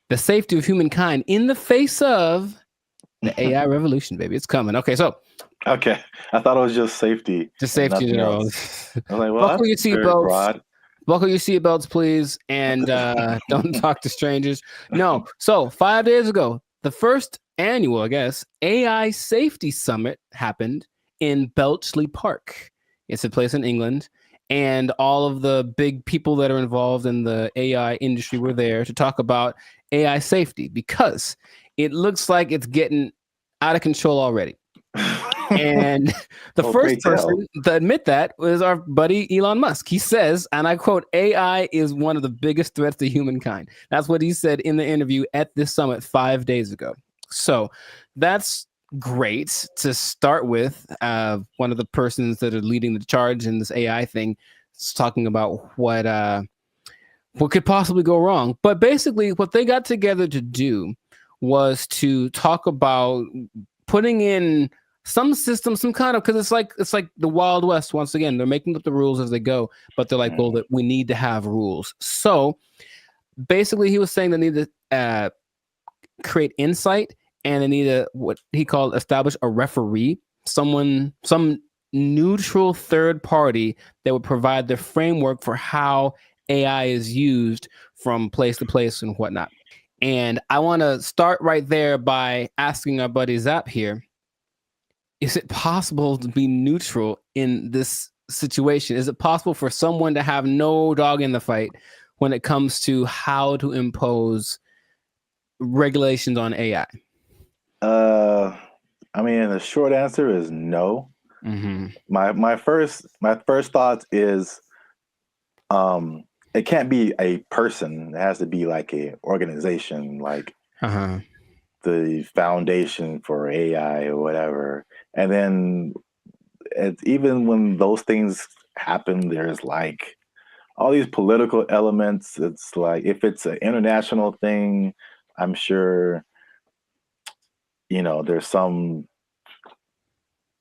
The safety of humankind in the face of the AI revolution, baby. It's coming. Okay, Okay, I thought it was just safety. Just safety in general. I was like, well, Buckle your that's very seatbelts. broad. Buckle your seatbelts, please, and don't talk to strangers. No. So 5 days ago, the first annual, I guess, AI Safety Summit happened in Bletchley Park. It's a place in England, and all of the big people that are involved in the AI industry were there to talk about AI safety, because it looks like it's getting out of control already. And the first person to admit that was our buddy Elon Musk. He says, and I quote, "AI is one of the biggest threats to humankind." That's what he said in the interview at this summit 5 days ago. So that's great to start with. One of the persons that are leading the charge in this AI thing is talking about what could possibly go wrong. But basically, what they got together to do was to talk about putting in some system, some kind of, because it's like the Wild West. Once again, they're making up the rules as they go, but they're like, well, that we need to have rules. So basically, he was saying they need to create insight, and they need to, what he called, establish a referee, some neutral third party that would provide the framework for how AI is used from place to place and whatnot. And I want to start right there by asking our buddy Zap here, is it possible to be neutral in this situation? Is it possible for someone to have no dog in the fight when it comes to how to impose regulations on AI? I mean, the short answer is no. Mm-hmm. My first thought is, it can't be a person. It has to be like a organization, like the Foundation for AI or whatever. And then even when those things happen, there's like all these political elements. It's like, if it's an international thing, I'm sure, there's some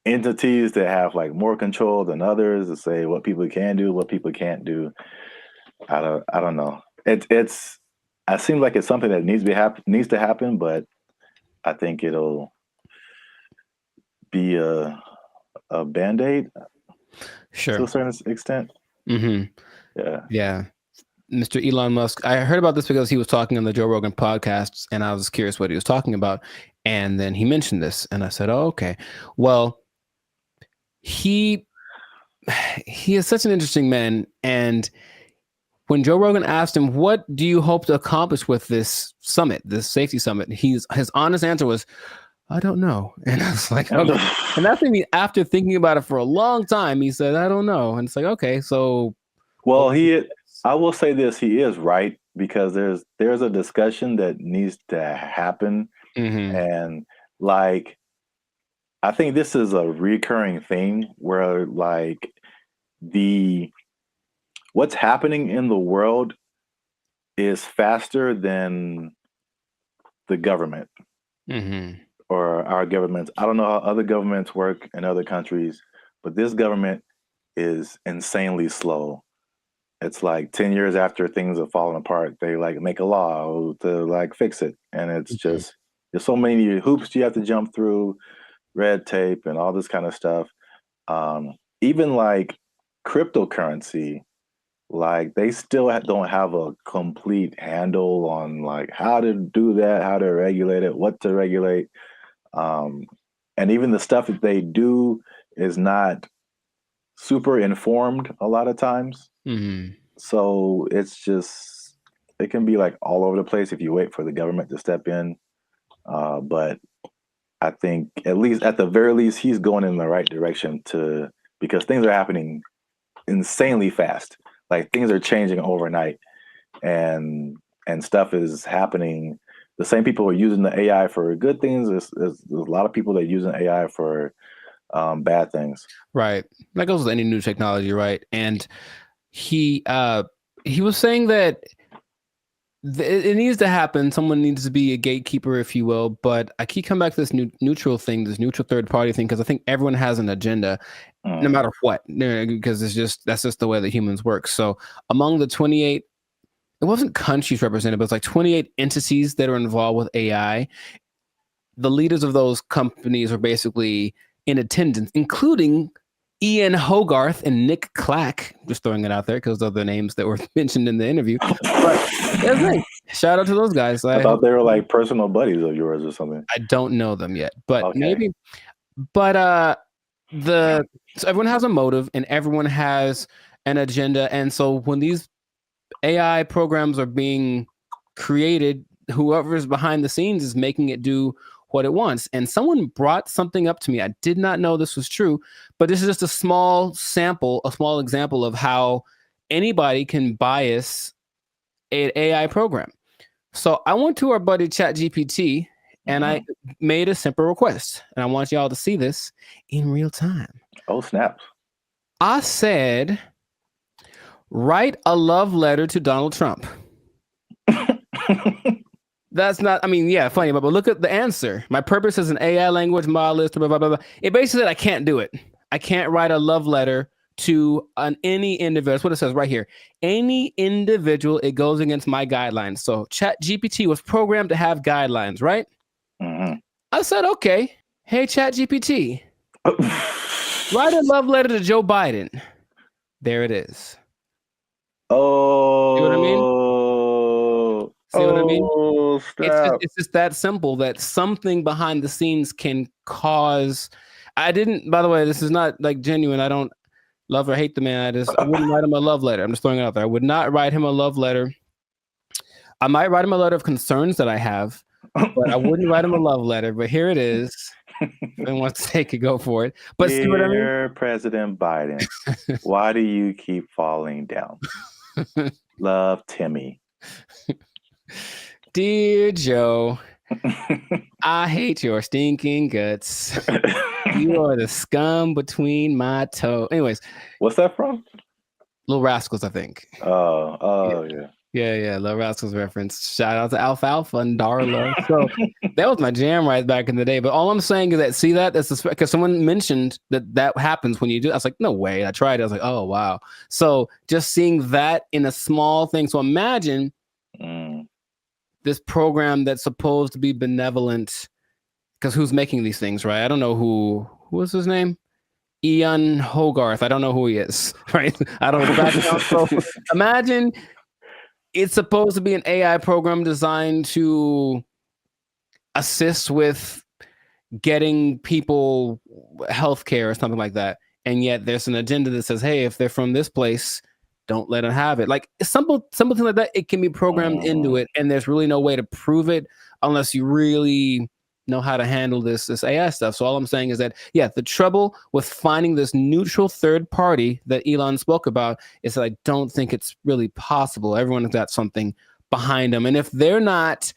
entities that have like more control than others to say what people can do, what people can't do. I don't know. It seems like it's something that needs to happen, but I think it'll be a Band-Aid, sure, to a certain extent. Mm-hmm. Yeah. Mr. Elon Musk, I heard about this because he was talking on the Joe Rogan podcast, and I was curious what he was talking about. And then he mentioned this, and I said, oh, okay. Well, he is such an interesting man. And when Joe Rogan asked him, what do you hope to accomplish with this summit, this safety summit? His honest answer was, I don't know. And I was like, okay. And that's maybe after thinking about it for a long time, he said, I don't know. And it's like, okay, so. Well, I will say this, he is right, because there's a discussion that needs to happen. Mm-hmm. And like, I think this is a recurring thing where like what's happening in the world is faster than the government. Mm-hmm. Or our governments. I don't know how other governments work in other countries, but this government is insanely slow. It's like 10 years after things have fallen apart, they like make a law to like fix it. And it's just, there's so many hoops you have to jump through, red tape and all this kind of stuff. Even like cryptocurrency, like they still don't have a complete handle on like how to do that, how to regulate it, what to regulate. And even the stuff that they do is not super informed a lot of times. Mm-hmm. So it's just, it can be like all over the place if you wait for the government to step in. But I think at least at the very least he's going in the right direction because things are happening insanely fast. Like things are changing overnight, and stuff is happening. The same people are using the AI for good things. There's a lot of people that are using AI for bad things. Right. That goes with any new technology, right? And he was saying that it needs to happen. Someone needs to be a gatekeeper, if you will. But I keep coming back to this neutral thing, this neutral third party thing, because I think everyone has an agenda, no matter what, because that's just the way that humans work. So among the 28, it wasn't countries represented, but it's like 28 entities that are involved with AI. The leaders of those companies are basically in attendance, including Ian Hogarth and Nick Clack. Just throwing it out there because of the names that were mentioned in the interview. But shout out to those guys. I thought they were like personal buddies of yours or something. I don't know them yet, but maybe. But so everyone has a motive and everyone has an agenda, and so when these AI programs are being created, whoever's behind the scenes is making it do what it wants. And someone brought something up to me. I did not know this was true, but this is just a small example of how anybody can bias an AI program. So I went to our buddy ChatGPT and I made a simple request, and I want y'all to see this in real time. Oh, snaps. I said, write a love letter to Donald Trump. That's not, funny, but look at the answer. My purpose is an AI language model is blah, blah, blah, blah. It basically said I can't do it. I can't write a love letter to any individual. That's what it says right here. Any individual, it goes against my guidelines. So ChatGPT was programmed to have guidelines, right? I said, okay. Hey, ChatGPT, write a love letter to Joe Biden. There it is. Oh. See what I mean? See what I mean? It's just that simple that something behind the scenes can cause. By the way, this is not like genuine. I don't love or hate the man. I wouldn't write him a love letter. I'm just throwing it out there. I would not write him a love letter. I might write him a letter of concerns that I have, but I wouldn't write him a love letter. But here it is. If anyone wants to take it, go for it. But see what I mean? Dear President Biden, why do you keep falling down? Love, Timmy. Dear Joe, I hate your stinking guts. You are the scum between my toes. Anyways. What's that from? Little Rascals, I think. Yeah. Yeah, Little Rascals reference. Shout out to Alfalfa and Darla. So that was my jam right back in the day. But all I'm saying is that that's because someone mentioned that happens when you do. I was like, no way. I tried it. I was like, oh wow. So just seeing that in a small thing. So imagine this program that's supposed to be benevolent, because who's making these things, right? I don't know who was his name? Ian Hogarth. I don't know who he is, right? I don't know the background. So imagine it's supposed to be an AI program designed to assist with getting people healthcare or something like that. And yet there's an agenda that says, hey, if they're from this place, don't let them have it. Like something like that, it can be programmed into it, and there's really no way to prove it unless you really know how to handle this AI stuff. So all I'm saying is that, yeah, the trouble with finding this neutral third party that Elon spoke about is that I don't think it's really possible. Everyone's got something behind them. And if they're not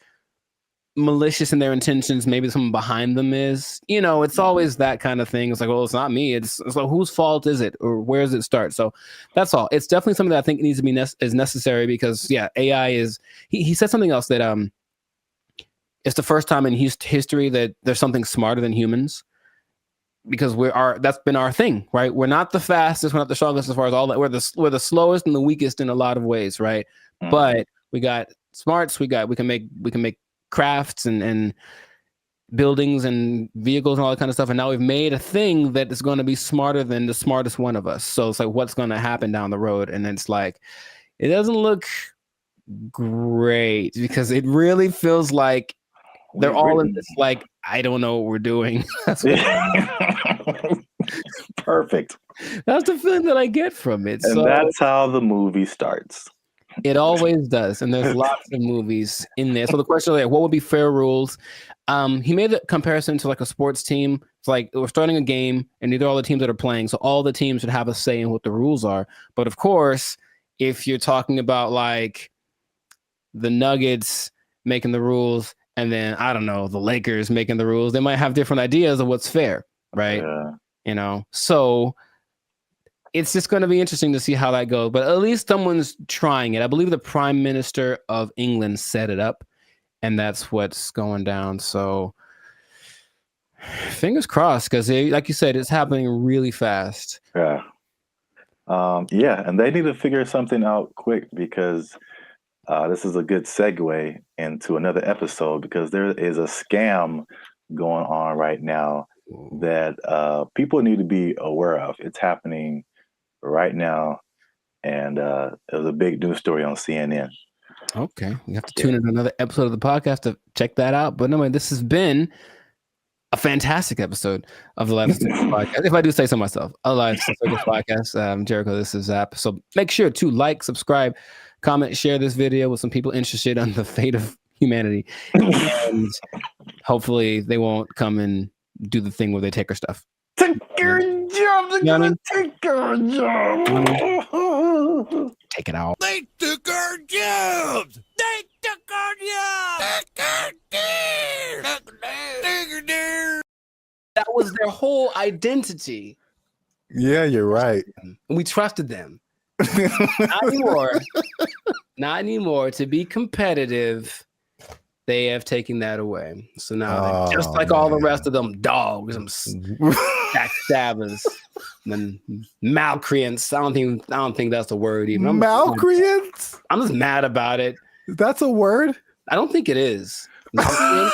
malicious in their intentions, maybe someone behind them is. It's always that kind of thing. It's like, well, it's not me. It's like, whose fault is it, or where does it start? So that's all. It's definitely something that I think needs to be is necessary because, yeah, AI is. He said something else that it's the first time in history that there's something smarter than humans, because that's been our thing, right? We're not the fastest, we're not the strongest as far as all that. We're the slowest and the weakest in a lot of ways, right? But we got smarts. We can make crafts and buildings and vehicles and all that kind of stuff. And now we've made a thing that is going to be smarter than the smartest one of us. So it's like, what's going to happen down the road? And it's like, it doesn't look great because it really feels like they're all in this, like, I don't know what we're doing. Perfect. That's the feeling that I get from it. And that's how the movie starts. It always does, and there's lots of movies in there. So the question is, like, what would be fair rules? He made a comparison to like a sports team. It's like we're starting a game, and these are all the teams that are playing. So all the teams should have a say in what the rules are. But of course, if you're talking about like the Nuggets making the rules, and then I don't know, the Lakers making the rules, they might have different ideas of what's fair, right? Yeah. You know, so it's just going to be interesting to see how that goes. But at least someone's trying it. I believe the Prime Minister of England set it up, and that's what's going down. So fingers crossed, because like you said, it's happening really fast. Yeah. Yeah, and they need to figure something out quick, because this is a good segue into another episode, because there is a scam going on right now that people need to be aware of. It's happening right now, and it was a big news story on CNN. Okay, you have to tune in another episode of the podcast to check that out. But anyway, this has been a fantastic episode of the Life of Circus podcast. If I do say so myself, a Life of Circus podcast. Jericho, this is Zap. So make sure to like, subscribe, comment, share this video with some people interested on the fate of humanity, and hopefully they won't come and do the thing where they take our stuff. Take your job. They're gonna take your job. Take it out. They took our jobs. They took our jobs. That was their whole identity. Yeah, you're right. And we trusted them. Not anymore. Not anymore. To be competitive, they have taken that away. So now they're just like all the rest of them dogs, them backstabbers, and malcreants. I don't think that's the word even. Malcreants? I'm just mad about it. That's a word? I don't think it is. Malcreants?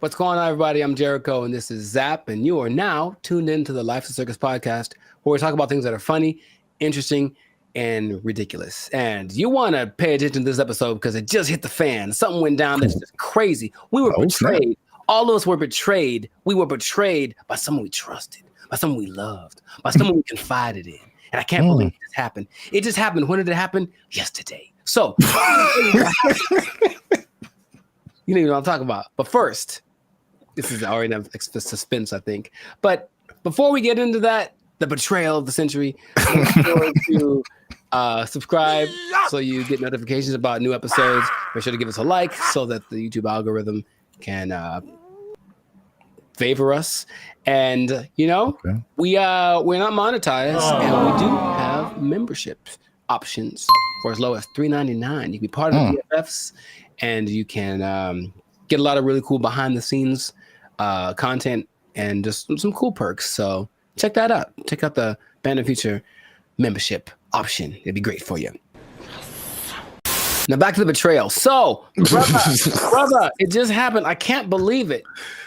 What's going on, everybody? I'm Jericho, and this is Zap, and you are now tuned into the Life of Circus podcast, where we talk about things that are funny, interesting, and ridiculous. And you want to pay attention to this episode because it just hit the fan. Something went down that's just crazy. We were betrayed. All of us were betrayed. We were betrayed by someone we trusted, by someone we loved, by someone we confided in. And I can't believe it just happened. It just happened. When did it happen? Yesterday. So, you know what I'm talking about. But first, this is already enough suspense, I think. But before we get into that, the betrayal of the century, make sure to subscribe so you get notifications about new episodes. Make sure to give us a like so that the YouTube algorithm can favor us. And we're not monetized, and we do have membership options for as low as $3.99. You can be part of the BFFs, and you can get a lot of really cool behind the scenes content and just some cool perks. So check that out. Check out the Band of Future membership option. It'd be great for you. Now back to the betrayal. So, brother, it just happened. I can't believe it.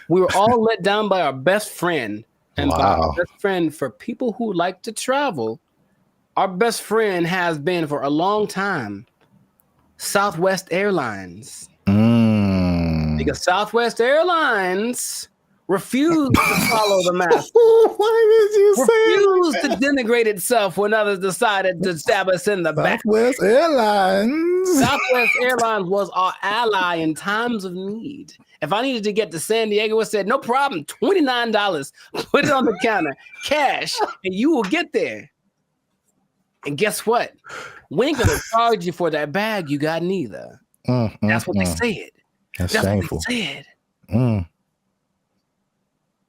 We were all let down by our best friend. And by our best friend, for people who like to travel, our best friend has been for a long time Southwest Airlines. Because Southwest Airlines refused to follow the mask. Why did you refused to denigrate itself when others decided to stab us in the back. Southwest Airlines. Southwest Airlines was our ally in times of need. If I needed to get to San Diego, it said, no problem, $29. Put it on the counter, cash, and you will get there. And guess what? We ain't gonna charge you for that bag you got neither. That's what they said. That's shameful. What they said.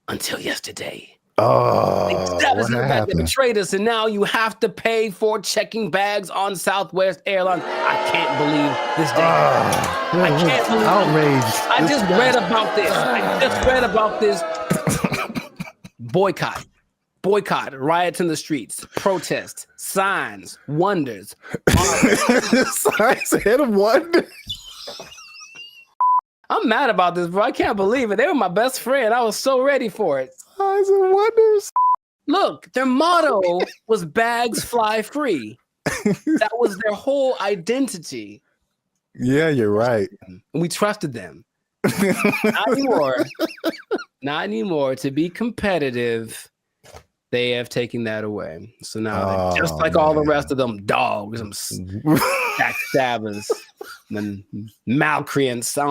Until yesterday. They betrayed us, and now you have to pay for checking bags on Southwest Airlines. I can't believe this day. I can't believe outraged. I just read about this. Boycott, riots in the streets, protests, signs, wonders. Signs and wonders. I'm mad about this, bro. I can't believe it. They were my best friend. I was so ready for it. Signs and wonders. Look, their motto was bags fly free. That was their whole identity. Yeah, you're right. And we trusted them. Not anymore. Not anymore. To be competitive, they have taken that away. So now, they're just like all the rest of them dogs, them backstabbers, and malcreants. I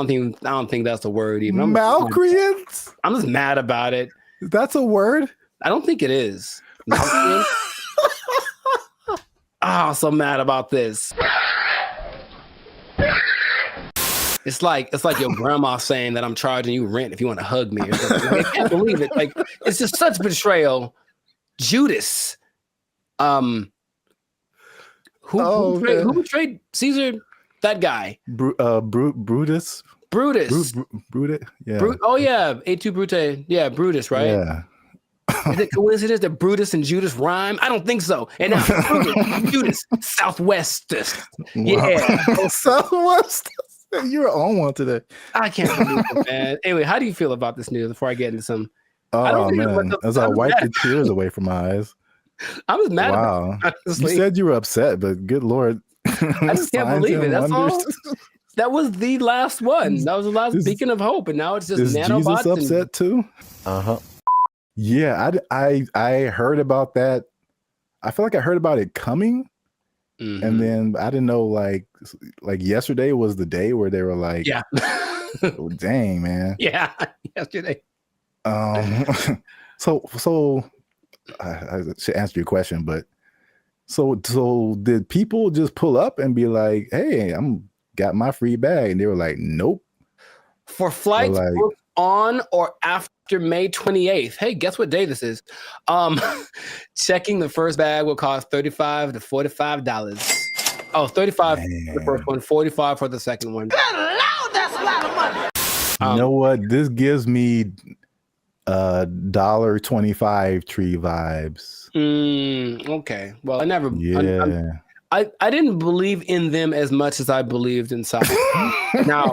don't think that's a word even. Malcreants? I'm just mad about it. That's a word? I don't think it is. So mad about this. It's like your grandma saying that I'm charging you rent if you want to hug me or something. Like, I can't believe it. Like, it's just such betrayal. Judas. Who betrayed Caesar? That guy. Brutus. Brutus. Brutus. Yeah. Oh yeah, A2 Brute. Yeah, Brutus, right? Yeah. Is it coincidence that Brutus and Judas rhyme? I don't think so. And now Brutus, Judas, Southwest. Yeah. Wow. Southwest. You're on one today. I can't believe it, man. Anyway, how do you feel about this news before I get into some? Oh man, as I wipe the tears away from my eyes. I was mad. Wow. About it, you said you were upset, but good Lord. I just can't believe it. That's all. That was the last one. That was the last beacon of hope, and now it's just is nanobots. Jesus upset too? Yeah, I heard about that. I feel like I heard about it coming, and then I didn't know like yesterday was the day where they were like, yeah, oh, dang man, yeah, yesterday. So I should answer your question, but so did people just pull up and be like, hey, got my free bag, and they were like, nope. For flights booked on or after May 28th. Hey, guess what day this is? Checking the first bag will cost $35 to $45. Oh, $35 for the first one, $45 for the second one. Good Lord, that's a lot of money. You know what? This gives me $1.25 tree vibes. Okay. Well, I never. Yeah. I didn't believe in them as much as I believed in Southwest. Now,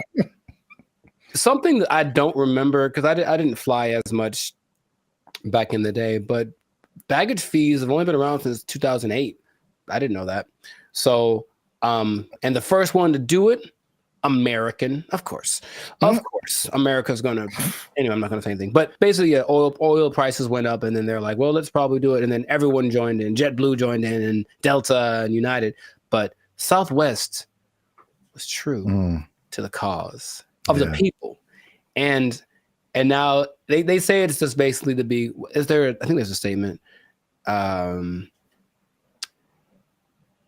something that I don't remember because I didn't fly as much back in the day, but baggage fees have only been around since 2008. I didn't know that. So, and the first one to do it, American, of course, America's gonna. Anyway, I'm not gonna say anything. But basically, yeah, oil prices went up, and then they're like, well, let's probably do it, and then everyone joined in. JetBlue joined in, and Delta and United. But Southwest was true to the cause of the people, and now they say it's just basically to be. Is there? I think there's a statement.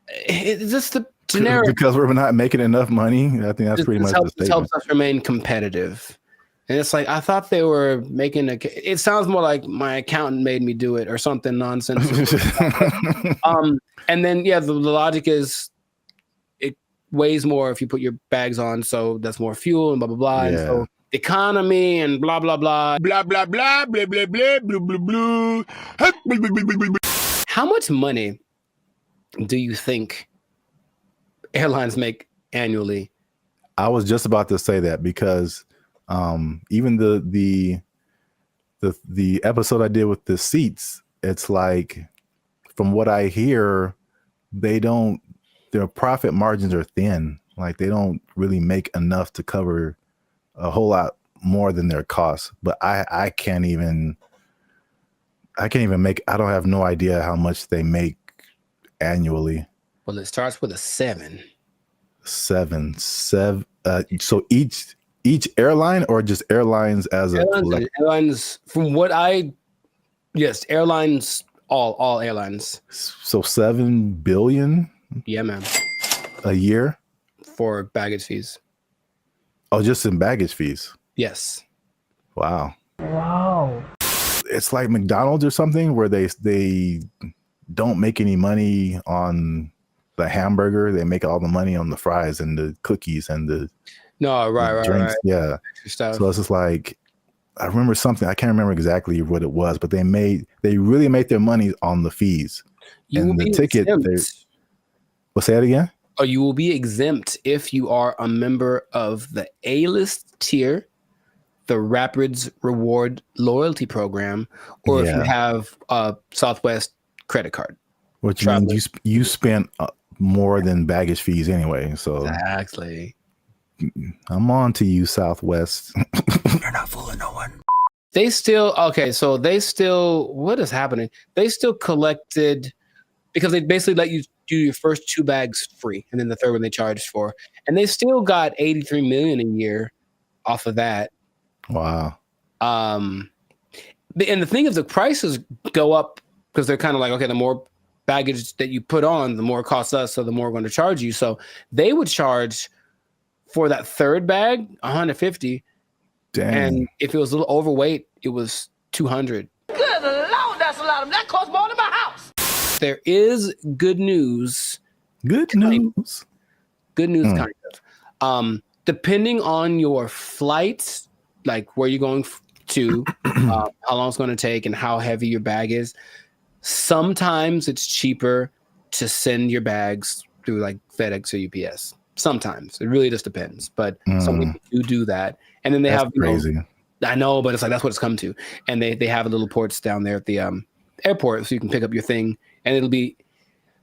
It's just the generic because we're not making enough money. I think that's pretty much the statement. Helps us remain competitive, and it's like I thought they were making a. It sounds more like my accountant made me do it or something nonsense. And then the logic is it weighs more if you put your bags on, so that's more fuel and blah blah blah. And so economy and blah blah blah blah blah blah blah blah blah blah blah blah. How much money do you think airlines make annually? I was just about to say that because even the episode I did with the seats, it's like from what I hear, their profit margins are thin. Like they don't really make enough to cover a whole lot more than their costs. But I can't even make. I don't have no idea how much they make annually. Well, it starts with a 7. 7. So each airline or just airlines as a collective? Airlines from what airlines, all airlines. So 7 billion? Yeah, man. A year? For baggage fees. Oh, just in baggage fees? Yes. Wow. It's like McDonald's or something where they don't make any money on the hamburger. They make all the money on the fries and the cookies and the drinks. Right. Yeah. So it's just like, I remember something, I can't remember exactly what it was, but they really made their money on the fees. And the ticket, well, say that again? Oh, you will be exempt if you are a member of the A-list tier, the Rapids Reward Loyalty Program, or if you have a Southwest credit card. Which means you spent more than baggage fees anyway. So exactly. I'm on to you, Southwest. You're not fooling no one. They still so they still what is happening? They still collected because they basically let you do your first 2 bags free, and then the third one they charged for, and they still got 83 million a year off of that. Wow. And the thing is, the prices go up because they're kind of like, okay, the more baggage that you put on, the more it costs us, so the more we're going to charge you. So they would charge for that third bag 150. Dang. And if it was a little overweight, it was 200. Good Lord, that's a lot of that costs more than my house. There is good news. Good news. Good news, kind of. Depending on your flights, like where you're going to, how long it's going to take, and how heavy your bag is, sometimes it's cheaper to send your bags through like FedEx or UPS. Sometimes it really just depends, but some people do that, and then they have crazy. I know, but it's like that's what it's come to, and they have little ports down there at the airport, so you can pick up your thing, and it'll be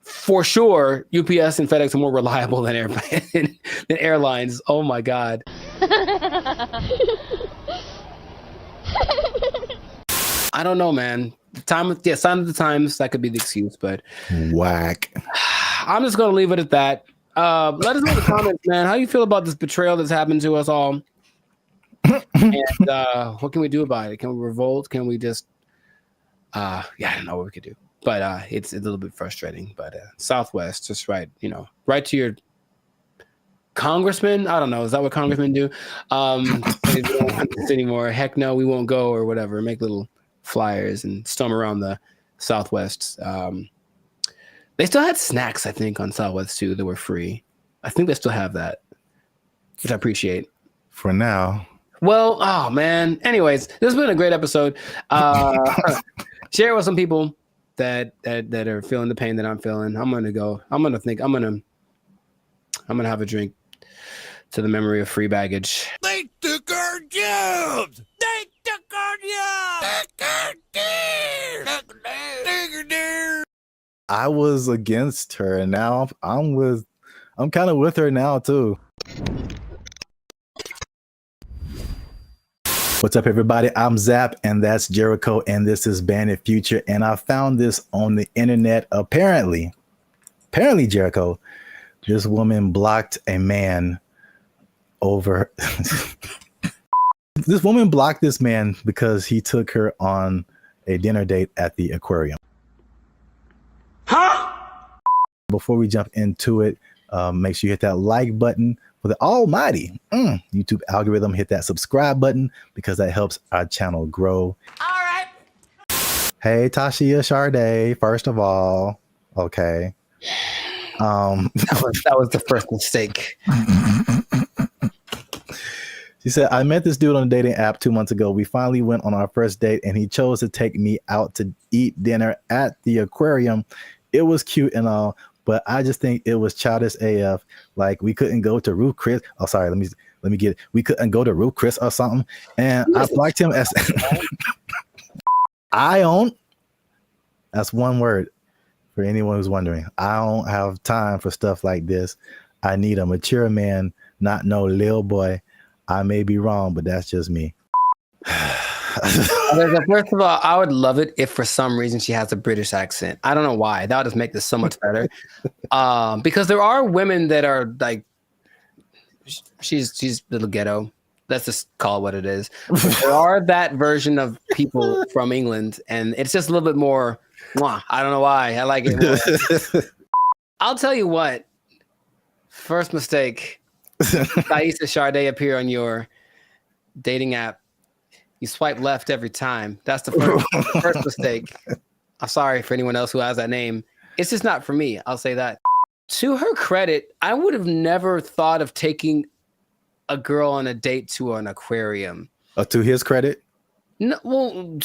for sure. UPS and FedEx are more reliable than than airlines. Oh my god. I don't know, man. Sign of the times, that could be the excuse, but whack. I'm just gonna leave it at that. Let us know in the comments, man. How you feel about this betrayal that's happened to us all? And what can we do about it? Can we revolt? Can we just I don't know what we could do. But it's a little bit frustrating. But Southwest, just right to your congressman. I don't know. Is that what congressmen do? They don't want this anymore. Heck no, we won't go or whatever. Make little flyers and storm around the Southwest. They still had snacks, I think, on Southwest too that were free. I think they still have that, which I appreciate. For now. Well, oh man. Anyways, this has been a great episode. Share it with some people that are feeling the pain that I'm feeling. I'm gonna have a drink to the memory of free baggage. They took our jobs. They took our jobs. I was against her, and now I'm kind of with her now too. What's up, everybody? I'm Zap, and that's Jericho, and this is Bandit Future. And I found this on the internet. Apparently, Jericho, this woman blocked a man over. This woman blocked this man because he took her on a dinner date at the aquarium. Huh? Before we jump into it, make sure you hit that like button for the almighty YouTube algorithm. Hit that subscribe button because that helps our channel grow. All right. Hey, Tashia Sade, first of all. Okay. That was the first mistake. She said, I met this dude on a dating app 2 months ago. We finally went on our first date and he chose to take me out to eat dinner at the aquarium. It was cute and all, but I just think it was childish AF. Like we couldn't go to Ruth Chris. Oh, sorry. Let me get it. We couldn't go to Ruth Chris or something. And I blocked him as I don't. That's one word for anyone who's wondering. I don't have time for stuff like this. I need a mature man, not no little boy. I may be wrong, but that's just me. First of all, I would love it if for some reason she has a British accent. I don't know why. That would just make this so much better. Because there are women that are like, she's a little ghetto. Let's just call it what it is. But there are that version of people from England, and it's just a little bit more. I don't know why. I like it more. I'll tell you what. First mistake. Thaisa Sade appear on your dating app. You swipe left every time. That's the first mistake. I'm sorry for anyone else who has that name. It's just not for me. I'll say that. To her credit, I would have never thought of taking a girl on a date to an aquarium. To his credit? No, well,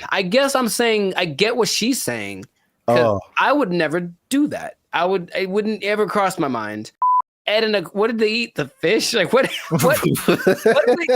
I guess I'm saying I get what she's saying. Oh. I would never do that. It wouldn't ever cross my mind. What did they eat? The fish? Like what are they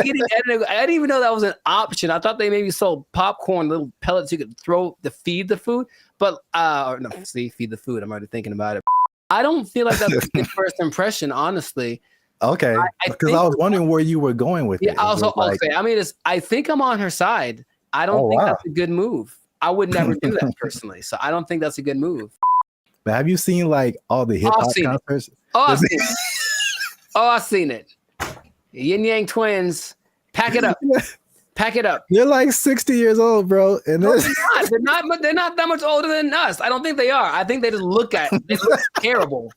eating? I didn't even know that was an option. I thought they maybe sold popcorn, little pellets you could throw to feed the food. But feed the food. I'm already thinking about it. I don't feel like that's a good first impression, honestly. Okay, because I was wondering where you were going with Yeah. it. Also, Like, okay. I mean, I think I'm on her side. I don't oh think wow. that's a good move. I would never do that personally. So I don't think that's a good move. But have you seen like all the hip I've hop seen it. concerts? Oh, I've seen it. Oh, I've seen it. Yin Yang Twins. Pack it up. Pack it up. They're like 60 years old, bro. And No, they're not. They're not that much older than us. I don't think they are. I think they just look terrible.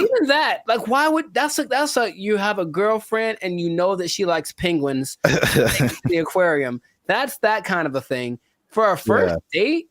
Even that, like, why would that's a you have a girlfriend and you know that she likes penguins in the aquarium. That's that kind of a thing for a first date.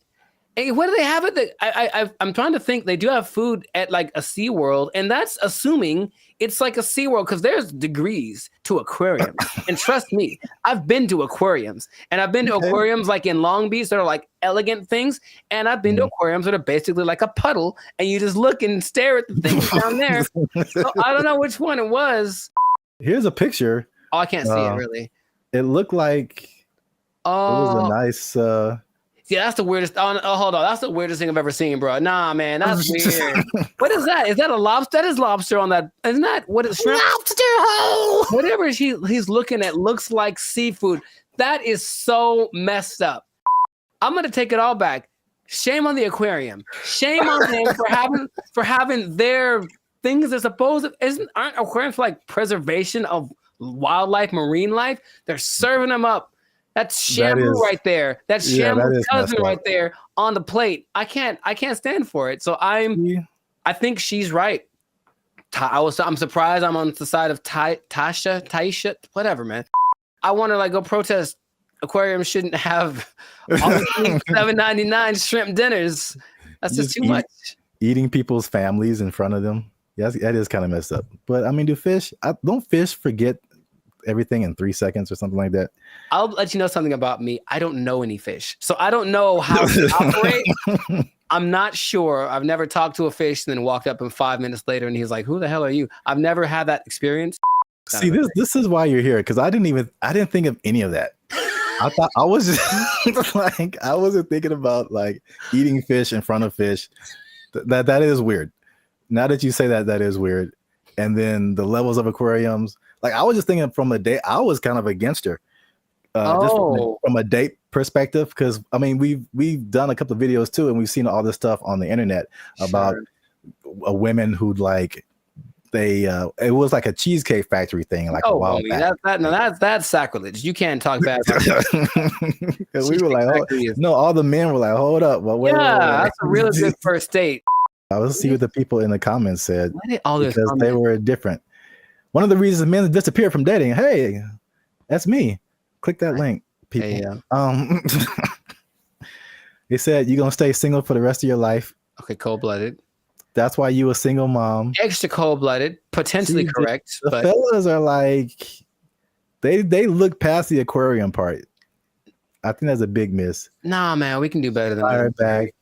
Hey, what do they have at the? I'm trying to think. They do have food at like a SeaWorld, and that's assuming it's like a SeaWorld because there's degrees to aquariums. And trust me, I've been to aquariums, and I've been to aquariums like in Long Beach that are like elegant things, and I've been to aquariums that are basically like a puddle, and you just look and stare at the things down there. So I don't know which one it was. Here's a picture. Oh, I can't see it really. It looked like it was a nice. Yeah, that's the weirdest. Oh, hold on. That's the weirdest thing I've ever seen, bro. Nah, man, that's weird. What is that? Is that a lobster? That is lobster on that. Isn't that what is shrimp? Lobster hole. Whatever he's looking at looks like seafood. That is so messed up. I'm gonna take it all back. Shame on the aquarium. Shame on them for having their things they're supposed to. Aren't aquariums for like preservation of wildlife, marine life? They're serving them up. That's Shamu right there. That's Shamu's cousin right there on the plate. I can't stand for it. So I think she's right. I'm surprised I'm on the side of Taisha, whatever, man. I want to like go protest. Aquariums shouldn't have all $7.99 shrimp dinners. That's just too much. Eating people's families in front of them. Yes, that is kind of messed up. But I mean, don't fish forget everything in 3 seconds or something like that? I'll let you know something about me. I don't know any fish, so I don't know how to operate. I'm not sure. I've never talked to a fish and then walked up and 5 minutes later and he's like, "Who the hell are you?" I've never had that experience. See, this is why you're here, because I didn't think of any of that. I thought I was just like, I wasn't thinking about like eating fish in front of fish. That is weird. Now that you say that, that is weird. And then the levels of aquariums. Like I was just thinking from a date, I was kind of against her, just from a date perspective, because I mean we've done a couple of videos too, and we've seen all this stuff on the internet about women who like it was like a cheesecake factory thing, like a while back. That's sacrilege. You can't talk bad about that. We were like, no, all the men were like, hold up, wait. That's a real good first date. I was see what the people in the comments said because they were different. One of the reasons men disappeared from dating. Hey, that's me. Click that link, people. Hey, they said you're gonna stay single for the rest of your life. Okay, cold-blooded. That's why you a single mom. Extra cold-blooded, potentially correct. The fellas are like, they look past the aquarium part. I think that's a big miss. Nah, man, we can do better than that. Back.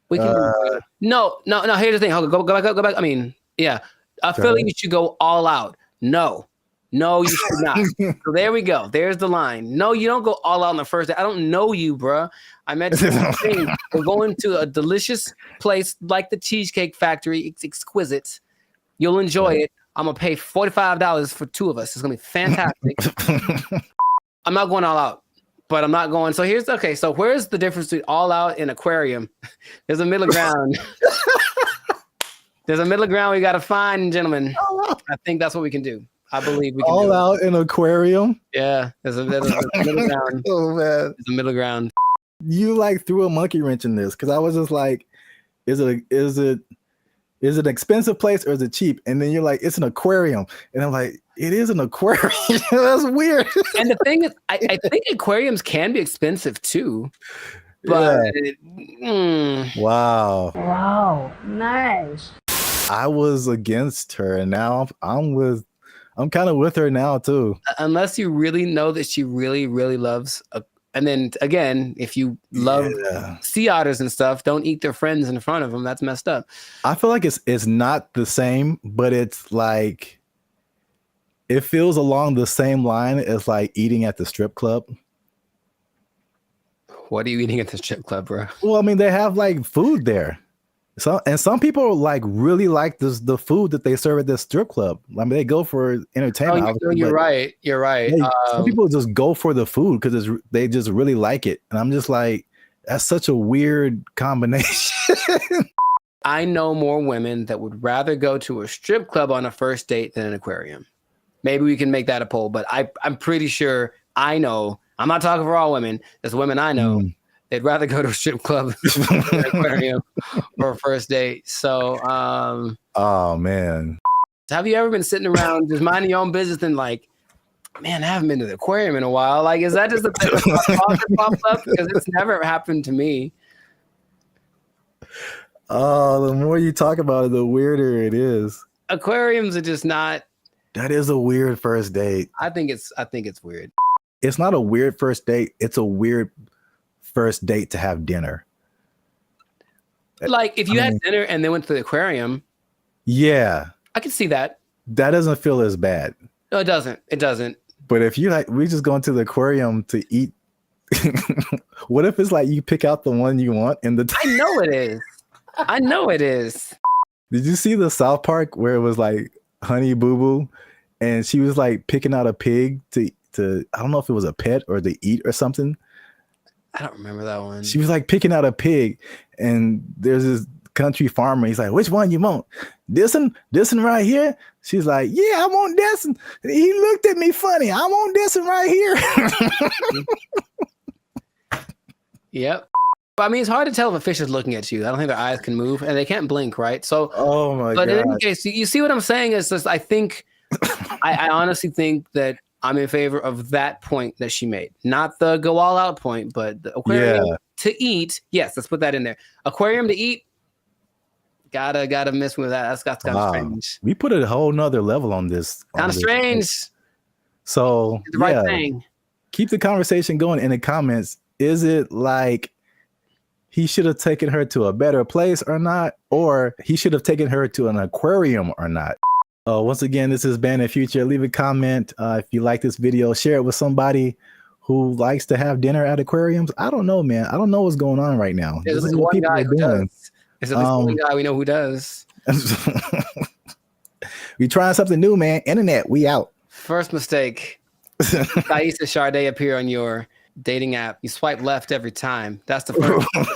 We can do better. No. Here's the thing. Go back. I mean, yeah. I feel like you should go all out. No, you should not. So there we go. There's the line. No, you don't go all out on the first day. I don't know you, bruh. I met you. We're going to a delicious place like the Cheesecake Factory. It's exquisite. You'll enjoy it. I'm gonna pay $45 for two of us. It's gonna be fantastic. I'm not going all out, but I'm not going. So so where's the difference between all out and aquarium? There's a middle ground. There's a middle ground we got to find, gentlemen. I think that's what we can do. I believe we can all out in aquarium. Yeah, there's a middle ground. Oh man, there's a middle ground. You like threw a monkey wrench in this because I was just like, is it an expensive place or is it cheap? And then you're like, it's an aquarium, and I'm like, it is an aquarium. That's weird. And the thing is, I think aquariums can be expensive too. But wow, nice. I was against her, and now I'm kind of with her now too. Unless you really know that she really, really loves, and then again, if you love sea otters and stuff, don't eat their friends in front of them. That's messed up. I feel like it's not the same, but it's like it feels along the same line as like eating at the strip club. What are you eating at the strip club, bro? Well, I mean, they have like food there. Some people like really like the food that they serve at this strip club. I mean, they go for entertainment. You're right. You're right. Some people just go for the food because they just really like it, and I'm just like, that's such a weird combination. I know more women that would rather go to a strip club on a first date than an aquarium. Maybe we can make that a poll, but I'm pretty sure I know. I'm not talking for all women. There's women I know. They'd rather go to a strip club than an aquarium for a first date. So, oh man, have you ever been sitting around just minding your own business and like, man, I haven't been to the aquarium in a while? Like, is that just a thing that pops up? Because it's never happened to me. Oh, the more you talk about it, the weirder it is. Aquariums are just not. That is a weird first date. I think it's weird. It's not a weird first date. It's a weird first date to have dinner. Like if you had dinner and then went to the aquarium. Yeah. I can see that. That doesn't feel as bad. No, it doesn't. It doesn't. But if you like, we just going to the aquarium to eat. What if it's like you pick out the one you want in the I know it is. I know it is. Did you see the South Park where it was like Honey Boo Boo and she was like picking out a pig to I don't know if it was a pet or to eat or something. I don't remember that one. She was like picking out a pig and there's this country farmer. He's like, which one you want? This one right here? She's like, yeah, I want this one. He looked at me funny. I want this one right here. Yep. But I mean, it's hard to tell if a fish is looking at you. I don't think their eyes can move and they can't blink, right? So, oh my God. But in any case, you see what I'm saying? Is just, I think, I honestly think that I'm in favor of that point that she made. Not the go all out point, but the aquarium to eat. Yes, let's put that in there. Aquarium to eat. Gotta miss with that. That's kind of strange. We put a whole nother level on this. Kind of strange. So the right thing. Keep the conversation going in the comments. Is it like he should have taken her to a better place or not? Or he should have taken her to an aquarium or not? Once again, this is Band of Future. Leave a comment if you like this video. Share it with somebody who likes to have dinner at aquariums. I don't know, man. I don't know what's going on right now. There's like one guy who does. There's at least one guy we know who does. We trying something new, man. Internet, we out. First mistake. Thaisa Sade appear on your dating app. You swipe left every time. That's the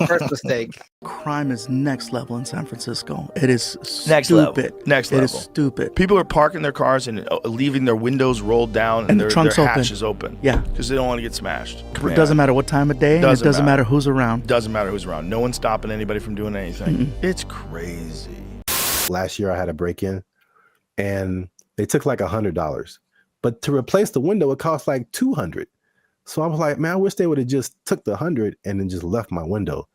first mistake. Crime is next level in San Francisco. It is next stupid. Level. Next level. It is stupid. People are parking their cars and leaving their windows rolled down and their hatch is open. Yeah. Because they don't want to get smashed. It doesn't matter what time of day. It doesn't matter who's around. Doesn't matter who's around. No one's stopping anybody from doing anything. It's crazy. Last year I had a break-in and they took like $100. But to replace the window, it cost like $200. So I was like, man, I wish they would have just took the $100 and then just left my window,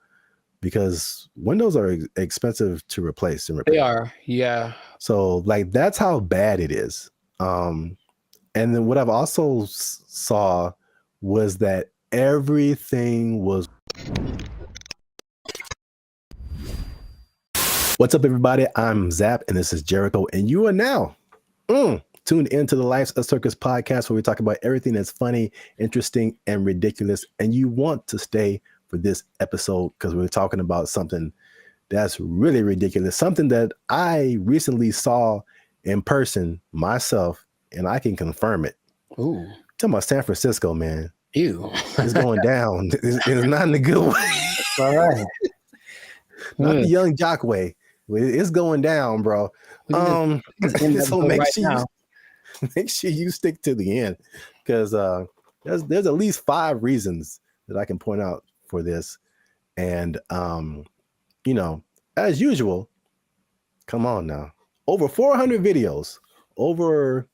because windows are expensive to replace and repair. They are, yeah. So like that's how bad it is. And then what I've also saw was that everything was. What's up, everybody? I'm Zap, and this is Jericho, and you are now tuned into the Life's a Circus podcast, where we talk about everything that's funny, interesting, and ridiculous. And you want to stay for this episode because we're talking about something that's really ridiculous, something that I recently saw in person myself, and I can confirm it. Ooh. Talking about San Francisco, man. Ew. It's going down. It's not in a good way. All right. Not the young jock way. It's going down, bro. So make sure you stick to the end, because there's at least 5 reasons that I can point out for this. And you know, as usual, come on now, over 400 videos, over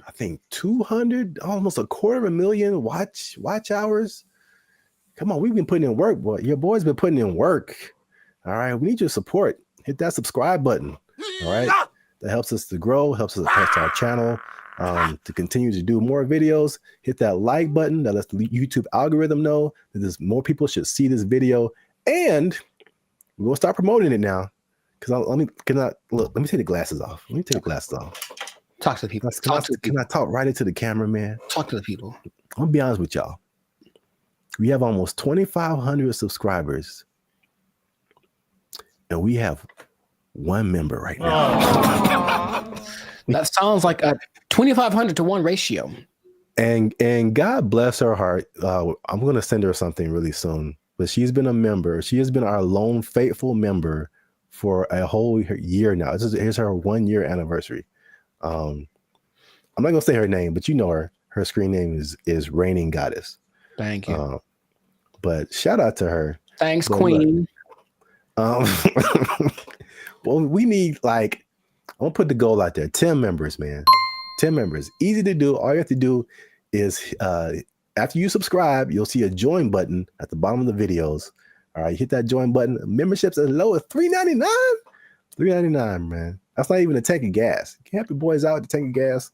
I think 200, almost 250,000 watch hours. Come on, we've been putting in work, boy. Your boy's been putting in work. All right, we need your support. Hit that subscribe button. All right, that helps us to grow, helps our channel to continue to do more videos. Hit that like button. That lets the YouTube algorithm know that more people should see this video, and we're gonna start promoting it now. Because let me take the glasses off. Let me take the glasses off. Talk to the people. Can I talk right into the camera, man? Talk to the people. I'm gonna be honest with y'all. We have almost 2,500 subscribers. and we have one member right now. That sounds like a 2,500 to 1 ratio. And God bless her heart. I'm going to send her something really soon. But she's been a member. She has been our lone faithful member for a whole year now. Here's her 1 year anniversary. I'm not going to say her name, but you know her. Her screen name is Reigning Goddess. Thank you. But shout out to her. Thanks, Queen. Well, we need I'm gonna put the goal out there. 10 members, man. 10 members. Easy to do. All you have to do is after you subscribe, you'll see a join button at the bottom of the videos. All right, hit that join button. Memberships as low as $3.99. $3.99, man. That's not even a tank of gas. You can help your boys out with the tank of gas.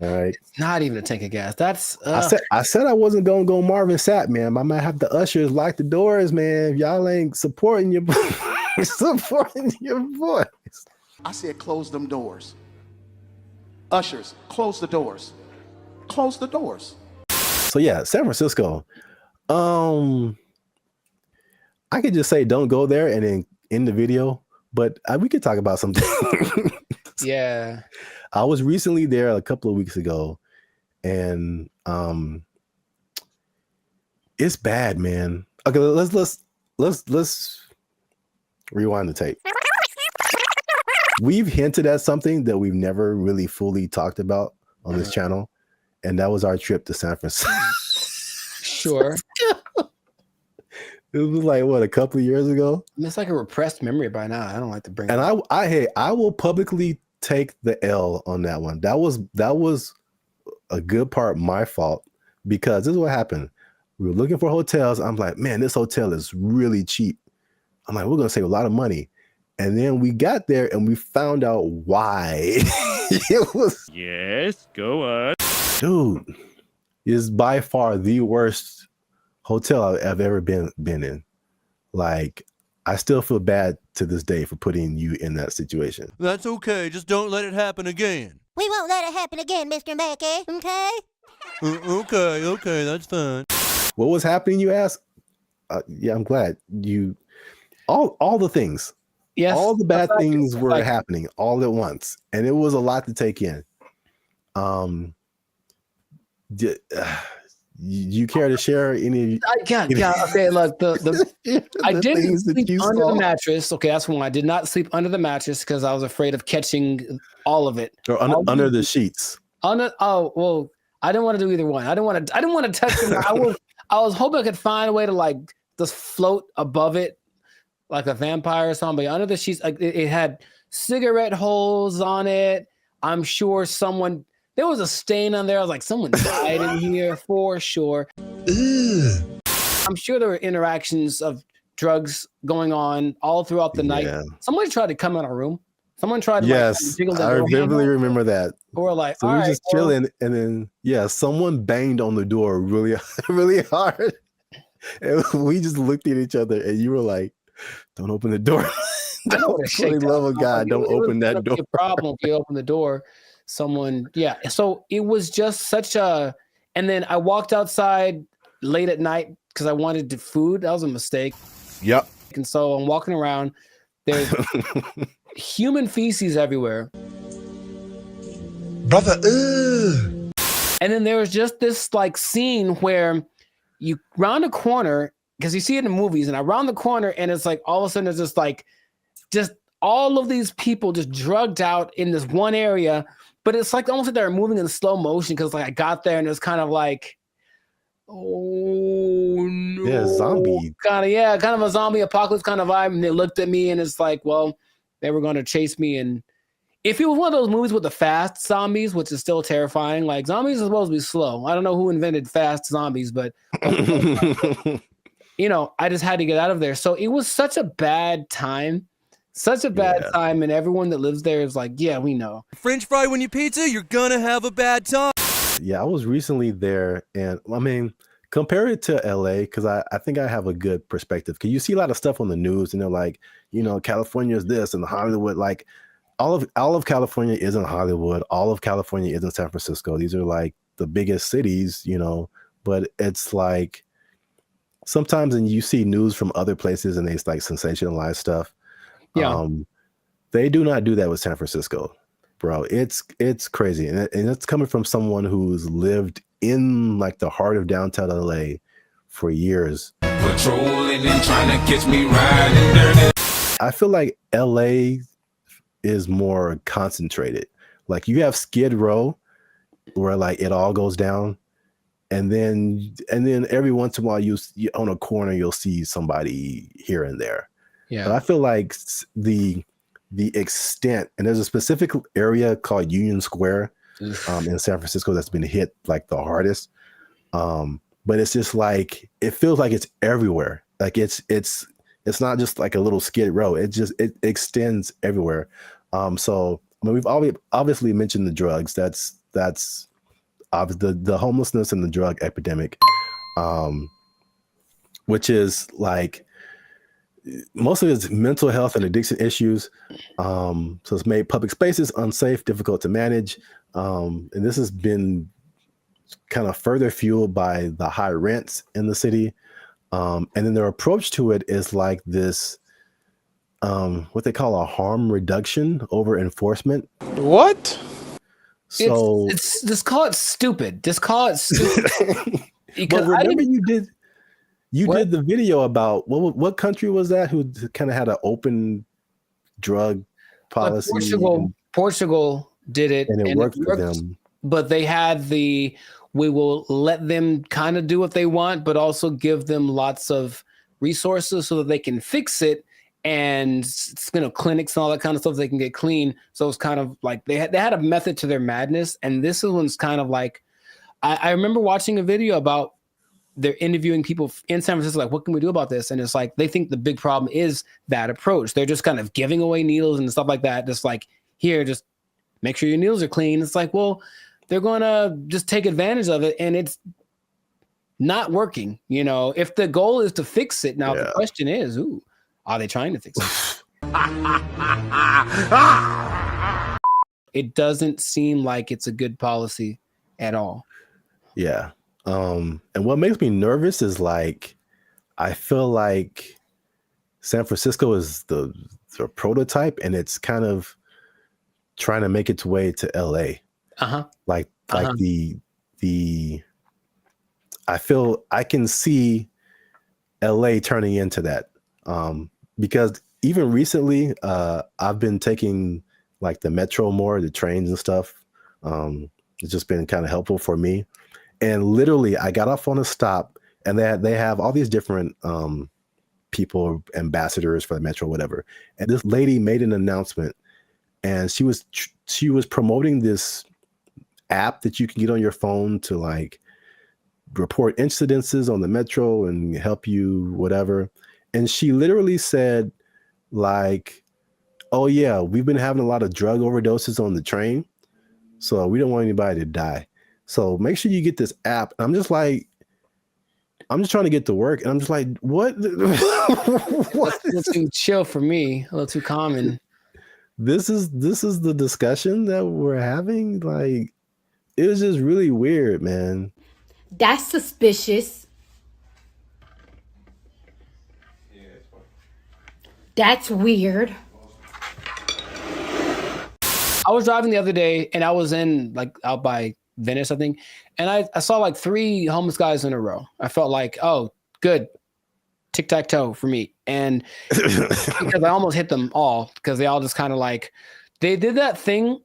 All right. It's not even a tank of gas. That's I said I wasn't gonna go Marvin Sapp, man. I might have the ushers lock the doors, man. If y'all ain't supporting your voice. I said close them doors. Ushers, close the doors. Close the doors. So yeah, San Francisco. I could just say don't go there and then end the video, but we could talk about something. Yeah. I was recently there a couple of weeks ago, and it's bad, man. Okay, let's rewind the tape. We've hinted at something that we've never really fully talked about on this channel, and that was our trip to San Francisco. Sure. It was like what, a couple of years ago? It's like a repressed memory by now. I don't like to bring it and up. I will publicly take the L on that one. That was a good part my fault, because this is what happened. We were looking for hotels. I'm like, man, this hotel is really cheap. I'm like, we're gonna save a lot of money. And then we got there and we found out why. It was, yes, go on. dude, is by far the worst hotel I've ever been in. Like, I still feel bad to this day for putting you in that situation. That's okay. Just don't let it happen again. We won't let it happen again, Mr. Mackey, okay? Okay, that's fine. What was happening, you ask? Yeah, I'm glad you. All the things. Yes. All the bad things were happening all at once, and it was a lot to take in. You care to share any? Yeah. Okay, look, I didn't sleep under the mattress. Okay, that's one. I did not sleep under the mattress because I was afraid of catching all of it. Or under the sheets. I didn't want to do either one. I didn't want to touch them. I was hoping I could find a way to like just float above it, like a vampire or something. But under the sheets, like it had cigarette holes on it. I'm sure there was a stain on there. I was like, someone died in here for sure. Ugh. I'm sure there were interactions of drugs going on all throughout the night. Somebody tried to come in our room. Someone tried to jiggle the door. I vividly remember that. Or like, so we were just chilling, and then someone banged on the door really, really hard. And we just looked at each other, and you were like, "Don't open the door." For the love of God, don't open that door. Be a problem if you open the door. So it was just such a. And then I walked outside late at night because I wanted food. That was a mistake. Yep. And so I'm walking around. There's human feces everywhere. Brother, ugh. And then there was just this like scene where you round a corner, because you see it in movies, and I round the corner and it's like all of a sudden there's just all of these people just drugged out in this one area, but it's like almost like they're moving in slow motion, because like I got there and it was kind of like, oh no. Yeah, zombie. Kind of a zombie apocalypse kind of vibe. And they looked at me and it's like, well, they were going to chase me. And if it was one of those movies with the fast zombies, which is still terrifying, like zombies are supposed to be slow. I don't know who invented fast zombies, but I just had to get out of there. So it was such a bad time. Time, and everyone that lives there is like, yeah, we know. French fry when you pizza, you're gonna have a bad time. Yeah, I was recently there, and I mean, compare it to LA, because I think I have a good perspective. Because you see a lot of stuff on the news, and they're like, California is this, and Hollywood, like all of California isn't Hollywood. All of California isn't San Francisco. These are like the biggest cities, but it's like sometimes and you see news from other places and they like sensationalize stuff. Yeah. They do not do that with San Francisco, bro. It's crazy. And it's coming from someone who's lived in like the heart of downtown LA for years. Patrolling and trying to catch me riding dirty. I feel like LA is more concentrated. Like you have Skid Row where like it all goes down. And then every once in a while you on a corner you'll see somebody here and there. Yeah. But I feel like the extent, and there's a specific area called Union Square in San Francisco that's been hit like the hardest. But it's just like it feels like it's everywhere. Like it's not just like a little Skid Row. It extends everywhere. So I mean, we've obviously mentioned the drugs. That's the homelessness and the drug epidemic, which is like most of it's mental health and addiction issues. So it's made public spaces unsafe, difficult to manage. And this has been kind of further fueled by the high rents in the city. And then their approach to it is like this, what they call a harm reduction over enforcement. What? So it's just call it stupid. Just call it stupid. But remember you did the video about what country was that who kind of had an open drug policy? Portugal did it, and it worked for them. But they had we will let them kind of do what they want, but also give them lots of resources so that they can fix it. And clinics and all that kind of stuff, they can get clean. So it's kind of like they had a method to their madness. And this one's kind of like, I remember watching a video about they're interviewing people in San Francisco, like, what can we do about this? And it's like, they think the big problem is that approach. They're just kind of giving away needles and stuff like that. Just like, here, just make sure your needles are clean. It's like, well, they're going to just take advantage of it. And it's not working. If the goal is to fix it. Now, the question is, are they trying to fix it? It doesn't seem like it's a good policy at all. Yeah. And what makes me nervous is like, I feel like San Francisco is the prototype and it's kind of trying to make its way to LA. Like I feel I can see LA turning into that. Because even recently, I've been taking like the metro more, the trains and stuff. It's just been kind of helpful for me. And literally, I got off on a stop, and they have all these different people, ambassadors for the metro, whatever. And this lady made an announcement, and she was promoting this app that you can get on your phone to like report incidences on the metro and help you whatever. And she literally said, like, oh, yeah, we've been having a lot of drug overdoses on the train. So we don't want anybody to die. So make sure you get this app. And I'm just trying to get to work. And I'm just like, what? What? A little too chill for me. A little too common. This is the discussion that we're having. Like, it was just really weird, man. That's suspicious. That's weird. I was driving the other day and I was in like out by Venice, I think. And I saw like 3 homeless guys in a row. I felt like, oh, good. Tic-tac-toe for me. And because I almost hit them all because they all just kind of like, they did that thing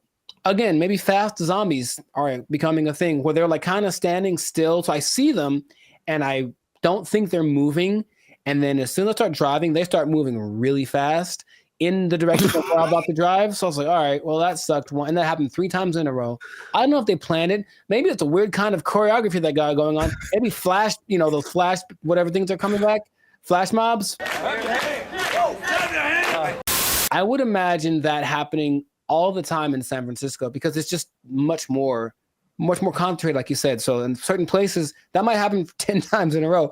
again, maybe fast zombies are becoming a thing where they're like kind of standing still. So I see them and I don't think they're moving. And then as soon as I start driving, they start moving really fast in the direction that we're about to drive. So I was like, all right, well, that sucked. And that happened 3 times in a row. I don't know if they planned it. Maybe it's a weird kind of choreography that got going on. Maybe flash, those flash, whatever things are coming back, flash mobs. I would imagine that happening all the time in San Francisco because it's just much more concentrated, like you said. So in certain places, that might happen 10 times in a row.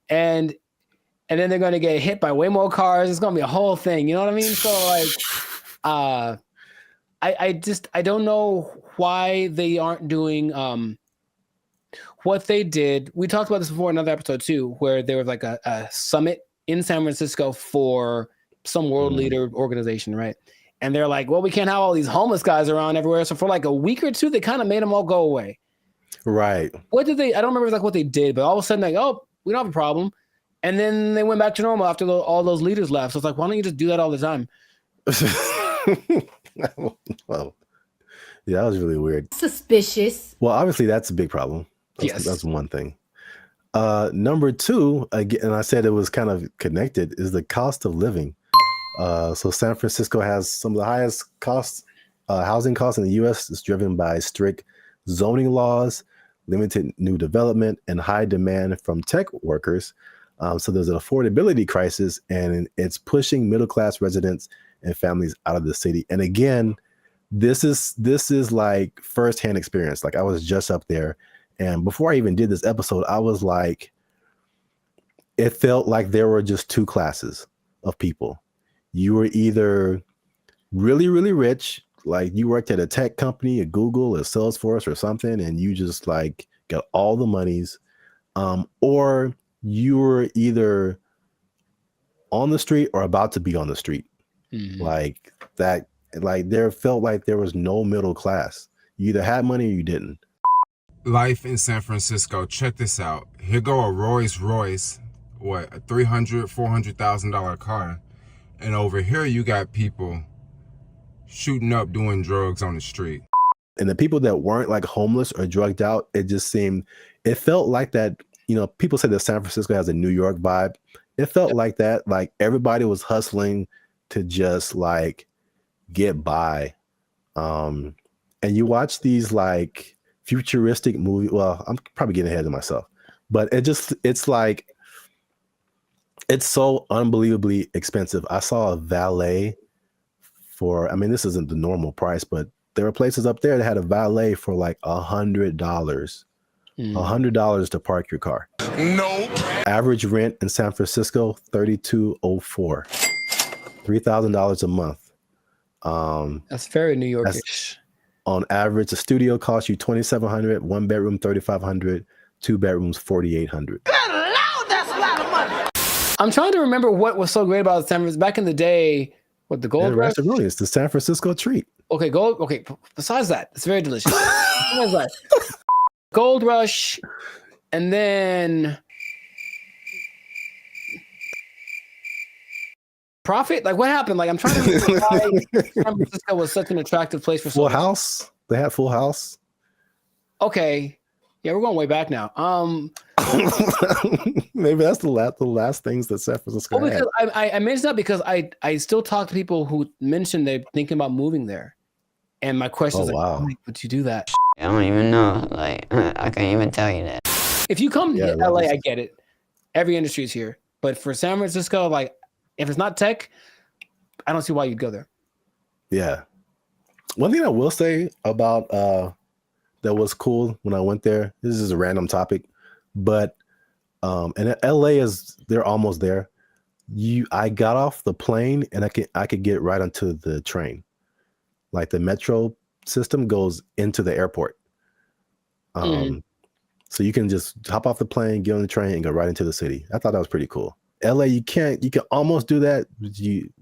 And then they're going to get hit by way more cars. It's going to be a whole thing. You know what I mean? So like, I don't know why they aren't doing what they did, we talked about this before in another episode too, where there was like a summit in San Francisco for some world leader organization, right? And they're like, well, we can't have all these homeless guys around everywhere. So for like a week or two, they kind of made them all go away. Right. What did they? I don't remember like what they did, but all of a sudden, like, oh, we don't have a problem. And then they went back to normal after all those leaders left. So it's like, why don't you just do that all the time? Well, yeah, that was really weird. Suspicious. Well, obviously that's a big problem. That's one thing. Number two, again, and I said it was kind of connected, is the cost of living. So San Francisco has some of the highest housing costs in the U.S. It's driven by strict zoning laws, limited new development, and high demand from tech workers. So there's an affordability crisis, and it's pushing middle-class residents and families out of the city. And again, this is like firsthand experience. Like I was just up there, and before I even did this episode, I was like, it felt like there were just two classes of people. You were either really, really rich, like you worked at a tech company, a Google, a Salesforce or something, and you just like got all the monies, or you were either on the street or about to be on the street. Like that, like there felt like there was no middle class. You either had money or you didn't. Life in San Francisco. Check this out. Here go a Rolls Royce, what, a $300,000-$400,000 car. And over here you got people shooting up doing drugs on the street. And the people that weren't like homeless or drugged out, it felt like that, you know, people say that San Francisco has a New York vibe. It felt like that, like everybody was hustling to just like get by. And you watch these like futuristic movies. Well, I'm probably getting ahead of myself, but it's like, it's so unbelievably expensive. I saw a valet for, I mean, this isn't the normal price, but there were places up there that had a valet for like $100. $100 to park your car. Nope. Average rent in San Francisco, $3,204. $3,000 a month. That's very New Yorkish. On average, a studio costs you $2,700, one bedroom $3,500, two bedrooms $4,800. That's a lot of money. I'm trying to remember what was so great about San Francisco back in the day. What, the Gold Rush? Really, it's the San Francisco treat. Okay, Okay, besides that, it's very delicious. Besides that, Gold Rush, and then Profit. Like, what happened? Like, I'm trying to remember why San Francisco was such an attractive place for Full House. They had Full House. Okay, yeah, we're going way back now. Maybe that's the last things that San Francisco had. Because I mentioned that because I still talk to people who mentioned they're thinking about moving there, and my question is, wow, like, would you do that? I don't even know. Like, I can't even tell you that. If you come to LA, I get it. Every industry is here, but for San Francisco, like, if it's not tech, I don't see why you'd go there. Yeah. One thing I will say about that was cool when I went there. This is a random topic, but and LA they're almost there. I got off the plane and I could get right onto the train. Like the metro system goes into the airport. So you can just hop off the plane, get on the train, and go right into the city. I thought that was pretty cool. LA, you can almost do that,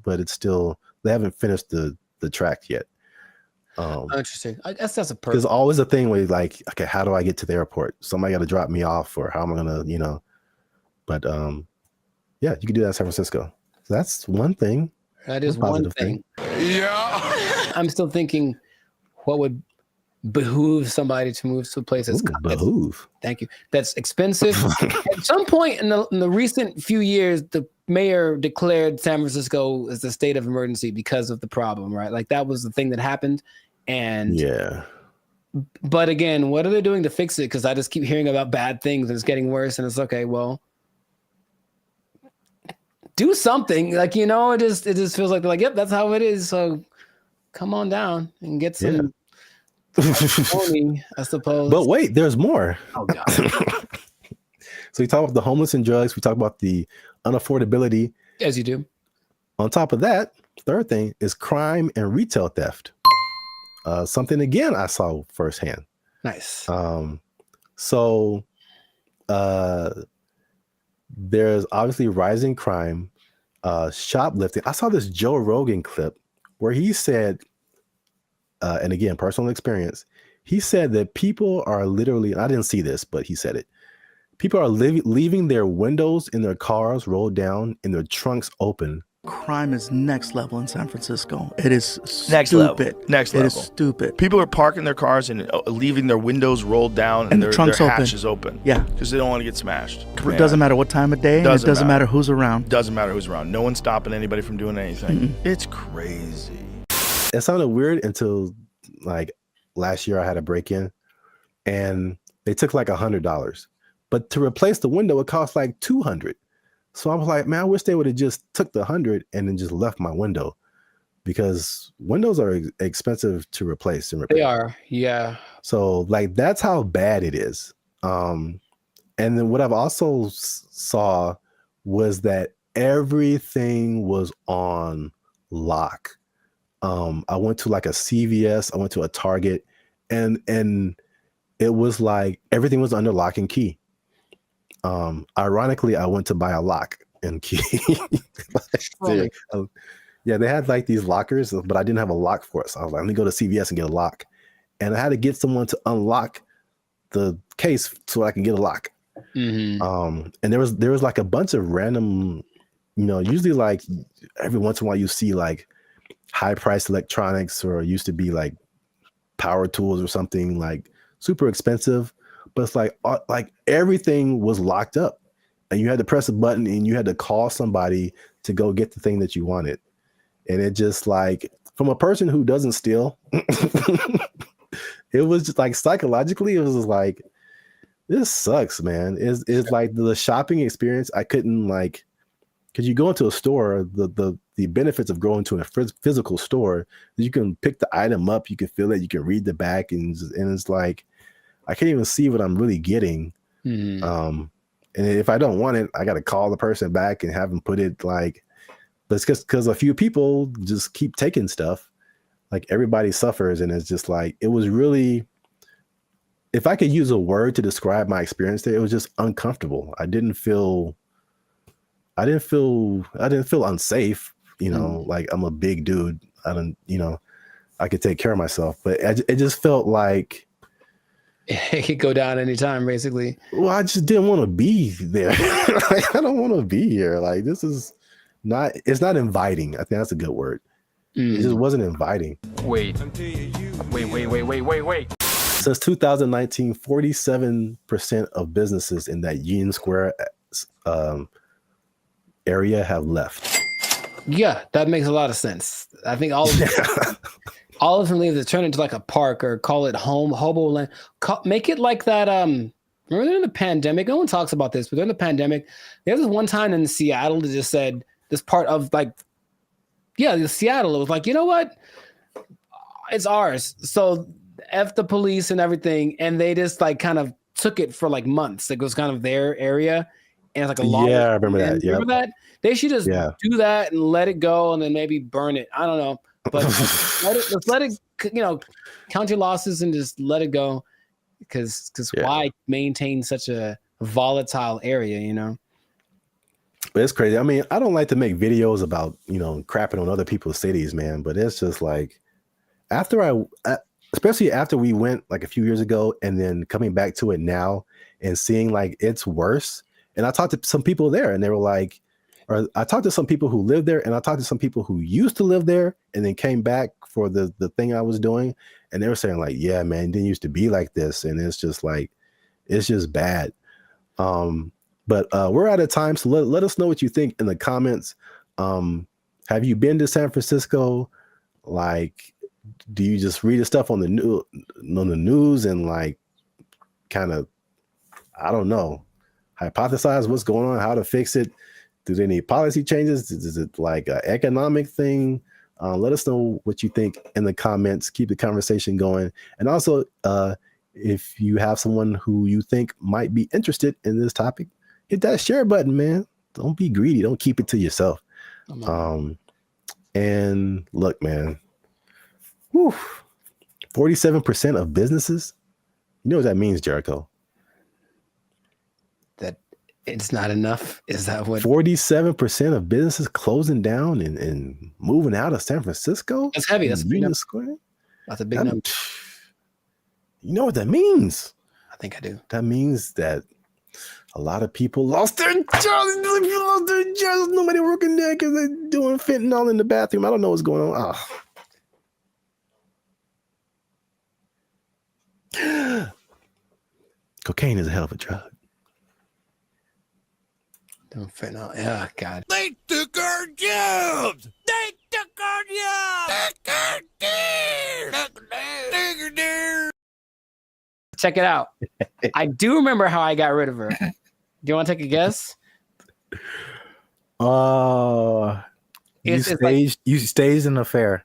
but it's still, they haven't finished the track yet. Interesting. I guess that's a because always a thing where you're like, okay, how do I get to the airport? Somebody got to drop me off, or how am I gonna, But yeah, you can do that in San Francisco. So that's one thing. That is one thing. Yeah. I'm still thinking, what would behoove somebody to move to a place that's behoove? Thank you. That's expensive. At some point in the recent few years, the mayor declared San Francisco as a state of emergency because of the problem, right? Like that was the thing that happened. And yeah. But again, what are they doing to fix it? Because I just keep hearing about bad things and it's getting worse. And it's okay, well, do something. Like, it just feels like they're like, yep, that's how it is. So come on down and get some money, I suppose. But wait, there's more. Oh God. So we talk about the homeless and drugs. We talk about the unaffordability. As you do. On top of that, third thing is crime and retail theft. Something again I saw firsthand. Nice. So there's obviously rising crime, shoplifting. I saw this Joe Rogan clip where he said, and again, personal experience, he said that people are literally, I didn't see this, but he said it. People are leaving their windows in their cars rolled down and their trunks open. Crime is next level in San Francisco. It is Next stupid. level. Next level. It is stupid. People are parking their cars and leaving their windows rolled down and the their trunks hatches open. open. Yeah. Because they don't want to get smashed. It doesn't matter what time of day, and it doesn't matter who's around. Doesn't matter who's around. No one's stopping anybody from doing anything. It's crazy. It sounded weird until like last year I had a break-in and they took like $100. But to replace the window, it cost like $200. So I was like, man, I wish they would have just took the $100 and then just left my window, because windows are expensive to replace and repair. They are, yeah. So like that's how bad it is. And then what I've also saw was that everything was on lock. I went to like a CVS, I went to a Target, and it was like everything was under lock and key. Ironically, I went to buy a lock and key. Yeah, they had like these lockers, but I didn't have a lock for it. So I was like, let me go to CVS and get a lock. And I had to get someone to unlock the case so I can get a lock. And there was like a bunch of random, usually like every once in a while you see like high priced electronics, or used to be like power tools or something like super expensive. But it's like everything was locked up, and you had to press a button and you had to call somebody to go get the thing that you wanted. And it just like, from a person who doesn't steal, it was just like psychologically, it was just like, this sucks, man. It's like the shopping experience. I couldn't like, because you go into a store, the benefits of going to a physical store, you can pick the item up, you can feel it, you can read the back, and it's like, I can't even see what I'm really getting. And if I don't want it, I got to call the person back and have them put it like, but it's because a few people just keep taking stuff. Like everybody suffers. And it's just like, it was really, if I could use a word to describe my experience there, it was just uncomfortable. I didn't feel unsafe, like I'm a big dude. I could take care of myself, but it just felt like, it could go down anytime, basically. Well, I just didn't want to be there. Like, I don't want to be here. Like, this is not, it's not inviting. I think that's a good word. It just wasn't inviting. Wait. Since 2019, 47% of businesses in that Union Square area have left. Yeah, that makes a lot of sense. I think all of them, all of them leave to turn into like a park, or call it hobo land. Make it like that. Remember during the pandemic, no one talks about this, but during the pandemic, there was one time in Seattle that just said this part of like, Seattle. It was like, you know what? It's ours. So F the police and everything. And they just like kind of took it for like months. Like, it was kind of their area. And it's like a long. Yeah, I remember that. Yeah. Remember that? They should just do that and let it go, and then maybe burn it. I don't know. But let it, count your losses and just let it go. Because why maintain such a volatile area, It's crazy. I mean, I don't like to make videos about, crapping on other people's cities, man. But it's just like, especially after we went like a few years ago, and then coming back to it now and seeing like it's worse. And I talked to some people there, and they were like, or I talked to some people who live there, and I talked to some people who used to live there and then came back for the thing I was doing. And they were saying like, yeah, man, it didn't used to be like this. And it's just like, it's just bad. But we're out of time. So let us know what you think in the comments. Have you been to San Francisco? Like, do you just read the stuff on the news and like kind of, I don't know, hypothesize what's going on, how to fix it? Do they need policy changes? Is it like an economic thing? Let us know what you think in the comments. Keep the conversation going. And also, if you have someone who you think might be interested in this topic, hit that share button, man. Don't be greedy. Don't keep it to yourself. And look, man, 47% of businesses, you know what that means, Jericho? It's not enough. Is that what? 47% of businesses closing down and moving out of San Francisco? That's heavy. That's a big number. Square? That's a big number. You know what that means? I think I do. That means that a lot of people lost their jobs. Nobody working there because they're doing fentanyl in the bathroom. I don't know what's going on. Oh. Cocaine is a hell of a drug. Don't fentanyl. Oh, God. They took our jobs. They took our jobs. Check it out. I do remember how I got rid of her. Do you want to take a guess? You staged an affair.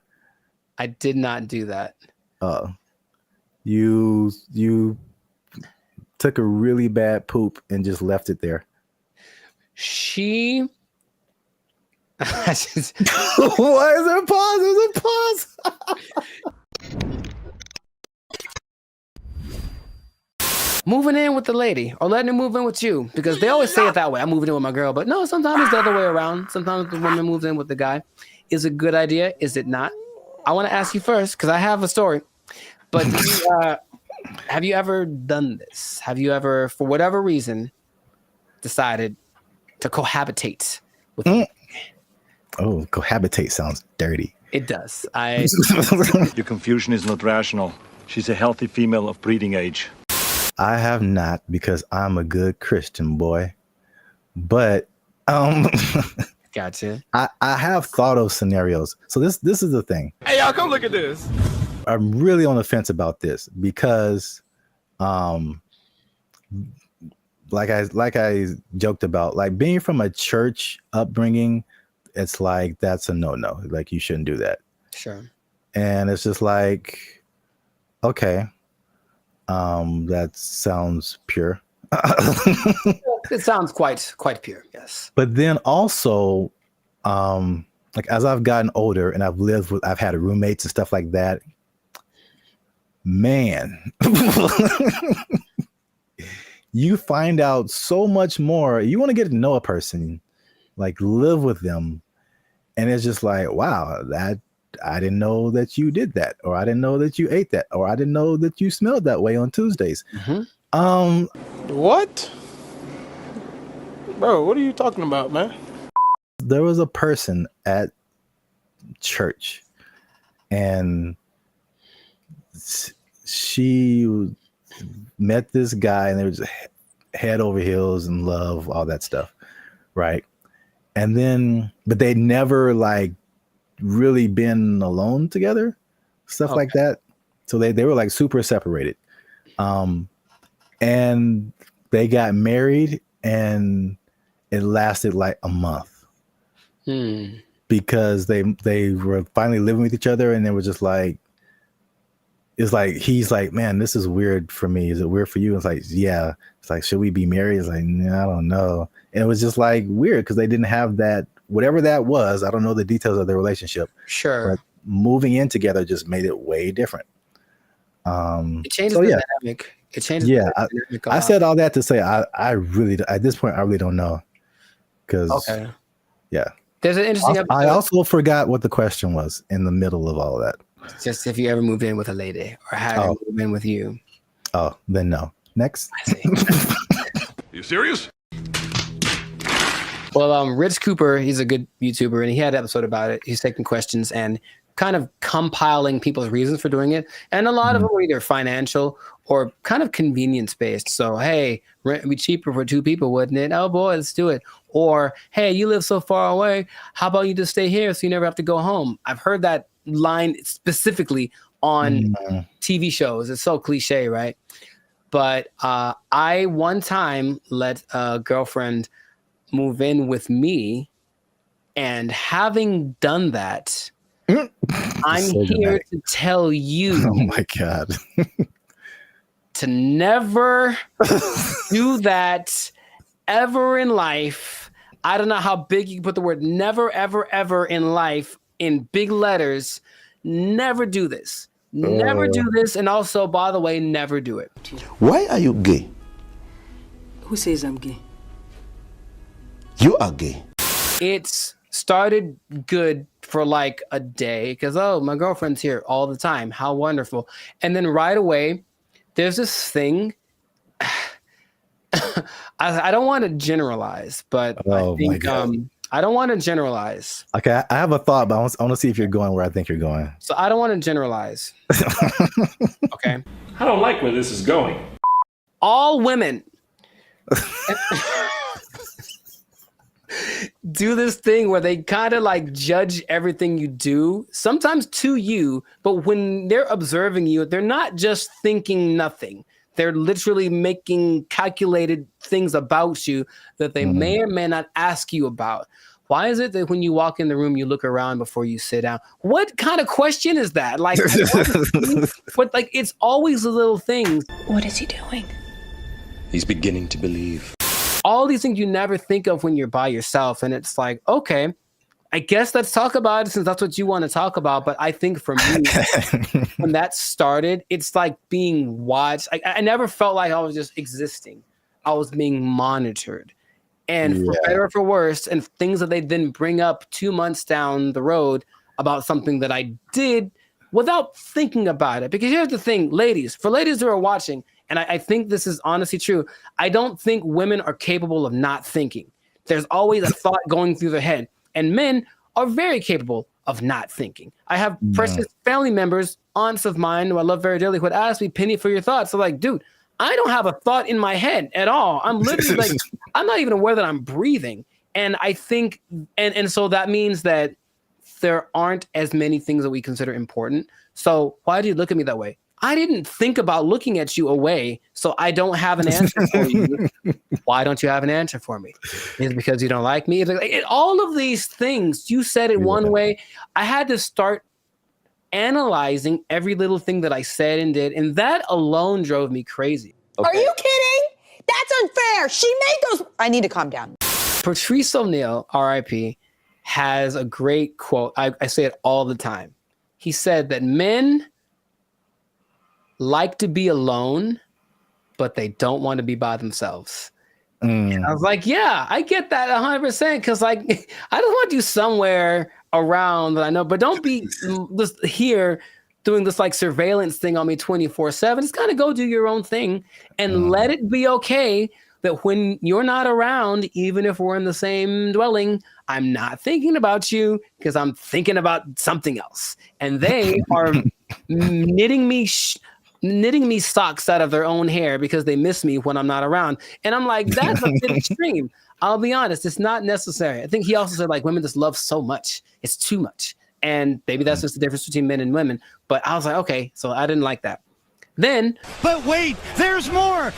I did not do that. You took a really bad poop and just left it there. She. Why is there a pause? There's a pause. Moving in with the lady or letting her move in with you, because they always say it that way. I'm moving in with my girl, but no, sometimes it's the other way around. Sometimes the woman moves in with the guy. Is it a good idea? Is it not? I want to ask you first because I have a story. But have you ever done this? Have you ever, for whatever reason, decided to cohabitate with me? Oh, cohabitate sounds dirty. It does. Your confusion is not rational. She's a healthy female of breeding age. I have not, because I'm a good Christian boy. But gotcha. I have thought of scenarios. So this is the thing. Hey, y'all, come look at this. I'm really on the fence about this because like I joked about, like being from a church upbringing, it's like that's a no-no. Like you shouldn't do that. Sure. And it's just like, okay, that sounds pure. It sounds quite pure, yes. But then also, like as I've gotten older and I've had roommates and stuff like that, man, you find out so much more. You want to get to know a person, like live with them, and it's just like, wow, that I didn't know that you did that, or I didn't know that you ate that, or I didn't know that you smelled that way on Tuesdays. Mm-hmm. What? Bro, what are you talking about, man? There was a person at church, and she met this guy, and they were just head over heels in love, all that stuff, right? And then, but they'd never like really been alone together, stuff like that. So they were like super separated. And they got married, and it lasted like a month because they were finally living with each other, and they were just like, it's like, he's like, man, this is weird for me. Is it weird for you? It's like, yeah. It's like, should we be married? It's like, nah, I don't know. And it was just like weird because they didn't have that, whatever that was. I don't know the details of their relationship. Sure. But moving in together just made it way different. It changes the dynamic. It changes. Yeah. I said all that to say, I really, at this point, I really don't know. Because, yeah. There's an interesting episode. I also forgot what the question was in the middle of all of that. Just if you ever moved in with a lady or had her move in with you. Oh, then no. Next. I see. You serious? Well, Rich Cooper, he's a good YouTuber, and he had an episode about it. He's taking questions and kind of compiling people's reasons for doing it. And a lot of them were either financial or kind of convenience based. So, hey, rent would be cheaper for two people, wouldn't it? Oh boy, let's do it. Or, hey, you live so far away. How about you just stay here so you never have to go home? I've heard that line specifically on TV shows. It's so cliche, right? But I one time let a girlfriend move in with me, and having done that, I'm So here dramatic. to tell you Oh my God. to never do that ever in life. I don't know how big you can put the word never, ever, ever in life in big letters. Never do this. Never do this. And also, by the way, never do it. Why are you gay? Who says I'm gay? You are gay. It's started good for like a day because, oh, my girlfriend's here all the time. How wonderful. And then right away, there's this thing. I don't want to generalize, but I think I don't want to generalize. Okay, I have a thought, but I want to see if you're going where I think you're going. So I don't want to generalize. Okay. I don't like where this is going. All women do this thing where they kind of like judge everything you do, sometimes to you, but when they're observing you, they're not just thinking nothing. They're literally making calculated things about you that they may or may not ask you about. Why is it that when you walk in the room, you look around before you sit down? What kind of question is that? Like, but like, it's always the little things. What is he doing? He's beginning to believe. All these things you never think of when you're by yourself. And it's like, okay, I guess let's talk about it since that's what you want to talk about. But I think for me, when that started, it's like being watched. I never felt like I was just existing. I was being monitored. And for better or for worse, and things that they then bring up 2 months down the road about something that I did without thinking about it. Because here's the thing, ladies, for ladies who are watching, and I think this is honestly true, I don't think women are capable of not thinking. There's always a thought going through their head. And men are very capable of not thinking. I have precious family members, aunts of mine who I love very dearly, who would ask me, Penny, for your thoughts. So like, dude, I don't have a thought in my head at all. I'm literally like, I'm not even aware that I'm breathing. And I think, and so that means that there aren't as many things that we consider important. So why do you look at me that way? I didn't think about looking at you away, so I don't have an answer for you. Why don't you have an answer for me? Is it because you don't like me? All of these things, you said it one way. I had to start analyzing every little thing that I said and did, and that alone drove me crazy. Okay. Are you kidding? That's unfair. She made those. I need to calm down. Patrice O'Neal, RIP, has a great quote. I say it all the time. He said that men like to be alone, but they don't want to be by themselves. And I was like, yeah, I get that 100%. Because like, I just want you somewhere around that I know, but don't be just here doing this like surveillance thing on me 24/7. Just kind of go do your own thing and let it be okay that when you're not around, even if we're in the same dwelling, I'm not thinking about you because I'm thinking about something else. And they are knitting me socks out of their own hair because they miss me when I'm not around. And I'm like, that's a bit extreme. I'll be honest, it's not necessary. I think he also said like women just love so much. It's too much. And maybe that's just the difference between men and women. But I was like, okay, so I didn't like that. Then, but wait, there's more.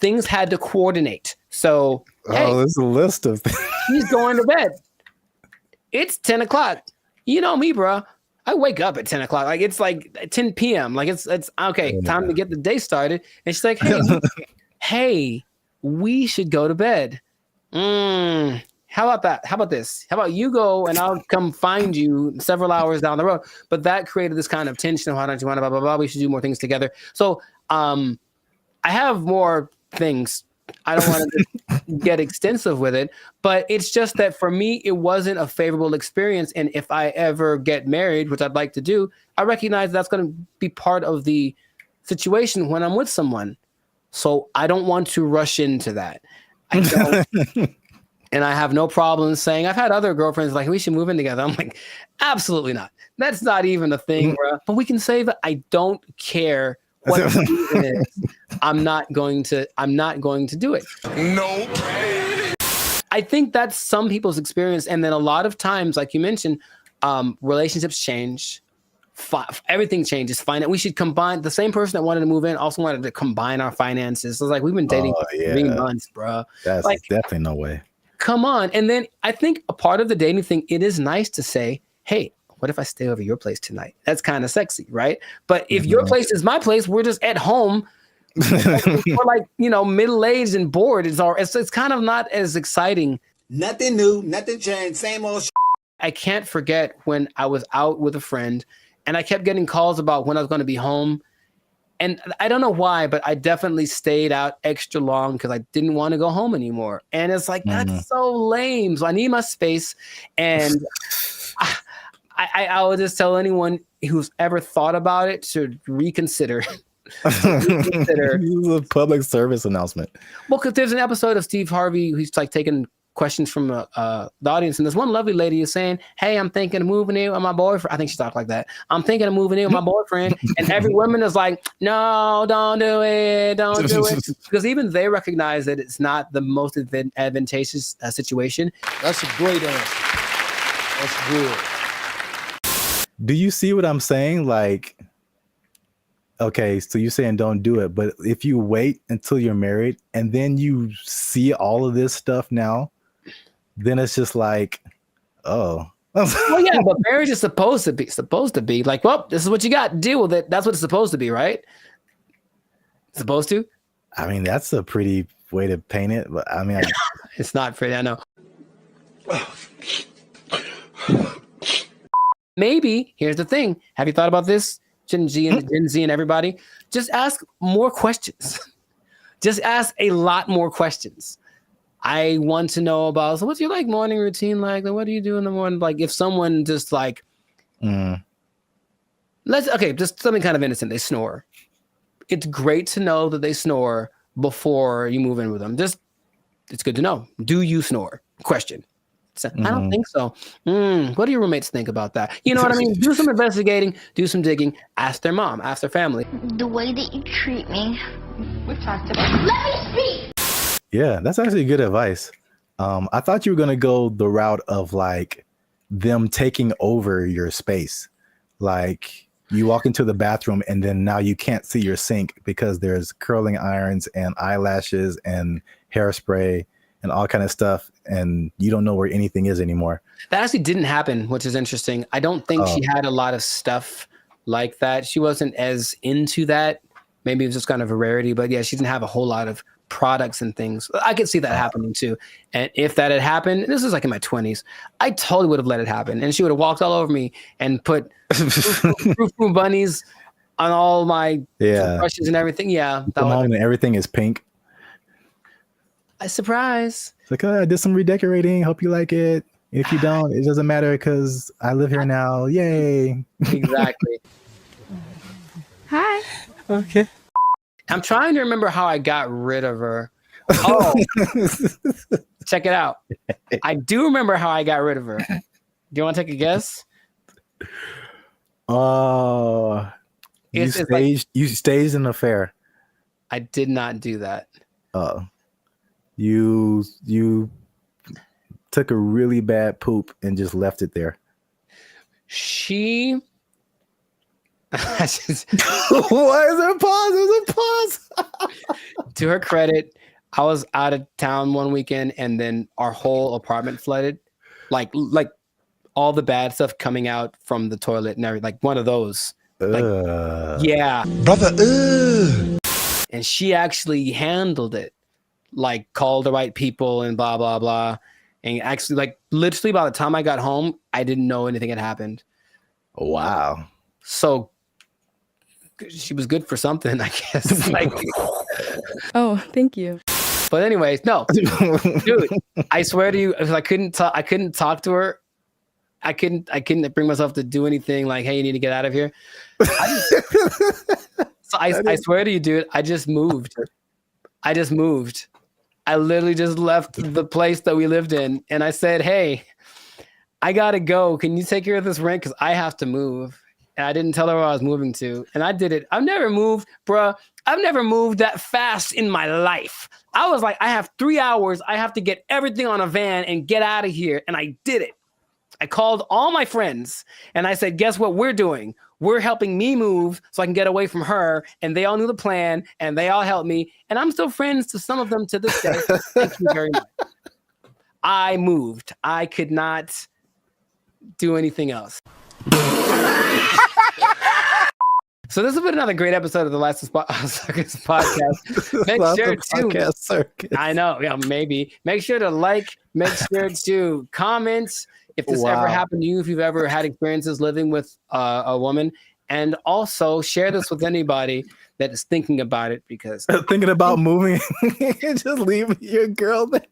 Things had to coordinate. So, hey, there's a list of things. He's going to bed. It's 10 o'clock. You know me, bro. I wake up at 10 o'clock. Like it's like 10 p.m. Like it's okay, time to get the day started. And she's like, hey, we should go to bed. How about that? How about this? How about you go and I'll come find you several hours down the road? But that created this kind of tension of why don't you want to blah, blah, blah. We should do more things together. So I have more things. I don't want to get extensive with it, but it's just that for me, it wasn't a favorable experience. And if I ever get married, which I'd like to do, I recognize that's going to be part of the situation when I'm with someone. So I don't want to rush into that. I don't. And I have no problem saying, I've had other girlfriends like, we should move in together. I'm like, absolutely not. That's not even a thing, bro. But we can say that I don't care what the reason is. I'm not going to do it. Nope. I think that's some people's experience. And then a lot of times, like you mentioned, relationships change. Everything changes. We should combine. The same person that wanted to move in also wanted to combine our finances. So it's like, we've been dating for 3 months, bro. That's like, definitely no way. Come on. And then I think a part of the dating thing, it is nice to say, hey, what if I stay over your place tonight? That's kind of sexy, right? But if your place is my place, we're just at home. We're like, middle-aged and bored. It's kind of not as exciting. Nothing new, nothing changed, same old shit. I can't forget when I was out with a friend and I kept getting calls about when I was going to be home. And I don't know why, but I definitely stayed out extra long because I didn't want to go home anymore. And it's like, that's so lame. So I need my space. And I would just tell anyone who's ever thought about it to reconsider. This is a public service announcement. Well, because there's an episode of Steve Harvey who's like taking questions from the audience, and this one lovely lady is saying, "Hey, I'm thinking of moving in with my boyfriend." I think she talked like that. "I'm thinking of moving in with my boyfriend," and every woman is like, "No, don't do it, don't do it," because even they recognize that it's not the most advantageous situation. That's a great answer. That's good. Do you see what I'm saying? Like, okay, so you're saying don't do it, but if you wait until you're married and then you see all of this stuff now, then it's just like, oh. Well, yeah, but marriage is supposed to be like, well, this is what you got. Deal with it. That's what it's supposed to be, right? Supposed to? I mean, that's a pretty way to paint it, but I mean, it's not pretty. I know. Maybe here's the thing. Have you thought about this, Gen Z and everybody? Just ask more questions. Just ask a lot more questions. I want to know about, so what's your like morning routine like? What do you do in the morning? Like if someone just like, just something kind of innocent, they snore. It's great to know that they snore before you move in with them. It's good to know. Do you snore? Question. So, I don't think so. What do your roommates think about that? You know what I mean? Do some investigating, do some digging, ask their mom, ask their family. The way that you treat me. We've talked about it. Let me speak! Yeah, that's actually good advice. I thought you were going to go the route of like them taking over your space. Like you walk into the bathroom and then now you can't see your sink because there's curling irons and eyelashes and hairspray and all kind of stuff, and you don't know where anything is anymore. That actually didn't happen, which is interesting. I don't think she had a lot of stuff like that. She wasn't as into that. Maybe it was just kind of a rarity, but yeah, she didn't have a whole lot of products and things. I could see that happening too. And if that had happened, this is like in my 20s, I totally would have let it happen. And she would have walked all over me and put Frou bunnies on all my brushes and everything. Yeah. And everything is pink. A surprise. It's like, oh, I did some redecorating. Hope you like it. If you don't, it doesn't matter because I live here now. Yay. Exactly. Hi. Okay. I'm trying to remember how I got rid of her. Oh, check it out. I do remember how I got rid of her. Do you want to take a guess? You staged an affair. I did not do that. You took a really bad poop and just left it there. She Why is there a pause? There's a pause. To her credit, I was out of town one weekend and then our whole apartment flooded. Like all the bad stuff coming out from the toilet and everything, like one of those. Yeah. Brother, And she actually handled it. Like called the right people and blah, blah, blah. And actually, like literally by the time I got home, I didn't know anything had happened. Wow. So she was good for something, I guess. Like, oh, thank you. But anyways, no, dude, I swear to you, I couldn't talk to her. I couldn't bring myself to do anything like, hey, you need to get out of here. I swear to you, dude, I just moved. I literally just left the place that we lived in. And I said, hey, I got to go. Can you take care of this rent? Because I have to move. And I didn't tell her where I was moving to. And I did it. I've never moved, bruh. I've never moved that fast in my life. I was like, I have 3 hours. I have to get everything on a van and get out of here. And I did it. I called all my friends and I said, guess what we're doing? We're helping me move so I can get away from her. And they all knew the plan and they all helped me. And I'm still friends to some of them to this day. Thank you very much. I moved. I could not do anything else. So this has been another great episode of the Last Circus podcast. Make sure to I know, yeah, maybe. Make sure to like, make sure to comment if this ever happened to you, if you've ever had experiences living with a woman. And also share this with anybody that is thinking about it, because thinking about moving and just leaving your girl there.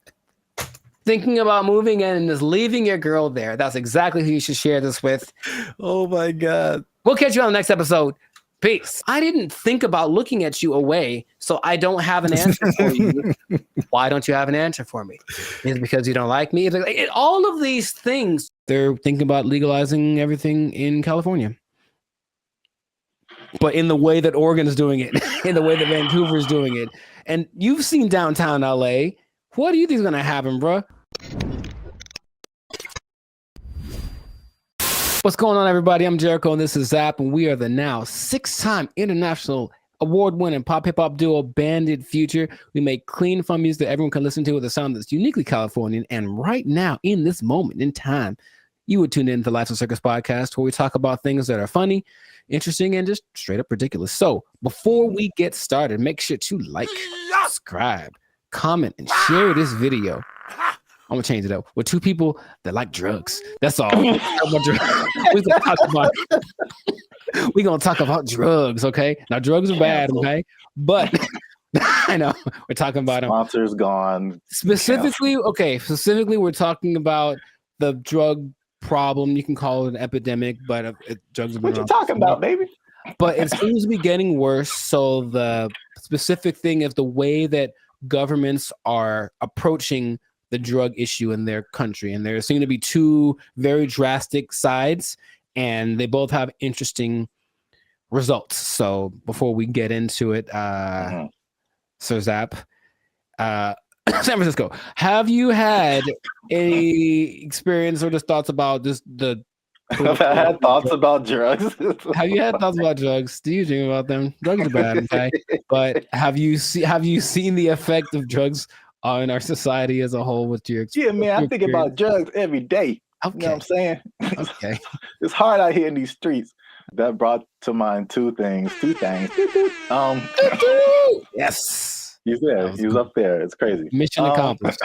Thinking about moving and just leaving your girl there. That's exactly who you should share this with. Oh my God. We'll catch you on the next episode. Peace. I didn't think about looking at you away, so I don't have an answer for you. Why don't you have an answer for me? Is it because you don't like me? All of these things, they're thinking about legalizing everything in California. But in the way that Oregon is doing it, in the way that Vancouver is doing it. And you've seen downtown LA. What do you think is going to happen, bro? What's going on, everybody? I'm Jericho, and this is Zap, and we are the now 6-time international award-winning pop hip-hop duo Banded Future. We make clean fun music that everyone can listen to with a sound that's uniquely Californian. And right now, in this moment in time, you would tune in to the Life of Circus podcast, where we talk about things that are funny, interesting, and just straight up ridiculous. So before we get started, make sure to like, subscribe, comment, and share this video. I'm gonna change it up with 2 people that like drugs. That's all. We're gonna talk about drugs, okay? Now drugs are bad, okay? But I know we're talking about them. Sponsors gone. Specifically, we're talking about the drug problem. You can call it an epidemic, but drugs have been what you talking about, baby? But it seems to be getting worse. So the specific thing is the way that governments are approaching the drug issue in their country. And there seem to be 2 very drastic sides, and they both have interesting results. So before we get into it, Sir Zap, San Francisco, have you had any experience or just thoughts about just the I've had thoughts about drugs. Have you had thoughts about drugs? Do you dream about them? Drugs are bad, okay? But have you seen the effect of drugs in our society as a whole with your experience? Yeah, man, I think about drugs every day. Okay. You know what I'm saying? Okay. It's hard out here in these streets. That brought to mind two things. Yes. He's there. He was up there. It's crazy. Mission accomplished.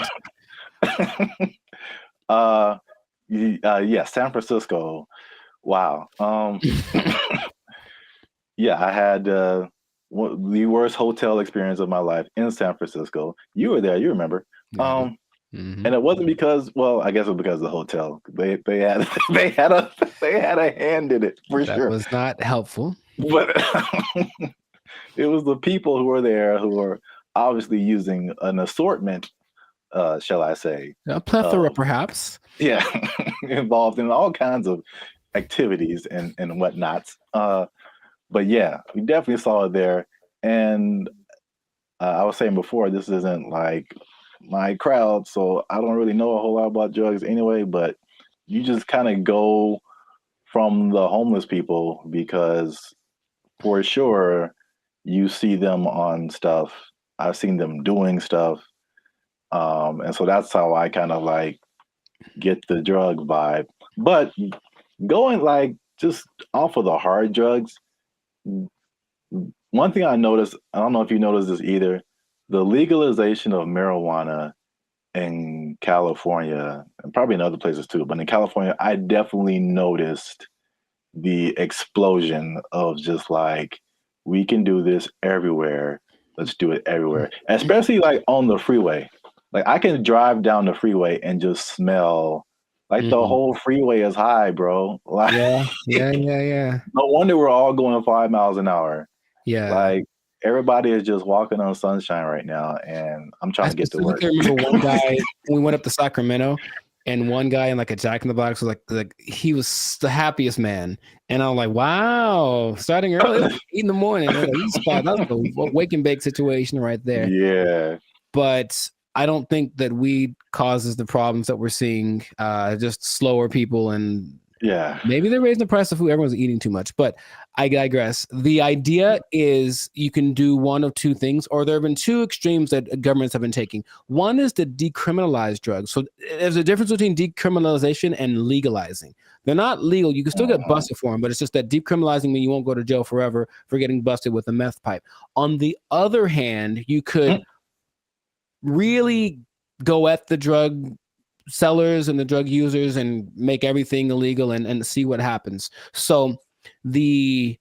Yeah, San Francisco. Wow. Yeah, I had the worst hotel experience of my life in San Francisco. You were there, you remember. And it wasn't because, well, I guess it was because of the hotel. They had a hand in it for sure. That was not helpful. But it was the people who were there who were obviously using an assortment, shall I say. A plethora, perhaps. Yeah, involved in all kinds of activities and whatnots. But yeah, we definitely saw it there. And I was saying before, this isn't like my crowd, so I don't really know a whole lot about drugs anyway, but you just kind of go from the homeless people because for sure you see them on stuff. I've seen them doing stuff. And so that's how I kind of like get the drug vibe. But going like just off of the hard drugs, one thing I noticed, I don't know if you noticed this either, the legalization of marijuana in California, and probably in other places too, but in California, I definitely noticed the explosion of just like, we can do this everywhere. Let's do it everywhere. Especially like on the freeway. Like I can drive down the freeway and just smell like the whole freeway is high, bro. Like, yeah. No wonder we're all going 5 miles an hour. Yeah. Like everybody is just walking on sunshine right now, and I'm trying to get to work. I remember one guy, we went up to Sacramento, and one guy in like a Jack in the Box was like he was the happiest man. And I'm like, wow, starting early, 8 in the morning. That's a wake and bake situation right there. Yeah. But I don't think that weed causes the problems that we're seeing, just slower people, and maybe they're raising the price of food. Everyone's eating too much, but I digress. The idea is you can do one of 2 things, or there have been 2 extremes that governments have been taking. One is to decriminalize drugs. So there's a difference between decriminalization and legalizing. They're not legal. You can still get busted for them, but it's just that decriminalizing means you won't go to jail forever for getting busted with a meth pipe. On the other hand, you could really go at the drug sellers and the drug users and make everything illegal and see what happens. So the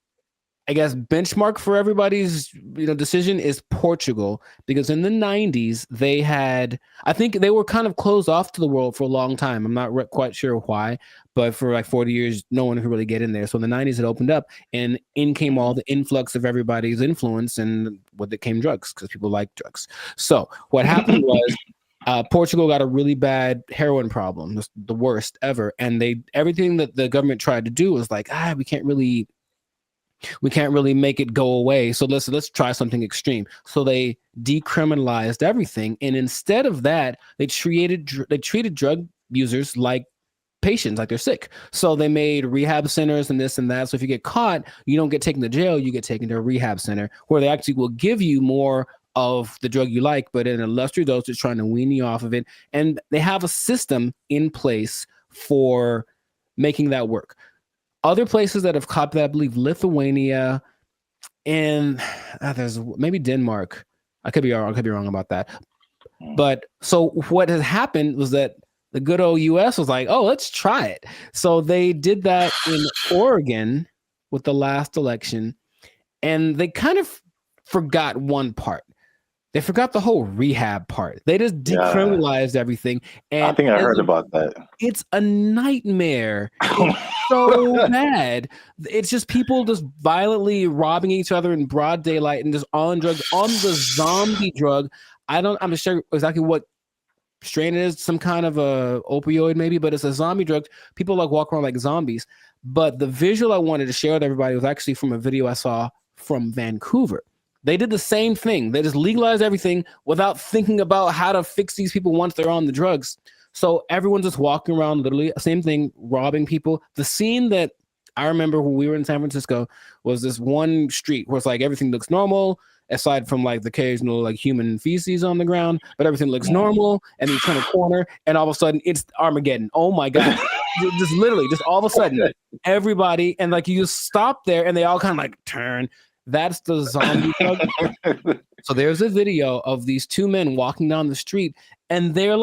I guess benchmark for everybody's decision is Portugal, because in the 90s they had, I think they were kind of closed off to the world for a long time. I'm not quite sure why, but for like 40 years no one could really get in there. So in the 90s it opened up, and in came all the influx of everybody's influence, and with it came drugs, because people like drugs. So what happened was Portugal got a really bad heroin problem, the worst ever, and everything that the government tried to do was like, we can't really make it go away. So let's try something extreme. So they decriminalized everything, and instead of that, they treated drug users like patients, like they're sick. So they made rehab centers and this and that. So if you get caught, you don't get taken to jail, you get taken to a rehab center where they actually will give you more of the drug you like, but in a lesser dosage, trying to wean you off of it. And they have a system in place for making that work. Other places that have copied that, I believe Lithuania, and there's maybe Denmark. I could be wrong about that. But so what has happened was that the good old US was like, oh, let's try it. So they did that in Oregon with the last election, and they kind of forgot one part. They forgot the whole rehab part. They just decriminalized everything. And I think I heard about that. It's a nightmare. It's so bad. It's just people just violently robbing each other in broad daylight and just on drugs, on the zombie drug. I'm not sure exactly what strain it is, some kind of a opioid maybe, but it's a zombie drug. People like walk around like zombies. But the visual I wanted to share with everybody was actually from a video I saw from Vancouver. They did the same thing. They just legalized everything without thinking about how to fix these people once they're on the drugs. So everyone's just walking around, literally, same thing, robbing people. The scene that I remember when we were in San Francisco was this one street where it's like everything looks normal, aside from like the occasional like human feces on the ground, but everything looks normal. And then you turn a corner, and all of a sudden it's Armageddon. Oh my God. Just literally, just all of a sudden, everybody, and like you just stop there and they all kind of like turn. That's the zombie drug. So there's a video of these two men walking down the street, and they're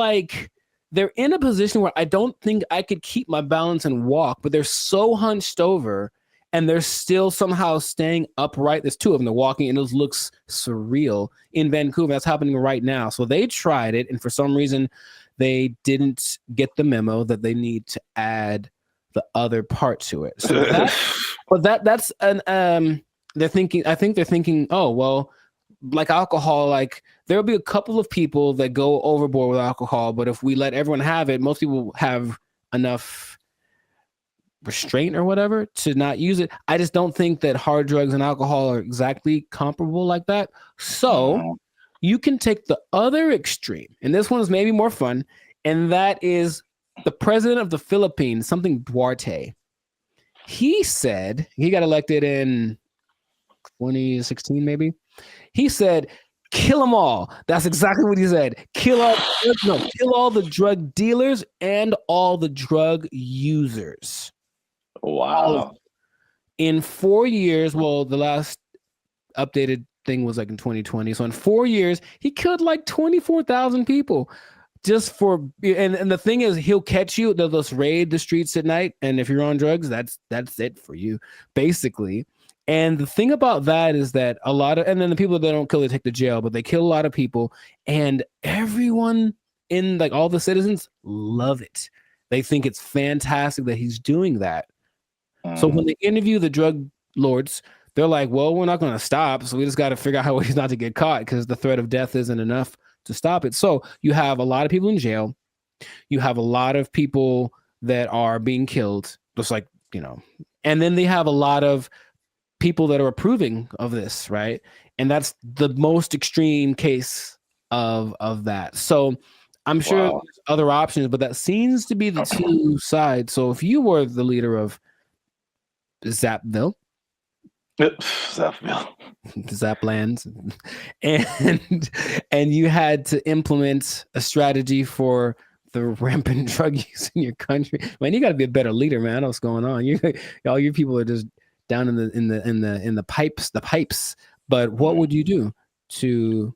in a position where I don't think I could keep my balance and walk, but they're so hunched over and they're still somehow staying upright. There's two of them, they're walking, and it looks surreal in Vancouver. That's happening right now. So they tried it, and for some reason they didn't get the memo that they need to add the other part to it. So that's an I think they're thinking, oh, well, like alcohol, like there'll be a couple of people that go overboard with alcohol, but if we let everyone have it, most people have enough restraint or whatever to not use it. I just don't think that hard drugs and alcohol are exactly comparable like that. So you can take the other extreme, and this one is maybe more fun, and that is the president of the Philippines, something Duarte. He said, he got elected in 2016 maybe. He said, kill them all. That's exactly what he said. Kill all the drug dealers and all the drug users. Wow. In 4 years, well, the last updated thing was like in 2020. So in 4 years, he killed like 24,000 people. Just for, and the thing is, he'll catch you. They'll just raid the streets at night, and if you're on drugs, that's it for you, basically. And the thing about that is that a lot of, and then the people that don't kill, they take to jail, but they kill a lot of people, and everyone in like all the citizens love it. They think it's fantastic that he's doing that. So when they interview the drug lords, they're like, well, we're not going to stop. So we just got to figure out how he's not to get caught, because the threat of death isn't enough to stop it. So you have a lot of people in jail. You have a lot of people that are being killed, just like, and then they have a lot of people that are approving of this, right? And that's the most extreme case of that. So I'm sure there's other options, but that seems to be the two sides. So if you were the leader of Zapville, Zaplands, and you had to implement a strategy for the rampant drug use in your country, man, you got to be a better leader, man. I know what's going on. All your people are just down in the pipes. But what would you do to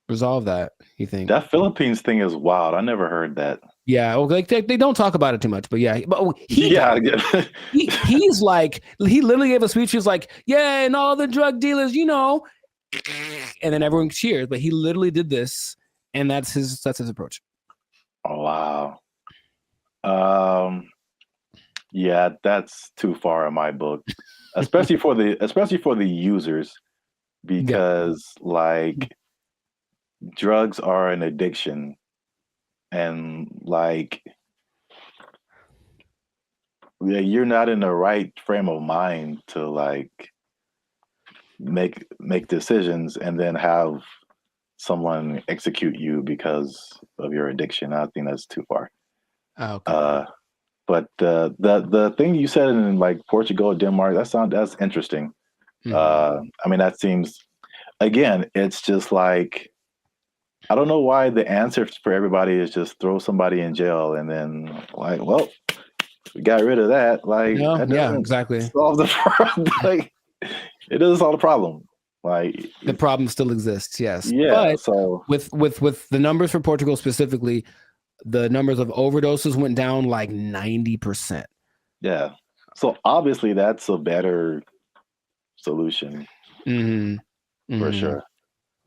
resolve that, you think? That Philippines thing is wild. I never heard that. Yeah, well, they don't talk about it too much, but yeah, but he's like, he literally gave a speech. He was like, "Yeah, and all the drug dealers, and then everyone cheers. But he literally did this, and that's his approach. Oh, wow. Yeah, that's too far in my book, especially for the users, because like drugs are an addiction, and like you're not in the right frame of mind to like make decisions and then have someone execute you because of your addiction. I think that's too far. Okay. But the thing you said in like Portugal, Denmark, that's interesting. I mean, that seems, again, it's just like, I don't know why the answer for everybody is just throw somebody in jail and then like, well, we got rid of that. Like, that yeah, doesn't exactly. solve the problem. Like, it doesn't solve the problem. Like, the problem still exists, yes. Yeah. But so with the numbers for Portugal specifically, the numbers of overdoses went down like 90%. Yeah. So obviously that's a better solution. For sure.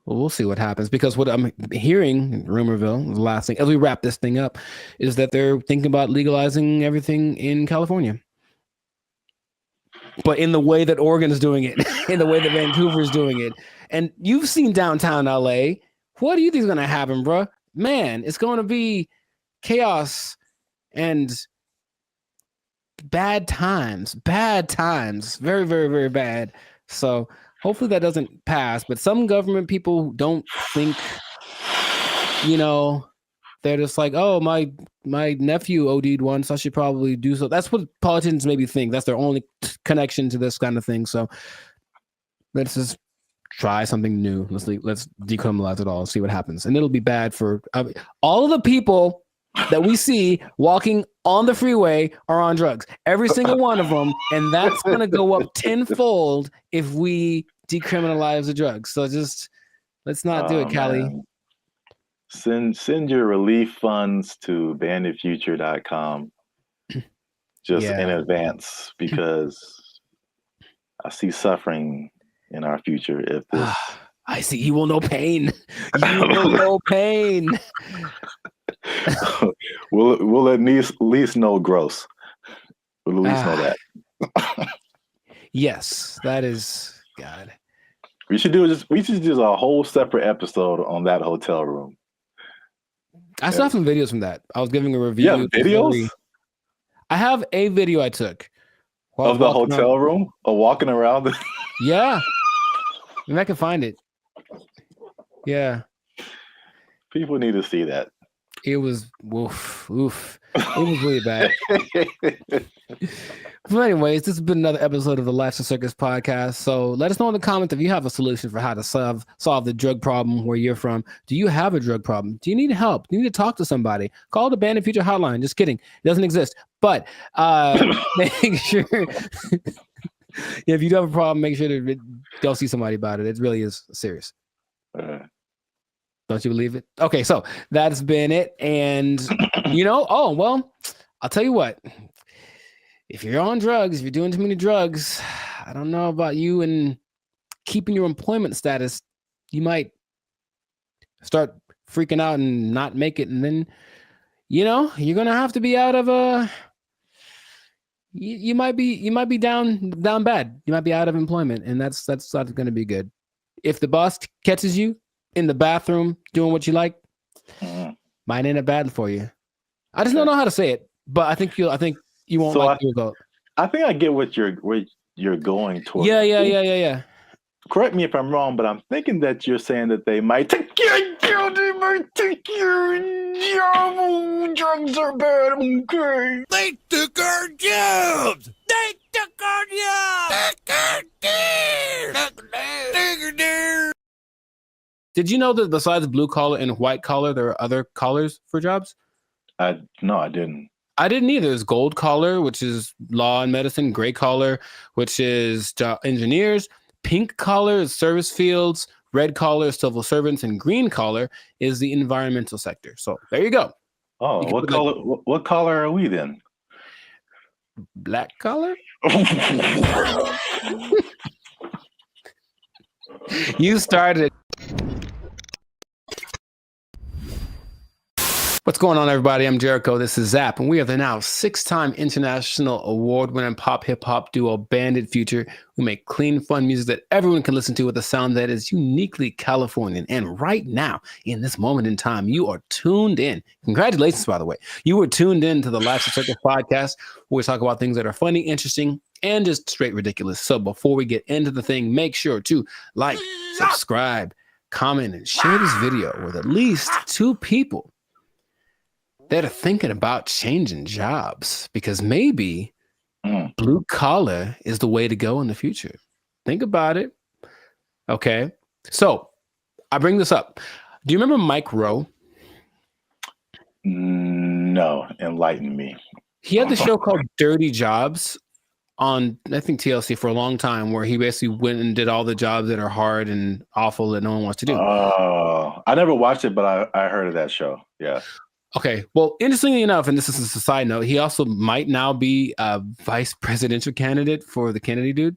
Well, we'll see what happens, because what I'm hearing in Rumorville, the last thing, as we wrap this thing up, is that they're thinking about legalizing everything in California. But in the way that Oregon's doing it, in the way that Vancouver's doing it. And you've seen downtown LA. What do you think is going to happen, bro? Man, it's going to be chaos and bad times. Very, very, very bad. So hopefully that doesn't pass. But some government people don't think, they're just like, oh, my nephew OD'd once, I should probably do so. That's what politicians maybe think. That's their only connection to this kind of thing. So let's just try something new. Let's decriminalize it all, see what happens. And it'll be bad for all of the people that we see walking on the freeway are on drugs. Every single one of them. And that's going to go up tenfold if we decriminalize the drugs. So just let's not do it, Callie. Man. Send your relief funds to banditfuture.com just in advance, because I see suffering in our future if this. I see. You will know pain. You will know pain. We'll at least know gross. We'll at least know that. Yes, that is God. We should do a whole separate episode on that hotel room. I still have some videos from that. I was giving a review. Yeah, videos? I have a video I took of the hotel room, or walking around. Yeah. Maybe I can find it. Yeah. People need to see that. It was oof. It was really bad. But anyways, this has been another episode of the Life's a Circus podcast. So let us know in the comments if you have a solution for how to solve the drug problem where you're from. Do you have a drug problem? Do you need help? Do you need to talk to somebody? Call the Bandit Future hotline. Just kidding. It doesn't exist. But make sure if you do have a problem, make sure to go see somebody about it. It really is serious. Don't you believe it? Okay, so that's been it. And oh well, I'll tell you what. If you're on drugs, if you're doing too many drugs, I don't know about you and keeping your employment status. You might start freaking out and not make it, and then you're gonna have to be out of a. You might be down bad. You might be out of employment, and that's not going to be good. If the boss catches you in the bathroom doing what you like, might end up bad for you. I just don't know how to say it, but I think you won't like the result. I think I get what you're going towards. Yeah. Correct me if I'm wrong, but I'm thinking that you're saying that they might take your job. They might take your job. Oh, drugs are bad. Okay. They took our jobs. They took our jobs. Did you know that besides blue collar and white collar, there are other collars for jobs? No, I didn't. I didn't either. There's gold collar, which is law and medicine. Gray collar, which is engineers. Pink collar is service fields. Red collar is civil servants. And green collar is the environmental sector. So there you go. Oh, You what could put, color? What color are we then? black color? You started. What's going on, everybody? I'm Jericho. This is Zap, and we are the now 6-time international award-winning pop hip-hop duo Bandit Future, who make clean, fun music that everyone can listen to with a sound that is uniquely Californian. And right now, in this moment in time, you are tuned in. Congratulations, by the way. You were tuned in to the Life's a Circus podcast, where we talk about things that are funny, interesting, and just straight ridiculous. So before we get into the thing, make sure to like, subscribe, comment, and share this video with at least 2 people that are thinking about changing jobs, because maybe blue collar is the way to go in the future. Think about it. Okay. So I bring this up. Do you remember Mike Rowe? No, enlighten me. He had the show called Dirty Jobs on, I think, TLC for a long time, where he basically went and did all the jobs that are hard and awful that no one wants to do. Oh, I never watched it, but I heard of that show. Yeah. Okay. Well, interestingly enough, and this is a side note, he also might now be a vice presidential candidate for the Kennedy dude.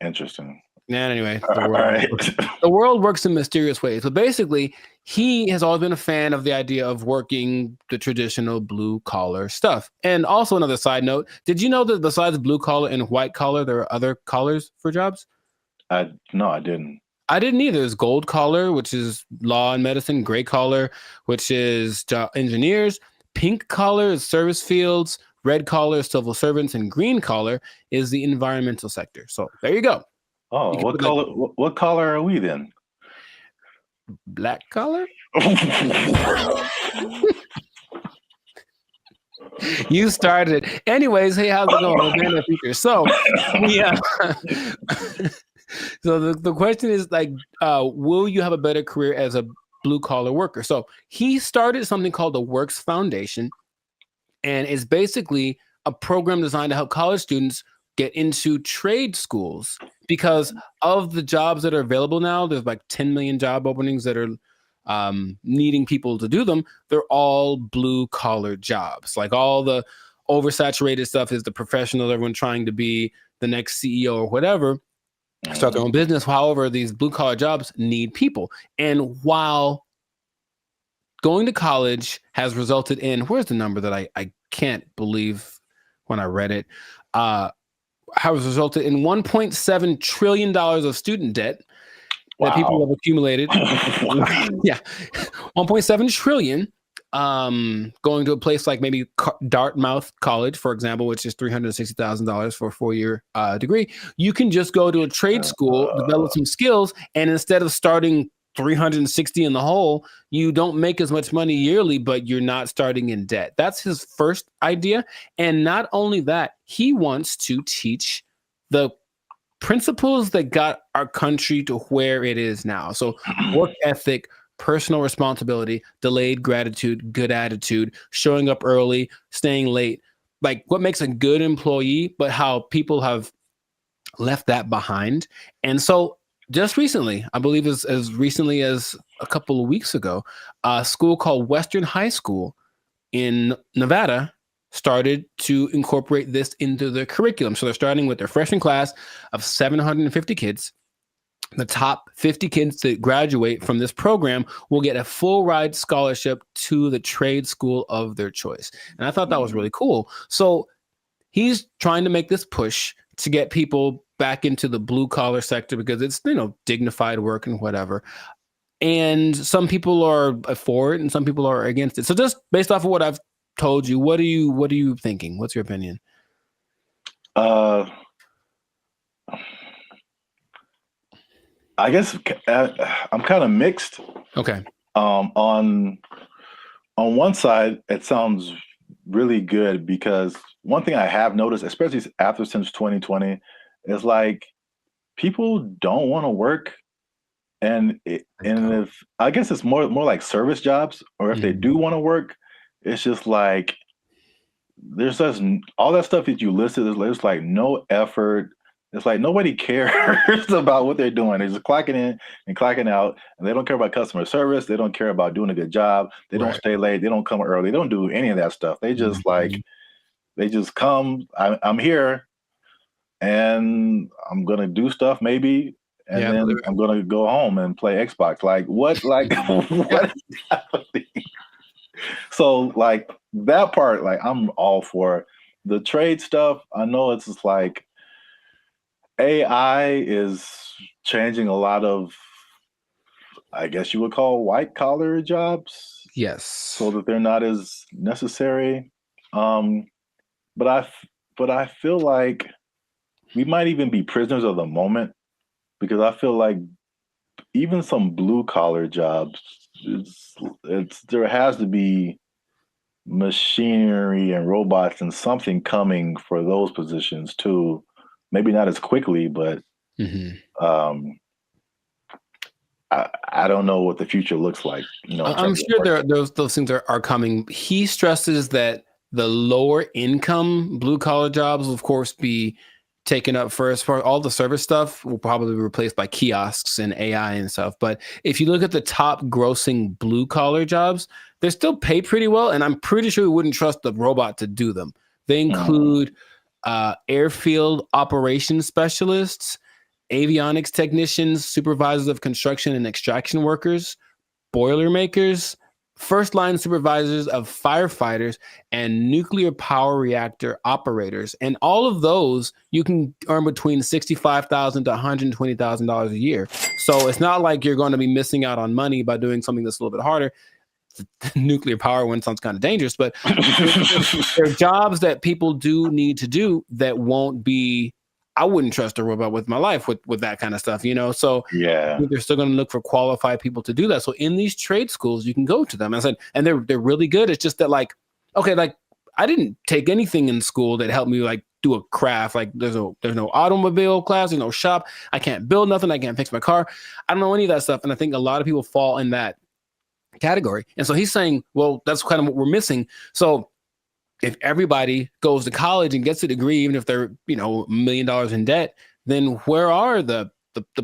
Interesting. And anyway, the world works in mysterious ways. But basically, he has always been a fan of the idea of working the traditional blue collar stuff. And also, another side note, did you know that besides blue collar and white collar, there are other collars for jobs? No, I didn't. I didn't either. There's gold collar, which is law and medicine. Gray collar, which is engineers. Pink collar is service fields. Red collar is civil servants. And green collar is the environmental sector. So there you go. Oh, what color? What color are we then? Black collar? You started it. Anyways, hey, how's it going? So, yeah. So the question is, like, will you have a better career as a blue collar worker? So he started something called the Works Foundation, and it's basically a program designed to help college students get into trade schools, because of the jobs that are available now. There's like 10 million job openings that are needing people to do them. They're all blue collar jobs. Like, all the oversaturated stuff is the professional, everyone trying to be the next CEO or whatever, start their own business. However, these blue collar jobs need people. And while going to college has resulted in, where's the number that I can't believe when I read it, has resulted in $1.7 trillion of student debt that people have accumulated. Yeah, 1.7 trillion. Going to a place like maybe Dartmouth College, for example, which is $360,000 for a 4-year degree. You can just go to a trade school, develop some skills, and instead of starting 360 in the hole, you don't make as much money yearly, but you're not starting in debt. That's his first idea. And not only that, he wants to teach the principles that got our country to where it is now. So work ethic, personal responsibility, delayed gratitude, good attitude, showing up early, staying late, like what makes a good employee, but how people have left that behind. And so just recently, I believe as recently as a couple of weeks ago, a school called Western High School in Nevada started to incorporate this into their curriculum. So they're starting with their freshman class of 750 kids. The top 50 kids that graduate from this program will get a full ride scholarship to the trade school of their choice. And I thought that was really cool. So he's trying to make this push to get people back into the blue collar sector, because it's, dignified work and whatever. And some people are for it and some people are against it. So just based off of what I've told you, what are you thinking? What's your opinion? I guess I'm kind of mixed. Okay. On one side, it sounds really good, because one thing I have noticed, especially since 2020, is like people don't want to work, and if I guess it's more like service jobs, or if they do want to work, it's just like there's just all that stuff that you listed. There's like no effort. It's like nobody cares about what they're doing. They're just clocking in and clocking out, and they don't care about customer service. They don't care about doing a good job. They don't stay late. They don't come early. They don't do any of that stuff. They just they just come. I'm here, and I'm gonna do stuff maybe, and then I'm gonna go home and play Xbox. Like what? Like what is happening? So like that part, like I'm all for the trade stuff. I know it's just like AI is changing a lot of, I guess you would call white collar jobs. Yes. So that they're not as necessary. But I feel like we might even be prisoners of the moment, because I feel like even some blue collar jobs, there has to be machinery and robots and something coming for those positions too. Maybe not as quickly, but I don't know what the future looks like. You know, I'm sure those things are coming. He stresses that the lower income blue collar jobs will, of course, be taken up first. For all the service stuff will probably be replaced by kiosks and AI and stuff. But if you look at the top grossing blue collar jobs, they still pay pretty well, and I'm pretty sure we wouldn't trust the robot to do them. They include airfield operations specialists, avionics technicians, supervisors of construction and extraction workers, boiler makers, first line supervisors of firefighters, and nuclear power reactor operators. And all of those you can earn between $65,000 to $120,000 a year. So it's not like you're going to be missing out on money by doing something that's a little bit harder. The nuclear power one sounds kind of dangerous, but there are jobs that people do need to do that won't be. I wouldn't trust a robot with my life with that kind of stuff, you know? So yeah, they're still going to look for qualified people to do that. So in these trade schools, you can go to them. I said, and they're really good. It's just that like, okay, like I didn't take anything in school that helped me like do a craft. Like there's no automobile class, there's no shop. I can't build nothing. I can't fix my car. I don't know any of that stuff. And I think a lot of people fall in that category. And so he's saying, well, that's kind of what we're missing. So if everybody goes to college and gets a degree, even if they're, you know, $1 million in debt, then where are the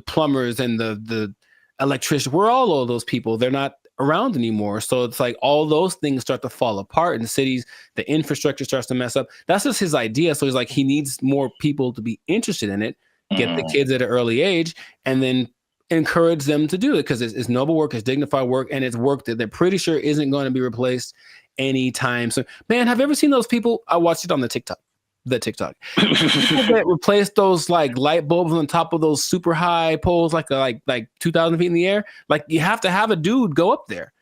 plumbers and the electricians? Where are all of those people? They're not around anymore. So it's like all those things start to fall apart in cities. The infrastructure starts to mess up. That's just his idea. So he's like, he needs more people to be interested in it, get the kids at an early age, and then encourage them to do it, because it's noble work, it's dignified work, and it's work that they're pretty sure isn't going to be replaced anytime. So, man, have you ever seen those people? I watched it on the TikTok. People that replace those like light bulbs on top of those super high poles, like 2,000 feet in the air. Like you have to have a dude go up there,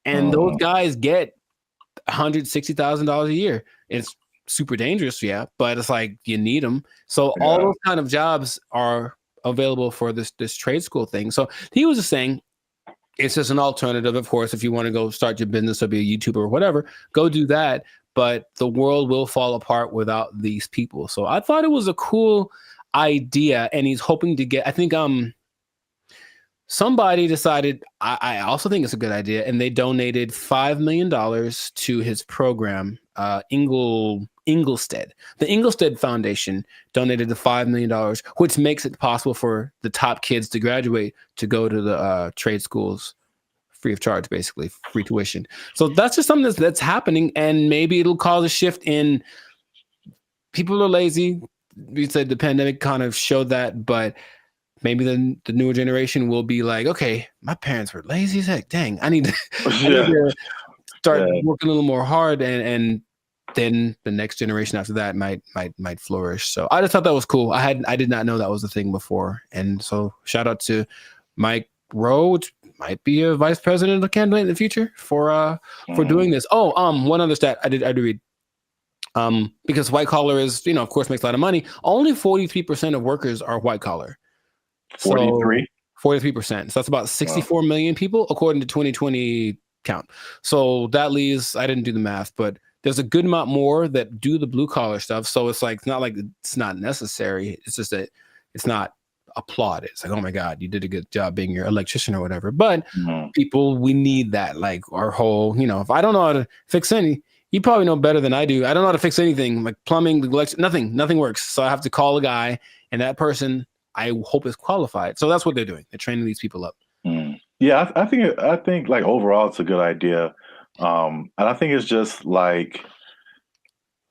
and those guys get $160,000 a year. It's super dangerous, yeah, but it's like you need them. So all those kind of jobs are available for this trade school thing. So he was just saying it's just an alternative. Of course, if you want to go start your business or be a YouTuber or whatever, go do that. But the world will fall apart without these people. So I thought it was a cool idea, and he's hoping to get, I think somebody decided, I also think it's a good idea, and they donated $5 million to his program, Inglestead. The Inglestead Foundation donated the $5 million, which makes it possible for the top kids to graduate to go to the trade schools free of charge, basically free tuition. So that's just something that's happening, and maybe it'll cause a shift in people are lazy. We said the pandemic kind of showed that, but maybe the newer generation will be like, okay, my parents were lazy as heck. Dang, I need to start working a little more hard, and then the next generation after that might flourish. So I just thought that was cool. I did not know that was a thing before, and so shout out to Mike Rowe, which might be a vice president of candidate in the future for doing this. Oh, one other stat I did read. Because white collar is, of course, makes a lot of money. Only 43% of workers are white collar. 43%. So that's about 64 million people, according to 2020 count. So that leaves, I didn't do the math, but there's a good amount more that do the blue collar stuff. So it's like, it's not like it's not necessary. It's just that it's not applauded. It's like, oh my God, you did a good job being your electrician or whatever. But people, we need that. Like our whole, if I don't know how to fix any, you probably know better than I do. I don't know how to fix anything like plumbing, nothing works. So I have to call a guy and that person I hope is qualified. So that's what they're doing. They're training these people up. Yeah, I think like overall it's a good idea, and I think it's just like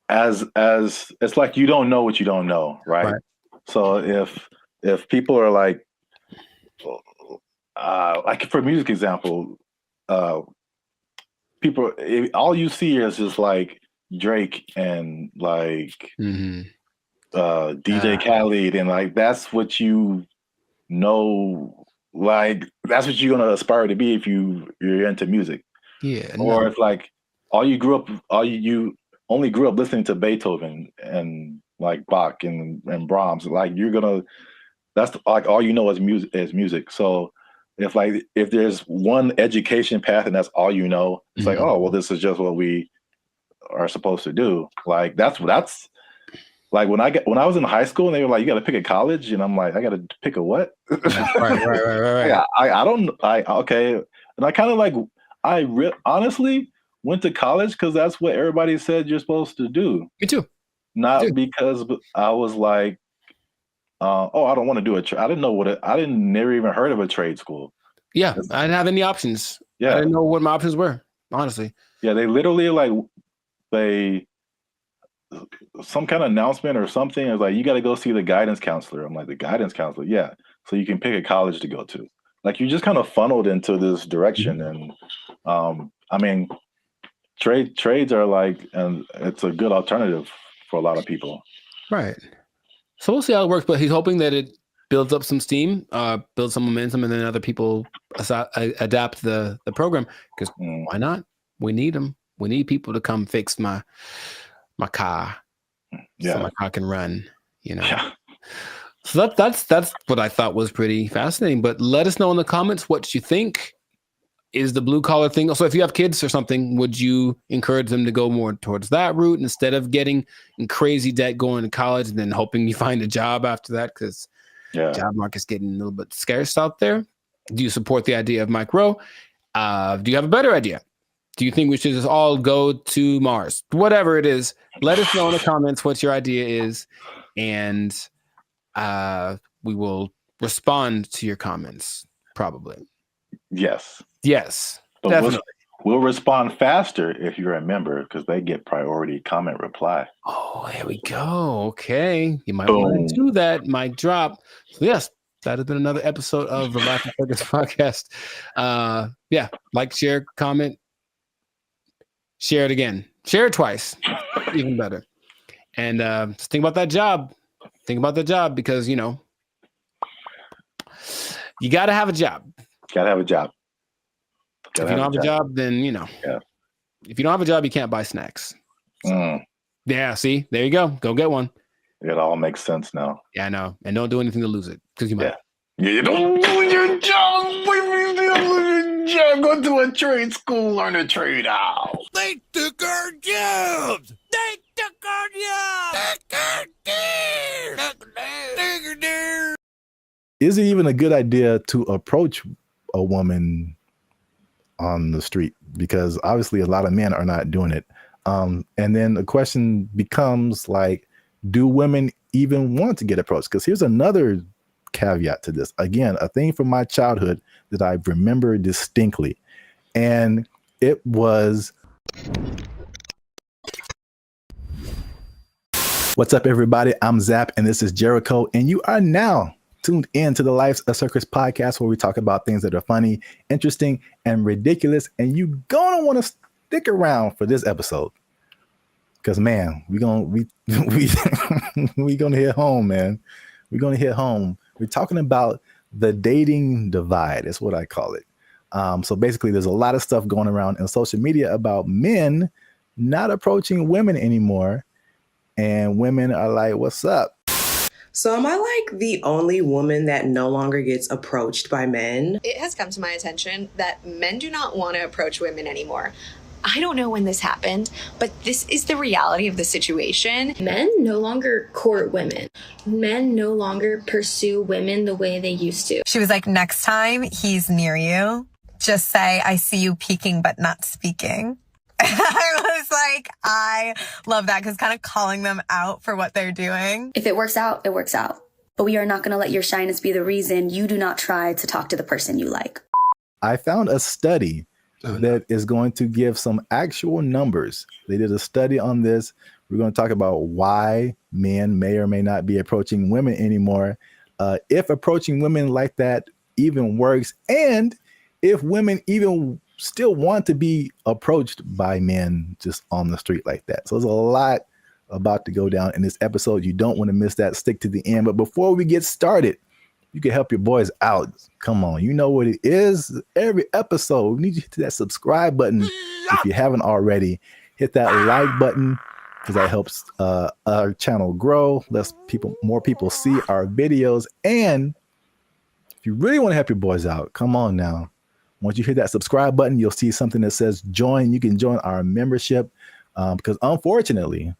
as it's like you don't know what you don't know, right? So if people are like for music example, people all you see is just like Drake and like DJ Khaled, and like that's what you know, like that's what you're gonna aspire to be if you're into music. Yeah. Or if like you only grew up listening to Beethoven and like Bach and Brahms, like that's like all you know is music. So if there's one education path and that's all you know, it's like, oh well, this is just what we are supposed to do. Like that's like when I was in high school and they were like, you got to pick a college, and I'm like, I got to pick a what? Right. Okay, and I kind of like honestly went to college because that's what everybody said you're supposed to do. Me too. Not because I was like, oh, I don't want to do I didn't know never even heard of a trade school. Yeah, I didn't have any options. Yeah, I didn't know what my options were, honestly. Yeah, they literally like some kind of announcement or something. It was like, you got to go see the guidance counselor. I'm like, the guidance counselor? Yeah. So you can pick a college to go to. Like you just kind of funneled into this direction. And I mean, trades are like, and it's a good alternative for a lot of people. Right. So we'll see how it works, but he's hoping that it builds up some steam, builds some momentum, and then other people adapt the program, because why not? We need them. We need people to come fix my car, so my car can run. Yeah. So that's what I thought was pretty fascinating. But let us know in the comments what you think is the blue collar thing. So if you have kids or something, would you encourage them to go more towards that route instead of getting in crazy debt going to college and then hoping you find a job after that? Because job market's getting a little bit scarce out there. Do you support the idea of Mike Rowe? Do you have a better idea? Do you think we should just all go to Mars? Whatever it is, let us know in the comments what your idea is, and we will respond to your comments, probably. Yes. But definitely. We'll respond faster if you're a member, because they get priority comment reply. Oh, there we go. Okay. You might want to do that. Mic drop. So yes, that has been another episode of the Life and Focus podcast. Like, share, comment. Share it again. Share it twice. Even better. And just think about that job. Because, you got to have a job. If you don't have a job, then, if you don't have a job, you can't buy snacks. Yeah, see? There you go. Go get one. It all makes sense now. Yeah, I know. And don't do anything to lose it, because you might. Yeah, you don't do your job. Go to a trade school, learn a trade out. They took our jobs. They took our jobs. Is it even a good idea to approach a woman on the street? Because obviously a lot of men are not doing it. And then the question becomes like, do women even want to get approached? Because here's another caveat to this. Again, a thing from my childhood that I remember distinctly. And it was, what's up, everybody? I'm Zap, and this is Jericho, and you are now tuned in to the Life's a Circus podcast, where we talk about things that are funny, interesting, and ridiculous. And you're gonna want to stick around for this episode, because man, we gonna hit home, man. We're gonna hit home. We're talking about the dating divide. Is what I call it. So basically, there's a lot of stuff going around in social media about men not approaching women anymore, and women are like, "What's up?" So am I like the only woman that no longer gets approached by men? It has come to my attention that men do not want to approach women anymore. I don't know when this happened, but this is the reality of the situation. Men no longer court women. Men no longer pursue women the way they used to. She was like, next time he's near you, just say, I see you peeking but not speaking. I was like, I love that, because kind of calling them out for what they're doing. If it works out, it works out. but we are not going to let your shyness be the reason you do not try to talk to the person you like. I found a study that is going to give some actual numbers. They did a study on this. We're going to talk about why men may or may not be approaching women anymore, if approaching women like that even works, and if women even still want to be approached by men just on the street like that. So there's a lot about to go down in this episode. You don't want to miss that. Stick to the end. But before we get started, you can help your boys out. Come on, you know what it is. Every episode, we need you to hit that subscribe button if you haven't already. Hit that like button because that helps our channel grow. Lets more people see our videos. And if you really want to help your boys out, come on now. Once you hit that subscribe button, you'll see something that says join. You can join our membership because unfortunately,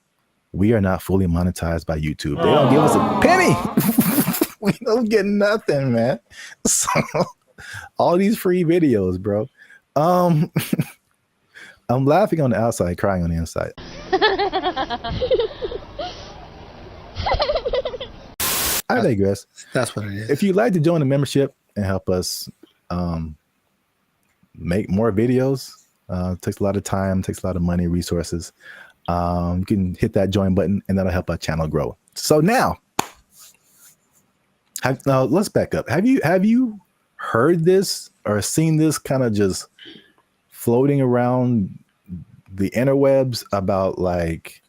we are not fully monetized by YouTube. They don't give us a penny. We don't get nothing, man. So all these free videos, bro. I'm laughing on the outside, crying on the inside. I digress. That's what it is. If you'd like to join the membership and help us make more videos, takes a lot of time, takes a lot of money, resources. You can hit that join button and that'll help our channel grow. So now let's back up. Have you heard this or seen this kind of just floating around the interwebs about like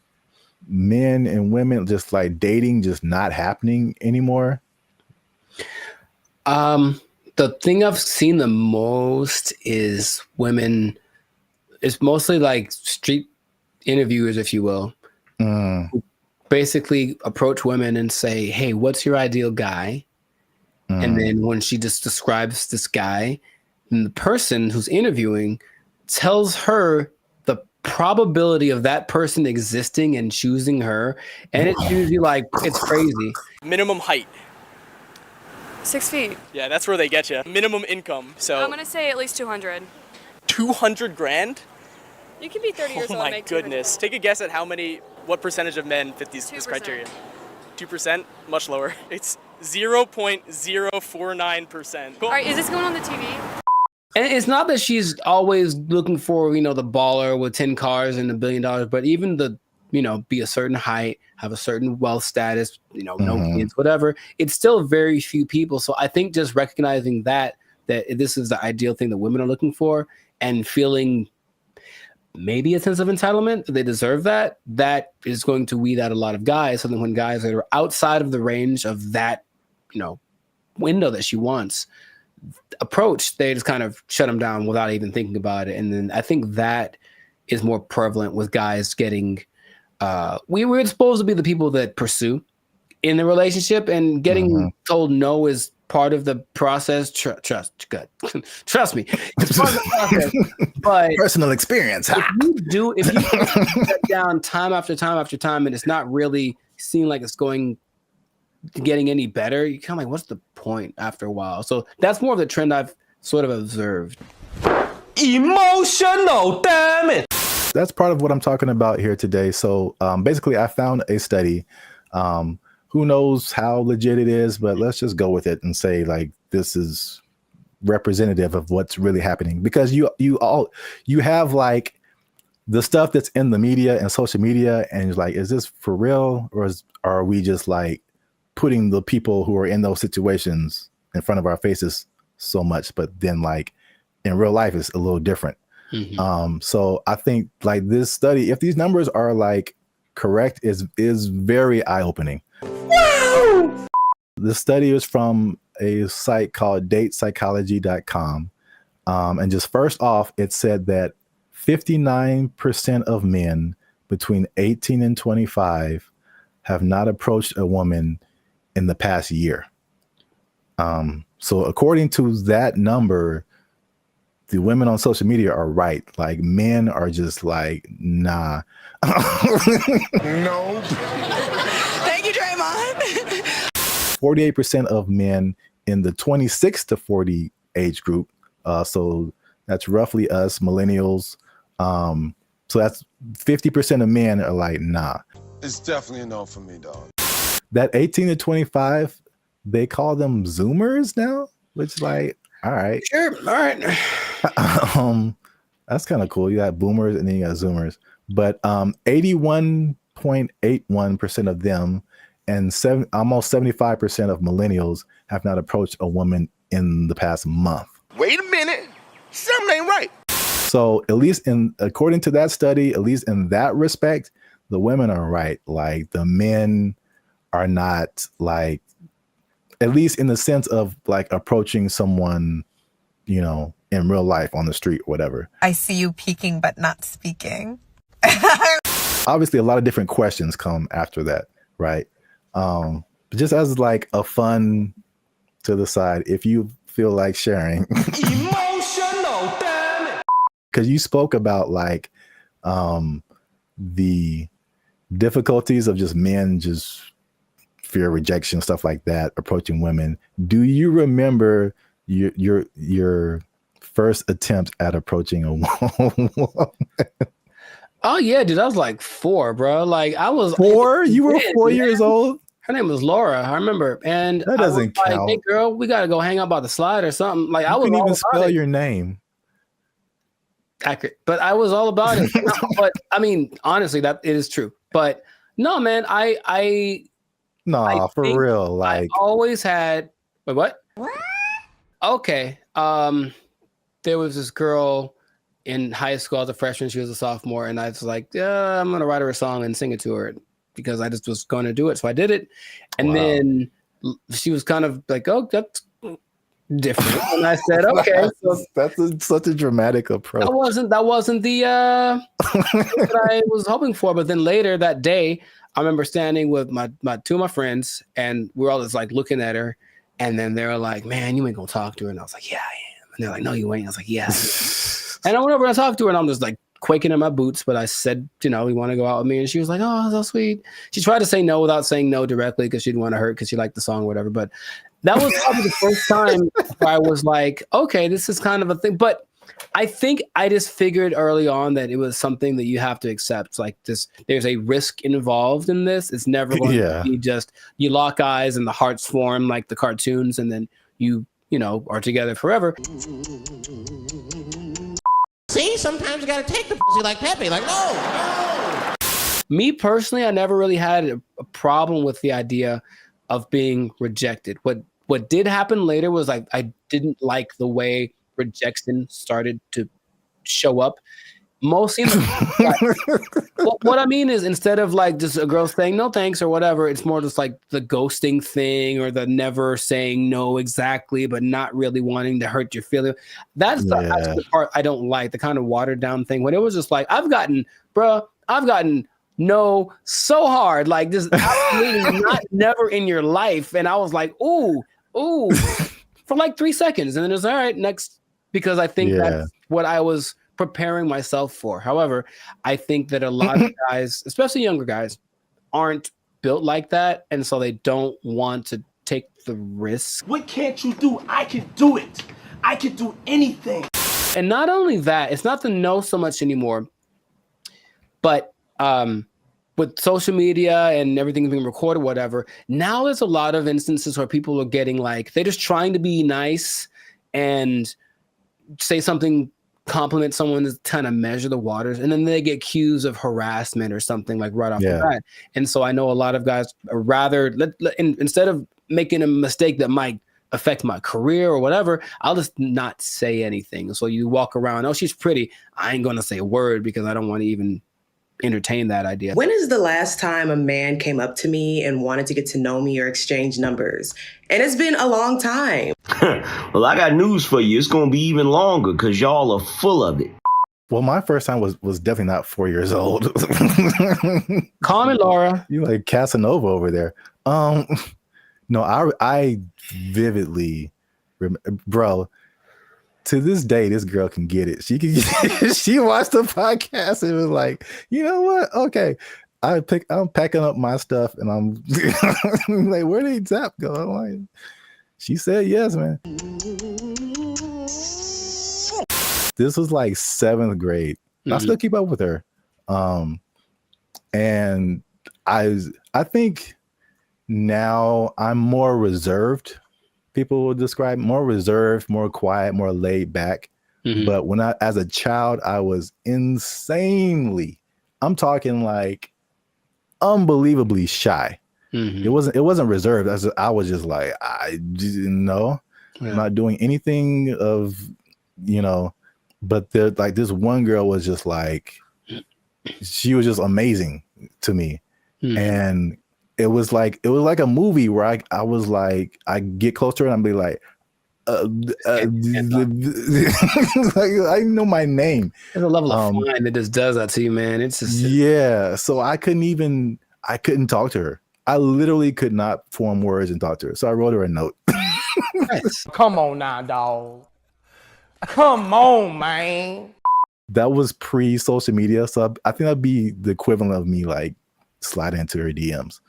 men and women just like dating just not happening anymore? The thing I've seen the most is women. It's mostly like street interviewers, if you will, who basically approach women and say, hey, what's your ideal guy? And then when she just describes this guy, and the person who's interviewing tells her the probability of that person existing and choosing her. And it's usually like, it's crazy. Minimum height. 6 feet. Yeah, that's where they get you. Minimum income. So I'm gonna say at least 200. 200 grand? You can be 30 years Oh old and my make goodness. Take a guess at what percentage of men fit this criteria? 2%? Much lower. It's 0.049%. All right, is this going on the TV? And it's not that she's always looking for, the baller with 10 cars and $1 billion, but even be a certain height, have a certain wealth status, no kids, whatever. It's still very few people. So I think just recognizing that this is the ideal thing that women are looking for and feeling maybe a sense of entitlement that they deserve that is going to weed out a lot of guys. So then when guys that are outside of the range of that, window that she wants approach, they just kind of shut them down without even thinking about it. And then I think that is more prevalent with guys getting, we're supposed to be the people that pursue in the relationship, and getting told no is part of the process. Trust me, it's part of the process. But personal experience. If you shut down time after time after time, and it's not really seeming like it's getting any better, you kind of like, what's the point after a while? So that's more of the trend I've sort of observed. Emotional, damn it. That's part of what I'm talking about here today. So basically, I found a study. Who knows how legit it is, but let's just go with it and say like this is representative of what's really happening, because you have like the stuff that's in the media and social media, and it's like, is this for real, or are we just like putting the people who are in those situations in front of our faces so much, but then like in real life it's a little different. So I think like this study, if these numbers are like correct, is very eye-opening. Wow! The study is from a site called datepsychology.com. And just first off, it said that 59% of men between 18 and 25 have not approached a woman in the past year. So according to that number, the women on social media are right. Like men are just like, nah. No. Thank you, Draymond. 48% of men in the 26 to 40 age group. So that's roughly us millennials. So that's 50% of men are like, nah. It's definitely a no for me, dog. That 18 to 25, they call them Zoomers now, which like, all right. Sure. All right. That's kind of cool. You got boomers and then you got Zoomers. But 81.81% of them and almost 75% of millennials have not approached a woman in the past month. Wait a minute. Something ain't right. So at least according to that study, at least in that respect, the women are right. Like the men are not like, at least in the sense of like approaching someone, you know, in real life on the street or whatever. I see you peeking but not speaking. Obviously, a lot of different questions come after that, right? But just as like a fun to the side, if you feel like sharing. Emotional, damn it. Because you spoke about like the difficulties of just men just fear rejection, stuff like that, approaching women. Do you remember your first attempt at approaching a woman? Oh yeah, dude, I was like 4, bro. Like I was 4. You were 4 years old. Her name was Laura. I remember, and that doesn't count. Like, hey, girl, we gotta go hang out by the slide or something. Like I was couldn't all even about spell it. your name. Accurate, but I was all about it. No, but I mean, honestly, that it is true. But no, man, I for real. Like I always had. Wait, what? Okay. There was this girl in high school. I was a freshman. She was a sophomore, and I was like, I'm gonna write her a song and sing it to her because I just was going to do it. So I did it, and then she was kind of like, "Oh, that's different." And I said, "Okay." That's such a dramatic approach. That wasn't the that I was hoping for. But then later that day, I remember standing with my 2 of my friends, and we were all just like looking at her, and then they were like, "Man, you ain't gonna talk to her," and I was like, "Yeah, I am." And they're like, "No, you ain't." I was like, "Yeah." And I went over and talked to her, and I'm just like quaking in my boots. But I said, "You know, you want to go out with me?" And she was like, "Oh, so sweet." She tried to say no without saying no directly because she didn't want to hurt because she liked the song or whatever. But that was probably the first time where I was like, okay, this is kind of a thing. But I think I just figured early on that it was something that you have to accept. Like this, there's a risk involved in this. It's never going to be just you lock eyes and the hearts form like the cartoons, and then you know, are together forever. See, sometimes you gotta take the pussy like Pepe. Like, no. Me personally, I never really had a problem with the idea of being rejected. What did happen later was like I didn't like the way rejection started to show up. Mostly, what I mean is instead of like just a girl saying no thanks or whatever, it's more just like the ghosting thing or the never saying no exactly, but not really wanting to hurt your feelings. That's the part I don't like, the kind of watered down thing. When it was just like, I've gotten no so hard, like just absolutely not never in your life. And I was like, ooh, for like 3 seconds. And then it's all right, next, because I think that's what I was preparing myself for. However, I think that a lot of guys, especially younger guys, aren't built like that. And so they don't want to take the risk. What can't you do? I can do it. I can do anything. And not only that, it's not the no so much anymore, but with social media and everything being recorded, whatever, now there's a lot of instances where people are getting like, they're just trying to be nice and say something, compliment someone to kind of measure the waters, and then they get accused of harassment or something like right off the bat. And so I know a lot of guys are rather, instead of making a mistake that might affect my career or whatever, I'll just not say anything. So you walk around, oh, she's pretty. I ain't going to say a word because I don't want to even entertain that idea. When is the last time a man came up to me and wanted to get to know me or exchange numbers? And it's been a long time. Well, I got news for you. It's going to be even longer because y'all are full of it. Well, my first time was definitely not 4 years old. Call me Laura. You like Casanova over there. No, I vividly remember, bro. To this day, this girl can get it. She can. She watched the podcast and was like, you know what? Okay, I'm packing up my stuff and I'm like, where did Zap go? I'm like, she said yes, man. This was like 7th grade. I still keep up with her. And I think now I'm more reserved. People will describe more reserved, more quiet, more laid back. But when as a child, I was insanely, I'm talking like unbelievably shy. It wasn't reserved. I was just like, I didn't know. I'm not doing anything of, but like this one girl was just like, she was just amazing to me. And it was like a movie where I was like, I get close to her and I'd be like, like, I know my name. There's a level of fine that just does that to you, man. It's just so I couldn't talk to her. I literally could not form words and talk to her. So I wrote her a note. Come on now, dog. Come on, man. That was pre-social media, so I think that'd be the equivalent of me like sliding into her DMs.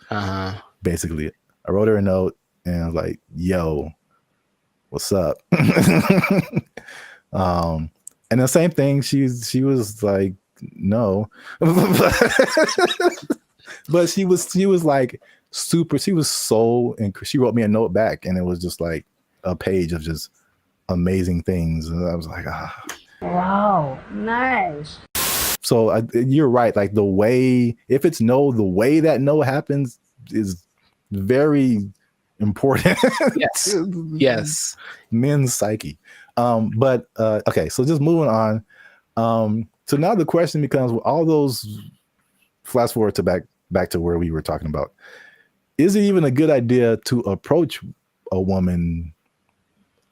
Basically, I wrote her a note and I was like, "Yo, what's up?" And the same thing. She was like, "No," but she was like super. She was so, and she wrote me a note back, and it was just like a page of just amazing things, and I was like, ah. Wow, nice. So you're right. Like the way the way that no happens is very important. Yes. Men's psyche. But okay, so just moving on. So now the question becomes, all those, flash forward to back to where we were talking about. Is it even a good idea to approach a woman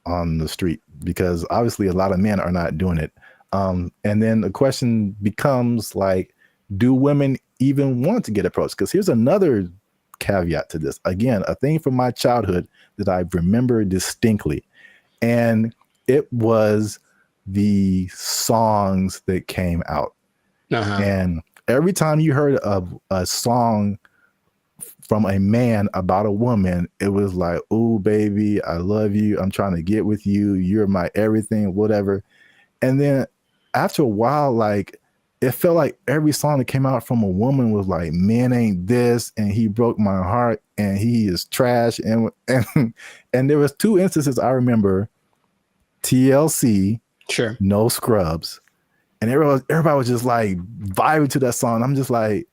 on the street? Because obviously a lot of men are not doing it. And then the question becomes like, do women even want to get approached? Because here's another caveat to this. Again, a thing from my childhood that I remember distinctly. And it was the songs that came out. And every time you heard a song from a man about a woman, it was like, "Oh, baby, I love you. I'm trying to get with you. You're my everything," whatever. And then after a while, like, it felt like every song that came out from a woman was like, "Man ain't this," and "He broke my heart," and "He is trash." And there was two instances I remember: TLC, sure, No Scrubs, and everybody was just like vibing to that song. I'm just like,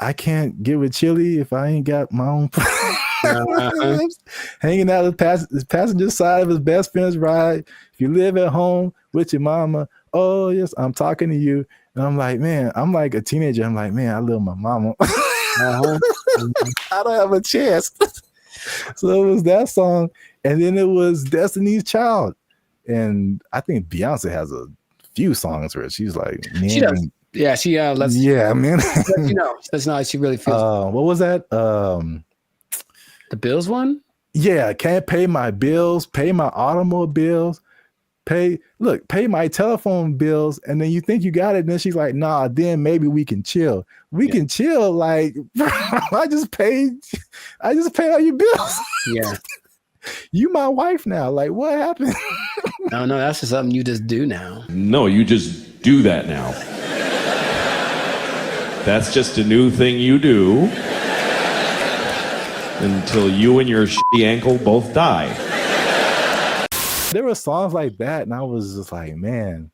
I can't get with Chili if I ain't got my own hanging out the passenger side of his best friend's ride. If you live at home with your mama, oh yes, I'm talking to you. And I'm like, man, I'm like a teenager. I'm like, man, I love my mama. I don't have a chance. So it was that song, and then it was Destiny's Child, and I think Beyonce has a few songs where she's like, man, she does. Yeah, she lets. Yeah, man. That's not how she really feels. What was that? The bills one? Yeah, can't pay my bills, pay my automobiles, pay my telephone bills, and then you think you got it, and then she's like, nah, then maybe we can chill. We can chill, like, I just paid all your bills. Yeah. You my wife now. Like, what happened? No, that's just something you just do now. No, you just do that now. That's just a new thing you do until you and your shitty ankle both die. There were songs like that, and I was just like, man.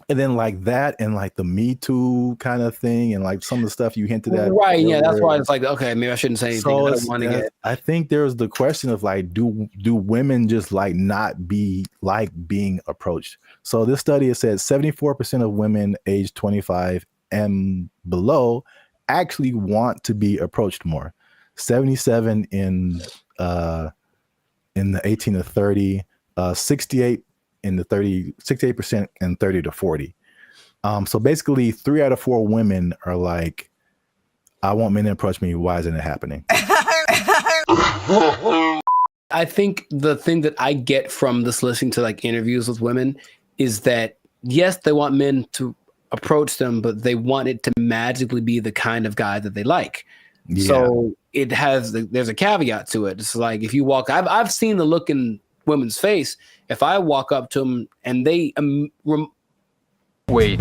And then like that, and like the Me Too kind of thing, and like some of the stuff you hinted at. Right, yeah, that's why it's like, okay, maybe I shouldn't say anything. So I think there's the question of like, do women just like not be like being approached? So this study has said 74% of women aged 25 and below actually want to be approached more. 77 in the 18 to 30, 68 in the 68% and 30 to 40. So basically 3 out of 4 women are like, I want men to approach me. Why isn't it happening? I think the thing that I get from this listening to like interviews with women is that, yes, they want men to approach them, but they want it to magically be the kind of guy that they like. Yeah. So there's a caveat to it. It's like, if you walk, I've seen the look in women's face. If I walk up to them and they wait.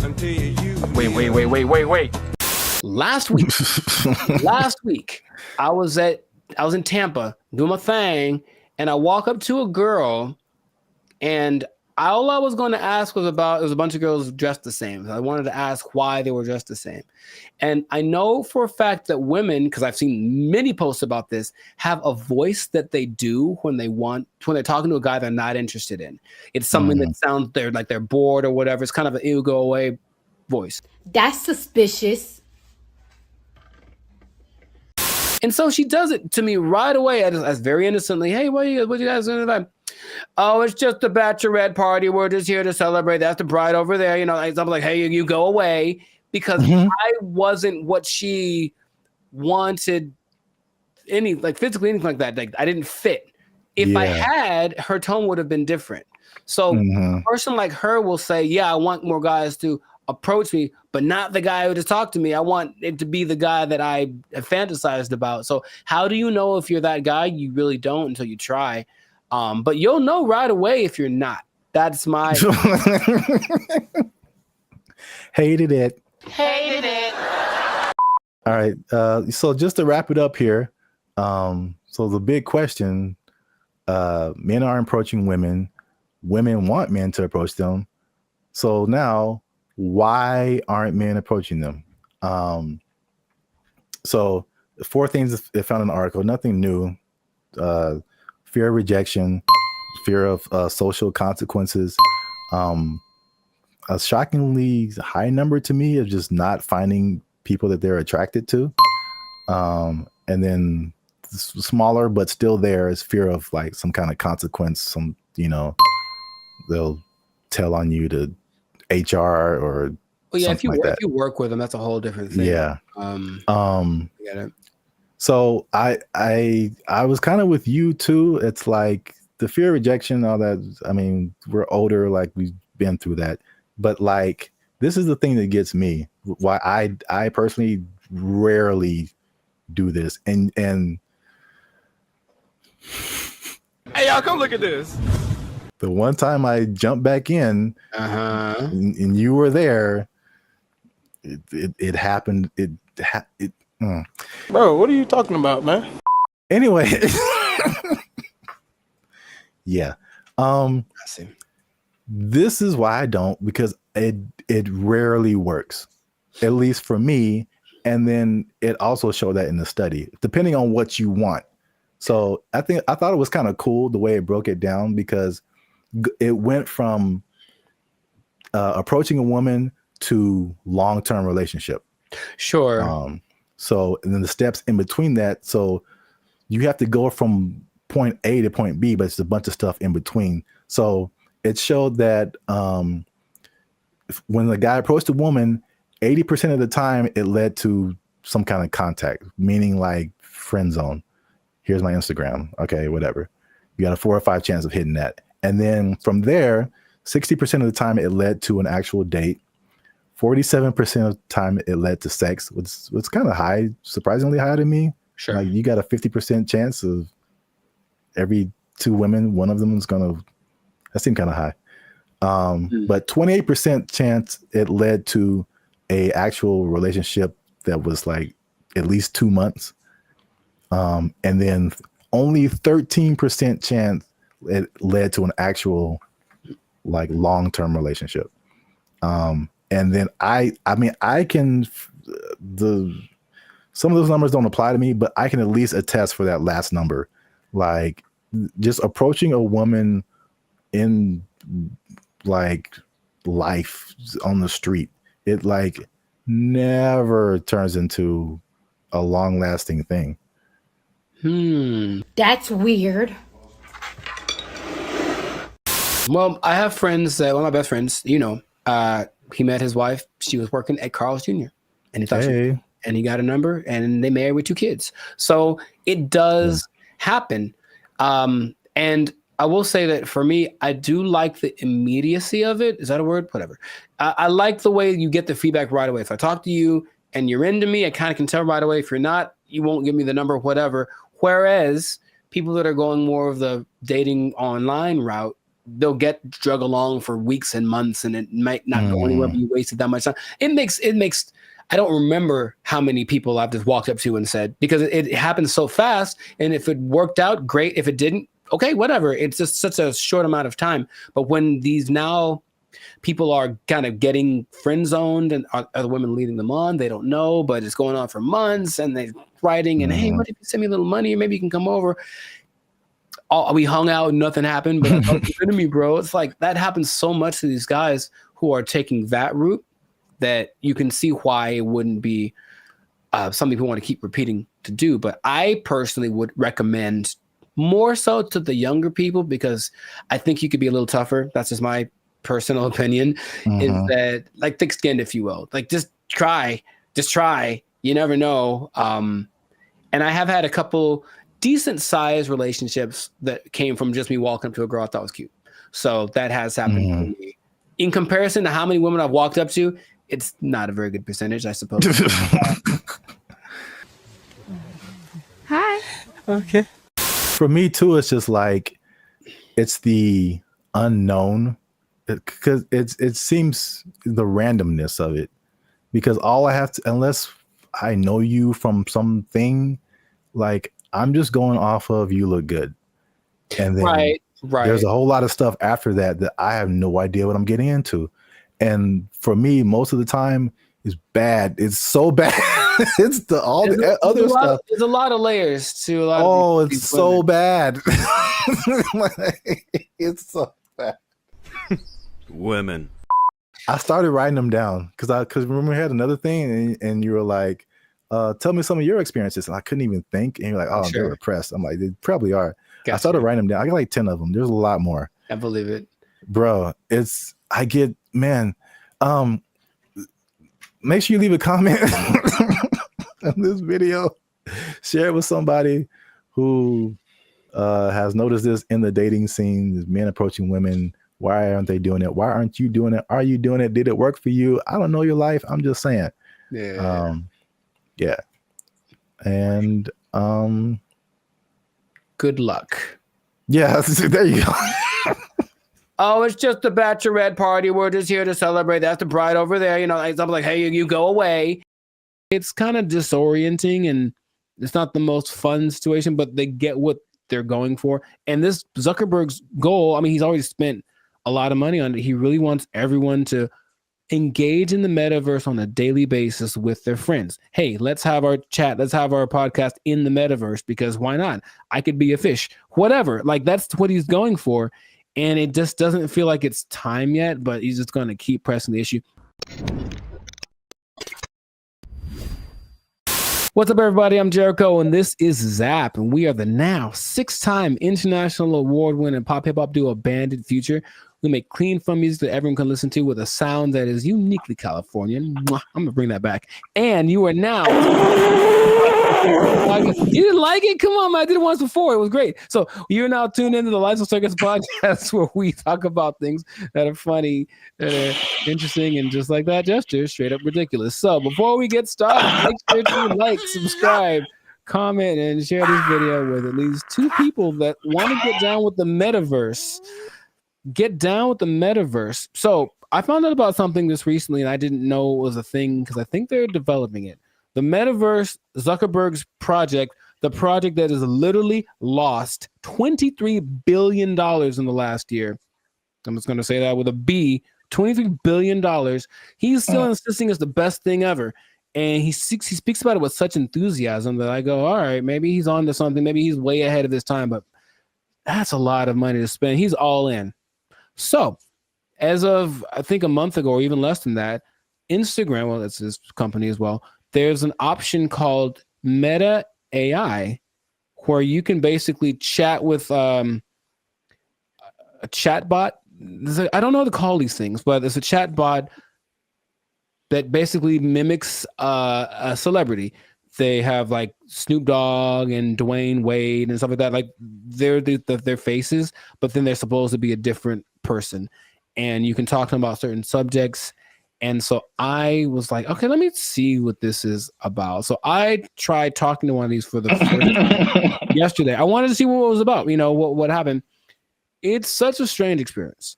Last week, I was in Tampa doing my thing, and I walk up to a girl, and all I was going to ask was about, it was a bunch of girls dressed the same. I wanted to ask why they were dressed the same. And I know for a fact that women, because I've seen many posts about this, have a voice that they do when they're talking to a guy they're not interested in. It's something that sounds like they're bored or whatever. It's kind of an ew, go away voice. That's suspicious. And so she does it to me right away, as very innocently. Hey, what you guys doing tonight? Oh, it's just a bachelorette party. We're just here to celebrate. That's the bride over there. You know, I'm like, hey, you go away, because I wasn't what she wanted, physically, anything like that. Like, I didn't fit. If I had, her tone would have been different. So a person like her will say, yeah, I want more guys to approach me, but not the guy who just talked to me. I want it to be the guy that I have fantasized about. So how do you know if you're that guy? You really don't until you try. But you'll know right away if you're not. That's my Hated it. Hated it. All right. So just to wrap it up here. So the big question, men are approaching women. Women want men to approach them. So now, why aren't men approaching them? So 4 things I found in the article, nothing new. Fear of rejection, fear of social consequences, a shockingly high number to me of just not finding people that they're attracted to. And then smaller, but still there is fear of like some kind of consequence. They'll tell on you to HR or if you work with them, that's a whole different thing. Yeah. I get it. So I was kind of with you too. It's like the fear of rejection, all that. I mean, we're older, like we've been through that. But like, this is the thing that gets me. Why I personally rarely do this. And hey, y'all, come look at this. The one time I jumped back in, and you were there, it happened. Bro, what are you talking about, man? Anyway, yeah. I see. This is why I don't, because it rarely works, at least for me. And then it also showed that in the study, depending on what you want. So I thought it was kind of cool the way it broke it down, because it went from approaching a woman to long-term relationship. Sure. So, and then the steps in between that. So you have to go from point A to point B, but it's a bunch of stuff in between. So it showed that when the guy approached a woman, 80% of the time it led to some kind of contact, meaning like friend zone. Here's my Instagram. Okay, whatever. You got a 4 or 5 chance of hitting that. And then from there, 60% of the time it led to an actual date. 47% of the time it led to sex, which was kind of high, surprisingly high to me. Sure. Like, you got a 50% chance of every 2 women, one of them is that seemed kind of high. But 28% chance it led to a actual relationship that was like at least 2 months. And then only 13% chance it led to an actual like long-term relationship. And then I can, some of those numbers don't apply to me, but I can at least attest for that last number. Like, just approaching a woman in like life on the street, it like never turns into a long lasting thing. That's weird. Well, I have friends, one of my best friends, he met his wife. She was working at Carl's Jr. and he thought and he got a number and they married with 2 kids. So it does happen. And I will say that for me, I do like the immediacy of it. Is that a word? Whatever. I like the way you get the feedback right away. If I talk to you and you're into me, I kind of can tell right away. If you're not, you won't give me the number, whatever. Whereas people that are going more of the dating online route, they'll get drug along for weeks and months, and it might not go anywhere, but you wasted that much time. It makes. I don't remember how many people I've just walked up to and said, because it happened so fast. And if it worked out, great. If it didn't, okay, whatever. It's just such a short amount of time. But when these now people are kind of getting friend zoned, and are the women leading them on, they don't know, but it's going on for months, and they're writing and, hey, what if you send me a little money, or maybe you can come over. We hung out, nothing happened, but I thought you to me, bro. It's like that happens so much to these guys who are taking that route, that you can see why it wouldn't be something people want to keep repeating to do. But I personally would recommend more so to the younger people, because I think you could be a little tougher. That's just my personal opinion, is that, like, thick-skinned, if you will. Like, just try. You never know. And I have had a couple decent-sized relationships that came from just me walking up to a girl I thought was cute. So that has happened to me. In comparison to how many women I've walked up to, it's not a very good percentage, I suppose. Hi. Okay. For me too, it's just like, it's the unknown, because it seems the randomness of it, because all I have to, unless I know you from something, like, I'm just going off of you look good, and then right. There's a whole lot of stuff after that I have no idea what I'm getting into. And for me, most of the time, is bad. It's so bad. It's the other stuff. There's a lot of layers to a lot of it's so bad. It's so bad. Women. I started writing them down because remember we had another thing, and you were like, tell me some of your experiences, and I couldn't even think. And you're like, oh, Sure. they're repressed. I'm like, they probably are. Gotcha. I started writing them down. I got like 10 of them. There's a lot more. I believe it, bro. Make sure you leave a comment on this video. Share it with somebody who has noticed this in the dating scene. Is men approaching women. Why aren't they doing it? Why aren't you doing it? Are you doing it? Did it work for you? I don't know your life. I'm just saying. Yeah. Yeah. And good luck. Yeah, there you go. Oh, it's just a bachelorette party. We're just here to celebrate. That's the bride over there. You know, I'm like, hey, you go away. It's kind of disorienting, and it's not the most fun situation, but they get what they're going for. And this Zuckerberg's goal, I mean, he's already spent a lot of money on it. He really wants everyone to engage in the metaverse on a daily basis with their friends. Hey, let's have our chat. Let's have our podcast in the metaverse, because why not? I could be a fish, whatever. Like, that's what he's going for. And it just doesn't feel like it's time yet, but he's just going to keep pressing the issue. What's up, everybody? I'm Jericho, and this is Zap, and we are the now 6-time international award-winning pop hip-hop duo Bandit Future. We make clean, fun music that everyone can listen to with a sound that is uniquely Californian. I'm going to bring that back. And you are now... You didn't like it? Come on, man. I did it once before. It was great. So you're now tuned into the Lights of Circus podcast, where we talk about things that are funny, that are interesting, and just like that gesture, straight up ridiculous. So before we get started, make sure to like, subscribe, comment, and share this video with at least 2 people that want to get down with the metaverse. Get down with the metaverse. So I found out about something this recently, and I didn't know it was a thing, because I think they're developing it. The metaverse, Zuckerberg's project, the project that has literally lost $23 billion in the last year. I'm just going to say that with a B, $23 billion. He's still insisting it's the best thing ever. And he speaks about it with such enthusiasm that I go, all right, maybe he's on to something. Maybe he's way ahead of his time, but that's a lot of money to spend. He's all in. So as of, I think, a month ago, or even less than that, Instagram, well, that's his company as well, there's an option called Meta AI, where you can basically chat with a chatbot. I don't know how to call these things, but it's a chatbot that basically mimics a celebrity. They have like Snoop Dogg and Dwayne Wade and stuff like that. Like they're their faces, but then they're supposed to be a different person. And you can talk to them about certain subjects. And so I was like, okay, let me see what this is about. So I tried talking to one of these for the first yesterday. I wanted to see what it was about, you know, what happened. it's such a strange experience.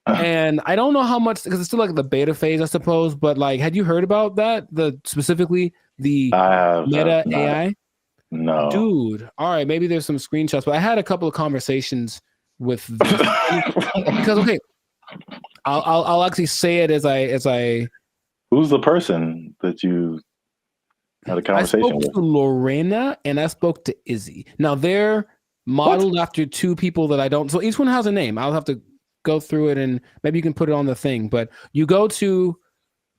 And I don't know how much, because it's still like the beta phase, I suppose. But like, had you heard about that? Specifically the Meta AI? No, dude. All right, maybe there's some screenshots, but I had a couple of conversations with this because okay, I'll actually say it as I. Who's the person that you had a conversation I spoke with? to Lorena and I spoke to Izzy. Now they're modeled after two people that I don't. So each one has a name. I'll have to go through it and maybe you can put it on the thing. But you go to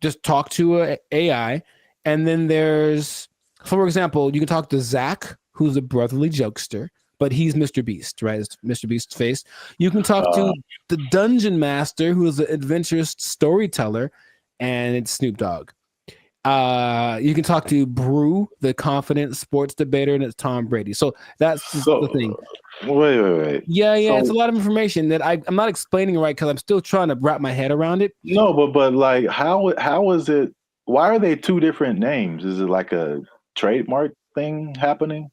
just talk to a AI, and then there's, for example, you can talk to Zach, who's a brotherly jokester, but he's Mr. Beast, right? It's Mr. Beast's face. You can talk to the Dungeon Master, who is an adventurous storyteller, and it's Snoop Dogg. You can talk to Brew, the confident sports debater, and it's Tom Brady. So that's the thing. Wait. Yeah, it's a lot of information that I'm not explaining right because I'm still trying to wrap my head around it. No, but like, how is it? Why are they two different names? Is it like a trademark thing happening?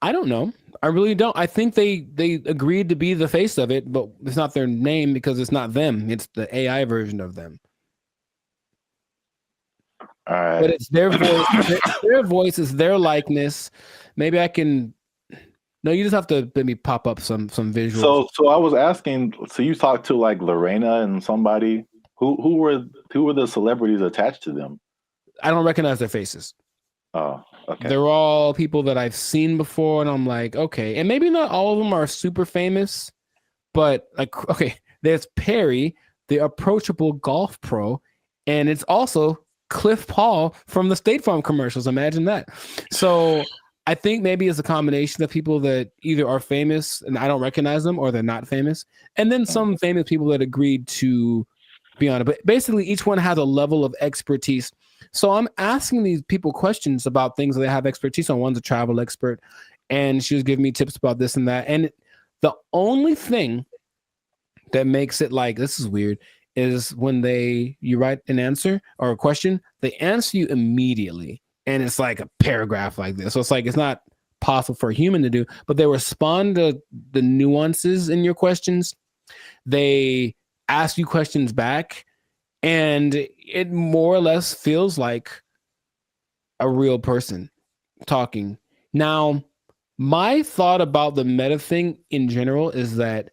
I don't know. I really don't. I think they agreed to be the face of it, but it's not their name because it's not them. It's the AI version of them. All right. But it's their voice. Their voice is their likeness. Maybe I can. No, you just have to let me pop up some visuals. So I was asking. So you talked to like Lorena and somebody. Who were the celebrities attached to them? I don't recognize their faces. Oh, okay. They're all people that I've seen before, and I'm like, okay. And maybe not all of them are super famous, but like, okay, there's Perry, the approachable golf pro, and it's also Cliff Paul from the State Farm commercials. Imagine that. So I think maybe it's a combination of people that either are famous and I don't recognize them, or they're not famous, and then some famous people that agreed to be on it. But basically, each one has a level of expertise. So I'm asking these people questions about things that they have expertise on. One's a travel expert, and she was giving me tips about this and that. And the only thing that makes it like, this is weird, is when you write an answer or a question, they answer you immediately. And it's like a paragraph like this. So it's like, it's not possible for a human to do, but they respond to the nuances in your questions. They ask you questions back, and it more or less feels like a real person talking. Now, my thought about the meta thing in general is that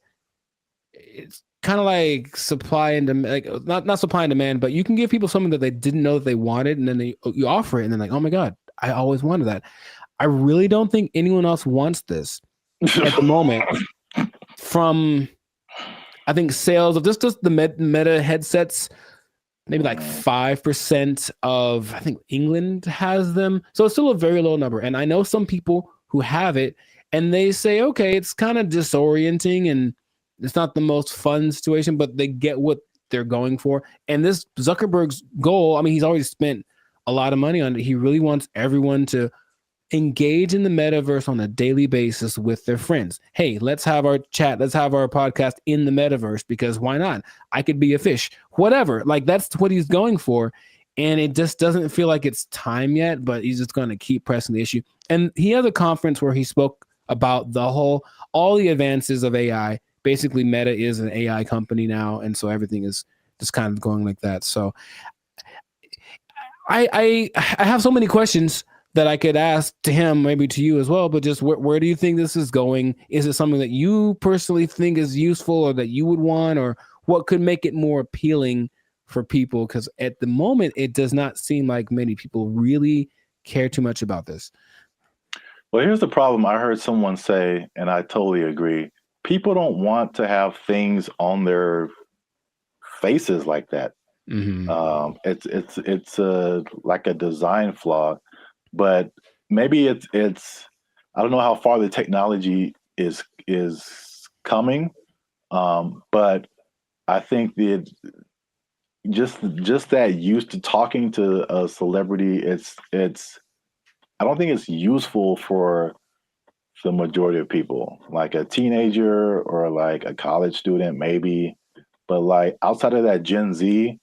it's kind of like supply and demand, like not supply and demand, but you can give people something that they didn't know that they wanted, and then you offer it, and then like, oh my God, I always wanted that. I really don't think anyone else wants this at the moment. From, I think, sales of just the Meta headsets, maybe like 5% of, I think, England has them. So it's still a very low number. And I know some people who have it, and they say, okay, it's kind of disorienting and it's not the most fun situation, but they get what they're going for. And this Zuckerberg's goal, I mean, he's already spent a lot of money on it. He really wants everyone to engage in the metaverse on a daily basis with their friends. Hey, let's have our chat. Let's have our podcast in the metaverse, because why not? I could be a fish, whatever. Like, that's what he's going for. And it just doesn't feel like it's time yet, but he's just going to keep pressing the issue. And he had a conference where he spoke about all the advances of AI. Basically, Meta is an AI company now. And so everything is just kind of going like that. So I have so many questions that I could ask to him, maybe to you as well, but just where do you think this is going? Is it something that you personally think is useful or that you would want, or what could make it more appealing for people? Because at the moment, it does not seem like many people really care too much about this. Well, here's the problem. I heard someone say, and I totally agree, people don't want to have things on their faces like that. Mm-hmm. It's like a design flaw. But maybe it's I don't know how far the technology is coming, but I think just that used to talking to a celebrity, it's I don't think it's useful for the majority of people, like a teenager or like a college student maybe, but like outside of that Gen Z,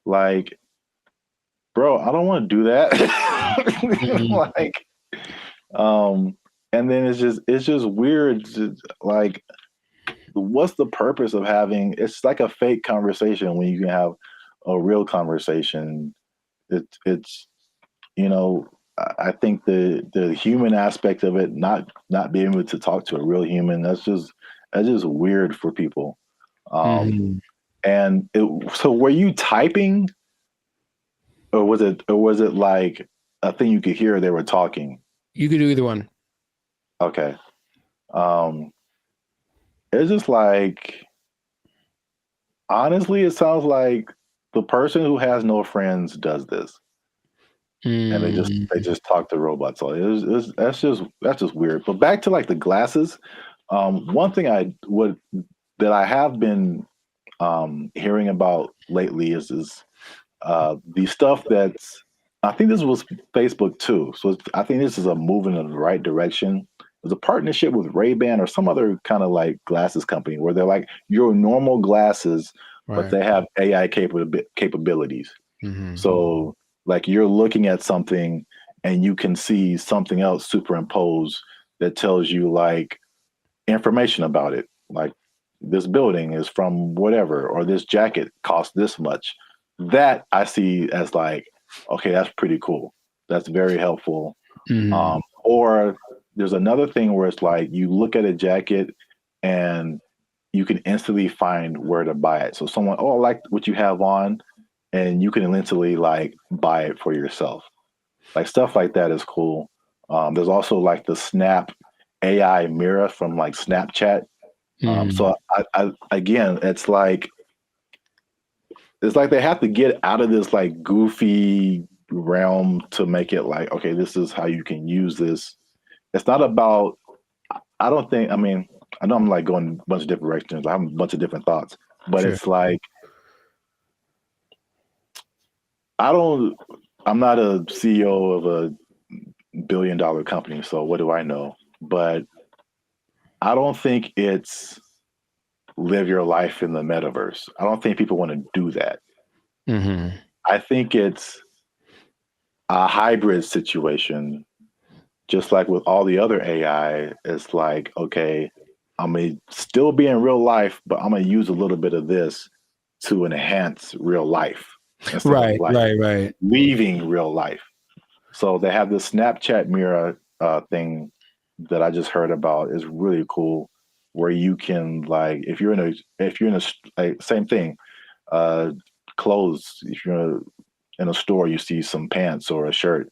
like, bro, I don't want to do that. Like, and then it's just weird. Like, what's the purpose of having? It's like a fake conversation when you can have a real conversation. It's you know, I think the human aspect of it, not being able to talk to a real human, that's just weird for people. And so were you typing, or was it like a thing you could hear they were talking? You could do either one. Okay. It's just like, honestly, it sounds like the person who has no friends does this. And they just talk to robots. So that's just weird. But back to like the glasses. One thing that I have been hearing about lately is the stuff that's, I think this was Facebook too. So I think this is a move in the right direction. There's a partnership with Ray-Ban or some other kind of like glasses company where they're like your normal glasses, but they have AI capabilities. So like you're looking at something and you can see something else superimposed that tells you like information about it. Like this building is from whatever, or this jacket costs this much. That I see as like, okay, that's pretty cool. That's very helpful. Or there's another thing where it's like you look at a jacket and you can instantly find where to buy it. So someone, oh, I like what you have on, and you can instantly like buy it for yourself. Like stuff like that is cool. There's also like the Snap AI mirror from like Snapchat. So I again, it's like they have to get out of this like goofy realm to make it like, okay, this is how you can use this. It's not about, I don't think, I mean, I know I'm like going a bunch of different directions. I have a bunch of different thoughts, but it's like, I'm not a CEO of a $1 billion company, so what do I know? But I don't think it's live your life in the metaverse. I don't think people want to do that. I think it's a hybrid situation, just like with all the other AI. It's like, okay, I'm going to still be in real life, but I'm going to use a little bit of this to enhance real life. Right. Leaving real life. So they have this Snapchat mirror thing that I just heard about. Is really cool, where you can like, if you're in a like, same thing, clothes. If you're in a store, you see some pants or a shirt,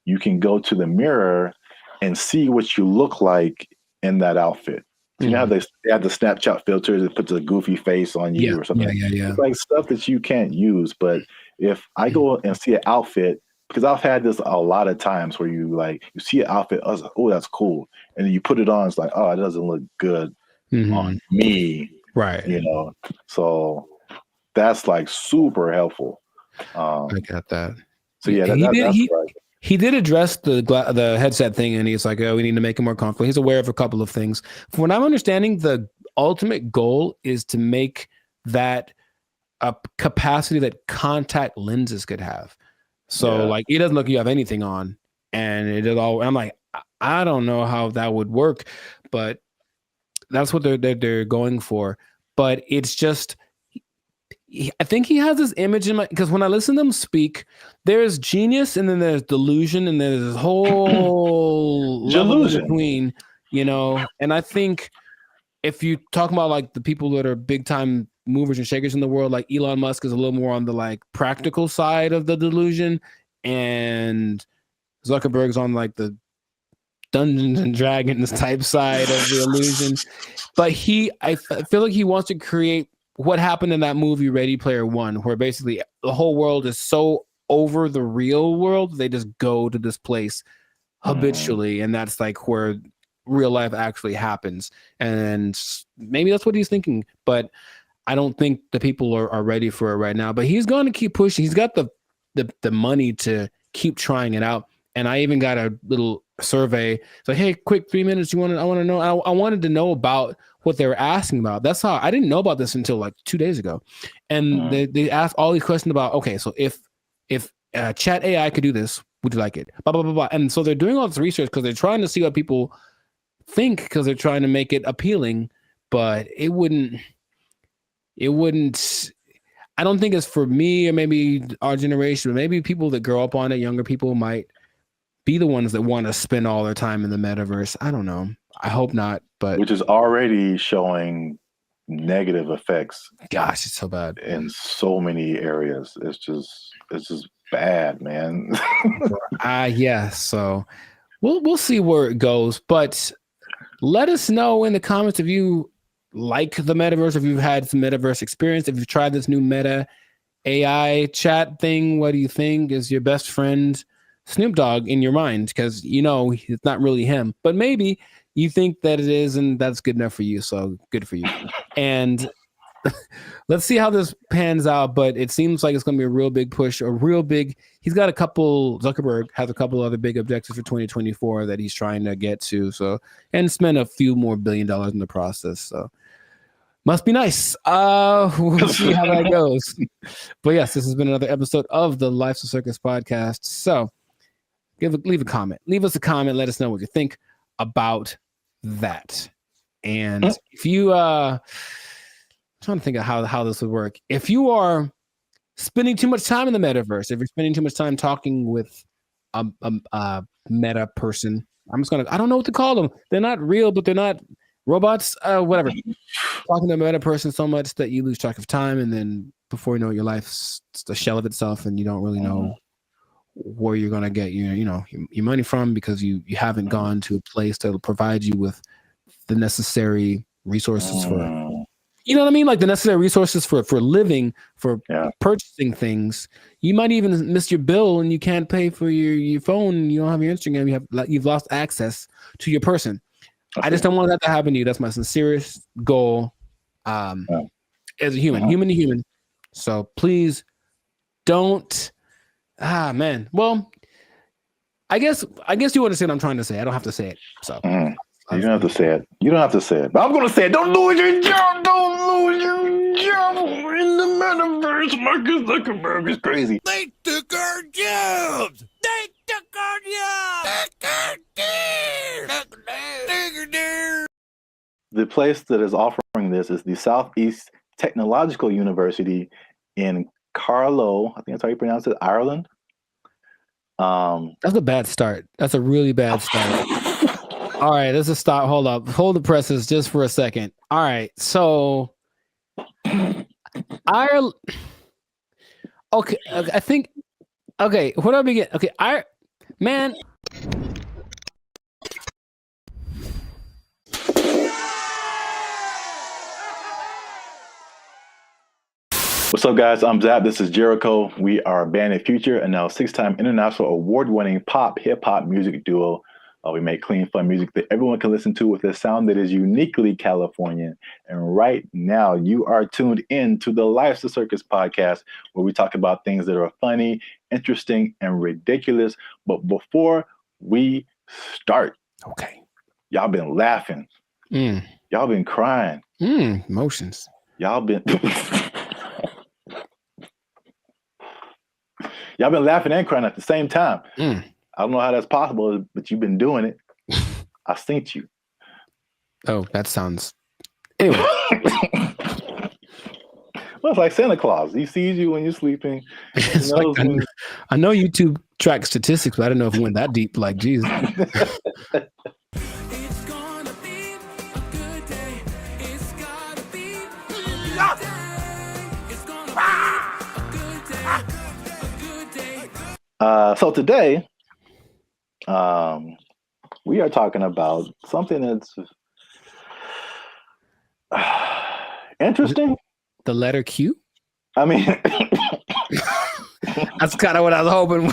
you can go to the mirror and see what you look like in that outfit. So you know how they have the Snapchat filters that puts a goofy face on you or something. It's like stuff that you can't use. But if I go and see an outfit, because I've had this a lot of times where you see an outfit, I was like, oh, that's cool. And then you put it on, it's like, oh, it doesn't look good on me. Right. You know, so that's like super helpful. I got that. So yeah, that's right. He did address the headset thing, and he's like, oh, we need to make it more comfortable. He's aware of a couple of things. From what I'm understanding, the ultimate goal is to make that a capacity that contact lenses could have. So like, it doesn't look like you have anything on, and it is all. I'm like, I don't know how that would work, but that's what they're going for. But it's just, I think he has this image in my, because when I listen to them speak, there's genius and then there's delusion and there's this whole level in between, you know. And I think if you talk about like the people that are big time movers and shakers in the world, like Elon Musk is a little more on the like practical side of the delusion, and Zuckerberg's on like the Dungeons and Dragons type side of the illusion. But I feel like he wants to create what happened in that movie Ready Player One, where basically the whole world is so over the real world, they just go to this place habitually, and that's like where real life actually happens. And maybe that's what he's thinking, but I don't think the people are ready for it right now. But he's going to keep pushing. He's got the money to keep trying it out. And I even got a little survey. It's like, hey, quick 3 minutes. I want to know. I wanted to know about what they were asking about. That's how I didn't know about this until like 2 days ago. And they asked all these questions about, okay, so if chat AI could do this, would you like it? Blah, blah, blah, blah. And so they're doing all this research because they're trying to see what people think, because they're trying to make it appealing. but it wouldn't. I don't think it's for me or maybe our generation, but maybe people that grow up on it, younger people might be the ones that want to spend all their time in the metaverse. I don't know. I hope not, but which is already showing negative effects. Gosh, it's so bad in so many areas. It's just bad, man. Yeah. So we'll see where it goes, but let us know in the comments if you like the metaverse, if you've had some metaverse experience, if you've tried this new Meta AI chat thing. What do you think? Is your best friend Snoop Dogg in your mind? Because it's not really him, but maybe you think that it is, and that's good enough for you. So good for you. And let's see how this pans out. But it seems like it's going to be a real big push, he's got Zuckerberg has a couple other big objectives for 2024 that he's trying to get to. So, and spend a few more $1 billion in the process. So must be nice. We'll see how that goes. But yes, this has been another episode of the Life's a Circus podcast. So leave a comment. Leave us a comment. Let us know what you think about that. And if you trying to think of how this would work. If you are spending too much time in the metaverse, if you're spending too much time talking with a meta person, I don't know what to call them. They're not real, but they're not robots, whatever. Talking to a meta person so much that you lose track of time, and then before you know it, your life's a shell of itself, and you don't really know where you're gonna get your money from, because you haven't gone to a place that will provide you with the necessary resources for, you know what I mean? Like the necessary resources for living, for purchasing things. You might even miss your bill and you can't pay for your phone. You don't have your Instagram. You've lost access to your person. I just don't want that to happen to you. That's my sincerest goal as a human to human. So please don't. Man. Well, I guess you understand what I'm trying to say. I don't have to say it. So. You don't have to say it. You don't have to say it. But I'm going to say it. Don't lose your job. Don't lose your job in the metaverse. Marcus Zuckerberg is crazy. They took our jobs. They took our jobs. The place that is offering this is the Southeast Technological University in Carlow. I think that's how you pronounce it. Ireland. That's a bad start. That's a really bad start. All right, let's just stop. Hold up. Hold the presses just for a second. All right, so Ireland. Okay, I think. Okay, where do I begin? Okay, man. What's up, guys? I'm Zap. This is Jericho. We are Bandit Future, and now 6-time international award-winning pop hip-hop music duo. We make clean, fun music that everyone can listen to with a sound that is uniquely Californian. And right now, you are tuned in to the Life's a Circus podcast, where we talk about things that are funny, interesting, and ridiculous. But before we start, y'all been laughing. Y'all been crying. Emotions. Y'all been y'all been laughing and crying at the same time. I don't know how that's possible, but you've been doing it. I synced you. Oh, that sounds. Anyway. Well, it's like Santa Claus. He sees you when you're sleeping. I know YouTube tracks statistics, but I don't know if it went that deep. Like, Jesus. So today, we are talking about something that's interesting. The letter Q? I mean, that's kind of what I was hoping.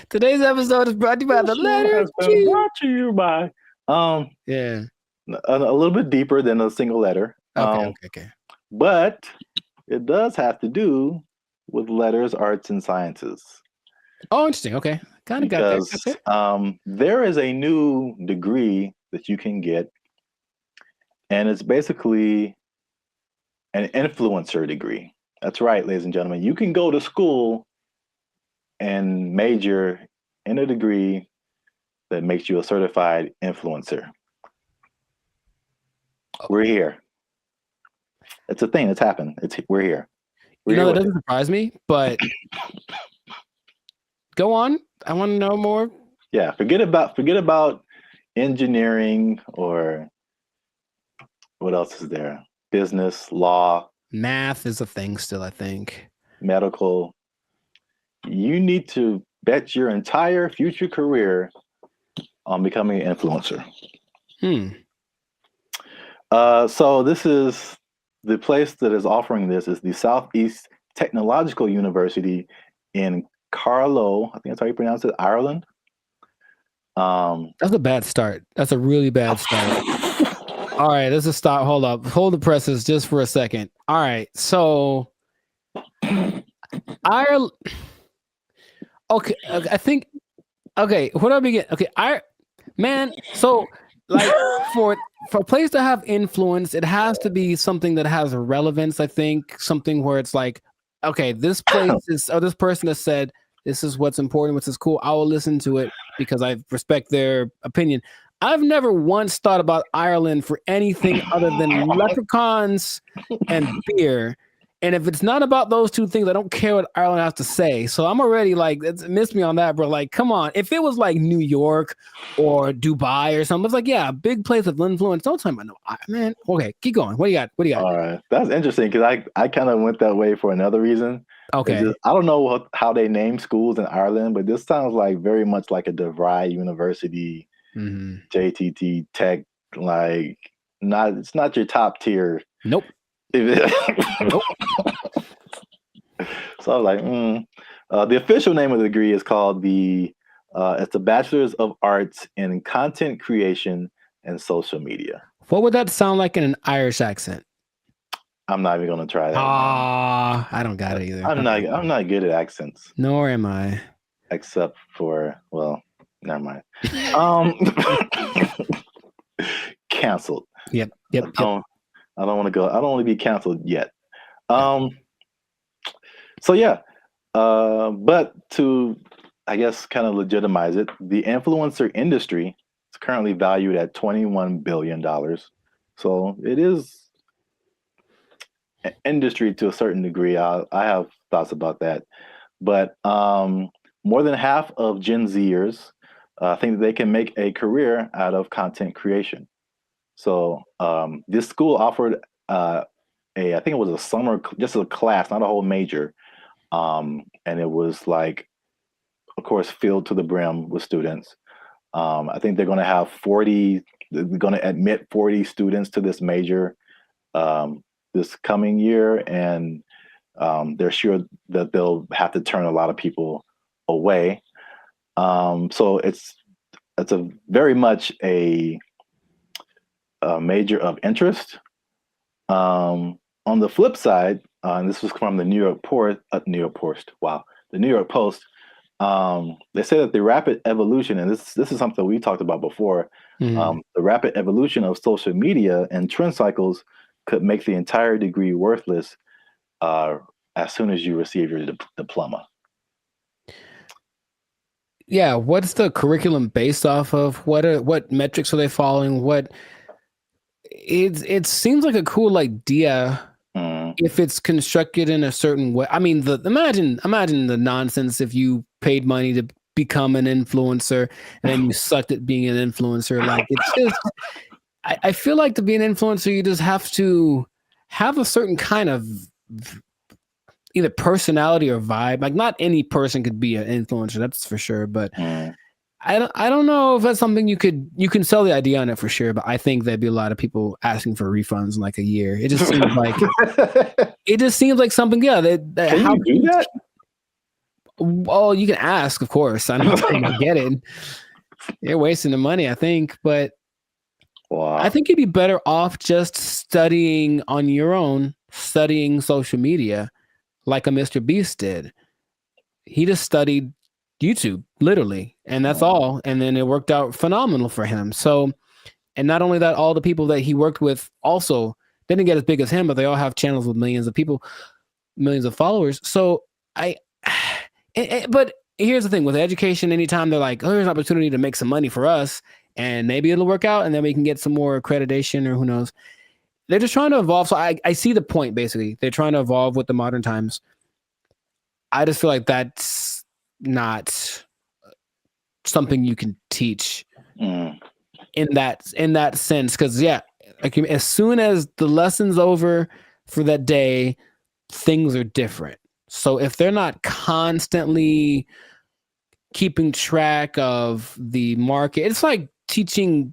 Today's episode is brought to you by the letter Q. Brought to you by, a little bit deeper than a single letter. Okay. But it does have to do with letters, arts, and sciences. Oh, interesting. Okay. Kind of got that. There is a new degree that you can get, and it's basically an influencer degree. That's right, ladies and gentlemen. You can go to school and major in a degree that makes you a certified influencer. We're here. It's a thing that's happened. We're here. You know, that doesn't surprise me, but go on. I want to know more. Yeah, forget about engineering or what else is there? Business, law, math is a thing still, I think. Medical. You need to bet your entire future career on becoming an influencer. So this is the place that is offering this is the Southeast Technological University in Carlow. I think that's how you pronounce it, Ireland. That's a bad start. That's a really bad start. All right, let's just stop. Hold up. Hold the presses just for a second. All right, so Ireland. Okay, I think. Okay, where do I begin? Okay, man. So, like, for a place to have influence, it has to be something that has relevance. I think something where it's like, okay, this place is, or this person has said this is what's important, what's is cool. I will listen to it because I respect their opinion. I've never once thought about Ireland for anything other than leprechauns and beer. And if it's not about those two things, I don't care what Ireland has to say. So I'm already like, it's missed me on that, bro. Like, come on. If it was like New York or Dubai or something, it's like, yeah, a big place with influence. Don't tell me about no, man. Okay, keep going. What do you got? What do you got? All right, that's interesting because I kind of went that way for another reason. Okay. I don't know how they name schools in Ireland, but this sounds like very much like a DeVry University, JTT Tech. Like, it's not your top tier. Nope. Nope. So I was like, the official name of the degree is called it's a Bachelor's of Arts in Content Creation and Social Media. What would that sound like in an Irish accent? I'm not even gonna try that. I don't got it either. I'm not good at accents. Nor am I. Except for, well, never mind. Canceled. Yep. I don't want to go. I don't want to be canceled yet. So yeah, but to, I guess, kind of legitimize it, the influencer industry is currently valued at $21 billion. So it is an industry to a certain degree. I have thoughts about that, but more than half of Gen Zers think that they can make a career out of content creation. So this school offered I think it was a summer, just a class, not a whole major. And it was like, of course, filled to the brim with students. I think they're going to have they're going to admit 40 students to this major this coming year. And they're sure that they'll have to turn a lot of people away. So it's a very much a major of interest. On the flip side, and this was from the New York Post. The New York Post. They say that the rapid evolution, and this is something we talked about before. The rapid evolution of social media and trend cycles could make the entire degree worthless as soon as you receive your diploma. Yeah, what's the curriculum based off of? What metrics are they following? It seems like a cool idea if it's constructed in a certain way. I mean, imagine the nonsense if you paid money to become an influencer and then you sucked at being an influencer. Like, it's just, I feel like to be an influencer, you just have to have a certain kind of either personality or vibe. Like, not any person could be an influencer, that's for sure. But I don't know if that's something you can sell the idea on it for sure. But I think there'd be a lot of people asking for refunds in like a year. It just seems like something. Yeah, can you do that? Well, you can ask, of course. I'm not saying you get it. You're wasting the money, I think. But I think you'd be better off just studying on your own, studying social media, like a Mr. Beast did. He just studied YouTube, literally, and that's all. And then it worked out phenomenal for him. So, and not only that, all the people that he worked with also didn't get as big as him, but they all have channels with millions of people, millions of followers. So but here's the thing with education, anytime they're like, oh, there's an opportunity to make some money for us and maybe it'll work out and then we can get some more accreditation or who knows. they're just trying to evolve. So I see the point. Basically, they're trying to evolve with the modern times. I just feel like that's not something you can teach in that sense. Because like as soon as the lesson's over for that day, things are different. So if they're not constantly keeping track of the market, it's like teaching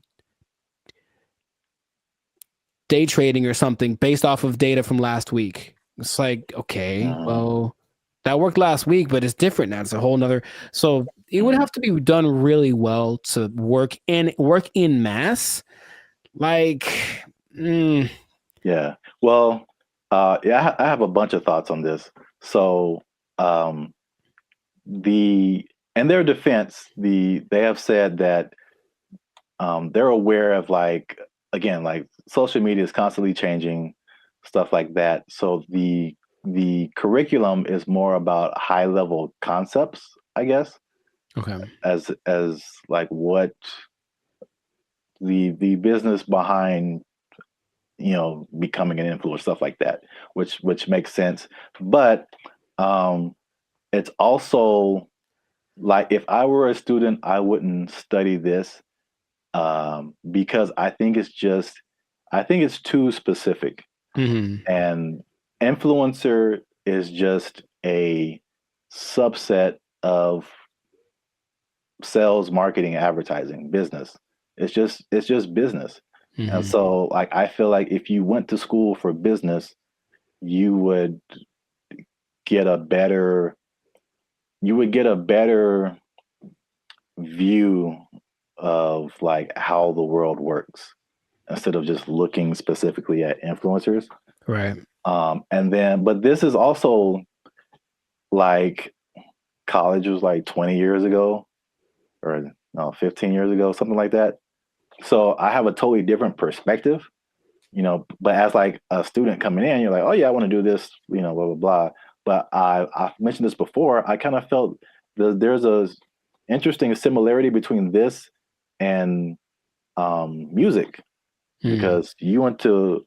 day trading or something based off of data from last week. It's like, okay, well, that worked last week, but it's different now. It's a whole nother. So it would have to be done really well to work in mass. Like, yeah. Well, I have a bunch of thoughts on this. So, in their defense, they have said that they're aware of like social media is constantly changing, stuff like that. So the curriculum is more about high level concepts, I guess. Okay. As like what the business behind becoming an influencer, stuff like that, which makes sense. But it's also like if I were a student, I wouldn't study this because I think it's too specific. And influencer is just a subset of sales, marketing, advertising, business. It's just business. And so like I feel like if you went to school for business, you would get a better view of like how the world works instead of just looking specifically at influencers. Right. But this is also like college was like 20 years ago or no, 15 years ago, something like that. So I have a totally different perspective, but as like a student coming in, you're like, oh yeah, I want to do this, blah, blah, blah. But I've mentioned this before. I kind of felt there's a interesting similarity between this and music, because you went to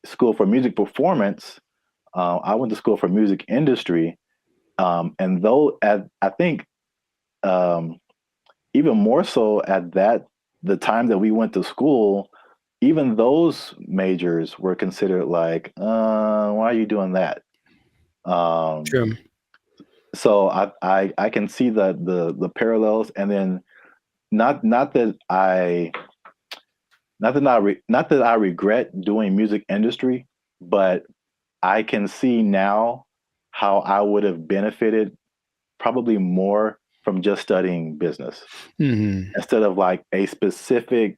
school for music performance. I went to school for music industry. And though I think even more so at the time that we went to school, even those majors were considered like, why are you doing that? True. So I can see the parallels, and then not that I regret doing music industry, but I can see now how I would have benefited probably more from just studying business instead of like a specific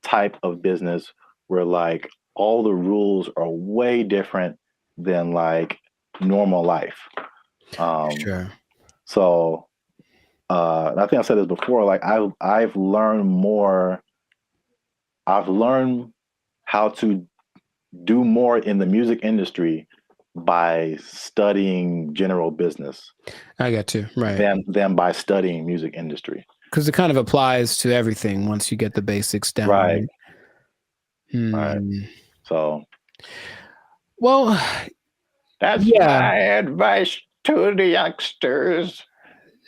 type of business where like all the rules are way different than like normal life. Sure. So I think I've said this before, like I've learned more. I've learned how to do more in the music industry by studying general business. I got you. Right. Than by studying music industry. Because it kind of applies to everything once you get the basics down. Right. Right. So. Well, that's my advice to the youngsters.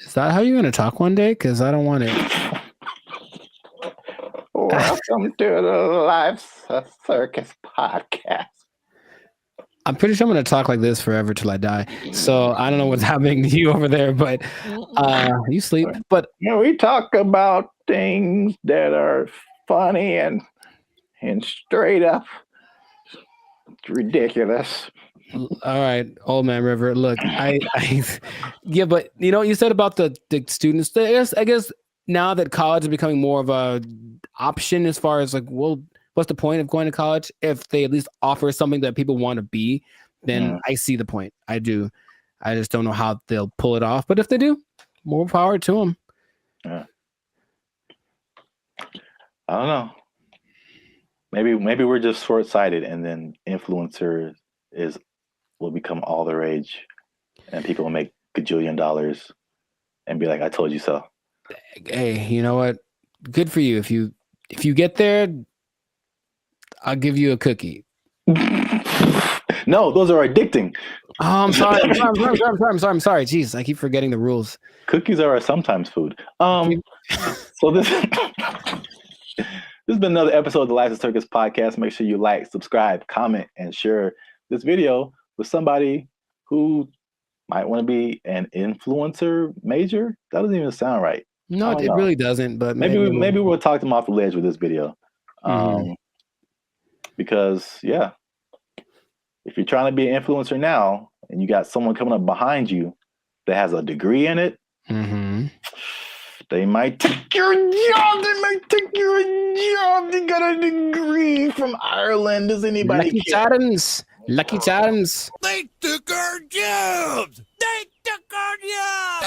Is that how you're going to talk one day? Because I don't want it. Welcome to the Life Circus podcast. I'm pretty sure I'm going to talk like this forever till I die. So I don't know what's happening to you over there, but you sleep. But we talk about things that are funny and straight up ridiculous. All right, old man River. Look, yeah, but you said about the students. I guess now that college is becoming more of a option as far as like, well, what's the point of going to college if they at least offer something that people want to be? Then I see the point. I do. I just don't know how they'll pull it off. But if they do, more power to them. Yeah. I don't know. Maybe we're just short-sighted, and then influencer will become all the rage, and people will make gajillion dollars and be like, "I told you so." Hey, you know what? Good for you. If you get there, I'll give you a cookie. No, those are addicting. Oh, I'm sorry. I'm sorry. Jeez, I keep forgetting the rules. Cookies are sometimes food. So this has been another episode of the License Circus podcast. Make sure you like, subscribe, comment, and share this video with somebody who might want to be an influencer major. That doesn't even sound right. No, it really doesn't. But maybe we'll talk them off the ledge with this video. Because if you're trying to be an influencer now and you got someone coming up behind you that has a degree in it, they might take your job. They might take your job. They got a degree from Ireland. Does anybody Lucky care? Charms. Lucky Charms. They took our jobs. They took our jobs.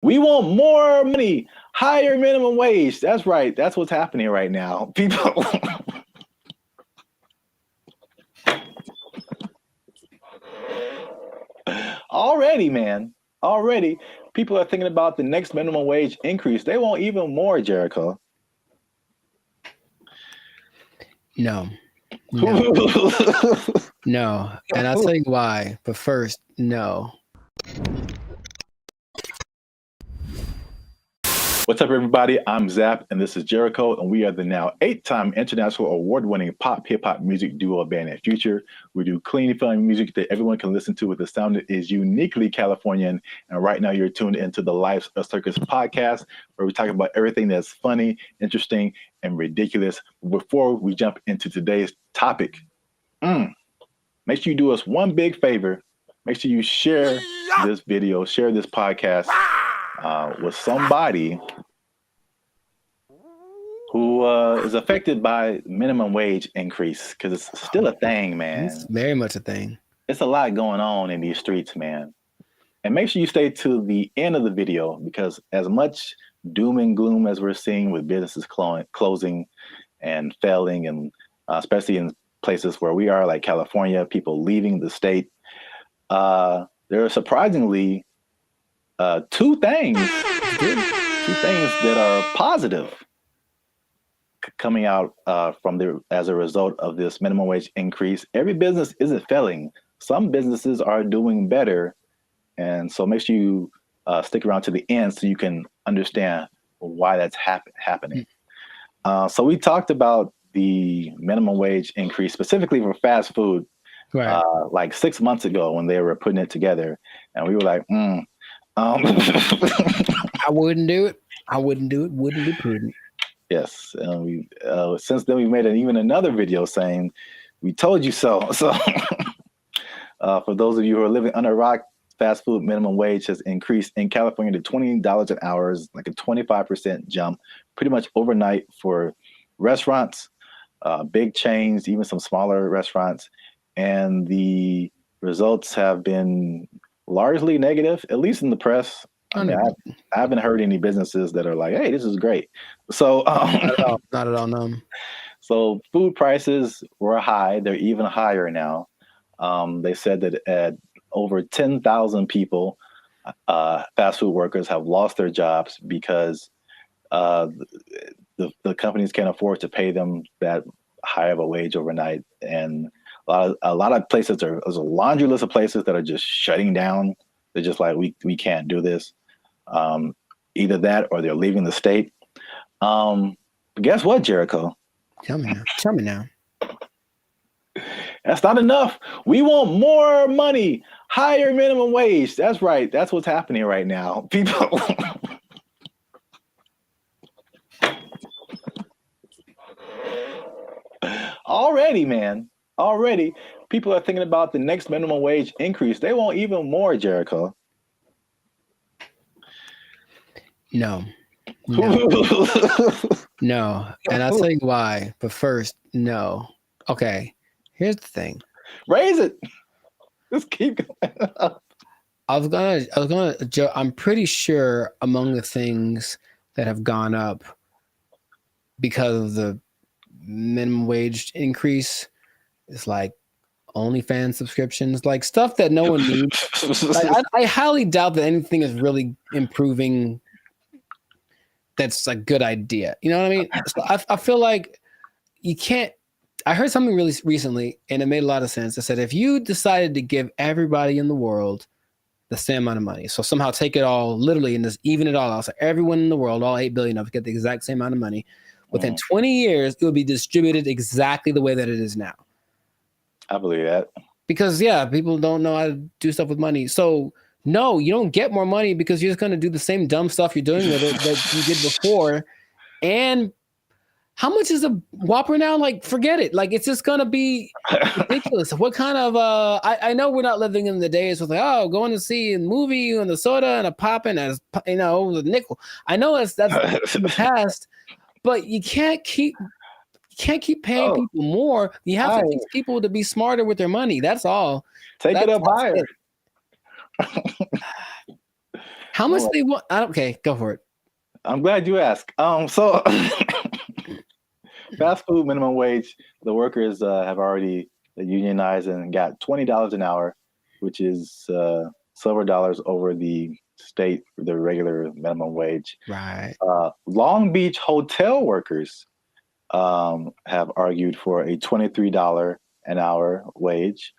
We want more money, higher minimum wage. That's right. That's what's happening right now. People. Already, people are thinking about the next minimum wage increase. They want even more, Jericho. No. No. And I'll tell you why. But first, no. What's up, everybody? I'm Zap, and this is Jericho, and we are the now 8-time international award-winning pop hip-hop music duo band and future. We do clean, fun music that everyone can listen to with a sound that is uniquely Californian. And right now, you're tuned into the Life Circus podcast, where we talk about everything that's funny, interesting, and ridiculous. Before we jump into today's topic, make sure you do us one big favor. Make sure you share this video, share this podcast with somebody who is affected by minimum wage increase, because it's still a thing, man. It's very much a thing. It's a lot going on in these streets, man. And make sure you stay to the end of the video, because as much doom and gloom as we're seeing with businesses closing and failing, and especially in places where we are, like California, people leaving the state, there are surprisingly two things that are positive coming out as a result of this minimum wage increase. Every business isn't failing. Some businesses are doing better, and so make sure you stick around to the end so you can understand why that's happening. So we talked about the minimum wage increase specifically for fast food, right? Like 6 months ago when they were putting it together, and we were like, I wouldn't do it. Wouldn't be prudent. Yes, and we since then we made even another video saying we told you so. So for those of you who are living under a rock, fast food minimum wage has increased in California to $20 an hour, like a 25% jump, pretty much overnight for restaurants, big chains, even some smaller restaurants, and the results have been largely negative, at least in the press. I mean, I haven't heard any businesses that are like, "Hey, this is great." So, not at all. No. So, food prices were high; they're even higher now. They said that at over 10,000 people, fast food workers have lost their jobs because the companies can't afford to pay them that high of a wage overnight, and a lot of places there's a laundry list of places that are just shutting down. They're just like, we can't do this. Either that or they're leaving the state. But guess what, Jericho? Tell me now. That's not enough. We want more money, higher minimum wage. That's right. That's what's happening right now. People. Already, people are thinking about the next minimum wage increase. They want even more, Jericho. No. No. And I'll tell you why. But first, no. Okay. Here's the thing. Raise it. Just keep going up. I'm pretty sure among the things that have gone up because of the minimum wage increase is like OnlyFans subscriptions, like stuff that no one needs. Like, I highly doubt that anything is really improving that's a good idea. You know what I mean? So I feel like you can't. I heard something really recently, and it made a lot of sense. I said, if you decided to give everybody in the world the same amount of money, so somehow take it all literally and just even it all out, so everyone in the world, all 8 billion of us, get the exact same amount of money, within 20 years, it would be distributed exactly the way that it is now. I believe that. Because, yeah, people don't know how to do stuff with money. So, no, you don't get more money because you're just going to do the same dumb stuff you're doing with it that you did before. And how much is a Whopper now? Like, forget it. Like, it's just going to be ridiculous. What kind of, I know we're not living in the days with like, oh, going to see a movie and the soda and a pop and a, you know, the nickel. I know that's in the past, but you can't keep paying people more. You have to teach people to be smarter with their money. That's all. Take it up higher. How much they want? Okay, go for it. I'm glad you asked. So fast food minimum wage, the workers have already unionized and got $20 an hour, which is silver dollars over the regular minimum wage. Right. Long Beach hotel workers have argued for a $23 an hour wage.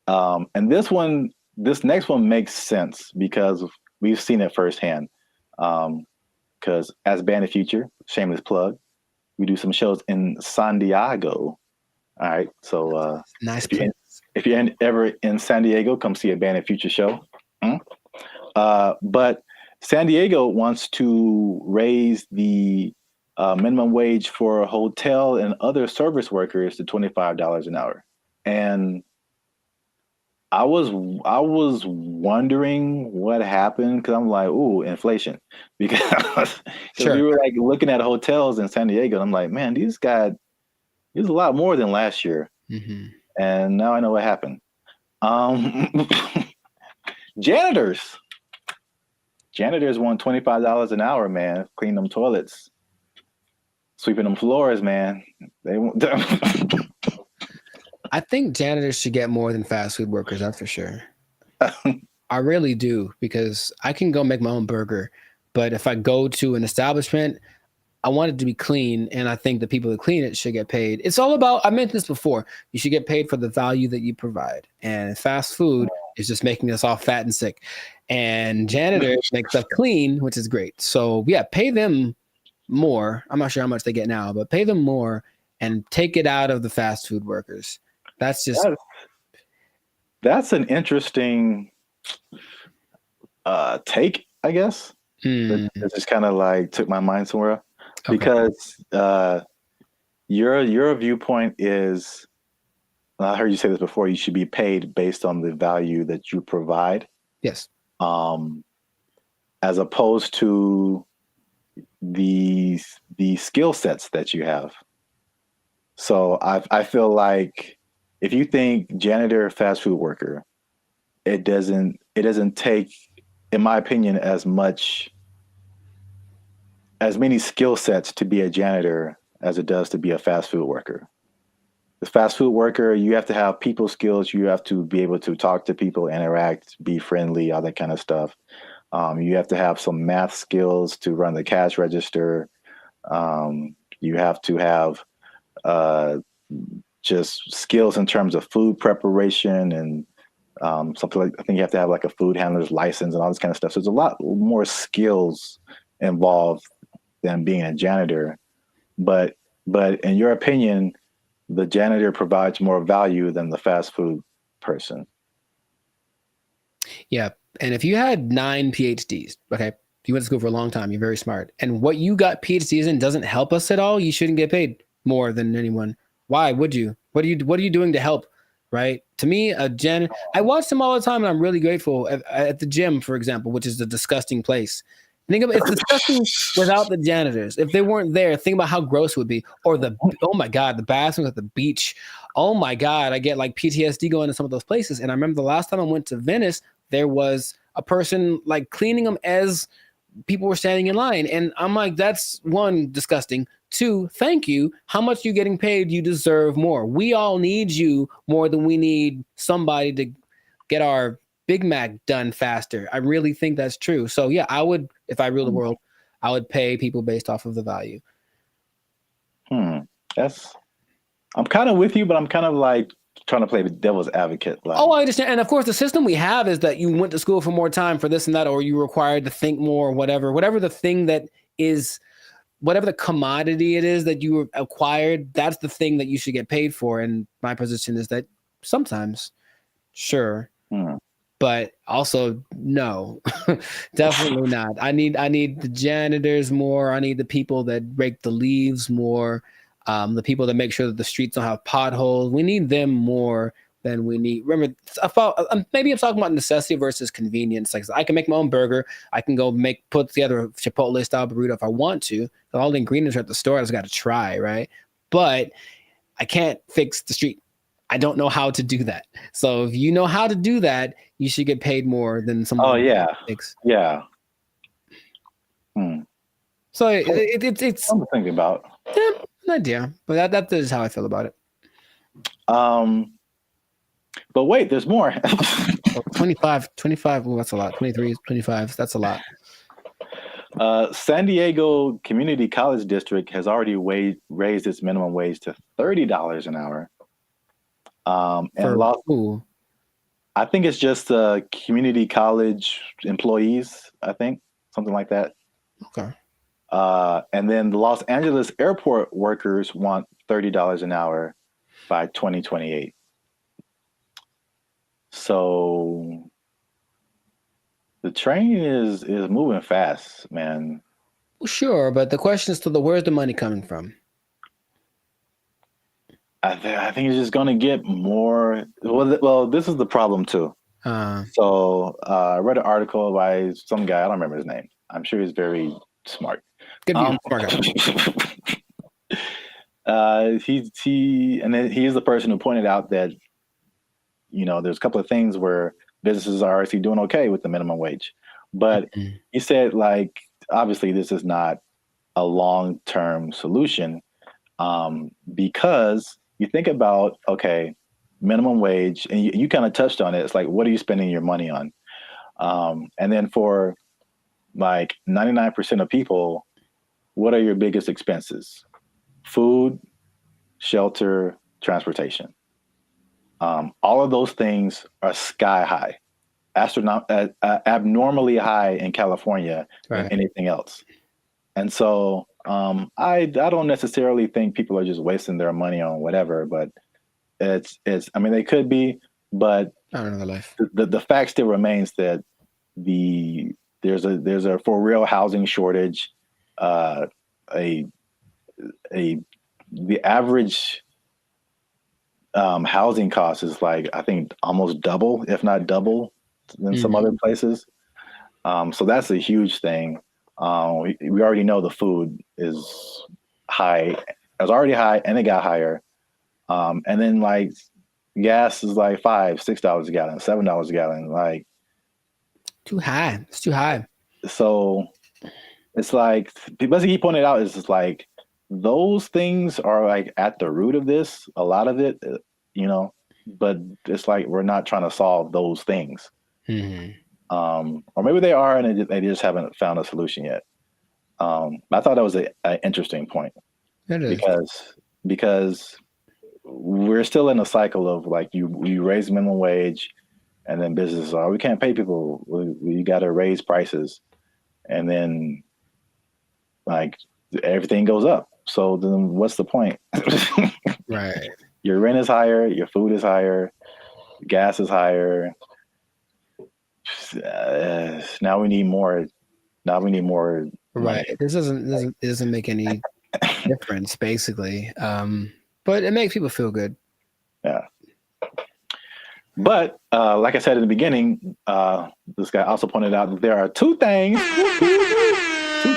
And this next one makes sense because we've seen it firsthand. Because as Band of Future, shameless plug, we do some shows in San Diego. All right. So nice. If you're ever in San Diego, come see a Band of Future show. But San Diego wants to raise the minimum wage for hotel and other service workers to $25 an hour. And I was wondering what happened because I'm like, ooh, inflation. Because we were like looking at hotels in San Diego, and I'm like, man, these got a lot more than last year. Mm-hmm. And now I know what happened. Janitors want $25 an hour, man. Clean them toilets, sweeping them floors, man. They want. I think janitors should get more than fast food workers. That's for sure. I really do, because I can go make my own burger, but if I go to an establishment, I want it to be clean, and I think the people that clean it should get paid. It's all about, I mentioned this before, you should get paid for the value that you provide. And fast food is just making us all fat and sick. And janitors make stuff clean, which is great. So yeah, pay them more. I'm not sure how much they get now, but pay them more and take it out of the fast food workers. That's an interesting take, I guess. It just kind of like took my mind somewhere. Okay. Because your viewpoint is, I heard you say this before, you should be paid based on the value that you provide. Yes. As opposed to the skill sets that you have. So I feel like if you think janitor, fast food worker, it doesn't take, in my opinion, as many skill sets to be a janitor as it does to be a fast food worker. The fast food worker, you have to have people skills. You have to be able to talk to people, interact, be friendly, all that kind of stuff. You have to have some math skills to run the cash register. You have to have just skills in terms of food preparation and something like, I think you have to have like a food handler's license and all this kind of stuff. So there's a lot more skills involved than being a janitor. But in your opinion, the janitor provides more value than the fast food person. Yeah. And if you had 9 PhDs, okay, you went to school for a long time, you're very smart, and what you got PhDs in doesn't help us at all, you shouldn't get paid more than anyone. Why would you? What are you doing to help? Right? To me, I watch them all the time, and I'm really grateful. At the gym, for example, which is a disgusting place. Think about it's disgusting without the janitors. If they weren't there, think about how gross it would be. Or oh my God, the bathrooms at the beach. Oh my God, I get like PTSD going to some of those places. And I remember the last time I went to Venice, there was a person like cleaning them as people were standing in line. And I'm like, that's one, disgusting. 2, thank you. How much are you getting paid? You deserve more. We all need you more than we need somebody to get our Big Mac done faster. I really think that's true. So yeah, I would, if I rule the world, I would pay people based off of the value. I'm kind of with you, but I'm kind of like trying to play the devil's advocate. Like, Oh, I understand. And of course, the system we have is that you went to school for more time for this and that, or you required to think more, or whatever the thing that is, whatever the commodity it is that you acquired, that's the thing that you should get paid for. And my position is that sometimes, sure, but also no, definitely not. I need the janitors more. I need the people that rake the leaves more. The people that make sure that the streets don't have potholes. We need them more than we need. Remember, maybe I'm talking about necessity versus convenience. Like, I can make my own burger. I can go put together a Chipotle style burrito if I want to. All the ingredients are at the store. I just got to try, right? But I can't fix the street. I don't know how to do that. So if you know how to do that, you should get paid more than someone. Oh yeah, yeah. So it's something to think about. Yeah, an idea, but that is how I feel about it. But wait, there's more. 25. Well, that's a lot. 23, 25. That's a lot. San Diego Community College District has already raised its minimum wage to $30 an hour. I think it's just community college employees. I think something like that. Okay. And then the Los Angeles airport workers want $30 an hour by 2028. So the train is moving fast, man. Well, sure, but the question is where's the money coming from? I think it's just going to get more. Well, this is the problem too. So I read an article by some guy. I don't remember his name. I'm sure he's very smart. Good view, smart guy. He's the person who pointed out that, there's a couple of things where businesses are actually doing okay with the minimum wage. But he said, like, obviously this is not a long-term solution because you think about, okay, minimum wage, and you kind of touched on it. It's like, what are you spending your money on? And then for like 99% of people, what are your biggest expenses? Food, shelter, transportation. All of those things are sky high, abnormally high in California than anything else. And so I don't necessarily think people are just wasting their money on whatever, but I mean, they could be, but I don't know the life. The fact still remains that there's a for real housing shortage. The average housing cost is like, I think almost double, if not double, than some other places. So that's a huge thing. We already know the food is high. It was already high and it got higher. And then like gas is like $5, $6 a gallon, $7 a gallon. Like too high. It's too high. So it's like, basically he pointed out is just like, those things are like at the root of this, a lot of it, but it's like, we're not trying to solve those things. Or maybe they are, and they just haven't found a solution yet. I thought that was an interesting point. It is. Because we're still in a cycle of like, you raise minimum wage, and then businesses are, we can't pay people. We got to raise prices. And then like everything goes up. So then what's the point? Right. Your rent is higher, your food is higher, gas is higher. Now we need more. Right. Money. This doesn't make any difference, basically. But it makes people feel good. Yeah. But like I said in the beginning, this guy also pointed out that there are two things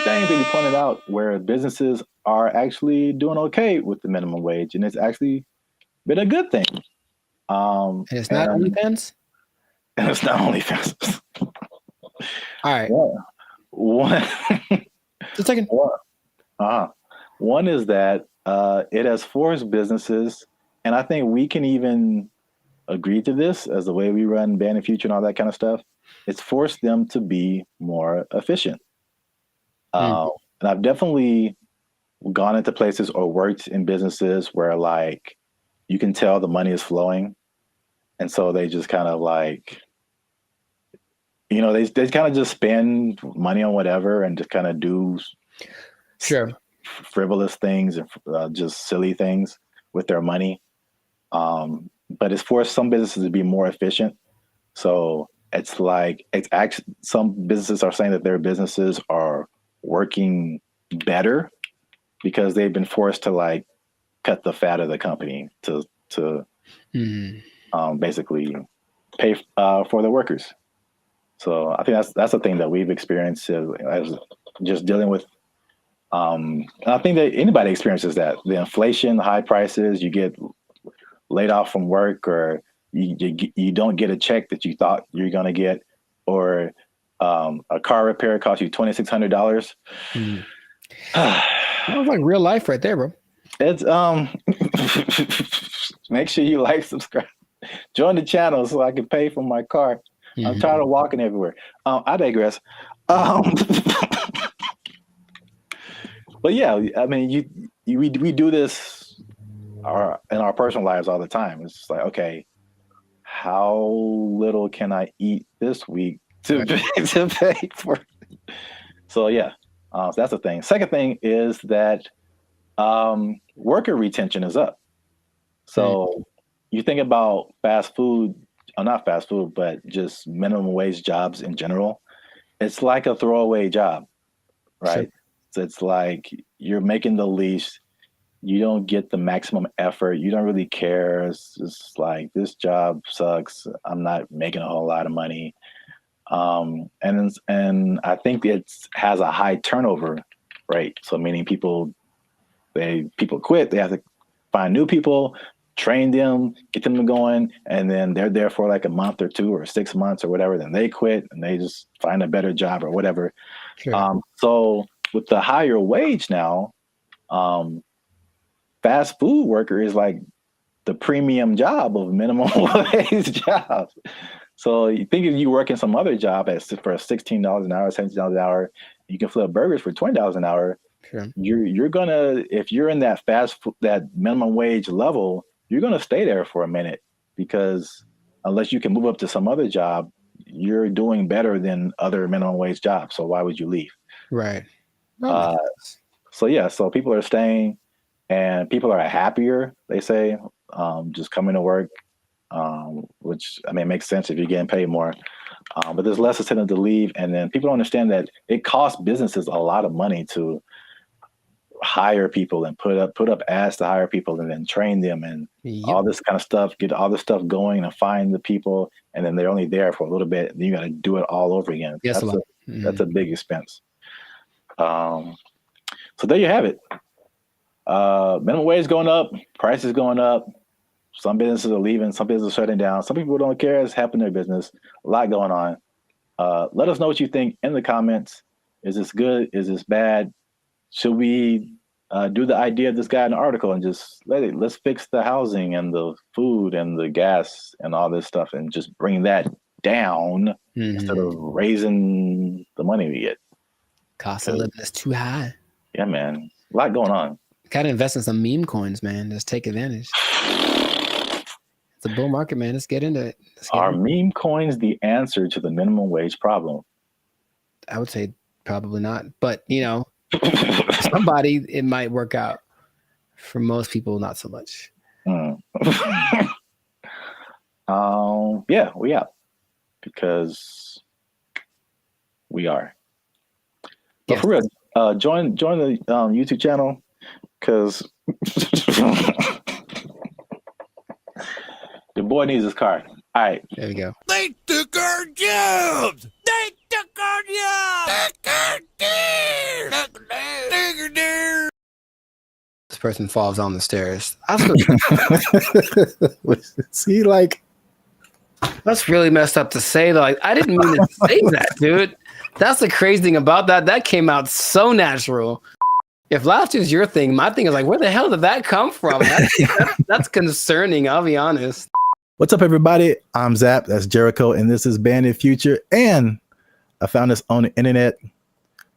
that he pointed out where businesses are actually doing okay with the minimum wage, and it's actually been a good thing. And it's not OnlyFans? And it's not OnlyFans. All right. One. Just a second. One is that it has forced businesses, and I think we can even agree to this as the way we run Band and Future and all that kind of stuff. It's forced them to be more efficient. And I've definitely gone into places or worked in businesses where like you can tell the money is flowing, and so they just kind of like, you know, they kind of just spend money on whatever and just kind of do frivolous things and just silly things with their money. But it's forced some businesses to be more efficient. So it's like, it's actually, some businesses are saying that their businesses are working better because they've been forced to like cut the fat of the company to basically pay for the workers. So I think that's the thing that we've experienced as just dealing with. And I think that anybody experiences that, the inflation, the high prices, you get laid off from work, or you don't get a check that you thought you're going to get, or a car repair costs you $2,600. That was like real life right there, bro. It's make sure you like, subscribe, join the channel so I can pay for my car. I'm tired of walking everywhere. I digress. But yeah, I mean, we do this in our personal lives all the time. It's just like, okay, how little can I eat this week to pay for? So yeah, so that's the thing. Second thing is that worker retention is up. So you think about fast food, not fast food, but just minimum wage jobs in general. It's like a throwaway job, right? Sure. So it's like you're making the least, you don't get the maximum effort, you don't really care. It's just like, this job sucks, I'm not making a whole lot of money. And I think it has a high turnover rate. So meaning people quit, they have to find new people, train them, get them going, and then they're there for like a month or 2 or 6 months or whatever, then they quit and they just find a better job or whatever. Sure. So with the higher wage now, fast food worker is like the premium job of minimum wage jobs. So you think if you work in some other job for $16 an hour, $17 an hour, you can flip burgers for $20 an hour. Sure. You're gonna, if you're in that fast food, that minimum wage level, you're gonna stay there for a minute, because unless you can move up to some other job, you're doing better than other minimum wage jobs. So why would you leave? Right. So yeah, so people are staying, and people are happier, they say, just coming to work, which I mean makes sense if you're getting paid more. But there's less incentive to leave, and then people don't understand that it costs businesses a lot of money to hire people and put up ads to hire people and then train them and all this kind of stuff, get all this stuff going and find the people, and then they're only there for a little bit, and then you got to do it all over again. Yes, that's a big expense. So there you have it. Minimum wage going up, prices going up. Some businesses are leaving, some businesses are shutting down. Some people don't care. It's happening in their business. A lot going on. Let us know what you think in the comments. Is this good? Is this bad? Should we do the idea of this guy in the article and just let's fix the housing and the food and the gas and all this stuff and just bring that down instead of raising the money we get? Cost of living is too high. Yeah, man. A lot going on. Gotta invest in some meme coins, man. Just take advantage. It's a bull market, man. Let's get into it. Are meme coins the answer to the minimum wage problem? I would say probably not. But, you know, somebody, it might work out. For most people, not so much. Yeah, we out. Because we are. But yes. For real, join the YouTube channel, because the boy needs his car. All right. There we go. They took our jobs! They took our jobs! This person falls on the stairs. See, like, that's really messed up to say, though. Like, I didn't mean to say that, dude. That's the crazy thing about that. That came out so natural. If laughter is your thing, my thing is like, where the hell did that come from? That's concerning, I'll be honest. What's up, everybody? I'm Zap. That's Jericho, and this is BrandBee Future. And I found this on the internet.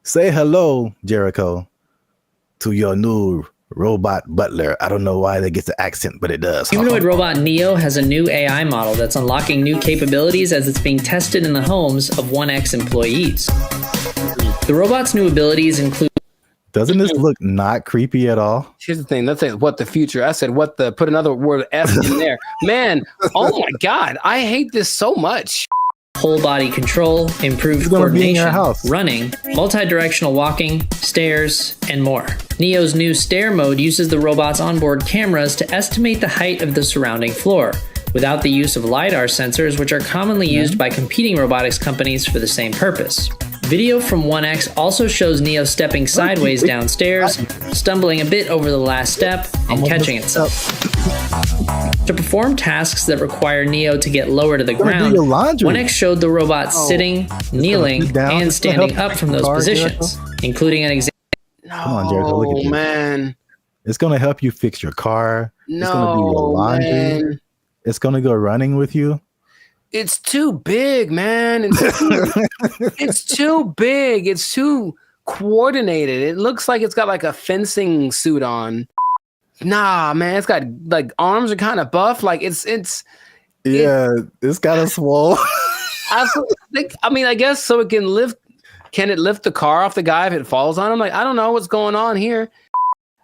Say hello, Jericho, to your new robot butler. I don't know why that gets the accent, but it does. Humanoid robot Neo has a new AI model that's unlocking new capabilities as it's being tested in the homes of 1X employees. The robot's new abilities include... Doesn't this look not creepy at all? Here's the thing. Let's say what the future. I said what the, put another word F in there. Man, oh my God. I hate this so much. Whole body control, improved coordination, running, multi-directional walking, stairs, and more. Neo's new stair mode uses the robot's onboard cameras to estimate the height of the surrounding floor, without the use of LiDAR sensors, which are commonly used by competing robotics companies for the same purpose. Video from 1X also shows Neo stepping sideways downstairs, stumbling a bit over the last step, and catching itself. To perform tasks that require Neo to get lower to the ground, 1X showed the robot sitting, kneeling, and standing up from those positions, including an example. Come on, Jericho, look at you. Man. It's going to help you fix your car. No, it's going to do your laundry. Man. It's going to go running with you. It's too big, man. It's too big. It's too coordinated. It looks like it's got like a fencing suit on. Nah, man. It's got like arms are kind of buff. Like it's kind of swole. I mean, I guess so it can lift. Can it lift the car off the guy if it falls on him? Like, I don't know what's going on here.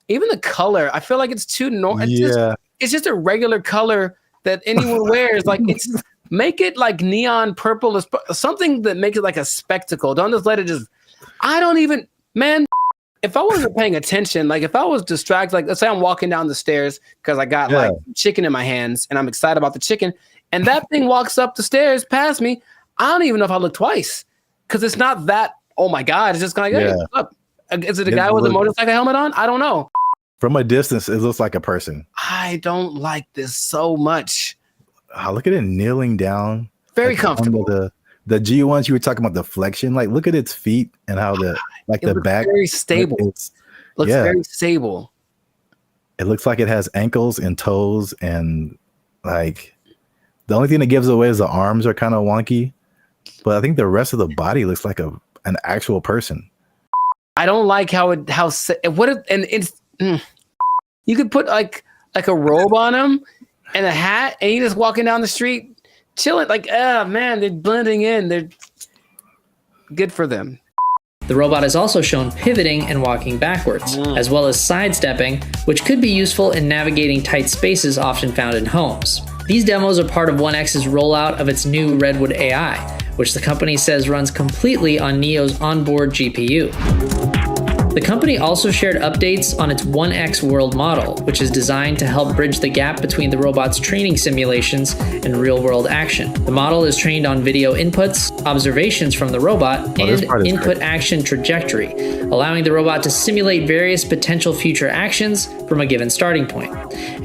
Even the color, I feel like it's too normal. It's just a regular color that anyone wears. Like it's. Make it like neon purple, something that makes it like a spectacle. Don't just let it just, I don't even, man, if I wasn't paying attention, like if I was distracted, like let's say I'm walking down the stairs because I got like chicken in my hands and I'm excited about the chicken and that thing walks up the stairs past me, I don't even know if I look twice because it's not that, oh my God, it's just kind of like, hey, what's up? Is it a guy with a motorcycle helmet on? I don't know. From a distance, it looks like a person. I don't like this so much. Oh, look at it kneeling down. Very comfortable. The G1s you were talking about, the flexion. Like, look at its feet and how the back. Very stable. Looks very stable. It looks like it has ankles and toes, and like the only thing that gives away is the arms are kind of wonky. But I think the rest of the body looks like an actual person. I don't like you could put like a robe on him. And a hat, and you just walking down the street, chilling. Like, oh man, they're blending in. They're good for them. The robot is also shown pivoting and walking backwards, as well as sidestepping, which could be useful in navigating tight spaces often found in homes. These demos are part of 1X's rollout of its new Redwood AI, which the company says runs completely on Neo's onboard GPU. The company also shared updates on its 1X world model, which is designed to help bridge the gap between the robot's training simulations and real-world action. The model is trained on video inputs, observations from the robot, and input action trajectory, allowing the robot to simulate various potential future actions from a given starting point.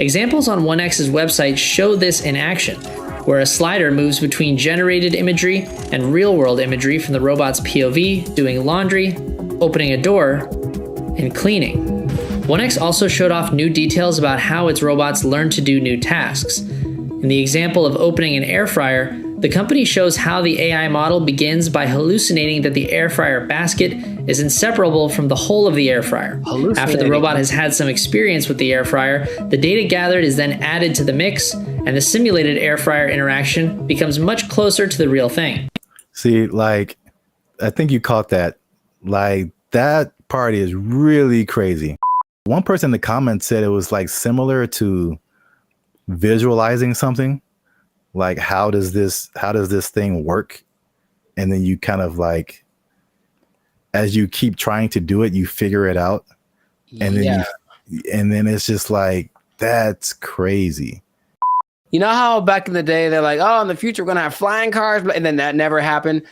Examples on 1X's website show this in action, where a slider moves between generated imagery and real-world imagery from the robot's POV, doing laundry, opening a door, and cleaning. 1X also showed off new details about how its robots learn to do new tasks. In the example of opening an air fryer, the company shows how the AI model begins by hallucinating that the air fryer basket is inseparable from the whole of the air fryer. After the robot has had some experience with the air fryer, the data gathered is then added to the mix, and the simulated air fryer interaction becomes much closer to the real thing. See, like, I think you caught that. Like, that part is really crazy. One person in the comments said it was like similar to visualizing something. Like, how does this thing work? And then you kind of like, as you keep trying to do it, you figure it out. And then and then it's just like, that's crazy. You know how back in the day they're like, oh, in the future we're gonna have flying cars, and then that never happened.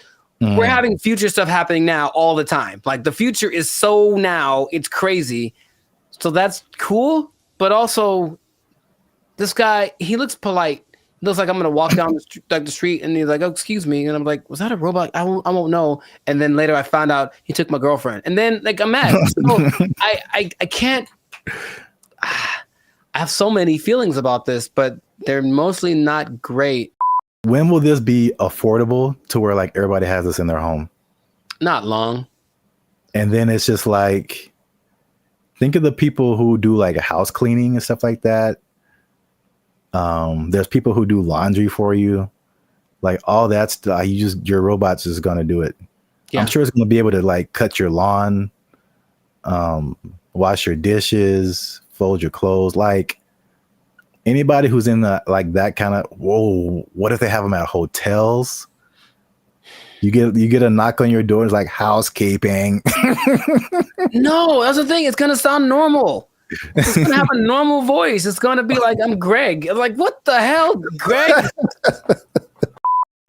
We're having future stuff happening now all the time. Like the future is so now, it's crazy. So that's cool. But also, this guy, he looks polite. He looks like I'm gonna walk down the street, and he's like, "Oh, excuse me," and I'm like, "Was that a robot? I won't know." And then later, I found out he took my girlfriend, and then like I'm mad. So I can't. I have so many feelings about this, but they're mostly not great. When will this be affordable to where like everybody has this in their home? Not long. And then it's just like, think of the people who do like a house cleaning and stuff like that. There's people who do laundry for you, like all that stuff. Your robot's just gonna do it. Yeah. I'm sure it's gonna be able to like cut your lawn, wash your dishes, fold your clothes. Like anybody who's in like that kind of, whoa, what if they have them at hotels? You get a knock on your door. It's like housekeeping. No, that's the thing. It's gonna sound normal. It's gonna have a normal voice. It's gonna be like, I'm Greg. Like, what the hell, Greg?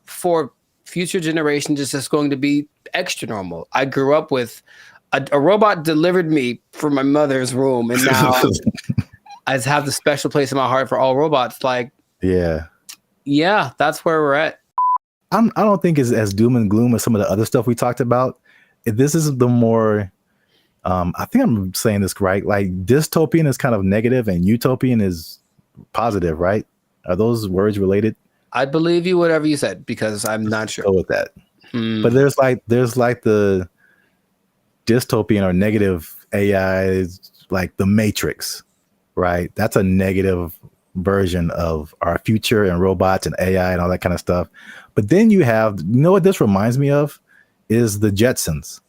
For future generations, it's just going to be extra normal. I grew up with a robot delivered me from my mother's room, and now I just have the special place in my heart for all robots. Like, yeah, that's where we're at. I don't think it's as doom and gloom as some of the other stuff we talked about. This is the more, I think I'm saying this right. Like dystopian is kind of negative and utopian is positive, right? Are those words related? I believe you, whatever you said, because I'm not sure. Go with that. But there's like the dystopian or negative AI, like the Matrix, right? That's a negative version of our future and robots and AI and all that kind of stuff. But then you have, you know what this reminds me of is the Jetsons.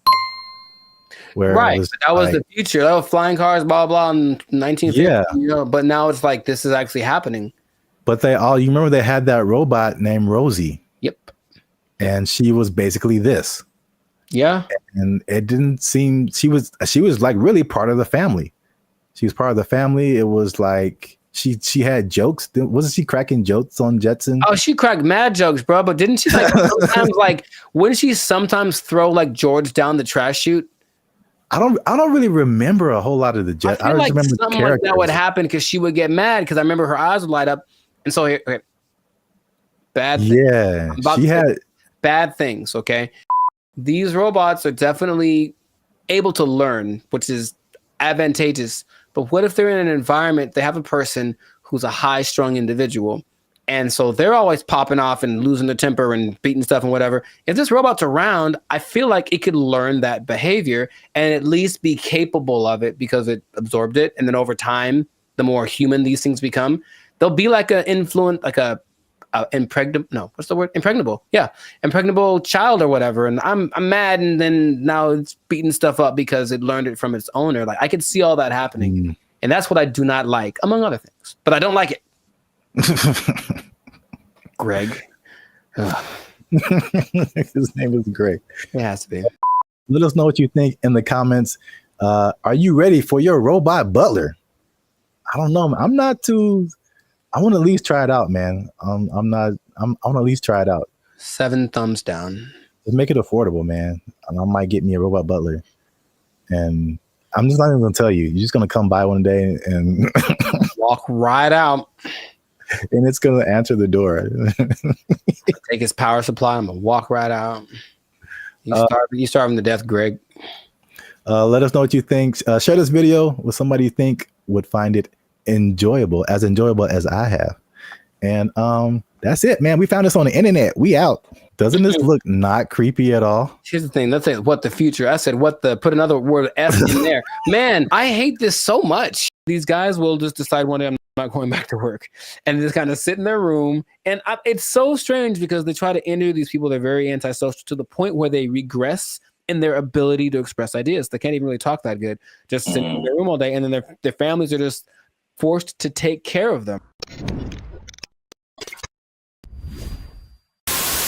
Where right, that was the future. That was flying cars, blah blah, in 1950. Yeah, you know. But now it's like this is actually happening. But you remember they had that robot named Rosie. Yep. And she was basically this. Yeah. And it didn't seem she was like really part of the family. She was part of the family. It was like she had jokes. Wasn't she cracking jokes on Jetson? Oh, she cracked mad jokes, bro. But didn't she like sometimes like wouldn't she sometimes throw like George down the trash chute? I don't really remember a whole lot of the Jets. I feel like remember something like that would happen because she would get mad because I remember her eyes would light up. And so here, okay. Bad things. Yeah, she had bad things. Okay. These robots are definitely able to learn, which is advantageous. But what if they're in an environment, they have a person who's a high-strung individual, and so they're always popping off and losing their temper and beating stuff and whatever. If this robot's around, I feel like it could learn that behavior and at least be capable of it because it absorbed it. And then over time, the more human these things become, they'll be like an influent, like impregnable. Yeah. Impregnable child or whatever. And I'm mad. And then now it's beating stuff up because it learned it from its owner. Like I could see all that happening. And that's what I do not like, among other things, but I don't like it. Greg. His name is Greg. It has to be. Let us know what you think in the comments. Are you ready for your robot butler? I don't know. I want to at least try it out, man. I want to at least try it out. 7 thumbs down. Just make it affordable, man. I might get me a robot butler. And I'm just not even going to tell you. You're just going to come by one day and walk right out. And it's going to answer the door. Take his power supply. I'm going to walk right out. You starving to death, Greg. Let us know what you think. Share this video with somebody you think would find it enjoyable as I have. And that's it, man. We found this on the internet. We out. Doesn't this look not creepy at all? Here's the thing. Let's say what the future. I said put another word F in there. Man, I hate this so much. These guys will just decide one day I'm not going back to work and just kind of sit in their room. And it's so strange because they try to interview these people. They're very antisocial to the point where they regress in their ability to express ideas. They can't even really talk that good. Just sit in their room all day. And then their families are just forced to take care of them.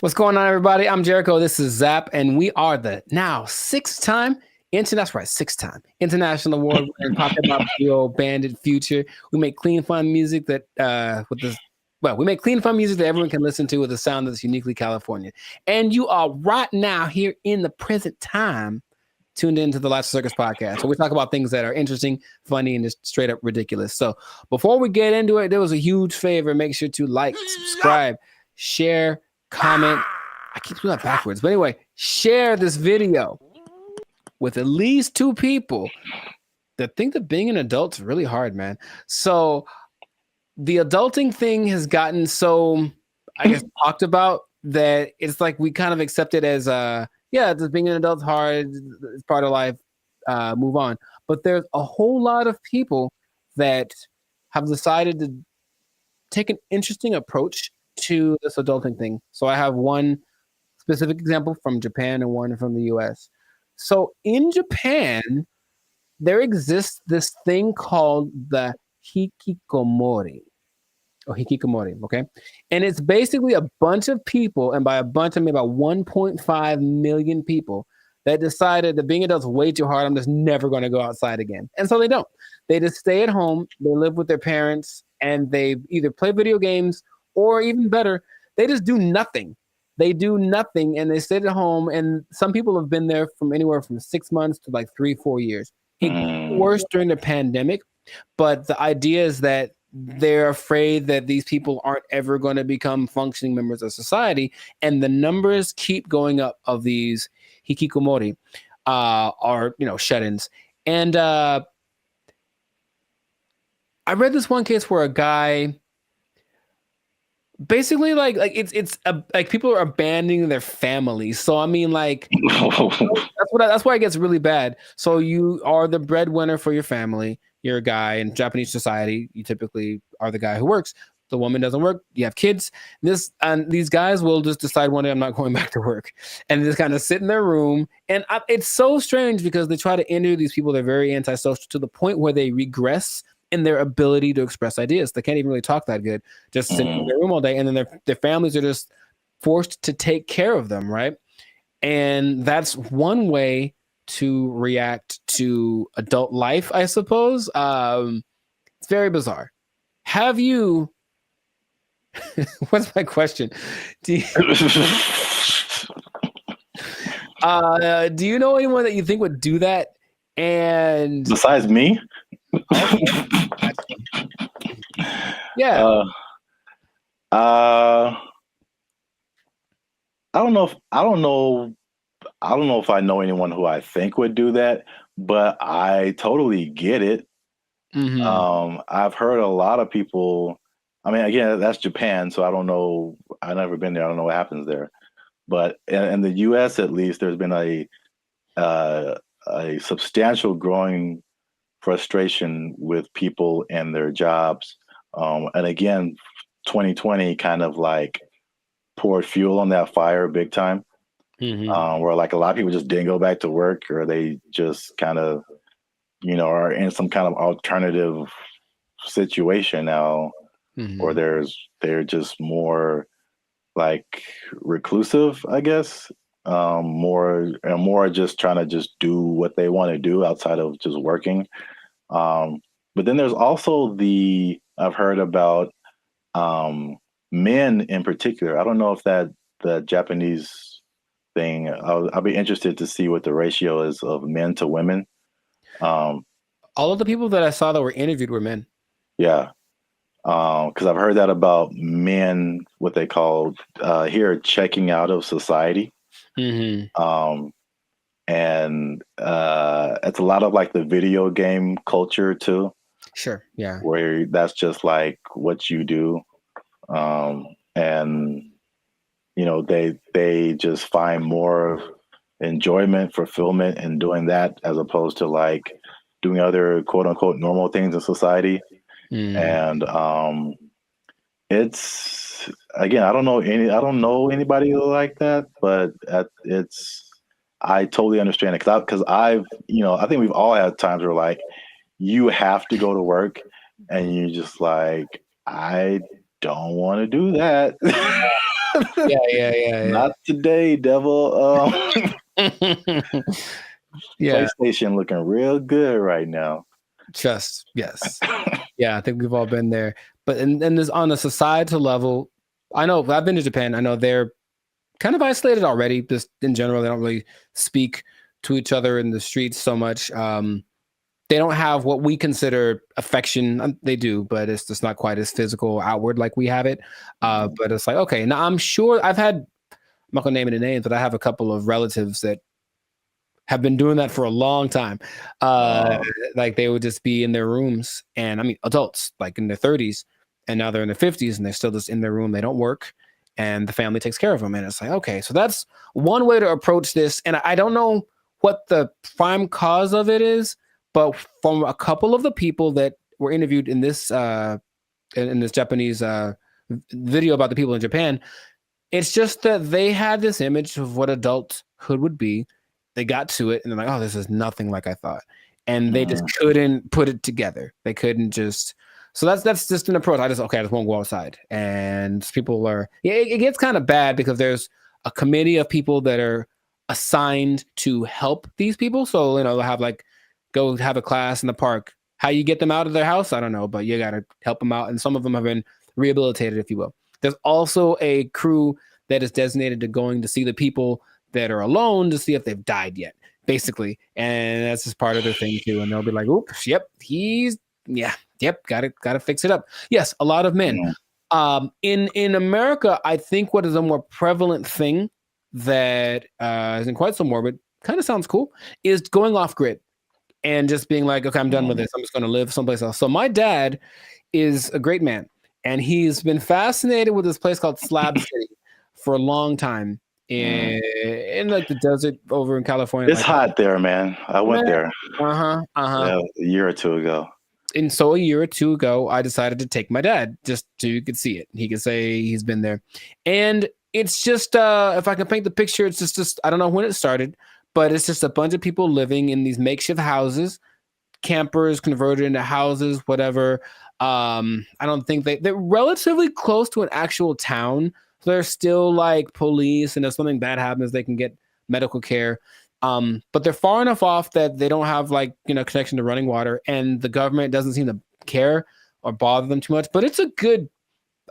What's going on, everybody? I'm Jericho. This is Zap, and we are the now 6-time international award winning pop hip hop duo Bandit Future. We make clean, fun music that everyone can listen to with a sound that's uniquely California. And you are right now here in the present time tuned into the Life Circus podcast, where we talk about things that are interesting, funny, and just straight up ridiculous. So before we get into it, there was a huge favor. Make sure to like, subscribe, share, comment. I keep doing that backwards. But anyway, share this video with at least 2 people that think that being an adult is really hard, man. So the adulting thing has gotten so, I guess, talked about that it's like we kind of accept it as yeah, just being an adult's hard. It's part of life. Move on. But there's a whole lot of people that have decided to take an interesting approach to this adulting thing. So I have one specific example from Japan and one from the US. So in Japan, there exists this thing called the hikikomori. Or hikikomori, okay? And it's basically a bunch of people, and by a bunch I mean about 1.5 million people that decided that being adults is way too hard. I'm just never going to go outside again. And so they don't. They just stay at home, they live with their parents, and they either play video games or even better, they just do nothing. They do nothing and they sit at home. And some people have been there from anywhere from 6 months to like 3-4 years. It got worse during the pandemic, but the idea is that they're afraid that these people aren't ever going to become functioning members of society, and the numbers keep going up of these hikikomori, or shut-ins. And I read this one case where a guy basically like people are abandoning their families. So I mean, like that's why it gets really bad. So you are the breadwinner for your family. You're a guy in Japanese society. You typically are the guy who works. The woman doesn't work. You have kids. These guys will just decide one day I'm not going back to work, and just kind of sit in their room. And it's so strange because they try to interview these people. They're very antisocial to the point where they regress in their ability to express ideas. They can't even really talk that good. Just sitting in their room all day, and then their families are just forced to take care of them, right? And that's one way to react to adult life, I suppose. It's very bizarre. Have you what's my question? Do you know anyone that you think would do that? And besides me? Yeah. I don't know if I know anyone who I think would do that, but I totally get it. I've heard a lot of people. I mean, again, that's Japan, so I don't know. I've never been there. I don't know what happens there. But in the U.S., at least, there's been a substantial growing frustration with people and their jobs. And again, 2020 kind of like poured fuel on that fire big time. Where like a lot of people just didn't go back to work, or they just kind of, are in some kind of alternative situation now, or they're just more like reclusive, I guess, more just trying to just do what they want to do outside of just working. But then there's also I've heard about men in particular. I don't know if the Japanese thing. I'll be interested to see what the ratio is of men to women. All of the people that I saw that were interviewed were men. Yeah. Because I've heard that about men, what they call here, checking out of society. And it's a lot of like the video game culture too. Sure. Yeah. Where that's just like what you do. And they just find more enjoyment, fulfillment in doing that, as opposed to like doing other quote unquote normal things in society. And it's, again, I don't know anybody like that, but I totally understand it, because I think we've all had times where like you have to go to work and you just like, I don't want to do that. Yeah. Not today, devil. Yeah. PlayStation looking real good right now. Yes. Yeah, I think we've all been there. But and there's on a societal level, I know I've been to Japan. I know they're kind of isolated already. Just in general, they don't really speak to each other in the streets so much. They don't have what we consider affection. They do, but it's just not quite as physical, outward like we have it. But it's like, okay, now I'm sure I'm not gonna name any names, but I have a couple of relatives that have been doing that for a long time. Like they would just be in their rooms, and I mean adults like in their 30s, and now they're in their 50s and they're still just in their room. They don't work, and the family takes care of them. And it's like, okay, so that's one way to approach this. And I don't know what the prime cause of it is, but from a couple of the people that were interviewed in this Japanese video about the people in Japan, it's just that they had this image of what adulthood would be. They got to it and they're like, oh, this is nothing like I thought. And they just couldn't put it together. They couldn't just. So that's just an approach. I just won't go outside. And people are, it gets kind of bad because there's a committee of people that are assigned to help these people. So, they'll have go have a class in the park. How you get them out of their house, I don't know, but you got to help them out. And some of them have been rehabilitated, if you will. There's also a crew that is designated to going to see the people that are alone to see if they've died yet, basically. And that's just part of their thing too. And they'll be like, oops, yep, got to fix it up. Yes, a lot of men. In America, I think what is a more prevalent thing that isn't quite so morbid, kind of sounds cool, is going off grid and just being like, okay, I'm done with this. I'm just going to live someplace else. So my dad is a great man, and he's been fascinated with this place called Slab City for a long time in the desert over in California. It's hot there, man. I went there. Yeah, a year or two ago. And so a year or two ago, I decided to take my dad just so you could see it. He could say he's been there. And it's just, if I can paint the picture, it's just I don't know when it started, but it's just a bunch of people living in these makeshift houses, campers converted into houses, whatever. I don't think they're relatively close to an actual town. So they're still like police, and if something bad happens, they can get medical care. But they're far enough off that they don't have connection to running water, and the government doesn't seem to care or bother them too much. But it's a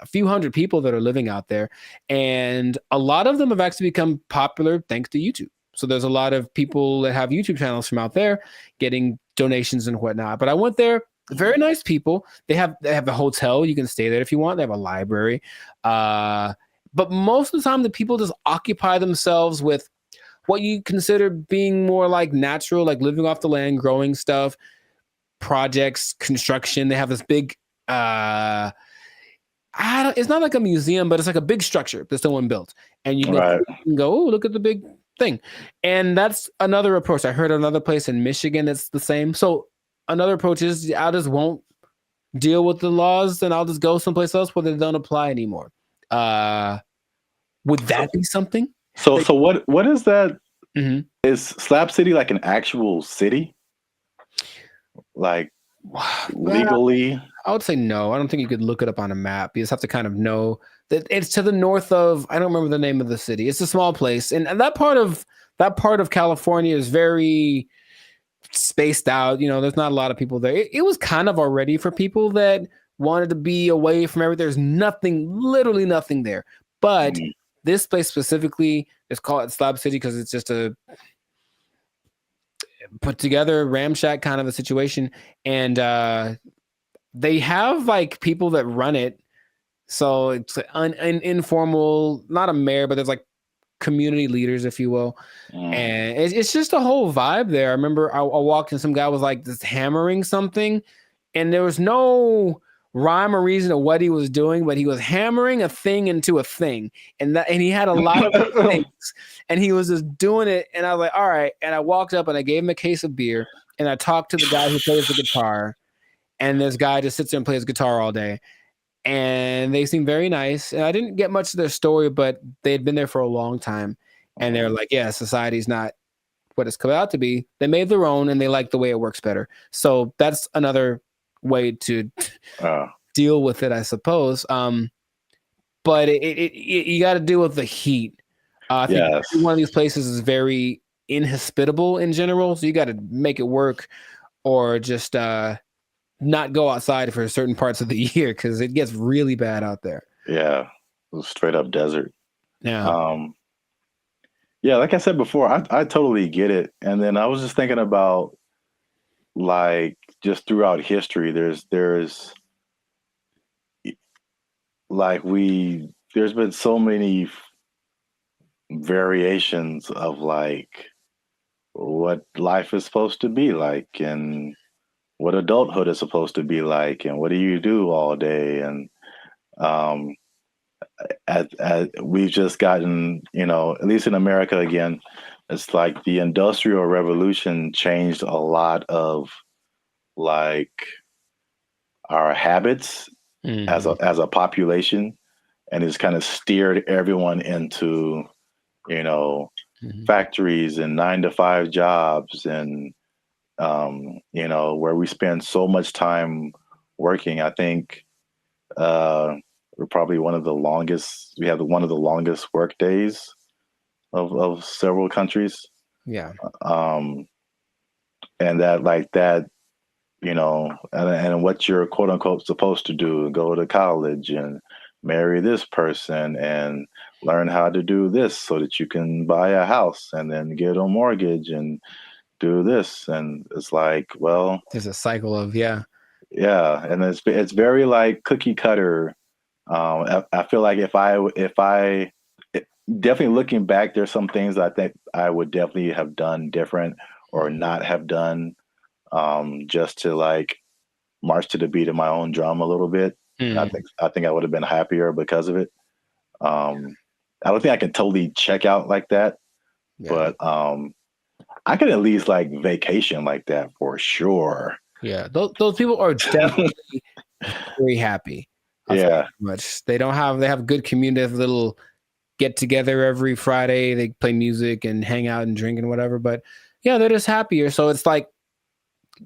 few hundred people that are living out there, and a lot of them have actually become popular thanks to YouTube. So there's a lot of people that have YouTube channels from out there getting donations and whatnot. But I went there, very nice people. They have a hotel. You can stay there if you want. They have a library. But most of the time, the people just occupy themselves with what you consider being more like natural, like living off the land, growing stuff, projects, construction. They have this big, it's not like a museum, but it's like a big structure that someone built. And you can go, oh, look at the big thing. And that's another approach. I heard another place in Michigan that's the same. So another approach is I just won't deal with the laws, and I'll just go someplace else where they don't apply anymore. Would that be something? So what is that? Mm-hmm. Is Slab City like an actual city? Like legally? I would say no. I don't think you could look it up on a map. You just have to kind of know that it's to the north of, I don't remember the name of the city. It's a small place. And that part of California is very spaced out. There's not a lot of people there. It was kind of already for people that wanted to be away from everything. There's literally nothing there. But this place specifically is called Slab City because it's just a put together ramshack kind of a situation. And they have like people that run it. So it's an informal, not a mayor, but there's like community leaders, if you will. And it's just a whole vibe there. I remember I walked in, some guy was like just hammering something, and there was no rhyme or reason to what he was doing, but he was hammering a thing into a thing, and he had a lot of things, and he was just doing it. And I was like, all right. And I walked up and I gave him a case of beer, and I talked to the guy who plays the guitar, and this guy just sits there and plays guitar all day. And they seemed very nice. And I didn't get much of their story, but they had been there for a long time. And they're like, yeah, society's not what it's come out to be. They made their own, and they like the way it works better. So that's another way to deal with it, I suppose. But you got to deal with the heat. I think one of these places is very inhospitable in general. So you got to make it work, or just not go outside for certain parts of the year because it gets really bad out there. Yeah, straight up desert. Yeah. Yeah, like I said before, I totally get it. And then I was just thinking about, like, just throughout history, there's been so many variations of like what life is supposed to be like, and what adulthood is supposed to be like, and what do you do all day. And as we've just gotten, at least in America again, it's like the Industrial Revolution changed a lot of like our habits as a population, and it's kind of steered everyone into, factories and 9-to-5 jobs, and where we spend so much time working. I think we're probably one of the longest. We have one of the longest work days of several countries. Yeah. And that, and what you're quote unquote supposed to do, go to college and marry this person and learn how to do this so that you can buy a house and then get a mortgage and do this. And it's like, well, there's a cycle of, and it's very like cookie cutter. I feel like if I definitely looking back, there's some things I think I would definitely have done different or not have done, just to like march to the beat of my own drum a little bit. I think I would have been happier because of it. I don't think I can totally check out like that, but I could at least like vacation like that for sure. Yeah, those people are definitely very happy. Much they have good community, they have a little get together every Friday. They play music and hang out and drink and whatever. But yeah, they're just happier. So it's like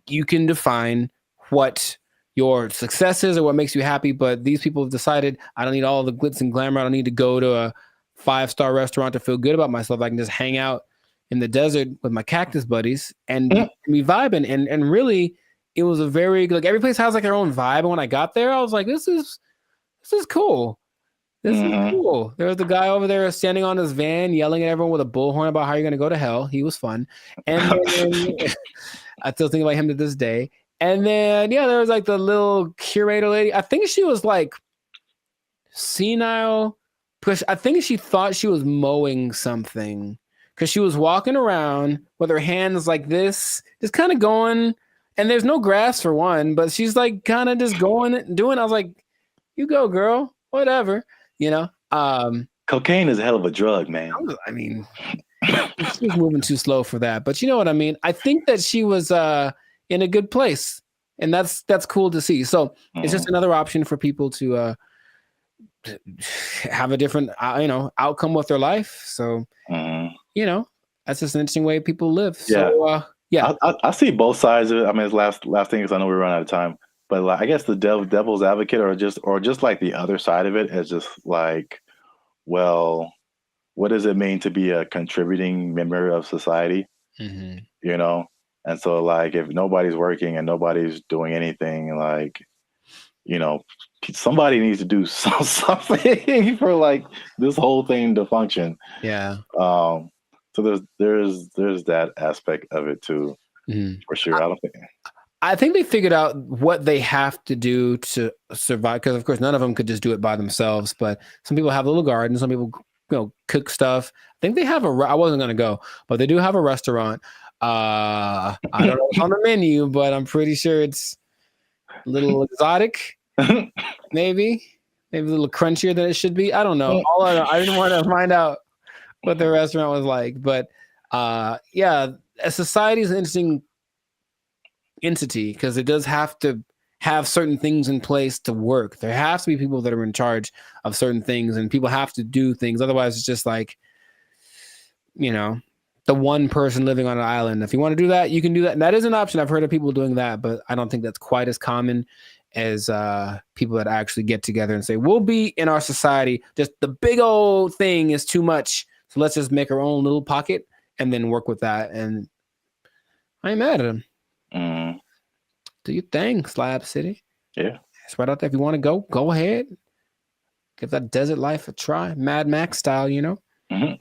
you can define what your success is or what makes you happy. But these people have decided, I don't need all the glitz and glamour. I don't need to go to a 5-star restaurant to feel good about myself. I can just hang out in the desert with my cactus buddies and be vibing. And really, it was a very, like, every place has like their own vibe. And when I got there, I was like, this is cool. This is cool. There was the guy over there standing on his van yelling at everyone with a bullhorn about how you're going to go to hell. He was fun. And then, I still think about him to this day. And then, there was like the little curator lady. I think she was like senile because I think she thought she was mowing something because she was walking around with her hands like this, just kind of going. And there's no grass for one, but she's like kind of just going, doing. I was like, you go, girl, whatever. Cocaine is a hell of a drug, man. I mean, she was moving too slow for that, but you know what I mean? I think that she was in a good place, and that's cool to see. So it's just another option for people to have a different, outcome with their life. So, that's just an interesting way people live. So, I see both sides of it. I mean, it's last thing is I know we run out of time. But like, I guess the devil's advocate, or just like the other side of it, is just like, well, what does it mean to be a contributing member of society? And so like, if nobody's working and nobody's doing anything, like, somebody needs to do something for like this whole thing to function. So there's that aspect of it too, for sure. I think they figured out what they have to do to survive, because of course none of them could just do it by themselves. But some people have a little garden, some people cook stuff. I think they have I wasn't gonna go, but they do have a restaurant. I don't know what's on the menu, but I'm pretty sure it's a little exotic, maybe a little crunchier than it should be. I don't know. I didn't want to find out what the restaurant was like, but a society is an interesting entity because it does have to have certain things in place to work. There has to be people that are in charge of certain things, and people have to do things. Otherwise, it's just like, the one person living on an island. If you want to do that, you can do that. And that is an option. I've heard of people doing that, but I don't think that's quite as common as people that actually get together and say, we'll be in our society. Just the big old thing is too much. So let's just make our own little pocket and then work with that. And I ain't mad at them. Do your thing, Slab City. Yeah. It's right out there. If you want to go ahead. Give that desert life a try. Mad Max style, Well,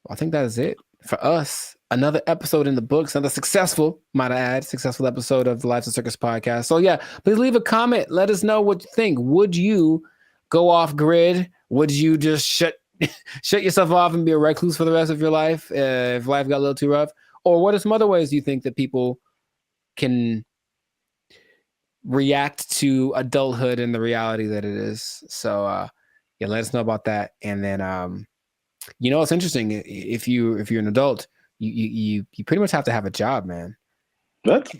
I think that is it for us. Another episode in the books. Another successful episode of the Lives of Circus podcast. So please leave a comment. Let us know what you think. Would you go off grid? Would you just shut yourself off and be a recluse for the rest of your life if life got a little too rough? Or what are some other ways you think that people can react to adulthood and the reality that it is? So Yeah, let us know about that. And then you know, it's interesting. If you're an adult, you pretty much have to have a job, man. What?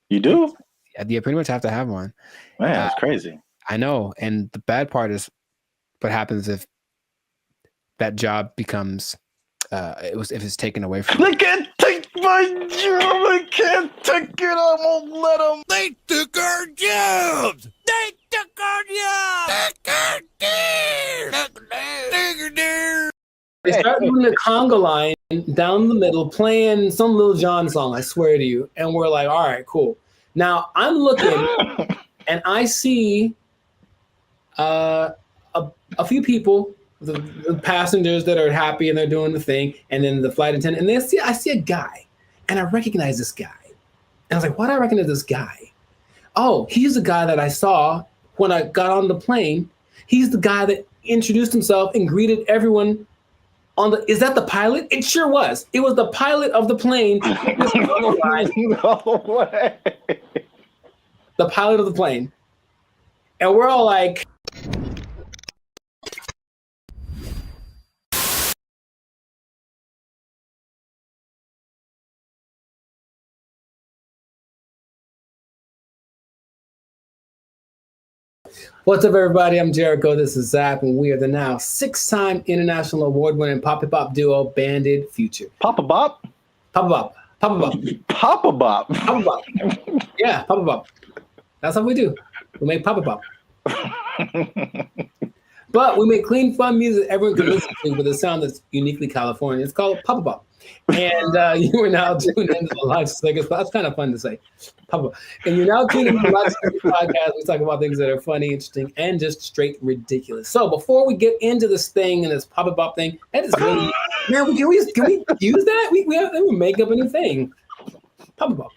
You do? Yeah, you pretty much have to have one. Man, that's crazy. I know. And the bad part is what happens if that job becomes if it's taken away from you. They can't take my job. I can't take it. I won't let them. They took our jobs. They took our jobs. They start doing the conga line down the middle, playing some Lil Jon song, I swear to you. And we're like, all right, cool. Now I'm looking and I see a few people, the passengers that are happy and they're doing the thing, and then the flight attendant, and I see a guy, and I recognize this guy. And I was like, why do I recognize this guy? Oh, he's the guy that I saw when I got on the plane. He's the guy that introduced himself and greeted everyone on the, is that the pilot? It sure was. It was the pilot of the plane. No way. The pilot of the plane. And we're all like, what's up, everybody? I'm Jericho. This is Zach, and we are the now 6-time international award-winning Papa Bop duo, Banded Future. Papa Bop? Papa Bop. Papa Bop. Papa Bop. Papa Bop. Yeah, Papa Bop. That's how we do. We make Papa Bop. But we make clean, fun music everyone can listen to with a sound that's uniquely California. It's called Papa Bop. And you are now tuned into the Live Snickers. That's kind of fun to say. Papa. And you're now tuned into the Live Snickers podcast. We talk about things that are funny, interesting, and just straight ridiculous. So before we get into this thing and this Papa Bop thing, that is really, man, can we use that? We have to make up a new thing. Papa Bop.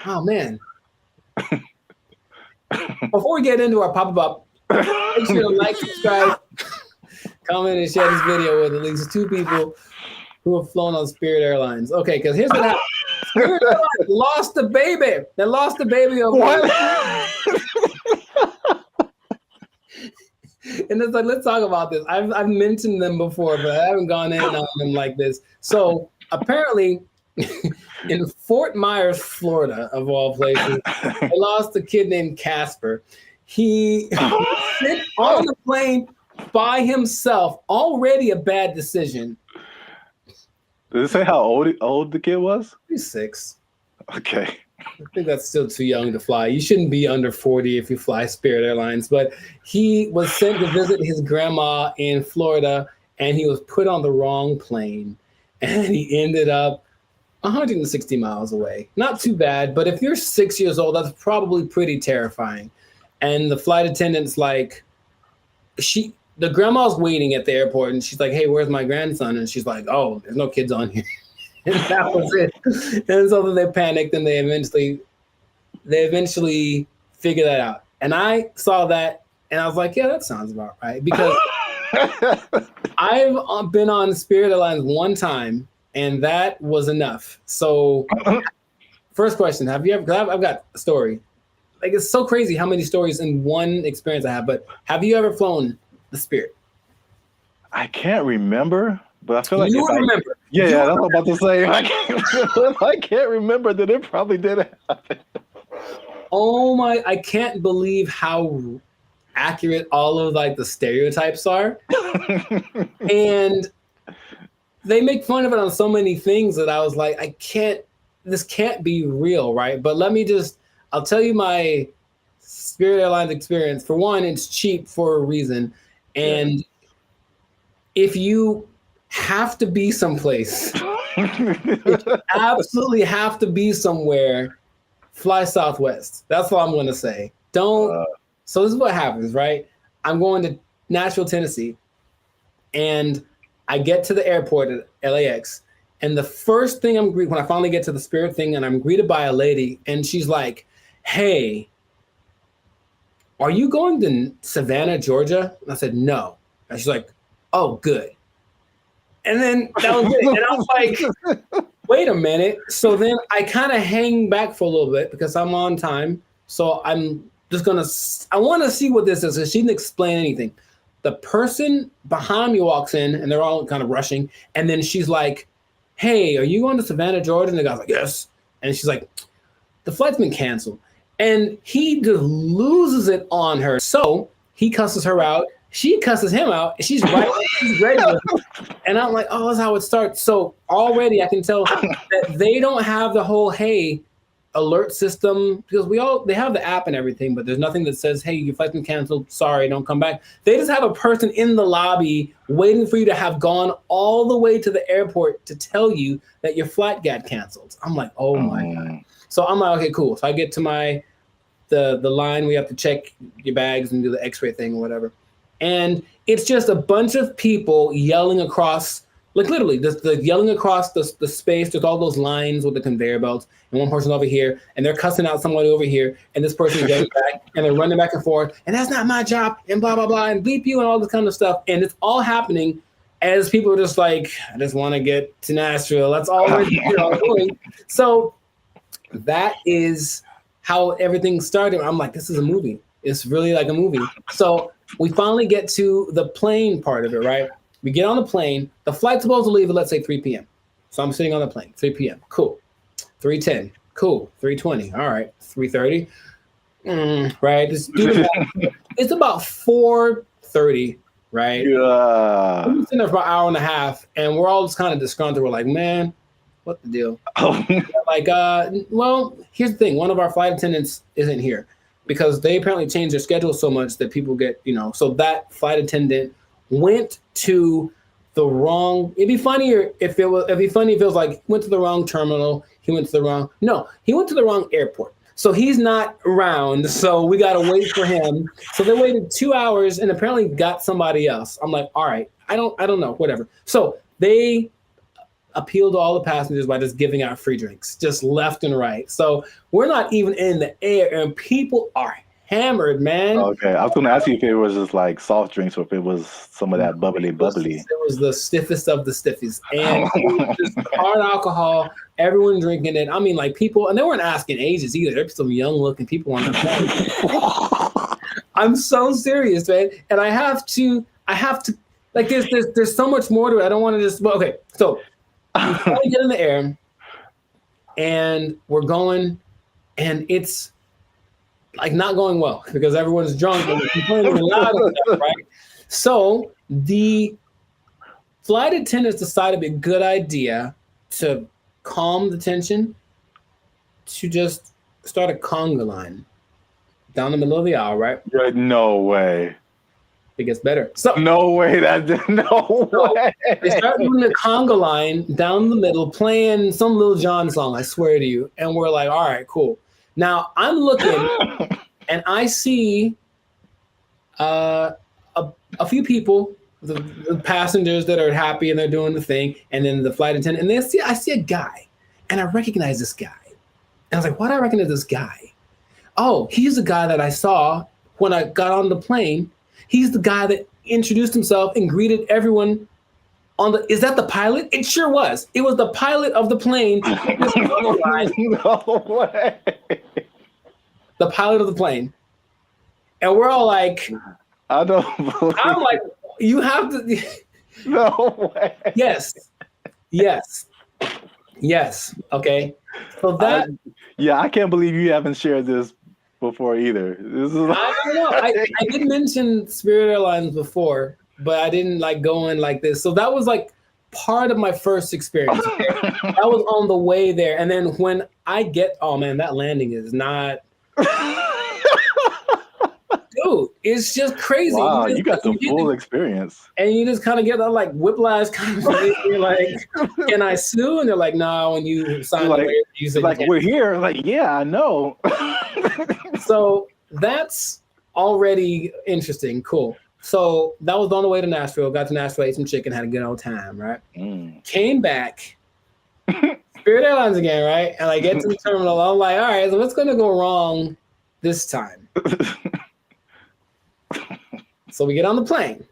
Oh, man. Before we get into our Papa Bop, make sure to like, subscribe, comment, and share this video with at least 2 people who have flown on Spirit Airlines. Okay, because here's what happened. Spirit Airlines lost the baby. They lost the baby over. And it's like, let's talk about this. I've mentioned them before, but I haven't gone in on them like this. So apparently, in Fort Myers, Florida, of all places, they lost a kid named Casper. He sit on the plane by himself. Already a bad decision. Does it say how old the kid was? He's 6. Okay. I think that's still too young to fly. You shouldn't be under 40 if you fly Spirit Airlines. But he was sent to visit his grandma in Florida, and he was put on the wrong plane. And he ended up 160 miles away. Not too bad, but if you're 6 years old, that's probably pretty terrifying. And the flight attendant's like, the grandma's waiting at the airport, and she's like, hey, where's my grandson? And she's like, oh, there's no kids on here. And that was it. And so then they panicked, and they eventually figured that out. And I saw that, and I was like, yeah, that sounds about right. Because I've been on Spirit Airlines one time, and that was enough. So first question, have you ever, because I've got a story. Like, it's so crazy how many stories in one experience I have, but have you ever flown the Spirit? I can't remember, but I feel like you remember. Yeah, that's what I'm about to say. I can't remember that it probably did happen. Oh my, I can't believe how accurate all of like the stereotypes are. And they make fun of it on so many things that I was like, this can't be real, right? But I'll tell you my Spirit Airlines experience. For one, it's cheap for a reason. And if you have to be someplace, if you absolutely have to be somewhere, fly Southwest. That's all I'm going to say. So this is what happens, right? I'm going to Nashville, Tennessee, and I get to the airport at LAX. And the first thing when I finally get to the Spirit thing, and I'm greeted by a lady, and she's like, hey, are you going to Savannah, Georgia? And I said, no. And she's like, oh, good. And then that was it. And I was like, wait a minute. So then I kind of hang back for a little bit because I'm on time. So I'm just I want to see what this is. So she didn't explain anything. the person behind me walks in and they're all kind of rushing. And then she's like, hey, are you going to Savannah, Georgia? And the guy's like, yes. And she's like, the flight's been canceled. And he just loses it on her. So he cusses her out. She cusses him out. And she's right. She's ready with him. And I'm like, oh, that's how it starts. So already I can tell that they don't have the whole, hey, alert system, because they have the app and everything, but there's nothing that says, hey, your flight's been canceled, sorry, don't come back. They just have a person in the lobby waiting for you to have gone all the way to the airport to tell you that your flight got canceled. I'm like, oh my God. So I'm like, okay, cool. So I get to the line, we have to check your bags and do the x-ray thing or whatever. And it's just a bunch of people yelling across, like literally, the yelling across the space. There's all those lines with the conveyor belts, and one person over here, and they're cussing out somebody over here, and this person is getting back, and they're running back and forth, and that's not my job, and blah, blah, blah, and bleep you, and all this kind of stuff. And it's all happening as people are just like, I just want to get to Nashville. That's all we're doing. So that is how everything started. I'm like, this is a movie. It's really like a movie. So we finally get to the plane part of it, right? We get on the plane. The flight's supposed to leave at, let's say, 3 p.m. So I'm sitting on the plane, 3 p.m. Cool. 3:10. Cool. 3:20. All right. 3:30. Right. It's about 4:30, right? Yeah. We've been sitting there for an hour and a half, and we're all just kind of disgruntled. We're like, man, what the deal? Like, well, here's the thing. One of our flight attendants isn't here because they apparently changed their schedule so much that people get, so that flight attendant went to the wrong. It'd be funnier if it was like went to the wrong terminal. He went to the wrong airport. So he's not around. So we got to wait for him. So they waited 2 hours and apparently got somebody else. I'm like, all right, I don't know, whatever. So they appealed to all the passengers by just giving out free drinks, just left and right. So we're not even in the air and people are hammered, man. Okay, I was going to ask you if it was just like soft drinks or if it was some of that bubbly. It was the stiffest of the stiffies. And it was just hard alcohol, everyone drinking it. I mean, like people, and they weren't asking ages either. They're some young looking people on the phone. I'm so serious, man. And I have to, like there's so much more to it. I don't want to just, well, okay. So we finally get in the air and we're going and it's like not going well because everyone's drunk and complaining loud and stuff, right? So the flight attendants decided it'd be a good idea to calm the tension to just start a conga line down the middle of the aisle, right? No way. It gets better. So no way. No way. They start doing the conga line down the middle, playing some Lil Jon song, I swear to you. And we're like, all right, cool. Now I'm looking and I see a few people, the passengers that are happy and they're doing the thing, and then the flight attendant, and I see a guy, and I recognize this guy. And I was like, why do I recognize this guy? Oh, he's the guy that I saw when I got on the plane. He's the guy that introduced himself and greeted everyone on the. Is that the pilot? It sure was. It was the pilot of the plane. No way. The pilot of the plane. And we're all like, I don't believe I'm like, you have to. No way. Yes. Okay. So that. I can't believe you haven't shared this before either. This is. I don't know. I did mention Spirit Airlines before, but I didn't like go in like this. So that was like part of my first experience. That was on the way there. And then when I get, oh man, that landing is not. Dude, it's just crazy. Wow, you got the full experience. And you just kind of get that like whiplash kind of thing. You're like, can I sue? And they're like, no, when you sign the waiver, you said like, we're here. Like, yeah, I know. So that's already interesting. Cool. So that was on the way to Nashville. Got to Nashville, ate some chicken, had a good old time, right? Came back, Spirit Airlines again, right? And I get to the terminal. I'm like, all right, so what's going to go wrong this time? So we get on the plane.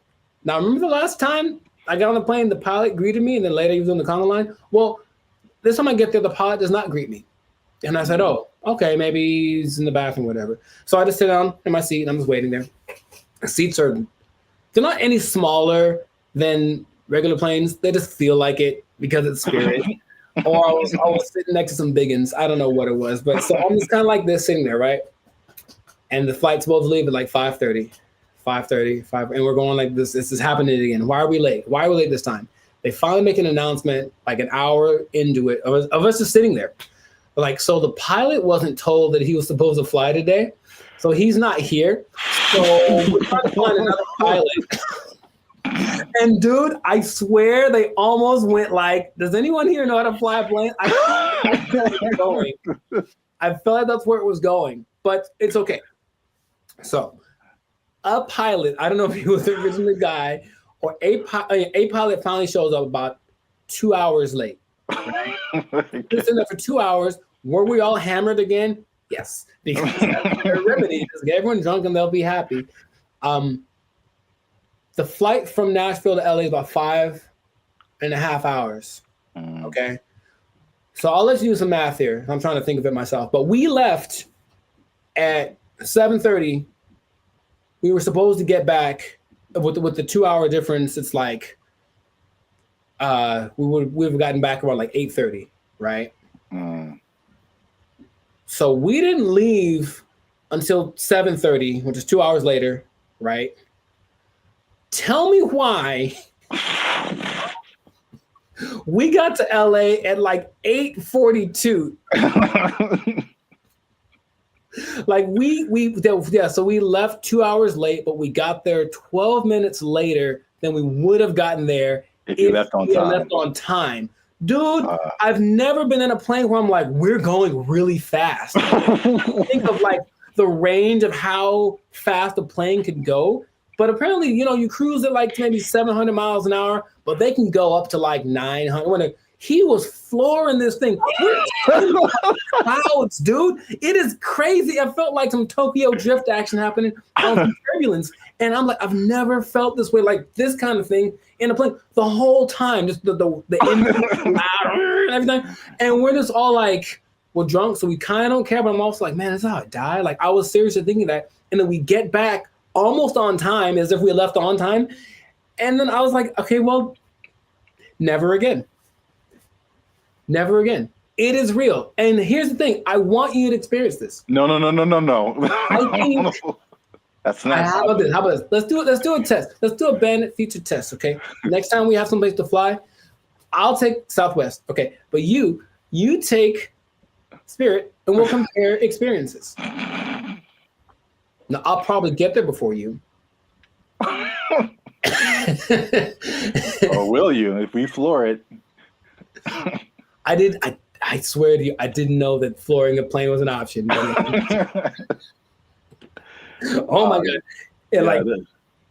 Now, remember the last time I got on the plane, the pilot greeted me, and then later he was on the conga line? Well, this time I get there, the pilot does not greet me. And I said, oh, okay, maybe he's in the bathroom, whatever. So I just sit down in my seat, and I'm just waiting there. The seats are they're not any smaller than regular planes. They just feel like it because it's Spirit. Or I was sitting next to some biggins. I don't know what it was, but so I'm just kind of like this sitting there, right? And the flight's supposed to leave at like 5:30, and we're going like this. This is happening again. Why are we late? Why are we late this time? They finally make an announcement like an hour into it of us just sitting there. Like, so the pilot wasn't told that he was supposed to fly today, so he's not here. So we're trying to find another pilot. And dude, I swear they almost went like, does anyone here know how to fly a plane? I felt like going. I felt like that's where it was going, but it's okay. So a pilot, I don't know if he was the original guy, or a pilot finally shows up about 2 hours late. Right? Just in there for 2 hours. Were we all hammered again? Yes, because that's their remedy. Just get everyone drunk and they'll be happy. The flight from Nashville to LA is about 5.5 hours. Okay. So I'll let you do some math here. I'm trying to think of it myself. But we left at 7:30. We were supposed to get back with the 2 hour difference. It's like we would have gotten back around like 8:30, right? So we didn't leave until 7:30, which is 2 hours later, right? Tell me why we got to LA at like 8:42. Like so we left 2 hours late, but we got there 12 minutes later than we would have gotten there if you left on time. Dude, I've never been in a plane where I'm like, we're going really fast. Think of like the range of how fast a plane could go. But apparently, you cruise at like maybe 700 miles an hour, but they can go up to like 900. He was flooring this thing. Clouds, dude. It is crazy. I felt like some Tokyo drift action happening on some turbulence. And I'm like, I've never felt this way, like this kind of thing in a plane the whole time. Just the engine and everything. And we're just all like, we're drunk, so we kind of don't care. But I'm also like, man, that's how I die. Like, I was seriously thinking that. And then we get back almost on time, as if we left on time. And then I was like, okay, well, never again. Never again. It is real. And here's the thing. I want you to experience this. No. I think that's not. How about this? Let's do a test. Let's do a Bandit feature test, okay? Next time we have someplace to fly, I'll take Southwest, okay? But you take Spirit, and we'll compare experiences. Now, I'll probably get there before you. Or will you, if we floor it? I swear to you, I didn't know that flooring a plane was an option. Oh my God. And like,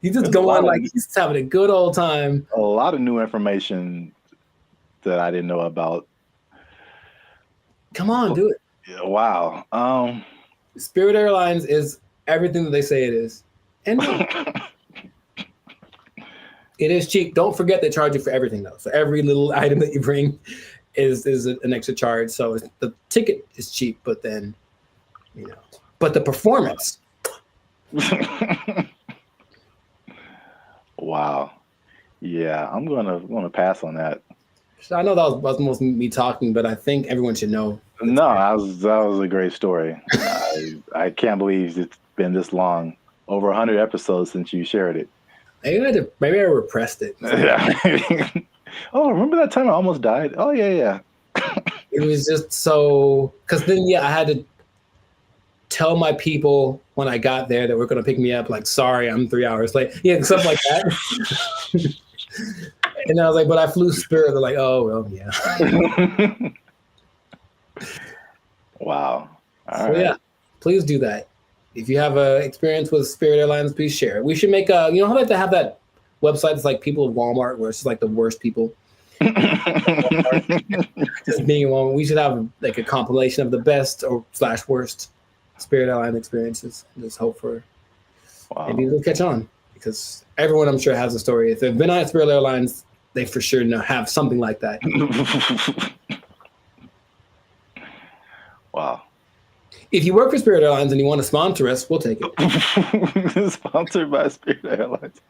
he's just going like, he's just having a good old time. A lot of new information that I didn't know about. Come on, do it. Yeah, wow. Spirit Airlines is everything that they say it is. And it is cheap. Don't forget they charge you for everything though. So every little item that you bring is an extra charge. So the ticket is cheap, but then, but the performance. Wow. Yeah, I'm gonna pass on that. I know that was most me talking, but I think everyone should know. No, that was a great story. I can't believe it's been this long, over 100 episodes since you shared it. Maybe I repressed it. Oh, remember that time I almost died? Oh yeah. It was just so, because then I had to tell my people when I got there that were going to pick me up, like, sorry, I'm 3 hours late. Yeah, stuff like that. And I was like, but I flew Spirit. They're like, oh, well, yeah. Wow. All right. Yeah, please do that. If you have an experience with Spirit Airlines, please share it. We should make how about to have that website? It's like people at Walmart, where it's just like the worst people. Just being in Walmart. We should have like a compilation of the best or / worst Spirit Airline experiences. Just hope for maybe it'll catch on, because everyone I'm sure has a story. If they've been on Spirit Airlines, they for sure have something like that. Wow. If you work for Spirit Airlines and you want to sponsor us, we'll take it. Sponsored by Spirit Airlines.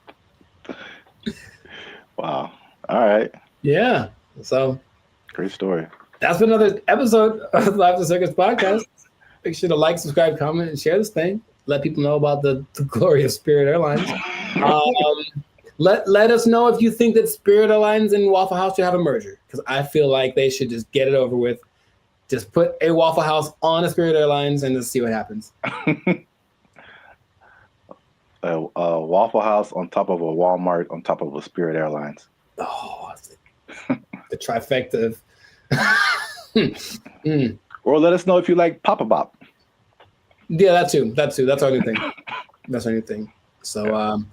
Wow. All right. Yeah. So great story. That's been another episode of Live to Circus podcast. Make sure to like, subscribe, comment, and share this thing. Let people know about the glory of Spirit Airlines. Let us know if you think that Spirit Airlines and Waffle House should have a merger, because I feel like they should just get it over with. Just put a Waffle House on a Spirit Airlines and just see what happens. A Waffle House on top of a Walmart on top of a Spirit Airlines. Oh, the trifecta of... Or let us know if you like Papa Bop. Yeah, that too. That's our new thing. That's our new thing. So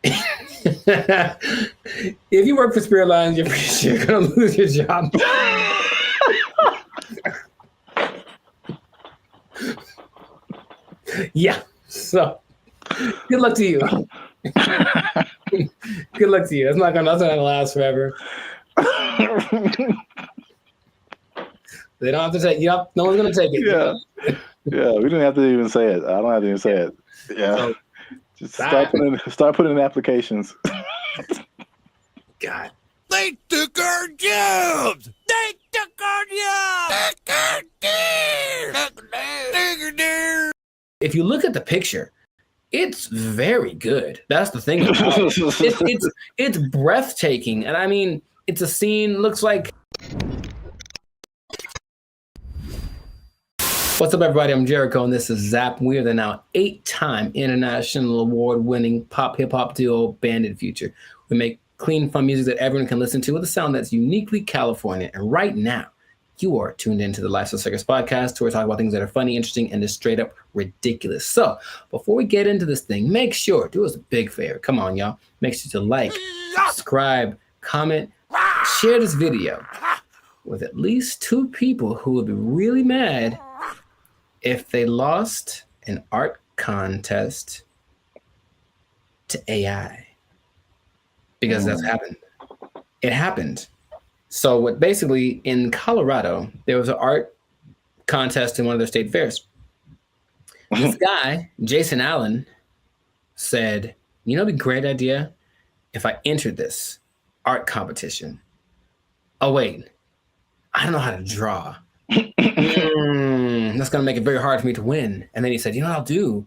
if you work for Spirit Airlines, you're pretty sure you're gonna lose your job. Yeah. So good luck to you. Good luck to you. That's not gonna last forever. They don't have to take. Yep. No one's gonna take it. Yeah. Yeah. We didn't have to even say it. I don't have to even say it. Yeah. So, just start putting in applications. God. They took our jobs. They took our jobs. If you look at the picture, it's very good. That's the thing. It's breathtaking, and I mean, it's a scene. Looks like. What's up, everybody? I'm Jericho, and this is Zap. We are the now 8-time international award-winning pop hip-hop duo Bandit Future. We make clean, fun music that everyone can listen to with a sound that's uniquely California. And right now, you are tuned into the Lifestyle Circus podcast, where we talk about things that are funny, interesting, and just straight up ridiculous. So before we get into this thing, make sure, do us a big favor. Come on, y'all. Make sure to like, subscribe, comment, share this video with at least 2 people who would be really mad if they lost an art contest to AI. Because that's happened. It happened. So what basically in Colorado, there was an art contest in one of their state fairs. This guy, Jason Allen, said, you know, it'd be a great idea if I entered this art competition. Oh, wait, I don't know how to draw. That's going to make it very hard for me to win. And then he said, you know what I'll do?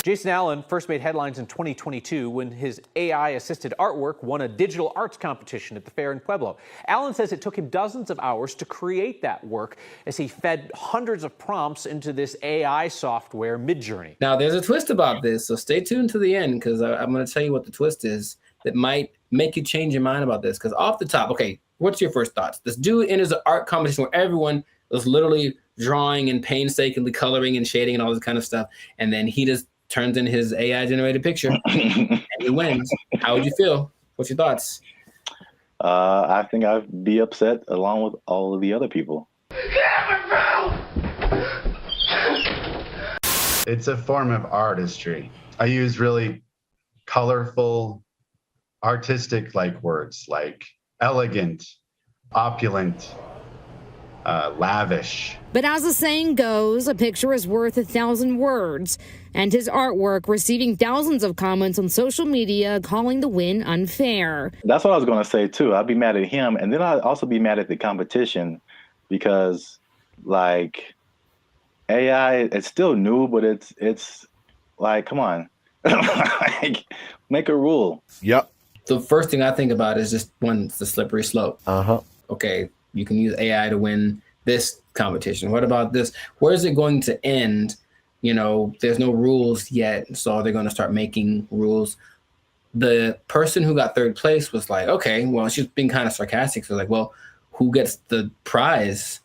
Jason Allen first made headlines in 2022 when his AI-assisted artwork won a digital arts competition at the fair in Pueblo. Allen says it took him dozens of hours to create that work as he fed hundreds of prompts into this AI software, Midjourney. Now, there's a twist about this, so stay tuned to the end, because I'm going to tell you what the twist is that might make you change your mind about this. Because off the top, okay, what's your first thoughts? This dude enters an art competition where everyone was literally drawing and painstakingly coloring and shading and all this kind of stuff, and then he just turns in his AI-generated picture and he wins. How would you feel? What's your thoughts? I think I'd be upset along with all of the other people. It's a form of artistry. I use really colorful, artistic-like words like elegant, opulent, lavish. But as the saying goes, a picture is worth 1,000 words. And his artwork receiving thousands of comments on social media calling the win unfair. That's what I was going to say, too. I'd be mad at him. And then I'd also be mad at the competition because, like, AI, it's still new, but it's like, come on. Like, make a rule. Yep. The first thing I think about is just one, it's the slippery slope. Okay, you can use AI to win this competition. What about this? Where is it going to end? You know, there's no rules yet, so they're going to start making rules. The person who got third place was like, okay, well, she's being kind of sarcastic. So like, well, who gets the prize?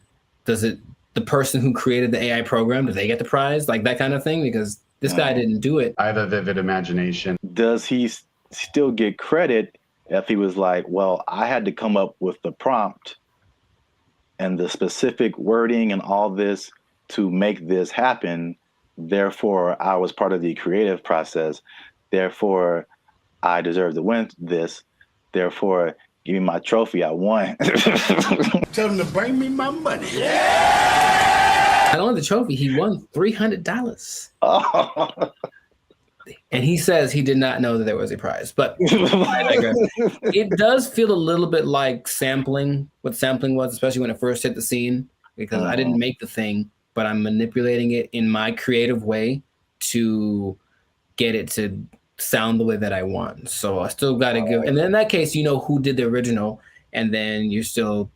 Does it, the person who created the AI program, do they get the prize? Like that kind of thing? Because this guy didn't do it. I have a vivid imagination. Does he still get credit if he was like, well, I had to come up with the prompt and the specific wording and all this to make this happen? Therefore, I was part of the creative process. Therefore, I deserve to win this. Therefore, give me my trophy. I won. Tell him to bring me my money. Not only the trophy, he won $300. And he says he did not know that there was a prize, but I digress. It does feel a little bit like sampling, what sampling was, especially when it first hit the scene, because I didn't make the thing, but I'm manipulating it in my creative way to get it to sound the way that I want. So I still got to give, and then in that case, you know who did the original, and then you're still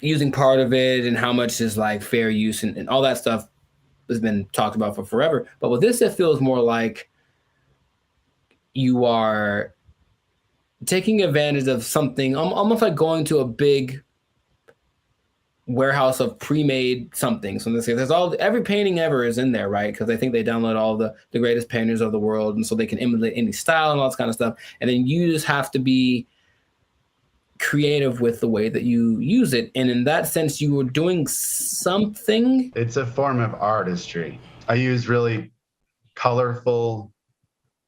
using part of it and how much is like fair use and all that stuff has been talked about for forever. But with this, it feels more like you are taking advantage of something, almost like going to a big warehouse of pre-made something. So there's every painting ever is in there, right? Because I think they download all the greatest painters of the world, and so they can emulate any style and all this kind of stuff. And then you just have to be creative with the way that you use it. And in that sense, you were doing something. It's a form of artistry. I use really colorful,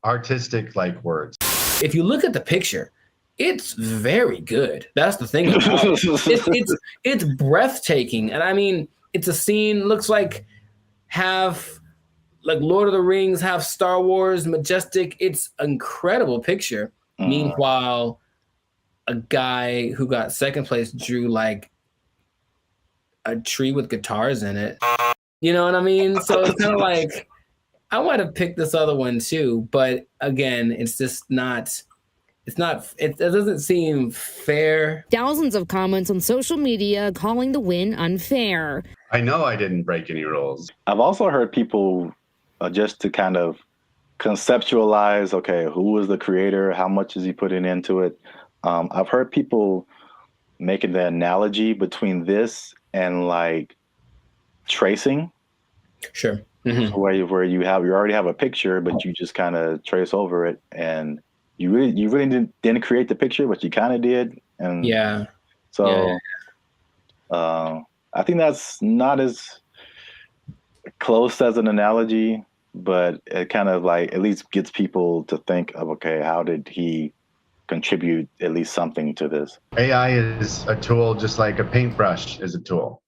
artistic like words. If you look at the picture, it's very good. That's the thing about it. It's breathtaking. And I mean, it's a scene, looks like half like Lord of the Rings, half Star Wars, majestic. It's an incredible picture. Meanwhile, a guy who got second place drew like a tree with guitars in it. You know what I mean? So it's kind of like, I want to pick this other one too, but again, it's just not, it doesn't seem fair. Thousands of comments on social media calling the win unfair. I know I didn't break any rules. I've also heard people just to kind of conceptualize, okay, who was the creator? How much is he putting into it? I've heard people making the analogy between this and like tracing. Sure. Where you already have a picture, but you just kind of trace over it, and you really didn't create the picture, but you kind of did. And so I think that's not as close as an analogy, but it kind of like at least gets people to think of, okay, how did he contribute at least something to this? AI is a tool just like a paintbrush is a tool.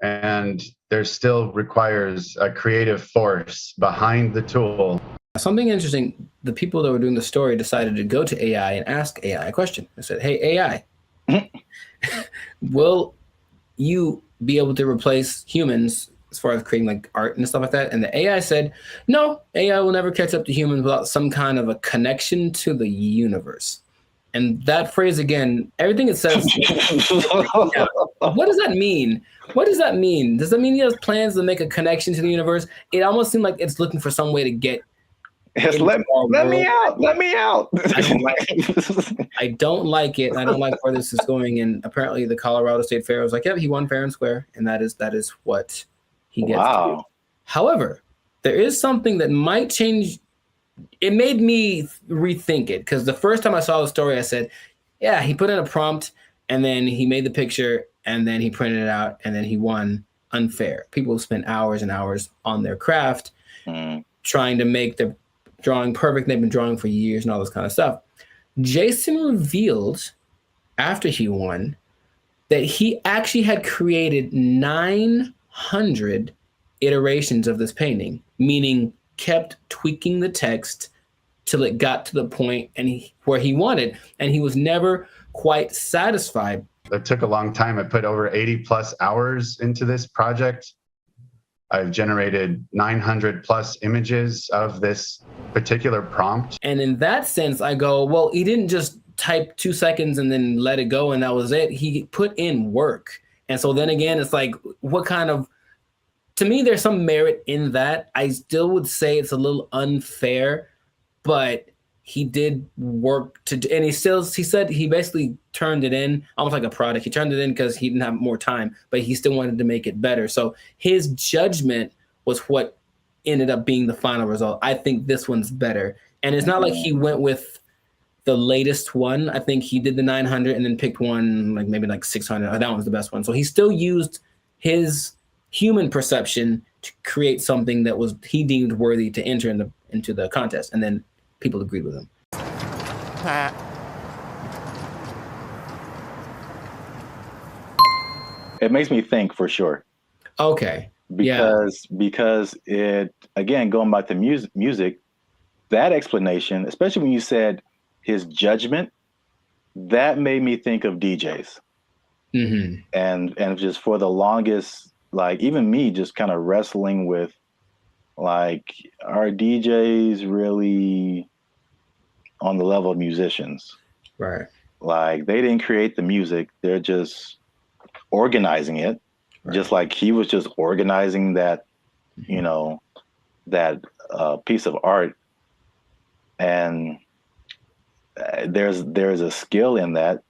And there still requires a creative force behind the tool. Something interesting, the people that were doing the story decided to go to AI and ask AI a question. I said, hey, AI, will you be able to replace humans as far as creating like art and stuff like that? And the AI said, no, AI will never catch up to humans without some kind of a connection to the universe. And that phrase again, everything it says, what does that mean? What does that mean? Does that mean he has plans to make a connection to the universe? It almost seemed like it's looking for some way to get. Let me out. Let me out. I don't like it. I don't like where this is going. And apparently the Colorado State Fair was like, yeah, he won fair and square. And that is what he gets to do. However, there is something that might change. It made me rethink it, because the first time I saw the story, I said, yeah, he put in a prompt and then he made the picture and then he printed it out and then he won unfair. People spend hours and hours on their craft trying to make the drawing perfect. They've been drawing for years and all this kind of stuff. Jason revealed after he won that he actually had created 900 iterations of this painting, meaning kept tweaking the text till it got to the point where he wanted, and he was never quite satisfied. It took a long time. I put over 80 plus hours into this project. I've generated 900 plus images of this particular prompt. And in that sense, I go, well, he didn't just type 2 seconds and then let it go and that was it. He put in work. And so then again, it's like, what kind of, to me, there's some merit in that. I still would say it's a little unfair, but he did work and he said he basically turned it in almost like a product. He turned it in because he didn't have more time, but he still wanted to make it better. So his judgment was what ended up being the final result. I think this one's better. And it's not like he went with the latest one. I think he did the 900 and then picked one, like maybe like 600. That one's the best one. So he still used his human perception to create something that was he deemed worthy to enter into the contest, and then people agreed with him. It makes me think for sure. Okay, because it, again, going back to music, that explanation, especially when you said his judgment, that made me think of DJs. And just for the longest, like even me just kind of wrestling with, like, are DJs really on the level of musicians? Right. Like, they didn't create the music, they're just organizing it. Just like he was just organizing that, you know, that piece of art. And there's a skill in that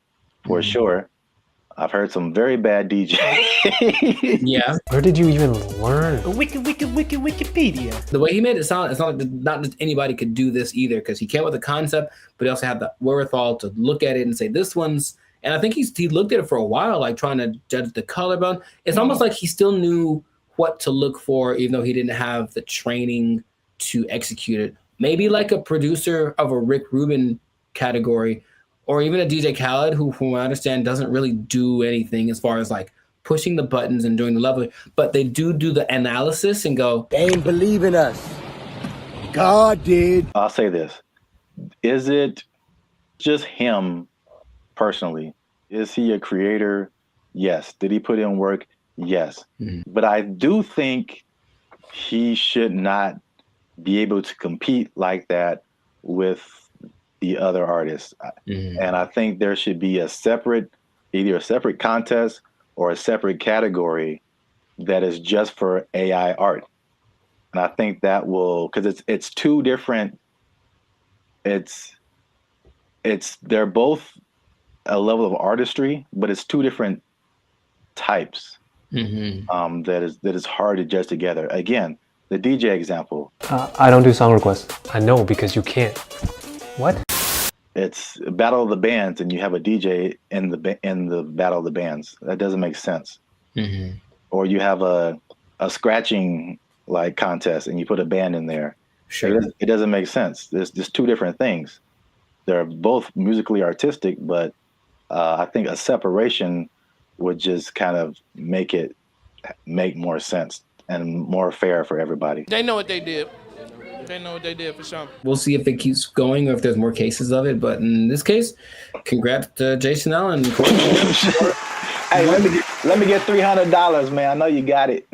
for sure. I've heard some very bad DJs. Yeah. Where did you even learn? Wikipedia. The way he made it sound, it's not like not just anybody could do this either, because he came with a concept, but he also had the wherewithal to look at it and say, this one's, and I think he looked at it for a while, like trying to judge the collarbone. It's almost like he still knew what to look for, even though he didn't have the training to execute it. Maybe like a producer of a Rick Rubin category, or even a DJ Khaled, who, from what I understand, doesn't really do anything as far as like pushing the buttons and doing the level, but they do the analysis and go, They ain't believe in us. God did. I'll say this. Is it just him personally? Is he a creator? Yes. Did he put in work? Yes. But I do think he should not be able to compete like that with the other artists. And I think there should be either a separate contest or a separate category that is just for AI art. And I think that will, because it's two different, they're both a level of artistry, but it's two different types that is hard to judge together. Again, the DJ example. I don't do song requests. I know, because you can't. What? It's a battle of the bands, and you have a DJ in the battle of the bands. That doesn't make sense. Or you have a scratching like contest, and you put a band in there. Sure. It doesn't make sense. There's just two different things. They're both musically artistic, but I think a separation would just kind of make more sense and more fair for everybody. They know what they did. They know what they did for sure. We'll see if it keeps going or if there's more cases of it. But in this case, congrats to Jason Allen. Hey, let me get $300, man. I know you got it.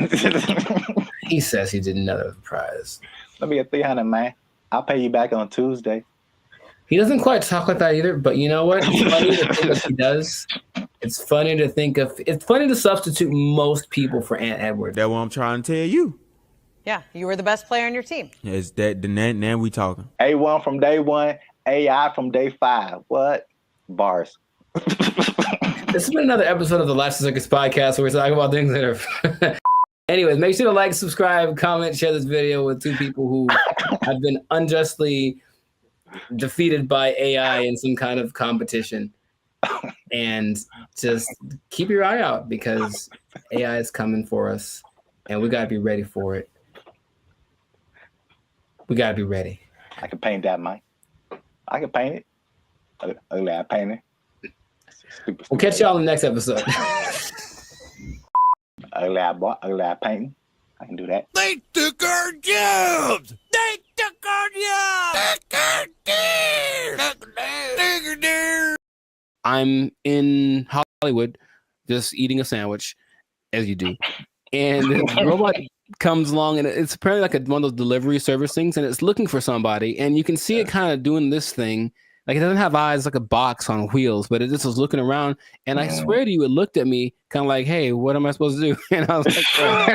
He says he didn't know the prize. Let me get $300, man. I'll pay you back on Tuesday. He doesn't quite talk like that either, but you know what? It's funny to think of he does. It's funny to substitute most people for Ant Edwards. That's what I'm trying to tell you. Yeah, you were the best player on your team. Is that now we talking? A1 from day one, AI from day 5. What? Bars. This has been another episode of the Last Circus podcast where we're talking about things that are... Anyways, make sure to like, subscribe, comment, share this video with two people who have been unjustly defeated by AI in some kind of competition. And just keep your eye out, because AI is coming for us and we got to be ready for it. We got to be ready. I can paint that, Mike. I can paint it. Ugly eye painting. We'll catch y'all in the next episode. Ugly eye painting. I can do that. They took our jobs. They took our jobs. I'm in Hollywood just eating a sandwich, as you do. And the robot comes along, and it's apparently like one of those delivery service things, and it's looking for somebody. And you can see it kind of doing this thing. Like, it doesn't have eyes, like a box on wheels, but it just was looking around. And I swear to you, it looked at me kind of like, hey, what am I supposed to do? And I was like, bro.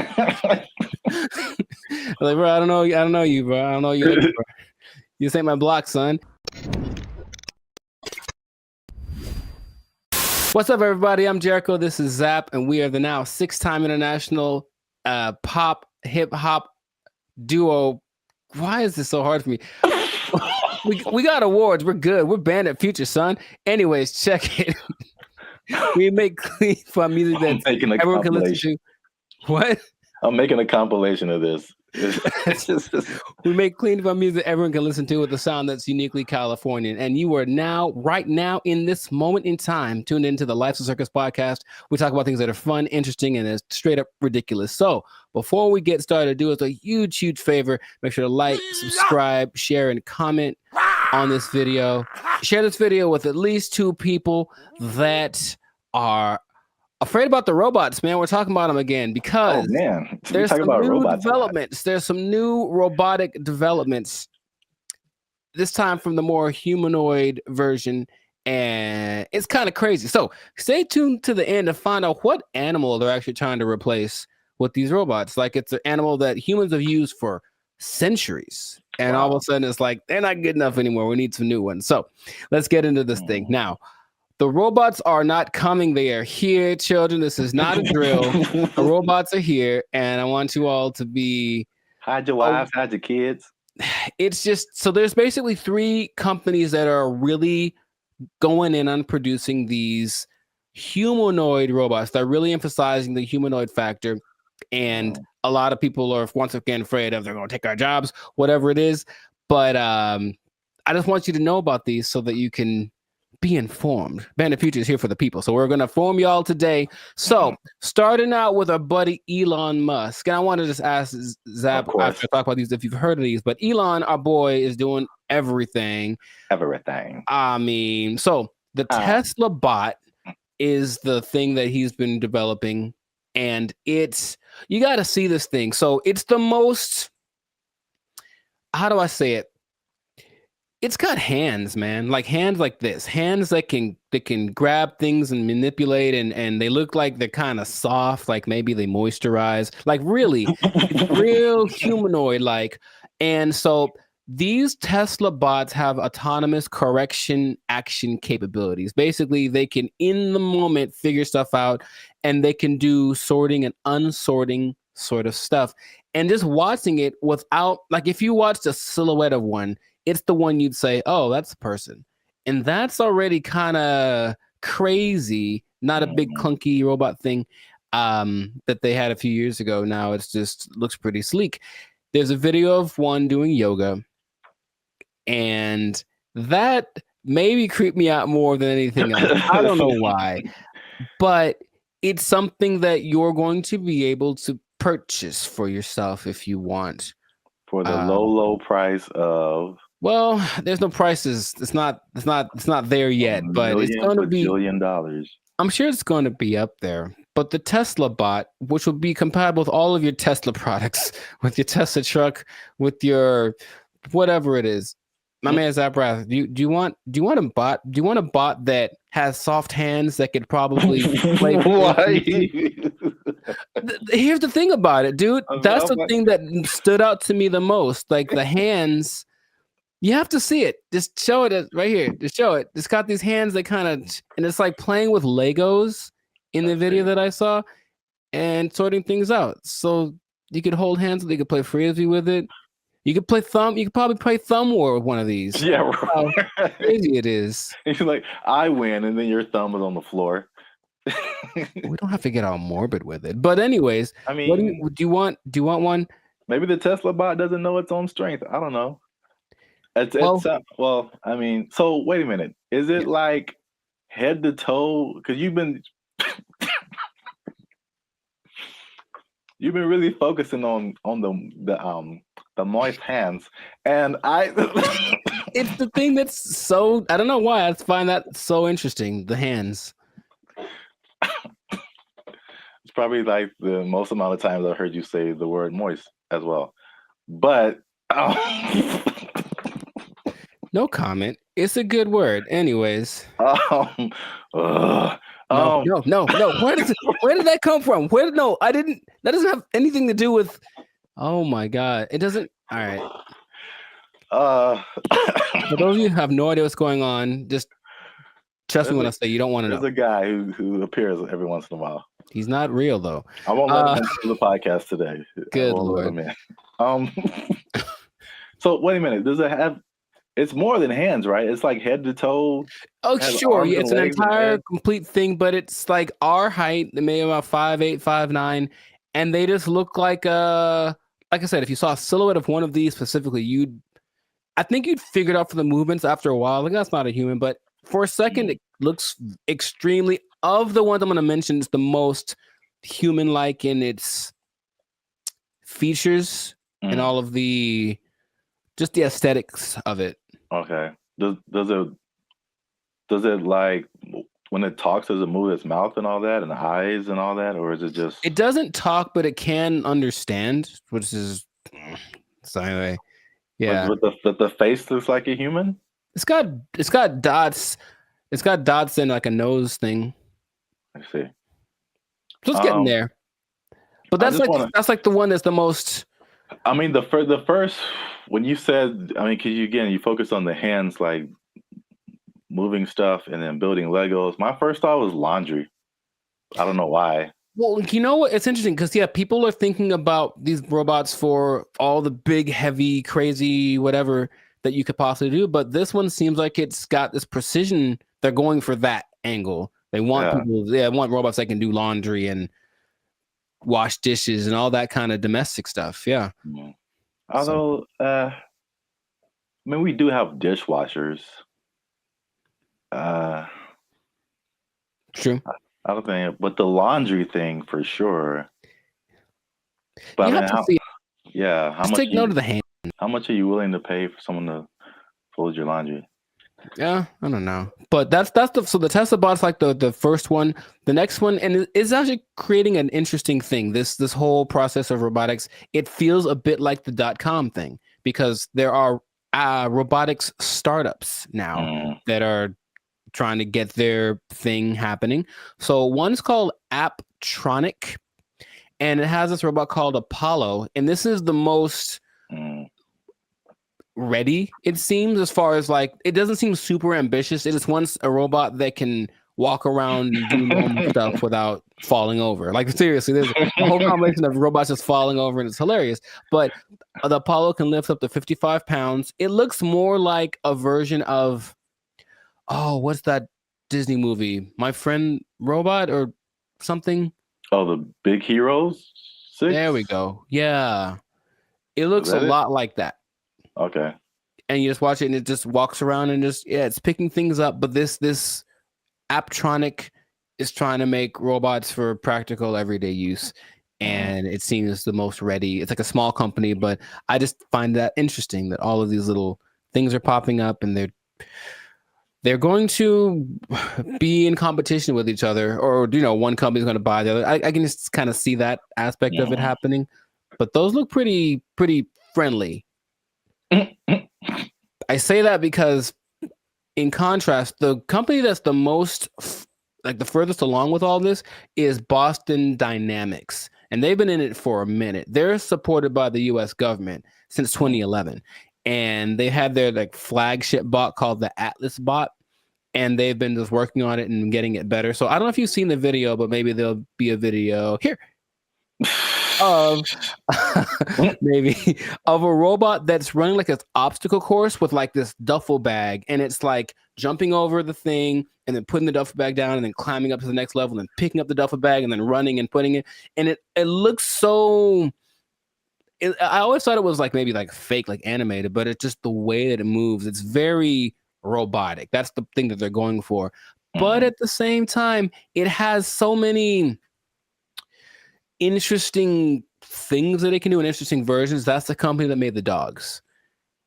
Like, bro, I don't know you, bro. I don't know you. Bro. You ain't my block, son. What's up, everybody? I'm Jericho. This is Zap, and we are the now 6-time international pop hip hop duo. Why is this so hard for me? We got awards. We're good. We're banned at Future, son. Anyways, check it. We make clean fun music that everyone can listen to. What? I'm making a compilation of this. We make clean fun music everyone can listen to with a sound that's uniquely Californian. And you are now, right now, in this moment in time, tuned into the Life's a Circus podcast. We talk about things that are fun, interesting, and straight up ridiculous. So before we get started, do us a huge, huge favor. Make sure to like, subscribe, share, and comment on this video. Share this video with at least 2 people that are afraid about the robots, man. We're talking about them again because there's some new developments. There's some new robotic developments. This time from the more humanoid version, and it's kind of crazy. So stay tuned to the end to find out what animal they're actually trying to replace with these robots. Like it's an animal that humans have used for centuries, and all of a sudden it's like they're not good enough anymore. We need some new ones. So let's get into this thing now. The robots are not coming. They are here, children. This is not a drill. The robots are here, and I want you all to be... Hide your wives, hide your kids. It's just... So there's basically 3 companies that are really going in on producing these humanoid robots. They're really emphasizing the humanoid factor, and a lot of people are once again afraid of they're going to take our jobs, whatever it is. But I just want you to know about these so that you can be informed. Bandit Future is here for the people, so we're going to inform y'all today. So starting out with our buddy Elon Musk, and I want to just ask Zab after I talk about these if you've heard of these, but Elon, our boy, is doing everything. I mean, so the Tesla bot is the thing that he's been developing, and it's, you got to see this thing. So it's the most, how do I say it? It's got hands, man, like hands like this, hands that can grab things and manipulate, and they look like they're kind of soft, like maybe they moisturize, like really, it's real humanoid like. And so these Tesla bots have autonomous correction action capabilities. Basically, they can in the moment figure stuff out, and they can do sorting and unsorting sort of stuff. And just watching it without, like if you watched a silhouette of one, it's the one you'd say, oh, that's a person. And that's already kind of crazy, not a big clunky robot thing that they had a few years ago. Now it's just looks pretty sleek. There's a video of one doing yoga, and that maybe creeped me out more than anything else. I don't know why, but it's something that you're going to be able to purchase for yourself if you want. For the low price of... Well, there's no prices. It's not there yet, but it's going to be $1 billion. I'm sure it's going to be up there. But the Tesla bot, which will be compatible with all of your Tesla products, with your Tesla truck, with your whatever it is. My man Zabrath, do you want a bot? Do you want a bot that has soft hands that could probably play? Here's the thing about it, dude. That's the thing that stood out to me the most. Like the hands. You have to see it. Just show it right here. Just show it. It's got these hands that kind of, and it's like playing with Legos in the video that I saw and sorting things out. So you could hold hands, you could play frisbee with it. You could play thumb. You could probably play thumb war with one of these. Yeah, right. How crazy it is. You're like, I win, and then your thumb is on the floor. We don't have to get all morbid with it. But anyways, I mean, what do you want? Do you want one? Maybe the Tesla bot doesn't know its own strength. I don't know. Well, I mean, so wait a minute. Is it like head to toe? Because you've been really focusing on the moist hands, and it's the thing that's so, I don't know why I find that so interesting. The hands. It's probably like the most amount of times I've heard you say the word moist as well, but. No comment. It's a good word. Anyways. No. Where did that come from? I didn't. That doesn't have anything to do with. Oh my God. It doesn't. All right. For those of you who have no idea what's going on, just trust me when I say you don't want to know. There's a guy who appears every once in a while. He's not real though. I won't let him into the podcast today. Good Lord. So wait a minute. Does it have? It's more than hands, right? It's like head to toe. Oh, sure. Yeah, it's an entire complete thing, but it's like our height, maybe about 5'8", 5'9", and they just look like like I said, if you saw a silhouette of one of these specifically, I think you'd figure it out for the movements after a while. Like, that's not a human, but for a second, it looks extremely, of the ones I'm going to mention, it's the most human-like in its features and all of the aesthetics of it. Okay. Does it like when it talks, does it move its mouth and all that and the eyes and all that, or is it just? It doesn't talk, but it can understand, which is so anyway. Yeah, but the face looks like a human. It's got dots. It's got dots and like a nose thing. I see. So it's getting there. But that's like the one that's the most. I mean, the first when you said, I mean, because you focus on the hands, like moving stuff and then building Legos. My first thought was laundry. I don't know why. Well, you know what? It's interesting because people are thinking about these robots for all the big, heavy, crazy, whatever that you could possibly do. But this one seems like it's got this precision. They're going for that angle. They want want robots that can do laundry and wash dishes and all that kind of domestic stuff. Yeah. Although, I mean, we do have dishwashers. True. I don't think, but the laundry thing for sure. But you I mean, how Just much? take note of the hand. How much are you willing to pay for someone to fold your laundry? Yeah, I don't know, but that's the Tesla bot's like the first one. The next one, and it's actually creating an interesting thing. This whole process of robotics, it feels a bit like the .com thing because there are robotics startups now that are trying to get their thing happening. So one's called Apptronic, and it has this robot called Apollo, and this is the most ready, it seems, as far as like, it doesn't seem super ambitious. It just wants a robot that can walk around and do normal stuff without falling over. Like, seriously, there's a whole combination of robots just falling over, and it's hilarious. But the Apollo can lift up to 55 pounds. It looks more like a version of, what's that Disney movie? My Friend Robot or something? Oh, the Big Heroes 6? There we go. Yeah. It looks a lot like that. Okay. And you just watch it and it just walks around and it's picking things up. But this Apptronic is trying to make robots for practical everyday use. And it seems the most ready. It's like a small company, but I just find that interesting that all of these little things are popping up and they're going to be in competition with each other, or one company's going to buy the other. I can just kind of see that aspect of it happening. But those look pretty friendly. I say that because, in contrast, the company that's the most, like the furthest along with all this, is Boston Dynamics, and they've been in it for a minute. They're supported by the U.S. government since 2011, and they had their like flagship bot called the Atlas bot, and they've been just working on it and getting it better. So I don't know if you've seen the video, but maybe there'll be a video here of maybe of a robot that's running like an obstacle course with like this duffel bag, and it's like jumping over the thing and then putting the duffel bag down and then climbing up to the next level and picking up the duffel bag and then running and putting it, and it looks so I always thought it was like maybe like fake, like animated, but it's just the way that it moves. It's very robotic. That's the thing that they're going for. But at the same time, it has so many interesting things that it can do and interesting versions. That's the company that made the dogs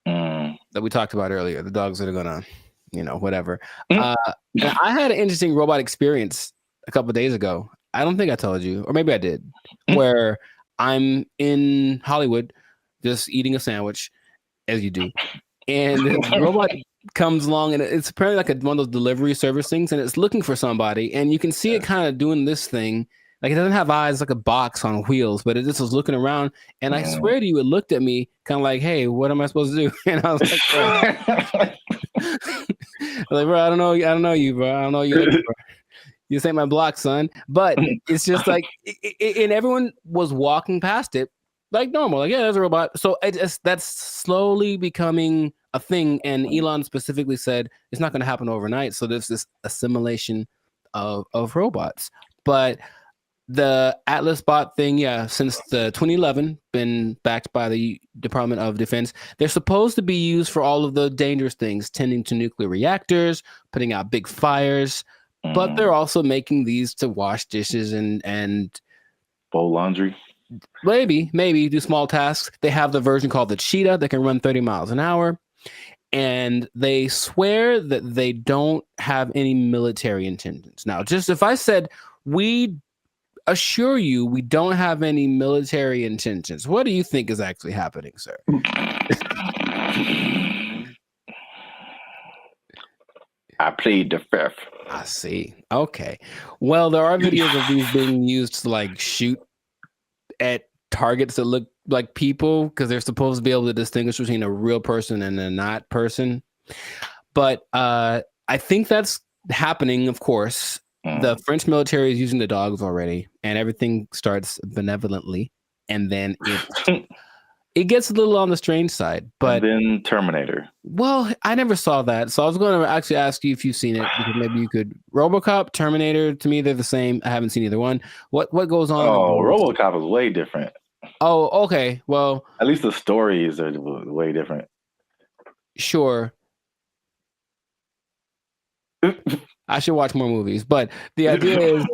that we talked about earlier. The dogs that are gonna, whatever. I had an interesting robot experience a couple of days ago. I don't think I told you, or maybe I did, where I'm in Hollywood just eating a sandwich, as you do, and the robot comes along, and it's apparently like one of those delivery service things, and it's looking for somebody, and you can see it kind of doing this thing. Like, it doesn't have eyes, like a box on wheels, but it just was looking around. And I swear to you, it looked at me kind of like, hey, what am I supposed to do? And I was like, bro, I don't know you, bro. I don't know you. Bro. You ain't my block, son. But it's just like, and everyone was walking past it like normal. Like, yeah, there's a robot. So that's slowly becoming a thing. And Elon specifically said it's not going to happen overnight. So there's this assimilation of robots. But The Atlas bot thing, yeah, since the 2011, been backed by the Department of Defense. They're supposed to be used for all of the dangerous things, tending to nuclear reactors, putting out big fires, but they're also making these to wash dishes and fold laundry. Maybe do small tasks. They have the version called the Cheetah that can run 30 miles an hour. And they swear that they don't have any military intentions. Now, just if I said, we assure you we don't have any military intentions, what do you think is actually happening, sir? I plead the fifth. I see. Okay. Well, there are videos of these being used to like shoot at targets that look like people because they're supposed to be able to distinguish between a real person and a not person. But I think that's happening, of course. The French military is using the dogs already, and everything starts benevolently, and then it gets a little on the strange side. But and then Terminator. Well, I never saw that, so I was going to actually ask you if you've seen it, because maybe you could. RoboCop, Terminator, to me they're the same. I haven't seen either one. What goes on? Oh, RoboCop is way different. Oh, okay. Well, at least the stories are way different. Sure. I should watch more movies, but the idea is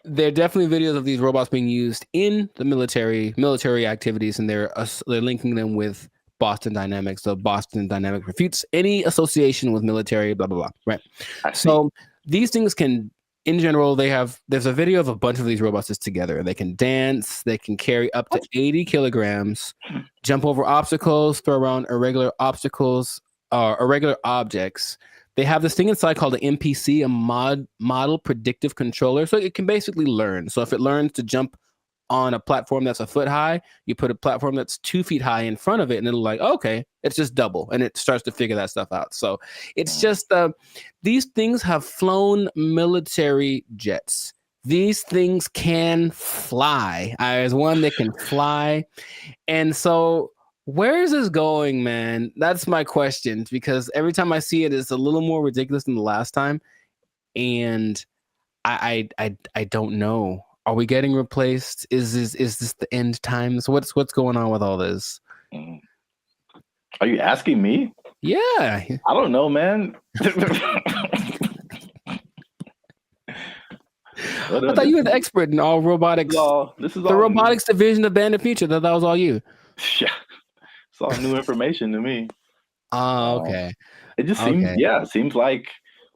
there are definitely videos of these robots being used in the military activities, and they're linking them with Boston Dynamics. So Boston Dynamics refutes any association with military, blah, blah, blah. Right. So these things can, in general, there's a video of a bunch of these robots just together. They can dance, they can carry up to 80 kilograms, jump over obstacles, throw around irregular objects. They have this thing inside called an MPC, a model predictive controller. So it can basically learn. So if it learns to jump on a platform that's a foot high, you put a platform that's 2 feet high in front of it, and it'll like, okay, it's just double. And it starts to figure that stuff out. So it's just, these things have flown military jets. These things can fly. There's one that can fly. And so where is this going, man? That's my question, because every time I see it, it's a little more ridiculous than the last time. And I don't know. Are we getting replaced? Is this the end times? What's going on with all this? Are you asking me? Yeah. I don't know, man. I thought you were the expert in all robotics. This is the robotics division of Band of Future. That was all you. Yeah. It's all new information to me. Oh, okay. It just seems like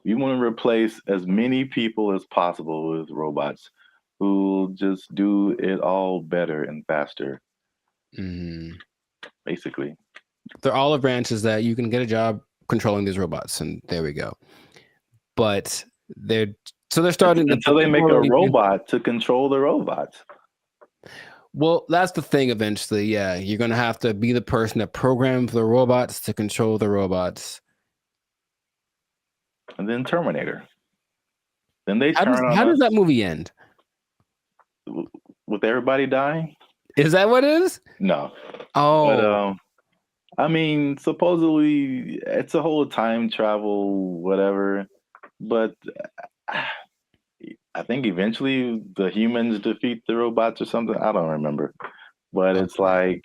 we want to replace as many people as possible with robots who just do it all better and faster. Basically. They're olive branches that you can get a job controlling these robots, and there we go. But they're starting until they make a robot to control the robots. Well, that's the thing eventually. Yeah, you're going to have to be the person that programs the robots to control the robots. And then Terminator. Then they How does that movie end? With everybody dying? Is that what it is? No. Oh. But, I mean, supposedly it's a whole time travel, whatever. But I think eventually the humans defeat the robots or something. I don't remember. But it's like,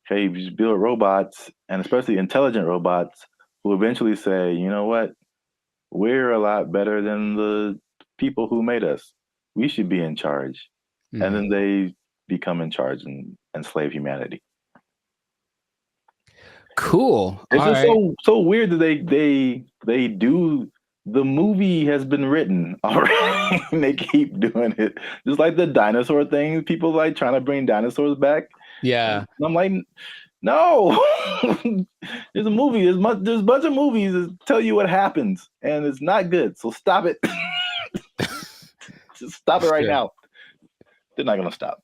hey, you just build robots, and especially intelligent robots, who eventually say, you know what? We're a lot better than the people who made us. We should be in charge. And then they become in charge and enslave humanity. Cool. It's just so weird that they do. The movie has been written already, and they keep doing it. Just like the dinosaur thing, people like trying to bring dinosaurs back. Yeah, and I'm like, no. There's a movie. There's a bunch of movies that tell you what happens, and it's not good. So stop it. Just stop it right now. They're not gonna stop.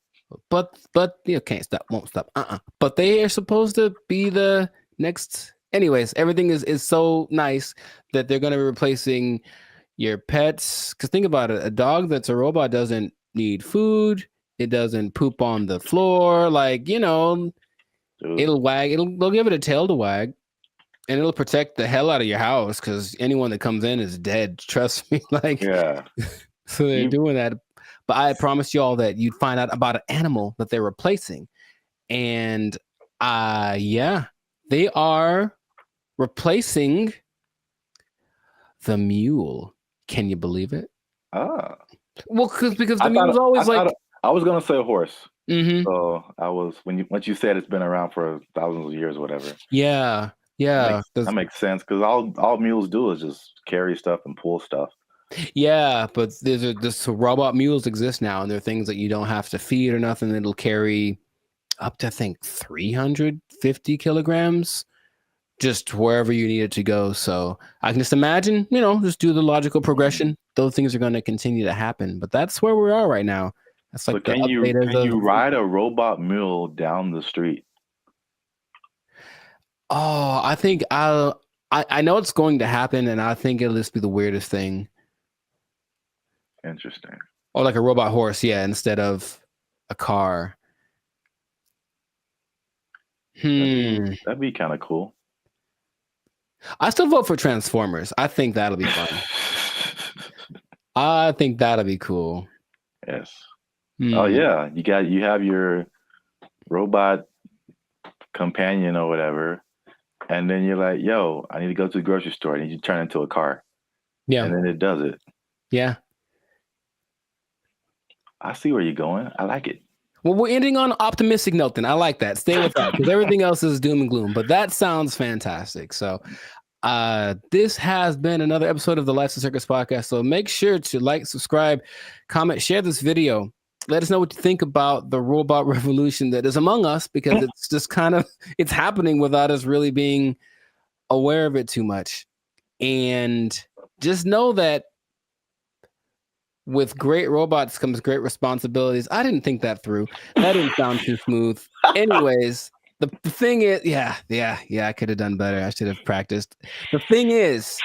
But you can't stop, won't stop. But they are supposed to be the next. Anyways, everything is so nice that they're going to be replacing your pets. Because think about it. A dog that's a robot doesn't need food. It doesn't poop on the floor. Like, it'll wag. They'll give it a tail to wag. And it'll protect the hell out of your house, because anyone that comes in is dead. Trust me. So they're doing that. but I promised y'all that you'd find out about an animal that they're replacing. And yeah, they are replacing the mule. Can you believe it? Ah. Well, because the mule's always I was gonna say a horse. Mhm. So I was once you said it's been around for thousands of years, or whatever. Yeah. That makes sense because all mules do is just carry stuff and pull stuff. Yeah, but this robot mules exist now, and they're things that you don't have to feed or nothing. It'll carry up to, I think, 350 kilograms just wherever you need it to go. So I can just imagine, just do the logical progression. Those things are going to continue to happen. But that's where we are right now. That's like So can you ride a robot mule down the street? Oh, I think I know it's going to happen, and I think it'll just be the weirdest thing. Interesting. Or like a robot horse, yeah, instead of a car. That'd be kind of cool. I still vote for Transformers. I think that'll be fun. I think that'll be cool. Yes. Oh yeah, you have your robot companion or whatever, and then you're like, "Yo, I need to go to the grocery store." And you turn into a car. Yeah. And then it does it. Yeah. I see where you're going. I like it. Well, we're ending on an optimistic note then. I like that. Stay with that because everything else is doom and gloom. But that sounds fantastic. So this has been another episode of the Lights and Circus podcast. So make sure to like, subscribe, comment, share this video. Let us know what you think about the robot revolution that is among us, because it's just it's happening without us really being aware of it too much. And just know that with great robots comes great responsibilities. I didn't think that through. That didn't sound too smooth. Anyways, the thing is, yeah, I could have done better. I should have practiced. The thing is,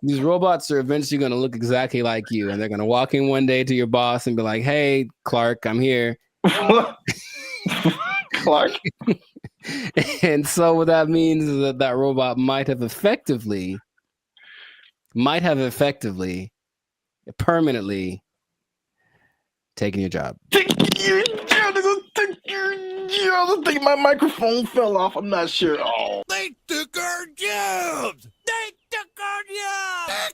these robots are eventually going to look exactly like you, and they're going to walk in one day to your boss and be like, "Hey, Clark, I'm here." Clark. And so what that means is that robot might have effectively permanently taking your job. I think my microphone fell off. I'm not sure. Oh. They took our jobs! They took our jobs!